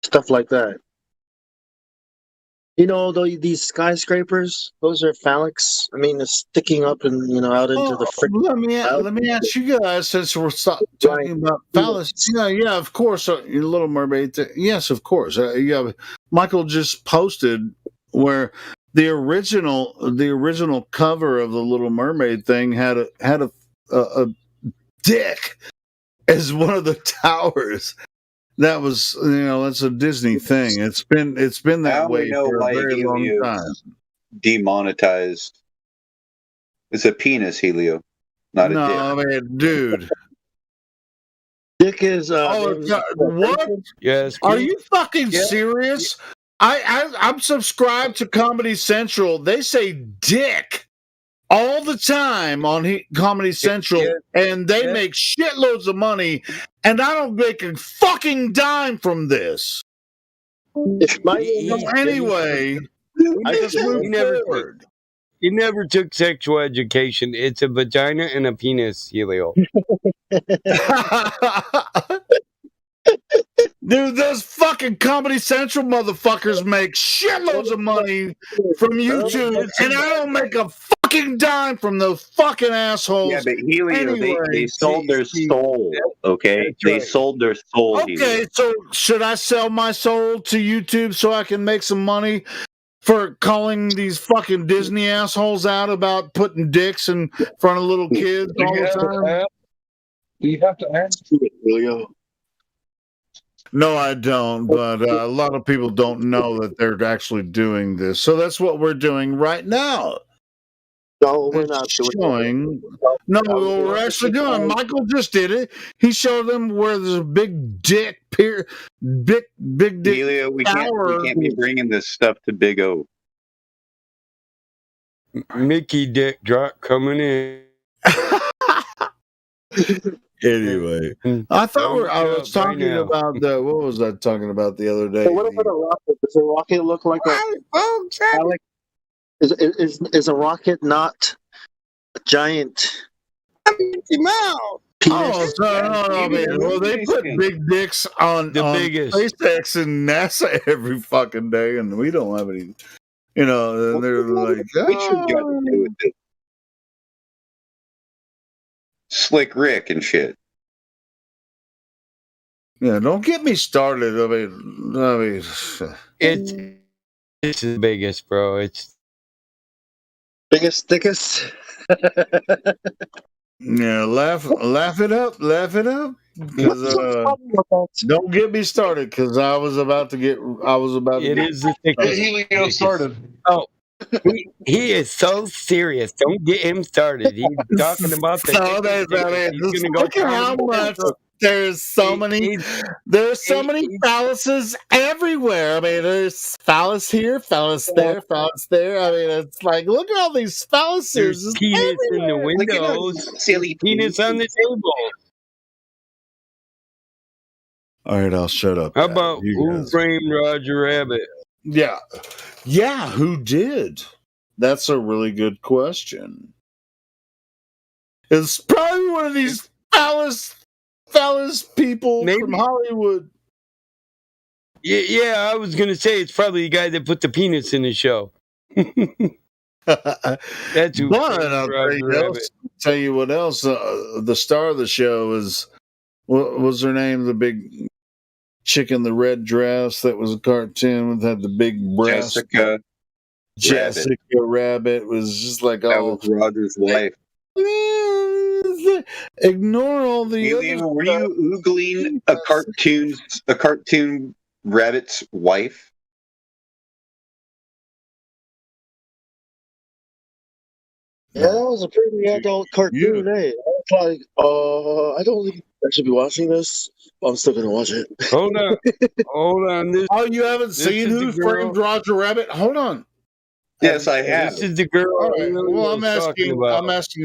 stuff like that. These skyscrapers, those are phallics. I mean, it's sticking up and out into the Let me ask you guys, since we're talking about phallus. Yeah, of course. Little Mermaid. Yes, of course. Yeah, Michael just posted where the original cover of the Little Mermaid thing had a dick as one of the towers. That was, that's a Disney thing. It's been that way for a very long time. Demonetized. It's a penis, Helio, not a dick. No, I mean, dude. Dick is. What? Yes. Are you fucking serious? I'm subscribed to Comedy Central. They say dick all the time on Comedy Central, and they make shitloads of money, and I don't make a fucking dime from this. Anyway, I just moved forward. He never took sexual education. It's a vagina and a penis, Helio. Dude, those fucking Comedy Central motherfuckers make shitloads of money from YouTube, and I don't make a fucking dime from those fucking assholes. Yeah, but Helio, anyway, they sold their soul, okay? They sold their soul, Okay, Helio. so should I sell my soul to YouTube so I can make some money for calling these fucking Disney assholes out about putting dicks in front of little kids all the time? You have to ask it, Julio. No, I don't, but a lot of people don't know that they're actually doing this. So that's what we're doing right now. No, we're not showing. No, we're actually doing. Michael just did it. He showed them where there's a big dick, big dick. Helio, we can't be bringing this stuff to Big O. Mickey dick drop coming in. Anyway, I thought I was talking about what was I talking about the other day? So what about a rocket? Does a rocket look like a? Is a rocket not a giant Mickey Mouse. Oh, no, man. Well, they put big dicks on biggest SpaceX and NASA every fucking day, and we don't have any. You know, and they're like, Slick Rick and shit. Yeah, don't get me started. I mean, it's the biggest, bro. It's biggest, thickest. Yeah, laugh it up. Because don't get me started. Because I was about to. It is the thickest. Helio started. Oh, he is so serious. Don't get him started. He's talking about the. Look at how much. There's so many phalluses everywhere. I mean, there's phallus here, phallus there, phallus there. I mean, it's like, look at all these phalluses. There's penis in the windows. Silly penis on the table. All right, I'll shut up. How about Who Framed Roger Rabbit? Yeah, who did? That's a really good question. It's probably one of these phallus people from Hollywood. Yeah, I was gonna say it's probably the guy that put the penis in the show. That's who. But I'll tell you what else. The star of the show is what was her name? The big chick in the red dress that was a cartoon that had the big breast. Jessica Rabbit was just like that was Roger's wife. Ignore all the Helio, were you oogling a cartoon rabbit's wife? Yeah, that was a pretty adult cartoon, eh? I was like, I don't think I should be watching this. I'm still gonna watch it. Hold on. You haven't seen Who Framed Roger Rabbit? Hold on. Yes, I have. This is the girl. All right. Well, I'm asking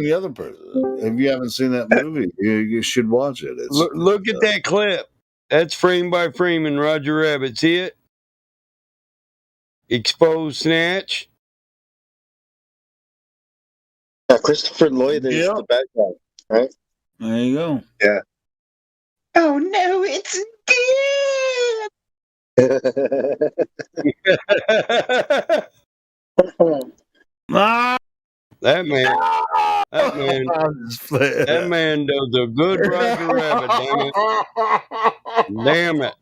the other person. If you haven't seen that movie, you should watch it. Look at that clip. That's frame by frame in Roger Rabbit. See it? Exposed snatch. Yeah, Christopher Lloyd is the bad guy, right? There you go. Yeah. Oh no, it's That man does a good Roger Rabbit, damn it.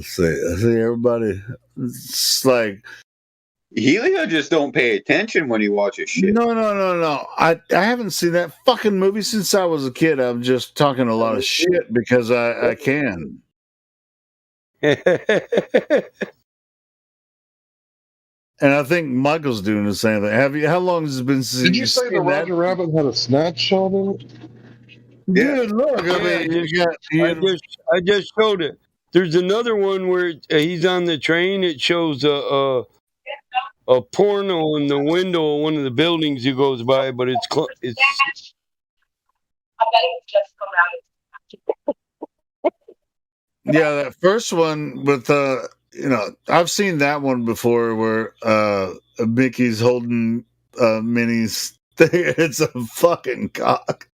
See everybody. It's like Helio just don't pay attention when he watches shit. No. I haven't seen that fucking movie since I was a kid. I'm just talking a lot of shit because I can. And I think Michael's doing the same thing. How long has it been since Did you say the Roger Rabbit had a snatch shot in it? Dude, look, I just showed it. There's another one where he's on the train. It shows a porno in the window of one of the buildings he goes by, but it's. Yeah, that first one with I've seen that one before where Mickey's holding Minnie's thing. It's a fucking cock.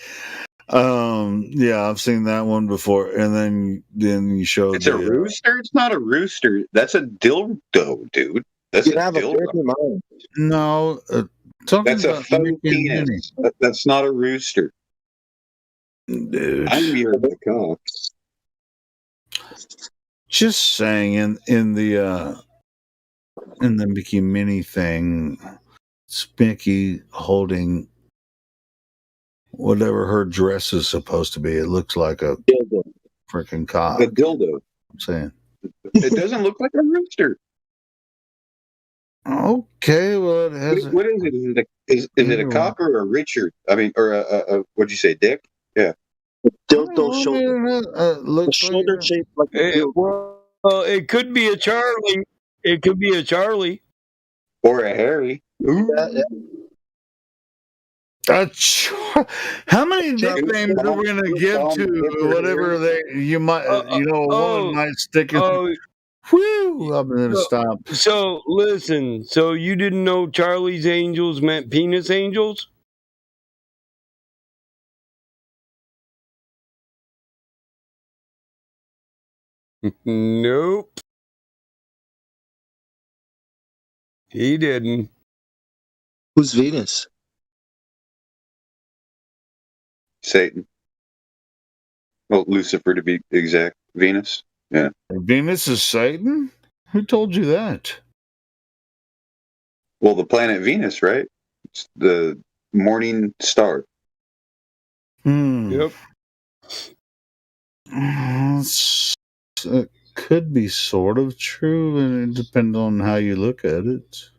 Yeah, I've seen that one before, and then you showed. It's a rooster. It's not a rooster. That's a dildo, dude. That's a dildo. No, that's a faux penis. That's not a rooster. Dude, I'm your cock. Just saying, in the Mickey Minnie thing, it's Mickey holding whatever her dress is supposed to be. It looks like a freaking cock. A dildo. I'm saying it doesn't look like a rooster. Okay, well, it has. What is it? Is it a cock or a Richard? I mean, or a what'd you say, Dick? Yeah. Dildo shoulder. Shoulder shaped like a dildo. Well, it could be a Charlie. It could be a Charlie. Or a Harry. How many nicknames are we going to give to whatever you might, one might stick it. Whew, I'm going to stop. So listen. So you didn't know Charlie's Angels meant penis angels? Nope. He didn't. Who's Venus? Satan. Well, Lucifer to be exact. Venus. Yeah. Venus is Satan? Who told you that? Well, the planet Venus, right? It's the morning star. Yep. It could be sort of true, and it depends on how you look at it.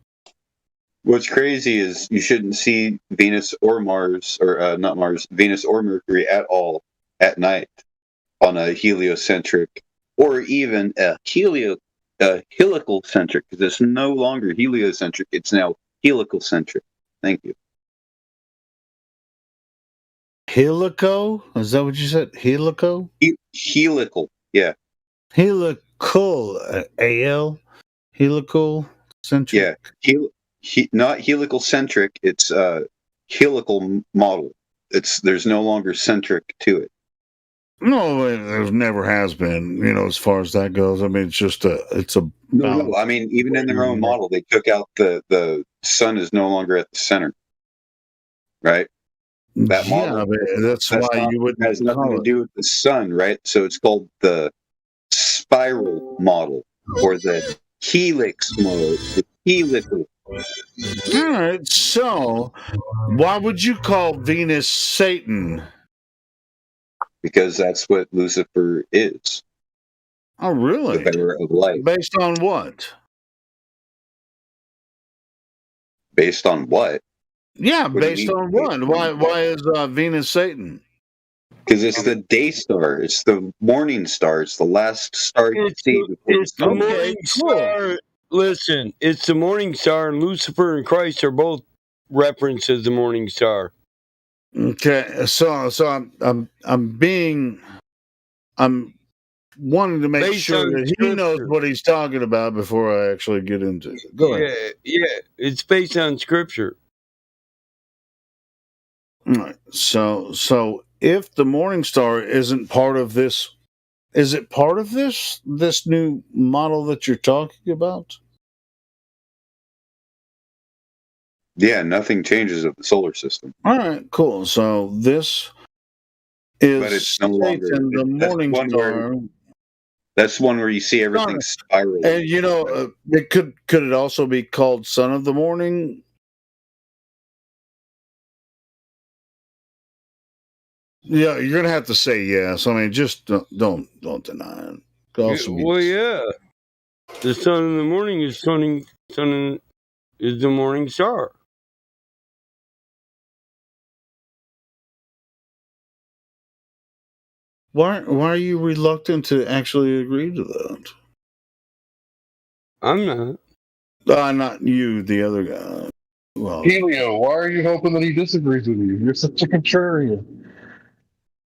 What's crazy is you shouldn't see Venus or Mars, or not Mars, Venus or Mercury at all at night on a heliocentric or even a helical centric, because it's no longer heliocentric, it's now helical centric. Thank you. Helico? Is that what you said? Helico? Helical, yeah. Helical, AL? Helical centric? Yeah, not helical centric, it's helical model. There's no longer centric to it. No, there never has been, as far as that goes. I mean, it's a No, I mean, even in their own model, they took out the sun is no longer at the center, right? That model. That's why you wouldn't. Has nothing to do with the sun, right? So it's called the spiral model or the helix model, the helical. All right, so why would you call Venus Satan? Because that's what Lucifer is. Oh, really? The bearer of light. Based on what? Based on what? Yeah, based on what? Why is Venus Satan? Because it's the day star. It's the morning star. It's the last star you see. It's the morning star. Listen, it's the morning star, and Lucifer and Christ are both referenced as the morning star. Okay, so I'm wanting to make Based sure on that he knows what he's talking about before I actually get into it. Go ahead. Yeah, it's based on scripture. All right. So if the morning star isn't part of this, is it part of this new model that you're talking about? Yeah, nothing changes of the solar system. All right, cool. So this is But it's no longer the morning star. That's one where you see everything spiraling. And it could it also be called Son of the Morning? Yeah, you're gonna have to say yes. I mean, just don't deny it. Yeah. The sun in the morning is is the morning star. Why are you reluctant to actually agree to that? I'm not. Not you, the other guy. Well, Helio, why are you hoping that he disagrees with you? You're such a contrarian.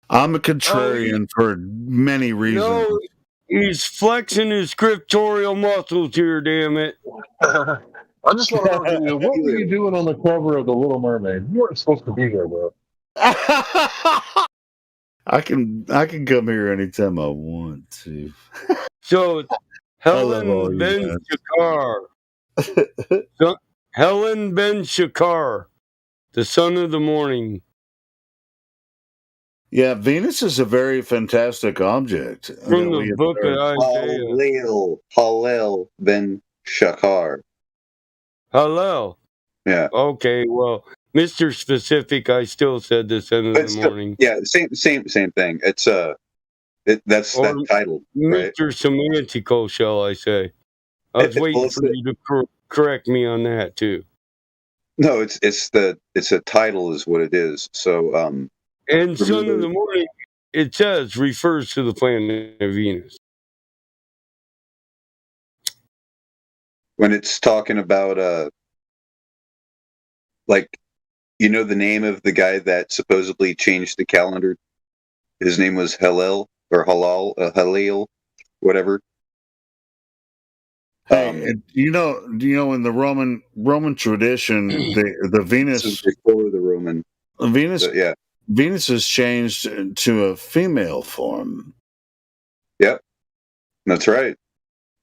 I'm a contrarian for many reasons. No, he's flexing his scriptorial muscles here, damn it. I just want to know, Helio, what were you doing on the cover of The Little Mermaid? You weren't supposed to be there, bro. I can come here anytime I want to. So, Helen Ben Shakar. Helen Ben Shakar, the son of the morning. Yeah, Venus is a very fantastic object. From the book of Isaiah. Hallel Ben Shakar. Hallel. Yeah. Okay, well, Mr. Specific, I still said the son of the morning. Yeah, same thing. It's that's that title, right? Mr. Semantical, shall I say? I was waiting for you to correct me on that too. No, it's a title is what it is. So and son of the morning, it says refers to the planet of Venus. When it's talking about like, the name of the guy that supposedly changed the calendar, his name was Hillel or Halal, Halil, whatever. Hey, do you know in the Roman tradition, the Venus before the Roman Venus yeah. Venus is changed to a female form. Yep, that's right.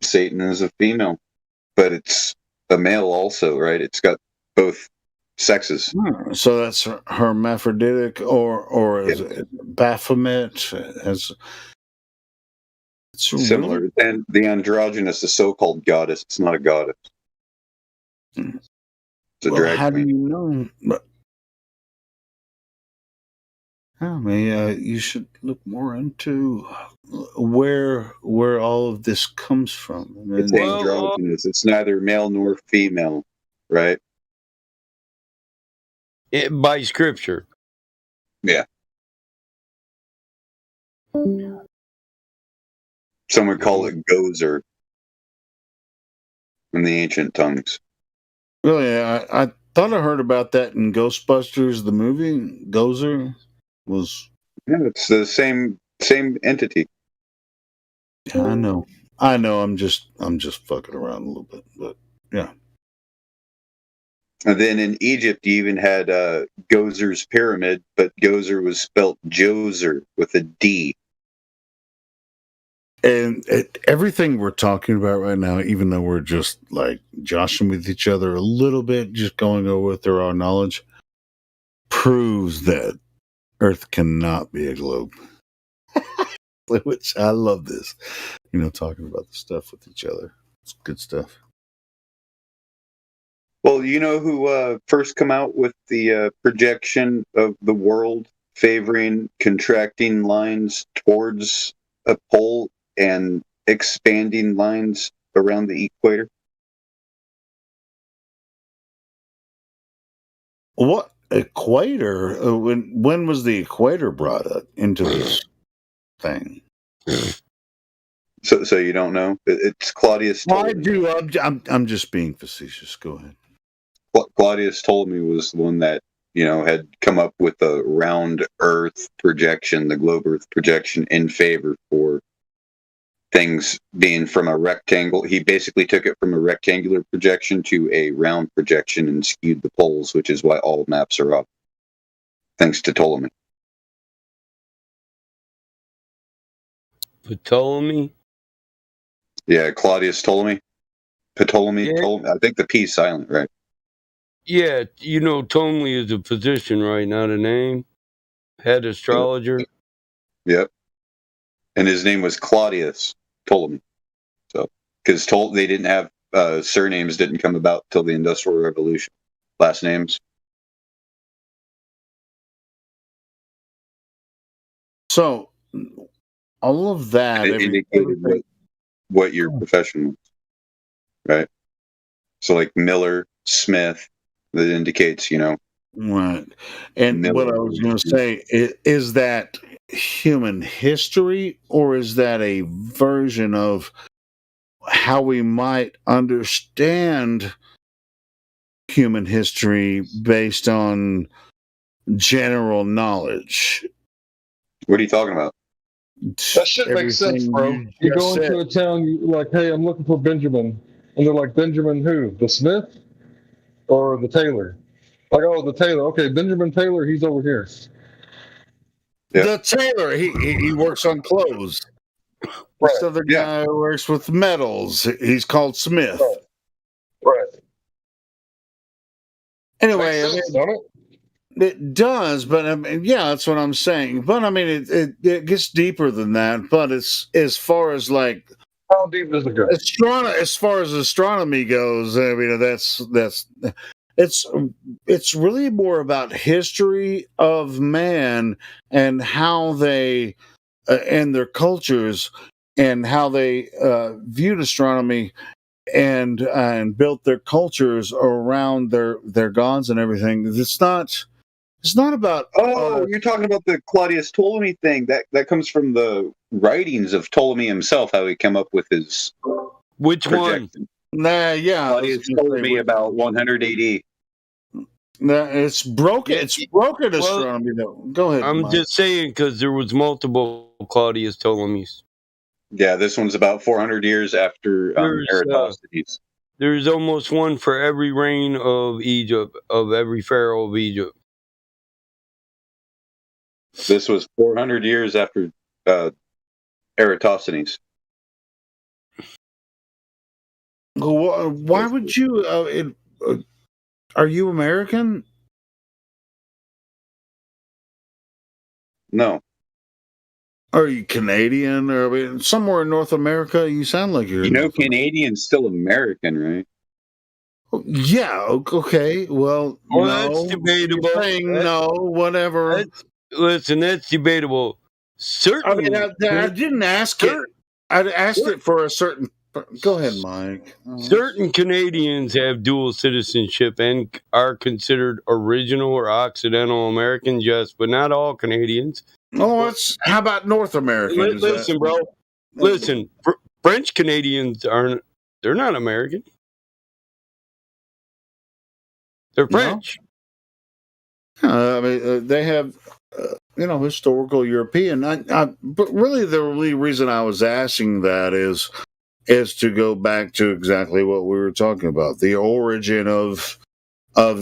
Satan is a female, but it's a male also, right? It's got both sexes. So that's hermaphroditic, or is it Baphomet? As it's similar, really... and the androgynous, the so-called goddess. It's not a goddess. It's a drag how queen. do you know? I mean, you should look more into where all of this comes from. I mean, It's androgynous. It's neither male nor female, right? By scripture. Yeah. Some would call it Gozer in the ancient tongues. Really, I thought I heard about that in Ghostbusters, the movie. Gozer was. Yeah, it's the same entity. Yeah, I know. I'm just fucking around a little bit, but yeah. And then in Egypt, you even had Gozer's pyramid, but Gozer was spelt Joser with a D. And everything we're talking about right now, even though we're just like joshing with each other a little bit, just going over with our knowledge, proves that Earth cannot be a globe. Which I love this, talking about the stuff with each other. It's good stuff. Well, you know who first come out with the projection of the world favoring contracting lines towards a pole and expanding lines around the equator? What equator? When was the equator brought up into this thing? So you don't know? It's Claudius Ptolemy. I do. I'm just being facetious. Go ahead. Claudius Ptolemy was the one that had come up with a round Earth projection, the globe Earth projection, in favor for things being from a rectangle. He basically took it from a rectangular projection to a round projection and skewed the poles, which is why all maps are up, thanks to Ptolemy. Ptolemy? Yeah, Claudius Ptolemy. Ptolemy. Yeah. Ptolemy. I think the P is silent, right? Yeah, Ptolemy is a position, right? Not a name. Head astrologer. Yep. And his name was Claudius Ptolemy. So, because they didn't have surnames, didn't come about till the Industrial Revolution. Last names. So, all of that indicated what your profession was, right? So, like Miller, Smith, that indicates, Right. And Miller. what I was going to say is that human history, or is that a version of how we might understand human history based on general knowledge? What are you talking about? That shit makes sense, bro. You go into a town, you're like, hey, I'm looking for Benjamin. And they're like, Benjamin who? The Smith or the Taylor? Like, oh, the Taylor. Okay, Benjamin Taylor, he's over here. Yep. The Taylor, he works on clothes. Right. This other guy works with metals. He's called Smith. Right. Anyway, makes sense, it does, but that's what I'm saying. But I mean, it gets deeper than that. But it's as far as like how deep does it go? As far as astronomy goes, I mean, it's really more about history of man and how they and their cultures and how they viewed astronomy and built their cultures around their gods and everything. It's not about. Oh, you're talking about the Claudius Ptolemy thing. That comes from the writings of Ptolemy himself. How he came up with his which projection. one? Yeah, Claudius Ptolemy about 100 AD. It's broken. It's broken astronomy, though. Go ahead. I'm Mike. just saying because there was multiple Claudius Ptolemies. Yeah, this one's about 400 years after Eratosthenes. There's almost one for every reign of Egypt, of every pharaoh of Egypt. This was 400 years after Eratosthenes. Why would you? Are you American? No. Are you Canadian? Or I mean, somewhere in North America? You sound like you're. You know, Canadian's still American, right? Yeah. Okay. Well, no. That's debatable. No, whatever. Listen, that's debatable. Certain. I mean, I didn't ask it. I asked it for a certain. Go ahead, Mike. Certain Canadians have dual citizenship and are considered original or Occidental Americans, yes, but not all Canadians. Oh, how about North Americans? Listen, bro. Listen, French Canadians they're not American. They're French. I mean, they have, historical European. But really, the only reason I was asking that is to go back to exactly what we were talking about, the origin of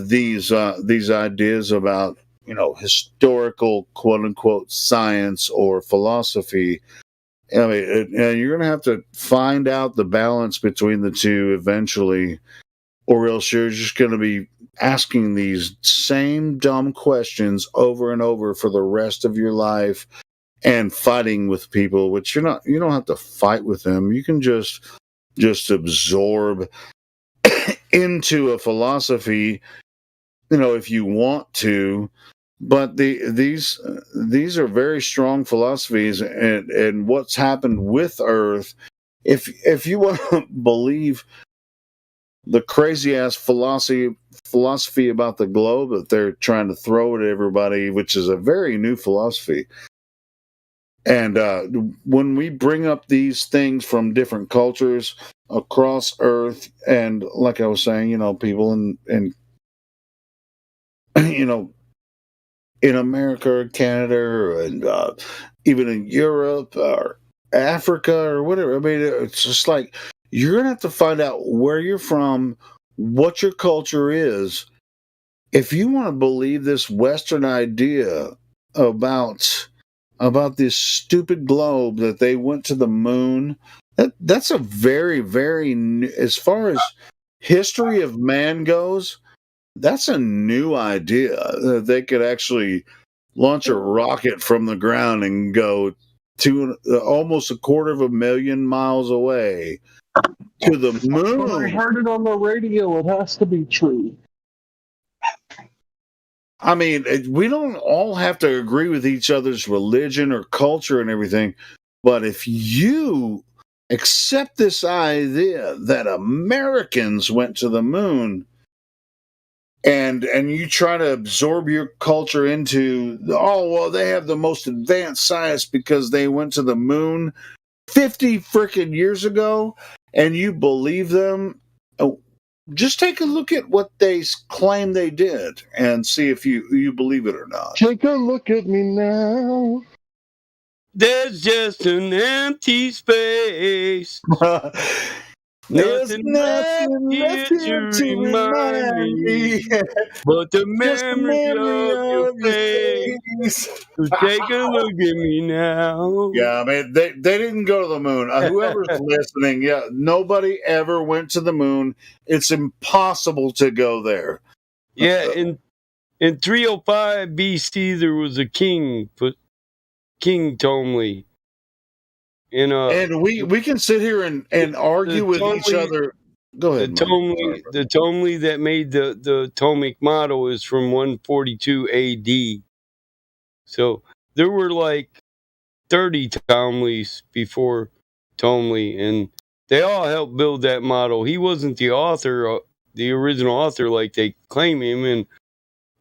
these ideas about historical quote unquote science or philosophy. I mean, and you're going to have to find out the balance between the two eventually, or else you're just going to be asking these same dumb questions over and over for the rest of your life and fighting with people, which you don't have to fight with them. You can just absorb into a philosophy, if you want to. But these are very strong philosophies, and what's happened with Earth, if you want to believe the crazy ass philosophy about the globe that they're trying to throw at everybody, which is a very new philosophy. And when we bring up these things from different cultures across Earth, and like I was saying, people in in America or Canada and even in Europe or Africa or whatever. I mean, it's just like you're going to have to find out where you're from, what your culture is. If you want to believe this Western idea about this stupid globe that they went to the moon, that's a very, very new, as far as history of man goes, that's a new idea that they could actually launch a rocket from the ground and go to almost 250,000 miles away to the moon. Well, I heard it on the radio. It has to be true. I mean, we don't all have to agree with each other's religion or culture and everything, but if you accept this idea that Americans went to the moon, and you try to absorb your culture into, they have the most advanced science because they went to the moon 50 freaking years ago, and you believe them, just take a look at what they claim they did and see if you believe it or not. Take a look at me now. There's just an empty space. There's nothing left here to remind me but the memory of your face. So take a look at me now. Yeah, I mean, they didn't go to the moon. Whoever's listening, nobody ever went to the moon. It's impossible to go there. Yeah, in 305 BC, there was a king, King Ptolemy. And we can sit here and argue with each other. Go ahead. The Ptolemy that made the Ptolemaic model is from 142 AD. So there were like 30 Ptolemies before Ptolemy, and they all helped build that model. He wasn't the author, the original author, like they claim him, and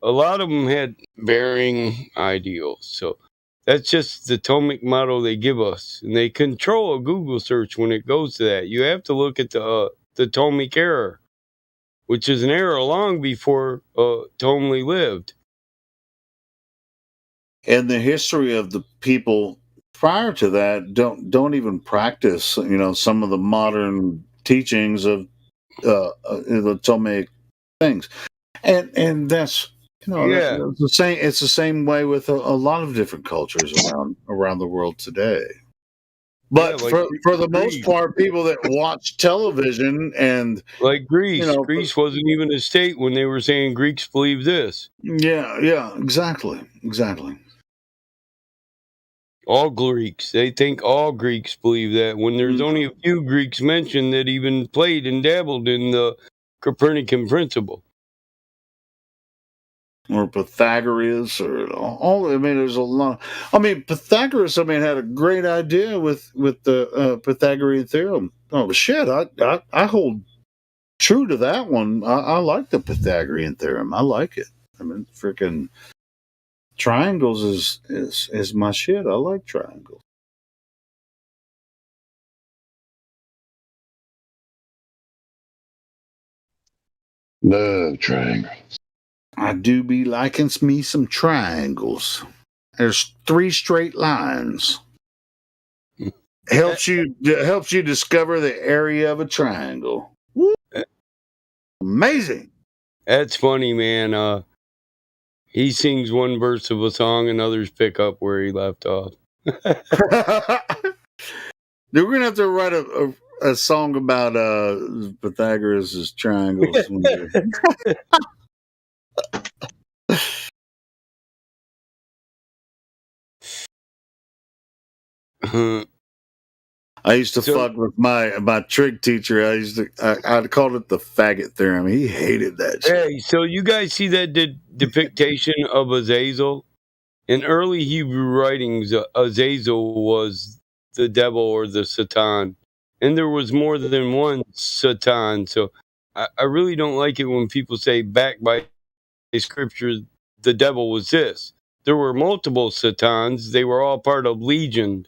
a lot of them had varying ideals. So that's just the Ptolemaic model they give us, and they control a Google search when it goes to that. You have to look at the Ptolemaic era, which is an era long before Ptolemy lived. And the history of the people prior to that don't even practice, some of the modern teachings of the Ptolemaic things, and that's Yeah. it's the same. It's the same way with a lot of different cultures around the world today. But Yeah, like for the most Greece. part, people that watch television and Like Greece. Greece wasn't even a state when they were saying Greeks believe this. yeah, exactly. All Greeks. They think all Greeks believe that when there's only a few Greeks mentioned that even played and dabbled in the Copernican principle. Or Pythagoras, or all. I mean, there's a lot. I mean, Pythagoras. I mean, had a great idea with the Pythagorean theorem. Oh shit! I hold true to that one. I like the Pythagorean theorem. I like it. I mean, freaking triangles is my shit. I like triangles. Love triangles. I do be liking me some triangles. There's 3 straight lines. Helps you discover the area of a triangle. Woo. Amazing. That's funny, man. He sings one verse of a song and others pick up where he left off. We're gonna have to write a song about Pythagoras' triangles. I used to fuck with my trig teacher. I called it the faggot theorem. He hated that shit. Hey, so you guys see that depiction of Azazel? In early Hebrew writings, Azazel was the devil or the Satan. And there was more than one Satan. So I really don't like it when people say, backed by scripture, the devil was this. There were multiple Satans. They were all part of Legion.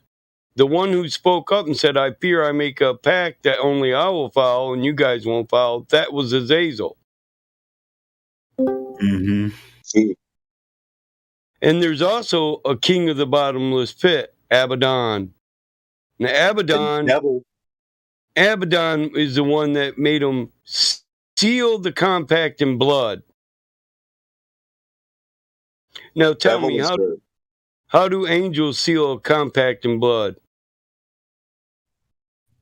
The one who spoke up and said, I fear I make a pact that only I will follow and you guys won't follow, that was Azazel. Mm-hmm. And there's also a king of the bottomless pit, Abaddon. Now, Abaddon is the one that made him seal the compact in blood. Now, tell me, how do angels seal a compact in blood?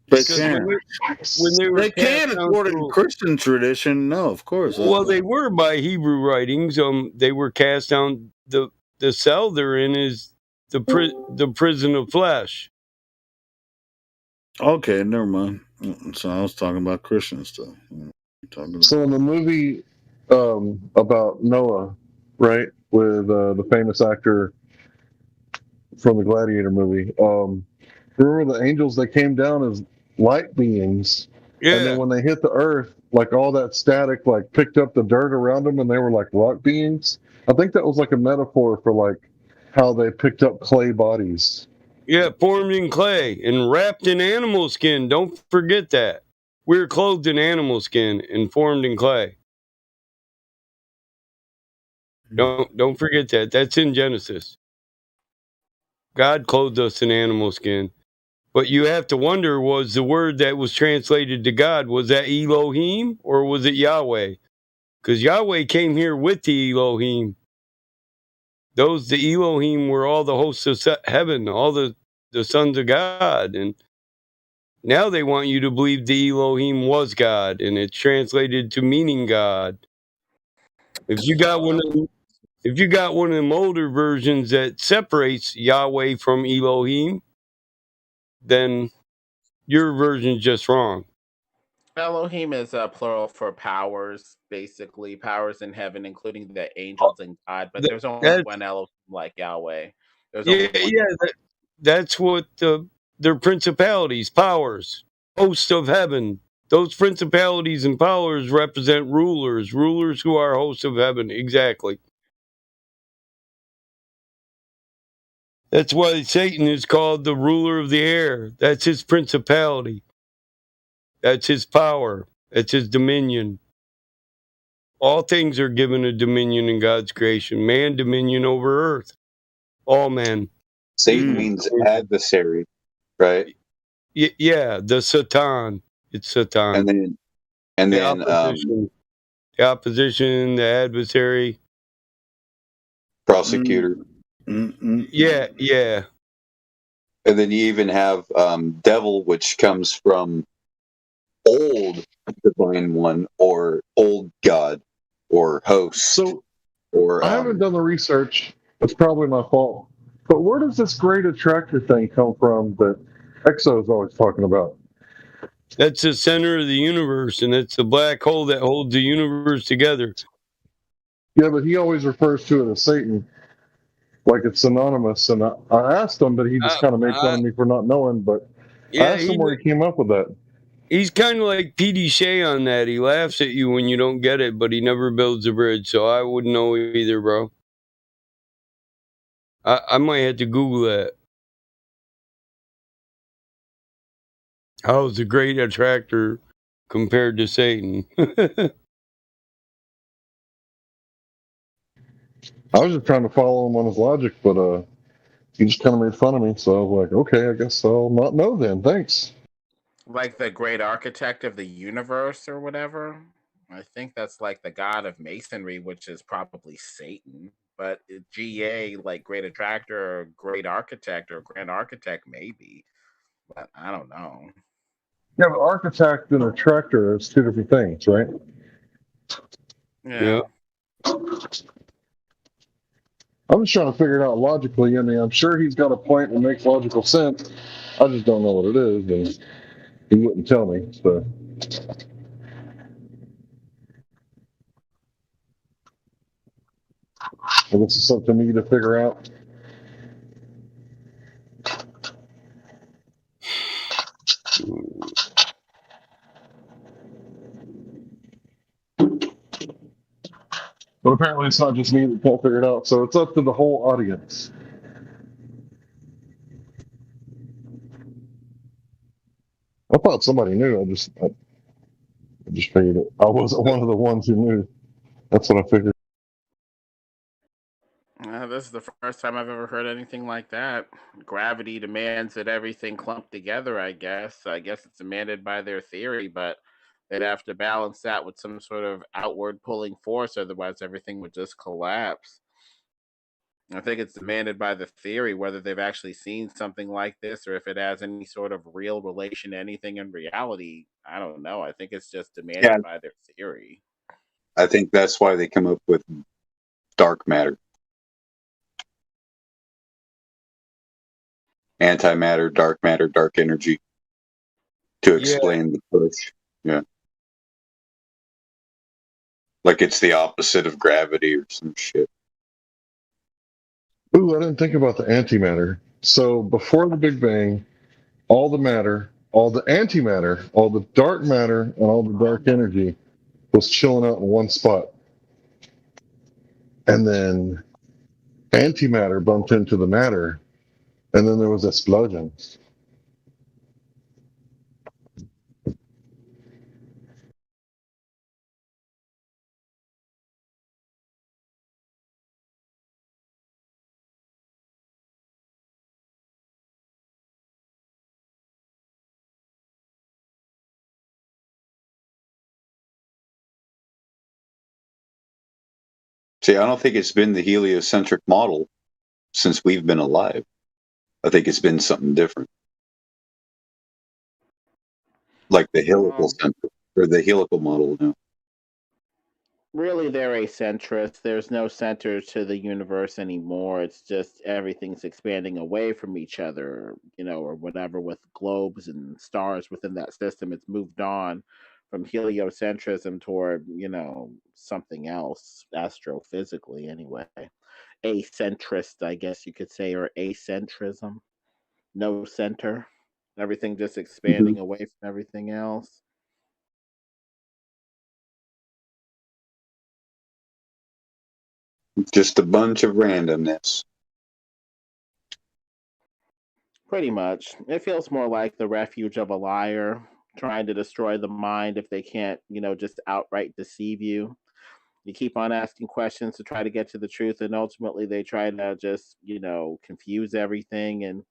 They can. They can, according to Christian tradition. No, of course. Well, they were by Hebrew writings. They were cast down. The cell they're in is the prison of flesh. Okay, never mind. So I was talking about Christian stuff. So in the movie about Noah, right, with the famous actor from the Gladiator movie, remember the angels, they came down as light beings, and then when they hit the earth, like all that static like picked up the dirt around them and they were like rock beings. I think that was like a metaphor for like how they picked up clay bodies. Yeah, formed in clay and wrapped in animal skin. Don't forget that. We're clothed in animal skin and formed in clay. Don't forget that. That's in Genesis. God clothed us in animal skin. But you have to wonder, was the word that was translated to God, was that Elohim or was it Yahweh? Because Yahweh came here with the Elohim. The Elohim were all the hosts of heaven, all the sons of God. And now they want you to believe the Elohim was God, and it's translated to meaning God. If you got one of them older versions that separates Yahweh from Elohim, then your version's just wrong. Elohim is a plural for powers, basically powers in heaven, including the angels and God. But there's only one Elohim like Yahweh. That's what their principalities, powers, hosts of heaven. Those principalities and powers represent rulers who are hosts of heaven. Exactly. That's why Satan is called the ruler of the air. That's his principality. That's his power. That's his dominion. All things are given a dominion in God's creation. Man dominion over earth. All men. Satan means adversary, right? Yeah, the Satan. It's Satan. And the then opposition. The opposition, the adversary. Prosecutor. Yeah, yeah. And then you even have devil, which comes from old divine one or old god or host. So or I haven't done the research. It's probably my fault. But where does this great attractor thing come from that Exo is always talking about? That's the center of the universe, and it's the black hole that holds the universe together. Yeah, but he always refers to it as Satan, like it's synonymous. And I asked him, but he just kind of made fun of me for not knowing. But I asked him where he came up with that. He's kind of like P.D. Shea on that. He laughs at you when you don't get it, but he never builds a bridge. So I wouldn't know either, bro. I might have to Google that. How's the great attractor compared to Satan? I was just trying to follow him on his logic, but he just kind of made fun of me. So I was like, okay, I guess I'll not know then. Thanks. Like the great architect of the universe or whatever. I think that's like the god of masonry, which is probably Satan. But GA, like great attractor or great architect or grand architect, maybe. But I don't know. Yeah, but architect and attractor is two different things, right? Yeah. I'm just trying to figure it out logically. I mean, I'm sure he's got a point that makes logical sense. I just don't know what it is, and he wouldn't tell me. So. I guess it's up to me to figure out. But apparently it's not just me that can't figure it out, so it's up to the whole audience. I thought somebody knew. I just figured it. I wasn't one of the ones who knew. That's what I figured. This is the first time I've ever heard anything like that. Gravity demands that everything clump together, I guess. I guess it's demanded by their theory, but they'd have to balance that with some sort of outward pulling force, otherwise everything would just collapse. I think it's demanded by the theory, whether they've actually seen something like this or if it has any sort of real relation to anything in reality. I don't know. I think it's just demanded by their theory. I think that's why they come up with dark matter. Antimatter, dark energy to explain the push. Yeah. Like it's the opposite of gravity or some shit. Ooh, I didn't think about the antimatter. So before the Big Bang, all the matter, all the antimatter, all the dark matter, and all the dark energy was chilling out in one spot. And then antimatter bumped into the matter, and then there was explosions. See, I don't think it's been the heliocentric model since we've been alive. I think it's been something different. Like the helical centric, or the helical model now. Really, they're acentric. There's no center to the universe anymore. It's just everything's expanding away from each other, or whatever, with globes and stars within that system. It's moved on from heliocentrism toward, something else, astrophysically anyway. Acentrist, I guess you could say, or acentrism. No center. Everything just expanding away from everything else. Just a bunch of randomness. Pretty much. It feels more like the refuge of a liar trying to destroy the mind if they can't, just outright deceive you. You keep on asking questions to try to get to the truth, and ultimately they try to just, confuse everything and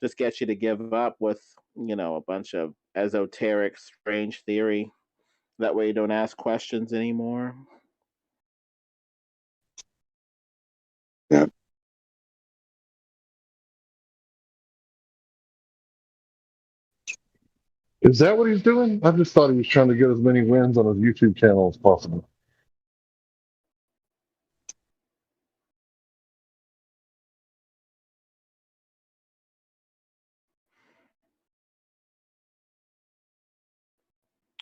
just get you to give up with, a bunch of esoteric, strange theory. That way you don't ask questions anymore. Yeah. Is that what he's doing? I just thought he was trying to get as many wins on his YouTube channel as possible.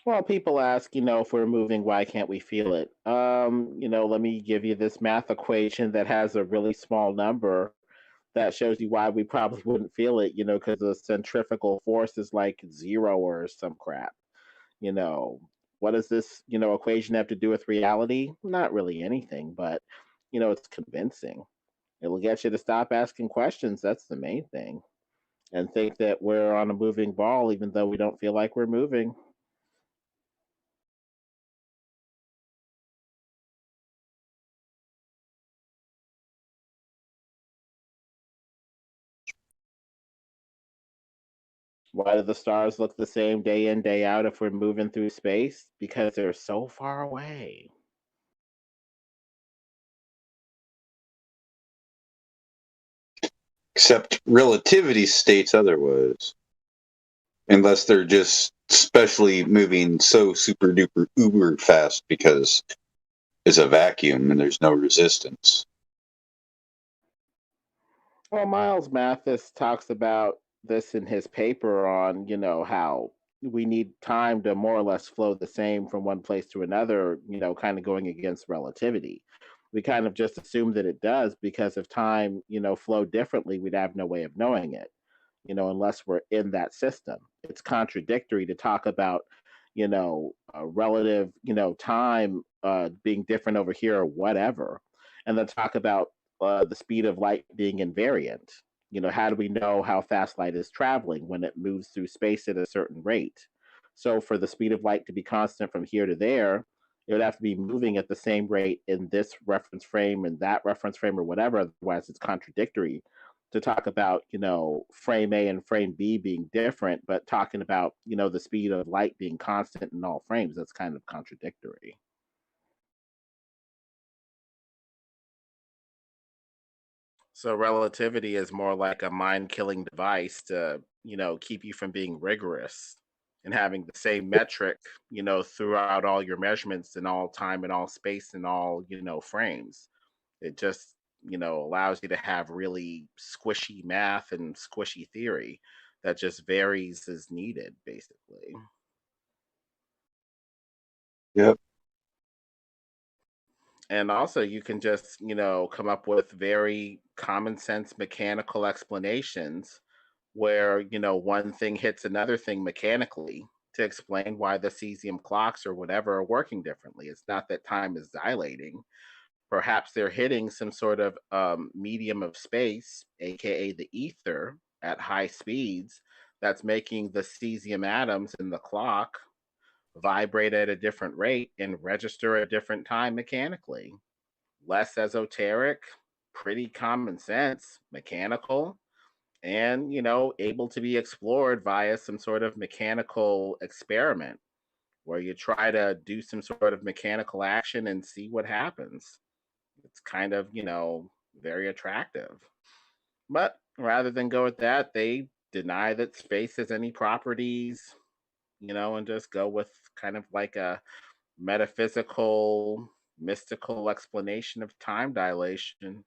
Well, people ask, if we're moving, why can't we feel it? Let me give you this math equation that has a really small number that shows you why we probably wouldn't feel it, because the centrifugal force is like 0 or some crap. You know, what does this, equation have to do with reality? Not really anything, but, it's convincing. It'll get you to stop asking questions. That's the main thing. And think that we're on a moving ball, even though we don't feel like we're moving. Why do the stars look the same day in, day out if we're moving through space? Because they're so far away. Except relativity states otherwise. Unless they're just specially moving so super duper uber fast because it's a vacuum and there's no resistance. Well, Miles Mathis talks about this in his paper on, how we need time to more or less flow the same from one place to another, kind of going against relativity. We kind of just assume that it does because if time, flowed differently, we'd have no way of knowing it, unless we're in that system. It's contradictory to talk about, a relative, time being different over here or whatever, and then talk about the speed of light being invariant. How do we know how fast light is traveling when it moves through space at a certain rate? So, for the speed of light to be constant from here to there, it would have to be moving at the same rate in this reference frame and that reference frame or whatever. Otherwise, it's contradictory to talk about, frame A and frame B being different, but talking about, the speed of light being constant in all frames. That's kind of contradictory. So relativity is more like a mind-killing device to, keep you from being rigorous and having the same metric, throughout all your measurements in all time and all space and all, frames. It just, allows you to have really squishy math and squishy theory that just varies as needed, basically. Yep. And also, you can just, come up with very common sense mechanical explanations where, one thing hits another thing mechanically to explain why the cesium clocks or whatever are working differently. It's not that time is dilating. Perhaps they're hitting some sort of medium of space, aka the ether, at high speeds that's making the cesium atoms in the clock vibrate at a different rate and register a different time mechanically. Less esoteric, pretty common sense, mechanical, and, able to be explored via some sort of mechanical experiment where you try to do some sort of mechanical action and see what happens. It's kind of, very attractive. But rather than go with that, they deny that space has any properties, and just go with kind of like a metaphysical, mystical explanation of time dilation.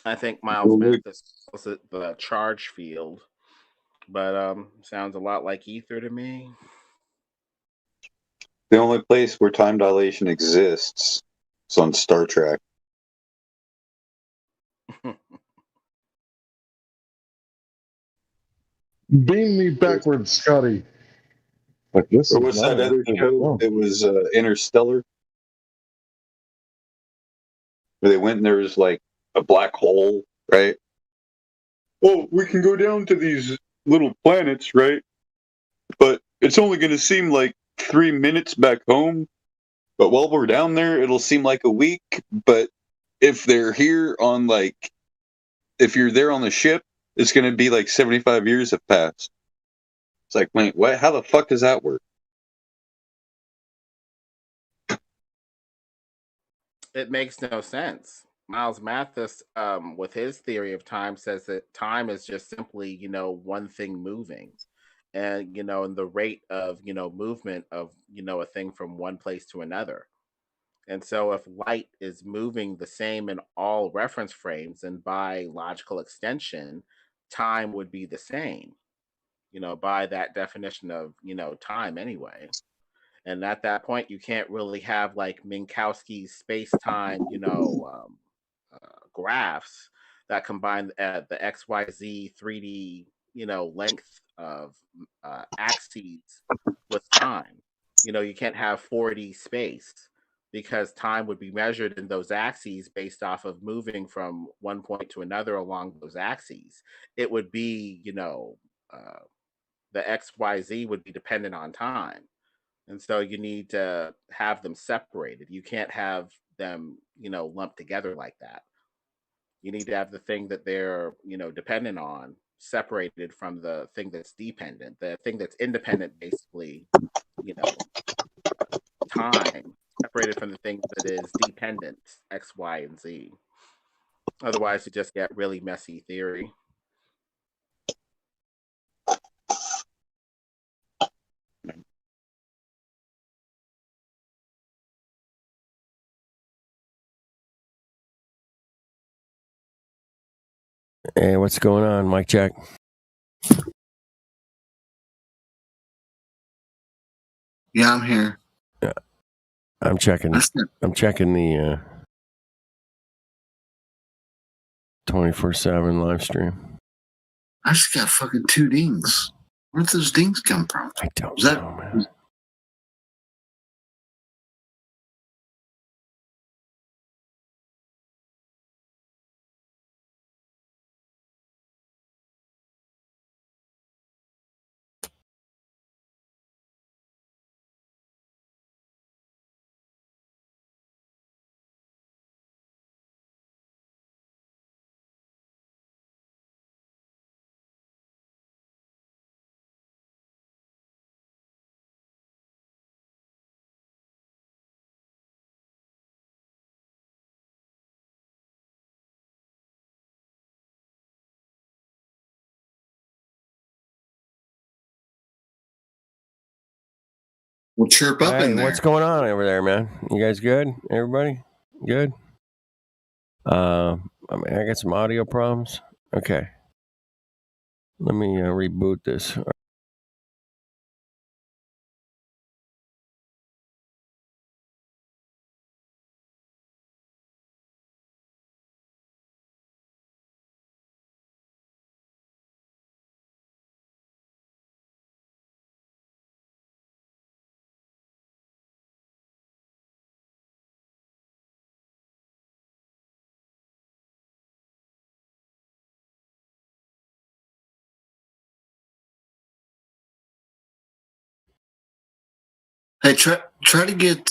I think Miles Mathis calls it the charge field, but sounds a lot like ether to me. The only place where time dilation exists is on Star Trek. Beam me backwards, Scotty. Like this. Or what's that other show? It was Interstellar. Where they went and there was like a black hole, right? Oh, we can go down to these little planets, right? But it's only going to seem like 3 minutes back home. But while we're down there, it'll seem like a week. But if they're here on if you're there on the ship, it's going to be like 75 years have passed. It's like, wait, what? How the fuck does that work? It makes no sense. Miles Mathis, with his theory of time, says that time is just simply, one thing moving. And, and the rate of, movement of, a thing from one place to another. And so if light is moving the same in all reference frames, and by logical extension, time would be the same, by that definition of, time anyway. And at that point, you can't really have like Minkowski's space-time, graphs that combine the XYZ 3D, length of axes with time. You can't have 4D space because time would be measured in those axes based off of moving from one point to another along those axes. It would be, the XYZ would be dependent on time. And so you need to have them separated. You can't have them, lumped together like that. You need to have the thing that they're, dependent on separated from the thing that's dependent. The thing that's independent, basically, time separated from the thing that is dependent, X, Y, and Z. Otherwise, you just get really messy theory. Hey, what's going on? Mic check. Yeah, I'm here. Yeah, I'm checking. I'm checking the 24/7 live stream. I just got fucking 2 dings. Where'd those dings come from? I don't know, man. Well, chirp up in there. What's going on over there, man? You guys good? Everybody good? I got some audio problems. Okay. Let me reboot this. Hey, try to get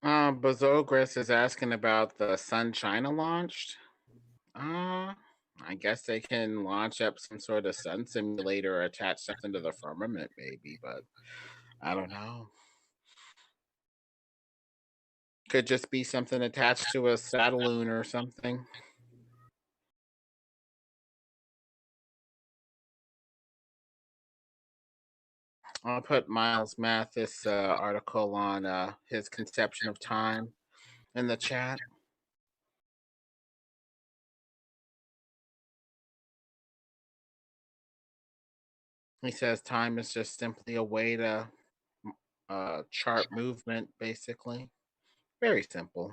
Bazogris is asking about the Sun China launched. I I guess they can launch up some sort of sun simulator or attach something to the firmament, maybe, but I don't know. Could just be something attached to a Satelloon or something. I'll put Miles Mathis' article on his conception of time in the chat. He says time is just simply a way to chart movement, basically. Very simple.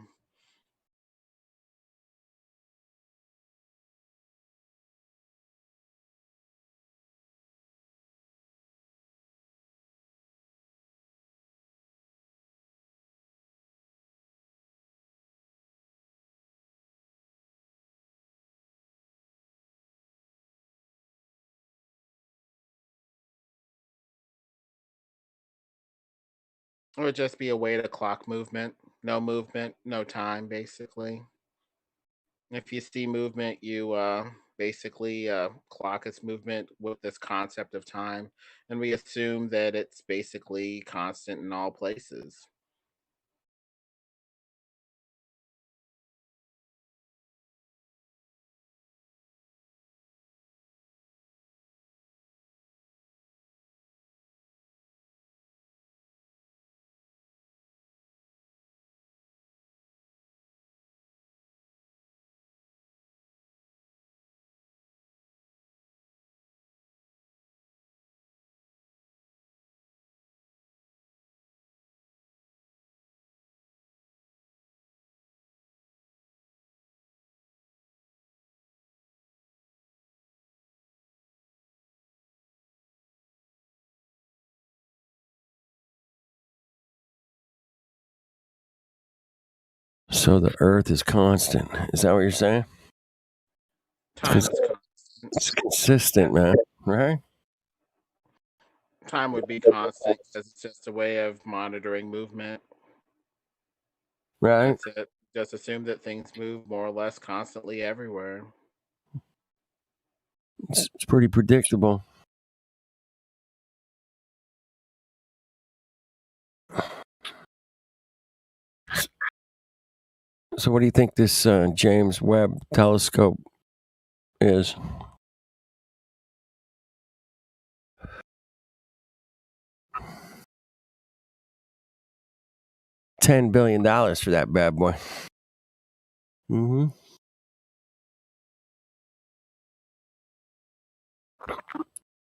It would just be a way to clock movement. No movement, no time, basically. If you see movement, you basically clock its movement with this concept of time, and we assume that it's basically constant in all places. So the Earth is constant. Is that what you're saying? Time is constant. It's consistent, man. Right? Time would be constant because it's just a way of monitoring movement. Right. That's it. Just assume that things move more or less constantly everywhere. It's pretty predictable. So what do you think this James Webb telescope is? $10 billion for that bad boy. Mm-hmm.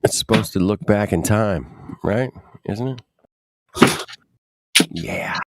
It's supposed to look back in time, right? Isn't it? Yeah.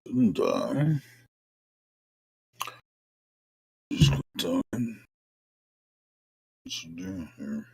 And just quit talking. What's it do here?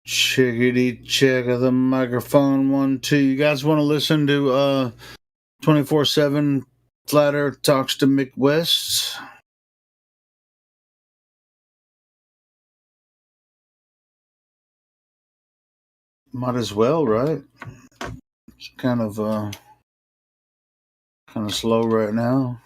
Chickadee check of the microphone 1 2. You guys want to listen to 24/7 Flat Earth Talks to Mick West? Might as well, right? It's kind of slow right now.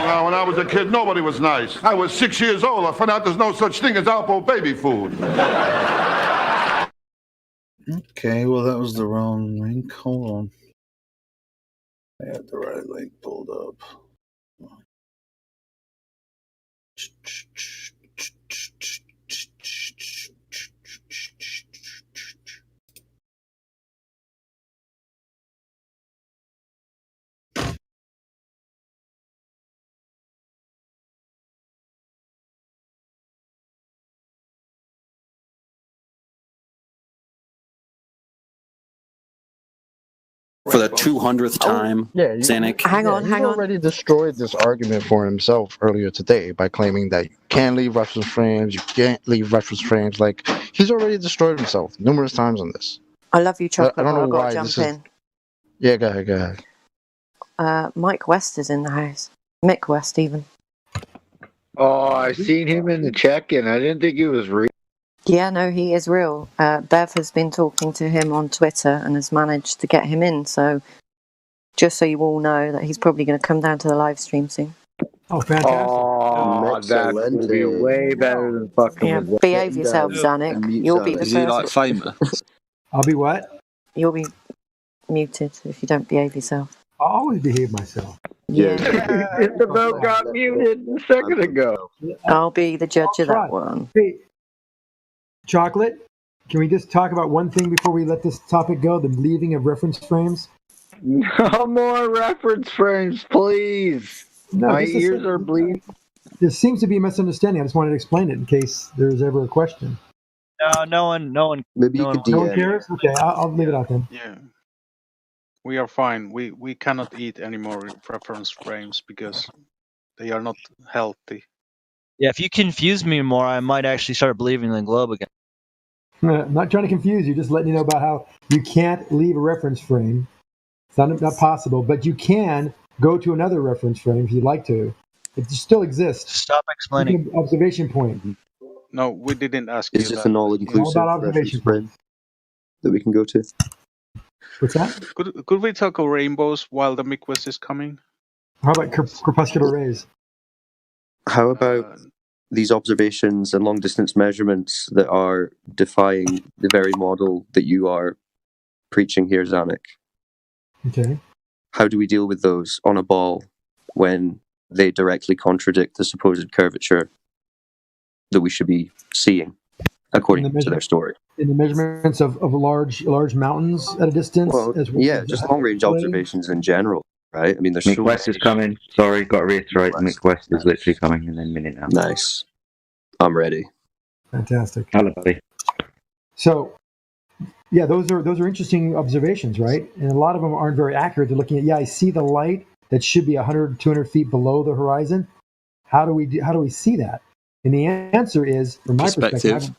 Well, when I was a kid, nobody was nice. I was 6 years old. I found out there's no such thing as Alpo baby food. Okay, well, that was the wrong link. Hold on. I had the right link pulled up. For the 200th time, Zanuck. He's already destroyed this argument for himself earlier today by claiming that you can't leave reference frames, you can't leave reference frames. Like, he's already destroyed himself numerous times on this. I love you, Chocolate. I don't know I've got why to jump this is... in. Yeah, go ahead. Mike West is in the house. Mick West, even. Oh, I seen him in the check-in. I didn't think he was real. Yeah, no, he is real. Bev has been talking to him on Twitter and has managed to get him in. So, just so you all know that he's probably going to come down to the live stream soon. Oh, fantastic. Oh, that's going to be way better than fucking with behave yourself, Zanuck. You'll be the Is first. he like famous? I'll be what? You'll be muted if you don't behave yourself. I'll always behave myself. Yeah. Isabel got muted a second ago. I'll be the judge of that one. Hey, Chocolate, can we just talk about one thing before we let this topic go? The leaving of reference frames? No more reference frames, please. No, my this is ears are bleeding. There seems to be a misunderstanding. I just wanted to explain it in case there's ever a question. No one. Maybe no you could one, No one cares? Okay, I'll leave it out then. Yeah. We are fine. We cannot eat any more reference frames because they are not healthy. Yeah, if you confuse me more, I might actually start believing in the globe again. I'm not trying to confuse you, just letting you know about how you can't leave a reference frame. It's not possible, but you can go to another reference frame if you'd like to. It still exists. Stop explaining. Observation point. No, we didn't ask you Is this that. an all-inclusive All about reference observation frame that we can go to? What's that? Could we talk of rainbows while the Mick West is coming? How about crepuscular rays? How about these observations and long-distance measurements that are defying the very model that you are preaching here, Zanuck? Okay. How do we deal with those on a ball when they directly contradict the supposed curvature that we should be seeing, according to their story? In the measurements of large mountains at a distance? Well, yeah, just long-range observations in general, right? I mean, there's Mick West is coming. Sorry, got to reiterate. Mick West is literally coming in a minute now. Nice. I'm ready. Fantastic. Hello, buddy. So, yeah, those are interesting observations, right? And a lot of them aren't very accurate. They're looking at, I see the light that should be 100, 200 feet below the horizon. How do we see that? And the answer is, from my perspective,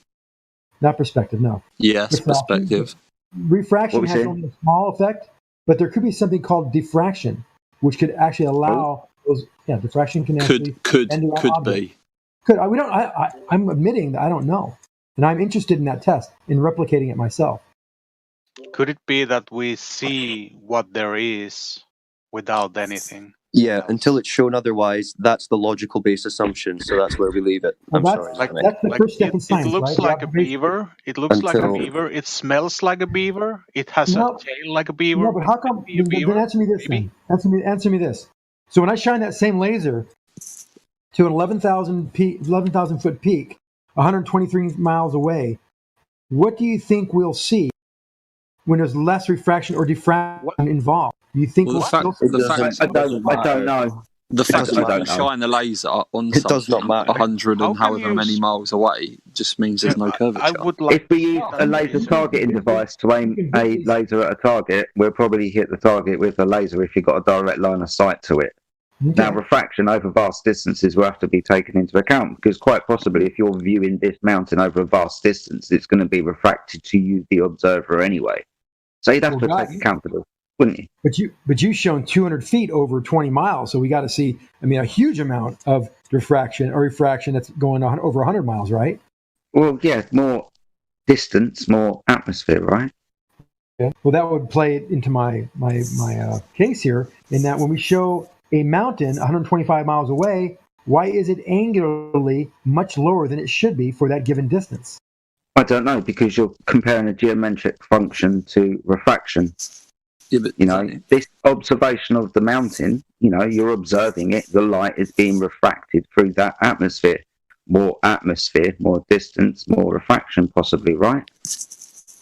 not perspective, no. Yes, perspective. Refraction has only a small effect, but there could be something called diffraction, which could actually allow those. Yeah, diffraction can actually could be. I'm admitting that I don't know, and I'm interested in that test, in replicating it myself. Could it be that we see what there is without anything? Yeah, until it's shown otherwise, that's the logical base assumption, so that's where we leave it. Well, I'm sorry. That's the first step in science, it looks right? like a beaver. It looks like a beaver. It smells like a beaver. It has a tail like a beaver. No, but how come? Then answer me this. Then. Answer me this. So when I shine that same laser to an 11,000 foot peak, 123 miles away, what do you think we'll see when there's less refraction or diffraction involved? Do you think I don't know. The fact that you can shine the laser on something 100 and however many miles away just means there's no curvature. If we use a laser targeting device to aim a laser at a target, we'll probably hit the target with a laser if you've got a direct line of sight to it. Okay. Now, refraction over vast distances will have to be taken into account, because quite possibly if you're viewing this mountain over a vast distance, it's going to be refracted to you, the observer, anyway. So you'd have to take account of it, wouldn't you? But you've shown 200 feet over 20 miles, so we got to see, a huge amount of refraction that's going on over 100 miles, right? Well, yeah, more distance, more atmosphere, right? Yeah. Well, that would play into my case here, in that when we show a mountain 125 miles away, why is it angularly much lower than it should be for that given distance? I don't know, because you're comparing a geometric function to refraction. Yeah, but this observation of the mountain, you're observing it, the light is being refracted through that atmosphere. More distance, more refraction, possibly, right?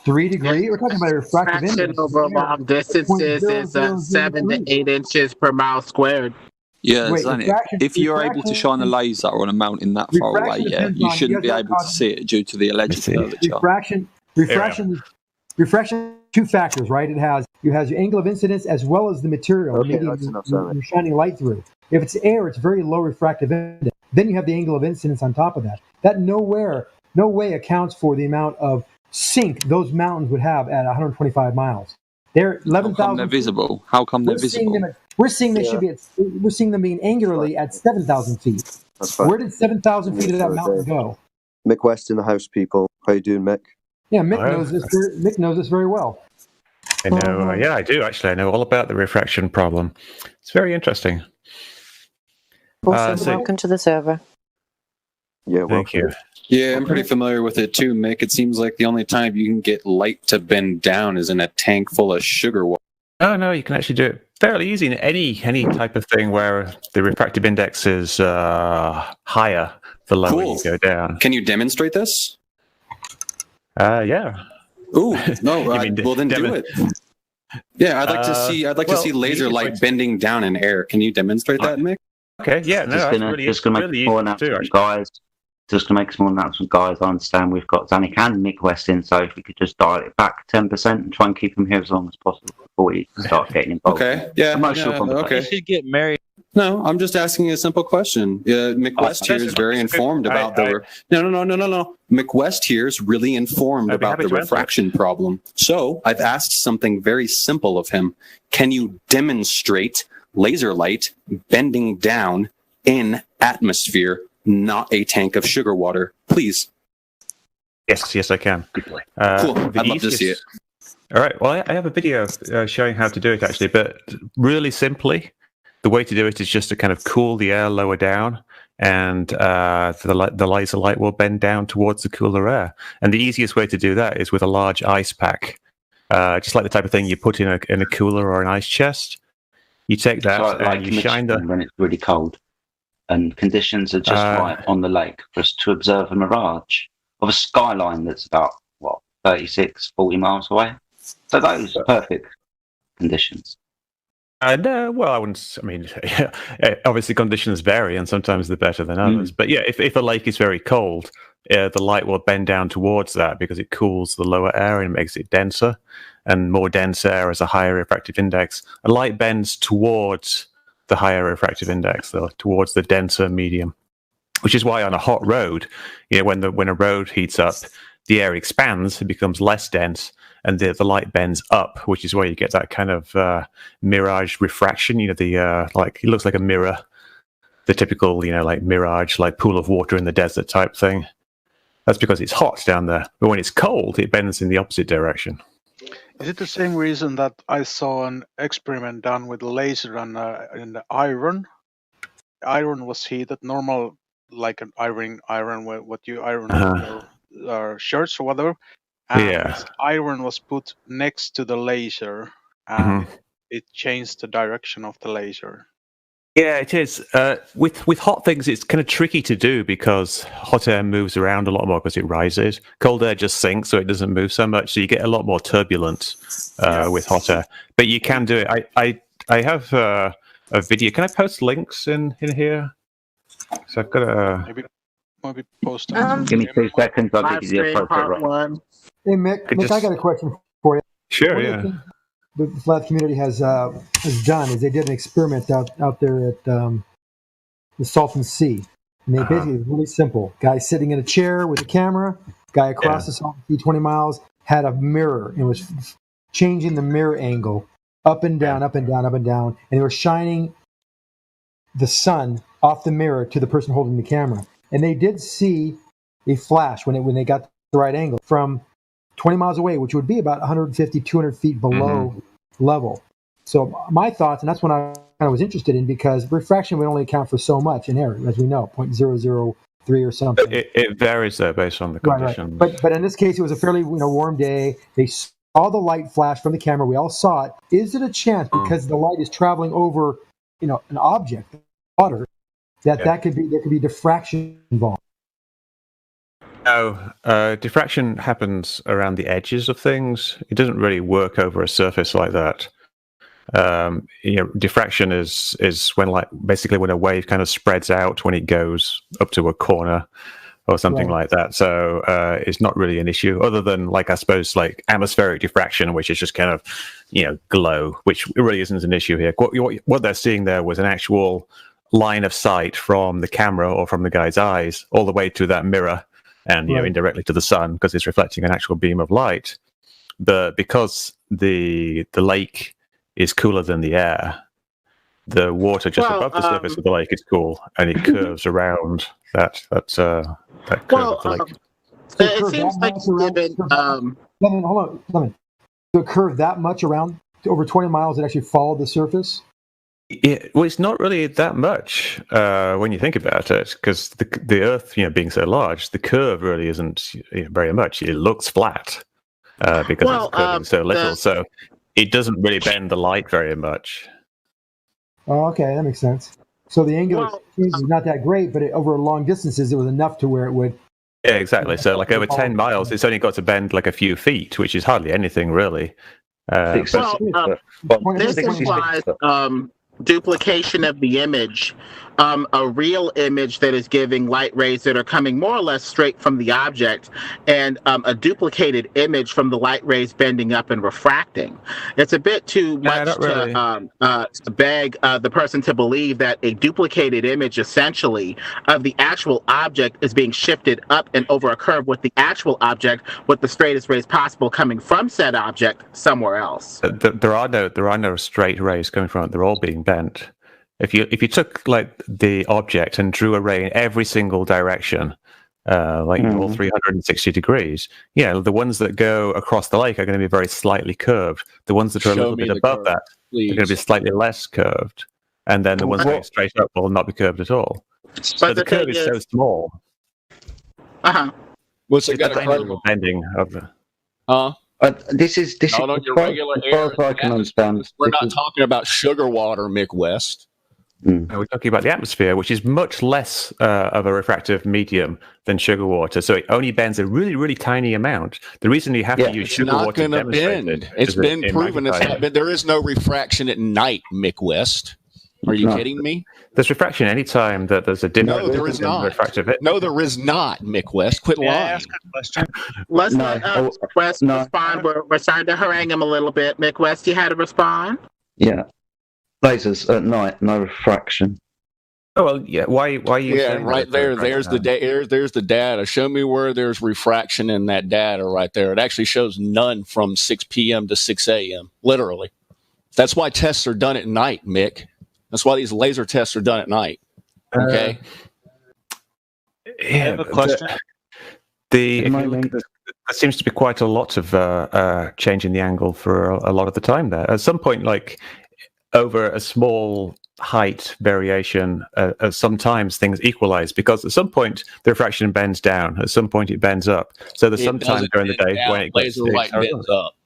3 degrees? We're talking about a refractive index. Refraction over long distances is 7 to 8 inches per mile squared. Yeah, if you're able to shine a laser on a mountain that far away, you shouldn't be able to see it due to the alleged curvature. Refraction, two factors, right? You have your angle of incidence as well as the material you're shining light through. If it's air, it's very low refractive index. Then you have the angle of incidence on top of that. That no way accounts for the amount of sink those mountains would have at 125 miles. They're 11,000. How come they're visible? How come they're visible? We're seeing them being angularly at 7,000 feet. That's right. Where did 7,000 feet of that mountain go? Mick West in the house, people. How you doing, Mick? Yeah, Mick knows this very well. I know. Yeah, I do actually. I know all about the refraction problem. It's very interesting. Also, welcome to the server. Yeah, thank you. Yeah, I'm pretty familiar with it too, Mick. It seems like the only time you can get light to bend down is in a tank full of sugar water. Oh no, you can actually do it fairly easy in any type of thing where the refractive index is higher the lower you go down. Can you demonstrate this? Yeah. Ooh, no. Well, then do it. Yeah, I'd like to see laser light bending down in air. Can you demonstrate that, Mick? Okay. Yeah. No, just gonna make a small announcement, guys. Just to make a small announcement, guys. I understand we've got Zanuck and Mick West in, so if we could just dial it back 10% and try and keep them here as long as possible before we start getting involved. Okay. Yeah. Okay. You should get married. No, I'm just asking a simple question. Mick West here is very informed about the. No. Mick West here is really informed about the refraction problem. So I've asked something very simple of him. Can you demonstrate laser light bending down in atmosphere, not a tank of sugar water, please? Yes, I can. Cool. I'd love to see it. All right. Well, I have a video showing how to do it actually, but really simply. The way to do it is just to kind of cool the air lower down, and the laser light will bend down towards the cooler air. And the easiest way to do that is with a large ice pack, just like the type of thing you put in a cooler or an ice chest. You take that and you shine when it's really cold, and conditions are just right on the lake for us to observe a mirage of a skyline that's about 36, 40 miles away. So those are perfect conditions. Well, I wouldn't. I mean, obviously conditions vary, and sometimes they're better than others. But yeah, if a lake is very cold, the light will bend down towards that because it cools the lower air and makes it denser. And more dense air has a higher refractive index. A light bends towards the higher refractive index, though, towards the denser medium. Which is why on a hot road, when a road heats up, the air expands, it becomes less dense. And the light bends up, which is where you get that kind of mirage refraction. It looks like a mirror, the typical, like mirage, like pool of water in the desert type thing. That's because it's hot down there. But when it's cold, it bends in the opposite direction. Is it the same reason that I saw an experiment done with laser and iron? Iron was heated, normal, like an iron, what you iron your shirts or whatever. And iron was put next to the laser, and it changed the direction of the laser. Yeah, it is. With hot things, it's kind of tricky to do because hot air moves around a lot more because it rises. Cold air just sinks, so it doesn't move so much. So you get a lot more turbulence with hot air. But you can do it. I have video. Can I post links in here? So I've got a. Maybe post. Give me 2 seconds. I'll Live give you the stream part appropriate right. 1. Hey Mick, I got a question for you. Sure, One of the things the flat community has done is they did an experiment out there at the Salton Sea. And they basically, it's really simple. Guy sitting in a chair with a camera, guy across the Salton Sea 20 miles had a mirror and was changing the mirror angle up and down, up and down, up and down. And they were shining the sun off the mirror to the person holding the camera. And they did see a flash when they got the right angle from 20 miles away, which would be about 150, 200 feet below level. So my thoughts, and that's when I kind of was interested in, because refraction would only account for so much in air, as we know, 0.003 or something. It varies though based on the conditions. Right. But in this case, it was a fairly warm day. They saw the light flash from the camera. We all saw it. Is it a chance, because the light is traveling over an object, water, there could be diffraction involved? No, diffraction happens around the edges of things. It doesn't really work over a surface like that. Diffraction is when when a wave kind of spreads out when it goes up to a corner or something like that. So it's not really an issue, other than I suppose atmospheric diffraction, which is just kind of glow, which really isn't an issue here. What they're seeing there was an actual line of sight from the camera or from the guy's eyes all the way to that mirror, and indirectly to the sun, because it's reflecting an actual beam of light. Because the lake is cooler than the air, the water just above the surface of the lake is cool, and it curves around that curve of the lake. It seems like hold on. So it curved that much around over 20 miles, it actually followed the surface? Well, it's not really that much when you think about it, because the Earth, being so large, the curve really isn't very much. It looks flat because it's curving so little. So it doesn't really bend the light very much. Oh, okay, that makes sense. So the angular change is not that great, but over long distances, it was enough to where it would. Yeah, exactly. So over 10 miles, it's only got to bend a few feet, which is hardly anything really. This implies duplication of the image, a real image that is giving light rays that are coming more or less straight from the object, and a duplicated image from the light rays bending up and refracting. It's a bit too much to beg the person to believe that a duplicated image, essentially, of the actual object is being shifted up and over a curve with the actual object with the straightest rays possible coming from said object somewhere else. There are no straight rays coming from it. They're all being bent. If you took the object and drew a ray in every single direction, all 360 degrees, the ones that go across the lake are going to be very slightly curved. The ones that are a little bit above that are going to be slightly less curved, and then the ones going straight up will not be curved at all. So the curve is so small. What's it got a bending of the? This is not on your regular air. We're not talking about sugar water, Mick West. We're talking about the atmosphere, which is much less of a refractive medium than sugar water. So it only bends a really, really tiny amount. The reason you have to use sugar water to demonstrate it, it's been proven. There is no refraction at night, Mick West. Are you kidding me? There's refraction anytime that there's a difference. No, there is not. Refractive. No, there is not, Mick West. Quit lying. Let's let West respond. We're starting to harangue him a little bit. Mick West, you had to respond? Yeah. Lasers at night, no refraction. Oh well, yeah. Why are you? Yeah, right there. There's the there's the data. Show me where there's refraction in that data right there. It actually shows none from 6 p.m. to 6 a.m. Literally. That's why tests are done at night, Mick. That's why these laser tests are done at night. Okay. I have a question. There seems to be quite a lot of change in the angle for a lot of the time there. At some point, over a small height variation, sometimes things equalize, because at some point the refraction bends down, at some point it bends up. So there's some time during the day when it laser light bends up.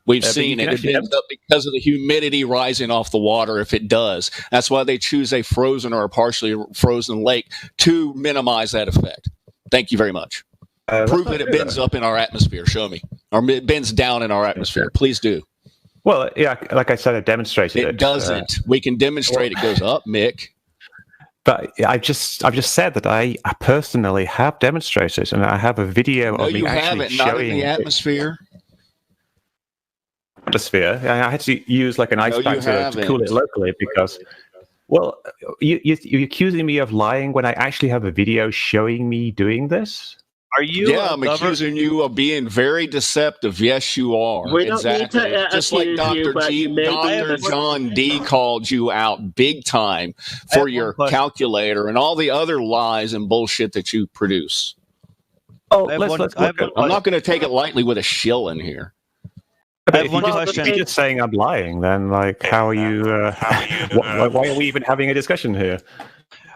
We've seen it. It bends up because of the humidity rising off the water. If it does, that's why they choose a frozen or a partially frozen lake to minimize that effect. Thank you very much. Prove that it bends up in our atmosphere. Show me. Or it bends down in our atmosphere. Please do. Well, yeah, like I said, I demonstrated it. It doesn't. We can demonstrate it goes up, Mick. But I've just said that I personally have demonstrated, and I have a video of me you actually haven't. Not showing in the atmosphere. Atmosphere. I had to use like an ice pack to cool it locally because, well, you're accusing me of lying when I actually have a video showing me doing this. Are you? Yeah, I'm accusing you of being very deceptive. Yes, you are. We don't need to just like Dr. John D called you out big time for your calculator and all the other lies and bullshit that you produce. Oh, I'm not going to take it lightly with a shill in here. But if you're just saying I'm lying, then like, how are you? Why are we even having a discussion here?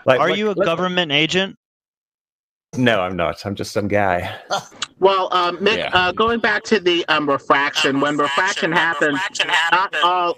Are you a government agent? No, I'm not. I'm just some guy. Well, Mick, going back to the refraction, when refraction happens, not all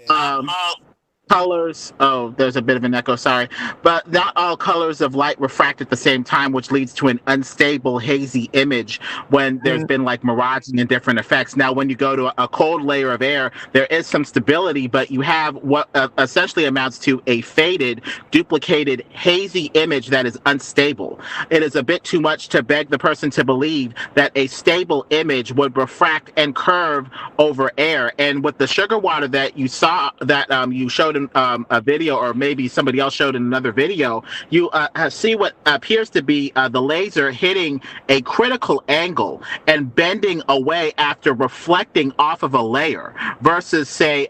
colors. Oh, there's a bit of an echo. Sorry, but not all colors of light refract at the same time, which leads to an unstable, hazy image when there's been like miraging and different effects. Now, when you go to a cold layer of air, there is some stability, but you have what essentially amounts to a faded, duplicated, hazy image that is unstable. It is a bit too much to beg the person to believe that a stable image would refract and curve over air. And with the sugar water that you saw, that you showed in a video, or maybe somebody else showed in another video, you see what appears to be the laser hitting a critical angle and bending away after reflecting off of a layer versus say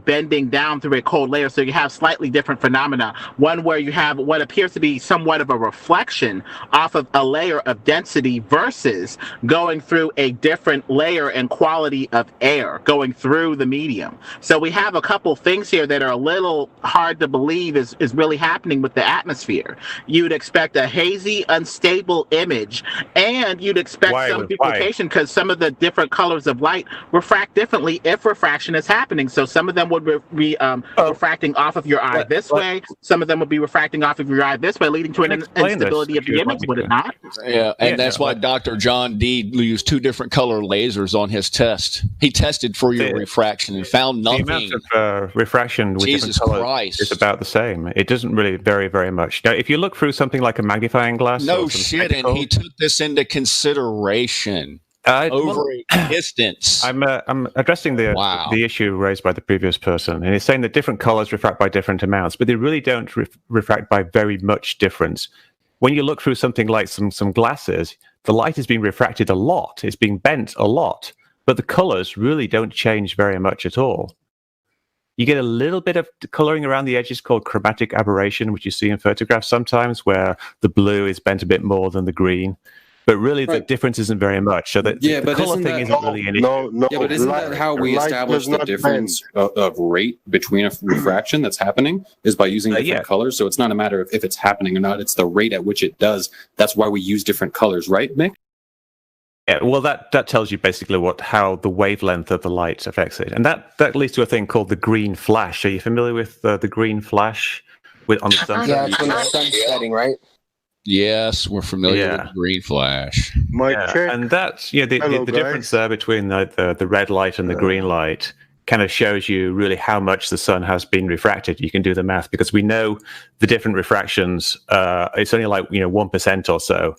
bending down through a cold layer. So you have slightly different phenomena, one where you have what appears to be somewhat of a reflection off of a layer of density versus going through a different layer and quality of air going through the medium. So we have a couple things here that are a little hard to believe is really happening with the atmosphere. You'd expect a hazy, unstable image, and you'd expect some duplication because some of the different colors of light refract differently if refraction is happening. So some of them would be refracting off of your eye this way, some of them would be refracting off of your eye this way, leading to an instability of the image, would it not? Yeah, and that's why Dr. John D used two different color lasers on his test. He tested for your refraction and found nothing. The amount of refraction with different colors is about the same. It doesn't really vary very much. Now, if you look through something like a magnifying glass, no shit, and he took this into consideration over a distance. I'm addressing the issue raised by the previous person, and he's saying that different colors refract by different amounts, but they really don't refract by very much difference. When you look through something like some glasses, the light is being refracted a lot. It's being bent a lot, but the colors really don't change very much at all. You get a little bit of coloring around the edges called chromatic aberration, which you see in photographs sometimes, where the blue is bent a bit more than the green. But really, the difference isn't very much. So the color thing isn't really an issue. No, but isn't that how we establish the difference of rate between a refraction that's happening is by using different colors? So it's not a matter of if it's happening or not. It's the rate at which it does. That's why we use different colors, right, Mick? Yeah, well, that tells you basically how the wavelength of the light affects it. And that leads to a thing called the green flash. Are you familiar with the green flash on the sun? Yeah, it's when the sun's setting, right? Yes, we're familiar with the green flash. And that's the difference there between the red light and the green light kind of shows you really how much the sun has been refracted. You can do the math because we know the different refractions. It's only like 1% or so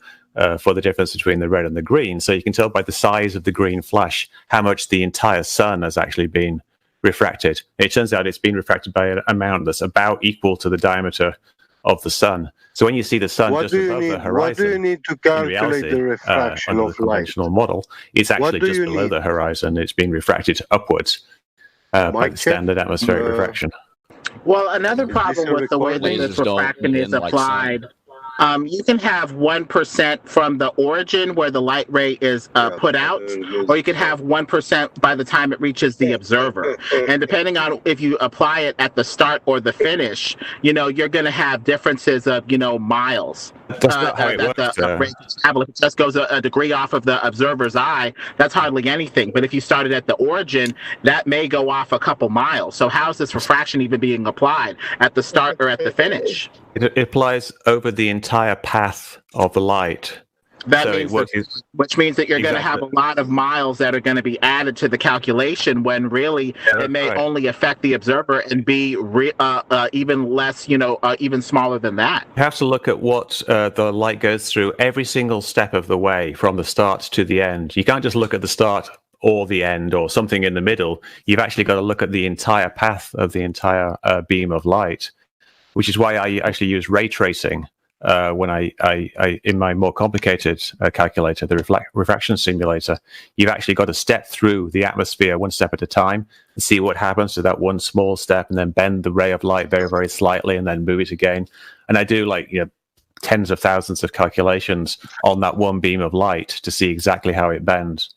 for the difference between the red and the green. So you can tell by the size of the green flash how much the entire sun has actually been refracted. It turns out it's been refracted by an amount that's about equal to the diameter of the sun. So when you see the sun just above the horizon, what do you need to calculate the refraction under of the conventional model, it's actually just below the horizon. It's been refracted upwards by the standard atmospheric refraction. Well, another problem with the way that this refraction is applied, you can have 1% from the origin where the light ray is put out, or you can have 1% by the time it reaches the observer. And depending on if you apply it at the start or the finish, you're going to have differences of, miles. That's not how it works. If it just goes a degree off of the observer's eye, that's hardly anything. But if you started at the origin, that may go off a couple miles. So how is this refraction even being applied at the start or at the finish? It applies over the entire path of the light. Which means that you're going to have a lot of miles that are going to be added to the calculation when really it may only affect the observer and be even less, even smaller than that. You have to look at what the light goes through every single step of the way from the start to the end. You can't just look at the start or the end or something in the middle. You've actually got to look at the entire path of the entire beam of light, which is why I actually use ray tracing. When I in my more complicated calculator, the refraction simulator, you've actually got to step through the atmosphere one step at a time and see what happens to that one small step, and then bend the ray of light very, very slightly, and then move it again. And I do tens of thousands of calculations on that one beam of light to see exactly how it bends.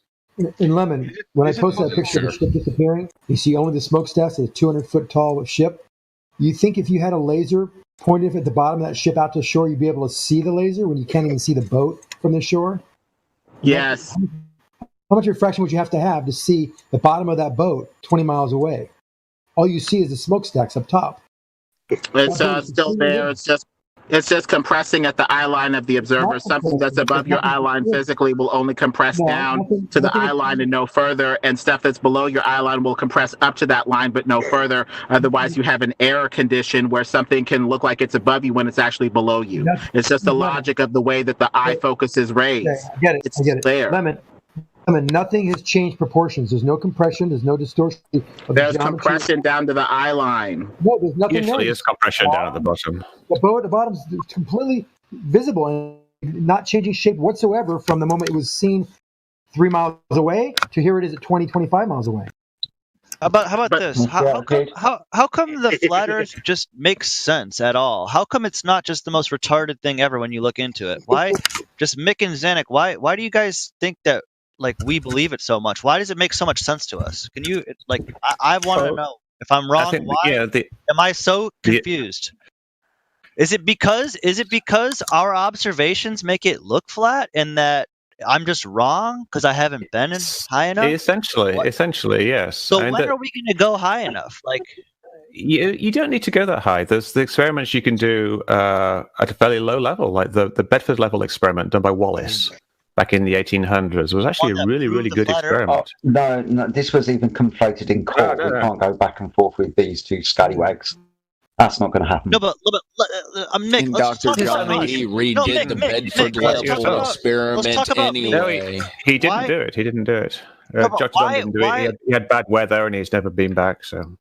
In Lemon, when I posted that picture of the ship disappearing, you see only the smokestacks of a 200-foot tall ship. You think if you had a laser pointed at the bottom of that ship out to the shore, you'd be able to see the laser when you can't even see the boat from the shore? Yes. How much refraction would you have to see the bottom of that boat 20 miles away? All you see is the smokestacks up top. It's still there. It's just compressing at the eye line of the observer. Something that's above your eye line physically will only compress down to the eye line and no further, and stuff that's below your eye line will compress up to that line but no further. Otherwise, you have an error condition where something can look like it's above you when it's actually below you. It's just the logic of the way that the eye focuses rays. I get it. I get it. There. Lemon, nothing has changed proportions. There's no compression. There's no distortion. There's compression down to the eye line. No, there's nothing. Usually is compression down at the bottom. The boat at the bottom is completely visible and not changing shape whatsoever from the moment it was seen 3 miles away to here it is at 20, 25 miles away. How about this? How come the flat Earth just makes sense at all? How come it's not just the most retarded thing ever when you look into it? Why, just Mick and Zanuck, why do you guys think that we believe it so much? Why does it make so much sense to us? Can you I want to know if I'm wrong. Am I so confused? Is it because our observations make it look flat and that I'm just wrong because I haven't been high enough? Essentially, yes. So when are we going to go high enough? You don't need to go that high. There's the experiments you can do at a fairly low level, like the Bedford level experiment done by Wallace back in the 1800s. Was actually a really, really good experiment. No, this was even conflated in court. We can't go back and forth with these two scallywags. That's not going to happen. No, but Mick, Dr. Johnny redid the Bedford level experiment anyway. No, he didn't do it. He didn't do it. Dr. John didn't do it. He had bad weather and he's never been back. So.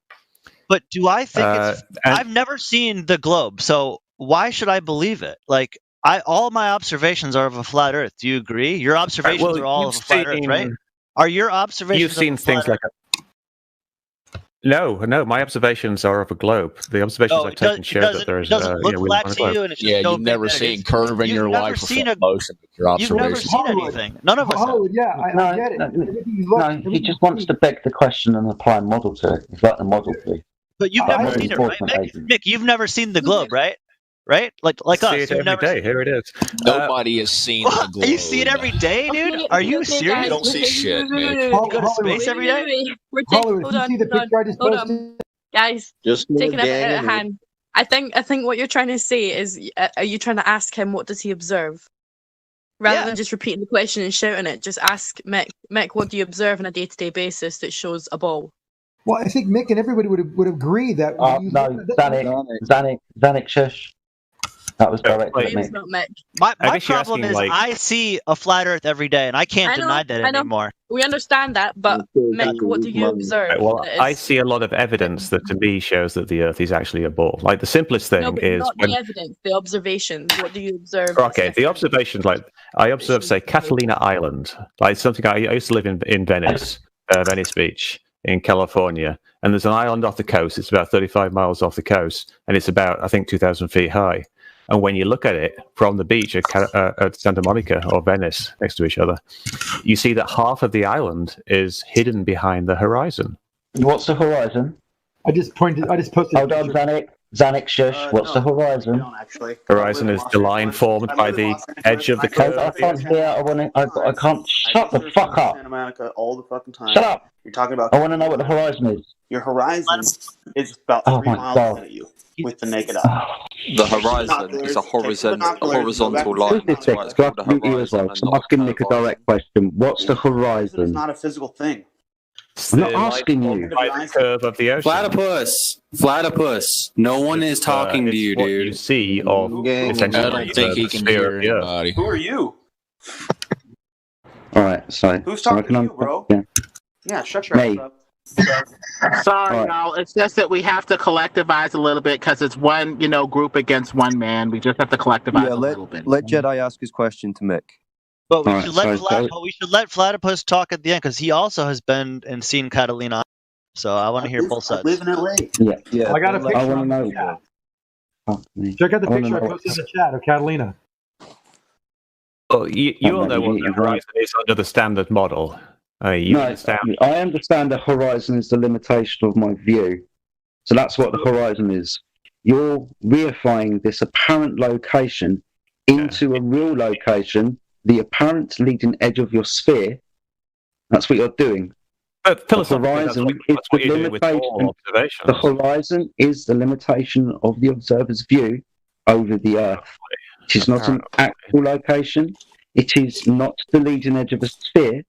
But do I think I've never seen the globe, so why should I believe it? All my observations are of a flat Earth. Do you agree? Your observations are all of a flat Earth, right? Are your observations? You've seen things like No, my observations are of a globe. The observations I've taken show that there is. Look flat to you, and it's you've never seen curve in your life or motion with your observations. You've never seen anything. None of us have. Yeah, I get it. No, he just wants to beg the question and apply a model to it. He's like the model to. But you've never seen it, right, Mick? You've never seen the globe, right? Right? Like us. See it every day. Here it is. Nobody has seen the globe. You see it every day, dude? Are you serious? You don't see shit, man. You go to space every day? Hold on. Guys, just taking a bit out of hand. I think what you're trying to say is, are you trying to ask him what does he observe? Rather than just repeating the question and shouting it, just ask Mick. Mick, what do you observe on a day-to-day basis that shows a ball? Well, I think Mick and everybody would agree that. Zanuck, shush. That was directly at Mick. My problem is I see a flat Earth every day, and I can't deny that anymore. We understand that, but Mick, what do you observe? Well, I see a lot of evidence that to me shows that the Earth is actually a ball. Like the simplest thing is not the evidence, the observations. What do you observe? Okay, the observations. Like I observe, say, Catalina Island. Like something I used to live in Venice, Venice Beach in California, and there's an island off the coast. It's about 35 miles off the coast, and it's about, I think, 2,000 feet high. And when you look at it from the beach at Santa Monica or Venice next to each other, you see that half of the island is hidden behind the horizon. What's the horizon? I just posted. Hold on, Zanuck, shush. What's the horizon? Horizon is the line formed by the edge of the curve. I can't hear. I can't. Shut the fuck up. Santa Monica all the fucking time. Shut up. You're talking about. I want to know what the horizon is. Your horizon is about 3 miles ahead of you. with the naked eye. The horizon is a horizontal line. That's why it's called a horizon. I'm asking Nick a direct question. What's the It's horizon? not a physical thing. I'm not asking you. The curve of the ocean. Platypus. No one is talking to you, what dude. you see of essentially I don't think he can hear anybody. Who are you? All right, so Who's so I talking can to you, bro? yeah. Yeah, shut your ass Me. up. Sorry, Right. y'all. It's just that we have to collectivize a little bit because it's one, group against one man. We just have to collectivize a little bit. Let Jedi ask his question to Mick. But we Alright, should let so- we should let Platypus talk at the end because he also has been and seen Catalina. So I want to hear both sides. I live in LA. Yeah. I got a picture. I want to on know. the chat. Fuck me. Check out the I wanna picture I know- posted in the chat of Catalina. Well, you all know what the horizon is under the standard model. You No, understand. I understand the horizon is the limitation of my view. So that's what the horizon is. You're reifying this apparent location into a real location, the apparent leading edge of your sphere. That's what you're doing. But The philosophically, horizon that's is what the you're doing with all limitation. observations. The horizon is the limitation of the observer's view over the Earth. It is not an actual location. It is not the leading edge of a sphere,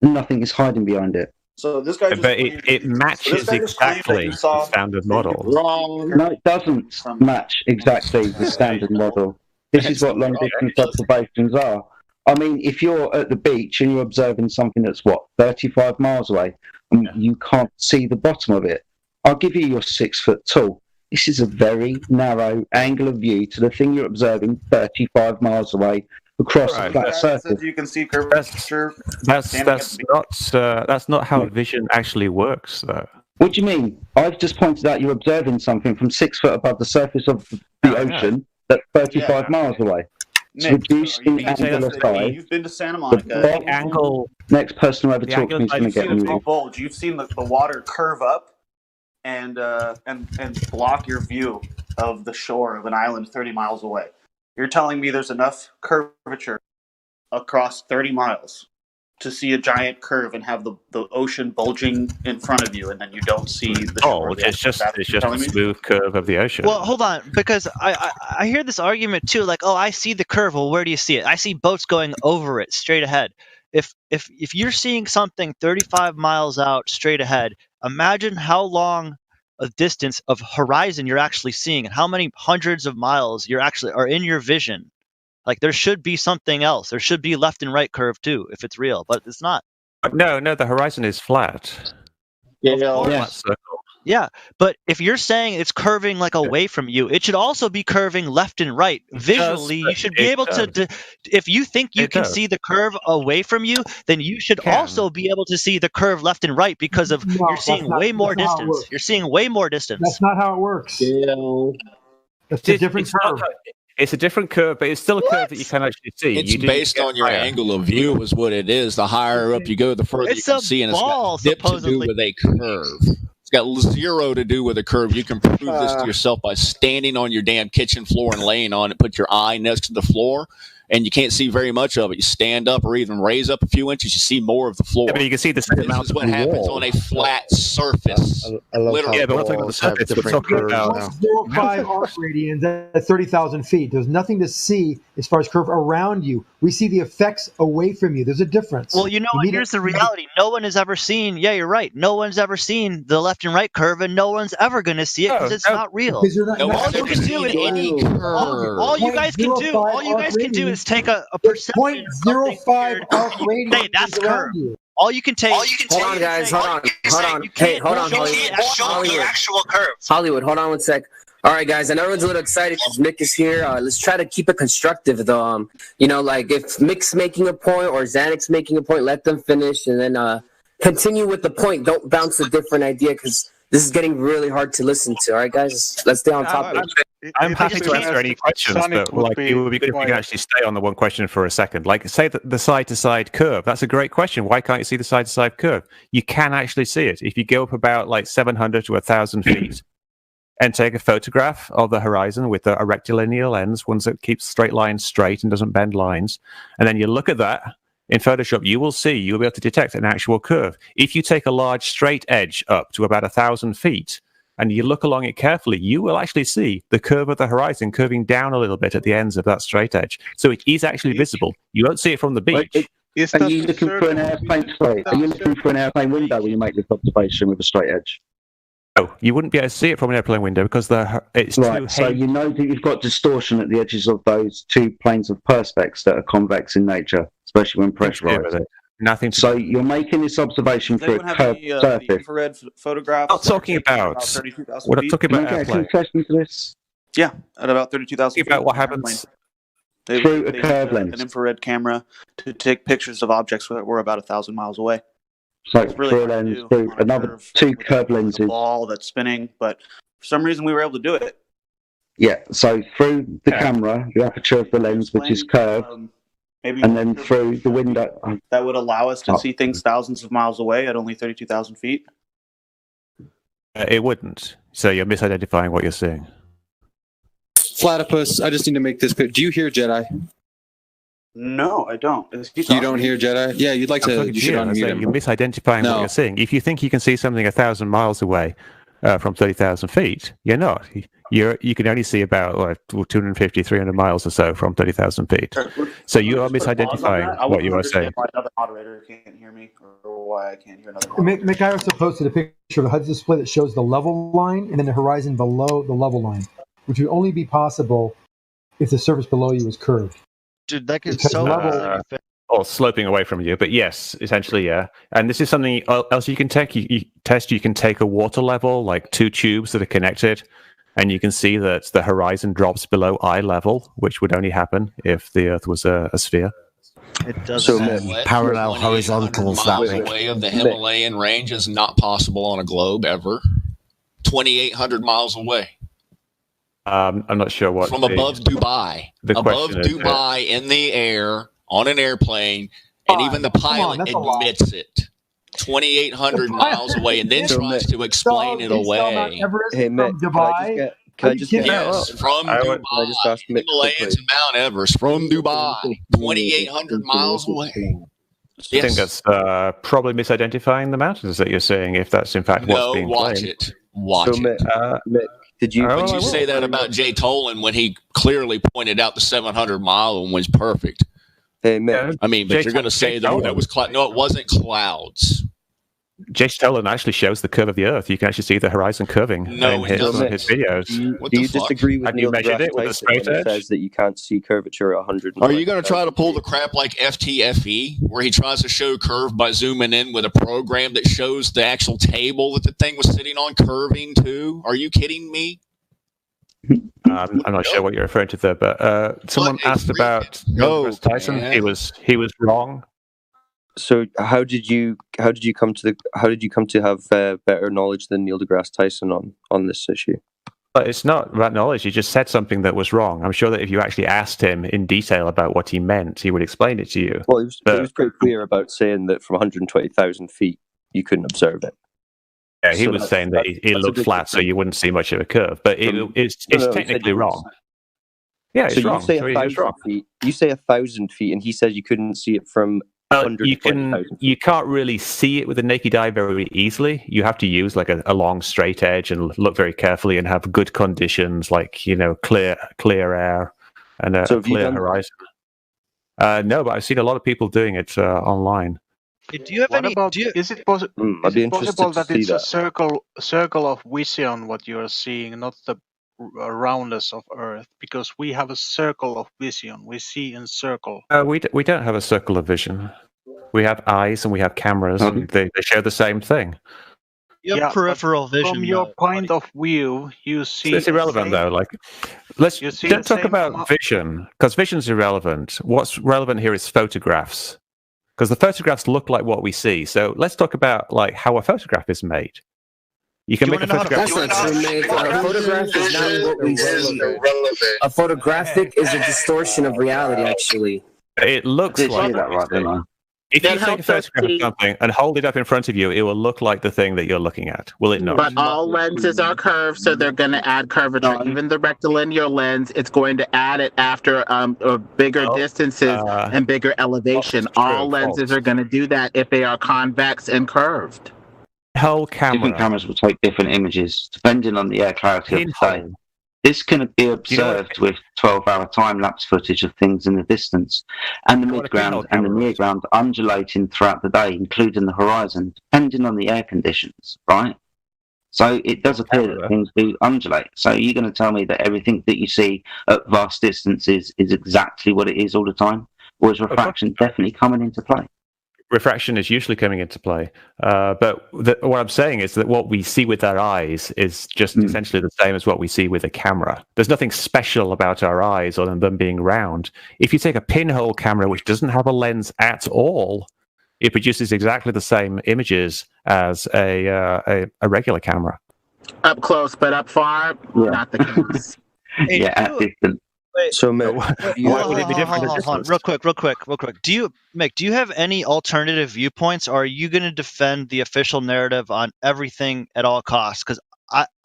and nothing is hiding behind it. So this guy just But claimed- it matches so this guy just claimed that exactly you saw the standard model. Wrong. No, it doesn't match exactly the standard model. This is what long distance observations are. I mean, if you're at the beach and you're observing something that's 35 miles away, and you can't see the bottom of it, I'll give you your 6 foot tall. This is a very narrow angle of view to the thing you're observing 35 miles away across a flat surface. You can see curvature. That's not how vision actually works, though. What do you mean? I've just pointed out you're observing something from 6 foot above the surface of the ocean that's 35 miles away. It's Nick, reduced in angle of size. You've been to Santa The Monica. angle. Next person who ever talks to me is going to get You've seen the muted. big bulge. You've seen the water curve up and block your view of the shore of an island 30 miles away. You're telling me there's enough curvature across 30 miles to see a giant curve and have the ocean bulging in front of you, and then you don't see the shore. It's just a smooth curve of the ocean. Well, hold on, because I hear this argument too, like, oh, I see the curve. Well, where do you see it? I see boats going over it straight ahead. If you're seeing something 35 miles out straight ahead, imagine how long a distance of horizon you're actually seeing, and how many hundreds of miles you're actually are in your vision. Like, there should be something else. There should be left and right curve too, if it's real, but it's not. No, the horizon is flat. Flat circle. Yeah, but if you're saying it's curving like away from you, it should also be curving left and right. Visually, you should be able to. If you think you can see the curve away from you, then you should also be able to see the curve left and right because of you're seeing way more distance. You're seeing way more distance. That's not how it works. That's a different curve. It's a different curve, but it's still a curve that you can actually see. It's based on your angle of view, is what it is. The higher up you go, the further you can see, and it's got dip to do with a curve. It's got zero to do with a curve. You can prove this to yourself by standing on your damn kitchen floor and laying on it. Put your eye next to the floor, and you can't see very much of it. You stand up or even raise up a few inches, you see more of the floor. Yeah, but you can see the same amount This is what happens on a flat surface. Literally. Yeah, but we're talking about the surface. We're talking about 0.05 arc radians at 30,000 feet. There's nothing to see as far as curve around you. We see the effects away from you. There's a difference. Well, you know what? Here's the reality. No one has ever seen. Yeah, you're right. No one's ever seen the left and right curve, and no one's ever going to see it because it's not real. Because you're not, All you can do is all you guys can do. All you guys can do is take a perception. 0.05 arc radians. Say that's curve. All you can take. Hold on, guys. Hold on. Hey, hold on, Hollywood, hold on one sec. All right, guys. And everyone's a little excited because Mick is here. Let's try to keep it constructive, though. Like if Mick's making a point or Xanix's making a point, let them finish and then continue with the point. Don't bounce a different idea because this is getting really hard to listen to. All right, guys. Let's stay on topic. I'm happy to answer any questions, but it would be good if we could actually stay on the one question for a second. Like, say that the side-to-side curve. That's a great question. Why can't you see the side-to-side curve? You can actually see it. If you go up about like 700 to 1,000 feet and take a photograph of the horizon with a rectilinear lens, one that keeps straight lines straight and doesn't bend lines, and then you look at that in Photoshop, you'll be able to detect an actual curve. If you take a large straight edge up to about 1,000 feet, and you look along it carefully, you will actually see the curve of the horizon curving down a little bit at the ends of that straight edge. So it is actually visible. You won't see it from the beach. Are you looking for an airplane? Sorry, are you looking for an airplane window when you make this observation with a straight edge? No, you wouldn't be able to see it from an airplane window because it's right. too So heavy. you know that you've got distortion at the edges of those two planes of perspex that are convex in nature, especially when pressurized. Nothing. So you're making this observation Does for a anyone have curved any surface. infrared photographs? Not talking about. 32,000 What I'm feet? talking about Can I get a airplane. concession to this? Yeah, at about 32,000 feet. About what happens through a curved lens. An infrared camera to take pictures of objects that were about 1,000 miles away. So It's really through a hard to lens, do through on a another curve two with curved a lenses. ball that's spinning, but for some reason we were able to do it. Yeah, so through the camera, the aperture of the lens, which is curved, Maybe and then through the window. that would allow us to see things thousands of miles away at only 32,000 feet. It wouldn't. So you're misidentifying what you're seeing. Platypus, I just need to make this clear. Do you hear Jedi? No, I don't. You don't hear Jedi? Yeah, you'd like I'm to. talking You to should you. I'm unmute saying him. you're misidentifying No. what you're seeing. If you think you can see something 1,000 miles away from 30,000 feet, you're not. You can only see about 250, 300 miles or so from 30,000 feet. So you are misidentifying what you are saying. Why another moderator can't hear me, or why I can't hear another moderator. Mick, I also posted a picture of a HUD display that shows the level line and then the horizon below the level line, which would only be possible if the surface below you was curved. Dude, that could Because so level- Or sloping away from you, but yes, essentially, yeah. And this is something else you can take. You test. You can take a water level, like two tubes that are connected, and you can see that the horizon drops below eye level, which would only happen if the Earth was a sphere. It does parallel horizontals that miles big. away of the Himalayan range is not possible on a globe ever. 2,800 miles away I'm not sure what from above Dubai. the Above question is, Dubai in the air on an airplane, and even the pilot that's a lie. admits it. 2,800 miles away, and then tries to explain it away. Hey, Mick, can I just get Yes, from Dubai, I just ask Mick Himalayas quickly? and Mount Everest, from Dubai, 2,800 miles away. I think that's probably misidentifying the mountains that you're seeing, if that's in fact what's No, being watch claimed. it. Watch So, it. Mick, did you? But you say that about Jay Tolan when he clearly pointed out the 700-mile one was perfect. Hey, Mick. I mean, but Jay you're going to say Jay though that Tolan. was no, it wasn't clouds. Jason Tolan actually shows the curve of the Earth. You can actually see the horizon curving No, in it doesn't. his videos. Do you disagree with Have you Neil measured deGrasse it with a Tyson straight when he edge? says that you can't see curvature at 100? Are you going to try to pull the crap like FTFE, where he tries to show curve by zooming in with a program that shows the actual table that the thing was sitting on curving too? Are you kidding me? I'm not sure what you're referring to there, but someone asked about Neil deGrasse Tyson. man. He was wrong. So how did you come to have better knowledge than Neil deGrasse Tyson on this issue? But it's not that knowledge. He just said something that was wrong. I'm sure that if you actually asked him in detail about what he meant, he would explain it to you. Well, he was pretty clear about saying that from 120,000 feet you couldn't observe it. Yeah, he So was that's- saying that that's- it that's a looked big flat, so you wouldn't see much of a curve. But it's No, he said technically it was. wrong. Yeah, it's so wrong. you say So he was 1,000 wrong. feet. You say 1,000 feet, and he says you couldn't see it from You 120,000. you can't really see it with the naked eye very easily. You have to use like a long straight edge and look very carefully and have good conditions, like clear air and a So have you clear done that? horizon. No, but I've seen a lot of people doing it online. Do you have What any? about? Do you, Is it possible? I'd Is be it interested possible to that see it's a that. circle of vision what you are seeing, not the roundness of Earth? Because we have a circle of vision. We see in circle. We don't have a circle of vision. We have eyes and we have cameras, and they share the same thing. you have Yeah, but peripheral vision. From your point of view, you see. It's irrelevant the though. Like, let's You see don't the talk same about amount- vision because vision's irrelevant. What's relevant here is photographs, because the photographs look like what we see. So let's talk about like how a photograph is made. You can make a photograph. That's not true, Mick. A photograph is not what we see. A photographic is a distortion of reality, actually. It looks like that right, didn't I? if you That take a helps us photograph of see- something and hold it up in front of you, it will look like the thing that you're looking at. Will it not? But all lenses are curved, so they're going to add curvature. Even the rectilinear lens, it's going to add it after bigger distances and bigger elevation. All lenses are going to do that if they are convex and curved. pinhole camera. Different cameras will take different images depending on the air clarity of the day. This can be observed with 12-hour time-lapse footage of things in the distance, and the mid-ground and the near-ground undulating throughout the day, including the horizon, depending on the air conditions, right? So it does appear that things do undulate. So you're going to tell me that everything that you see at vast distances is exactly what it is all the time? Or is refraction definitely coming into play? Refraction is usually coming into play. But what I'm saying is that what we see with our eyes is just essentially the same as what we see with a camera. There's nothing special about our eyes other than them being round. If you take a pinhole camera, which doesn't have a lens at all, it produces exactly the same images as a regular camera. Up close, but up far, not the case. At distance. So, Mick, hold on, real quick. Do you have any alternative viewpoints, or are you going to defend the official narrative on everything at all costs? Because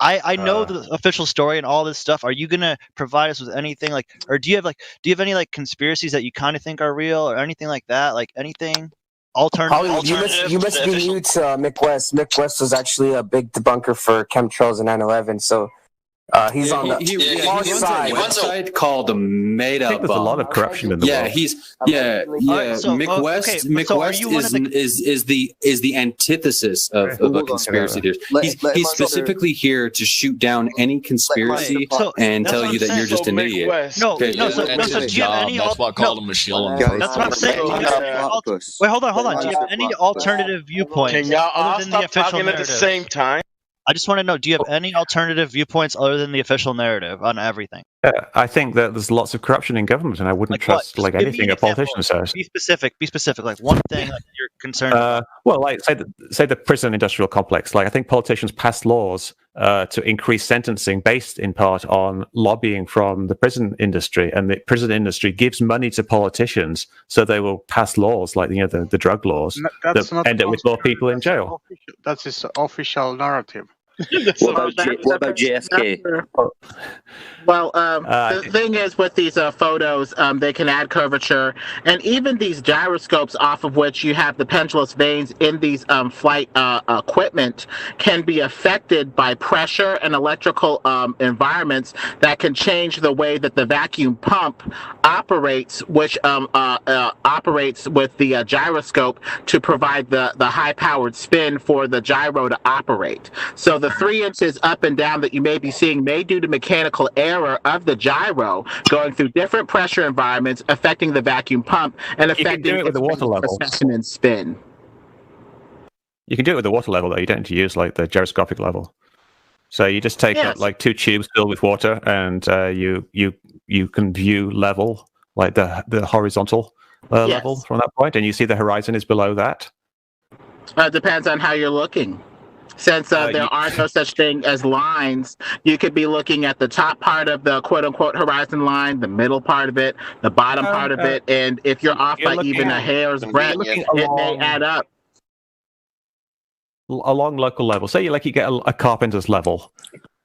I know the official story and all this stuff. Are you going to provide us with anything or do you have any like conspiracies that you kind of think are real or anything like that? Like anything? Alternative. You must be new to Mick West. Mick West was actually a big debunker for chemtrails and 9/11, so he's on the far side. He runs a website called Made Up. I think there's a lot of corruption in the world. Mick West. Mick West is the antithesis of a conspiracy theorist. He's specifically here to shoot down any conspiracy and tell you that you're just an idiot. So do you have any? That's why I called him Michelle. That's what I'm saying. Wait, hold on. Do you have any alternative viewpoints? Can y'all all other than the stop official talking at narrative? the same time? I just want to know, do you have any alternative viewpoints other than the official narrative on everything? I think that there's lots of corruption in government, and I wouldn't trust anything a politician says. Be specific. Like one thing that you're concerned about. Well, like say the prison industrial complex. Like I think politicians pass laws to increase sentencing based in part on lobbying from the prison industry, and the prison industry gives money to politicians, so they will pass laws like the drug laws that end up with more people in jail. That's his official narrative. What about JFK? Well, the thing is with these photos, they can add curvature, and even these gyroscopes off of which you have the pendulous vanes in these flight equipment can be affected by pressure and electrical environments that can change the way that the vacuum pump operates, which operates with the gyroscope to provide the high-powered spin for the gyro to operate. So the 3 inches up and down that you may be seeing may due to mechanical error of the gyro going through different pressure environments, affecting the vacuum pump and affecting its precession and spin. You can do it with the water level, though. You don't need to use like the gyroscopic level. So you just take like 2 tubes filled with water, and you can view level, like the horizontal level from that point, and you see the horizon is below that. Depends on how you're looking. Since there are no such thing as lines, you could be looking at the top part of the quote-unquote horizon line, the middle part of it, the bottom part of it, and if you're off by even a hair's breadth, it may add up. Along local level. Say you get a carpenter's level.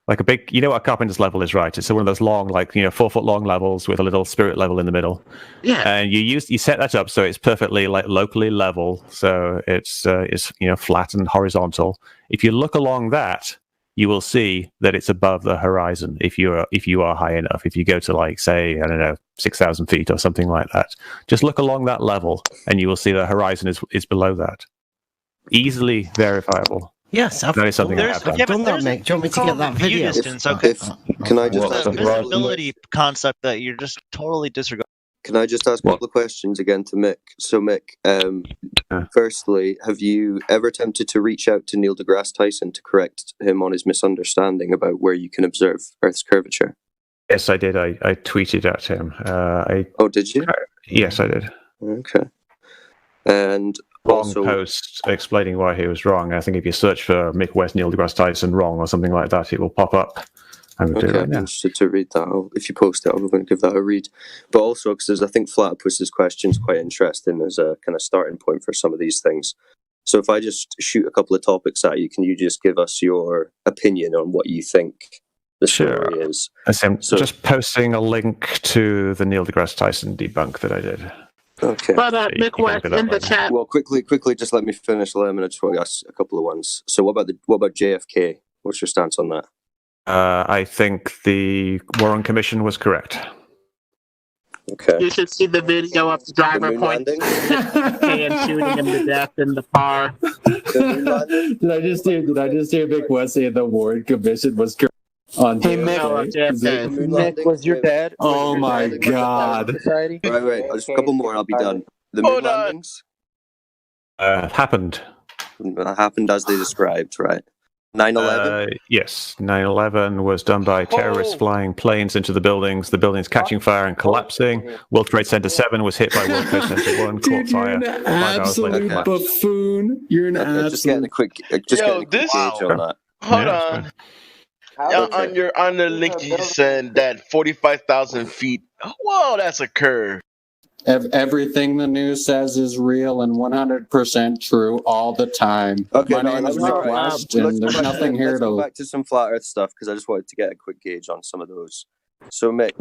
Like a big, you know what a carpenter's level is, right? It's one of those long, 4-foot long levels with a little spirit level in the middle. Yeah. And you set that up so it's perfectly locally level, so it's flat and horizontal. If you look along that, you will see that it's above the horizon. If you are high enough, if you go to 6,000 feet or something like that, just look along that level, and you will see the horizon is below that. Easily verifiable. Yes, that is something I've done that, mate. Do you want me to get that video? Distance, okay. Can I just ask the visibility concept that you're just totally disregarding? Can I just ask a couple of questions again to Mick? So, Mick, firstly, have you ever attempted to reach out to Neil deGrasse Tyson to correct him on his misunderstanding about where you can observe Earth's curvature? Yes, I did. I tweeted at him. Did you? Yes, I did. Okay. And also post explaining why he was wrong. I think if you search for Mick West, Neil deGrasse Tyson wrong or something like that, it will pop up. I'm interested to read that. If you post it, I'm going to give that a read. But also, because I think Flatipus's question is quite interesting as a kind of starting point for some of these things. So if I just shoot a couple of topics at you, can you just give us your opinion on what you think the story is? So just posting a link to the Neil deGrasse Tyson debunk that I did. Okay. But Mick West in the chat. Well, quickly, just let me finish, Lemon. I just want to ask a couple of ones. So, what about JFK? What's your stance on that? I think the Warren Commission was correct. Okay. You should see the video of the driver pointing and shooting him to death in the car. Did I just hear Mick West say the Warren Commission was correct? On Hey, Mick, was your dad? Oh my God! Right, just a couple more, and I'll be done. The moon landings happened. Happened as they described, right? 9/11. Yes, 9/11 was done by terrorists flying planes into the buildings catching fire and collapsing. World Trade Center 7 was hit by World Trade Center 1, caught fire. You're an absolute buffoon. You're an absolute. Just getting a quick gauge on that. Hold on. On the link you sent, that 45,000 feet. Whoa, that's a curve. Everything the news says is real and 100% true all the time. Okay, My name is Mick West, and there's nothing here let's to. go back to some flat Earth stuff because I just wanted to get a quick gauge on some of those. So, Mick,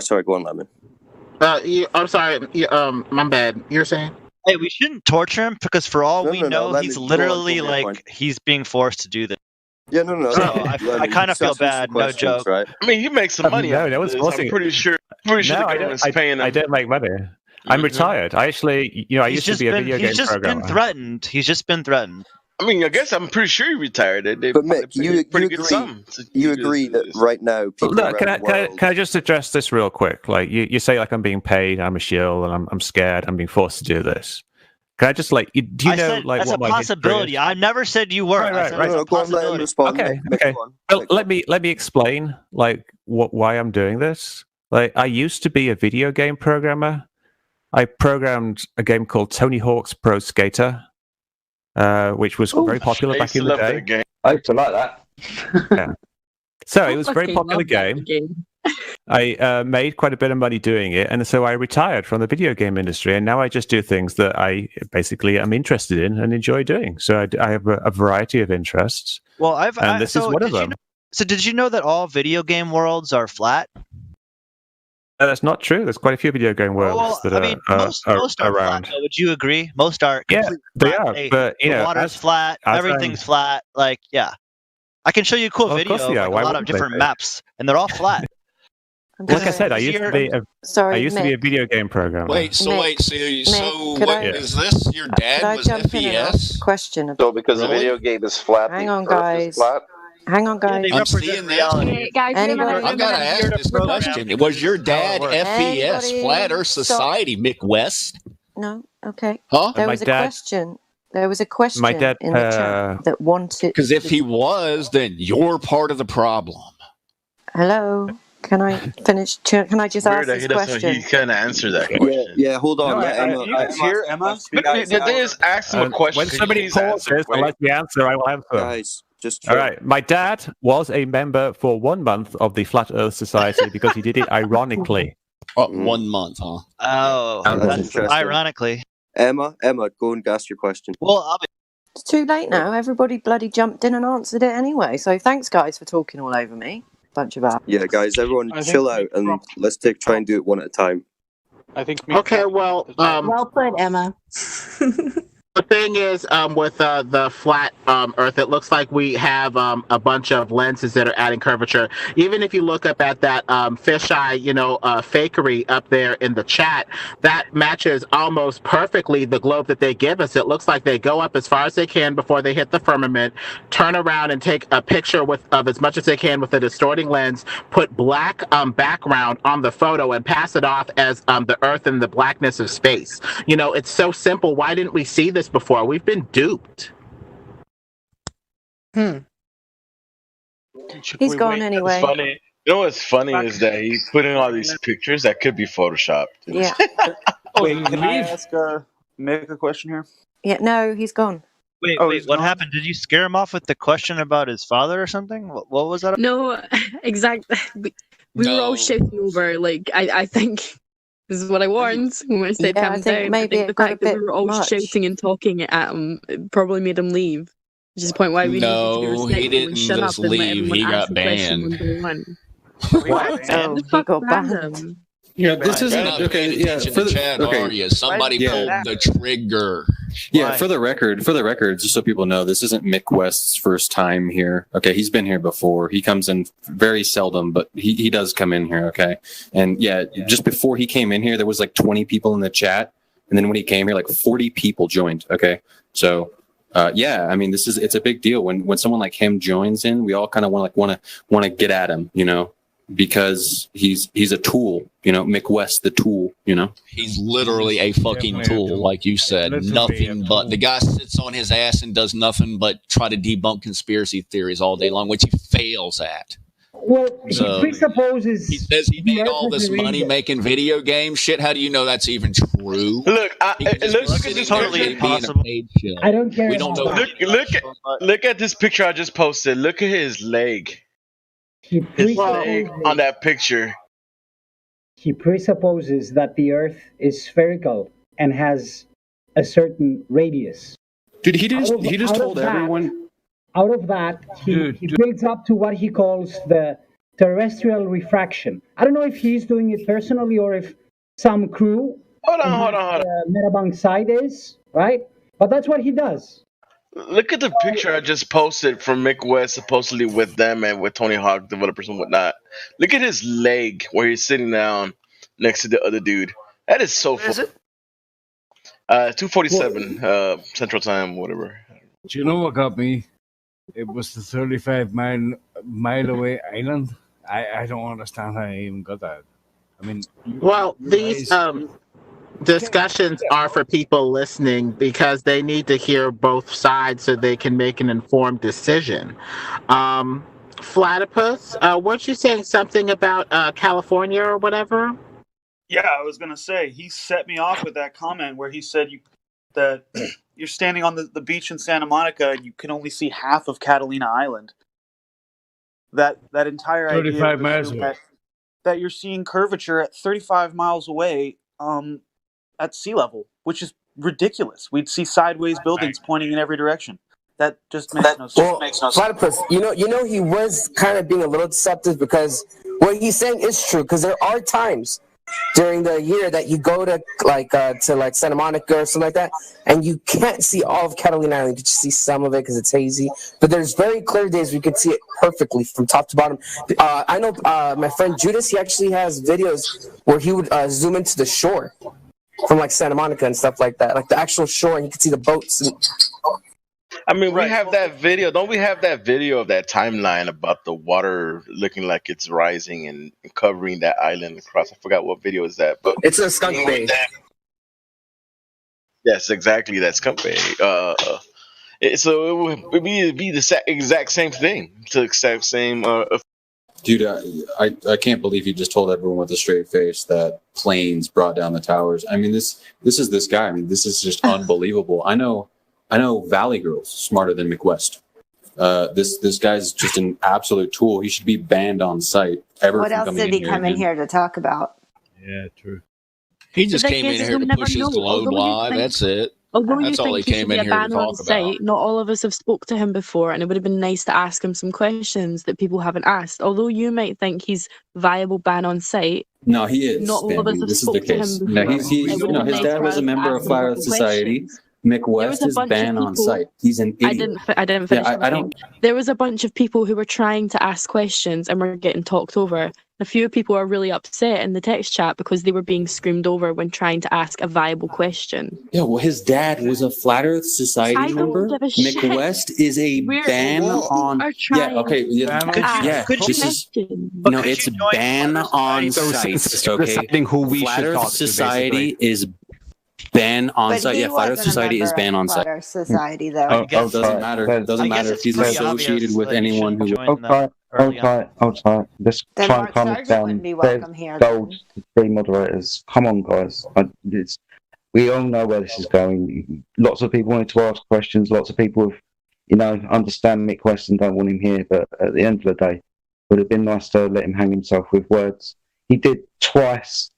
sorry, go on, Lemon. I'm sorry. My bad. You're saying? Hey, we shouldn't torture him because for all we know, he's literally he's being forced to do this. Yeah, no. So I kind of feel bad. No joke. Right? I mean, he makes some money. No, that was I'm pretty sure. The government's paying him. I don't make money. I'm retired. I actually, I used to be a video game programmer. He's just been threatened. I mean, I guess I'm pretty sure he retired. But Mick, you agree that right now people Look, can I just address this real quick? Like you say, like I'm being paid, I'm a shill, and I'm scared, I'm being forced to do this. Can I just do you know like that's what a possibility? I never said you were. Right. It's a possibility. Okay. Well, let me explain why I'm doing this. Like I used to be a video game programmer. I programmed a game called Tony Hawk's Pro Skater, which was very popular back in the day. I used to like that. Yeah. So it was a very popular game. I made quite a bit of money doing it, and so I retired from the video game industry, and now I just do things that I basically am interested in and enjoy doing. So I have a variety of interests. Well, this is one of them. So did you know that all video game worlds are flat? That's not true. There's quite a few video game worlds that most are around. Flat, would you agree? Most are. Yeah, they are. But the water's flat. Everything's flat. I can show you a cool video of a lot of different maps, and they're all flat. Like I said, I used to be a video game programmer. Wait, so is this your dad was FES? Question. So because the video game is flat, hang on, guys. Hang on, guys. I'm seeing this. I've got to ask this question. Was your dad FES, Flat Earth Society, Mick West? No. Okay. Huh? There was a question. There was a question my dad, in the chat that wanted. Because if he was, then you're part of the problem. Hello. Can I finish? Can I just ask this question? He can't answer that question. Yeah, hold on. Emma. Just ask him a question. When somebody pauses and lets me answer, I will answer. Guys, just all right. My dad was a member for 1 month of the Flat Earth Society because he did it ironically. 1 month, huh? Oh, that's ironically. Emma, go and ask your question. Well, it's too late now. Everybody bloody jumped in and answered it anyway. So thanks, guys, for talking all over me. Bunch of that. Yeah, guys, everyone chill out and let's try and do it one at a time. I think. Okay, well, well put, Emma. The thing is, with the flat Earth, it looks like we have a bunch of lenses that are adding curvature. Even if you look up at that fisheye, fakery up there in the chat, that matches almost perfectly the globe that they give us. It looks like they go up as far as they can before they hit the firmament, turn around and take a picture of as much as they can with a distorting lens, put black background on the photo, and pass it off as the Earth and the blackness of space. It's so simple. Why didn't we see this before? We've been duped. He's gone anyway. Funny. You know what's funny is that he's putting all these pictures that could be photoshopped. Yeah. Wait, can I ask Mick a question here? Yeah, no, he's gone. Wait, what happened? Did you scare him off with the question about his father or something? What was that? No, exactly. We were all shouting over, I think this is what I warned when I said calm down. I think the fact that we were all shouting and talking at him probably made him leave. Which is the point why we needed to be respectful he didn't and shut just up and let leave. everyone He ask got the question banned. one by one. What? The fuck banned him? Yeah, this isn't okay. Yeah, for the chat, are you? Somebody pulled the trigger. Yeah, for the record, just so people know, this isn't Mick West's first time here. Okay, he's been here before. He comes in very seldom, but he does come in here. Okay, and just before he came in here, there was like 20 people in the chat, and then when he came here, like 40 people joined. Okay, so. I mean, it's a big deal when someone like him joins in. We all kind of want to get at him, because he's a tool, Mick West, the tool, He's literally a fucking tool, like you said. Nothing but the guy sits on his ass and does nothing but try to debunk conspiracy theories all day long, which he fails at. Well, he presupposes he says he made all this money making video game shit. How do you know that's even true? Look at this totally impossible. I don't care. We don't know. Look at this picture I just posted. Look at his leg. His leg on that picture. He presupposes that the Earth is spherical and has a certain radius. Dude, he just told everyone. Out of that, he builds up to what he calls the terrestrial refraction. I don't know if he's doing it personally or if some crew hold on. Metabunk side is, right? But that's what he does. Look at the picture I just posted from Mick West, supposedly with them and with Tony Hawk developers and whatnot. Look at his leg where he's sitting down next to the other dude. That is so funny. 2:47 Central Time, whatever. Do you know what got me? It was the 35-mile away island. I don't understand how I even got that. I mean, well, these discussions are for people listening because they need to hear both sides so they can make an informed decision. Platypus, weren't you saying something about California or whatever? Yeah, I was going to say, he set me off with that comment where he said that you're standing on the beach in Santa Monica and you can only see half of Catalina Island. That entire 35 miles away. That you're seeing curvature at 35 miles away at sea level, which is ridiculous. We'd see sideways buildings pointing in every direction. That just makes no sense. Platypus, you know, he was kind of being a little deceptive because what he's saying is true. Because there are times during the year that you go to Santa Monica or something like that, and you can't see all of Catalina Island. You can just see some of it because it's hazy. But there's very clear days we can see it perfectly from top to bottom. I know my friend Judas, he actually has videos where he would zoom into the shore from like Santa Monica and stuff like that, like the actual shore, and you can see the boats. I mean, we have that video. Don't we have that video of that timeline about the water looking like it's rising and covering that island across? I forgot what video is that, but it's a Skunk Bay. Yes, exactly. That Skunk Bay. So it would be the exact same thing. It's the exact same. Dude, I can't believe you just told everyone with a straight face that planes brought down the towers. I mean, this is this guy. I mean, this is just unbelievable. I know Valley Girl's smarter than Mick West. This guy's just an absolute tool. He should be banned on site. What else did he come in here to talk about? Yeah, true. He just came in here to push his load live. That's it. Although That's you all think he he should came be in a here to ban on talk about. site, not all of us have spoke to him before, and it would have been nice to ask him some questions that people haven't asked. Although you might think he's viable ban on site, no, he is. not all of us have This is spoke the to him case. before. No, his dad was a member of Fire Earth Society. Mick West is banned on site. He's an idiot. I didn't finish. I don't. There was a bunch of people who were trying to ask questions and were getting talked over. A few people are really upset in the text chat because they were being screamed over when trying to ask a viable question. Yeah, well, his dad was a Flat Earth Society member. Mick West is a ban on. Yeah, okay. It's ban on site. Okay, Flat Earth Society is ban on site. Yeah, Flat Earth Society is ban on site. Flat Earth Society, though. Doesn't matter. It doesn't matter if he's associated with anyone who. Hold tight. Let's try and calm it down. There's gold to three moderators. Come on, guys. We all know where this is going. Lots of people wanted to ask questions. Lots of people have, understand Mick West and don't want him here. But at the end of the day, it would have been nice to let him hang himself with words. He did twice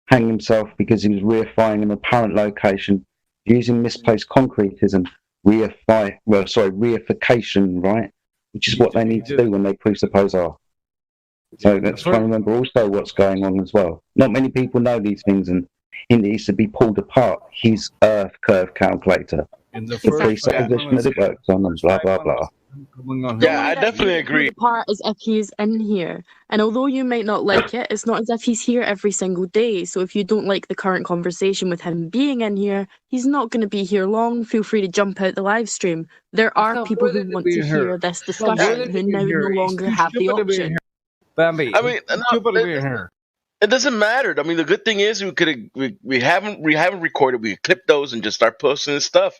hang himself because he was reifying an apparent location using misplaced concretism. Reification, right? Which is what they need to do when they presuppose are. So let's try and remember also what's going on as well. Not many people know these things, and he needs to be pulled apart. His Earth curve calculator, In the presupposition that it works on, and blah blah blah. Yeah, I definitely agree. The part is if he's in here, and although you might not like it, it's not as if he's here every single day. So if you don't like the current conversation with him being in here, he's not going to be here long. Feel free to jump out the live stream. There are people who want to hear this discussion who now no longer have the option. Bambi, I mean, it doesn't matter. I mean, the good thing is we haven't recorded. We clip those and just start posting this stuff.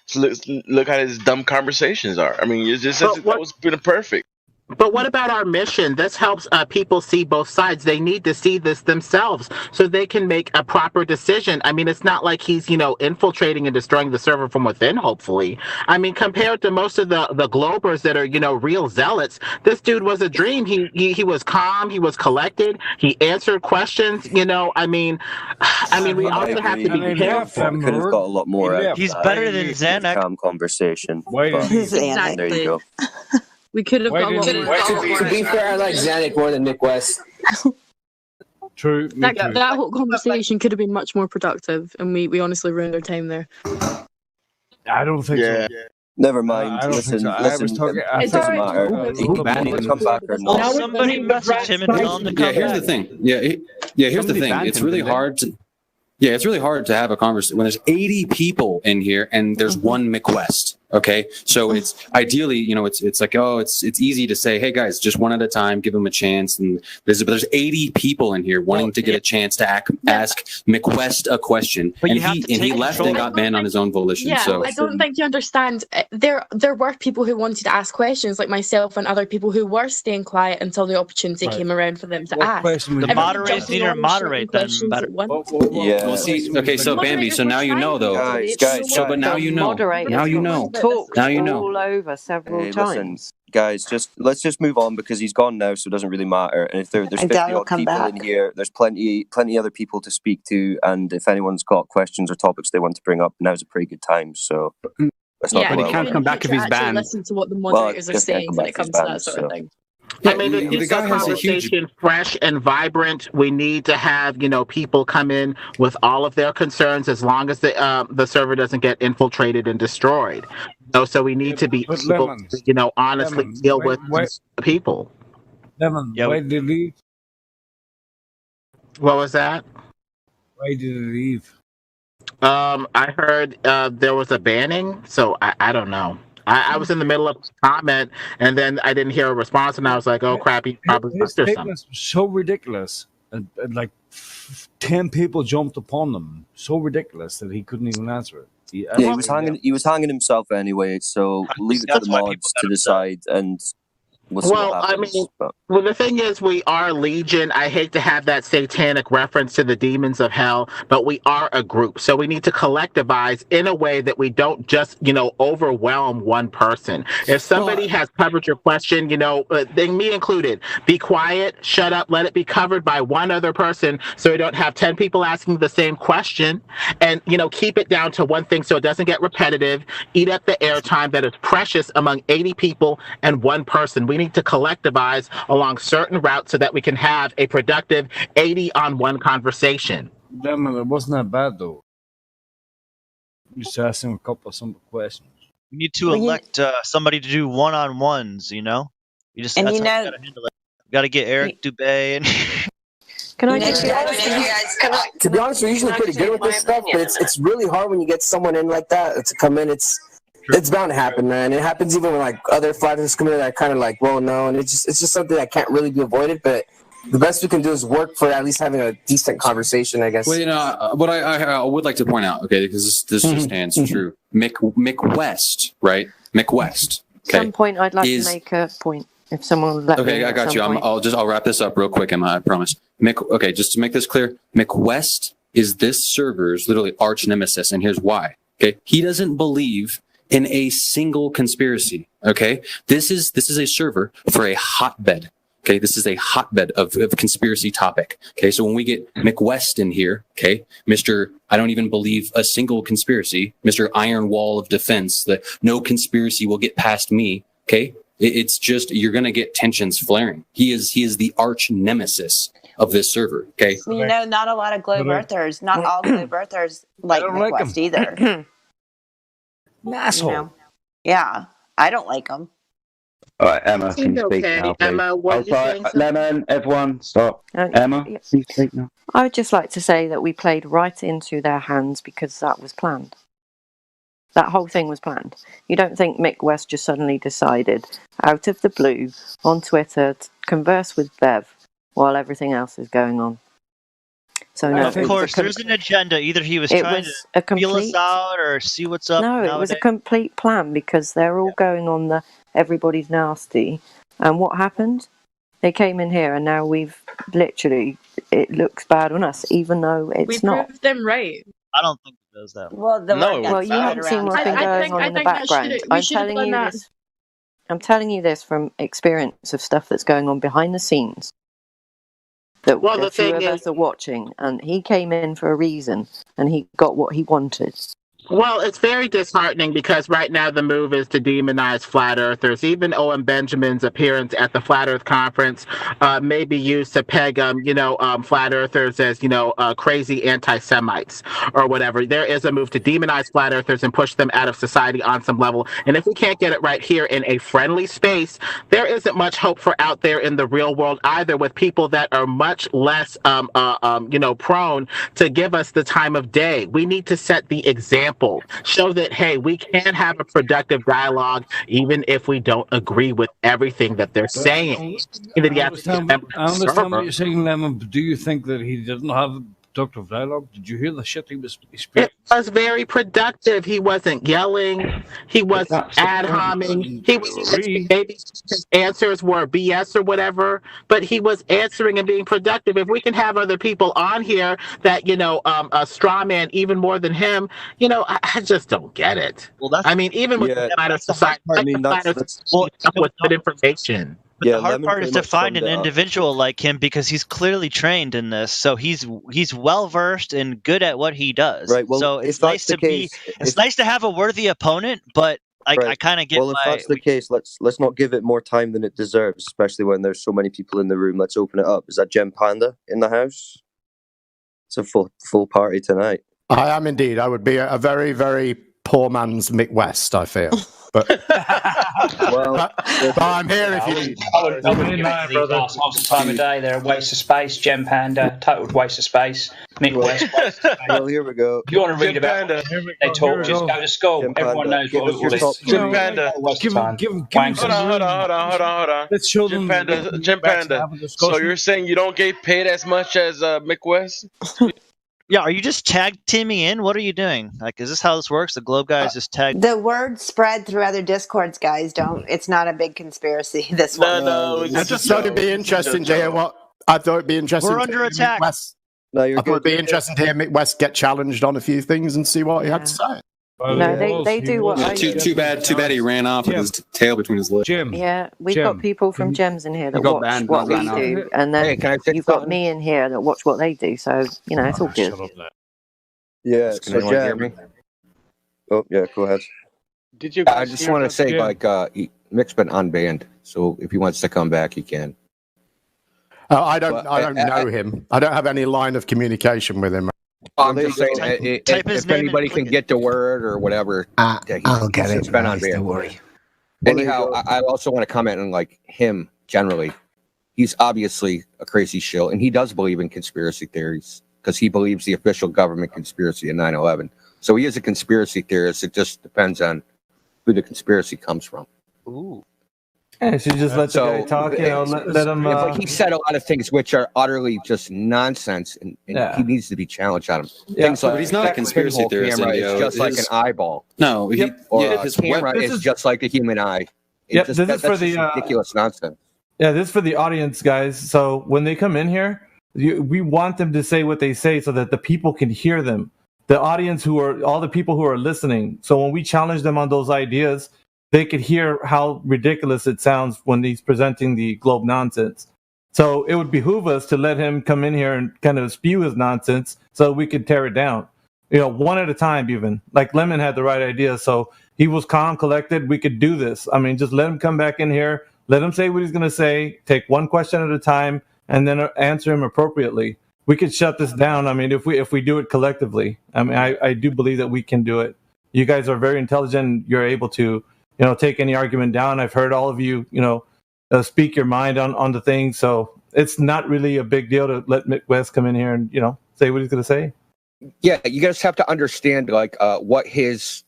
So look how his dumb conversations are. I mean, it's just that was been perfect. But what about our mission? This helps people see both sides. They need to see this themselves so they can make a proper decision. I mean, it's not like he's, infiltrating and destroying the server from within, hopefully. I mean, compared to most of the Globers that are, real zealots, this dude was a dream. He was calm. He was collected. He answered questions, I mean, we also have to be careful. Could have got a lot more. He's better than Xanax. Calm conversation. Xanax. There you go. We could have got a lot more. To be fair, I like Xanax more than Mick West. True. That whole conversation could have been much more productive, and we honestly ruined our time there. I don't think so. Never mind. Listen, it doesn't matter. He can come back or not. Somebody message him and tell him to come back. Here's the thing. Here's the thing. It's really hard to. Yeah, it's really hard to have a conversation when there's 80 people in here and there's one Mick West. Okay, so it's ideally, it's like, it's easy to say, hey guys, just one at a time, give them a chance. And there's 80 people in here wanting to get a chance to ask Mick West a question, and he left and got banned on his own volition. Yeah, so I don't think you understand. There were people who wanted to ask questions, like myself and other people who were staying quiet until the opportunity came around for them to ask. The moderators need to moderate them better. Yeah. Well, see, okay, so Bambi, so now you know though. Guys, so but now you know. Now you know. Now you know. All over several times. Guys, let's just move on because he's gone now, so it doesn't really matter. And if there's 50 odd people in here, there's plenty other people to speak to. And if anyone's got questions or topics they want to bring up, now's a pretty good time. So let's not. But he can't come back if he's banned. Listen to what the moderators are saying when it comes to that sort of thing. I mean, to keep the conversation fresh and vibrant, we need to have, people come in with all of their concerns as long as the server doesn't get infiltrated and destroyed. So we need to be able to, honestly deal with people. Lemon, why did he leave? What was that? Why did he leave? I heard there was a banning, so I don't know. I was in the middle of a comment, and then I didn't hear a response, and I was like, "Oh crap, he probably missed or something." So ridiculous, and like 10 people jumped upon them. So ridiculous that he couldn't even answer it. He was hanging himself anyway. So leave it to the mods to decide, and we'll see what happens. Well, the thing is, we are Legion. I hate to have that satanic reference to the demons of hell, but we are a group. So we need to collectivize in a way that we don't just, overwhelm one person. If somebody has covered your question, me included, be quiet, shut up, let it be covered by one other person so we don't have 10 people asking the same question. And, keep it down to one thing so it doesn't get repetitive. Eat up the airtime that is precious among 80 people and one person. We need to collectivize along certain routes so that we can have a productive 80-on-1 conversation. Damn, it wasn't that bad though. You just asked him a couple of simple questions. We need to elect somebody to do one-on-ones. You just that's how you gotta handle it. You gotta get Eric Dubay and. Can I just to be honest, we're usually pretty good with this stuff, but it's really hard when you get someone in like that to come in. It's bound to happen, man. It happens even when other fighters come in that kind of well, no, and it's just something that can't really be avoided. But the best we can do is work for at least having a decent conversation, I guess. Well, what I would like to point out, okay, because this just stands true. Mick West, right? Mick West. Okay. At some point, I'd like to make a point. If someone would let me. Okay, I got you. I'll wrap this up real quick, Emma. I promise. Okay, just to make this clear, Mick West is this server's literally arch nemesis, and here's why. Okay, he doesn't believe in a single conspiracy. Okay, this is a server for a hotbed. Okay, this is a hotbed of conspiracy topic. Okay, so when we get Mick West in here, okay, Mr. I don't even believe a single conspiracy, Mr. Iron Wall of Defense, that no conspiracy will get past me. Okay, it's just you're gonna get tensions flaring. He is the arch nemesis of this server. Okay. Not a lot of globe earthers, not all globe earthers like McWest either. Asshole. Yeah, I don't like them. All right, Emma, can you speak now, please? Emma, what you saying? Lemon, everyone, stop. Emma, can you speak now? I would just like to say that we played right into their hands because that was planned. That whole thing was planned. You don't think Mick West just suddenly decided, out of the blue, on Twitter, to converse with Bev while everything else is going on? So no, of course, there's an agenda. Either he was trying to feel us out or see what's up. No, it was a complete plan because they're all going on the everybody's nasty. And what happened? They came in here and now we've literally, it looks bad on us, even though it's not. We proved them right. I don't think it does that. Well, you haven't seen what's been going on in the background. I'm telling you this from experience of stuff that's going on behind the scenes. That the few of us are watching, and he came in for a reason, and he got what he wanted. Well, it's very disheartening because right now the move is to demonize flat earthers. Even O.M. Benjamin's appearance at the Flat Earth Conference may be used to peg, flat earthers as, crazy anti-Semites or whatever. There is a move to demonize flat earthers and push them out of society on some level. And if we can't get it right here in a friendly space, there isn't much hope for out there in the real world either, with people that are much less, prone to give us the time of day. We need to set the example. Show that, hey, we can have a productive dialogue even if we don't agree with everything that they're saying. I understand what you're saying, Lemon, but do you think that he didn't have productive dialogue? Did you hear the shit he was speaking? It was very productive. He wasn't yelling. He wasn't ad-homming. He was maybe his answers were BS or whatever, but he was answering and being productive. If we can have other people on here that, a straw man even more than him, I just don't get it. Well, even with the Flat Earth Society, with good information. But the hard part is to find an individual like him because he's clearly trained in this. So he's well versed and good at what he does. Right. Well, so it's nice to have a worthy opponent, but I kind of get. Well, if that's the case, let's not give it more time than it deserves, especially when there's so many people in the room. Let's open it up. Is that Gem Panda in the house? It's a full party tonight. I am indeed. I would be a very, very poor man's Mick West, I feel. But, but I'm here if you need. I wouldn't give it these assholes the time of day. They're a waste of space. Gem Panda, total waste of space. Mick West, waste of space. Well, here we go. If you want to read about what they talk, just go to school. Everyone knows what all this is. Gem Panda. Hold on. Let's show them. Gem Panda. So you're saying you don't get paid as much as Mick West? Yeah, are you just tag teaming in? What are you doing? Like, is this how this works? The Globe guys just tag. The word spread through other Discords, guys. It's not a big conspiracy. This one. No. I just thought it'd be interesting to hear what. I thought it'd be interesting. We're under attack. I thought it'd be interesting to hear Mick West get challenged on a few things and see what he had to say. No, they do what I do. Too bad he ran off with his tail between his legs. Yeah, we've got people from Gems in here that watch what we do, and then you've got me in here that watch what they do. So it's all good. Yeah. So Gem. Oh yeah, go ahead. Did you? I just want to say, Mick's been unbanned, so if he wants to come back, he can. I don't know him. I don't have any line of communication with him. I'm just saying, if anybody can get the word or whatever, I'll get it. It's been on Don't worry. Anyhow, I also want to comment on him generally. He's obviously a crazy shill, and he does believe in conspiracy theories because he believes the official government conspiracy in 9/11. So he is a conspiracy theorist. It just depends on who the conspiracy comes from. Ooh. Yeah, so just let the guy talk, let him... he said a lot of things which are utterly just nonsense, and he needs to be challenged on them. Things but he's not a conspiracy theorist. It's just like an eyeball. No, a camera is just like a human eye. This is for the ridiculous nonsense. Yeah, this is for the audience, guys. So when they come in here, we want them to say what they say so that the people can hear them. The audience all the people who are listening. So when we challenge them on those ideas, they could hear how ridiculous it sounds when he's presenting the Globe nonsense. So it would behoove us to let him come in here and kind of spew his nonsense so we could tear it down. One at a time even. Like Lemon had the right idea, so he was calm, collected. We could do this. I mean, just let him come back in here. Let him say what he's going to say. Take one question at a time. and then answer him appropriately. We could shut this down. I mean, if we do it collectively, I mean, I do believe that we can do it. You guys are very intelligent. You're able to, take any argument down. I've heard all of you, speak your mind on the thing. So it's not really a big deal to let Mick West come in here and, say what he's going to say. Yeah, you guys have to understand what his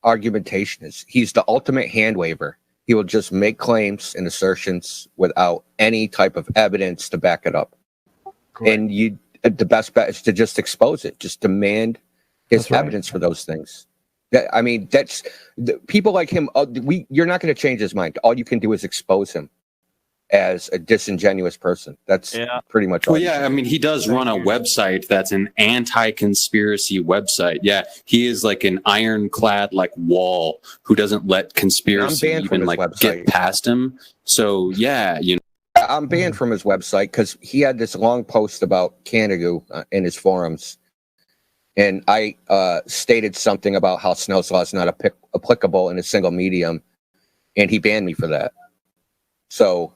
argumentation is. He's the ultimate hand waver. He will just make claims and assertions without any type of evidence to back it up. Correct. And the best bet is to just expose it. Just demand his evidence for those things. That's people like him. You're not going to change his mind. All you can do is expose him as a disingenuous person. That's pretty much all. Well, yeah, I mean, he does run a website that's an anti-conspiracy website. Yeah, he is like an ironclad wall who doesn't let conspiracy even get past him. So yeah, I'm banned from his website because he had this long post about Canada in his forums. And I stated something about how Snell's Law is not applicable in a single medium, and he banned me for that. So,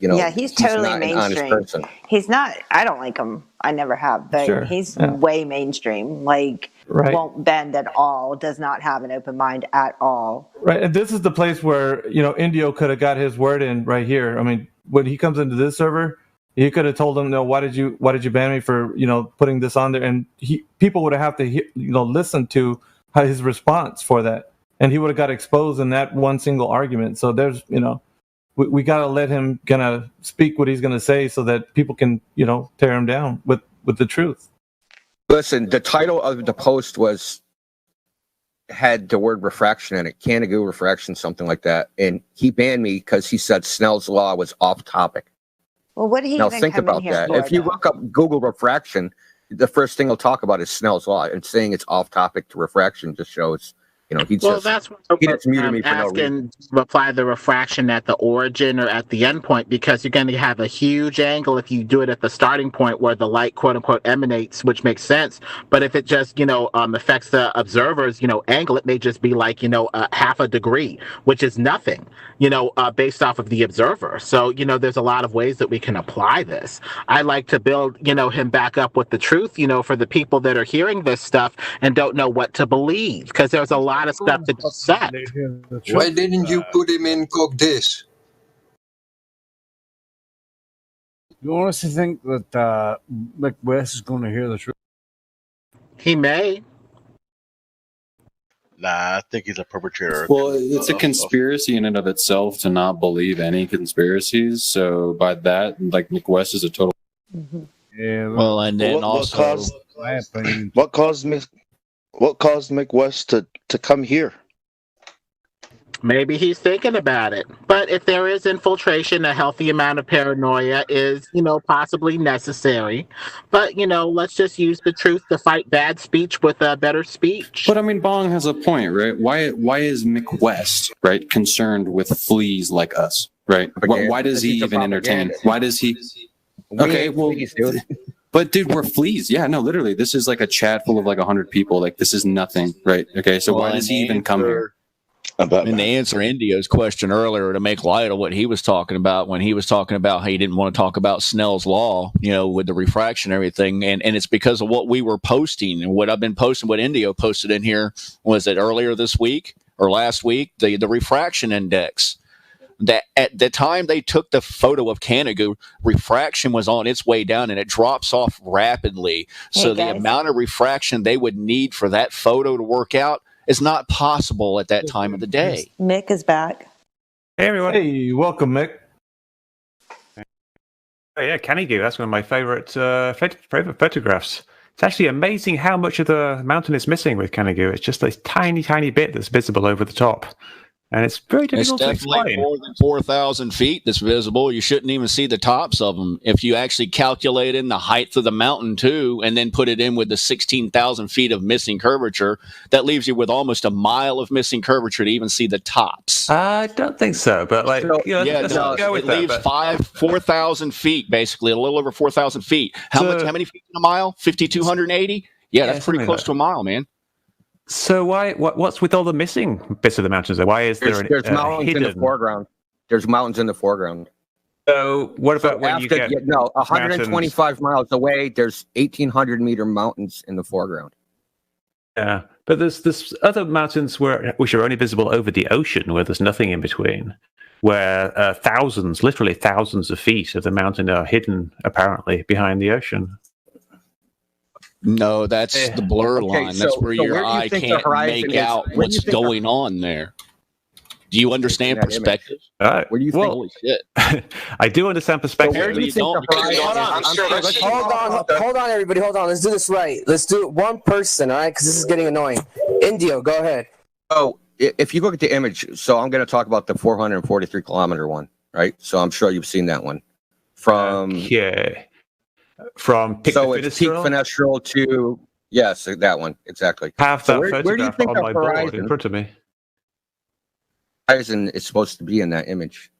he's totally mainstream. He's not. I don't like him. I never have, but he's way mainstream. Won't bend at all. Does not have an open mind at all. Right, and this is the place where Indio could have got his word in right here. I mean, when he comes into this server, he could have told them, "No, why did you ban me for putting this on there?" And people would have to listen to his response for that, and he would have got exposed in that one single argument. So there's we got to let him kind of speak what he's going to say, so that people can tear him down with the truth. Listen, the title of the post had the word refraction in it, Canada refraction, something like that, and he banned me because he said Snell's Law was off topic. Well, what did he now think about that? If you look up Google refraction, the first thing he'll talk about is Snell's Law, and saying it's off topic to refraction just shows, he that's he just muted me for no reason. To apply the refraction at the origin or at the end point, because you're going to have a huge angle if you do it at the starting point where the light, quote unquote, emanates, which makes sense. But if it just, affects the observer's, angle, it may just be half a degree, which is nothing, based off of the observer. So, there's a lot of ways that we can apply this. I like to build, him back up with the truth, for the people that are hearing this stuff and don't know what to believe, because there's a lot of stuff to dissect. Why didn't you put him in Cogdis? You honestly think that Mick West is going to hear the truth? He may. Nah, I think he's a perpetrator. Well, it's a conspiracy in and of itself to not believe any conspiracies. So by that, Mick West is a total. Mm-hmm. Yeah. Well, and then what caused Mick West to come here? Maybe he's thinking about it. But if there is infiltration, a healthy amount of paranoia is, possibly necessary. But, let's just use the truth to fight bad speech with better speech. But I mean, Bong has a point, right? Why is Mick West, right, concerned with fleas like us, right? Why does he even entertain? Why does he? Okay, well, but dude, we're fleas. Yeah, no, literally, this is like a chat full of 100 people. This is nothing, right? Okay, so why does he even come here? And to answer Indio's question earlier, to make light of what he was talking about when he was talking about how he didn't want to talk about Snell's Law, with the refraction and everything, and it's because of what we were posting and what I've been posting, what Indio posted in here, was it earlier this week or last week, the refraction index. That at the time they took the photo of Canada, refraction was on its way down and it drops off rapidly. So the amount of refraction they would need for that photo to work out is not possible at that time of the day. Mick is back. Hey, everyone. Hey, welcome, Mick. Oh, yeah, Canigou. That's one of my favorite photographs. It's actually amazing how much of the mountain is missing with Canigou. It's just this tiny, tiny bit that's visible over the top. And it's very difficult to explain. It's definitely more than 4,000 feet that's visible. You shouldn't even see the tops of them. If you actually calculate in the height of the mountain, too, and then put it in with the 16,000 feet of missing curvature, that leaves you with almost a mile of missing curvature to even see the tops. I don't think so, but let's go with it. Leaves 4,000 feet, basically, a little over 4,000 feet. How many feet in a mile? 5,280? Yeah, that's pretty close to a mile, man. So what's with all the missing bits of the mountains? Why is there's mountains in the foreground? There's mountains in the foreground. So what about when you get 125 miles away? There's 1,800-meter mountains in the foreground. Yeah, but there's other mountains which are only visible over the ocean, where there's nothing in between, where literally thousands of feet of the mountain are hidden apparently behind the ocean. No, that's the blur line. That's where your eye can't make out what's going on there. Do you understand perspective? Where do you think? Holy shit! I do understand perspective. Where do you think Hold on, everybody. Hold on. Let's do this right. Let's do it one person, all right? Because this is getting annoying. Indio, go ahead. Oh, if you look at the image, so I'm going to talk about the 443-kilometer one, right? So I'm sure you've seen that one. From From Pic so it's Peak Fenestrel to that one exactly. Have so that where do you think on my board in front of me? Horizon is supposed to be in that image.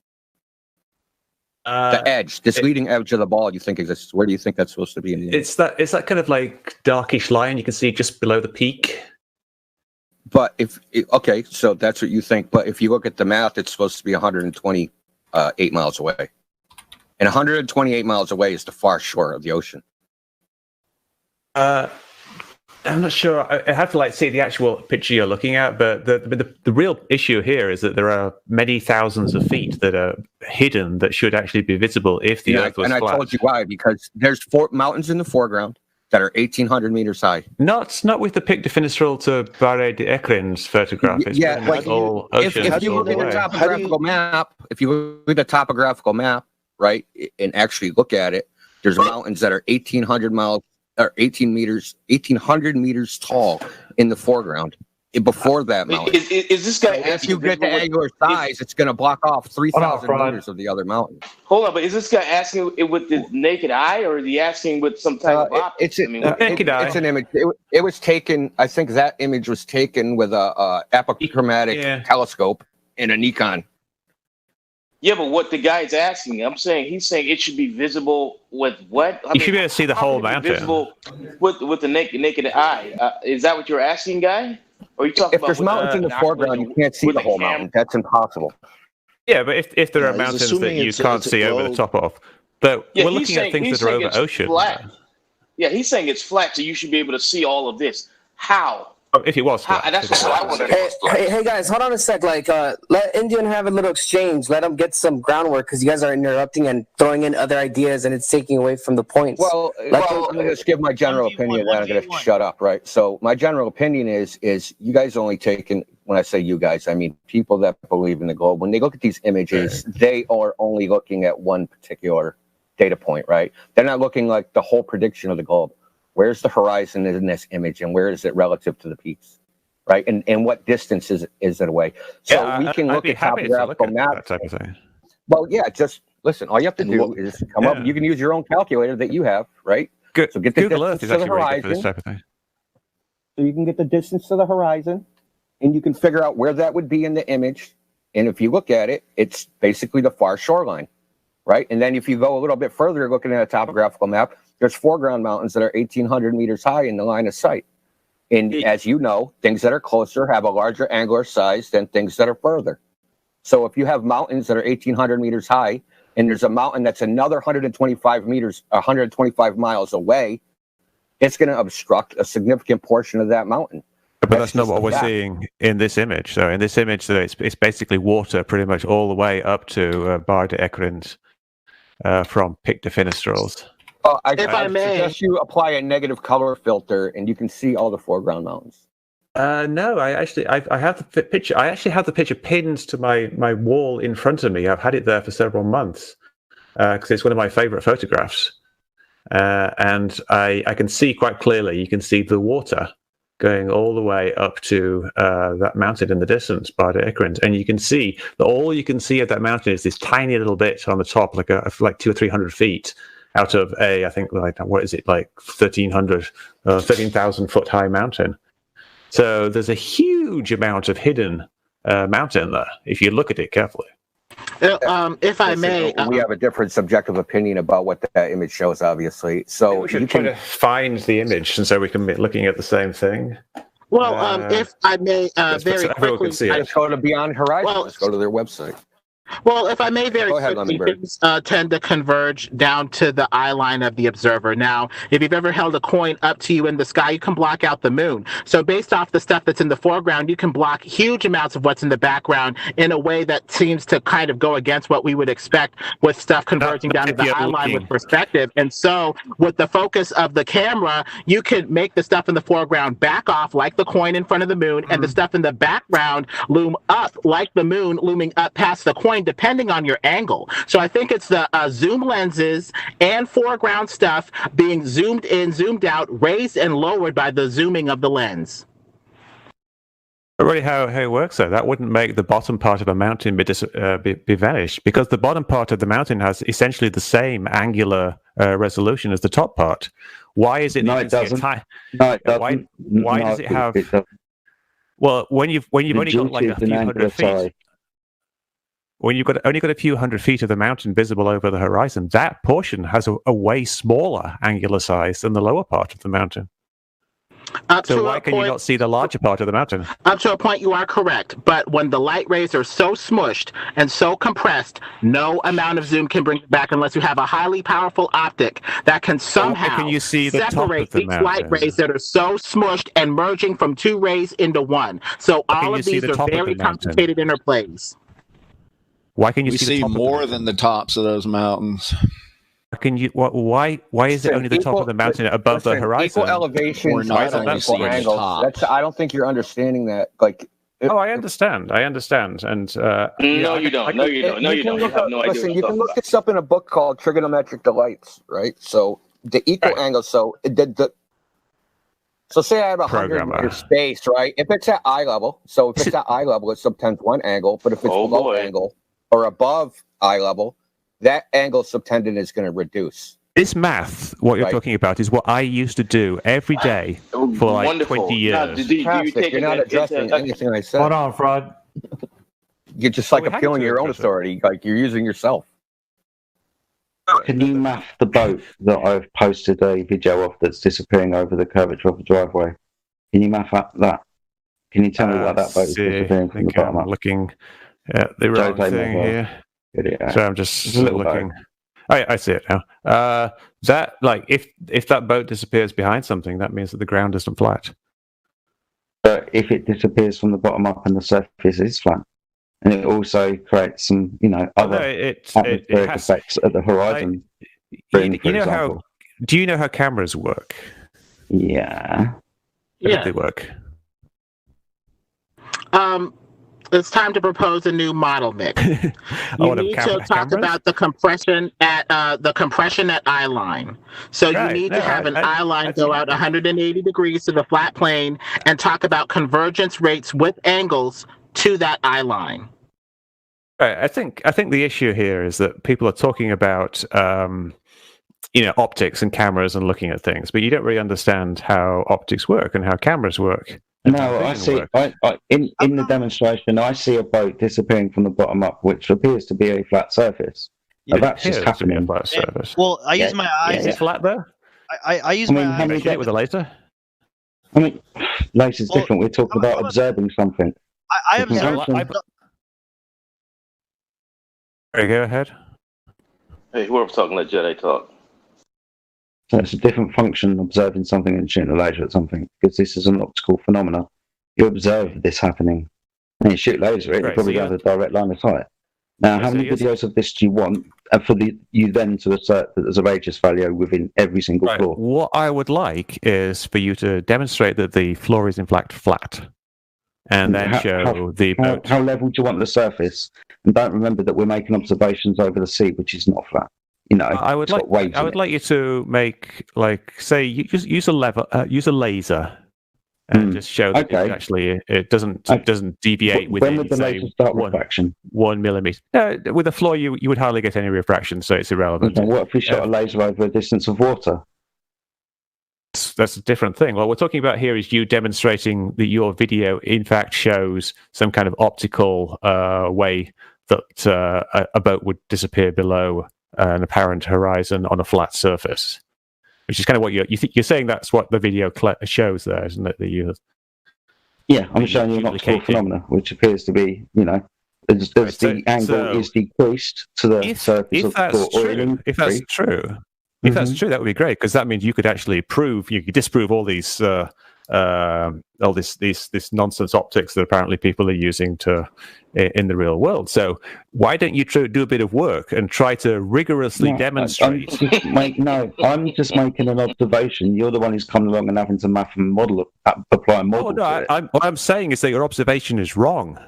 The edge, this leading edge of the ball, you think exists? Where do you think that's supposed to be in the image? It's that kind of like darkish line you can see just below the peak. But okay, so that's what you think. But if you look at the math, it's supposed to be 128 miles away. And 128 miles away is the far shore of the ocean. I'm not sure. I have to see the actual picture you're looking at, but the real issue here is that there are many thousands of feet that are hidden that should actually be visible if the Earth was flat. And I told you why, because there's 4 mountains in the foreground that are 1,800 meters high. Not with the Pic de Fenestrel to Barre de Ekrin's photograph. It's all ocean. If you look at the topographical map, right, and actually look at it, there's mountains that are 1,800 miles or 1,800 meters tall in the foreground. Before that mountain, is this guy? If you get the angular size, it's going to block off 3,000 meters of the other mountain. Hold on, but is this guy asking it with the naked eye, or is he asking with some type of optics? It's an image. It was taken. I think that image was taken with a apochromatic telescope and a Nikon. Yeah, but what the guy's asking, he's saying it should be visible with what? You should be able to see the whole mountain. Visible with the naked eye. Is that what you're asking, guy? Or are you talking if there's mountains in the foreground, you can't see the whole mountain. That's impossible. Yeah, but if there are mountains that you can't see over the top of, but we're looking at things that are over ocean. Yeah, he's saying it's flat, so you should be able to see all of this. How? Oh, if it was flat. That's what I wanted. Hey guys, hold on a sec. Let Indian have a little exchange. Let him get some groundwork because you guys are interrupting and throwing in other ideas, and it's taking away from the points. Well, I'm going to just give my general opinion, and then I'm going to shut up. Right. So my general opinion is you guys only taking. When I say you guys, I mean people that believe in the globe. When they look at these images, they are only looking at one particular data point. Right. They're not looking like the whole prediction of the globe. Where's the horizon in this image, and where is it relative to the peaks, right? And what distance is it away? So we can look at topographical map. Type of thing. Well, yeah, just listen. All you have to do is come up. You can use your own calculator that you have, right? Good. So get the Google Earth distance is to the actually really good for this horizon. type of thing. So you can get the distance to the horizon, and you can figure out where that would be in the image. And if you look at it, it's basically the far shoreline, right? And then if you go a little bit further, looking at a topographical map, there's foreground mountains that are 1,800 meters high in the line of sight. And as you know, things that are closer have a larger angular size than things that are further. So if you have mountains that are 1,800 meters high, and there's a mountain that's another 125 miles away, it's going to obstruct a significant portion of that mountain. But that's not what we're seeing in this image. So in this image, it's basically water pretty much all the way up to Barre de Ekrin's from Pic de Fenestrels. I suggest you apply a negative color filter, and you can see all the foreground mountains. No, I have the picture. I actually have the picture pinned to my wall in front of me. I've had it there for several months because it's one of my favorite photographs, and I can see quite clearly. You can see the water going all the way up to that mountain in the distance, Barre de Ekrin, and you can see that all you can see of that mountain is this tiny little bit on the top, like 200 or 300 feet. Out of I think, what is it, like 13,000 foot high mountain. So there's a huge amount of hidden mountain there, if you look at it carefully. If I may, we have a different subjective opinion about what that image shows, obviously. So we should try to find the image, and so we can be looking at the same thing. Well, if I may, very quickly, can see it. Let's go to Beyond Horizon. Let's go to their website. Well, if I may very Go ahead, quickly, Lemmingbird. things tend to converge down to the eye line of the observer. Now, if you've ever held a coin up to you in the sky, you can block out the moon. So based off the stuff that's in the foreground, you can block huge amounts of what's in the background in a way that seems to kind of go against what we would expect with stuff converging down to the eye line with perspective. And so with the focus of the camera, you can make the stuff in the foreground back off like the coin in front of the moon, and the stuff in the background loom up like the moon looming up past the coin, depending on your angle. So I think it's the zoom lenses and foreground stuff being zoomed in, zoomed out, raised and lowered by the zooming of the lens. But really, how it works though, that wouldn't make the bottom part of a mountain be vanished, because the bottom part of the mountain has essentially the same angular resolution as the top part. Why is it? No, it doesn't. No, it doesn't. Why does it have? Well, when you've only got like a few hundred feet. When you've only got a few hundred feet of the mountain visible over the horizon, that portion has a way smaller angular size than the lower part of the mountain. So why can you not see the larger part of the mountain? Up to a point, you are correct. But when the light rays are so smushed and so compressed, no amount of zoom can bring it back unless you have a highly powerful optic that can somehow separate these light rays that are so smushed and merging from two rays into one. So all of these are very complicated interplays. Why can you see more than the tops of those mountains? Can you? Why is it only the top of the mountain above the horizon? Equal elevation, angles. I don't think you're understanding that. Like, I understand, and no, you don't. No, you don't. You have no idea. Listen, you can look this up in a book called Trigonometric Delights, right? So the equal angle. So so say I have 100 meter space, right? If it's at eye level, so if it's at eye level, it's subtends one angle. But if it's below angle or above eye level, that angle subtended is going to reduce. This math, what you're talking about, is what I used to do every day for like 20 years. Now, do you take you're not addressing anything I said. Hold on, Fraud. You're just like appealing your own authority, like you're using yourself. Can you map the boat that I've posted a video of that's disappearing over the curvature of the driveway? Can you map that? Can you tell me why that boat is disappearing from the bottom up? Looking at the wrong thing here. So I'm just looking. I see it now. That, like, if that boat disappears behind something, that means that the ground isn't flat. But if it disappears from the bottom up and the surface is flat, and it also creates some, other atmospheric effects at the horizon. Do you know how cameras work? Yeah. How do they work? It's time to propose a new model, Mick. You need to talk about the compression at eye line. So you need to have an eye line go out 180 degrees to the flat plane and talk about convergence rates with angles to that eye line. Right. I think the issue here is that people are talking about optics and cameras and looking at things, but you don't really understand how optics work and how cameras work. No, I see. In the demonstration, I see a boat disappearing from the bottom up, which appears to be a flat surface. That's just happening. Flat surface. Well, I use my eyes. Is it flat there? I use my eyes. Can you get it with a laser? I mean, laser's different. We're talking about observing something. I observe. Go ahead. Hey, whoever's talking, let Jedi talk. So it's a different function observing something and shooting a laser at something, because this is an optical phenomena. You observe this happening, and you shoot laser at it, you probably have a direct line of sight. Now, how many videos of this do you want for you then to assert that there's a radius value within every single floor? What I would like is for you to demonstrate that the floor is in fact flat, and then show the boat. How level do you want the surface? And don't remember that we're making observations over the sea, which is not flat. I would like you to make, like, say, you just use a laser, and just show that it doesn't deviate within. When would the laser start refraction? 1 millimeter. With a floor, you would hardly get any refraction, so it's irrelevant. Okay, what if we shot a laser over a distance of water? That's a different thing. What we're talking about here is you demonstrating that your video, in fact, shows some kind of optical way that a boat would disappear below an apparent horizon on a flat surface, which is kind of what you're saying. That's what the video shows there, isn't it? Yeah, I'm showing you an optical phenomena, which appears to be, as the angle is decreased to the surface of the floor. If that's true, that would be great, because that means you could actually disprove all these this nonsense optics that apparently people are using in the real world. So why don't you do a bit of work and try to rigorously demonstrate? I'm just making an observation. You're the one who's coming along and having to apply a model. What I'm saying is that your observation is wrong.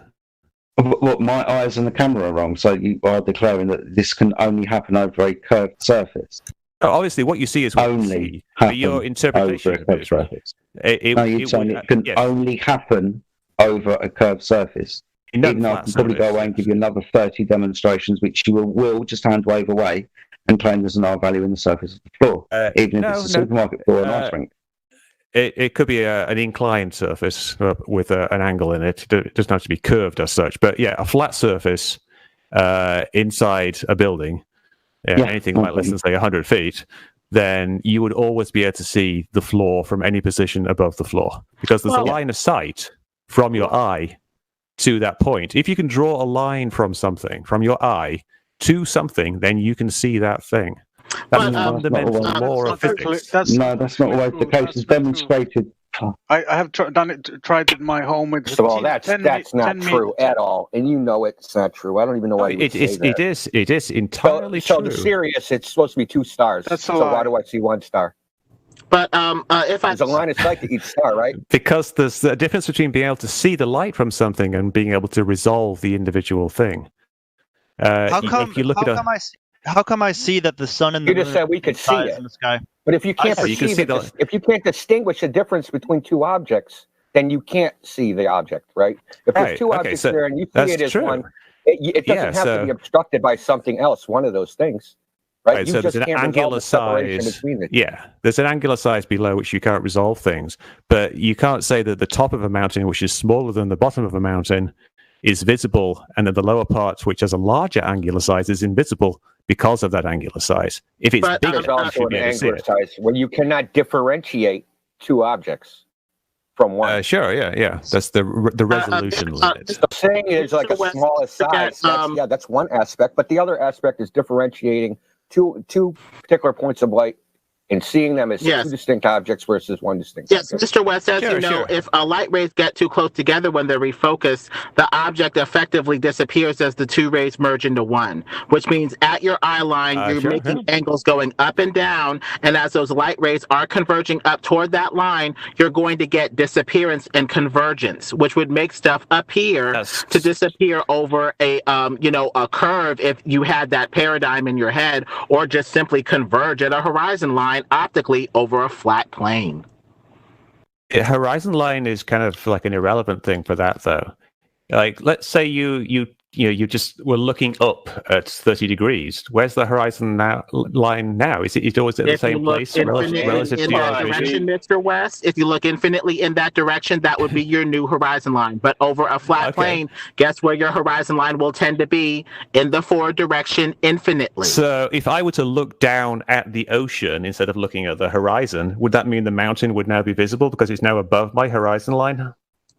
What, my eyes and the camera are wrong, so you are declaring that this can only happen over a curved surface. Obviously, what you see is what you see, but your interpretation over a curved surface. You're saying it can only happen over a curved surface. Even though I can probably go away and give you another 30 demonstrations, which you will just hand wave away and claim there's an R value in the surface of the floor, even if it's a supermarket floor or an ice rink. It could be an inclined surface with an angle in it. It doesn't have to be curved as such. But yeah, a flat surface inside a building, anything like less than, say, 100 feet, then you would always be able to see the floor from any position above the floor, because there's a line of sight from your eye to that point. If you can draw a line from your eye to something, then you can see that thing. That's a fundamental law of physics. That's not always the case. It's demonstrated. I have tried it in my home. With First of all, that's not true at all, and you know it's not true. I don't even know why you say that. It is entirely true. So the Sirius, it's supposed to be 2 stars. So why do I see 1 star? But if there's a line of sight to each star, right? Because there's a difference between being able to see the light from something and being able to resolve the individual thing. How come I see that the sun and the moon? You just said we could see it in the sky. But if you can't if you can't distinguish the difference between 2 objects, then you can't see the object, right? If there's 2 objects there and you see it as one, it doesn't have to be obstructed by something else. One of those things. Right, so there's an angular size. There's an angular size below which you can't resolve things, but you can't say that the top of a mountain, which is smaller than the bottom of a mountain, is visible, and then the lower part, which has a larger angular size, is invisible because of that angular size. If it's bigger, there's also an angular size where you cannot differentiate 2 objects from one. That's the resolution limit. So saying it's like a smaller size. That's one aspect, but the other aspect is differentiating two particular points of light and seeing them as 2 distinct objects versus 1 distinct object. Mr. West, as you know, if light rays get too close together when they're refocused, the object effectively disappears as the 2 rays merge into one, which means at your eye line, you're making angles going up and down, and as those light rays are converging up toward that line, you're going to get disappearance and convergence, which would make stuff up here to disappear over a curve if you had that paradigm in your head, or just simply converge at a horizon line optically over a flat plane. Horizon line is kind of like an irrelevant thing for that, though. Like, let's say you just were looking up at 30 degrees. Where's the horizon line now? Is it always at the same place relative to your direction, Mr. West? If you look infinitely in that direction, that would be your new horizon line. But over a flat plane, guess where your horizon line will tend to be? In the forward direction infinitely. So if I were to look down at the ocean instead of looking at the horizon, would that mean the mountain would now be visible because it's now above my horizon line?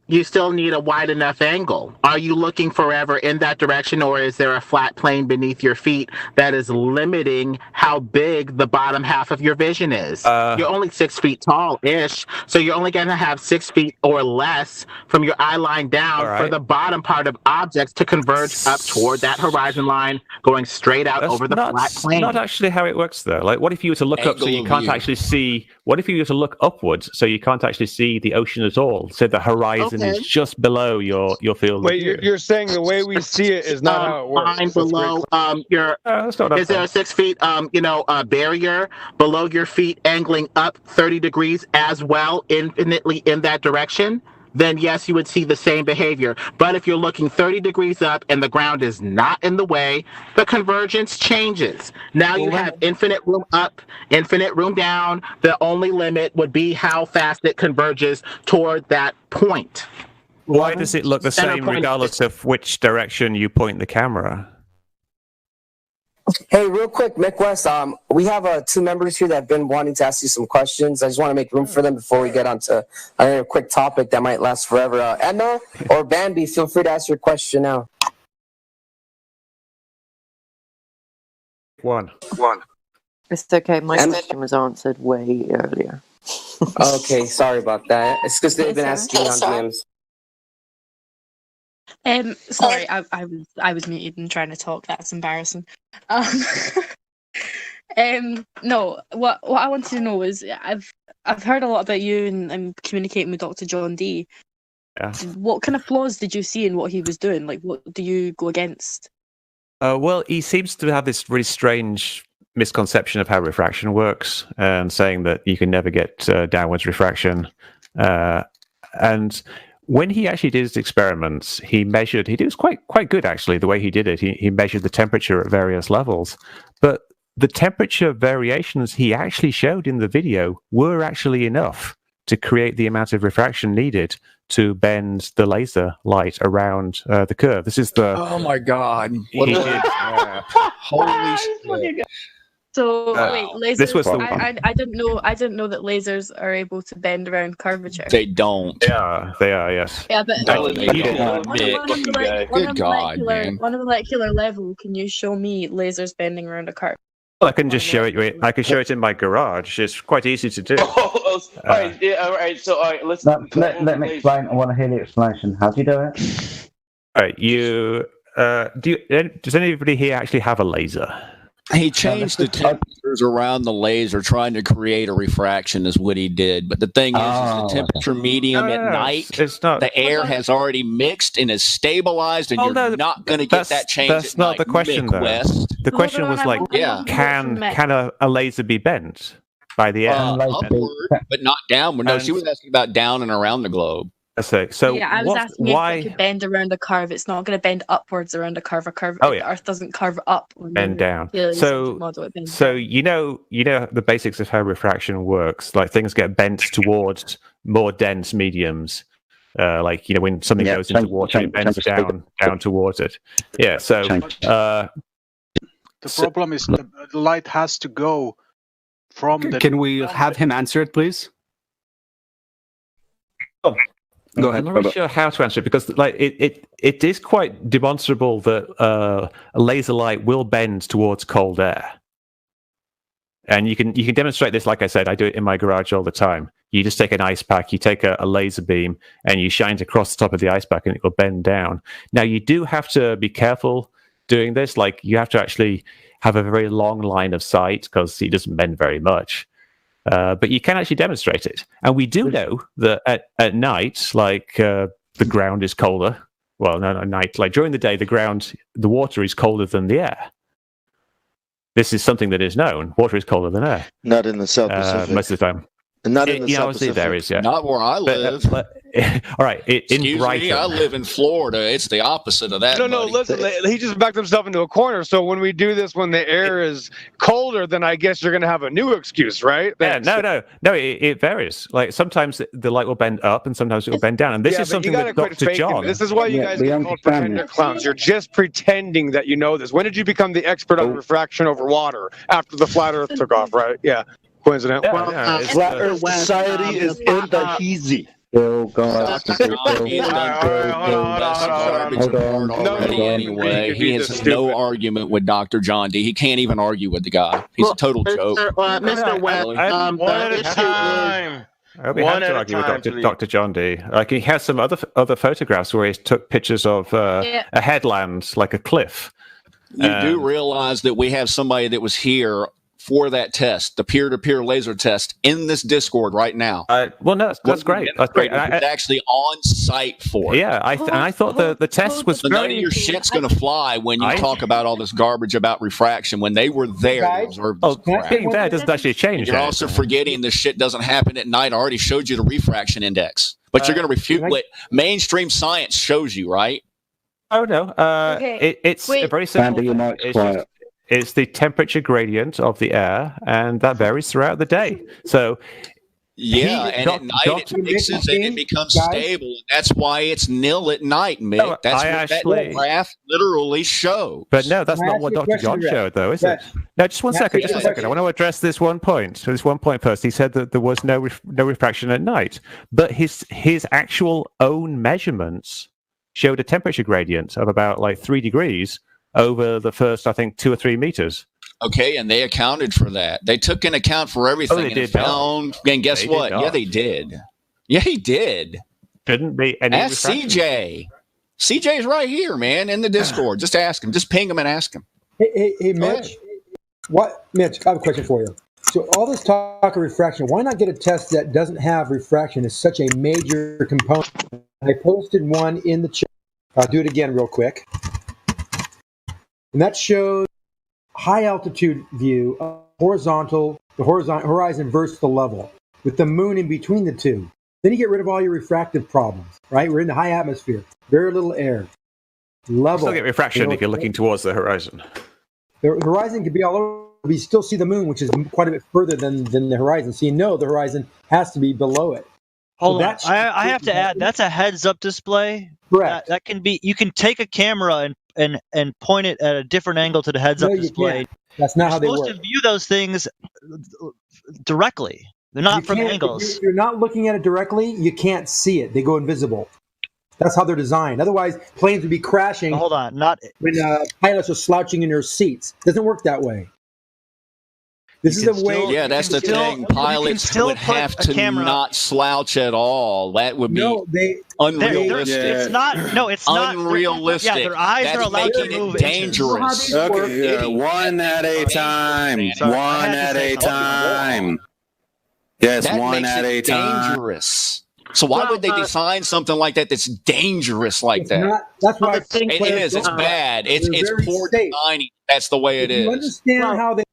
You still need a wide enough angle. Are you looking forever in that direction, or is there a flat plane beneath your feet that is limiting how big the bottom half of your vision is? You're only 6 feet tall-ish, so you're only going to have 6 feet or less from your eye line down for the bottom part of objects to converge up toward that horizon line, going straight out over the flat plane. Not actually how it works, though. Like, what if you were to look up so you can't actually see? What if you were to look upwards so you can't actually see the ocean at all? So the horizon is just below your field. Wait, you're saying the way we see it is not how it works. Line below is there a 6 feet barrier below your feet angling up 30 degrees as well, infinitely in that direction? Then yes, you would see the same behavior. But if you're looking 30 degrees up and the ground is not in the way, the convergence changes. Now you have infinite room up, infinite room down. The only limit would be how fast it converges toward that point. Why does it look the same regardless of which direction you point the camera? Hey, real quick, Mick West, we have 2 members here that have been wanting to ask you some questions. I just want to make room for them before we get on to a quick topic that might last forever. Emma or Bambi, feel free to ask your question now. One. It's okay. My question was answered way earlier. Okay, sorry about that. It's because they've been asking me on DMs. Sorry, I was muted and trying to talk. That's embarrassing. No, what I wanted to know is I've heard a lot about you and communicating with Dr. John Dee. Yeah. What kind of flaws did you see in what he was doing? Like, what do you go against? Well, he seems to have this really strange misconception of how refraction works, and saying that you can never get downwards refraction. And when he actually did his experiments, he was quite good actually. The way he did it, he measured the temperature at various levels, but the temperature variations he actually showed in the video were actually enough to create the amount of refraction needed to bend the laser light around the curve. This is the. Oh my God! What is crap? Holy shit! So wait, lasers. This was the I didn't know that lasers are able to bend around curvature. They don't. They are. Yes. Yeah, but on a molecular level, can you show me lasers bending around a curve? Well, I can just show it. I can show it in my garage. It's quite easy to do. All right. So, all right. Let's let me explain. I want to hear the explanation. How do you do it? All right. Does anybody here actually have a laser? He changed the temperatures around the laser, trying to create a refraction, is what he did. But the thing is the temperature medium at night, the air has already mixed and is stabilized, and you're not going to get that change. That's not the question, though. The question was like, can a laser be bent by the air? Upward, but not downward. No, she was asking about down and around the globe. So yeah, I was asking if it could bend around a curve. It's not going to bend upwards around a curve. The Earth doesn't curve up and down. So you know the basics of how refraction works. Like things get bent towards more dense mediums. Like when something goes into water, it bends down towards it. Yeah. So the problem is the light has to go from the. Can we have him answer it, please? Oh. Go ahead. I'm not really sure how to answer it, because it is quite demonstrable that a laser light will bend towards cold air, and you can demonstrate this. Like I said, I do it in my garage all the time. You just take an ice pack, you take a laser beam, and you shine it across the top of the ice pack, and it will bend down. Now you do have to be careful doing this. Like you have to actually have a very long line of sight, because it doesn't bend very much. But you can actually demonstrate it. And we do know that at night, like the ground is colder. Well, no, at night, like during the day, the water is colder than the air. This is something that is known. Water is colder than air. Not in the South Pacific. Most of the time. Not in the South obviously Pacific. There is, yeah. Not where I live. All right, Excuse Brighton. me, I live in Florida. It's the opposite of that. No, listen, he just backed himself into a corner. So when we do this, when the air is colder, then I guess you're going to have a new excuse, right? Yeah, no, it varies. Like sometimes the light will bend up, and sometimes it will bend down. And this is something that Dr. John. This is why you guys get called pretender clowns. You're just pretending that you know this. When did you become the expert on refraction over water? After the flat Earth took off, right? Yeah. Coincident. Flat Earth Society is in the heezy. Anyway, he has no argument with Dr. John Dee. He can't even argue with the guy. He's a total joke. Mr. Webb, one at a time. I'll be happy to argue with Dr. John Dee. Like he has some other photographs where he took pictures of a headland, like a cliff. You do realize that we have somebody that was here for that test, the peer-to-peer laser test, in this Discord right now. Well, no, that's great. That's great. He's actually on site for it. Yeah, I thought the test was none of your shit's going to fly when you talk about all this garbage about refraction. When they were there, they observed this crap. Being there doesn't actually change. You're also forgetting this shit doesn't happen at night. I already showed you the refraction index. But you're going to refute what mainstream science shows you, right? Oh, no. It's a very simple. It's the temperature gradient of the air, and that varies throughout the day. So, at night it mixes and it becomes stable. And that's why it's nil at night, Mick. No, that's what that graph literally shows. But no, that's not what Dr. John showed, though, is it? No, just one second. I want to address this one point. So this one point first. He said that there was no refraction at night, but his actual own measurements showed a temperature gradient of about 3 degrees over the first, I think, 2 or 3 meters. Okay, and they accounted for that. They took in account for everything. they and did found, and guess what? Yeah, they did. Yeah, he did. Shouldn't be any Ask CJ. CJ's right here, man, in the Discord. Just ask him. Just ping him and ask him. Hey, Mitch. Mitch, I have a question for you. So all this talk of refraction, why not get a test that doesn't have refraction as such a major component? I posted one in the chat. I'll do it again real quick. And that shows high altitude view of the horizon versus the level, with the moon in between the two. Then you get rid of all your refractive problems, right? We're in the high atmosphere, very little air. Level. You still get refraction if you're looking towards the horizon. The horizon could be all over, but you still see the moon, which is quite a bit further than the horizon. So you know the horizon has to be below it. Hold on. I have to add, that's a heads-up display. Correct. That can be. You can take a camera and point it at a different angle to the heads-up display. Can't. That's not how they work. You're supposed to view those things directly. They're not from angles. If you're not looking at it directly, you can't see it. They go invisible. That's how they're designed. Otherwise, planes would be crashing. Hold on, when pilots are slouching in their seats. It doesn't work that way. This is the way. Yeah, that's the thing. Pilots would have to not slouch at all. That would be unrealistic. It's not. No, it's not unrealistic. Yeah, their eyes that's are allowed to move. Dangerous. Okay, one at a time. One at a time. Yes, that one makes at a time. Dangerous. So why would they design something like that that's dangerous like that? That's why it is. It's bad. It's poor designing. That's the way it is. You understand how they.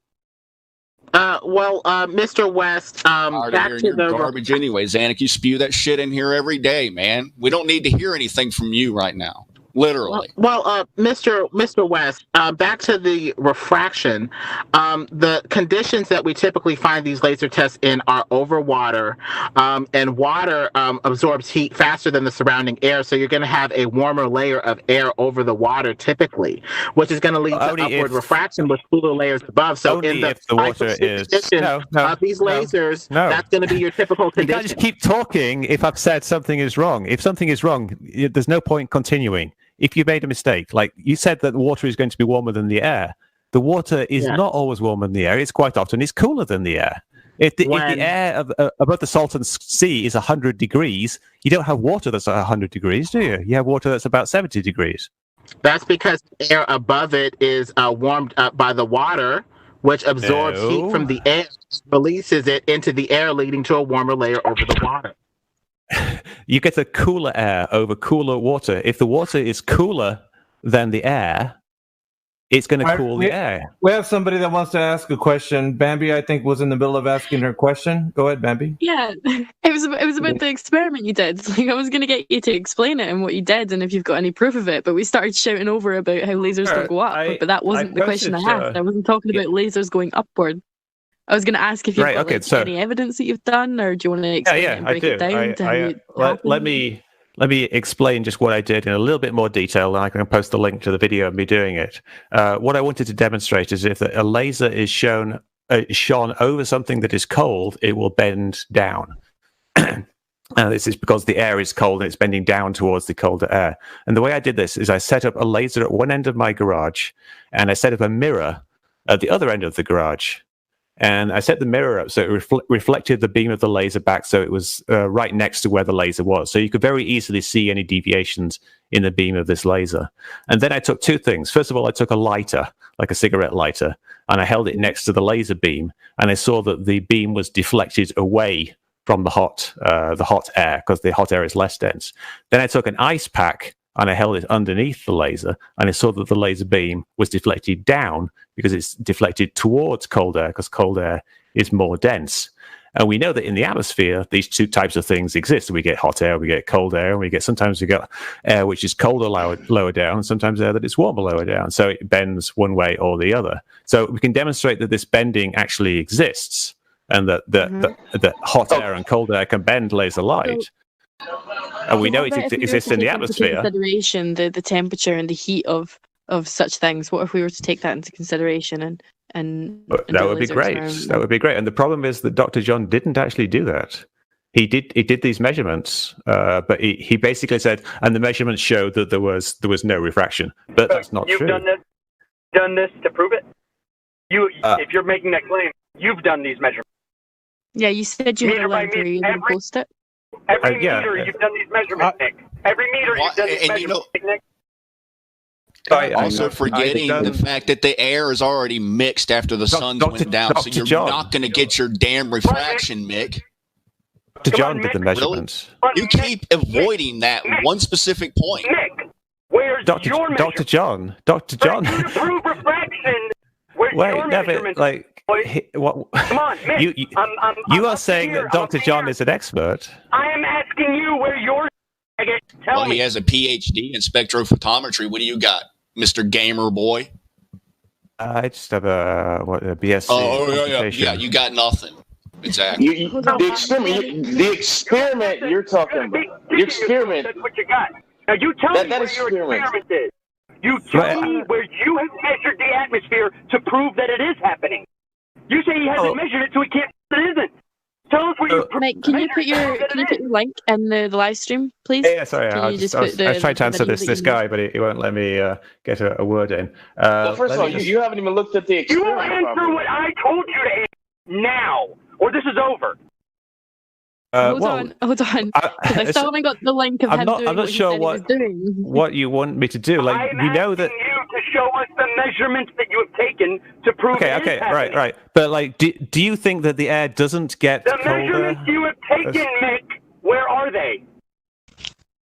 Mr. West, back to the garbage anyway. Zanuck, you spew that shit in here every day, man. We don't need to hear anything from you right now. Literally. Mr. West, back to the refraction. The conditions that we typically find these laser tests in are over water, and water absorbs heat faster than the surrounding air, so you're going to have a warmer layer of air over the water typically, which is going to lead to upward refraction with cooler layers above. So in the water is these lasers, that's going to be your typical condition. You can't just keep talking if I've said something is wrong. If something is wrong, there's no point continuing. If you made a mistake, like you said that the water is going to be warmer than the air, the water is not always warmer than the air. It's quite often it's cooler than the air. If the air above the Salton Sea is 100 degrees, you don't have water that's 100 degrees, do you? You have water that's about 70 degrees. That's because the air above it is warmed up by the water, which absorbs heat from the air, releases it into the air, leading to a warmer layer over the water. You get a cooler air over cooler water. If the water is cooler than the air, it's going to cool the air. We have somebody that wants to ask a question. Bambi, I think, was in the middle of asking her question. Go ahead, Bambi. Yeah, it was about the experiment you did. Like, I was going to get you to explain it and what you did and if you've got any proof of it, but we started shouting over about how lasers don't go up. But that wasn't the question I asked. I wasn't talking about lasers going upward. I was going to ask if you've got any evidence that you've done, or do you want to explain it and break it down? Let me explain just what I did in a little bit more detail, and I can post the link to the video of me doing it. What I wanted to demonstrate is if a laser is shone over something that is cold, it will bend down. And this is because the air is cold and it's bending down towards the colder air. And the way I did this is I set up a laser at one end of my garage, and I set up a mirror at the other end of the garage. And I set the mirror up so it reflected the beam of the laser back, so it was right next to where the laser was. So you could very easily see any deviations in the beam of this laser. And then I took two things. First of all, I took a lighter, like a cigarette lighter, and I held it next to the laser beam, and I saw that the beam was deflected away from the hot air, because the hot air is less dense. Then I took an ice pack, and I held it underneath the laser, and I saw that the laser beam was deflected down because it's deflected towards cold air, because cold air is more dense. And we know that in the atmosphere, these two types of things exist. We get hot air, we get cold air, and sometimes we get air which is colder lower down, and sometimes air that is warmer lower down. So it bends one way or the other. So we can demonstrate that this bending actually exists, and that hot air and cold air can bend laser light. And we know it exists in the atmosphere. Consideration the temperature and the heat of such things. What if we were to take that into consideration and that would be great. That would be great. And the problem is that Dr. John didn't actually do that. He did these measurements, but he basically said, and the measurements showed that there was no refraction. But that's not true. You've done this to prove it? If you're making that claim, you've done these measurements. Yeah, you said you had a link where you didn't post it. Every meter, you've done these measurements, Nick. Every meter, you've done these measurements, Nick. Also forgetting the fact that the air is already mixed after the sun went down, so you're not going to get your damn refraction, Mick. Dr. John did the measurements. You keep avoiding that one specific point. Nick, where's your measurement? Dr. John. Dr. John. You to prove refraction. Where's your measurement? What? Come on, Mick. You are saying that Dr. John is an expert. I am asking you where your. Well, he has a PhD in spectrophotometry. What do you got, Mr. Gamer Boy? I just have a BSc. Oh, yeah. You got nothing. Exactly. The experiment you're talking about. The experiment. That's what you got. Now you tell me where your experiment is. You tell me where you have measured the atmosphere to prove that it is happening. You say he hasn't measured it, so he can't. It isn't. Tell us where you. Mike, can you put your link in the live stream, please? Yeah, sorry. I was trying to answer this guy, but he won't let me get a word in. Well, first of all, you haven't even looked at the experiment. You answer what I told you to answer now, or this is over. Hold on. I still haven't got the link of him doing I'm not sure what you want me to do. Like, we know that. To show us the measurements that you have taken to prove Okay, right. But like, do you think that the air doesn't get the colder? Measurements you have taken, Mick? Where are they?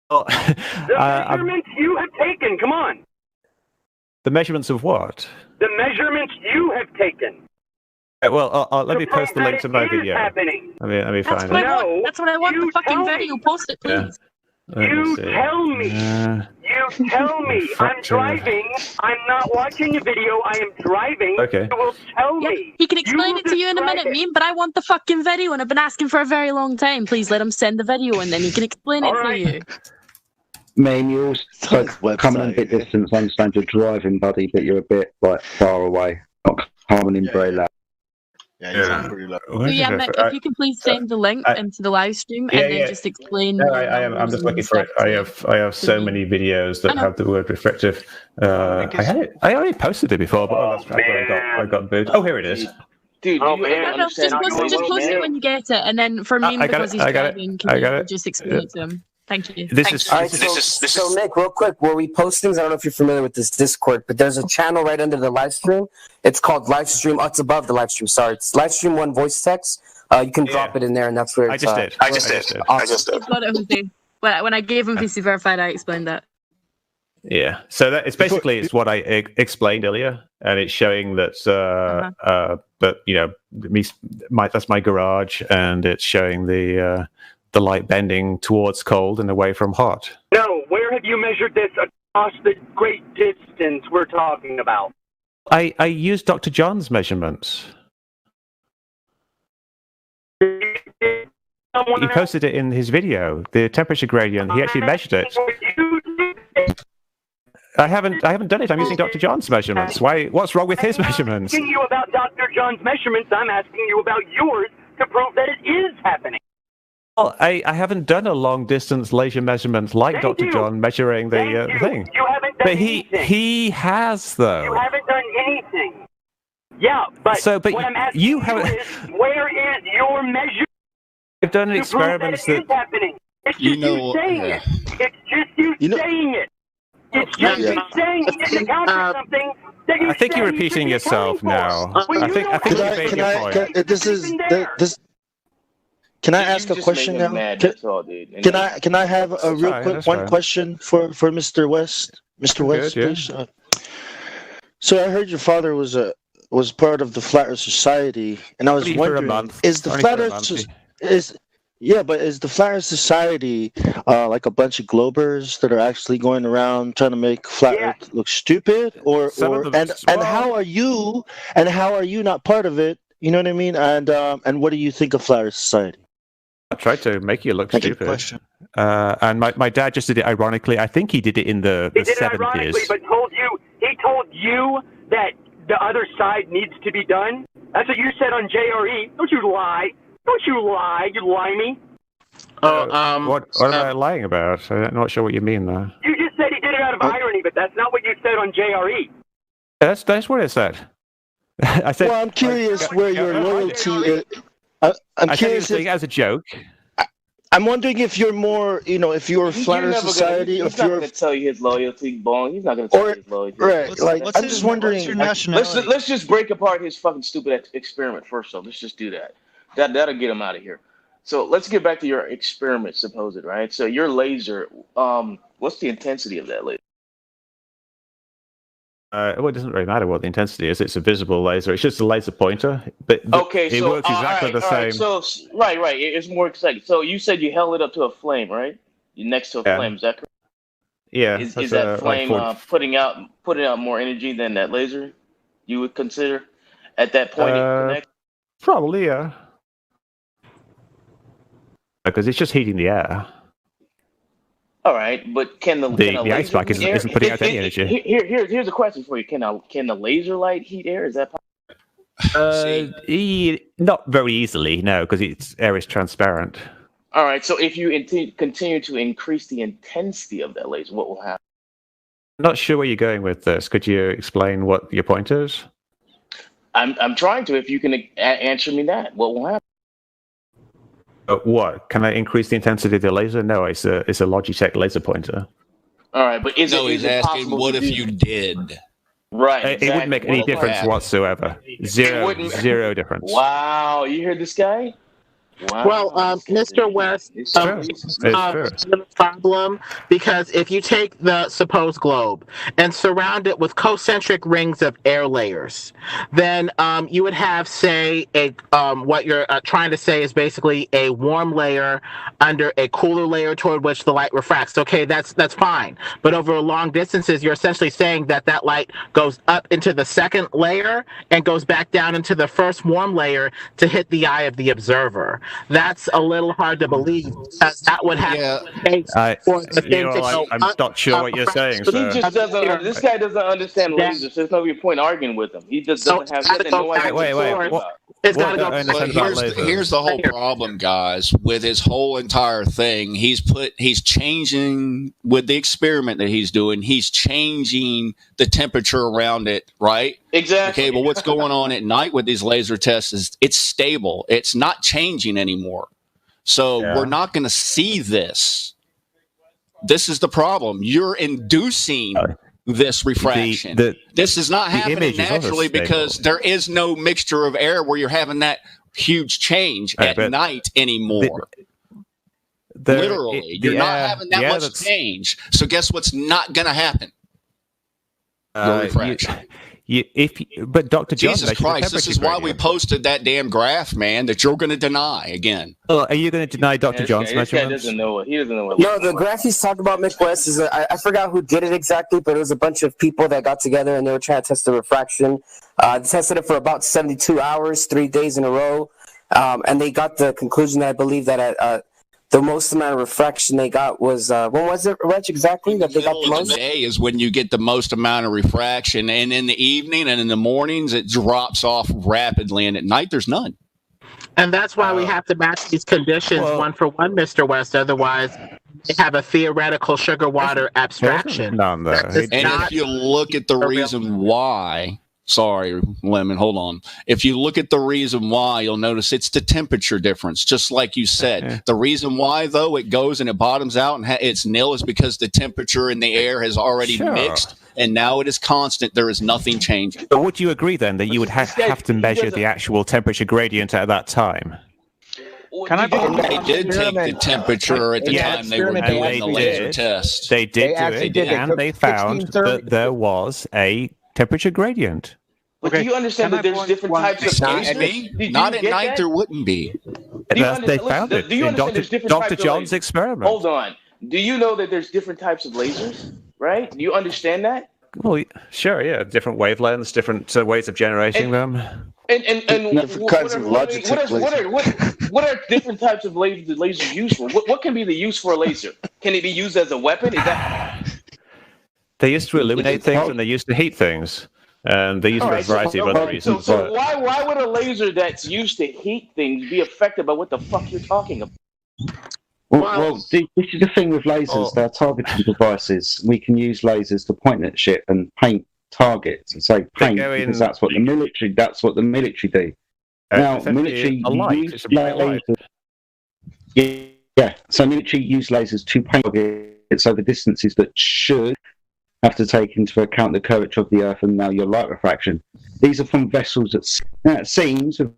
The measurements you have taken. Come on. The measurements of what? The measurements you have taken. Well, let me post the link to my video. Let me find it. That's what I want. The fucking video. Post it, please. You tell me. You tell me. I'm driving. I'm not watching a video. I am driving. Okay. You will tell me. He can explain it to you in a minute, meme, but I want the fucking video, and I've been asking for a very long time. Please let him send the video, and then he can explain it to you. Mame, you're also coming in a bit distance. I understand you're driving, buddy, but you're a bit far away. Not coming in very loud. Yeah, pretty loud. So Mick, if you can please send the link into the live stream and then just explain. No, I'm just looking for it. I have so many videos that have the word reflective. I already posted it before, but that's I got booed. Oh, here it is. Dude, just post it when you get it, and then for me, because he's driving, can you just explain it to him? Thank you. So Nick, real quick, where we post things, I don't know if you're familiar with this Discord, but there's a channel right under the live stream. It's called live stream. Oh, it's above the live stream. Sorry, it's live stream 1 voice text. You can drop it in there, and that's where it's. I just did. Awesome. He's got it, Jose. When I gave him PC Verified, I explained that. Yeah, so it's what I explained earlier, and it's showing that that that's my garage, and it's showing the light bending towards cold and away from hot. No, where have you measured this across the great distance we're talking about? I used Dr. John's measurements. He posted it in his video, the temperature gradient. He actually measured it. I haven't done it. I'm using Dr. John's measurements. What's wrong with his measurements? I'm asking you about Dr. John's measurements. I'm asking you about yours to prove that it is happening. Well, I haven't done a long distance laser measurement like Dr. John measuring the thing. You haven't done anything. He has though. You haven't done anything. Yeah, but what I'm asking you is, where is your measure? I've done experiments that it is happening. It's just you saying it. It's just you saying it. It's just you saying it to counter something. I think you're repeating yourself now. I think you're making a point. Can I ask a question now? Can I have a real quick one question for Mr. West? Mr. West, please. So I heard your father was part of the Flat Earth Society, and I was wondering, is the Flat Earth is the Flat Earth Society like a bunch of globers that are actually going around trying to make Flat Earth look stupid, and how are you not part of it? You know what I mean? And what do you think of Flat Earth Society? I tried to make you look stupid. And my dad just did it ironically. I think he did it in the 70s. He did it ironically, but he told you that the other side needs to be done. That's what you said on JRE. Don't you lie. Don't you lie, you limey. What am I lying about? I'm not sure what you mean there. You just said he did it out of irony, but that's not what you said on JRE. That's what it said. I said. Well, I'm curious where your loyalty is. I'm curious if, as a joke. I'm wondering if you're more, if you're a Flat Earth Society, he's not going to tell you his loyalty, Bong. He's not going to tell you his loyalty. Right, I'm just wondering. What's your nationality? Let's just break apart his fucking stupid experiment first, though. Let's just do that. That'll get him out of here. So let's get back to your experiment, supposed, right? So your laser, what's the intensity of that laser? Well, it doesn't really matter what the intensity is. It's a visible laser. It's just a laser pointer, but it works exactly the same. So right, it's more exciting. So you said you held it up to a flame, right? You're next to a flame. Is that correct? Yeah. Is that flame putting out more energy than that laser? You would consider at that point it connects? Probably, yeah. Because it's just heating the air. All right, but can the ice pack isn't putting out any energy? Here's a question for you. Can the laser light heat air? Is that possible? Not very easily, no, because its air is transparent. All right, so if you continue to increase the intensity of that laser, what will happen? I'm not sure where you're going with this. Could you explain what your point is? I'm trying to. If you can answer me that, what will happen? What? Can I increase the intensity of the laser? No, it's a Logitech laser pointer. All right, but he's asking, what if you did? Right. Exactly. It wouldn't make any difference whatsoever. Zero difference. Wow, you hear this guy? Wow. Well, Mr. West, it's a problem because if you take the supposed globe and surround it with concentric rings of air layers, then you would have, say, what you're trying to say is basically a warm layer under a cooler layer toward which the light refracts. Okay, that's fine. But over long distances, you're essentially saying that light goes up into the second layer and goes back down into the first warm layer to hit the eye of the observer. That's a little hard to believe because that would have for the thing to go I'm not sure what you're saying. But he just doesn't. This guy doesn't understand lasers. There's no point arguing with him. He just doesn't have no idea. Wait. It's got to go. Here's the whole problem, guys. With his whole entire thing, he's changing with the experiment that he's doing. He's changing the temperature around it, right? Exactly. Okay, but what's going on at night with these laser tests is it's stable. It's not changing anymore. So we're not going to see this. This is the problem. You're inducing this refraction. This is not happening naturally because there is no mixture of air where you're having that huge change at night anymore. Literally, you're not having that much change. So guess what's not going to happen? The refraction. But Dr. John, Jesus Christ, this is why we posted that damn graph, man, that you're going to deny again. Are you going to deny Dr. John's measurements? This guy doesn't know what. He doesn't know what. No, the graph he's talking about, Mick West, is I forgot who did it exactly, but it was a bunch of people that got together and they were trying to test the refraction. They tested it for about 72 hours, 3 days in a row, and they got the conclusion that I believe that the most amount of refraction they got was when was it, Reg, exactly? That they got the most? The day is when you get the most amount of refraction, and in the evening and in the mornings it drops off rapidly, and at night there's none. And that's why we have to match these conditions one for one, Mr. West. Otherwise, they have a theoretical sugar water abstraction. And if you look at the reason why. Sorry, Lemon, hold on. If you look at the reason why, you'll notice it's the temperature difference, just like you said. The reason why, though, it goes and it bottoms out and it's nil is because the temperature in the air has already mixed, and now it is constant. There is nothing changing. But would you agree, then, that you would have to measure the actual temperature gradient at that time? They did take the temperature at the time they were doing the laser test. They did do it, and they found that there was a temperature gradient. But do you understand that there's different types of lasers? Not at night, there wouldn't be. They found it in Dr. John's experiment. Hold on. Do you know that there's different types of lasers, right? Do you understand that? Well, sure, yeah. Different wavelengths, different ways of generating them. And different kinds of Logitech what are different types of lasers used for? What can be the use for a laser? Can it be used as a weapon? Is that... They used to illuminate things and they used to heat things. And they used for a variety of other reasons. So why would a laser that's used to heat things be affected by what the fuck you're talking about? Well, this is the thing with lasers. They're targeting devices. We can use lasers to point at shit and paint targets and say paint because that's what the military do. Now, military use lasers. Yeah, so military use lasers to paint targets over distances that should have to take into account the curvature of the Earth and now your light refraction. These are from vessels that it seems, with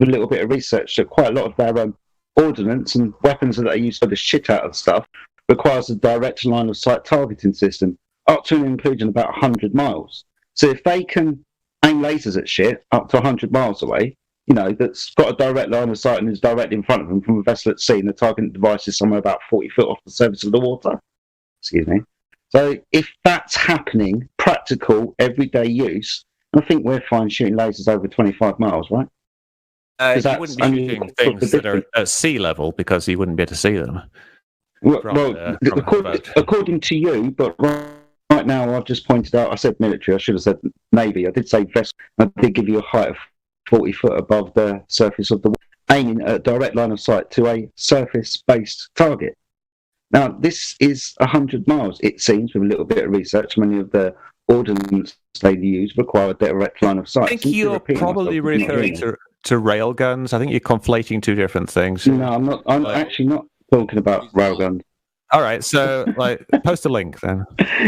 a little bit of research, that quite a lot of their ordnance and weapons that they use for the shit out of stuff requires a direct line of sight targeting system, up to and including about 100 miles. So if they can aim lasers at shit up to 100 miles away, that's got a direct line of sight and is directly in front of them from a vessel at sea, and the targeting device is somewhere about 40 foot off the surface of the water. Excuse me. So if that's happening, practical, everyday use, I think we're fine shooting lasers over 25 miles, right? You wouldn't be shooting things that are at sea level because you wouldn't be able to see them. According to you, but right now I've just pointed out, I said military, I should have said Navy. I did say vessel. I did give you a height of 40 foot above the surface of the water, aiming at a direct line of sight to a surface-based target. Now, this is 100 miles, it seems, with a little bit of research. Many of the ordnance they use require a direct line of sight. I think you're probably referring to rail guns. I think you're conflating two different things. No, I'm not. I'm actually not talking about rail guns. All right, so post a link then.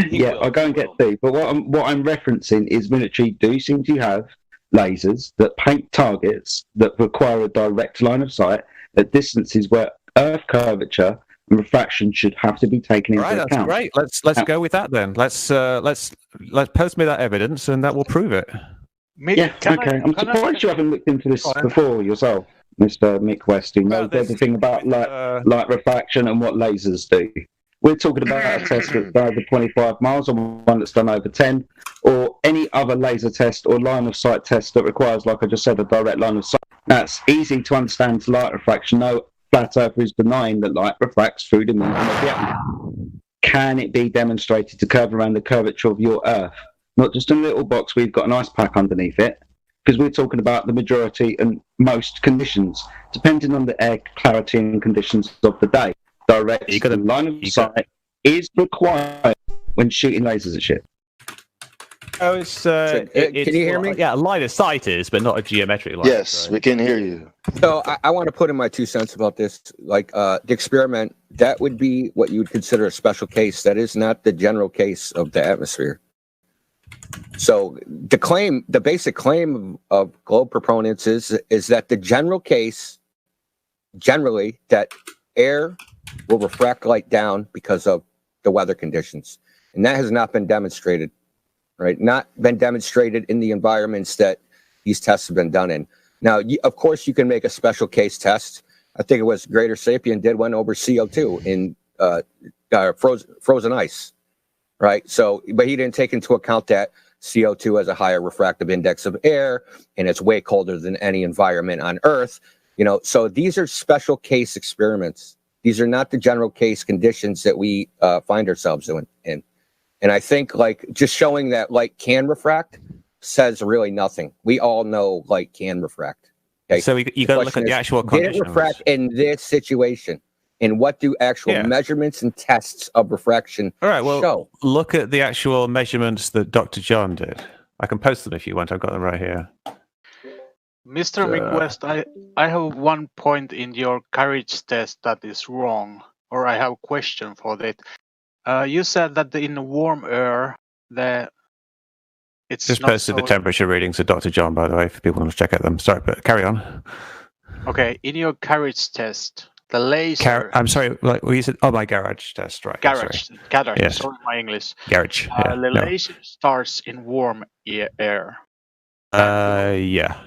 Yeah, I'll go and get these. But what I'm referencing is military do seem to have lasers that paint targets that require a direct line of sight at distances where Earth curvature and refraction should have to be taken into account. That's great. Let's go with that then. Let's post me that evidence, and that will prove it. Okay. I'm surprised you haven't looked into this before yourself, Mr. Mick West, who knows everything about light refraction and what lasers do. We're talking about a test that's done over 25 miles, or one that's done over 10, or any other laser test or line of sight test that requires, like I just said, a direct line of sight. That's easy to understand light refraction. No flat earther is denying that light refracts through the medium of the atmosphere. Can it be demonstrated to curve around the curvature of your Earth? Not just a little box we've got an ice pack underneath it, because we're talking about the majority and most conditions, depending on the air clarity and conditions of the day. Direct line of sight is required when shooting lasers at shit. Oh, it's can you hear me? Yeah, line of sight is, but not a geometric line. Yes, we can hear you. So I want to put in my 2 cents about this. Like the experiment, that would be what you would consider a special case. That is not the general case of the atmosphere. So the basic claim of globe proponents is that the general case, generally, that air will refract light down because of the weather conditions. And that has not been demonstrated, right? Not been demonstrated in the environments that these tests have been done in. Now, of course, you can make a special case test. I think it was Greater Sapien did one over CO2 in frozen ice, right? So, but he didn't take into account that CO2 has a higher refractive index of air, and it's way colder than any environment on Earth. So these are special case experiments. These are not the general case conditions that we find ourselves in. And I think just showing that light can refract says really nothing. We all know light can refract. Okay? So you got to look at the actual conditions. Did it refract in this situation? And what do actual measurements and tests of refraction show? Look at the actual measurements that Dr. John did. I can post them if you want. I've got them right here. Mr. McWest, I have one point in your courage test that is wrong, or I have a question for that. You said that in warm air, it's just not posted the temperature readings of Dr. John, by the way, if people want to check out them. Sorry, but carry on. Okay, in your courage test, the laser. I'm sorry, what you said? Oh, my garage test, right? Garage. Yes. Sorry, my English. Garage. The laser starts in warm air. Yeah.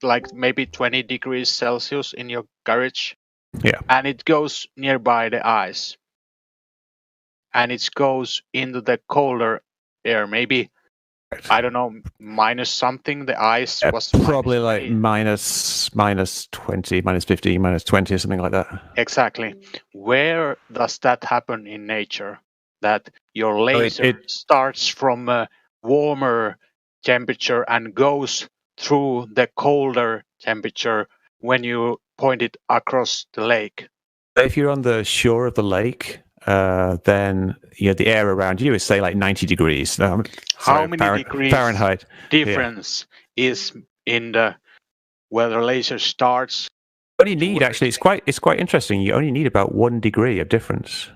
Like maybe 20 degrees Celsius in your garage. Yeah. And it goes nearby the ice. And it goes into the colder air. Maybe, I don't know, minus something. The ice was probably like minus 20, minus 15, minus 20, or something like that. Exactly. Where does that happen in nature? That your laser starts from a warmer temperature and goes through the colder temperature when you point it across the lake. If you're on the shore of the lake, then the air around you is say like 90 degrees. How many degrees Fahrenheit difference is in the where the laser starts? Only need actually it's quite interesting. You only need about 1 degree of difference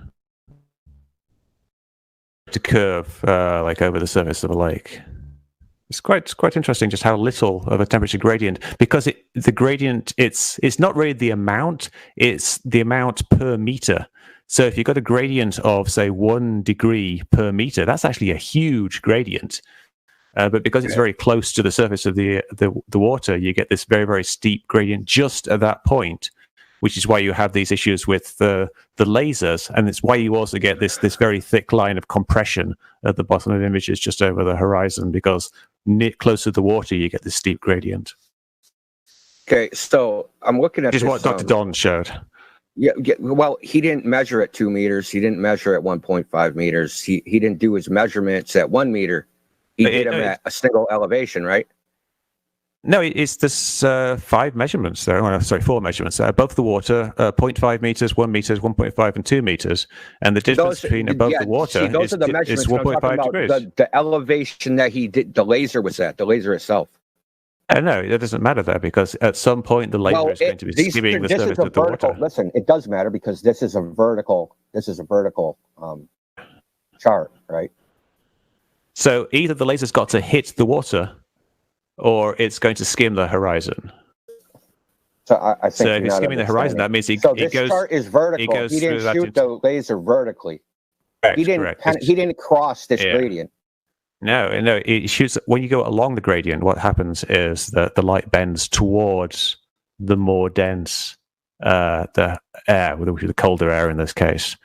to curve like over the surface of a lake. It's quite interesting just how little of a temperature gradient, because the gradient it's not really the amount, it's the amount per meter. So if you've got a gradient of say 1 degree per meter, that's actually a huge gradient. But because it's very close to the surface of the water, you get this very, very steep gradient just at that point, which is why you have these issues with the lasers, and it's why you also get this very thick line of compression at the bottom of images just over the horizon, because close to the water you get this steep gradient. Okay, so I'm looking at this. Is what Dr. Don showed. Yeah, well, he didn't measure at 2 meters. He didn't measure at 1.5 meters. He didn't do his measurements at 1 meter. He did them at a single elevation, right? No, it's this 5 measurements there. Oh, sorry, 4 measurements above the water: 0.5 meters, 1 meter, 1.5, and 2 meters. And the difference between above the water is 1.5 degrees. The elevation that he did, the laser was at, the laser itself. No, that doesn't matter there, because at some point the laser is going to be skimming the surface of the water. Listen, it does matter because this is a vertical. Chart, right? So either the laser's got to hit the water, or it's going to skim the horizon. So I think so if it's skimming the horizon, that means this chart is vertical. He didn't shoot the laser vertically. Correct, he didn't cross this gradient. No, it shoots when you go along the gradient. What happens is that the light bends towards the more dense the air, the colder air in this case.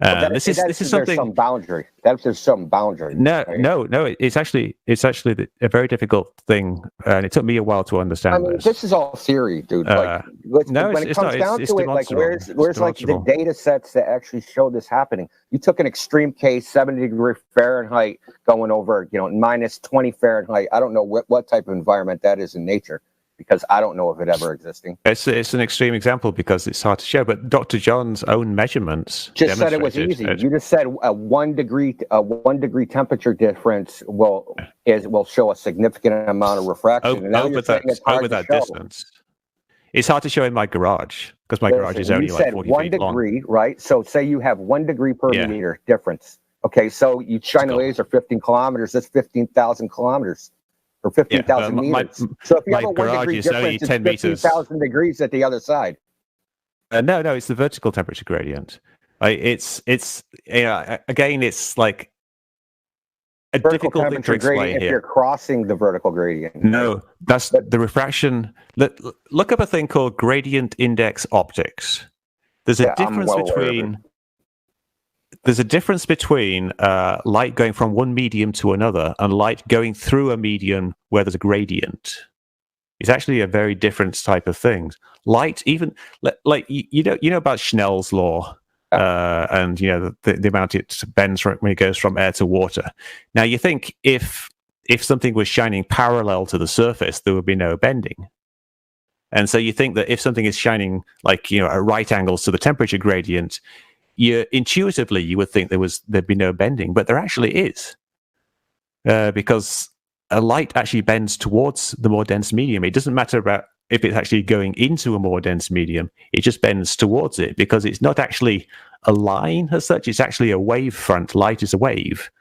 This is something. There's some boundary. There's some boundary. No. It's actually a very difficult thing, and it took me a while to understand. This is all theory, dude. When it comes down to it, like where's like the data sets that actually show this happening? You took an extreme case, 70-degree Fahrenheit, going over, minus 20 Fahrenheit. I don't know what type of environment that is in nature, because I don't know of it ever existing. It's an extreme example because it's hard to show, but Dr. John's own measurements just said it was easy. You just said a 1 degree temperature difference will show a significant amount of refraction. Over that distance. It's hard to show in my garage because my garage is only like 40 feet long. 1 degree, right? So say you have 1 degree per meter difference. Okay, so you shine a laser 15 kilometers, that's 15,000 kilometers. Or 15,000 meters. So if you have a 1 degree difference, it's 15,000 degrees at the other side. No, it's the vertical temperature gradient. It's again, it's like a difficult thing to explain here. If you're crossing the vertical gradient. No, that's the refraction. Look up a thing called gradient index optics. There's a difference between. There's a difference between light going from one medium to another and light going through a medium where there's a gradient. It's actually a very different type of thing. Light, even like you know about Snell's law, and the amount it bends when it goes from air to water. Now you think if something was shining parallel to the surface, there would be no bending. And so you think that if something is shining at right angles to the temperature gradient, intuitively you would think there'd be no bending, but there actually is, because a light actually bends towards the more dense medium. It doesn't matter about if it's actually going into a more dense medium; it just bends towards it because it's not actually a line as such. It's actually a wave front. Light is a wave,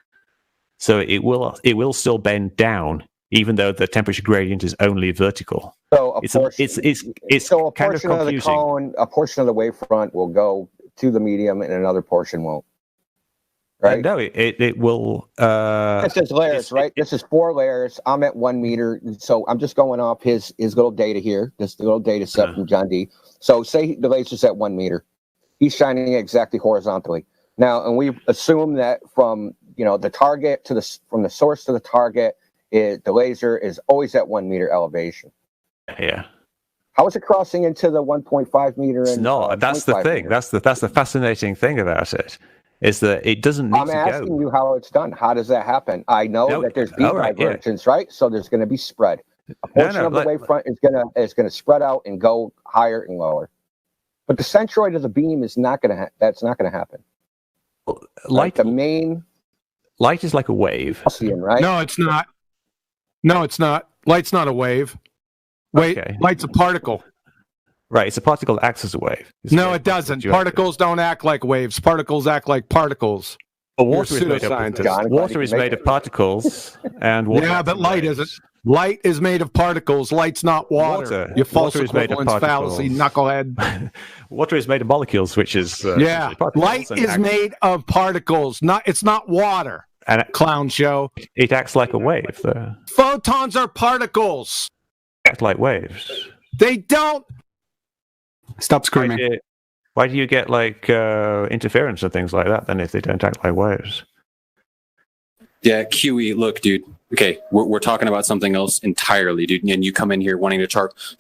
so it will still bend down, even though the temperature gradient is only vertical. So a portion of the cone, a portion of the wavefront will go to the medium, and another portion won't. Right? No, it will. This is layers, right? This is 4 layers. I'm at 1 meter, so I'm just going off his little data here. This little data set from John D. So say the laser's at 1 meter. He's shining exactly horizontally. Now, and we assume that from the target from the source to the target, the laser is always at 1 meter elevation. Yeah. How is it crossing into the 1.5 meter? No, that's the thing. That's the fascinating thing about it, is that it doesn't need to go. I'm asking you how it's done. How does that happen? I know that there's beam divergence, right? So there's going to be spread. A portion of the wavefront is going to spread out and go higher and lower. But the centroid of the beam is not going to. That's not going to happen. Light, the main. Light is like a wave, right? No, it's not. No, it's not. Light's not a wave. Wait, light's a particle. Right, it's a particle that acts as a wave. No, it doesn't. Particles don't act like waves. Particles act like particles. Well, water is made of particles, and water. Yeah, but light isn't. Light is made of particles. Light's not water. You false equivalence fallacy, knucklehead. Water is made of molecules, which is light is made of particles. It's not water. And clown show. It acts like a wave. Photons are particles. Act like waves. They don't. Stop screaming. Why do you get like interference and things like that then if they don't act like waves? Yeah, QE, look, dude. Okay, we're talking about something else entirely, dude. And you come in here wanting to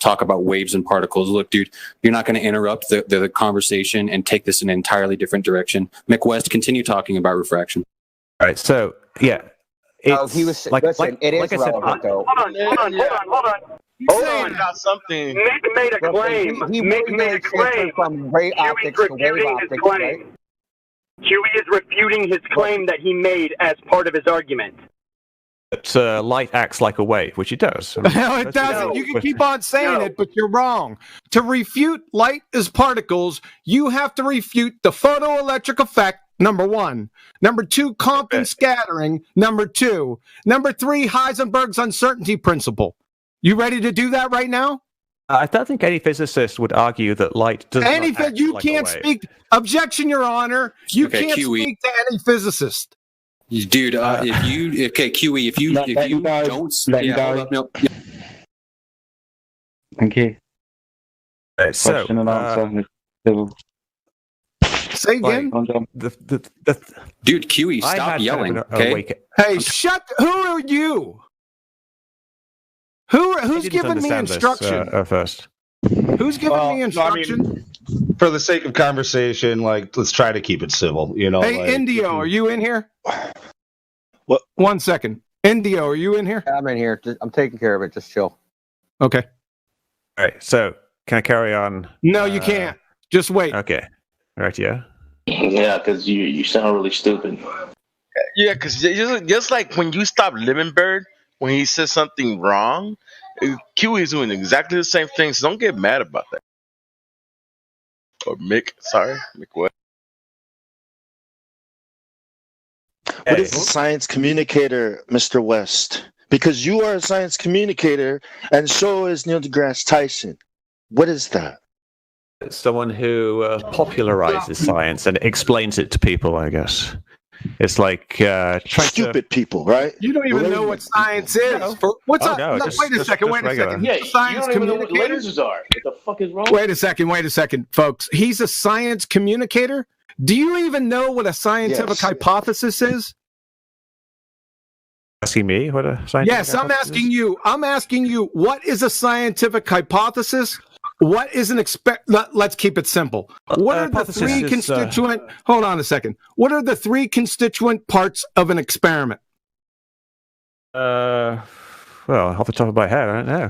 talk about waves and particles. Look, dude, you're not going to interrupt the conversation and take this in an entirely different direction. McWest, continue talking about refraction. All right, so, yeah. He was it is relevant, though. Hold on. Hold on, got something. Mick made a claim. Mick made a claim. From ray optics to wave optics, right? Huey is refuting his claim that he made as part of his argument. That light acts like a wave, which it does. No, it doesn't. You can keep on saying it, but you're wrong. To refute light as particles, you have to refute the photoelectric effect, number one. Number two, Compton scattering, number two. Number three, Heisenberg's uncertainty principle. You ready to do that right now? I don't think any physicist would argue that light does not act you like can't a wave. speak. Objection, Your Honor. You can't speak to any physicist. Dude, if you QE, if you don't Thank you. So, question and answer. Say again. Dude, QE, stop yelling. Okay. Hey, who are you? Who's giving me instruction? First. Who's giving me instruction? For the sake of conversation, let's try to keep it civil. Hey, Indio, are you in here? What? 1 second. Indio, are you in here? I'm in here. I'm taking care of it. Just chill. Okay. All right. So, can I carry on? No, you can't. Just wait. Okay. All right. Yeah. Yeah, because you sound really stupid. Yeah, because just like when you stop Living Bird, when he says something wrong, QE is doing exactly the same thing, so don't get mad about that. Or Mick what? What is a science communicator, Mr. West? Because you are a science communicator, and so is Neil deGrasse Tyson. What is that? It's someone who popularizes science and explains it to people, I guess. It's like stupid people, right? You don't even know what science is. What's up? No, wait a second. Yeah, science you don't even know what communicator? lasers are. What the fuck is wrong? Wait a second, folks. He's a science communicator? Do you even know what a scientific hypothesis is? Asking me what a scientific Yes, I'm asking you. I'm asking you, what is a scientific hypothesis? What is an Let's keep it simple. What are the three constituent? Hold on a second. What are the three constituent parts of an experiment? Well, off the top of my head, I don't know.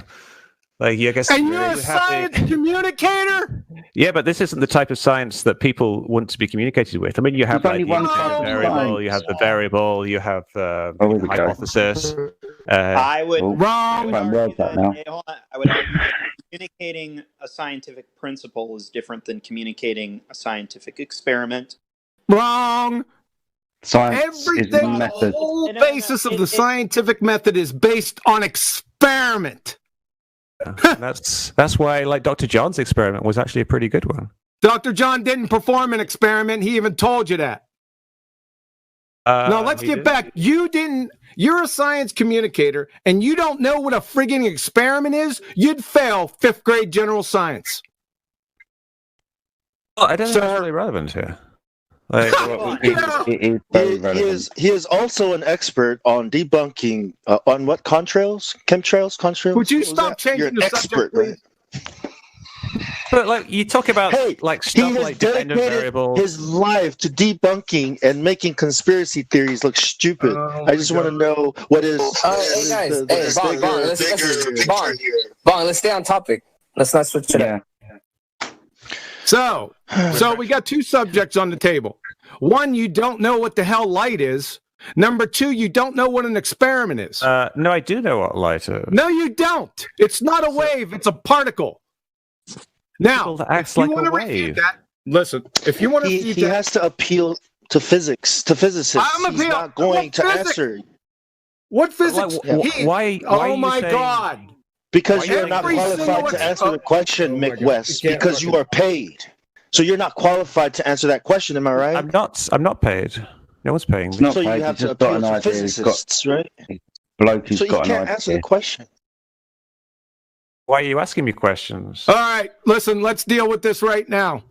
I guess. And you're a science communicator? Yeah, but this isn't the type of science that people want to be communicated with. I mean, you have the variable, you have the variable, you have the hypothesis. I would wrong. I would argue that communicating a scientific principle is different than communicating a scientific experiment. Wrong. Science Everything, the whole basis of the scientific method is based on experiment. That's why, like, Dr. John's experiment was actually a pretty good one. Dr. John didn't perform an experiment. He even told you that. No, let's get back. You didn't. You're a science communicator, and you don't know what a friggin' experiment is? You'd fail 5th grade general science. Well, I don't think it's really relevant here. Like, he is also an expert on debunking on what chemtrails. Would you stop changing You're an the expert, subject, right? But like you talk about, like stuff he has like dependent variable. His life to debunking and making conspiracy theories look stupid. I just want to know what is. Hey guys, Bong, let's stay on topic. Let's not switch it up. So we got two subjects on the table. One, you don't know what the hell light is. Number two, you don't know what an experiment is. No, I do know what light is. No, you don't. It's not a wave. It's a particle. Now, acts if you like want a to refute wave. that, listen. If you want to refute he that, has to appeal to physics, to physicists. He's not going to answer. What physics? Why oh my God! Because you're not qualified to answer the question, Mick West. Because you are paid, so you're not qualified to answer that question. Am I right? I'm not paid. No one's paying me. So you have to appeal to physicists, right? So you can't answer the question. Why are you asking me questions? All right, listen, let's deal with this right now.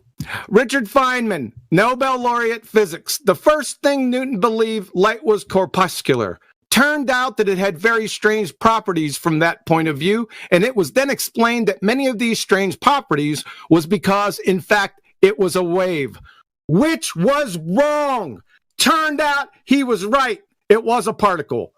Richard Feynman, Nobel laureate physics. The first thing Newton believed light was corpuscular. Turned out that it had very strange properties from that point of view, and it was then explained that many of these strange properties was because, in fact, it was a wave, which was wrong. Turned out he was right. It was a particle.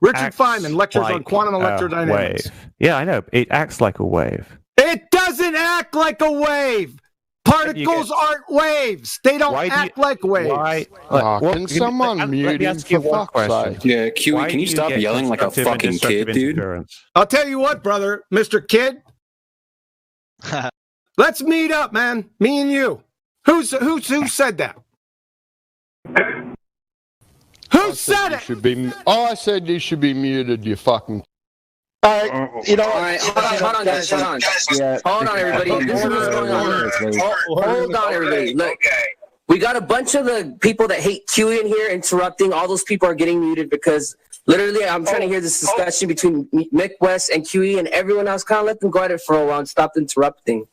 Richard Feynman, lectures on quantum electrodynamics. Wave. Yeah, I know. It acts like a wave. It doesn't act like a wave. Particles aren't waves. They don't act like waves. Can someone mute him for fuck's sake? Yeah, QE, can you stop yelling like a fucking kid, dude? I'll tell you what, brother, Mr. Kid. Let's meet up, man. Me and you. Who said that? Who said it? I said you should be muted, you fucking. All right, you know. All right, hold on, guys. Hold on. Hold on, everybody. This is what's going on. Hold on, everybody. Look, we got a bunch of the people that hate QE in here interrupting. All those people are getting muted because literally I'm trying to hear this discussion between Mick West and QE, and everyone else. Kind of let them go at it for a while and stop interrupting.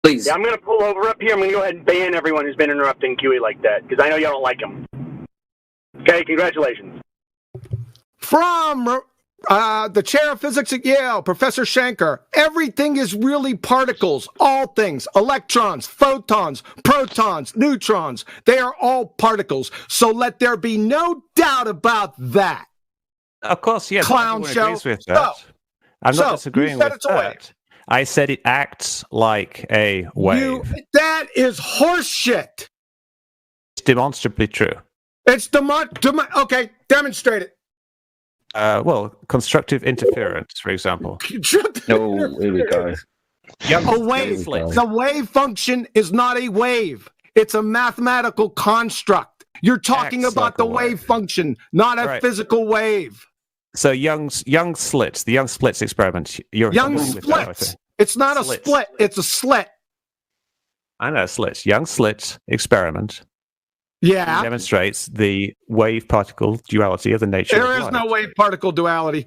Please. Yeah, I'm going to pull over up here. I'm going to go ahead and ban everyone who's been interrupting QE like that because I know y'all don't like him. Okay, congratulations. From the chair of physics at Yale, Professor Shanker, everything is really particles, all things, electrons, photons, protons, neutrons, they are all particles. So let there be no doubt about that. Of course, yes. Clown everyone show. agrees with that. I'm not disagreeing with it's a wave. that. I said it acts like a wave. That is horseshit. It's demonstrably true. It's okay, demonstrate it. Well, constructive interference, for example. Oh, here we go. A wave. The wave function is not a wave. It's a mathematical construct. You're talking about the wave function, not a physical wave. So Young's slits, the Young splits experiment. Young splits. It's not a split. It's a slit. I know slits. Young slits experiment. Yeah. Demonstrates the wave-particle duality of the nature of light. There is no wave-particle duality.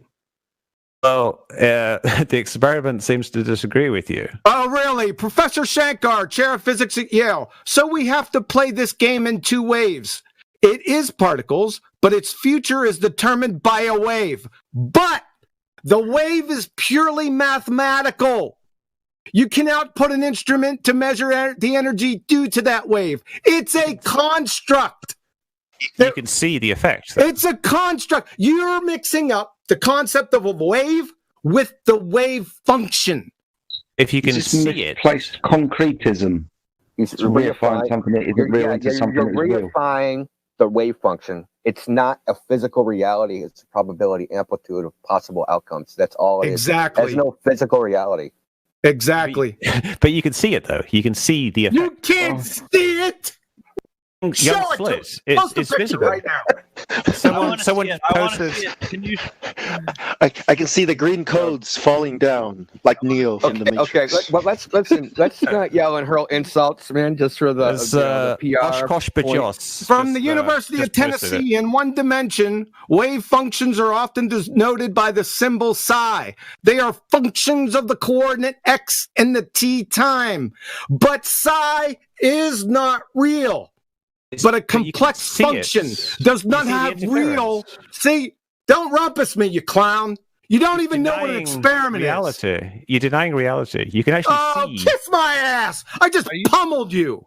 Well, the experiment seems to disagree with you. Oh, really? Professor Shankar, chair of physics at Yale. So we have to play this game in two waves. It is particles, but its future is determined by a wave. But the wave is purely mathematical. You cannot put an instrument to measure the energy due to that wave. It's a construct. You can see the effect. It's a construct. You're mixing up the concept of a wave with the wave function. If you can see it. Place concretism. It's reifying something that isn't real into something that's real. You're reifying the wave function. It's not a physical reality. It's a probability amplitude of possible outcomes. That's all it is. Exactly. There's no physical reality. Exactly. But you can see it, though. You can see the effect. You can't see it. Young slits. It's visible. Right now. Someone poses. I can see the green codes falling down like Neo from the Matrix. Okay, well, let's not yell and hurl insults, man. Just for the PR. From the University of Tennessee, in one dimension, wave functions are often denoted by the symbol psi. They are functions of the coordinate x and the t time, but psi is not real. But a complex function does not have real. See, don't rumpus me, you clown. You don't even know what an experiment is. You're denying reality. You can actually see. Kiss my ass! I just pummeled you.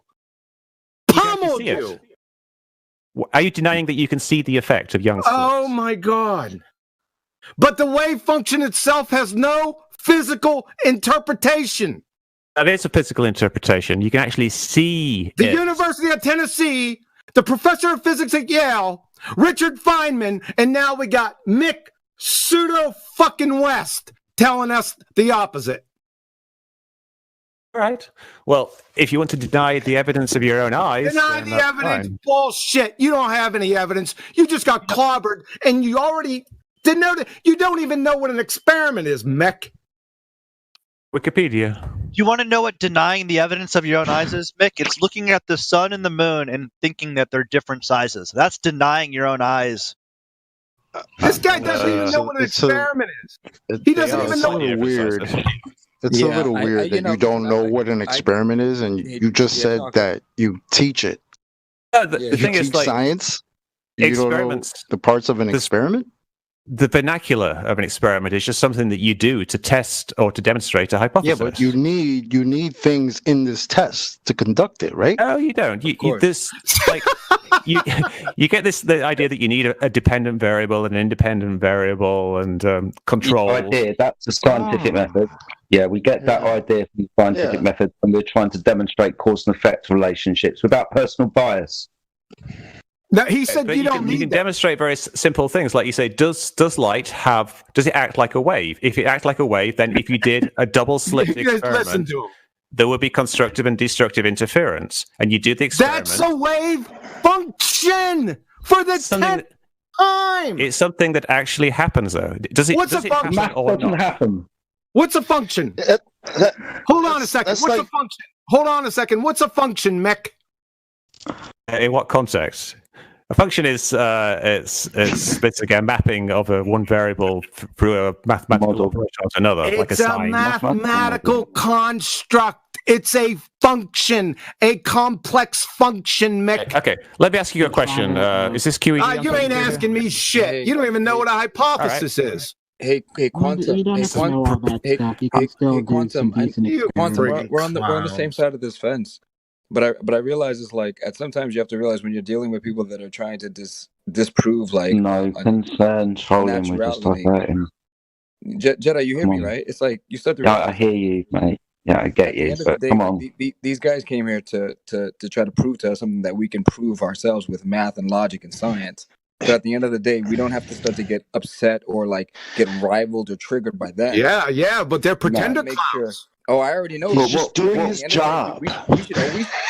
Pummeled you. Are you denying that you can see the effect of Young slits? Oh my God! But the wave function itself has no physical interpretation. That is a physical interpretation. You can actually see the University of Tennessee. the professor of physics at Yale, Richard Feynman, and now we got Mick pseudo-fucking-West telling us the opposite. Right. Well, if you want to deny the evidence of your own eyes... Deny the evidence? Fine. Bullshit. You don't have any evidence. You just got clobbered, and you already didn't know that. You don't even know what an experiment is, Mick. Wikipedia. You want to know what denying the evidence of your own eyes is, Mick? It's looking at the sun and the moon and thinking that they're different sizes. That's denying your own eyes. This guy doesn't even know what an experiment is. He doesn't even know. It's weird. It's a little weird that you don't know what an experiment is, and you just said that you teach it. The thing is, like, science, you don't know the parts of an experiment. The vernacular of an experiment is just something that you do to test or to demonstrate a hypothesis. Yeah, but you need things in this test to conduct it, right? Oh, you don't. You get the idea that you need a dependent variable, an independent variable, and control. The idea, that's a scientific method. Yeah, we get that idea from the scientific method, and we're trying to demonstrate cause and effect relationships without personal bias. No, he said you can demonstrate very simple things, like you say. Does light does it act like a wave? If it acts like a wave, then if you did a double slit experiment, there would be constructive and destructive interference, and you do the experiment. That's a wave function for the 10th time. It's something that actually happens, though. Does it? What's does a it function? happen or not? Happen. What's a function? Hold on a second. What's a function? Hold on a second. What's a function, Mick? In what context? A function is it's basically a mapping of one variable through a mathematical operation to another, it's like a sine. Mathematical construct. It's a function, a complex function, Mick. Okay, let me ask you a question. Is this QED? You ain't asking me shit. You don't even know what a hypothesis is. Hey, Quantum. You don't have to know all that stuff. You can still do some decent experiments. We're on the same side of this fence. But I realize it's like sometimes you have to realize when you're dealing with people that are trying to disprove like concerns trolling with just like that. Jedi, you hear me, right? It's like you start to realize, I hear you, mate. Yeah, I get you. But come on, these guys came here to try to prove to us something that we can prove ourselves with math and logic and science. But at the end of the day, we don't have to start to get upset or like get rivaled or triggered by that. Yeah, but they're pretender clowns. Oh, I already know. He's just doing his job. At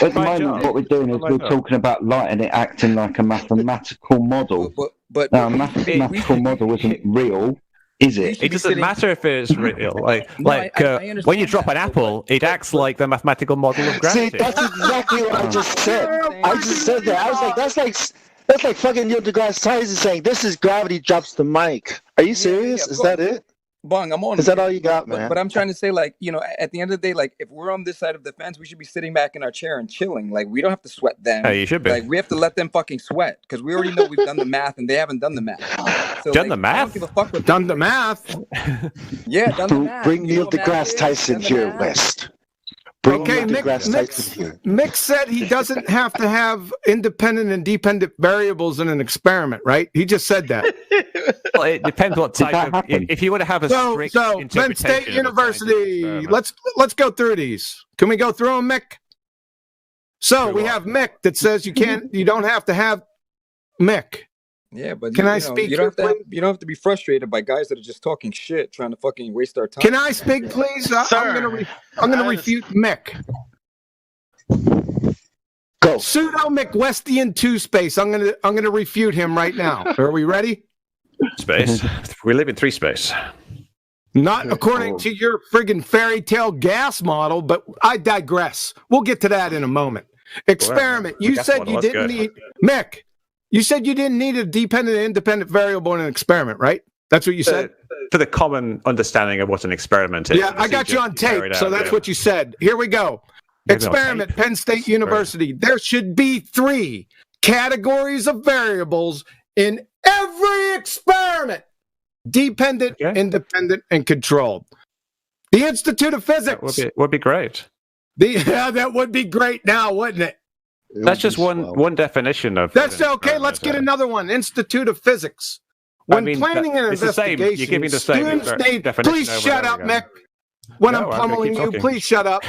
the moment, what we're doing is we're talking about light and it acting like a mathematical model. But now, a mathematical model isn't real, is it? It doesn't matter if it's real. When you drop an apple, it acts like the mathematical model of gravity. See, that's exactly what I just said. I just said that. I was like, that's like fucking Neil deGrasse Tyson saying, "This is gravity drops the mic." Are you serious? Is that it? Bong, I'm on. Is that all you got, man? But I'm trying to say, like, at the end of the day, like, if we're on this side of the fence, we should be sitting back in our chair and chilling. Like, we don't have to sweat them. Hey, you should be. Like, we have to let them fucking sweat because we already know we've done the math and they haven't done the math. So, done the math? I don't give a fuck with done the math. Yeah, done the math. Bring Neil deGrasse Tyson here, West. Okay, Mick said he doesn't have to have independent and dependent variables in an experiment, right? He just said that. Well, it depends what type of. If you want to have a strict interpretation Penn State University. Let's go through these. Can we go through them, Mick? So we have Mick that says you don't have to have Mick. Yeah, but can I speak? You don't have to be frustrated by guys that are just talking shit, trying to fucking waste our time. Can I speak, please? I'm gonna refute Mick. Go. Pseudo McWestian 2 space. I'm gonna refute him right now. Are we ready? Space. We live in 3 space. Not according to your friggin' fairy tale gas model, but I digress. We'll get to that in a moment. Experiment. You said you didn't need Mick. You said you didn't need a dependent and independent variable in an experiment, right? That's what you said? For the common understanding of what an experiment is. Yeah, I got you on tape, so that's what you said. Here we go. Experiment, Penn State University. There should be 3 categories of variables in every experiment. Dependent, independent, and controlled. The Institute of Physics. Would be great. That would be great now, wouldn't it? That's just one definition of. That's okay. Let's get another one. Institute of Physics. When planning an investigation, you're giving the same definition. Please shut up, Mick. when I'm pummeling you. Please shut up.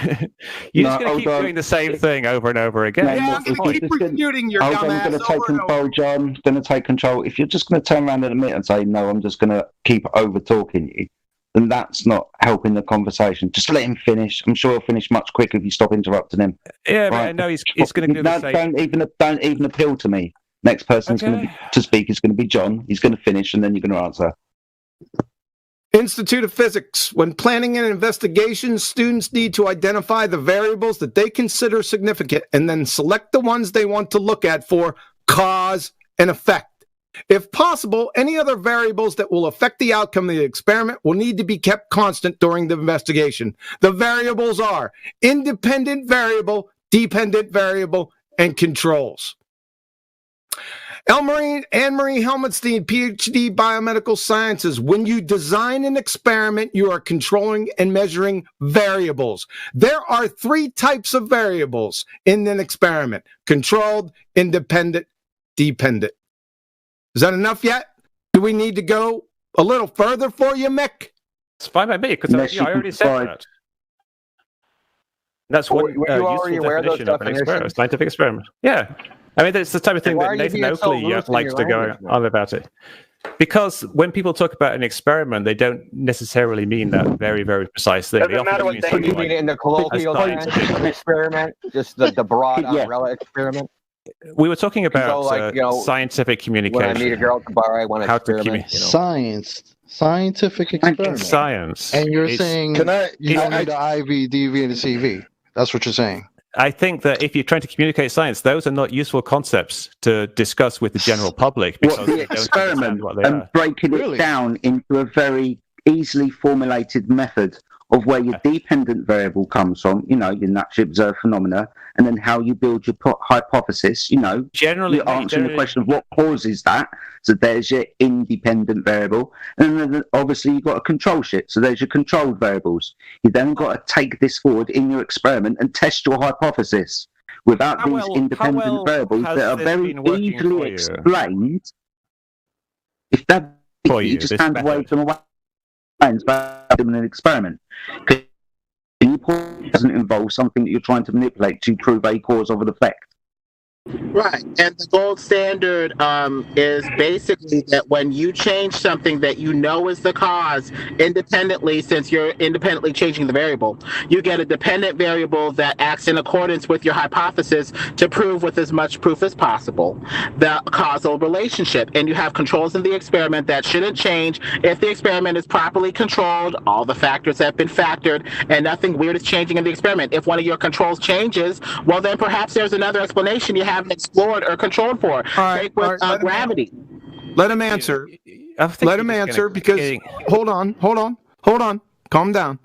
You're just going to keep doing the same thing over and over again. Yeah, I'm going to keep refuting your dumb ass. I'm going to take control, John. Going to take control. If you're just going to turn around in a minute and say, no, I'm just going to keep over-talking you, then that's not helping the conversation. Just let him finish. I'm sure he'll finish much quicker if you stop interrupting him. Yeah, but I know he's going to do the same. Don't even appeal to me. Next person's going to speak is going to be John. He's going to finish, and then you're going to answer. Institute of Physics. When planning an investigation, students need to identify the variables that they consider significant and then select the ones they want to look at for cause and effect. If possible, any other variables that will affect the outcome of the experiment will need to be kept constant during the investigation. The variables are independent variable, dependent variable, and controls. Anne-Marie Helmetstein, PhD, Biomedical Sciences. When you design an experiment, you are controlling and measuring variables. There are 3 types of variables in an experiment: controlled, independent, dependent. Is that enough yet? Do we need to go a little further for you, Mick? It's fine by me, because I already said that. That's one useful definition of an experiment, scientific experiment. Yeah. I mean, it's the type of thing that Nathan Oakley likes to go on about it. Because when people talk about an experiment, they don't necessarily mean that very, very precise thing. Doesn't matter what they mean in the colloquial sense, experiment, just the broad umbrella experiment. We were talking about scientific communication. When I meet a girl at the bar, I want to experiment. Scientific experiment. Science. And you're saying you don't need an IV, DV, and a CV. That's what you're saying. I think that if you're trying to communicate science, those are not useful concepts to discuss with the general public. Because the experiment and breaking it down into a very easily formulated method of where your dependent variable comes from, your naturally observed phenomena, and then how you build your hypothesis, Generally, you're answering the question of what causes that. So there's your independent variable. And then obviously you've got to control shit. So there's your controlled variables. You then got to take this forward in your experiment and test your hypothesis. Without these independent variables that are very easily explained, if that you just hand away from away about doing an experiment. It doesn't involve something that you're trying to manipulate to prove a cause of an effect. Right, and the gold standard is basically that when you change something that you know is the cause independently, since you're independently changing the variable, you get a dependent variable that acts in accordance with your hypothesis to prove with as much proof as possible the causal relationship. And you have controls in the experiment that shouldn't change if the experiment is properly controlled, all the factors have been factored, and nothing weird is changing in the experiment. If one of your controls changes, well then perhaps there's another explanation you haven't explored or controlled for. Take with gravity. Let him answer. Let him answer because hold on. Calm down.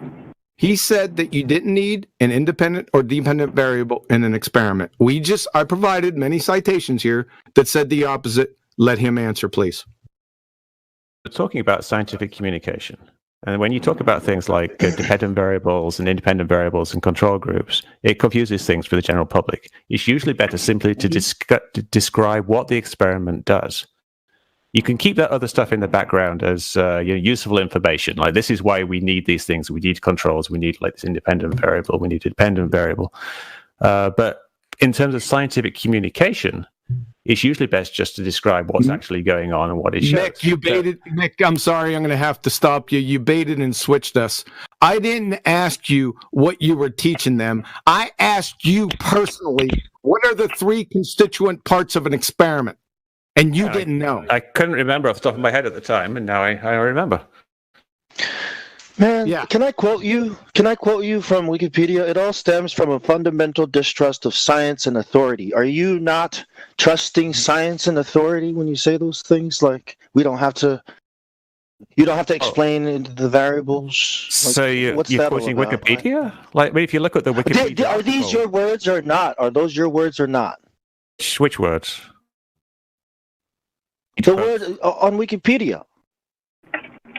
He said that you didn't need an independent or dependent variable in an experiment. I provided many citations here that said the opposite. Let him answer, please. We're talking about scientific communication. And when you talk about things like dependent variables and independent variables and control groups, it confuses things for the general public. It's usually better simply to describe what the experiment does. You can keep that other stuff in the background as useful information. Like, this is why we need these things. We need controls. We need this independent variable. We need a dependent variable. But in terms of scientific communication, it's usually best just to describe what's actually going on and what it shows. Mick, you baited. Mick, I'm sorry, I'm going to have to stop you. You baited and switched us. I didn't ask you what you were teaching them. I asked you personally, what are the 3 constituent parts of an experiment? And you didn't know. I couldn't remember off the top of my head at the time, and now I remember. Man, can I quote you? Can I quote you from Wikipedia? It all stems from a fundamental distrust of science and authority. Are you not trusting science and authority when you say those things? Like, you don't have to explain the variables. Like, so you're quoting Wikipedia? Like, if you look at the Wikipedia, are these your words or not? Are those your words or not? Which words? The word on Wikipedia.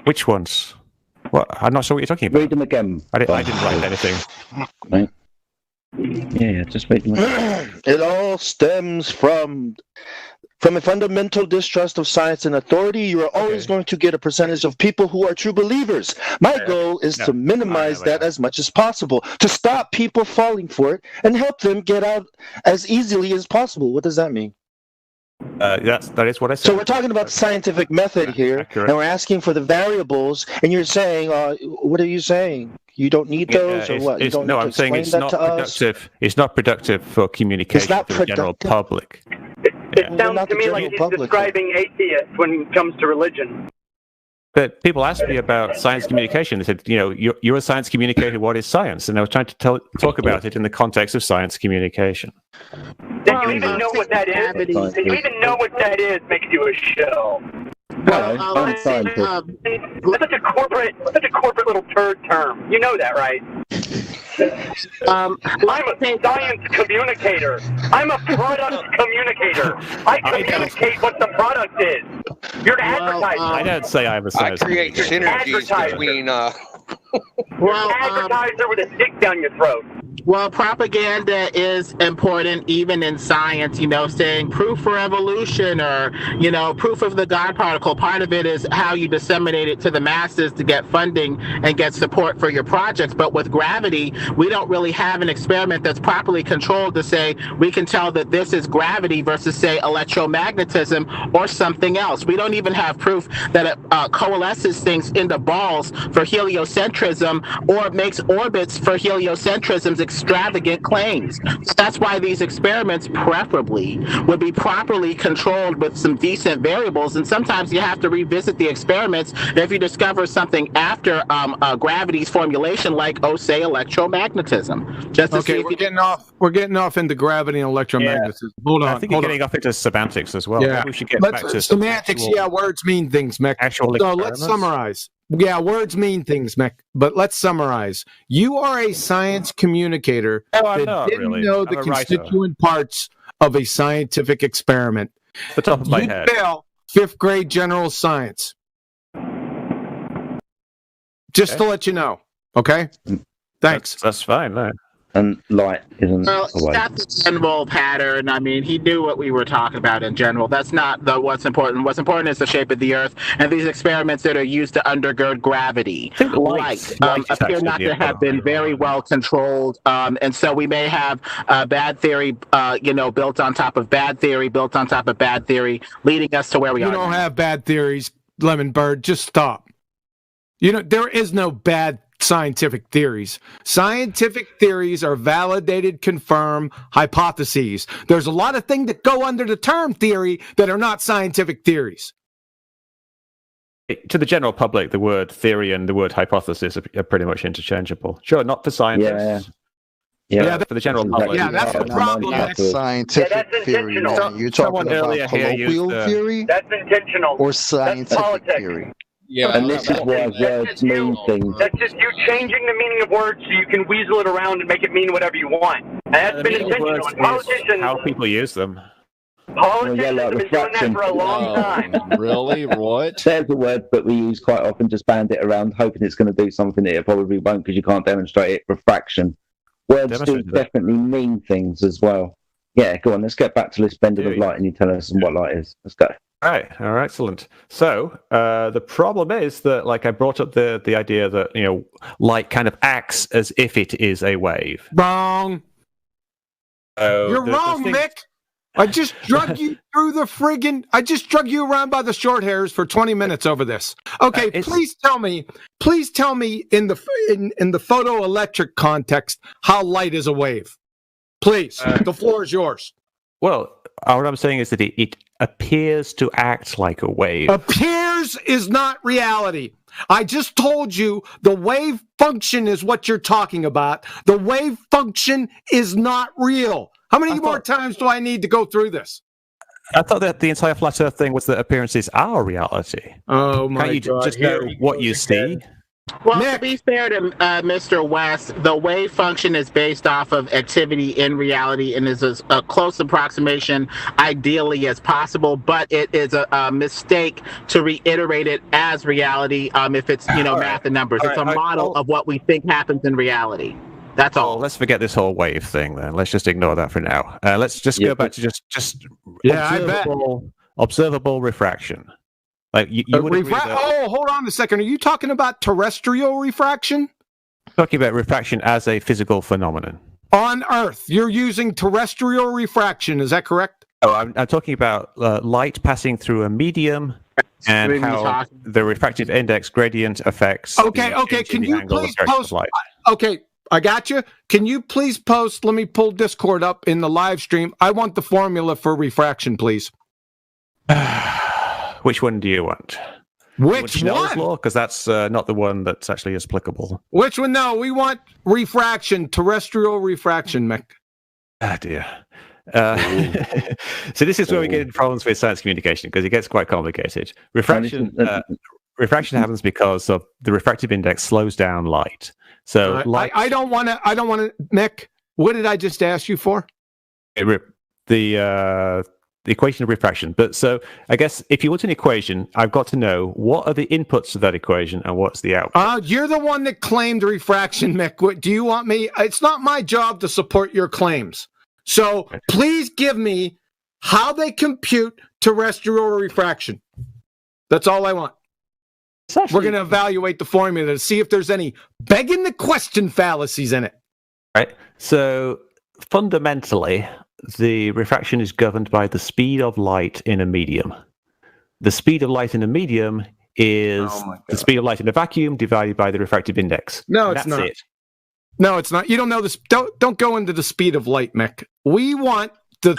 Which ones? What? I'm not sure what you're talking about. Read them again. I didn't write anything. Right. Yeah, just read them again. It all stems from From a fundamental distrust of science and authority, you are always going to get a percentage of people who are true believers. My goal is to minimize that as much as possible, to stop people falling for it and help them get out as easily as possible. What does that mean? That is what I said. So we're talking about the scientific method here, and we're asking for the variables, and you're saying, what are you saying? You don't need those, or what? You don't no, I'm saying it's not productive. It's not productive for communication to the general public. It sounds to me like he's describing atheists when it comes to religion. But people asked me about science communication. They said, you're a science communicator. What is science? And I was trying to talk about it in the context of science communication. Do you even know what that is? Do you even know what that is? Makes you a shill. I'm scientist. That's such a corporate little turd term. You know that, right? I'm a science communicator. I'm a product communicator. I communicate what the product is. You're an advertiser. I don't say I'm a science. I create synergies between. You're an advertiser with a stick down your throat. Well, propaganda is important even in science, saying proof for evolution or, proof of the God particle. Part of it is how you disseminate it to the masses to get funding and get support for your projects. But with gravity, we don't really have an experiment that's properly controlled to say we can tell that this is gravity versus, say, electromagnetism or something else. We don't even have proof that it coalesces things into balls for heliocentrism or makes orbits for heliocentrism's extravagant claims. So that's why these experiments preferably would be properly controlled with some decent variables, and sometimes you have to revisit the experiments if you discover something after gravity's formulation, like, say, electromagnetism. Just to see if we're getting off into gravity and electromagnetism. Hold on. I think you're getting off into semantics as well. Yeah. Maybe we should get back to semantics. Words mean things, Mick. So let's summarize. Yeah, words mean things, Mick. But let's summarize. You are a science communicator that didn't know the constituent parts of a scientific experiment. The top of my head. You fail 5th grade general science. Just to let you know. Okay? Thanks. That's fine. No. And light isn't a wave. That's a general pattern. I mean, he knew what we were talking about in general. That's not what's important. What's important is the shape of the Earth, and these experiments that are used to undergird gravity, light appear not to have been very well controlled, and so we may have bad theory, built on top of bad theory, built on top of bad theory, leading us to where we are. You don't have bad theories, Lemon Bird. Just stop. There is no bad scientific theories. Scientific theories are validated, confirmed hypotheses. There's a lot of things that go under the term theory that are not scientific theories. To the general public, the word theory and the word hypothesis are pretty much interchangeable. Sure, not for scientists. Yeah, for the general public. Yeah, that's the problem. That's scientific theory. Man. You're talking about colloquial theory? That's intentional. Or scientific theory? Yeah, and this is why words mean things. That's just you changing the meaning of words so you can weasel it around and make it mean whatever you want. And that's been intentional. And politicians, how people use them. Politicians have been doing that for a long time. Really? What? There's a word that we use quite often, just band it around, hoping it's going to do something that it probably won't because you can't demonstrate it. Refraction. Words do definitely mean things as well. Yeah, go on. Let's get back to this bending of light, and you tell us what light is. Let's go. All right, excellent. So the problem is that, like, I brought up the idea that light kind of acts as if it is a wave. Wrong. You're wrong, Mick. I just drug you through the friggin'. I just drug you around by the short hairs for 20 minutes over this. Okay, please tell me in the photoelectric context how light is a wave. Please, the floor is yours. Well, what I'm saying is that it appears to act like a wave. Appears is not reality. I just told you the wave function is what you're talking about. The wave function is not real. How many more times do I need to go through this? I thought that the entire flat Earth thing was that appearances are reality. Oh my God! Can't you just know what you see? Well, to be fair to Mr. West, the wave function is based off of activity in reality and is a close approximation, ideally, as possible. But it is a mistake to reiterate it as reality if it's math and numbers. It's a model of what we think happens in reality. That's all. Let's forget this whole wave thing then. Let's just ignore that for now. Let's just go back to just observable refraction. Like you would agree that... Oh, hold on a second. Are you talking about terrestrial refraction? Talking about refraction as a physical phenomenon. On Earth, you're using terrestrial refraction. Is that correct? Oh, I'm talking about light passing through a medium and how the refractive index gradient affects. Okay. Can you please post? Okay, I got you. Can you please post? Let me pull Discord up in the live stream. I want the formula for refraction, please. Which one do you want? Which one? Because that's not the one that's actually as applicable. Which one? No, we want refraction, terrestrial refraction, Mick. Ah, dear. So this is where we get into problems with science communication, because it gets quite complicated. Refraction happens because of the refractive index slows down light. So I don't want to. Mick, what did I just ask you for? The equation of refraction. But so I guess if you want an equation, I've got to know what are the inputs to that equation and what's the output. You're the one that claimed refraction, Mick. What, do you want me? It's not my job to support your claims. So please give me how they compute terrestrial refraction. That's all I want. We're going to evaluate the formula to see if there's any begging the question fallacies in it. Right. So fundamentally, the refraction is governed by the speed of light in a medium. The speed of light in a medium is the speed of light in a vacuum divided by the refractive index. No, it's not. No, it's not. You don't know this. Don't go into the speed of light, Mick. We want the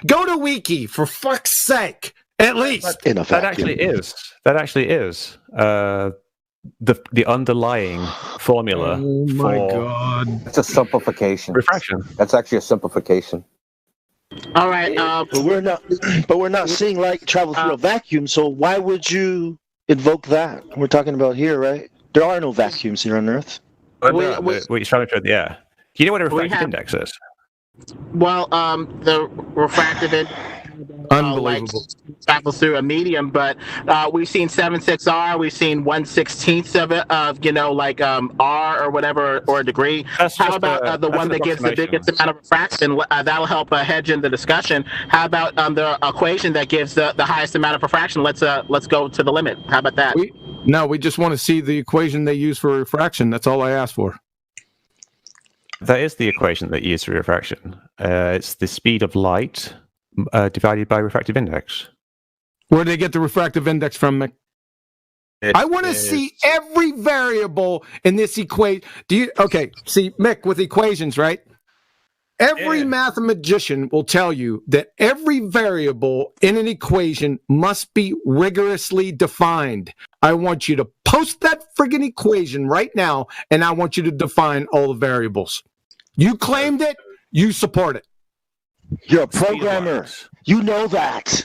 go to Wiki for fuck's sake. At least that actually is the underlying formula. Oh my god! It's a simplification. Refraction. That's actually a simplification. All right, but we're not seeing light travel through a vacuum. So why would you invoke that? We're talking about here, right? There are no vacuums here on Earth. What you're trying to do you know what a refractive index is? Well, the refractive index travels through a medium, but we've seen 7.6R, we've seen 1/16 of it, R or whatever, or a degree. How about the one that gives the biggest amount of refraction? That'll help hedge in the discussion. How about the equation that gives the highest amount of refraction? Let's go to the limit. How about that? We just want to see the equation they use for refraction. That's all I asked for. That is the equation that you use for refraction. It's the speed of light divided by refractive index. Where do they get the refractive index from, Mick? I want to see every variable in this equation. See, Mick, with equations, right? Every mathematician will tell you that every variable in an equation must be rigorously defined. I want you to post that friggin' equation right now, and I want you to define all the variables. You claimed it, you support it. You're a programmer. You know that.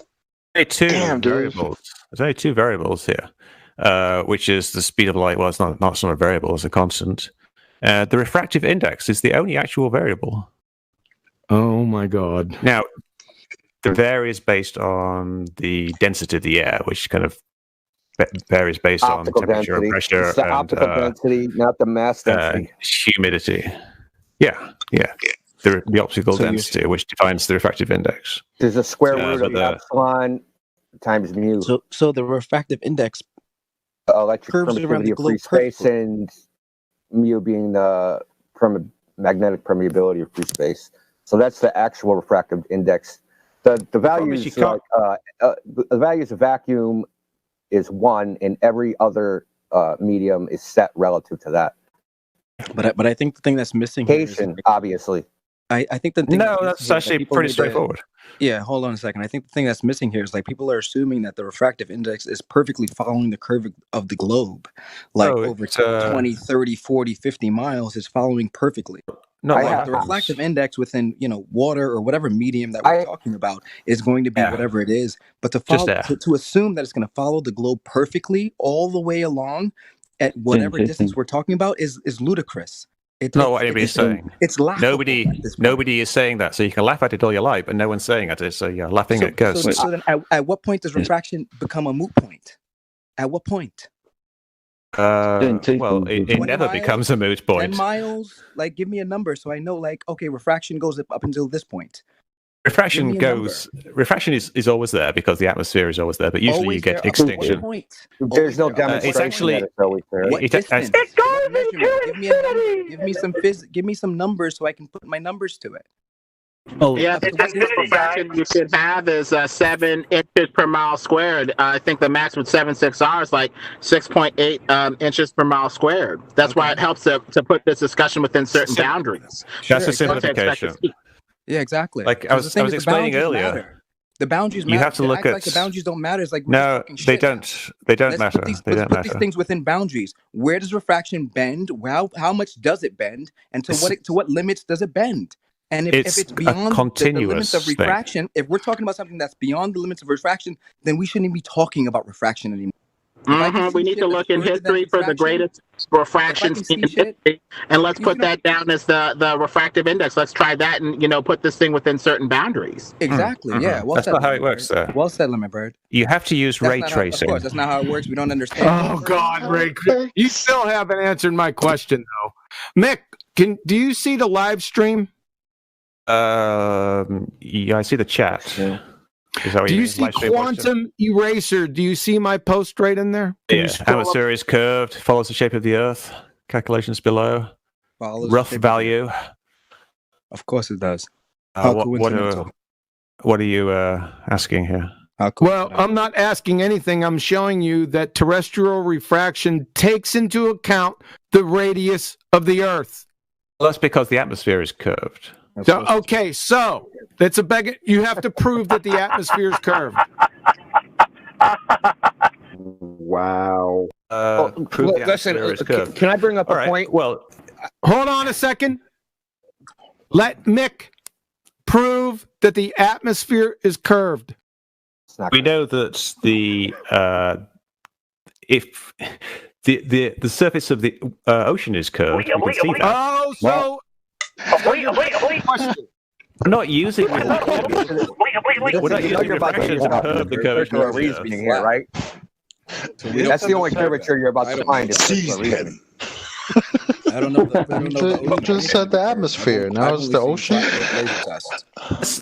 There's only two variables here, which is the speed of light. Well, it's not a variable, it's a constant. The refractive index is the only actual variable. Oh my god. Now, the varies based on the density of the air, which kind of varies based optical on temperature density. and pressure. It's the optical density, not the mass density. Humidity. Yeah. The optical density, which defines the refractive index. There's a square root of epsilon times mu. So the refractive index electric permittivity of free space, and mu being the magnetic permeability of free space. So that's the actual refractive index. The values the values of vacuum is 1, and every other medium is set relative to that. But I think the thing that's missing here is, obviously. I think the thing that's actually pretty straightforward. Yeah, hold on a second. I think the thing that's missing here is people are assuming that the refractive index is perfectly following the curve of the globe. Over 20, 30, 40, 50 miles is following perfectly. The refractive index within water or whatever medium that we're talking about is going to be whatever it is. But to assume that it's going to follow the globe perfectly all the way along at whatever distance we're talking about is ludicrous. It's not what anybody's saying. It's laughable. Nobody is saying that. So you can laugh at it all you like, but no one's saying it. So you're laughing at ghosts. So then at what point does refraction become a moot point? At what point? Well, it never becomes a moot point. 10 miles? Like, give me a number so I know, like, okay, refraction goes up until this point. Refraction is always there because the atmosphere is always there, but usually Always you get there, extinction. There's no demonstration. It's actually that it's always there. What distance? It goes What measurement? into Give me a number. Give me some numbers so I can put my numbers to it. Yeah, the maximum refraction you should have is 7 inches per mile squared. I think the max with 7.6R is like 6.8 inches per mile squared. That's why it helps to put this discussion within certain boundaries. That's a simplification. Yeah, exactly. Like I was explaining earlier. The boundaries matter. You have to look at like the boundaries don't matter. It's like no, they don't. They don't matter. Let's put these things within boundaries. Where does refraction bend? How much does it bend? And to what limits does it bend? And if it's beyond the limits of refraction, if we're talking about something that's beyond the limits of refraction, then we shouldn't be talking about refraction anymore. We need to look in history for the greatest refractions in history, and let's put that down as the refractive index. Let's try that and put this thing within certain boundaries. Exactly. Yeah. Well That's said, not how it works, though. Well said, Lemon Bird. You have to use ray tracing. Of course, that's not how it works. We don't understand. Oh God, Ray! You still haven't answered my question though. Mick, do you see the live stream? Yeah, I see the chat. Yeah. Do you see Quantum Eraser? Do you see my post right in there? Yeah, atmosphere is curved, follows the shape of the Earth. Calculations below. Rough value. Of course it does. What are you asking here? Well, I'm not asking anything. I'm showing you that terrestrial refraction takes into account the radius of the Earth. Well, that's because the atmosphere is curved. So, okay, so that's a beg. You have to prove that the atmosphere is curved. Wow. Listen, can I bring up a point? Well, hold on a second. Let Mick prove that the atmosphere is curved. We know that if the surface of the ocean is curved, we can see that. Oh, so. Wait. We're not using refraction to curve the curvature of the Earth. Here, right? That's the only curvature you're about to find. I don't know. You just said the atmosphere. Now it's the ocean.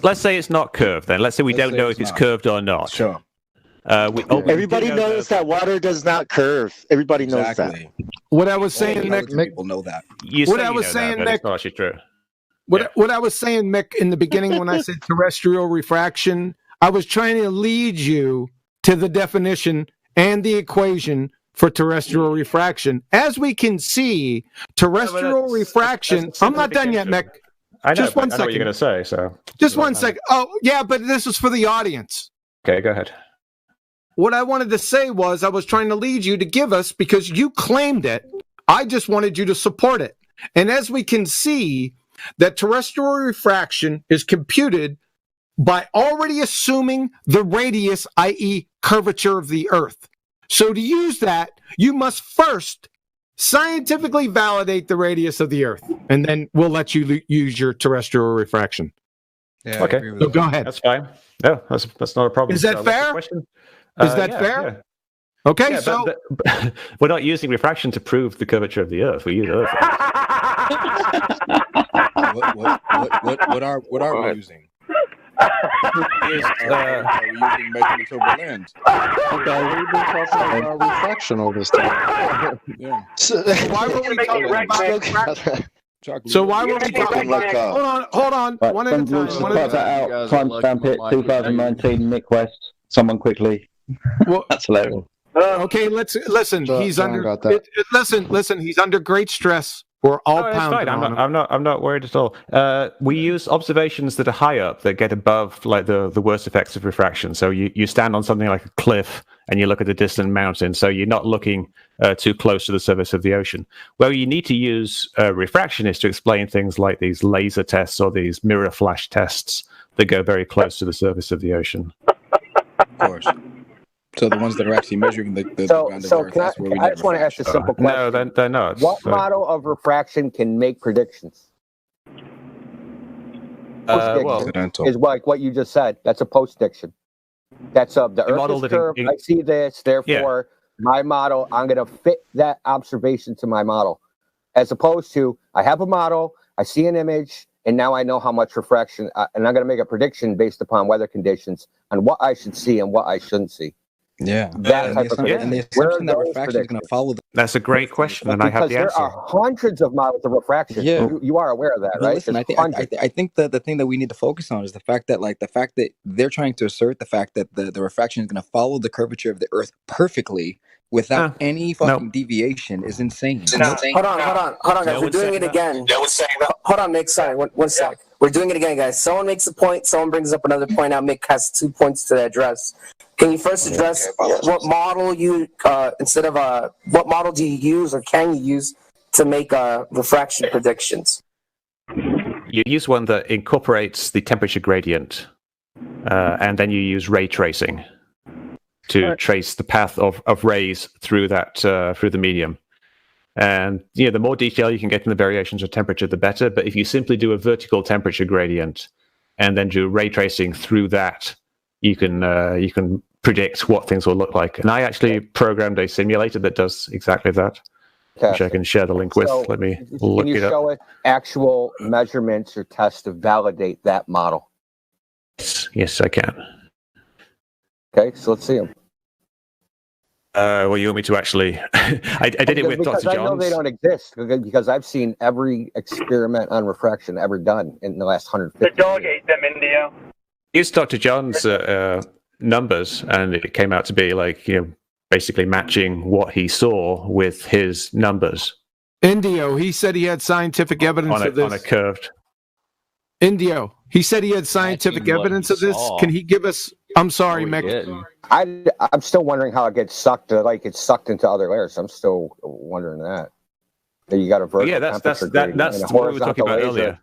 Let's say it's not curved. Then let's say we don't know if it's curved or not. Sure. Everybody knows that water does not curve. Everybody knows that. What I was saying, Mick, people know that. What I was saying, Mick, it's not actually true. What I was saying, Mick, in the beginning when I said terrestrial refraction, I was trying to lead you to the definition and the equation for terrestrial refraction. As we can see, terrestrial refraction. I'm not done yet, Mick. I know. Just one I know what you're going to say. So just one second. Oh, yeah, but this is for the audience. Okay, go ahead. What I wanted to say was I was trying to lead you to give us, because you claimed it, I just wanted you to support it. And as we can see, that terrestrial refraction is computed by already assuming the radius, i.e. curvature of the Earth. So to use that, you must first scientifically validate the radius of the Earth, and then we'll let you use your terrestrial refraction. Yeah, okay, so go ahead. That's fine. No, that's not a problem. Is that fair? Is that fair? Yeah. Okay, yeah, so but we're not using refraction to prove the curvature of the Earth. We use Earth. What are we using? Are we using measurements over land? Okay, we've been talking about refraction all this time. Yeah. So why were we talking about refraction? So why were we talking about? Hold on. Right, one at a time. Timestamp it. 2019. Mick West. Someone quickly. Well, that's hilarious. Okay, listen. He's under. Listen. He's under great stress. We're all pounding on him. I'm not worried at all. We use observations that are high up, that get above like the worst effects of refraction. So you stand on something like a cliff and you look at a distant mountain. So you're not looking too close to the surface of the ocean. Where you need to use refraction is to explain things like these laser tests or these mirror flash tests that go very close to the surface of the ocean. Of course. So the ones that are actually measuring the ground of Earth, that's where we I just want to ask a simple question. No, they're not. What model of refraction can make predictions? Is like what you just said. That's a post-diction. That's the Earth is curved. I see this, therefore my model. I'm going to fit that observation to my model, as opposed to I have a model, I see an image, and now I know how much refraction, and I'm going to make a prediction based upon weather conditions on what I should see and what I shouldn't see. Yeah, that type of and the assumption that refraction is going to follow. That's a great question, and I have the answer. There are hundreds of models of refraction. Yeah, you are aware of that, right? Listen, I think that the thing that we need to focus on is the fact that they're trying to assert the fact that the refraction is going to follow the curvature of the Earth perfectly without any fucking deviation is insane. Hold on, guys. We're doing it again. Hold on, Mick. Sorry, one sec. We're doing it again, guys. Someone makes a point. Someone brings up another point. Now Mick has 2 points to address. Can you first address what model you what model do you use or can you use to make refraction predictions? You use one that incorporates the temperature gradient, and then you use ray tracing to trace the path of rays through that through the medium. And the more detail you can get in the variations of temperature, the better. But if you simply do a vertical temperature gradient and then do ray tracing through that, you can predict what things will look like. And I actually programmed a simulator that does exactly that, which I can share the link with. Let me look it up. Can you show it actual measurements or tests to validate that model? Yes, I can. Okay, so let's see them. Well, you want me to actually? I did it with Dr. Johns. I know they don't exist because I've seen every experiment on refraction ever done in the last 150 years. The dog ate them, Indio. Used Dr. John's numbers, and it came out to be like, basically matching what he saw with his numbers. Indio, he said he had scientific evidence of this. On a curved. Indio, he said he had scientific evidence of this. Can he give us? I'm sorry, Mick. I'm still wondering how it gets sucked. It's sucked into other layers. I'm still wondering that. You got a vertical. Yeah, that's what we were talking about earlier.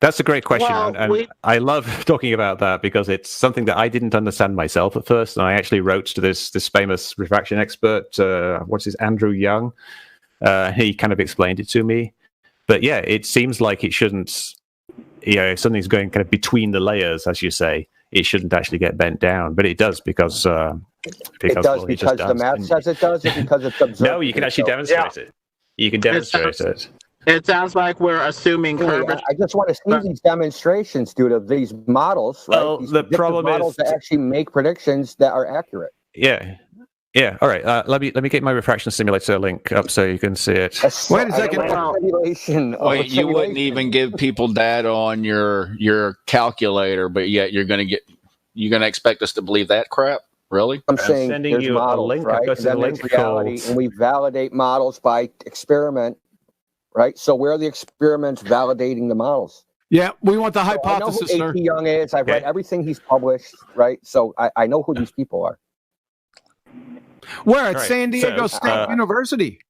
That's a great question, and I love talking about that because it's something that I didn't understand myself at first, and I actually wrote to this famous refraction expert, Andrew Young. He kind of explained it to me, but yeah, it seems like it shouldn't. If something's going kind of between the layers, as you say, it shouldn't actually get bent down, but it does because the math says it does, or because it's observed. No, you can actually demonstrate it. You can demonstrate it. It sounds like we're assuming curvature. I just want to see these demonstrations, dude, of these models, right? Well, these the problem models that actually make predictions that are accurate. Yeah. All right. Let me get my refraction simulator link up so you can see it. Wait a second. Wait, you wouldn't even give people data on your calculator, but yet you're gonna expect us to believe that crap? Really? I'm saying sending you models, a link, right? And then there's reality, and we validate models by experiment. Right, so where are the experiments validating the models? Yeah, we want the hypothesis. I know who A.T. Young is. I've read everything he's published. Right, so I know who these people are. Where at San Diego State University?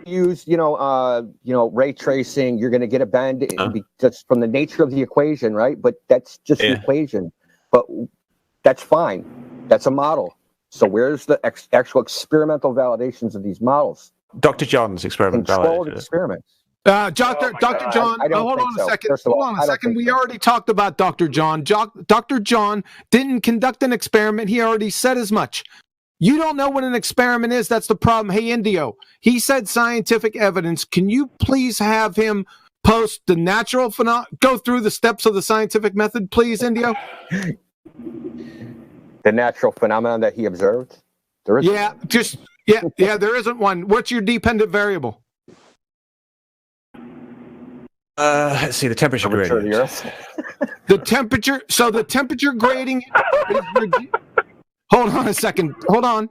Use ray tracing. You're going to get a bend just from the nature of the equation, right? But that's just the equation. But that's fine. That's a model. So where's the actual experimental validations of these models? Dr. John's experiment. Controlled experiments. Dr. John, hold on a second. Hold on a second. We already talked about Dr. John. Dr. John didn't conduct an experiment. He already said as much. You don't know what an experiment is. That's the problem. Hey, Indio, he said scientific evidence. Can you please have him post the natural phenomenon? Go through the steps of the scientific method, please, Indio. The natural phenomenon that he observed? There is Yeah, there isn't one. What's your dependent variable? Let's see, the temperature gradient. Of the Earth. The temperature. So the temperature grading. Hold on a second. Hold on.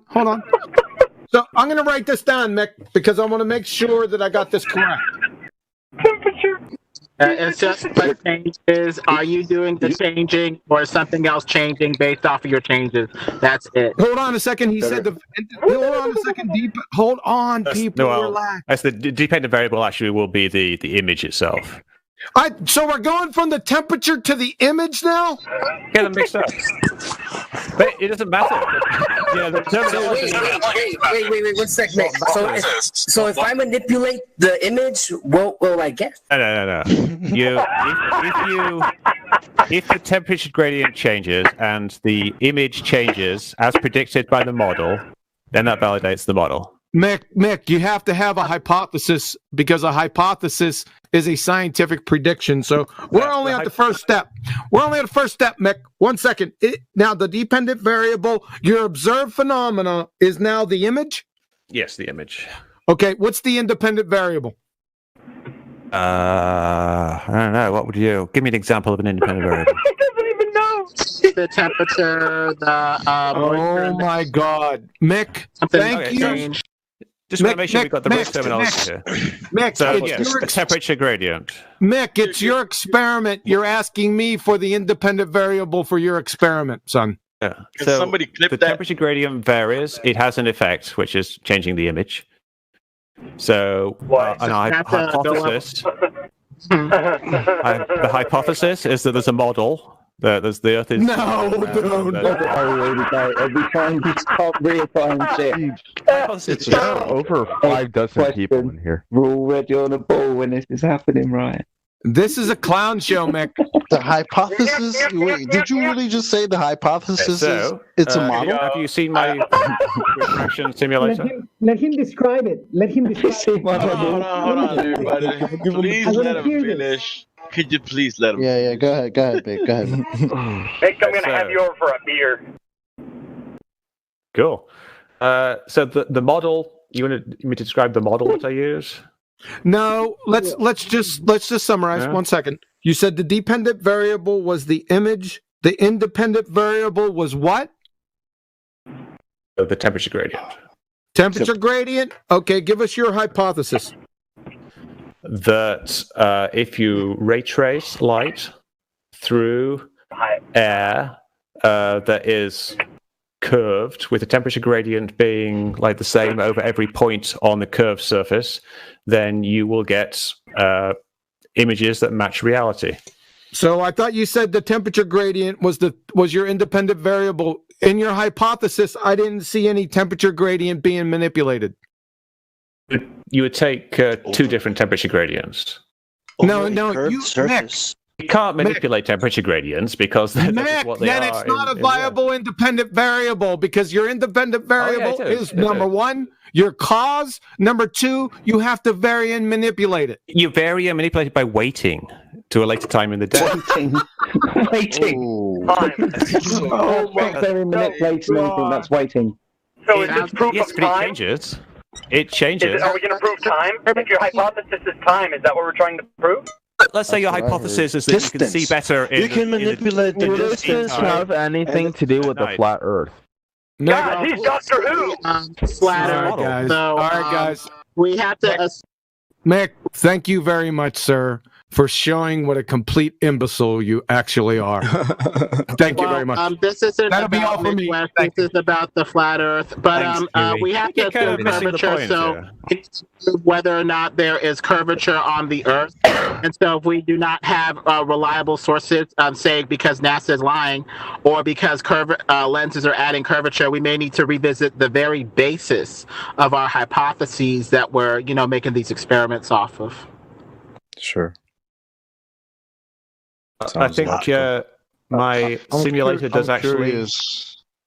So I'm going to write this down, Mick, because I want to make sure that I got this correct. Temperature. It's just what changes. Are you doing the changing or is something else changing based off of your changes? That's it. Hold on a second. He said hold on a second. Hold on, people. Relax. That's the dependent variable actually will be the image itself. So we're going from the temperature to the image now? Get them mixed up. But it doesn't matter. Wait, 1 second. So if I manipulate the image, what will I get? No. If the temperature gradient changes and the image changes as predicted by the model, then that validates the model. Mick, you have to have a hypothesis because a hypothesis is a scientific prediction. So we're only at the first step. We're only at the first step, Mick. 1 second. Now, the dependent variable, your observed phenomena is now the image? Yes, the image. Okay, what's the independent variable? I don't know. What would you give me an example of an independent variable? He doesn't even know. The temperature, the oh my God, Mick! Thank you. Just want to make sure we've got the right terminology here. Mick, so it's yes, a temperature gradient. Mick, it's your experiment. You're asking me for the independent variable for your experiment, son. Yeah. So somebody clip the temperature gradient varies. It has an effect, which is changing the image. So, the hypothesis is that there's a model. There's the Earth is. No. Every time you stop reapplying shit. It's over 5 dozen people in here. We're already on a ball when this is happening, right? This is a clown show, Mick. The hypothesis? Wait, did you really just say the hypothesis is it's a model? Have you seen my refraction simulator? Let him describe it. Let him describe it. Hold on, everybody. Please let him finish. Could you please let him? Yeah. Go ahead, babe. Go ahead. Mick, I'm gonna have you over for a beer. Cool. So the model. You want me to describe the model that I use? No. Let's just summarize. Yeah. 1 second. You said the dependent variable was the image. The independent variable was what? The temperature gradient. Temperature gradient. Okay. Give us your hypothesis. That if you ray trace light through air that is curved, with the temperature gradient being like the same over every point on the curved surface, then you will get images that match reality. So I thought you said the temperature gradient was your independent variable. In your hypothesis, I didn't see any temperature gradient being manipulated. You would take 2 different temperature gradients. No, Mick. You can't manipulate temperature gradients because that's what they are. Then it's not a viable independent variable because your independent variable is number 1, your cause. Number 2, you have to vary and manipulate it. You vary and manipulate it by waiting to a later time in the day. Waiting. Very manipulating anything, that's waiting. So is this proof of time? It changes. Are we going to prove time? If your hypothesis is time, is that what we're trying to prove? Let's say your hypothesis is that you can see better. You can manipulate the distance. Does this have anything to do with the flat Earth? No. God, he's Doctor Who. Flat Earth. All right, guys. We have to. Mick, thank you very much, sir, for showing what a complete imbecile you actually are. Thank you very much. This isn't That'll be all for me. This is about the flat Earth, but we have to assume curvature. So it's whether or not there is curvature on the Earth, and so if we do not have reliable sources, say because NASA is lying, or because lenses are adding curvature, we may need to revisit the very basis of our hypotheses that we're making these experiments off of. Sure. I think my simulator does actually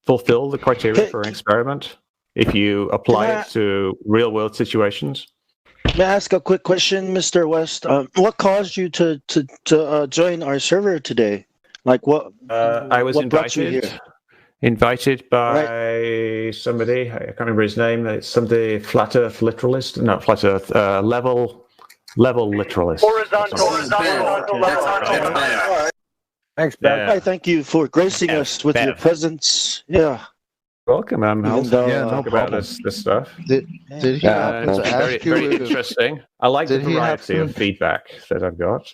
fulfill the criteria for an experiment if you apply it to real-world situations. May I ask a quick question, Mr. West? What caused you to join our server today? Like what? I was invited by somebody. I can't remember his name. It's somebody Flat Earth literalist. No, Flat Earth level literalist. Horizontal. Thanks, Ben. Yeah. Thank you for gracing us with your presence. Yeah. Welcome. I'm no about this stuff. Did he happen to ask you? Very interesting. I like the variety of feedback that I've got,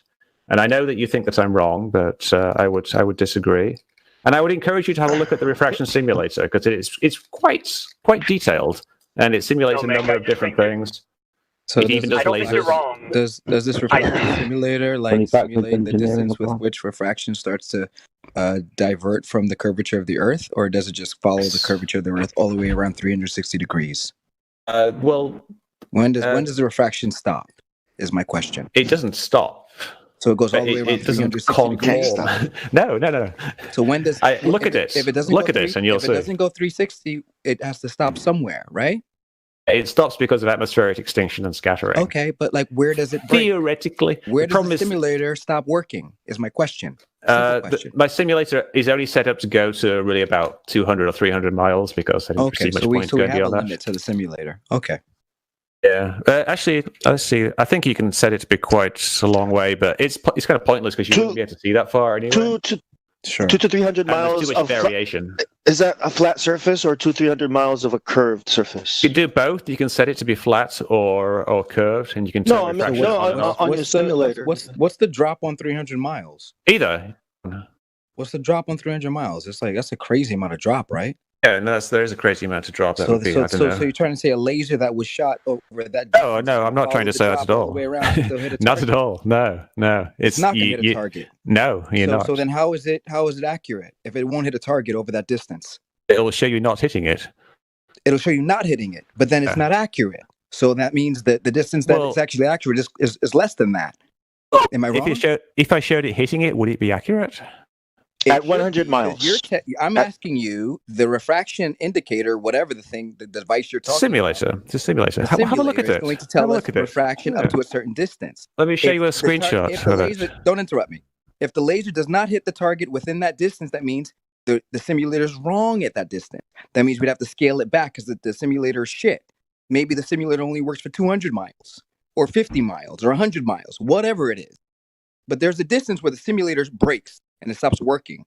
and I know that you think that I'm wrong, but I would disagree. And I would encourage you to have a look at the refraction simulator because it's quite detailed, and it simulates a number of different things. So it even does lasers. Does this refraction simulator simulate the distance with which refraction starts to divert from the curvature of the Earth, or does it just follow the curvature of the Earth all the way around 360 degrees? Well, when does the refraction stop? Is my question. It doesn't stop. So it goes all the way around. It doesn't conform. No. So when does look at this? If it doesn't look go at this, and you'll see. If it doesn't go 360, it has to stop somewhere, right? It stops because of atmospheric extinction and scattering. Okay, but like, where does it break? Theoretically, where does the simulator stop working? Is my question. My simulator is only set up to go to really about 200 or 300 miles because I didn't see much point going beyond that. Limit to the simulator. Okay. Yeah, actually, let's see. I think you can set it to be quite a long way, but it's kind of pointless because you wouldn't be able to see that far anyway. 200 to 300 miles too much of variation. Is that a flat surface or 200-300 miles of a curved surface? You can do both. You can set it to be flat or curved, and you can turn on your simulator. What's the drop on 300 miles? Either. What's the drop on 300 miles? It's like that's a crazy amount of drop, right? Yeah, no, there is a crazy amount to drop. So you're trying to say a laser that was shot over that? Oh no, I'm not trying to say that at all. Not at all. No, it's not going to hit a target. No, you're not. So then, how is it accurate if it won't hit a target over that distance? It will show you not hitting it. It'll show you not hitting it, but then it's not accurate. So that means that the distance that it's actually accurate is less than that. Am I wrong? If I showed it hitting it, would it be accurate? At 100 miles. I'm asking you the refraction indicator, whatever the device you're talking about. It's a simulator. Have a look at it. It's going to tell us refraction up to a certain distance. Let me show you a screenshot of it. Don't interrupt me. If the laser does not hit the target within that distance, that means the simulator's wrong at that distance. That means we'd have to scale it back because the simulator is shit. Maybe the simulator only works for 200 miles or 50 miles or 100 miles, whatever it is. But there's a distance where the simulator breaks and it stops working.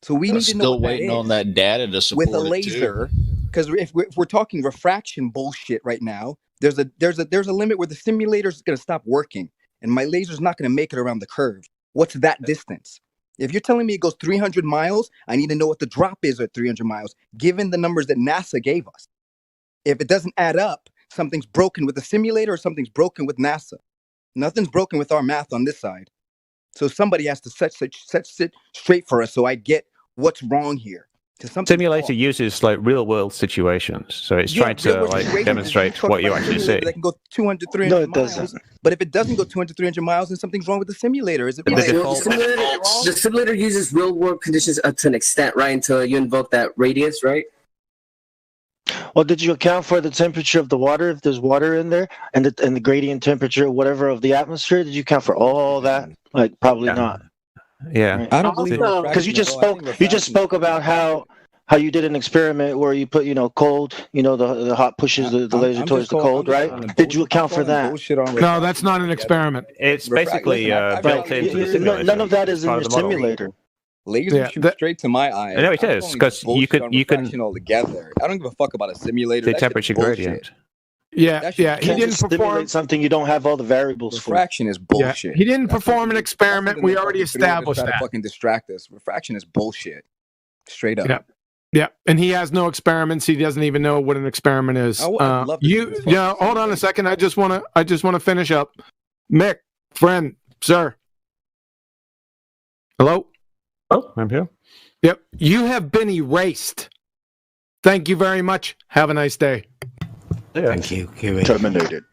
So we need to know still waiting on that data to support with a laser, because if we're talking refraction bullshit right now, there's a limit where the simulator is going to stop working, and my laser's not going to make it around the curve. What's that distance? If you're telling me it goes 300 miles, I need to know what the drop is at 300 miles, given the numbers that NASA gave us. If it doesn't add up, something's broken with the simulator or something's broken with NASA. Nothing's broken with our math on this side. So somebody has to set it straight for us so I get what's wrong here. Simulator uses like real world situations, so it's trying to demonstrate what you actually see. They can go 200, 300 miles, but if it doesn't go 200, 300 miles, then something's wrong with the simulator. Is it the simulator uses real world conditions to an extent, right? Until you invoke that radius, right? Well, did you account for the temperature of the water, if there's water in there, and the gradient temperature, whatever, of the atmosphere? Did you account for all that? Like, probably not. Yeah, right? I don't believe because you just spoke about how you did an experiment where you put cold, the hot pushes the laser towards the cold, right? Did you account for that? No, that's not an experiment. It's basically built into the simulator. None of that is in your simulator. Lasers shoot straight to my eyes. No, it is because you can altogether. I don't give a fuck about a simulator. The temperature gradient. Yeah. He didn't perform something you don't have all the variables. Refraction is bullshit. He didn't perform an experiment. We already established that. Fucking distract us. Refraction is bullshit. Straight up. Yeah, and he has no experiments. He doesn't even know what an experiment is. Hold on a second. I just want to finish up. Mick, friend, sir. Hello. Oh, I'm here. Yep, you have been erased. Thank you very much. Have a nice day. Yeah. Thank you. Terminated.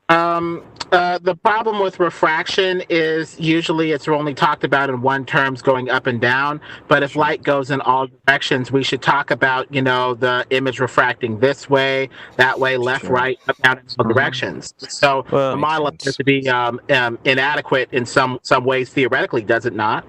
The problem with refraction is usually it's only talked about in one terms going up and down, but if light goes in all directions, we should talk about, the image refracting this way, that way, left, right, up, down, in all directions. So the model appears to be inadequate in some ways theoretically, does it not?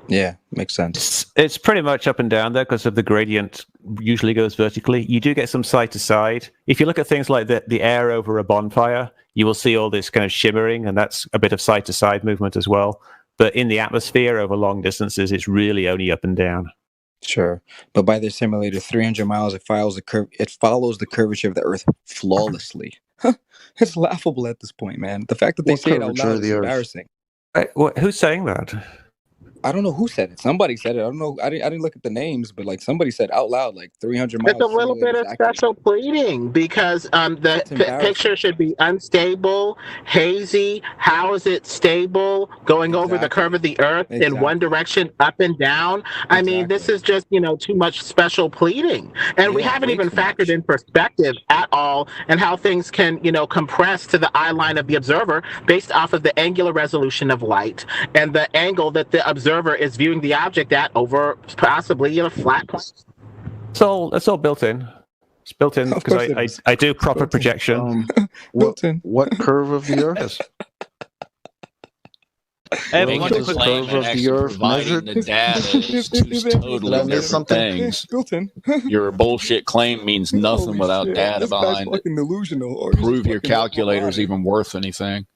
Yeah, makes sense. It's pretty much up and down there because of the gradient usually goes vertically. You do get some side to side. If you look at things like the air over a bonfire, you will see all this kind of shimmering, and that's a bit of side to side movement as well. But in the atmosphere over long distances, it's really only up and down. Sure, but by the simulator, 300 miles, it follows the curvature of the Earth flawlessly. It's laughable at this point, man. The fact that they say it out loud is embarrassing. Who's saying that? I don't know who said it. Somebody said it. I don't know. I didn't look at the names, but like somebody said out loud, like 300 miles. It's a little bit of special pleading because the picture should be unstable, hazy. How is it stable? Going over the curve of the Earth in one direction, up and down. I mean, this is just too much special pleading, and we haven't even factored in perspective at all and how things can compress to the eye line of the observer based off of the angular resolution of light and the angle that the observer is viewing the object at over possibly a flat plane. That's all built in. It's built in because I do proper projection. What curve of the Earth? Making a claim and actually providing the data is two totally different things. Your bullshit claim means nothing without data behind it. Delusional. Prove your calculator's even worth anything.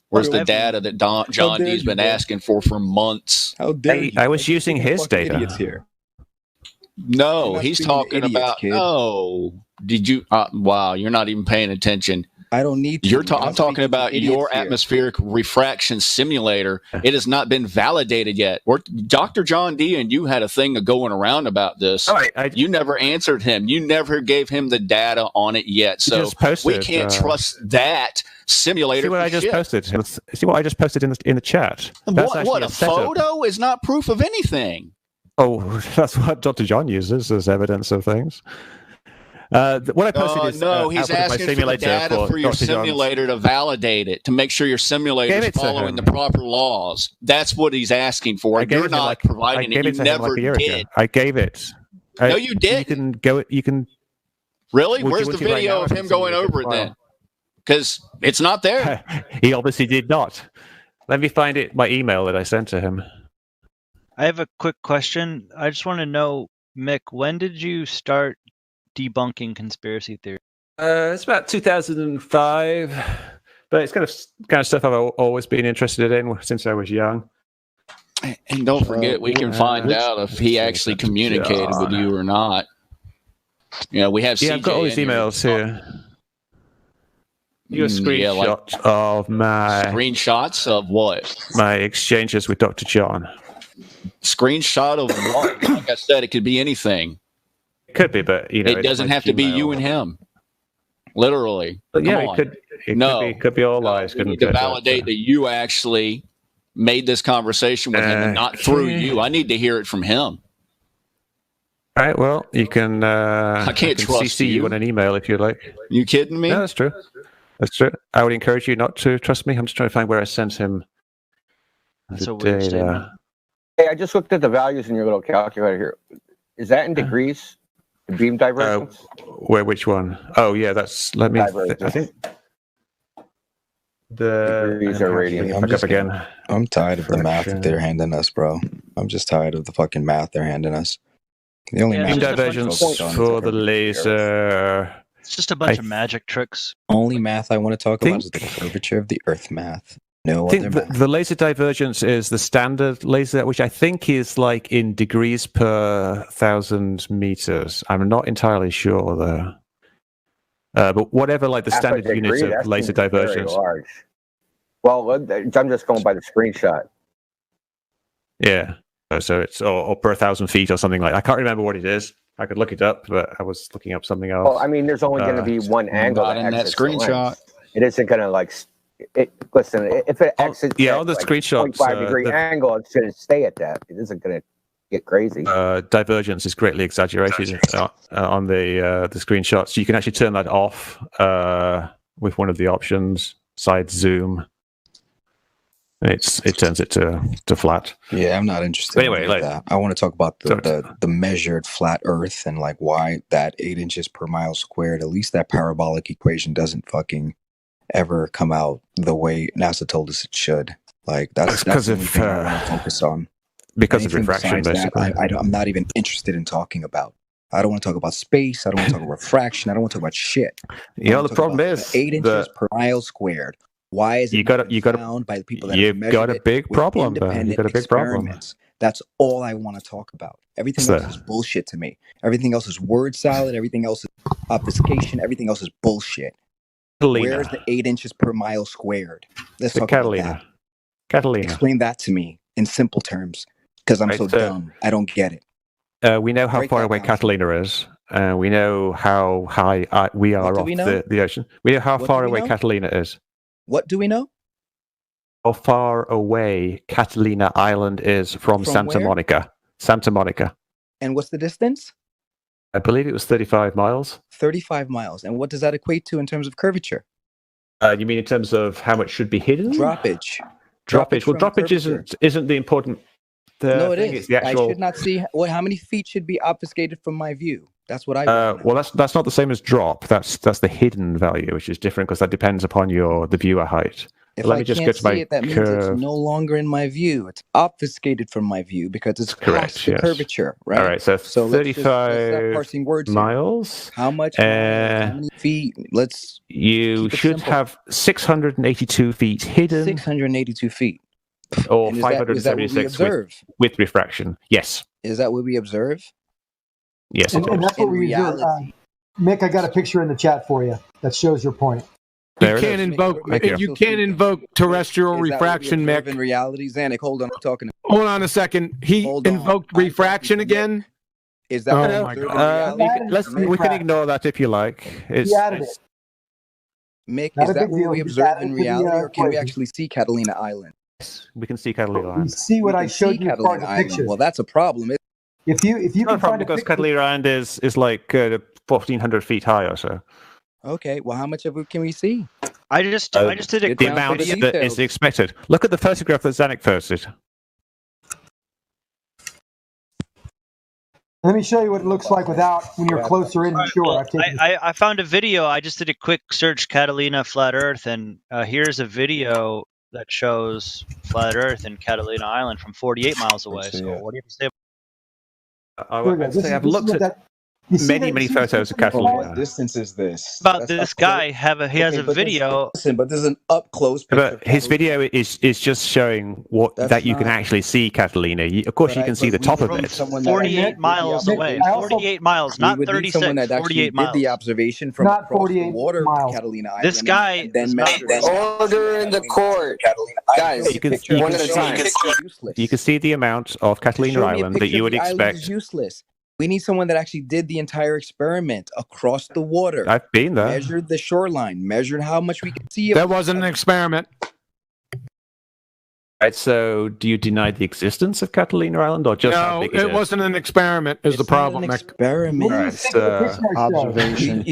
Where's the data that John D's been asking for months? How dare you? I was using his data. Here. No, he's talking about. Kid. No, did you? Wow, you're not even paying attention. I don't need to. I'm talking about your atmospheric refraction simulator. It has not been validated yet. Dr. John D and you had a thing going around about this. You never answered him. You never gave him the data on it yet. So we can't trust that simulator. See what I just posted. See what I just posted in the chat. What a photo is not proof of anything. Oh, that's what Dr. John uses as evidence of things. What I posted is he's asking for the data for your simulator to validate it, to make sure your simulator is following the proper laws. That's what he's asking for. You're not providing it. You never did. I gave it. No, you did. You can go. You can. Really? Where's the video of him going over it then? Because it's not there. He obviously did not. Let me find it. My email that I sent to him. I have a quick question. I just want to know, Mick, when did you start debunking conspiracy theory? It's about 2005, but it's kind of stuff I've always been interested in since I was young. And don't forget, we can find out if he actually communicated with you or not. We have. Yeah, I've got all his emails here. You a screenshot of my screenshots of what? My exchanges with Dr. John. Screenshot of what? Like I said, it could be anything. Could be, but it doesn't have to be you and him. Literally. But yeah, it could be all lies. We need to validate that you actually made this conversation with him and not through you. I need to hear it from him. All right. Well, you can. I can't trust CC you on an email if you like. You kidding me? No, that's true. That's true. I would encourage you not to trust me. I'm just trying to find where I sent him. That's a weird statement. Hey, I just looked at the values in your little calculator here. Is that in degrees? The beam divergence? Which one? Oh, yeah, that's. Let me. I think. The degrees are radian. I'm tired of the math that they're handing us, bro. I'm just tired of the fucking math they're handing us. The only beam divergence for the laser. It's just a bunch of magic tricks. Only math I want to talk about is the curvature of the Earth math. No other math. The laser divergence is the standard laser, which I think is like in degrees per 1,000 meters. I'm not entirely sure though. But whatever, like the standard units of laser divergence. Large. Well, I'm just going by the screenshot. Yeah. So it's or per 1,000 feet or something like that. I can't remember what it is. I could look it up, but I was looking up something else. Well, I mean, there's only going to be one angle in that screenshot. It isn't going to listen. If it exits, on the screenshots, 45-degree angle, it's going to stay at that. It isn't going to get crazy. Divergence is greatly exaggerated on the screenshots. So you can actually turn that off with one of the options, side zoom. It turns it to flat. Yeah, I'm not interested. But anyway, in that. I want to talk about the measured flat Earth and like why that 8 inches per mile squared. At least that parabolic equation doesn't fucking ever come out the way NASA told us it should. Like that's the only thing I want to focus on. Because of refraction, basically. I'm not even interested in talking about. I don't want to talk about space. I don't want to talk about refraction. I don't want to talk about shit. The problem is 8 inches per mile squared. Why is it found by the people that have measured a big problem? You got a big problem. That's all I want to talk about. Everything else is bullshit to me. Everything else is word salad. Everything else is obfuscation. Everything else is bullshit. Where's the 8 inches per mile squared? Let's talk about that. Catalina. Explain that to me in simple terms. Because I'm so dumb. I don't get it. We know how far away Catalina is. We know how high we are off the ocean. We know how far away Catalina is. What do we know? How far away Catalina Island is from Santa Monica. Santa Monica. And what's the distance? I believe it was 35 miles. 35 miles. And what does that equate to in terms of curvature? You mean in terms of how much should be hidden? Droppage. Droppage. Well, droppage isn't the important. No, it is. It's the actual... I should not see how many feet should be obfuscated from my view. That's what I. Well, that's not the same as drop. That's the hidden value, which is different because that depends upon the viewer height. If Let I me just can't get to see it, that means it's no longer in my view. It's obfuscated from my view because it's past the curvature, right? All right, so 35 let's parsing words miles. Here. How much? How many feet? You should have 682 feet hidden. 682 feet. Or 576 with refraction. Yes. Is that what we observe? Yes. And that's what we do. Mick, I got a picture in the chat for you that shows your point. You can't invoke terrestrial refraction, Mick. In reality, Zanuck, hold on, I'm talking. Hold on a second. He invoked refraction again. Is that? Oh my God. We can ignore that if you like. He added it. Mick, is that what we observe in reality, or can we actually see Catalina Island? Yes, we can see Catalina Island. You see what I showed you in the picture. Well, that's a problem. If you can find because Catalina Island is like 1,400 feet high or so. Okay, well, how much of it can we see? I just did a the amount that is expected. Look at the photograph that Zanuck posted. Let me show you what it looks like when you're closer in the shore. I found a video. I just did a quick search, Catalina flat Earth, and here's a video that shows flat Earth and Catalina Island from 48 miles away. So what do you have to say? I've looked at many photos of Catalina. What distance is this? About this guy he has a video. But there's an up close picture. But his video is just showing that you can actually see Catalina. Of course, you can see the top of it. 48 miles away. 48 miles, not 36. 48 miles. Did the observation from across the water, Catalina Island. This guy. Order in the court, guys. You can see the amount of Catalina Island that you would expect. Useless. We need someone that actually did the entire experiment across the water. I've been there. Measured the shoreline, measured how much we could see. That wasn't an experiment. Right, so do you deny the existence of Catalina Island, or just no? It wasn't an experiment. Is the problem? An experiment. Observation.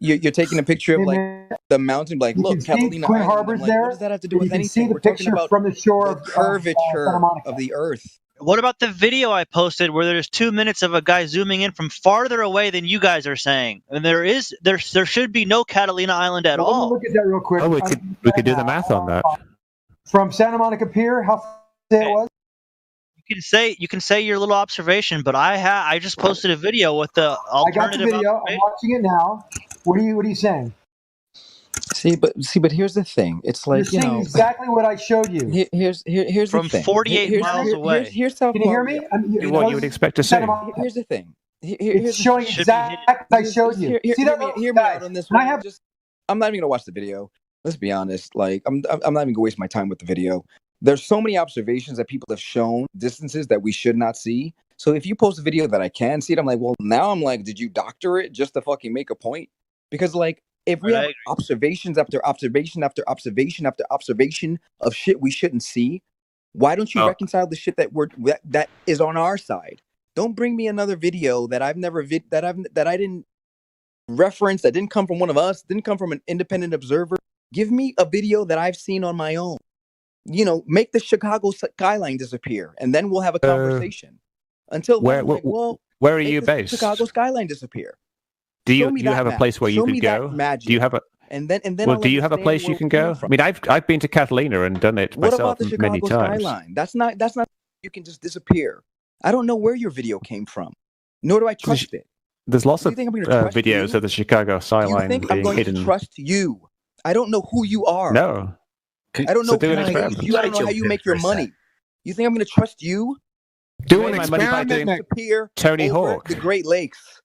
You're taking a picture of like the mountain, like look, Catalina Twin Island. Harbors Like, there. what does that have to do with anything? See the picture from the shore of curvature of the Earth. What about the video I posted where there's 2 minutes of a guy zooming in from farther away than you guys are saying? And there should be no Catalina Island at all. Look at that real quick. Oh, we could do the math on that. From Santa Monica Pier, how far it was? You can say your little observation, but I just posted a video with the alternative. I got the video. I'm watching it now. What are you saying? See, but here's the thing. It's like you're saying exactly what I showed you. Here's from the thing. 48 miles away. Here's how. Can you hear me? What you would expect to see. Here's the thing. It's showing exactly I showed you. See that? Hear me out on this one. I'm not even gonna watch the video. Let's be honest. Like I'm not even gonna waste my time with the video. There's so many observations that people have shown distances that we should not see. So if you post a video that I can see it, I'm like, well, now I'm like, did you doctor it just to fucking make a point? Because like. If we have observations after observation after observation after observation of shit we shouldn't see, why don't you reconcile the shit that is on our side? Don't bring me another video that I've never that I didn't reference, that didn't come from one of us, didn't come from an independent observer. Give me a video that I've seen on my own. You know, make the Chicago skyline disappear, and then we'll have a conversation. Until then, where are you based? Chicago skyline disappear. Do you have a place where you could go? Do you have a and then well? Do you have a place you can go? I mean, I've been to Catalina and done it myself many times. Skyline? That's not. You can just disappear. I don't know where your video came from, nor do I trust it. There's lots of videos of the Chicago skyline being hidden. I'm going to trust you? I don't know who you are. No, I don't know who you. I don't know how you make your money. You think I'm going to trust you? Do an experiment, Tony Hawk, the Great Lakes.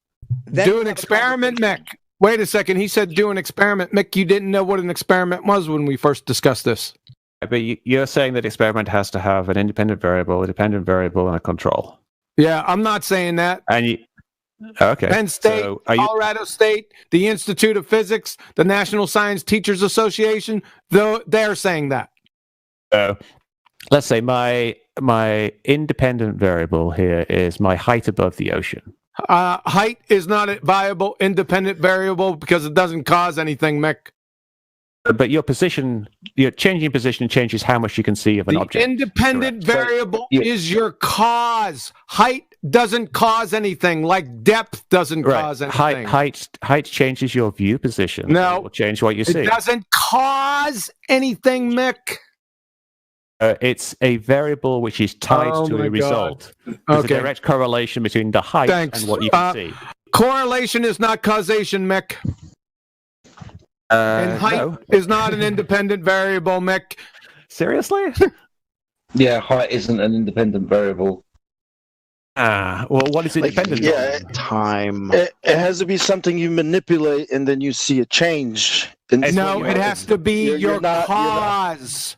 Do an experiment, Mick. Wait a second. He said do an experiment. Mick, you didn't know what an experiment was when we first discussed this. But you're saying that experiment has to have an independent variable, a dependent variable, and a control. Yeah, I'm not saying that. And okay. Penn State, So Colorado State, the Institute of Physics, the National Science Teachers Association, they're saying that. Let's say my independent variable here is my height above the ocean. Height is not a viable independent variable because it doesn't cause anything, Mick. But your changing position changes how much you can see of an object. The independent variable is your cause. Height doesn't cause anything, like depth doesn't cause anything. Height changes your view position. No. It will change what you see. It doesn't cause anything, Mick. It's a variable which is tied to a result. There's a direct correlation between the height and what you can see. Correlation is not causation, Mick. And height is not an independent variable, Mick. Seriously? Yeah, height isn't an independent variable. Well, what is independent? Time. It has to be something you manipulate and then you see a change. No, it has to be your cause.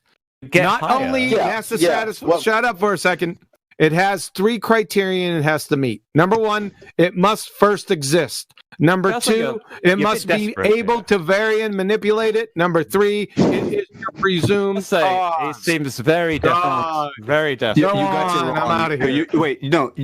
Not only it has to satisfy. Shut up for a second. It has 3 criteria it has to meet. Number 1, it must first exist. Number 2, it must be able to vary and manipulate it. Number 3, it is your presumed cause. It seems very definite. Very definite. You got it wrong. I'm out of here.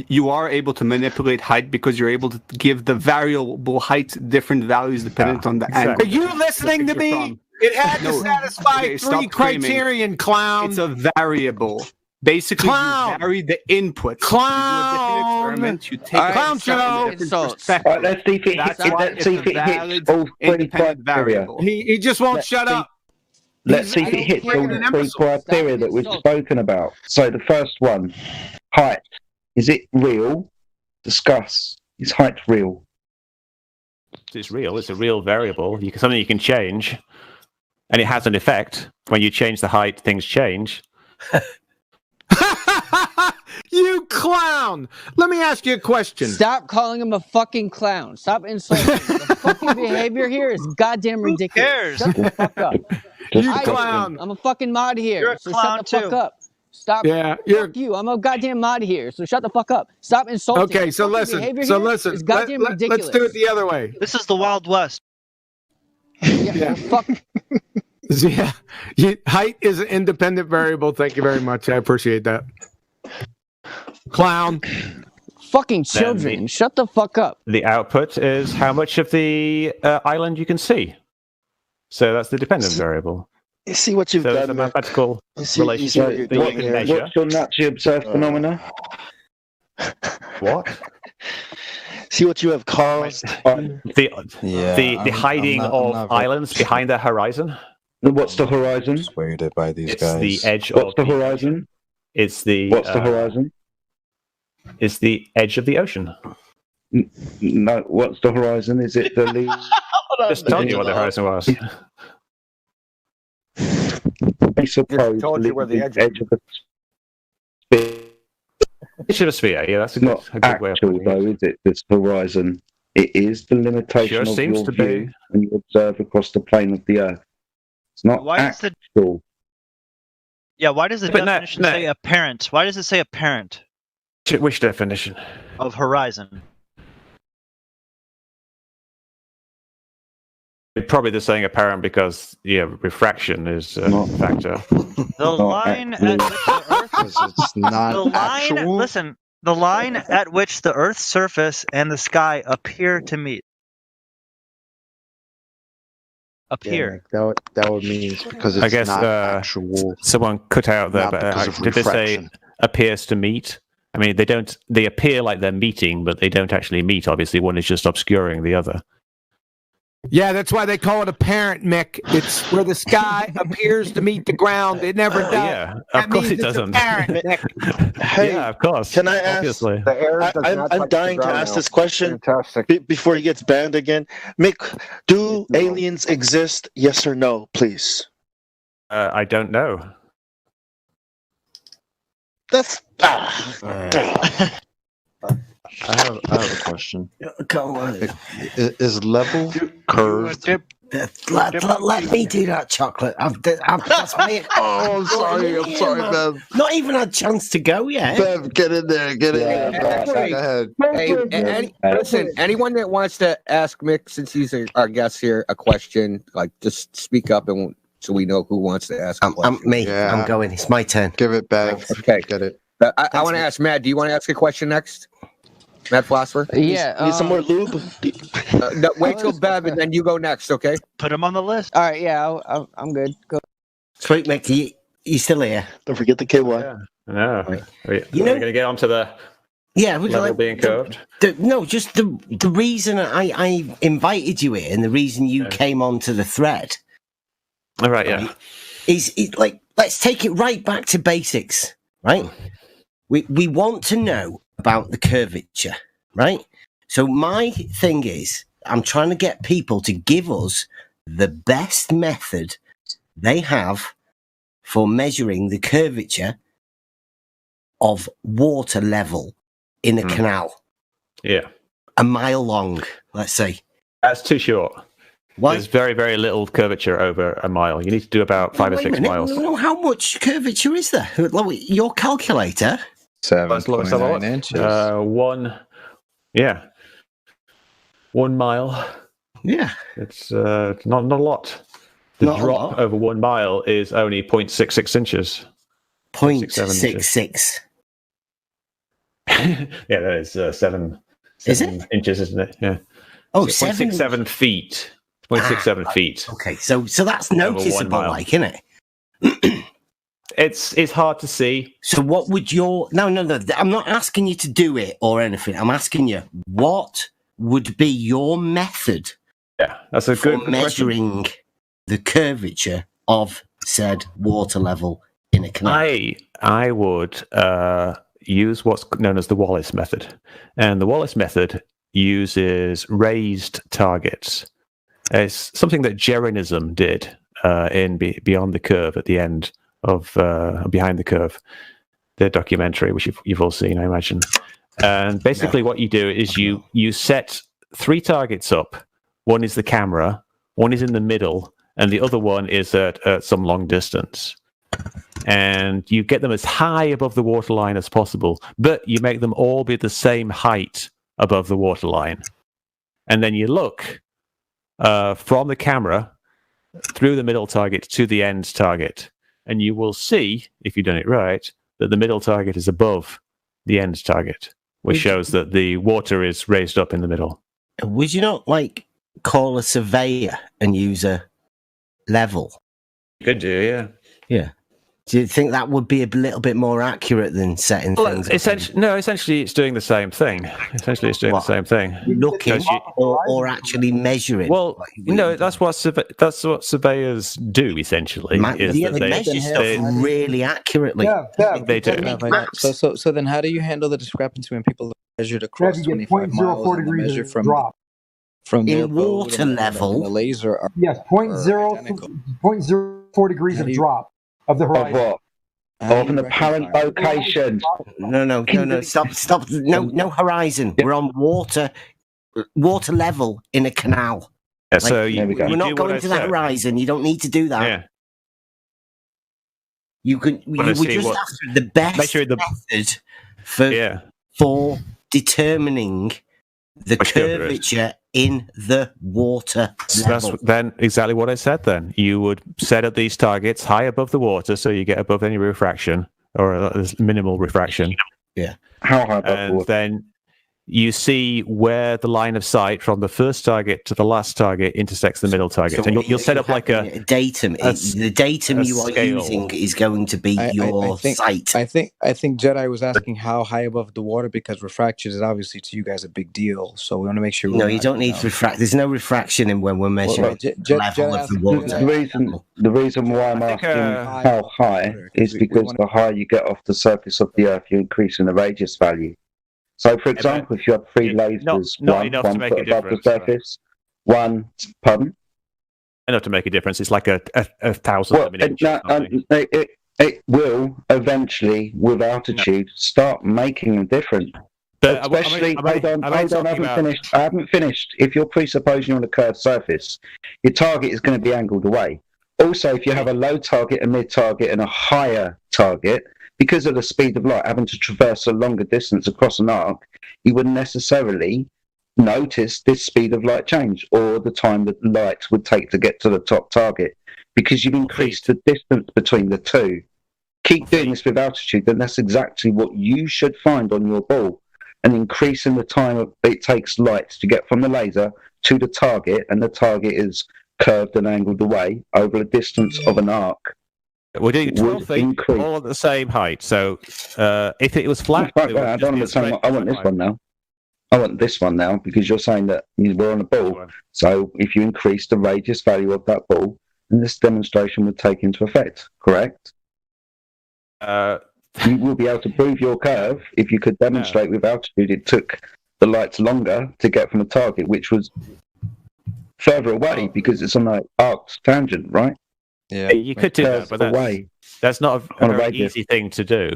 You are able to manipulate height because you're able to give the variable height different values dependent on the angle. Are you listening to me? It had to satisfy 3 criterion, clown. It's a variable. Basically, you vary the input. Clown! You take clown show! Let's see if it hits all 3 criteria. He just won't shut up. Let's see if it hits all the 3 criteria that we've spoken about. So the first one, height. Is it real? Discuss. Is height real? It's real. It's a real variable. Something you can change. And it has an effect. When you change the height, things change. You clown! Let me ask you a question. Stop calling him a fucking clown. Stop insulting him. The fucking behavior here is goddamn ridiculous. Shut the fuck up. You clown. I'm a fucking mod here. You're a clown shut the fuck up. Stop. Yeah, fuck you. I'm a goddamn mod here. So shut the fuck up. Stop insulting. Okay, so listen. It's goddamn ridiculous. Let's do it the other way. This is the Wild West. Yeah. Fuck. Yeah. Height is an independent variable. Thank you very much. I appreciate that. Clown. Fucking children. Shut the fuck up. The output is how much of the island you can see. So that's the dependent variable. You see what you've done. It's a mathematical relationship that you can measure. What's your naturally observed phenomena? What? See what you have caused. The hiding of islands behind the horizon. What's the horizon? Persuaded by these It's guys. the edge What's of the horizon? It's the. What's the horizon? It's the edge of the ocein. No, what's the horizon? Is it the lead? Just told you what the horizon was. I suppose told you where the edge of the sphere. Edge of a sphere, yeah, that's a good way of putting it. Though, is it? This horizon. It is the limitation of your view when you observe across the plane of the Earth. It's not actual. Why does the definition say apparent? Why does it say apparent? Which definition? Of horizon. Probably they're saying apparent because refraction is a factor. The line at which the Earth it's not the line. actual. Listen, the line at which the Earth's surface and the sky appear to meet. Appear. Yeah, that would mean it's because it's not actual. Someone cut out there, but did they say appears to meet? I mean, they don't. They appear like they're meeting, but they don't actually meet. Obviously, one is just obscuring the other. Yeah, that's why they call it apparent, Mick. It's where the sky appears to meet the ground. It never does. Yeah, of course it doesn't. Hey, yeah, of course. Can I ask? Obviously. I'm dying to ask this question before he gets banned again. Mick, do aliens exist? Yes or no, please. I don't know. That's. I have a question. Is level curved Let me do that, chocolate. That's me. Oh, I'm sorry, Bev. Not even had a chance to go yet. Bev, get in there. Go ahead. Hey, listen, anyone that wants to ask Mick, since he's our guest here, a question, like just speak up and so we know who wants to ask. I'm going. It's my turn. Give it back. Okay, get it. I want to ask Matt. Do you want to ask a question next? Matt Philosopher? Yeah. Need some more lube? No, wait till Bev and then you go next, okay? Put him on the list. All right, yeah, I'm good. Go. Sweet Mick, you still here? Don't forget the KY. Yeah. No. Right. We're going to get onto the level being curved. Just the reason I invited you here and the reason you came onto the thread. All right, yeah. Is like, let's take it right back to basics, right? We want to know about the curvature, right? So my thing is, I'm trying to get people to give us the best method they have for measuring the curvature of water level in a canal. Yeah. A mile long, let's say. That's too short. Why? There's very, very little curvature over a mile. You need to do about 5 or 6 miles. How much curvature is there? Your calculator? 7.9 inches. 1 mile. Yeah. It's not a lot. The drop over 1 mile is only 0.66 inches. 0.66. Yeah, that is 7 inches, isn't it? Yeah. Oh, 0.67 feet. 0.67 feet. Okay, so that's noticeable, like, isn't it? It's hard to see. So what would your... No, I'm not asking you to do it or anything. I'm asking you, what would be your method that's a good for measuring the curvature of said water level in a canal? I would use what's known as the Wallace method. And the Wallace method uses raised targets. It's something that Jeranism did in Beyond the Curve at the end of Behind the Curve, the documentary, which you've all seen, I imagine. And basically what you do is you set 3 targets up. One is the camera, one is in the middle, and the other one is at some long distance. And you get them as high above the waterline as possible, but you make them all be the same height above the waterline. And then you look from the camera through the middle target to the end target. And you will see, if you've done it right, that the middle target is above the end target, which shows that the water is raised up in the middle. Would you not, call a surveyor and use a level? Could do, yeah. Yeah. Do you think that would be a little bit more accurate than setting things? Essentially, it's doing the same thing. Essentially, it's doing the same thing. Looking or actually measuring. Well, no, that's what surveyors do. Essentially, they measure stuff really accurately. Yeah, they do. So then, how do you handle the discrepancy when people measured across 25 miles and measure from in water level? The laser. Yes, 0.04 degrees of drop. Of the horizon. Of what? Of an apparent location. No. Stop. No horizon. We're on water level in a canal. Yeah, so we're not going to the horizon. You don't need to do that. Yeah. You would just after the best method for determining the curvature in the water level. That's then exactly what I said then. You would set up these targets high above the water so you get above any refraction or minimal refraction. Yeah. How high above and water? Then you see where the line of sight from the first target to the last target intersects the middle target. So and you'll set up like a datum. The datum you are using is going to be your sight. I think Jedi was asking how high above the water because refraction is obviously to you guys a big deal. So we want to make sure. No, you don't need refraction. There's no refraction in when we're measuring the level of the water. The reason why I'm asking how high is because the higher you get off the surface of the Earth, you increase in the radius value. So, for example, if you have 3 lasers, one foot above the surface, one, pardon? Enough to make a difference. It's like a thousandth of an inch. It will eventually, with altitude, start making a difference. Especially, hold on, I haven't finished. If you're presupposing on a curved surface, your target is going to be angled away. Also, if you have a low target, a mid target, and a higher target, because of the speed of light, having to traverse a longer distance across an arc, you wouldn't necessarily notice this speed of light change or the time that light would take to get to the top target, because you've increased the distance between the two. Keep doing this with altitude, then that's exactly what you should find on your ball. And increasing the time it takes light to get from the laser to the target, and the target is curved and angled away over a distance of an arc. We're doing 12 feet, all at the same height. So if it was flat, I want this one now. I want this one now, because you're saying that we're on a ball. So if you increase the radius value of that ball, then this demonstration would take into effect, correct? You will be able to prove your curve if you could demonstrate with altitude it took the lights longer to get from a target, which was further away because it's on an arced tangent, right? Yeah, you could do that, but that's not a very easy thing to do.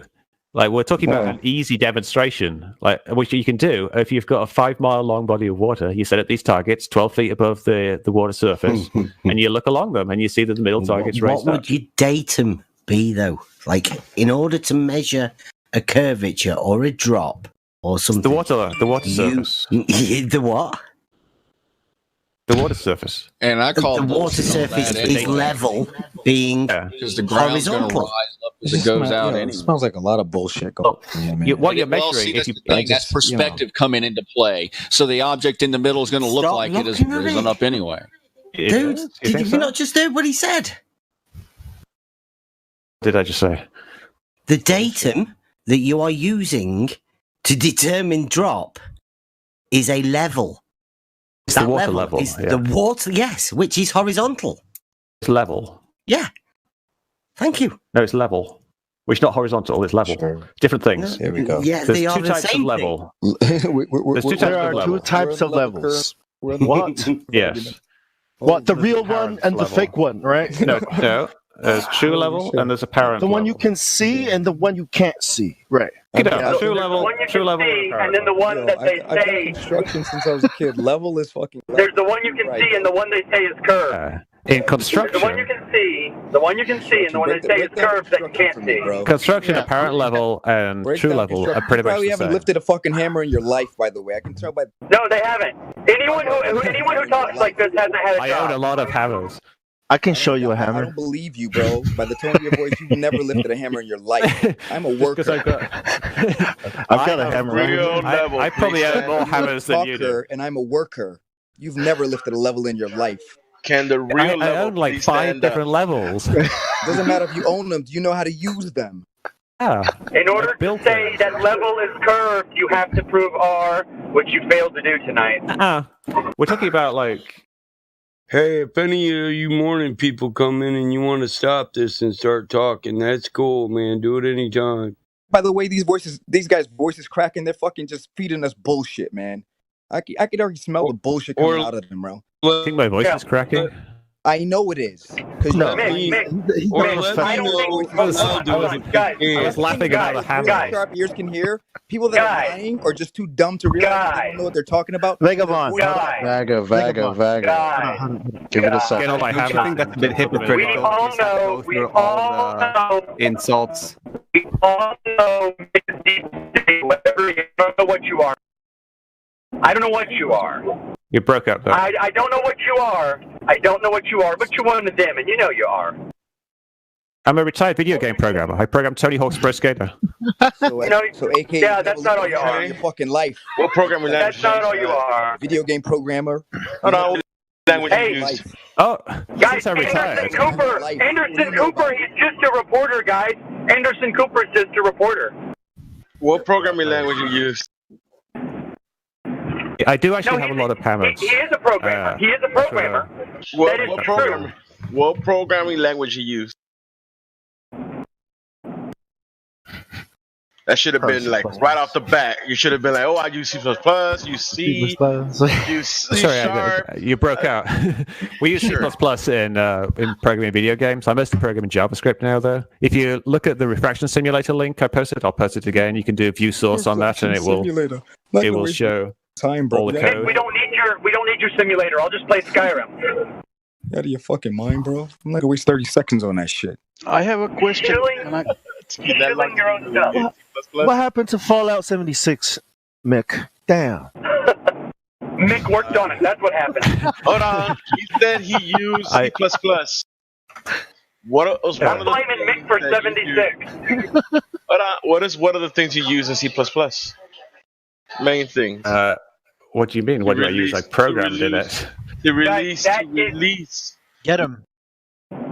Like, we're talking about an easy demonstration, like which you can do if you've got a 5 mile long body of water. You set up these targets 12 feet above the water surface, and you look along them, and you see that the middle target's raised up. What would your datum be, though? Like, in order to measure a curvature or a drop or something, the water surface. The what? The water surface. And I call the water surface is level, being because the ground's going to rise up as it goes out. It smells like a lot of bullshit going on. What you're measuring, that's perspective coming into play. So the object in the middle is going to look like it has risen up anyway. Dude, did you not just hear what he said? Did I just say? The datum that you are using to determine drop is a level. It's the water level. Is the water, yes, which is horizontal. It's level. Yeah. Thank you. No, it's level. Which is not horizontal, it's level. Sure. Different things. There we go. Yeah, There's they are two the types same of level. There's two types of levels. What? Yes. What, the real one and the fake one, right? No. There's true level and there's apparent the one level. you can see and the one you can't see. Right. True level, and then the one that they I've say. done construction since I was a kid. Level is fucking. There's the one you can see and the one they say is curved. In construction, the one you can see, and the one they say is curved that you can't see. Construction, apparent level and true level are pretty much the probably same. haven't lifted a fucking hammer in your life, by the way. I can tell by. No, they haven't. Anyone who talks like this hasn't had a job. I own a lot of hammers. I can show you a I hammer. don't believe you, bro. By the tone of your voice, you've never lifted a hammer in your life. I'm a worker. I've got a hammer. I probably own more hammers than you do. And I'm a worker. You've never lifted a level in your life. Can the real level I own like 5 different levels. Doesn't matter if you own them. Do you know how to use them? Yeah. In order to say that level is curved, you have to prove R, which you failed to do tonight. We're talking about like. Hey, if any of you morning people come in and you want to stop this and start talking, that's cool, man. Do it anytime. By the way, these guys' voices cracking, they're fucking just feeding us bullshit, man. I could already smell the bullshit coming out of them, bro. I think my voice is cracking. I know it is. No, I was laughing about the hammer. Sharp ears can hear. People that are lying or just too dumb to realize they don't know what they're talking about. Vagabond. Vaga. Give it a second. Get all my hammer. I think that's a bit hypocritical. We all know insults. We all know whatever. You don't know what you are. I don't know what you are. You broke up, though. I don't know what you are. I don't know what you are, but you won the dim, and you know you are. I'm a retired video game programmer. I program Tony Hawk's Pro Skater. So AK, yeah, that's not all you are. Your fucking life. What programmer That's not all you are. Video game programmer. Hey, guys, Anderson Cooper. Anderson Cooper, he's just a reporter, guys. Anderson Cooper is just a reporter. What programming language you use? I do actually have a lot of hammers. He is a programmer. He is a programmer. What programming language you use? That should have been like right off the bat. You should have been like, "Oh, I use C++, use C, use C Sharp." You broke out. We use C++ in programming video games. I mostly program in JavaScript now, though. If you look at the refraction simulator link I posted, I'll post it again. You can do view source on that, and it will it will show time, bro. all the code. We don't need your simulator. I'll just play Skyrim. You out of your fucking mind, bro. I'm not gonna waste 30 seconds on that shit. I have a question. Killing your own stuff. What happened to Fallout 76, Mick? Damn. Mick worked on it. That's what happened. Hold on. He said he used C++. What was one of the blaming Mick for 76. Hold on. What is one of the things you use in C++? Main things. What do you mean? What do I use? I programmed in it. To release. Get him.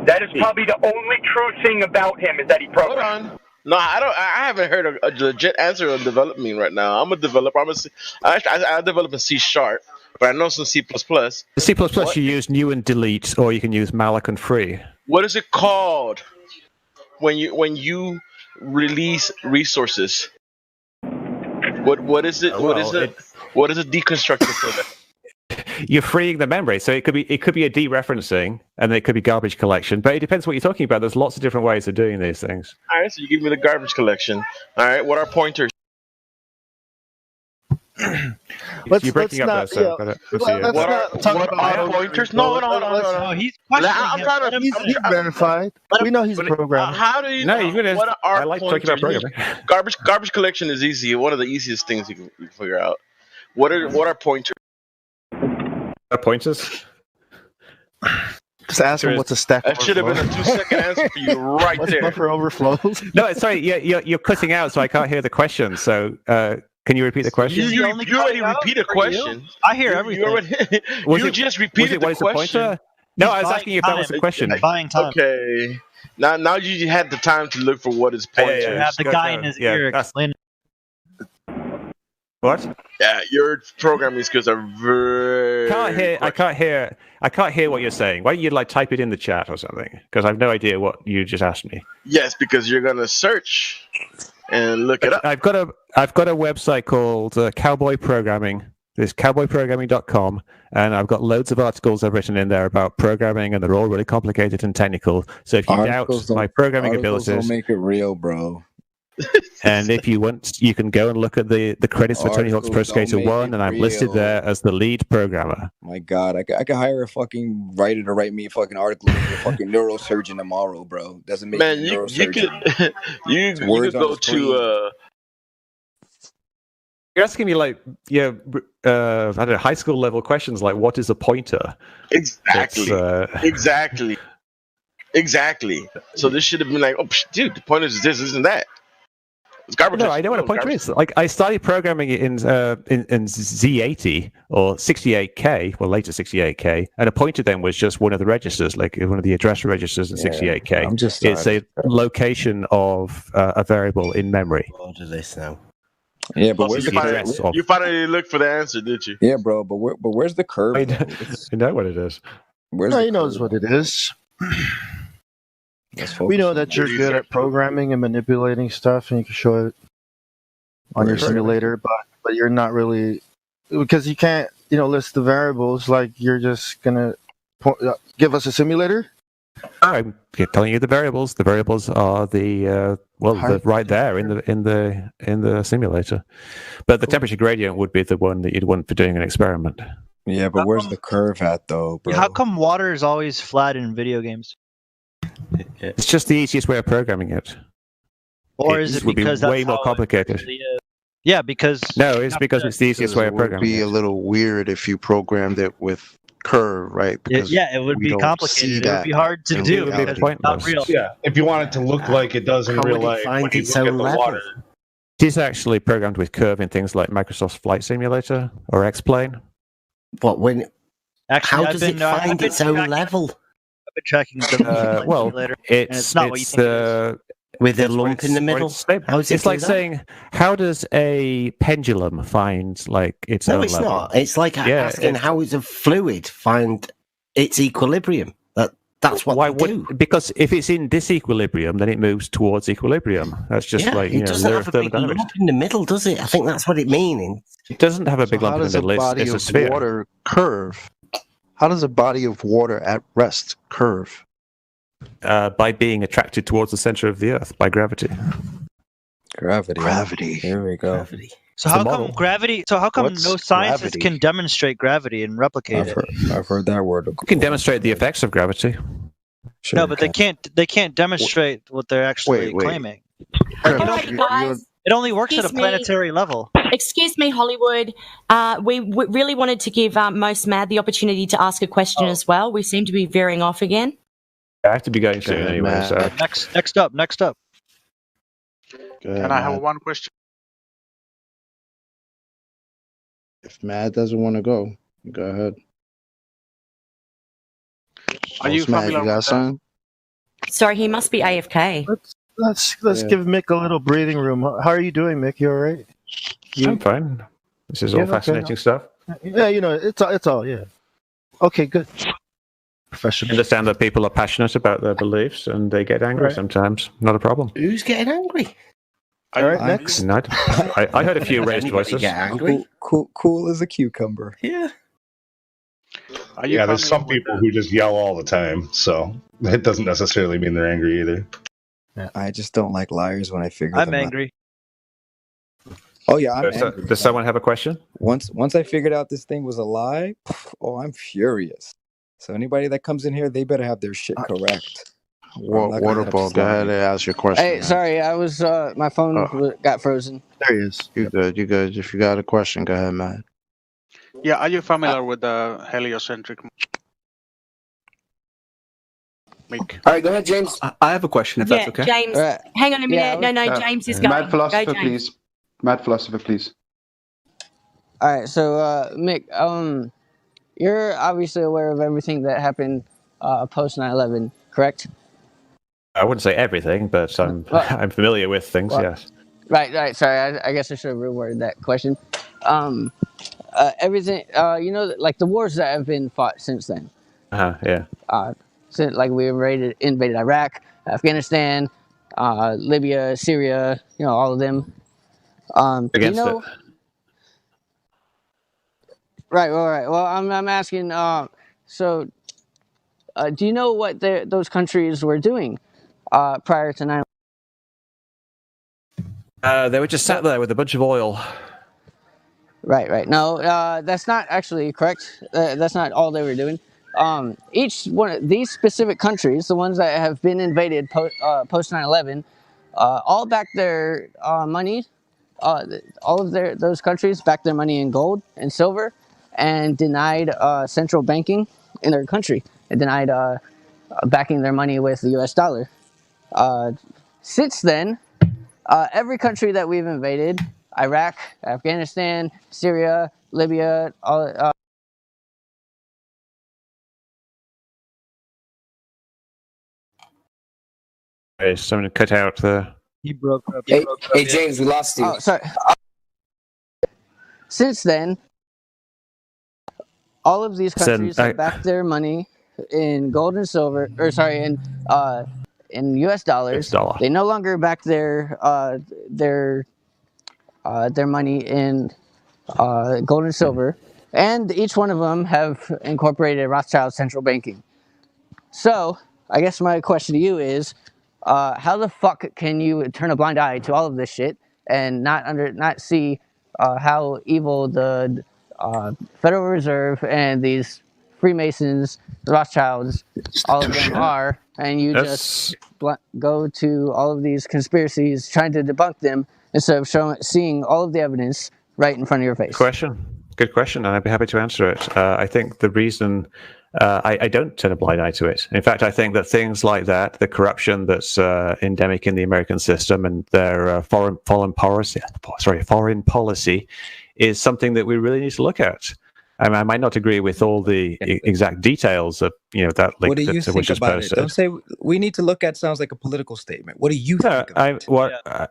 That is probably the only true thing about him is that he programmed. Hold on. No, I haven't heard a legit answer on developing right now. I'm a developer. I develop in C#, but I know some C++. C++, you use new and delete, or you can use malloc and free. What is it called when you release resources? What is it? What is a deconstructor for that? You're freeing the memory, so it could be a dereferencing, and it could be garbage collection. But it depends what you're talking about. There's lots of different ways of doing these things. All right, so you give me the garbage collection. All right, what are pointers? You're breaking up there, sir. What are pointers? No. He's verified. We know he's a programmer. How do you know? What are pointers? Talking about programming. Garbage collection is easy. One of the easiest things you can figure out. What are pointers? Pointers? Just ask him what's a stack. That should have been a 2-second answer for you right there. Buffer overflows. No, sorry, you're cutting out, so I can't hear the question. So, can you repeat the question? You already repeat a question. I hear everything. You just repeated the question. No, I was asking if that was a question. Buying time. Okay. Now you had the time to look for what is pointers. You have the guy in his ear explaining. What? Yeah, your programming skills are very. I can't hear what you're saying. Why don't you type it in the chat or something? Because I have no idea what you just asked me. Yes, because you're gonna search and look it up. I've got a website called Cowboy Programming. It's cowboyprogramming.com, and I've got loads of articles I've written in there about programming, and they're all really complicated and technical. So if you doubt my programming abilities, don't make it real, bro. And if you want, you can go and look at the credits for Tony Hawk's Pro Skater 1, and I'm listed there as the lead programmer. My God, I could hire a fucking writer to write me a fucking article with a fucking neurosurgeon tomorrow, bro. Doesn't make me a neurosurgeon. You could go to. You're asking me I don't know, high school level questions like what is a pointer? Exactly. So this should have been like, oh, dude, the pointer is this, isn't that? It's garbage. No, I know what a pointer is. I started programming it in Z80 or 68K, well later 68K, and a pointer then was just one of the registers, like one of the address registers in 68K. It's a location of a variable in memory. Order this now. Yeah, but you finally looked for the answer, did you? Yeah, bro. But where's the curve? I know what it is. He knows what it is. We know that you're good at programming and manipulating stuff, and you can show it on your simulator, but you're not really, because you can't, list the variables. Like you're just gonna give us a simulator. I'm telling you the variables. The variables are they're right there in the simulator. But the temperature gradient would be the one that you'd want for doing an experiment. Yeah, but where's the curve at though, bro? How come water is always flat in video games? It's just the easiest way of programming it. Or is it because that's way more complicated? Yeah, because it's because it's the easiest way of programming. It would be a little weird if you programmed it with curve, right? Because it would be complicated. It would be hard to do. It would be pointless. Not real. Yeah, if you want it to look like it does in real life, when you look at the water. It is actually programmed with curve in things like Microsoft's Flight Simulator or X-Plane. But Actually, how does it find its own level? I've been tracking the it's not what you think with a lump in the middle. It's like saying, how does a pendulum find its own level? No, it's not. It's like asking how does a fluid find its equilibrium. That's what they do. Because if it's in disequilibrium, then it moves towards equilibrium. That's just it doesn't have a big lump in the middle, does it? I think that's what it means. It doesn't have a big lump in the middle. It's a sphere. Water curve? How does a body of water at rest curve? By being attracted towards the center of the Earth by gravity. Gravity. Here we go. Gravity. So how come gravity? So how come no scientists can demonstrate gravity and replicate it? I've heard that word. You can demonstrate the effects of gravity. Sure, no, but they can't demonstrate what they're actually claiming. Alright, guys. It only works at a Excuse me. planetary level. Excuse me, Hollywood. We really wanted to give Most Mad the opportunity to ask a question as well. We seem to be veering off again. I have to be going soon anyway. So. Next up. Can I have one question? If Matt doesn't want to go ahead. Are you Matt, familiar you got with something? Sorry, he must be AFK. Let's Yeah. give Mick a little breathing room. How are you doing, Mick? You all right? I'm fine. This is all fascinating stuff. Yeah, it's all yeah. Okay, good. Professional. I understand that people are passionate about their beliefs and they get angry sometimes. Not a problem. Who's getting angry? All right, next. I heard a few raised voices. Cool as a cucumber. Yeah. Yeah, there's some people who just yell all the time, so it doesn't necessarily mean they're angry either. I just don't like liars when I figure I'm them out. angry. Oh yeah, I'm angry. Does someone have a question? Once I figured out this thing was a lie, I'm furious. So anybody that comes in here, they better have their shit correct. Waterball, go ahead and ask your question. Hey, man. sorry, I was my phone got frozen. There he is. You good? If you got a question, go ahead, Matt. Yeah, are you familiar with the heliocentric? All right, go ahead, James. I have a question, if that's okay. James. Hang on a minute. No, James is going. Mad philosopher, Go, James. please. Mad philosopher, please. All right, so Mick, you're obviously aware of everything that happened post 9/11, correct? I wouldn't say everything, but I'm familiar with things. Yes. Right. Sorry, I guess I should have reworded that question. Everything, like the wars that have been fought since then. Yeah. Since like we invaded Iraq, Afghanistan, Libya, Syria, all of them. Against it. Right. Well, I'm asking. So, do you know what those countries were doing prior to 9/11? They were just sat there with a bunch of oil. Right. No, that's not actually correct. That's not all they were doing. Each one of these specific countries, the ones that have been invaded post 9/11, all back their money. All of those countries backed their money in gold and silver, and denied central banking in their country. It denied backing their money with the U.S. dollar. Since then, every country that we've invaded, Iraq, Afghanistan, Syria, Libya, all. Okay, someone cut out the. He broke up. Hey, James, we lost you. Oh, sorry. Since then, all of these countries have backed their money in gold and silver, in U.S. dollars. They no longer back their money in gold and silver, and each one of them have incorporated Rothschild central banking. So, I guess my question to you is, how the fuck can you turn a blind eye to all of this shit and not see how evil the Federal Reserve and these Freemasons, the Rothschilds, all of them are, and you just go to all of these conspiracies trying to debunk them instead of seeing all of the evidence right in front of your face? Good question, and I'd be happy to answer it. I think the reason I don't turn a blind eye to it. In fact, I think that things like that, the corruption that's endemic in the American system and their foreign policy, is something that we really need to look at. I might not agree with all the exact details of that link. What do you think about it? Don't say we need to look at. Sounds like a political statement. What do you think about it?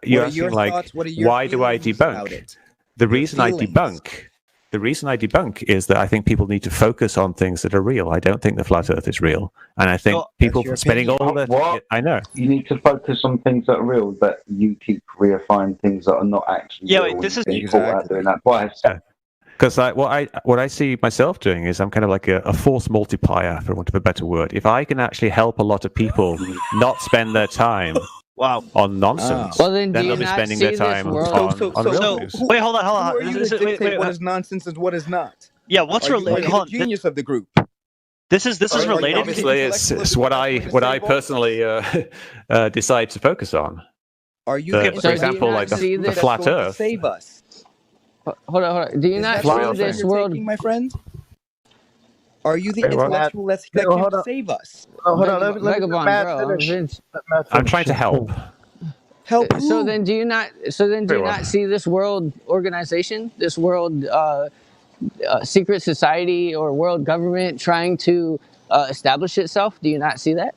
You're asking, like, why do I debunk? The reason I debunk is that I think people need to focus on things that are real. I don't think the flat Earth is real, and I think people spending all their I know you need to focus on things that are real, but you keep reifying things that are not actually. Yeah, real. wait, this is doing that. Because what I see myself doing is I'm kind of like a force multiplier, for want of a better word. If I can actually help a lot of people not spend their time Wow. On nonsense. Well, then, do they'll you be not spending see their this time world? on real news. Wait, hold on. Who are you to dictate wait, what is nonsense and what is not? Yeah, what's Are you related? the genius of the group? This is related. Obviously, it's what I personally decide to focus on. Are you, for example, like the flat Earth? Save us. Hold on. Do you not see this world, my friend? Are you the intellectual that can save us? Hold on, let me Vagabond, Matt bro? finish. I'm trying to help. Help who? So then, do you not see this world organization, this world secret society or world government trying to establish itself? Do you not see that?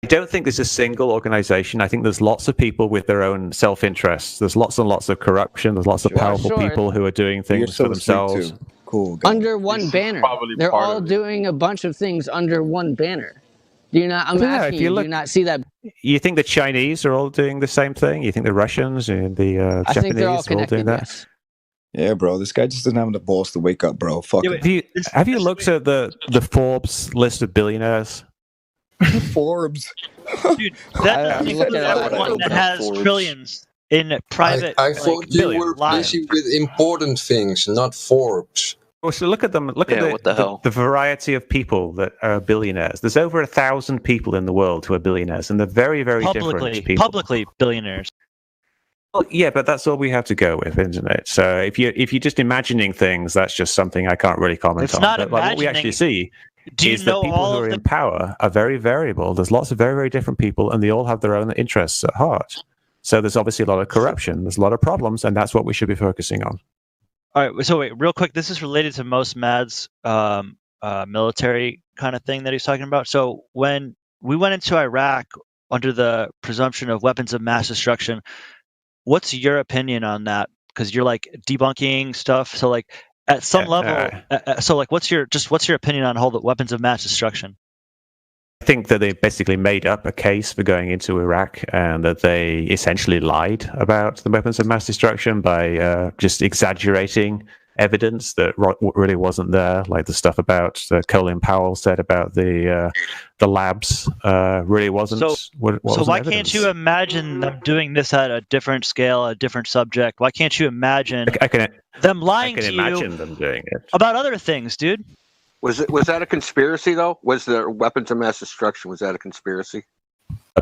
I don't think there's a single organization. I think there's lots of people with their own self-interests. There's lots and lots of corruption. There's lots of powerful people who are doing things for themselves. Cool. Under one banner. They're all doing a bunch of things under one banner. Do you not? I'm asking you, do you not see that? You think the Chinese are all doing the same thing? You think the Russians and the I think Japanese they're all are all doing that? Yes. Yeah, bro. This guy just doesn't have the balls to wake up, bro. Fuck it. Have you looked at the Forbes list of billionaires? Forbes. Dude, that's everyone that has trillions in private. I thought you were busy with important things, not Forbes. Well, so look at them. Look at the variety of people that are billionaires. There's over 1,000 people in the world who are billionaires, and they're very, very different people. Publicly billionaires. Well, yeah, but that's all we have to go with, isn't it? So if you're just imagining things, that's just something I can't really comment on. It's not but what we actually see is know that people all who are of in power are very variable. There's lots of very, very different people, and they all have their own interests at heart. So there's obviously a lot of corruption. There's a lot of problems, and that's what we should be focusing on. All right, so wait, real quick. This is related to Most Mad's military kind of thing that he's talking about. So when we went into Iraq under the presumption of weapons of mass destruction, what's your opinion on that? Because you're like debunking stuff. So like at some level, so like what's your opinion on all the weapons of mass destruction? I think that they basically made up a case for going into Iraq, and that they essentially lied about the weapons of mass destruction by just exaggerating evidence that really wasn't there, like the stuff about Colin Powell said about the labs really wasn't. So why can't you imagine them doing this at a different scale, a different subject? Why can't you imagine them lying to you them doing it about other things, dude? Was that a conspiracy though? Was there weapons of mass destruction? Was that a conspiracy?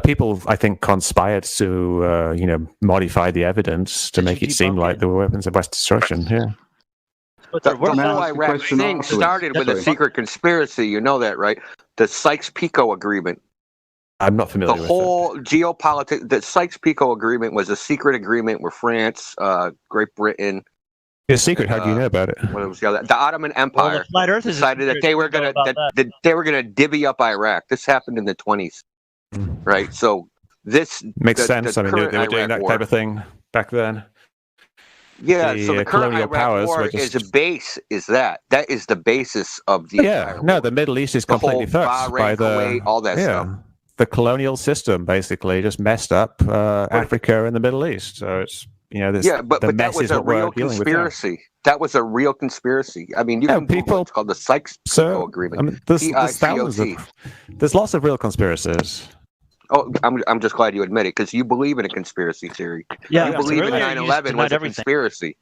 People, I think, conspired to modify the evidence to make it seem like there were weapons of mass destruction. Yeah. But the whole Iraq thing started with a secret conspiracy. You know that, right? The Sykes-Picot Agreement. I'm not familiar with the whole geopolitics. The Sykes-Picot Agreement was a secret agreement with France, Great Britain. It's a secret. How do you know about it? What was the other? The Ottoman Empire decided that they were gonna divvy up Iraq. This happened in the 1920s, right? So this makes sense. I mean, they were doing that type of thing back then. Yeah, so the current Iraq powers war is a base. That is the basis of the the Middle East is completely fucked by Kuwait, all that stuff. The colonial system basically just messed up Africa and the Middle East. So it's but that was a real conspiracy. That was a real conspiracy. I mean, you can Google it's called the Sykes-Picot Agreement. I mean, there's lots of real conspiracies. Oh, I'm just glad you admit it, because you believe in a conspiracy theory. Yeah, you believe in 9/11 was a conspiracy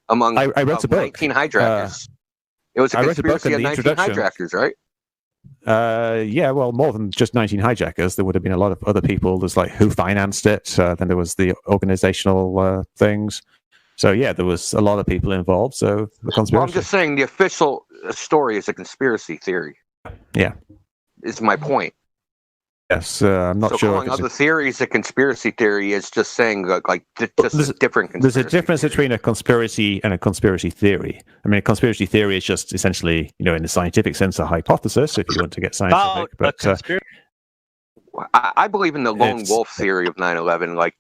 among I wrote a book. 19 hijackers. It was a conspiracy of 19 hijackers, right? Yeah, well, more than just 19 hijackers. There would have been a lot of other people. There's like who financed it. Then there was the organizational things. So yeah, there was a lot of people involved. So the conspiracy. Well, I'm just saying the official story is a conspiracy theory. Yeah, is my point. Yes, I'm not sure. Calling other theories a conspiracy theory is just saying just a different conspiracy. There's a difference between a conspiracy and a conspiracy theory. I mean, a conspiracy theory is just essentially, in the scientific sense, a hypothesis, if you want to get scientific. I believe in the lone wolf theory of 9/11, like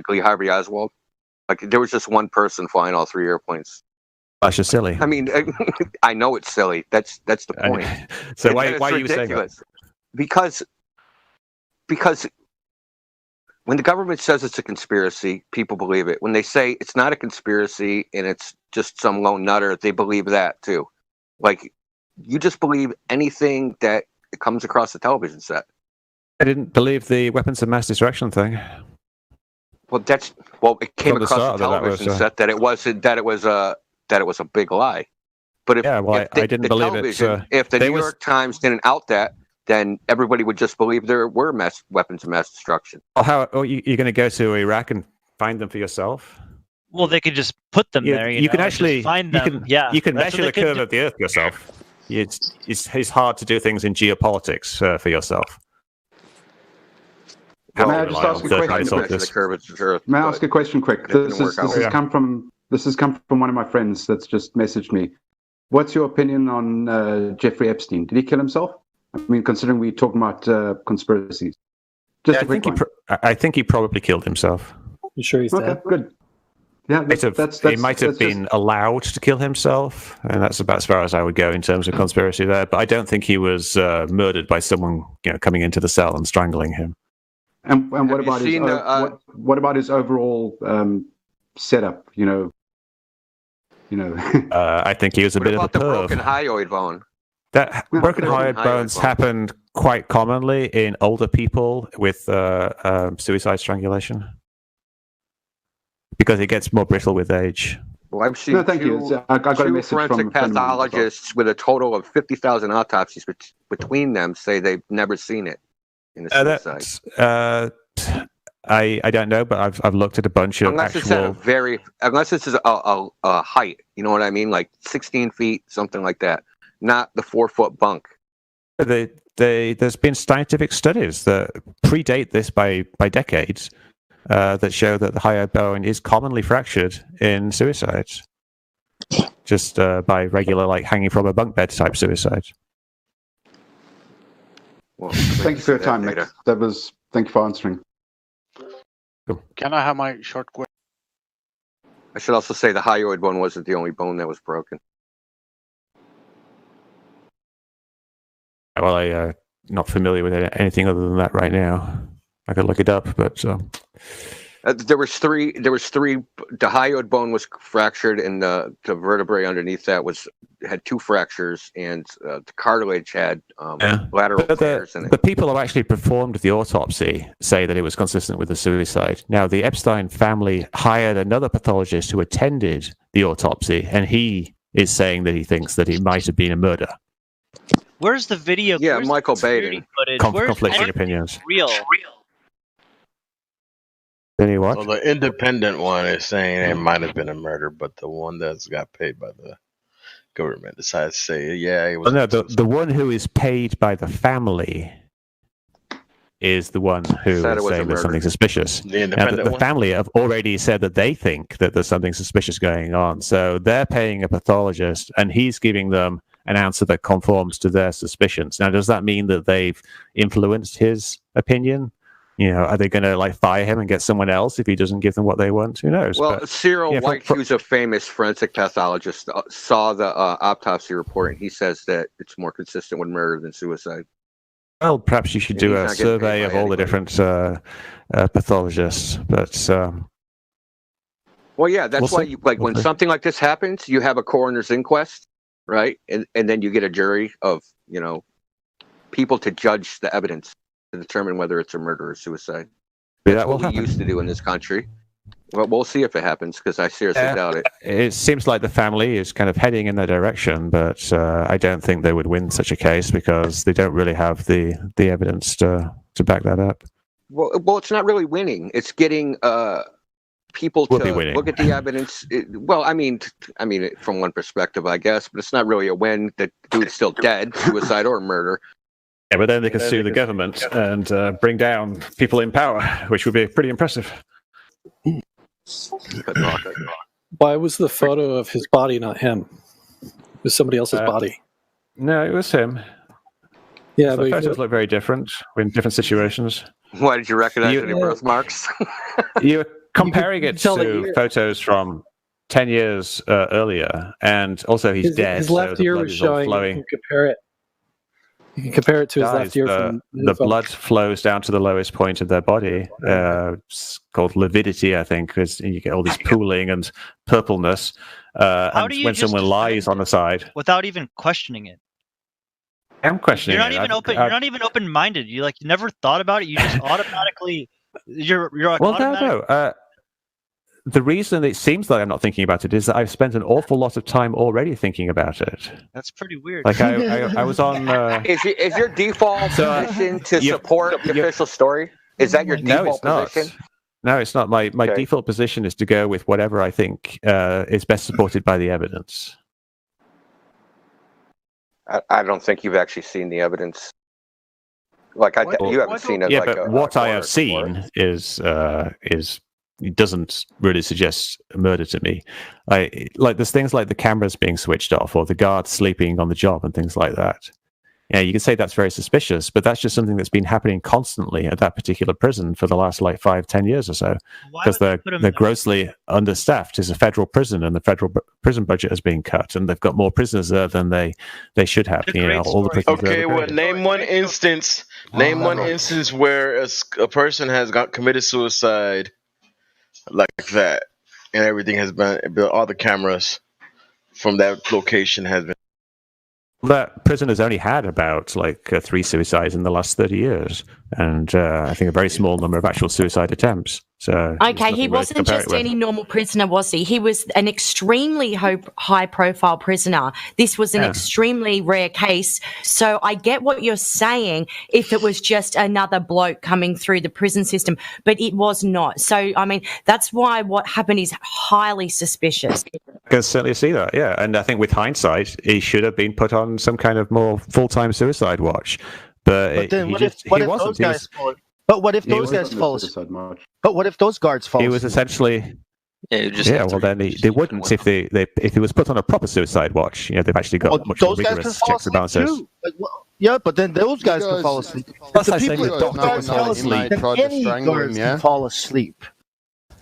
Lee Harvey Oswald. Like there was just one person flying all three airplanes. That's just silly. I mean, I know it's silly. That's the point. So why are you saying that? Because when the government says it's a conspiracy, people believe it. When they say it's not a conspiracy and it's just some lone nutter, they believe that too. Like, you just believe anything that comes across the television set. I didn't believe the weapons of mass destruction thing. Well, it came across the television set that it was a big lie. But if I didn't believe it. If the New York Times didn't out that, then everybody would just believe there were weapons of mass destruction. Well, you're going to go to Iraq and find them for yourself? Well, they could just put them there. You can actually find them. You can measure the curve of the Earth yourself. It's hard to do things in geopolitics for yourself. May I just ask a question? May I ask a question quick? This has come from one of my friends that's just messaged me. What's your opinion on Jeffrey Epstein? Did he kill himself? I mean, considering we're talking about conspiracies. Just a quick one. I think he probably killed himself. You sure he's dead? Good. Yeah, he might have been allowed to kill himself, and that's about as far as I would go in terms of conspiracy there. But I don't think he was murdered by someone coming into the cell and strangling him. And what about what about his overall setup? I think he was a bit of a perv. What about the broken hyoid bone? Broken hyoid bones happen quite commonly in older people with suicide strangulation because it gets more brittle with age. Well, I've seen two forensic pathologists with a total of 50,000 autopsies between them say they've never seen it in a suicide. I don't know, but I've looked at a bunch of unless it's a height, you know what I mean, like 16 feet, something like that, not the 4-foot bunk. There's been scientific studies that predate this by decades that show that the hyoid bone is commonly fractured in suicides, just by regular, like hanging from a bunk bed type suicides. Well, thank you for your time, Nick. Thank you for answering. Can I have my short question? I should also say the hyoid bone wasn't the only bone that was broken. Well, I'm not familiar with anything other than that right now. I could look it up, but there was three. The hyoid bone was fractured, and the vertebrae underneath that had 2 fractures, and the cartilage had lateral tears in it. The people who actually performed the autopsy say that it was consistent with a suicide. Now, the Epstein family hired another pathologist who attended the autopsy, and he is saying that he thinks that it might have been a murder. Where's the video? Yeah, Michael Baden. Conflicting opinions. Real. What? So the independent one is saying it might have been a murder, but the one that's got paid by the government decided to say, it was. No, the one who is paid by the family is the one who is saying there's something suspicious. The independent the family have already said that they think that there's something suspicious going on, so they're paying a pathologist, and he's giving them an answer that conforms to their suspicions. Now, does that mean that they've influenced his opinion? Are they going to fire him and get someone else if he doesn't give them what they want? Who knows? Well, Cyril White, who's a famous forensic pathologist, saw the autopsy report, and he says that it's more consistent with murder than suicide. Well, perhaps you should do a survey of all the different pathologists. But well, yeah, that's why when something like this happens, you have a coroner's inquest, right? And then you get a jury of people to judge the evidence to determine whether it's a murder or suicide. That's what we used to do in this country. Well, we'll see if it happens, because I seriously doubt it. It seems like the family is kind of heading in that direction, but I don't think they would win such a case because they don't really have the evidence to back that up. Well, it's not really winning. It's getting people to look at the evidence. I mean, from one perspective, I guess, but it's not really a win. The dude's still dead, suicide or murder. Yeah, but then they can sue the government and bring down people in power, which would be pretty impressive. Why was the photo of his body not him? It was somebody else's body. No, it was him. Yeah, but the photos look very different in different situations. Why did you recognize any birthmarks? You're comparing it to photos from 10 years earlier, and also he's dead. His left ear was showing. You can compare it. You can compare it to his left ear. The blood flows down to the lowest point of their body. It's called lividity, I think, because you get all this pooling and purpleness. And when someone lies on the side, without even questioning it? I'm questioning. You're not even open. You're not even open-minded. You never thought about it. You just automatically. You're like. Well, no. The reason it seems like I'm not thinking about it is that I've spent an awful lot of time already thinking about it. That's pretty weird. Like I was on. Is your default position to support the official story? Is that your default position? No, it's not. My default position is to go with whatever I think is best supported by the evidence. I don't think you've actually seen the evidence. You haven't seen it. Yeah, but what I have seen is it doesn't really suggest murder to me. There's things like the cameras being switched off or the guards sleeping on the job and things like that. Yeah, you can say that's very suspicious, but that's just something that's been happening constantly at that particular prison for the last 5-10 years or so, because they're grossly understaffed. It's a federal prison, and the federal prison budget is being cut, and they've got more prisoners there than they should have. All the prisoners. Okay, well, name one instance. Name one instance where a person has committed suicide like that, and everything has been, all the cameras from that location has been. That prison has only had about 3 suicides in the last 30 years, and I think a very small number of actual suicide attempts. So okay, he wasn't just any normal prisoner, was he? He was an extremely high-profile prisoner. This was an extremely rare case. So I get what you're saying if it was just another bloke coming through the prison system, but it was not. So, I mean, that's why what happened is highly suspicious. I can certainly see that, yeah. And I think with hindsight, he should have been put on some kind of more full-time suicide watch. But then what if those guys fall? But what if those guys fall? But what if those guards fall? He was essentially. Well, then they wouldn't if if he was put on a proper suicide watch. They've actually got much more rigorous checks and balances. Yeah, but then those guys can fall asleep. That's like saying the doctor fall asleep. Any guards can fall asleep.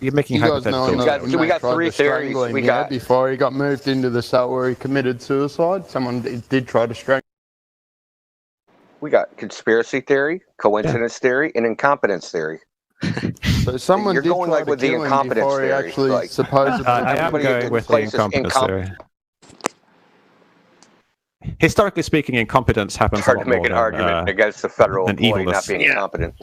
You're making hypotheticals. We got 3 theories. Before he got moved into the cell where he committed suicide, someone did try to strangle. We got conspiracy theory, coincidence theory, and incompetence theory. So someone you're did going try with to the kill him incompetence before he theory. actually supposedly. I am going with the incompetence theory. Historically speaking, incompetence happens. It's hard to make an argument against the federal employee not being incompetent.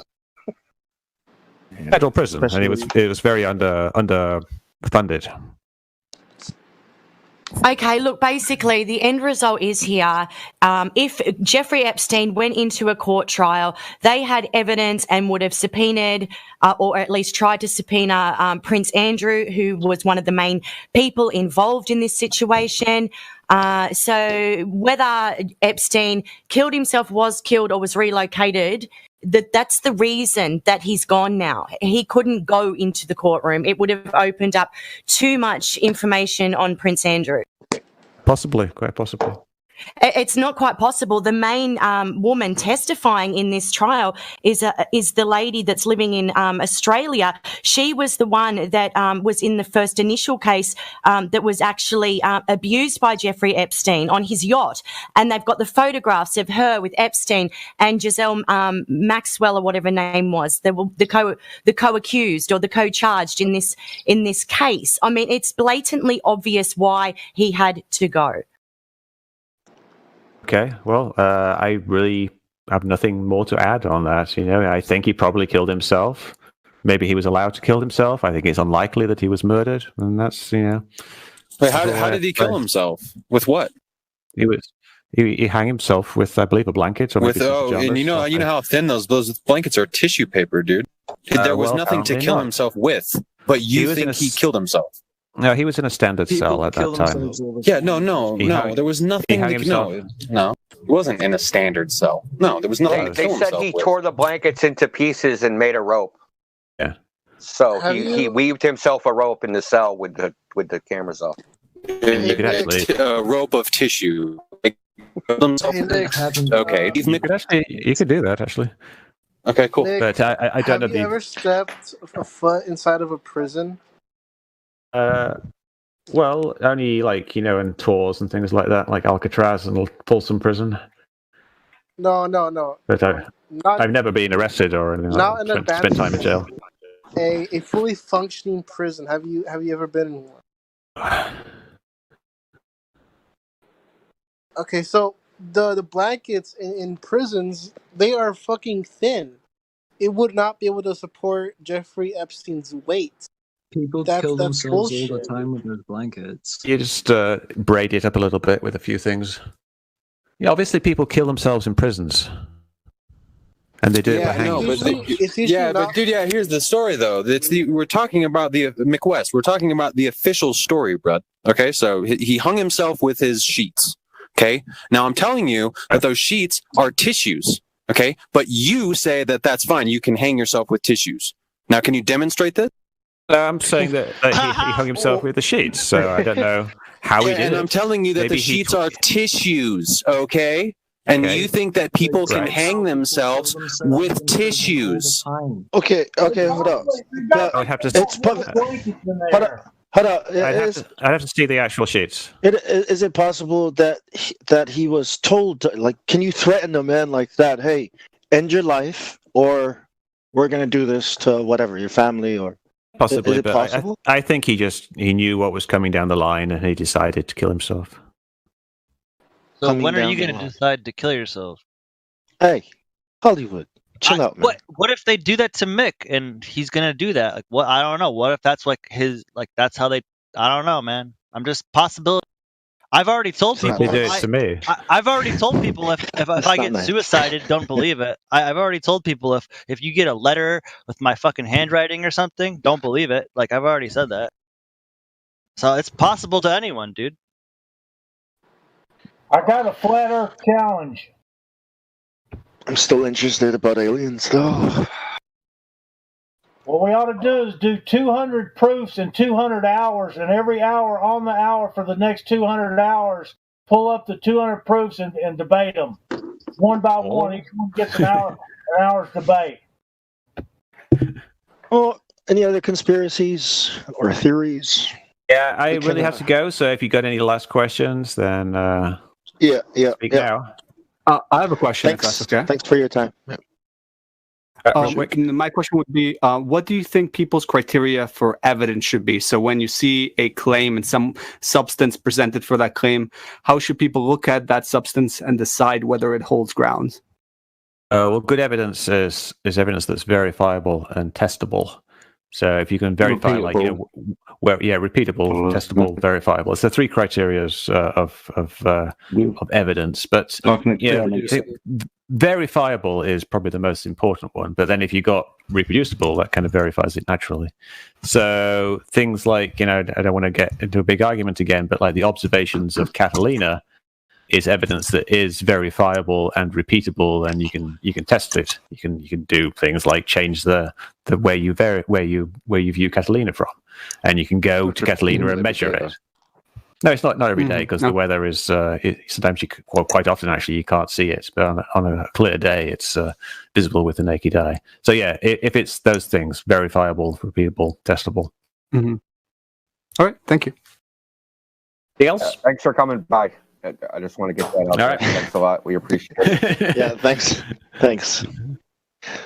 Federal prison, and it was very underfunded. Okay, look, basically the end result is here. If Jeffrey Epstein went into a court trial, they had evidence and would have subpoenaed or at least tried to subpoena Prince Andrew, who was one of the main people involved in this situation. So whether Epstein killed himself, was killed, or was relocated, that's the reason that he's gone now. He couldn't go into the courtroom. It would have opened up too much information on Prince Andrew. Possibly, quite possibly. It's not quite possible. The main woman testifying in this trial is the lady that's living in Australia. She was the one that was in the first initial case that was actually abused by Jeffrey Epstein on his yacht. And they've got the photographs of her with Epstein and Giselle Maxwell, or whatever her name was, the co-accused or the co-charged in this case. I mean, it's blatantly obvious why he had to go. Okay, well, I really have nothing more to add on that. I think he probably killed himself. Maybe he was allowed to kill himself. I think it's unlikely that he was murdered, and that's Wait, how did he kill himself? With what? He hung himself with, I believe, a blanket. Or and you know how thin those blankets are? Tissue paper, dude. There was nothing to kill himself with, but you think he killed himself. No, he was in a standard cell at that time. Yeah, no. There was nothing. No, he wasn't in a standard cell. No, there was nothing. They said he tore the blankets into pieces and made a rope. Yeah. So he weaved himself a rope in the cell with the cameras off. A rope of tissue. Okay. You could do that actually. Okay, cool. Nick, but I don't know. Have you ever stepped a foot inside of a prison? Well, only in tours and things like that, like Alcatraz and Folsom Prison. No. But I've never been arrested or anything. Not like that. Spent time in jail. A fully functioning prison. Have you ever been in one? Okay, so the blankets in prisons, they are fucking thin. It would not be able to support Jeffrey Epstein's weight. People kill themselves all the time with those blankets. You just braid it up a little bit with a few things. Yeah, obviously people kill themselves in prisons. And they do it by hanging. Here's the story, though. We're talking about the McWest. We're talking about the official story, Brad. Okay, so he hung himself with his sheets. Okay, now I'm telling you that those sheets are tissues. Okay, but you say that that's fine. You can hang yourself with tissues. Now, can you demonstrate this? I'm saying that he hung himself with the sheets, so I don't know how he did it. And I'm telling you that the sheets are tissues, okay? And you think that people can hang themselves with tissues. Okay, hold up. I would have to. Hold up. I'd have to see the actual sheets. Is it possible that he was told, like, can you threaten the man like that? Hey, end your life, or we're gonna do this to whatever your family, or possibly. Is it possible? I think he knew what was coming down the line, and he decided to kill himself. So when are you going to decide to kill yourself? Hey, Hollywood, chill out, man. What if they do that to Mick and he's going to do that? Like, what? I don't know. What if that's like that's how they? I don't know, man. I'm just possibility. I've already told people. They do it to me. I've already told people if I get suicided, don't believe it. I've already told people if you get a letter with my fucking handwriting or something, don't believe it. Like I've already said that. So it's possible to anyone, dude. I got a flat Earth challenge. I'm still interested about aliens, though. What we ought to do is do 200 proofs in 200 hours, and every hour on the hour for the next 200 hours, pull up the 200 proofs and debate them. One by one, each one gets an hour's debate. Oh, any other conspiracies or theories? Yeah, I really have to go, so if you got any last questions, then... Speak now. I have a question, if that's okay. Thanks for your time. Yeah. My question would be, what do you think people's criteria for evidence should be? So when you see a claim and some substance presented for that claim, how should people look at that substance and decide whether it holds ground? Well, good evidence is evidence that's verifiable and testable. So if you can verify, repeatable, testable, verifiable. It's the three criteria of evidence. But verifiable is probably the most important one. But then if you got reproducible, that kind of verifies it naturally. So things like, I don't want to get into a big argument again, but like the observations of Catalina is evidence that is verifiable and repeatable, and you can test it. You can do things like change the way you view Catalina from, and you can go to Catalina and measure it. No, it's not every day, because the weather is sometimes quite often actually you can't see it, but on a clear day it's visible with the naked eye. So yeah, if it's those things, verifiable, repeatable, testable. Mm-hmm. All right, thank you. Anything else? Thanks for coming by. I just want to get that out. All right. Thanks a lot. We appreciate it. Yeah, thanks.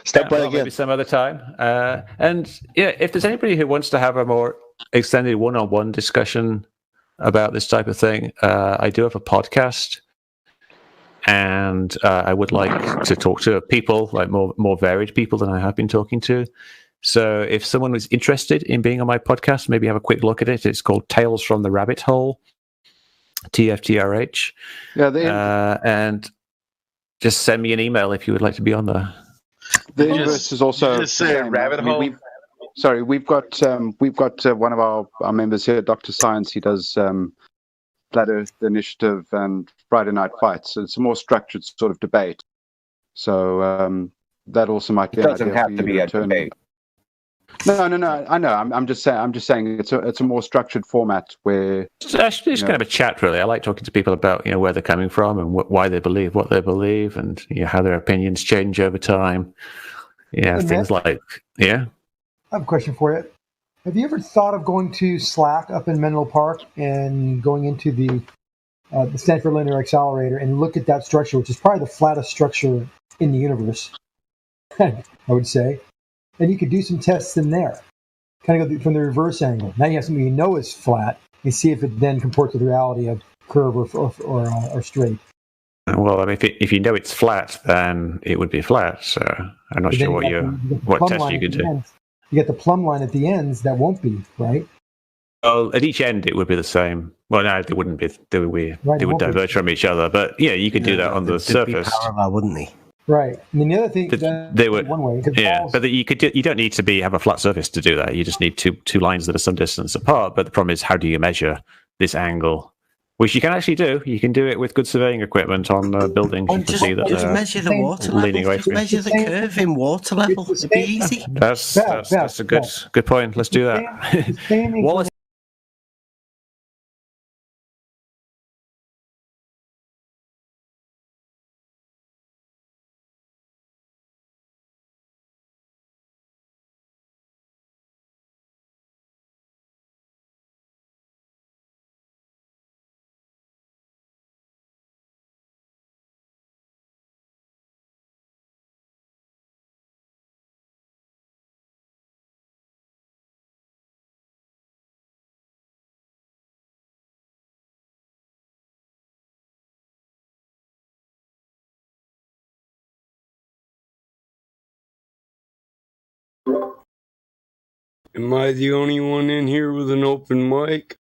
Step by again. Maybe some other time. And yeah, if there's anybody who wants to have a more extended one-on-one discussion about this type of thing, I do have a podcast, and I would like to talk to people, like more varied people than I have been talking to. So if someone was interested in being on my podcast, maybe have a quick look at it. It's called Tales from the Rabbit Hole. TFTRH. And just send me an email if you would like to be on there. The universe is also just say rabbit hole. We've got one of our members here, Dr. Science. He does Flat Earth Initiative and Friday Night Fights. So it's a more structured sort of debate. So that also might be. It doesn't have to be a debate. No. I know. I'm just saying it's a more structured format where it's actually just kind of a chat. Really, I like talking to people about where they're coming from and why they believe what they believe, and how their opinions change over time. Things like I have a question for you. Have you ever thought of going to SLAC up in Menlo Park and going into the Stanford Linear Accelerator and look at that structure, which is probably the flattest structure in the universe, I would say. And you could do some tests in there, kind of go from the reverse angle. Now you have something is flat, and see if it then comports with the reality of curve or straight. Well, I mean, if you know it's flat, then it would be flat. So I'm not sure what test you could do. You get the plumb line at the ends that won't be, right? Well, at each end it would be the same. Well, no, they wouldn't be. They would diverge from each other. But yeah, you could do that on the surface. They'd be parallel, wouldn't they? Right. I mean, the other thing they would one way. Yeah, but you don't need to have a flat surface to do that. You just need two lines that are some distance apart. But the problem is, how do you measure this angle? Which you can actually do. You can do it with good surveying equipment on buildings. You can see that just measure the water level. Just measure the curve in water level. It'd be easy. That's a good point. Let's do that. Wallace. Am I the only one in here with an open mic?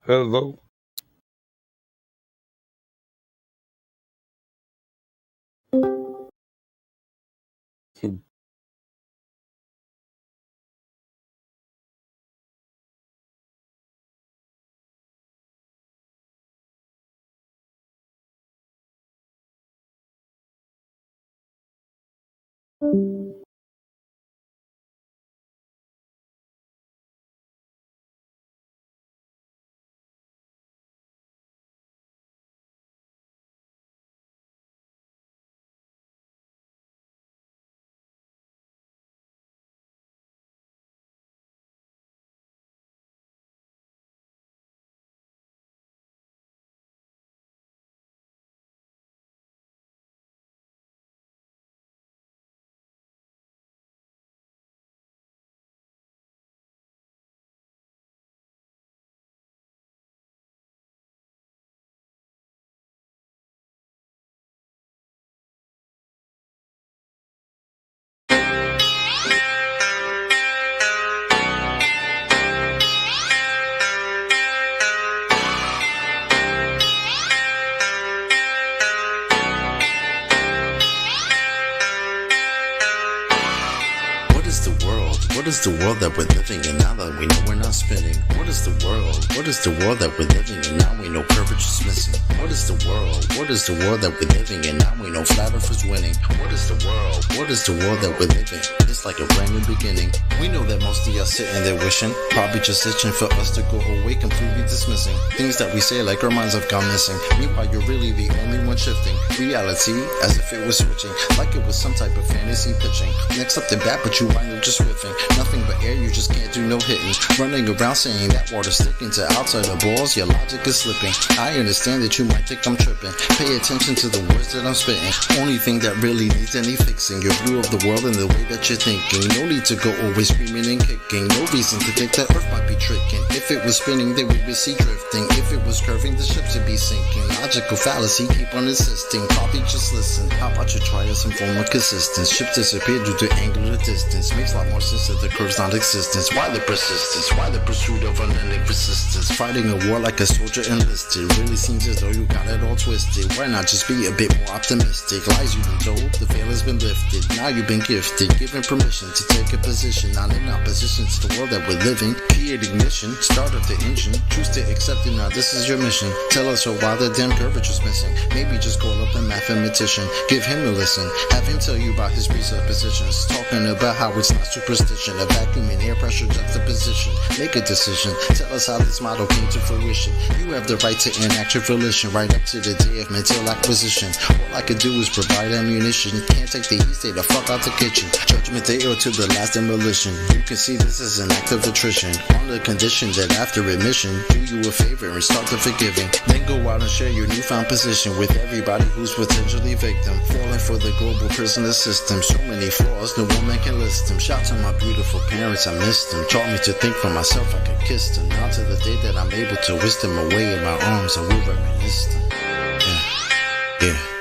Hello? What is the world that we're living in now that we know we're not spinning? What is the world? What is the world that we're living in now we know curvature is missing? What is the world? What is the world that we're living in now we know flat earth is winning? What is the world? What is the world that we're living in? It's like a brand new beginning. We know that most of y'all sitting there wishing, probably just itching for us to go away, completely dismissing things that we say like our minds have gone missing. Meanwhile, you're really the only one shifting reality as if it was switching, like it was some type of fantasy pitching. Next up the bat, but you wind up just whiffing. Nothing but air, you just can't do no hitting. Running around saying that water's sticking to outside the balls, your logic is slipping. I understand that you might think I'm tripping. Pay attention to the words that I'm spitting. Only thing that really needs any fixing, your view of the world and the way that you're thinking. No need to go always screaming and kicking. No reason to think that Earth might be tricking. If it was spinning, then we would see drifting. If it was curving, the ships would be sinking. Logical fallacy, keep on insisting. Probably just listen. How about you try some form of consistence? Ships disappear due to angular distance. Makes a lot more sense that the curve's not existence. Why the persistence? Why the pursuit of unending resistance? Fighting a war like a soldier enlisted. Really seems as though you got it all twisted. Why not just be a bit more optimistic? Lies you've been told, the veil has been lifted. lifted. Now you've been gifted, given permission to take a position, not in opposition to the world that we're living. Key ignition, start up the engine. Choose to accept it, now this is your mission. Tell us why the damn curvature's missing. Maybe just call up a mathematician, give him a listen, have him tell you about his presuppositions. Talking about how it's not superstition, a vacuum and air pressure juxtaposition. Make a decision, tell us how this model came to fruition. You have the right to enact your volition, right up to the day of mental acquisition. All I could do is provide ammunition. Can't take the heat, stay the fuck out the kitchen. Judgment day or to the last demolition. You can see this is an act of attrition, on the condition that after admission, do you a favor and start the forgiving. Then go out and share your newfound position with everybody who's potentially victim, falling for the global prisoner system. So many flaws, no woman can list them. Shout to my beautiful parents, I missed them. Taught me to think for myself, I could kiss them. Now to the day that I'm able to whisk them away in my arms, I will reminisce them. Yeah.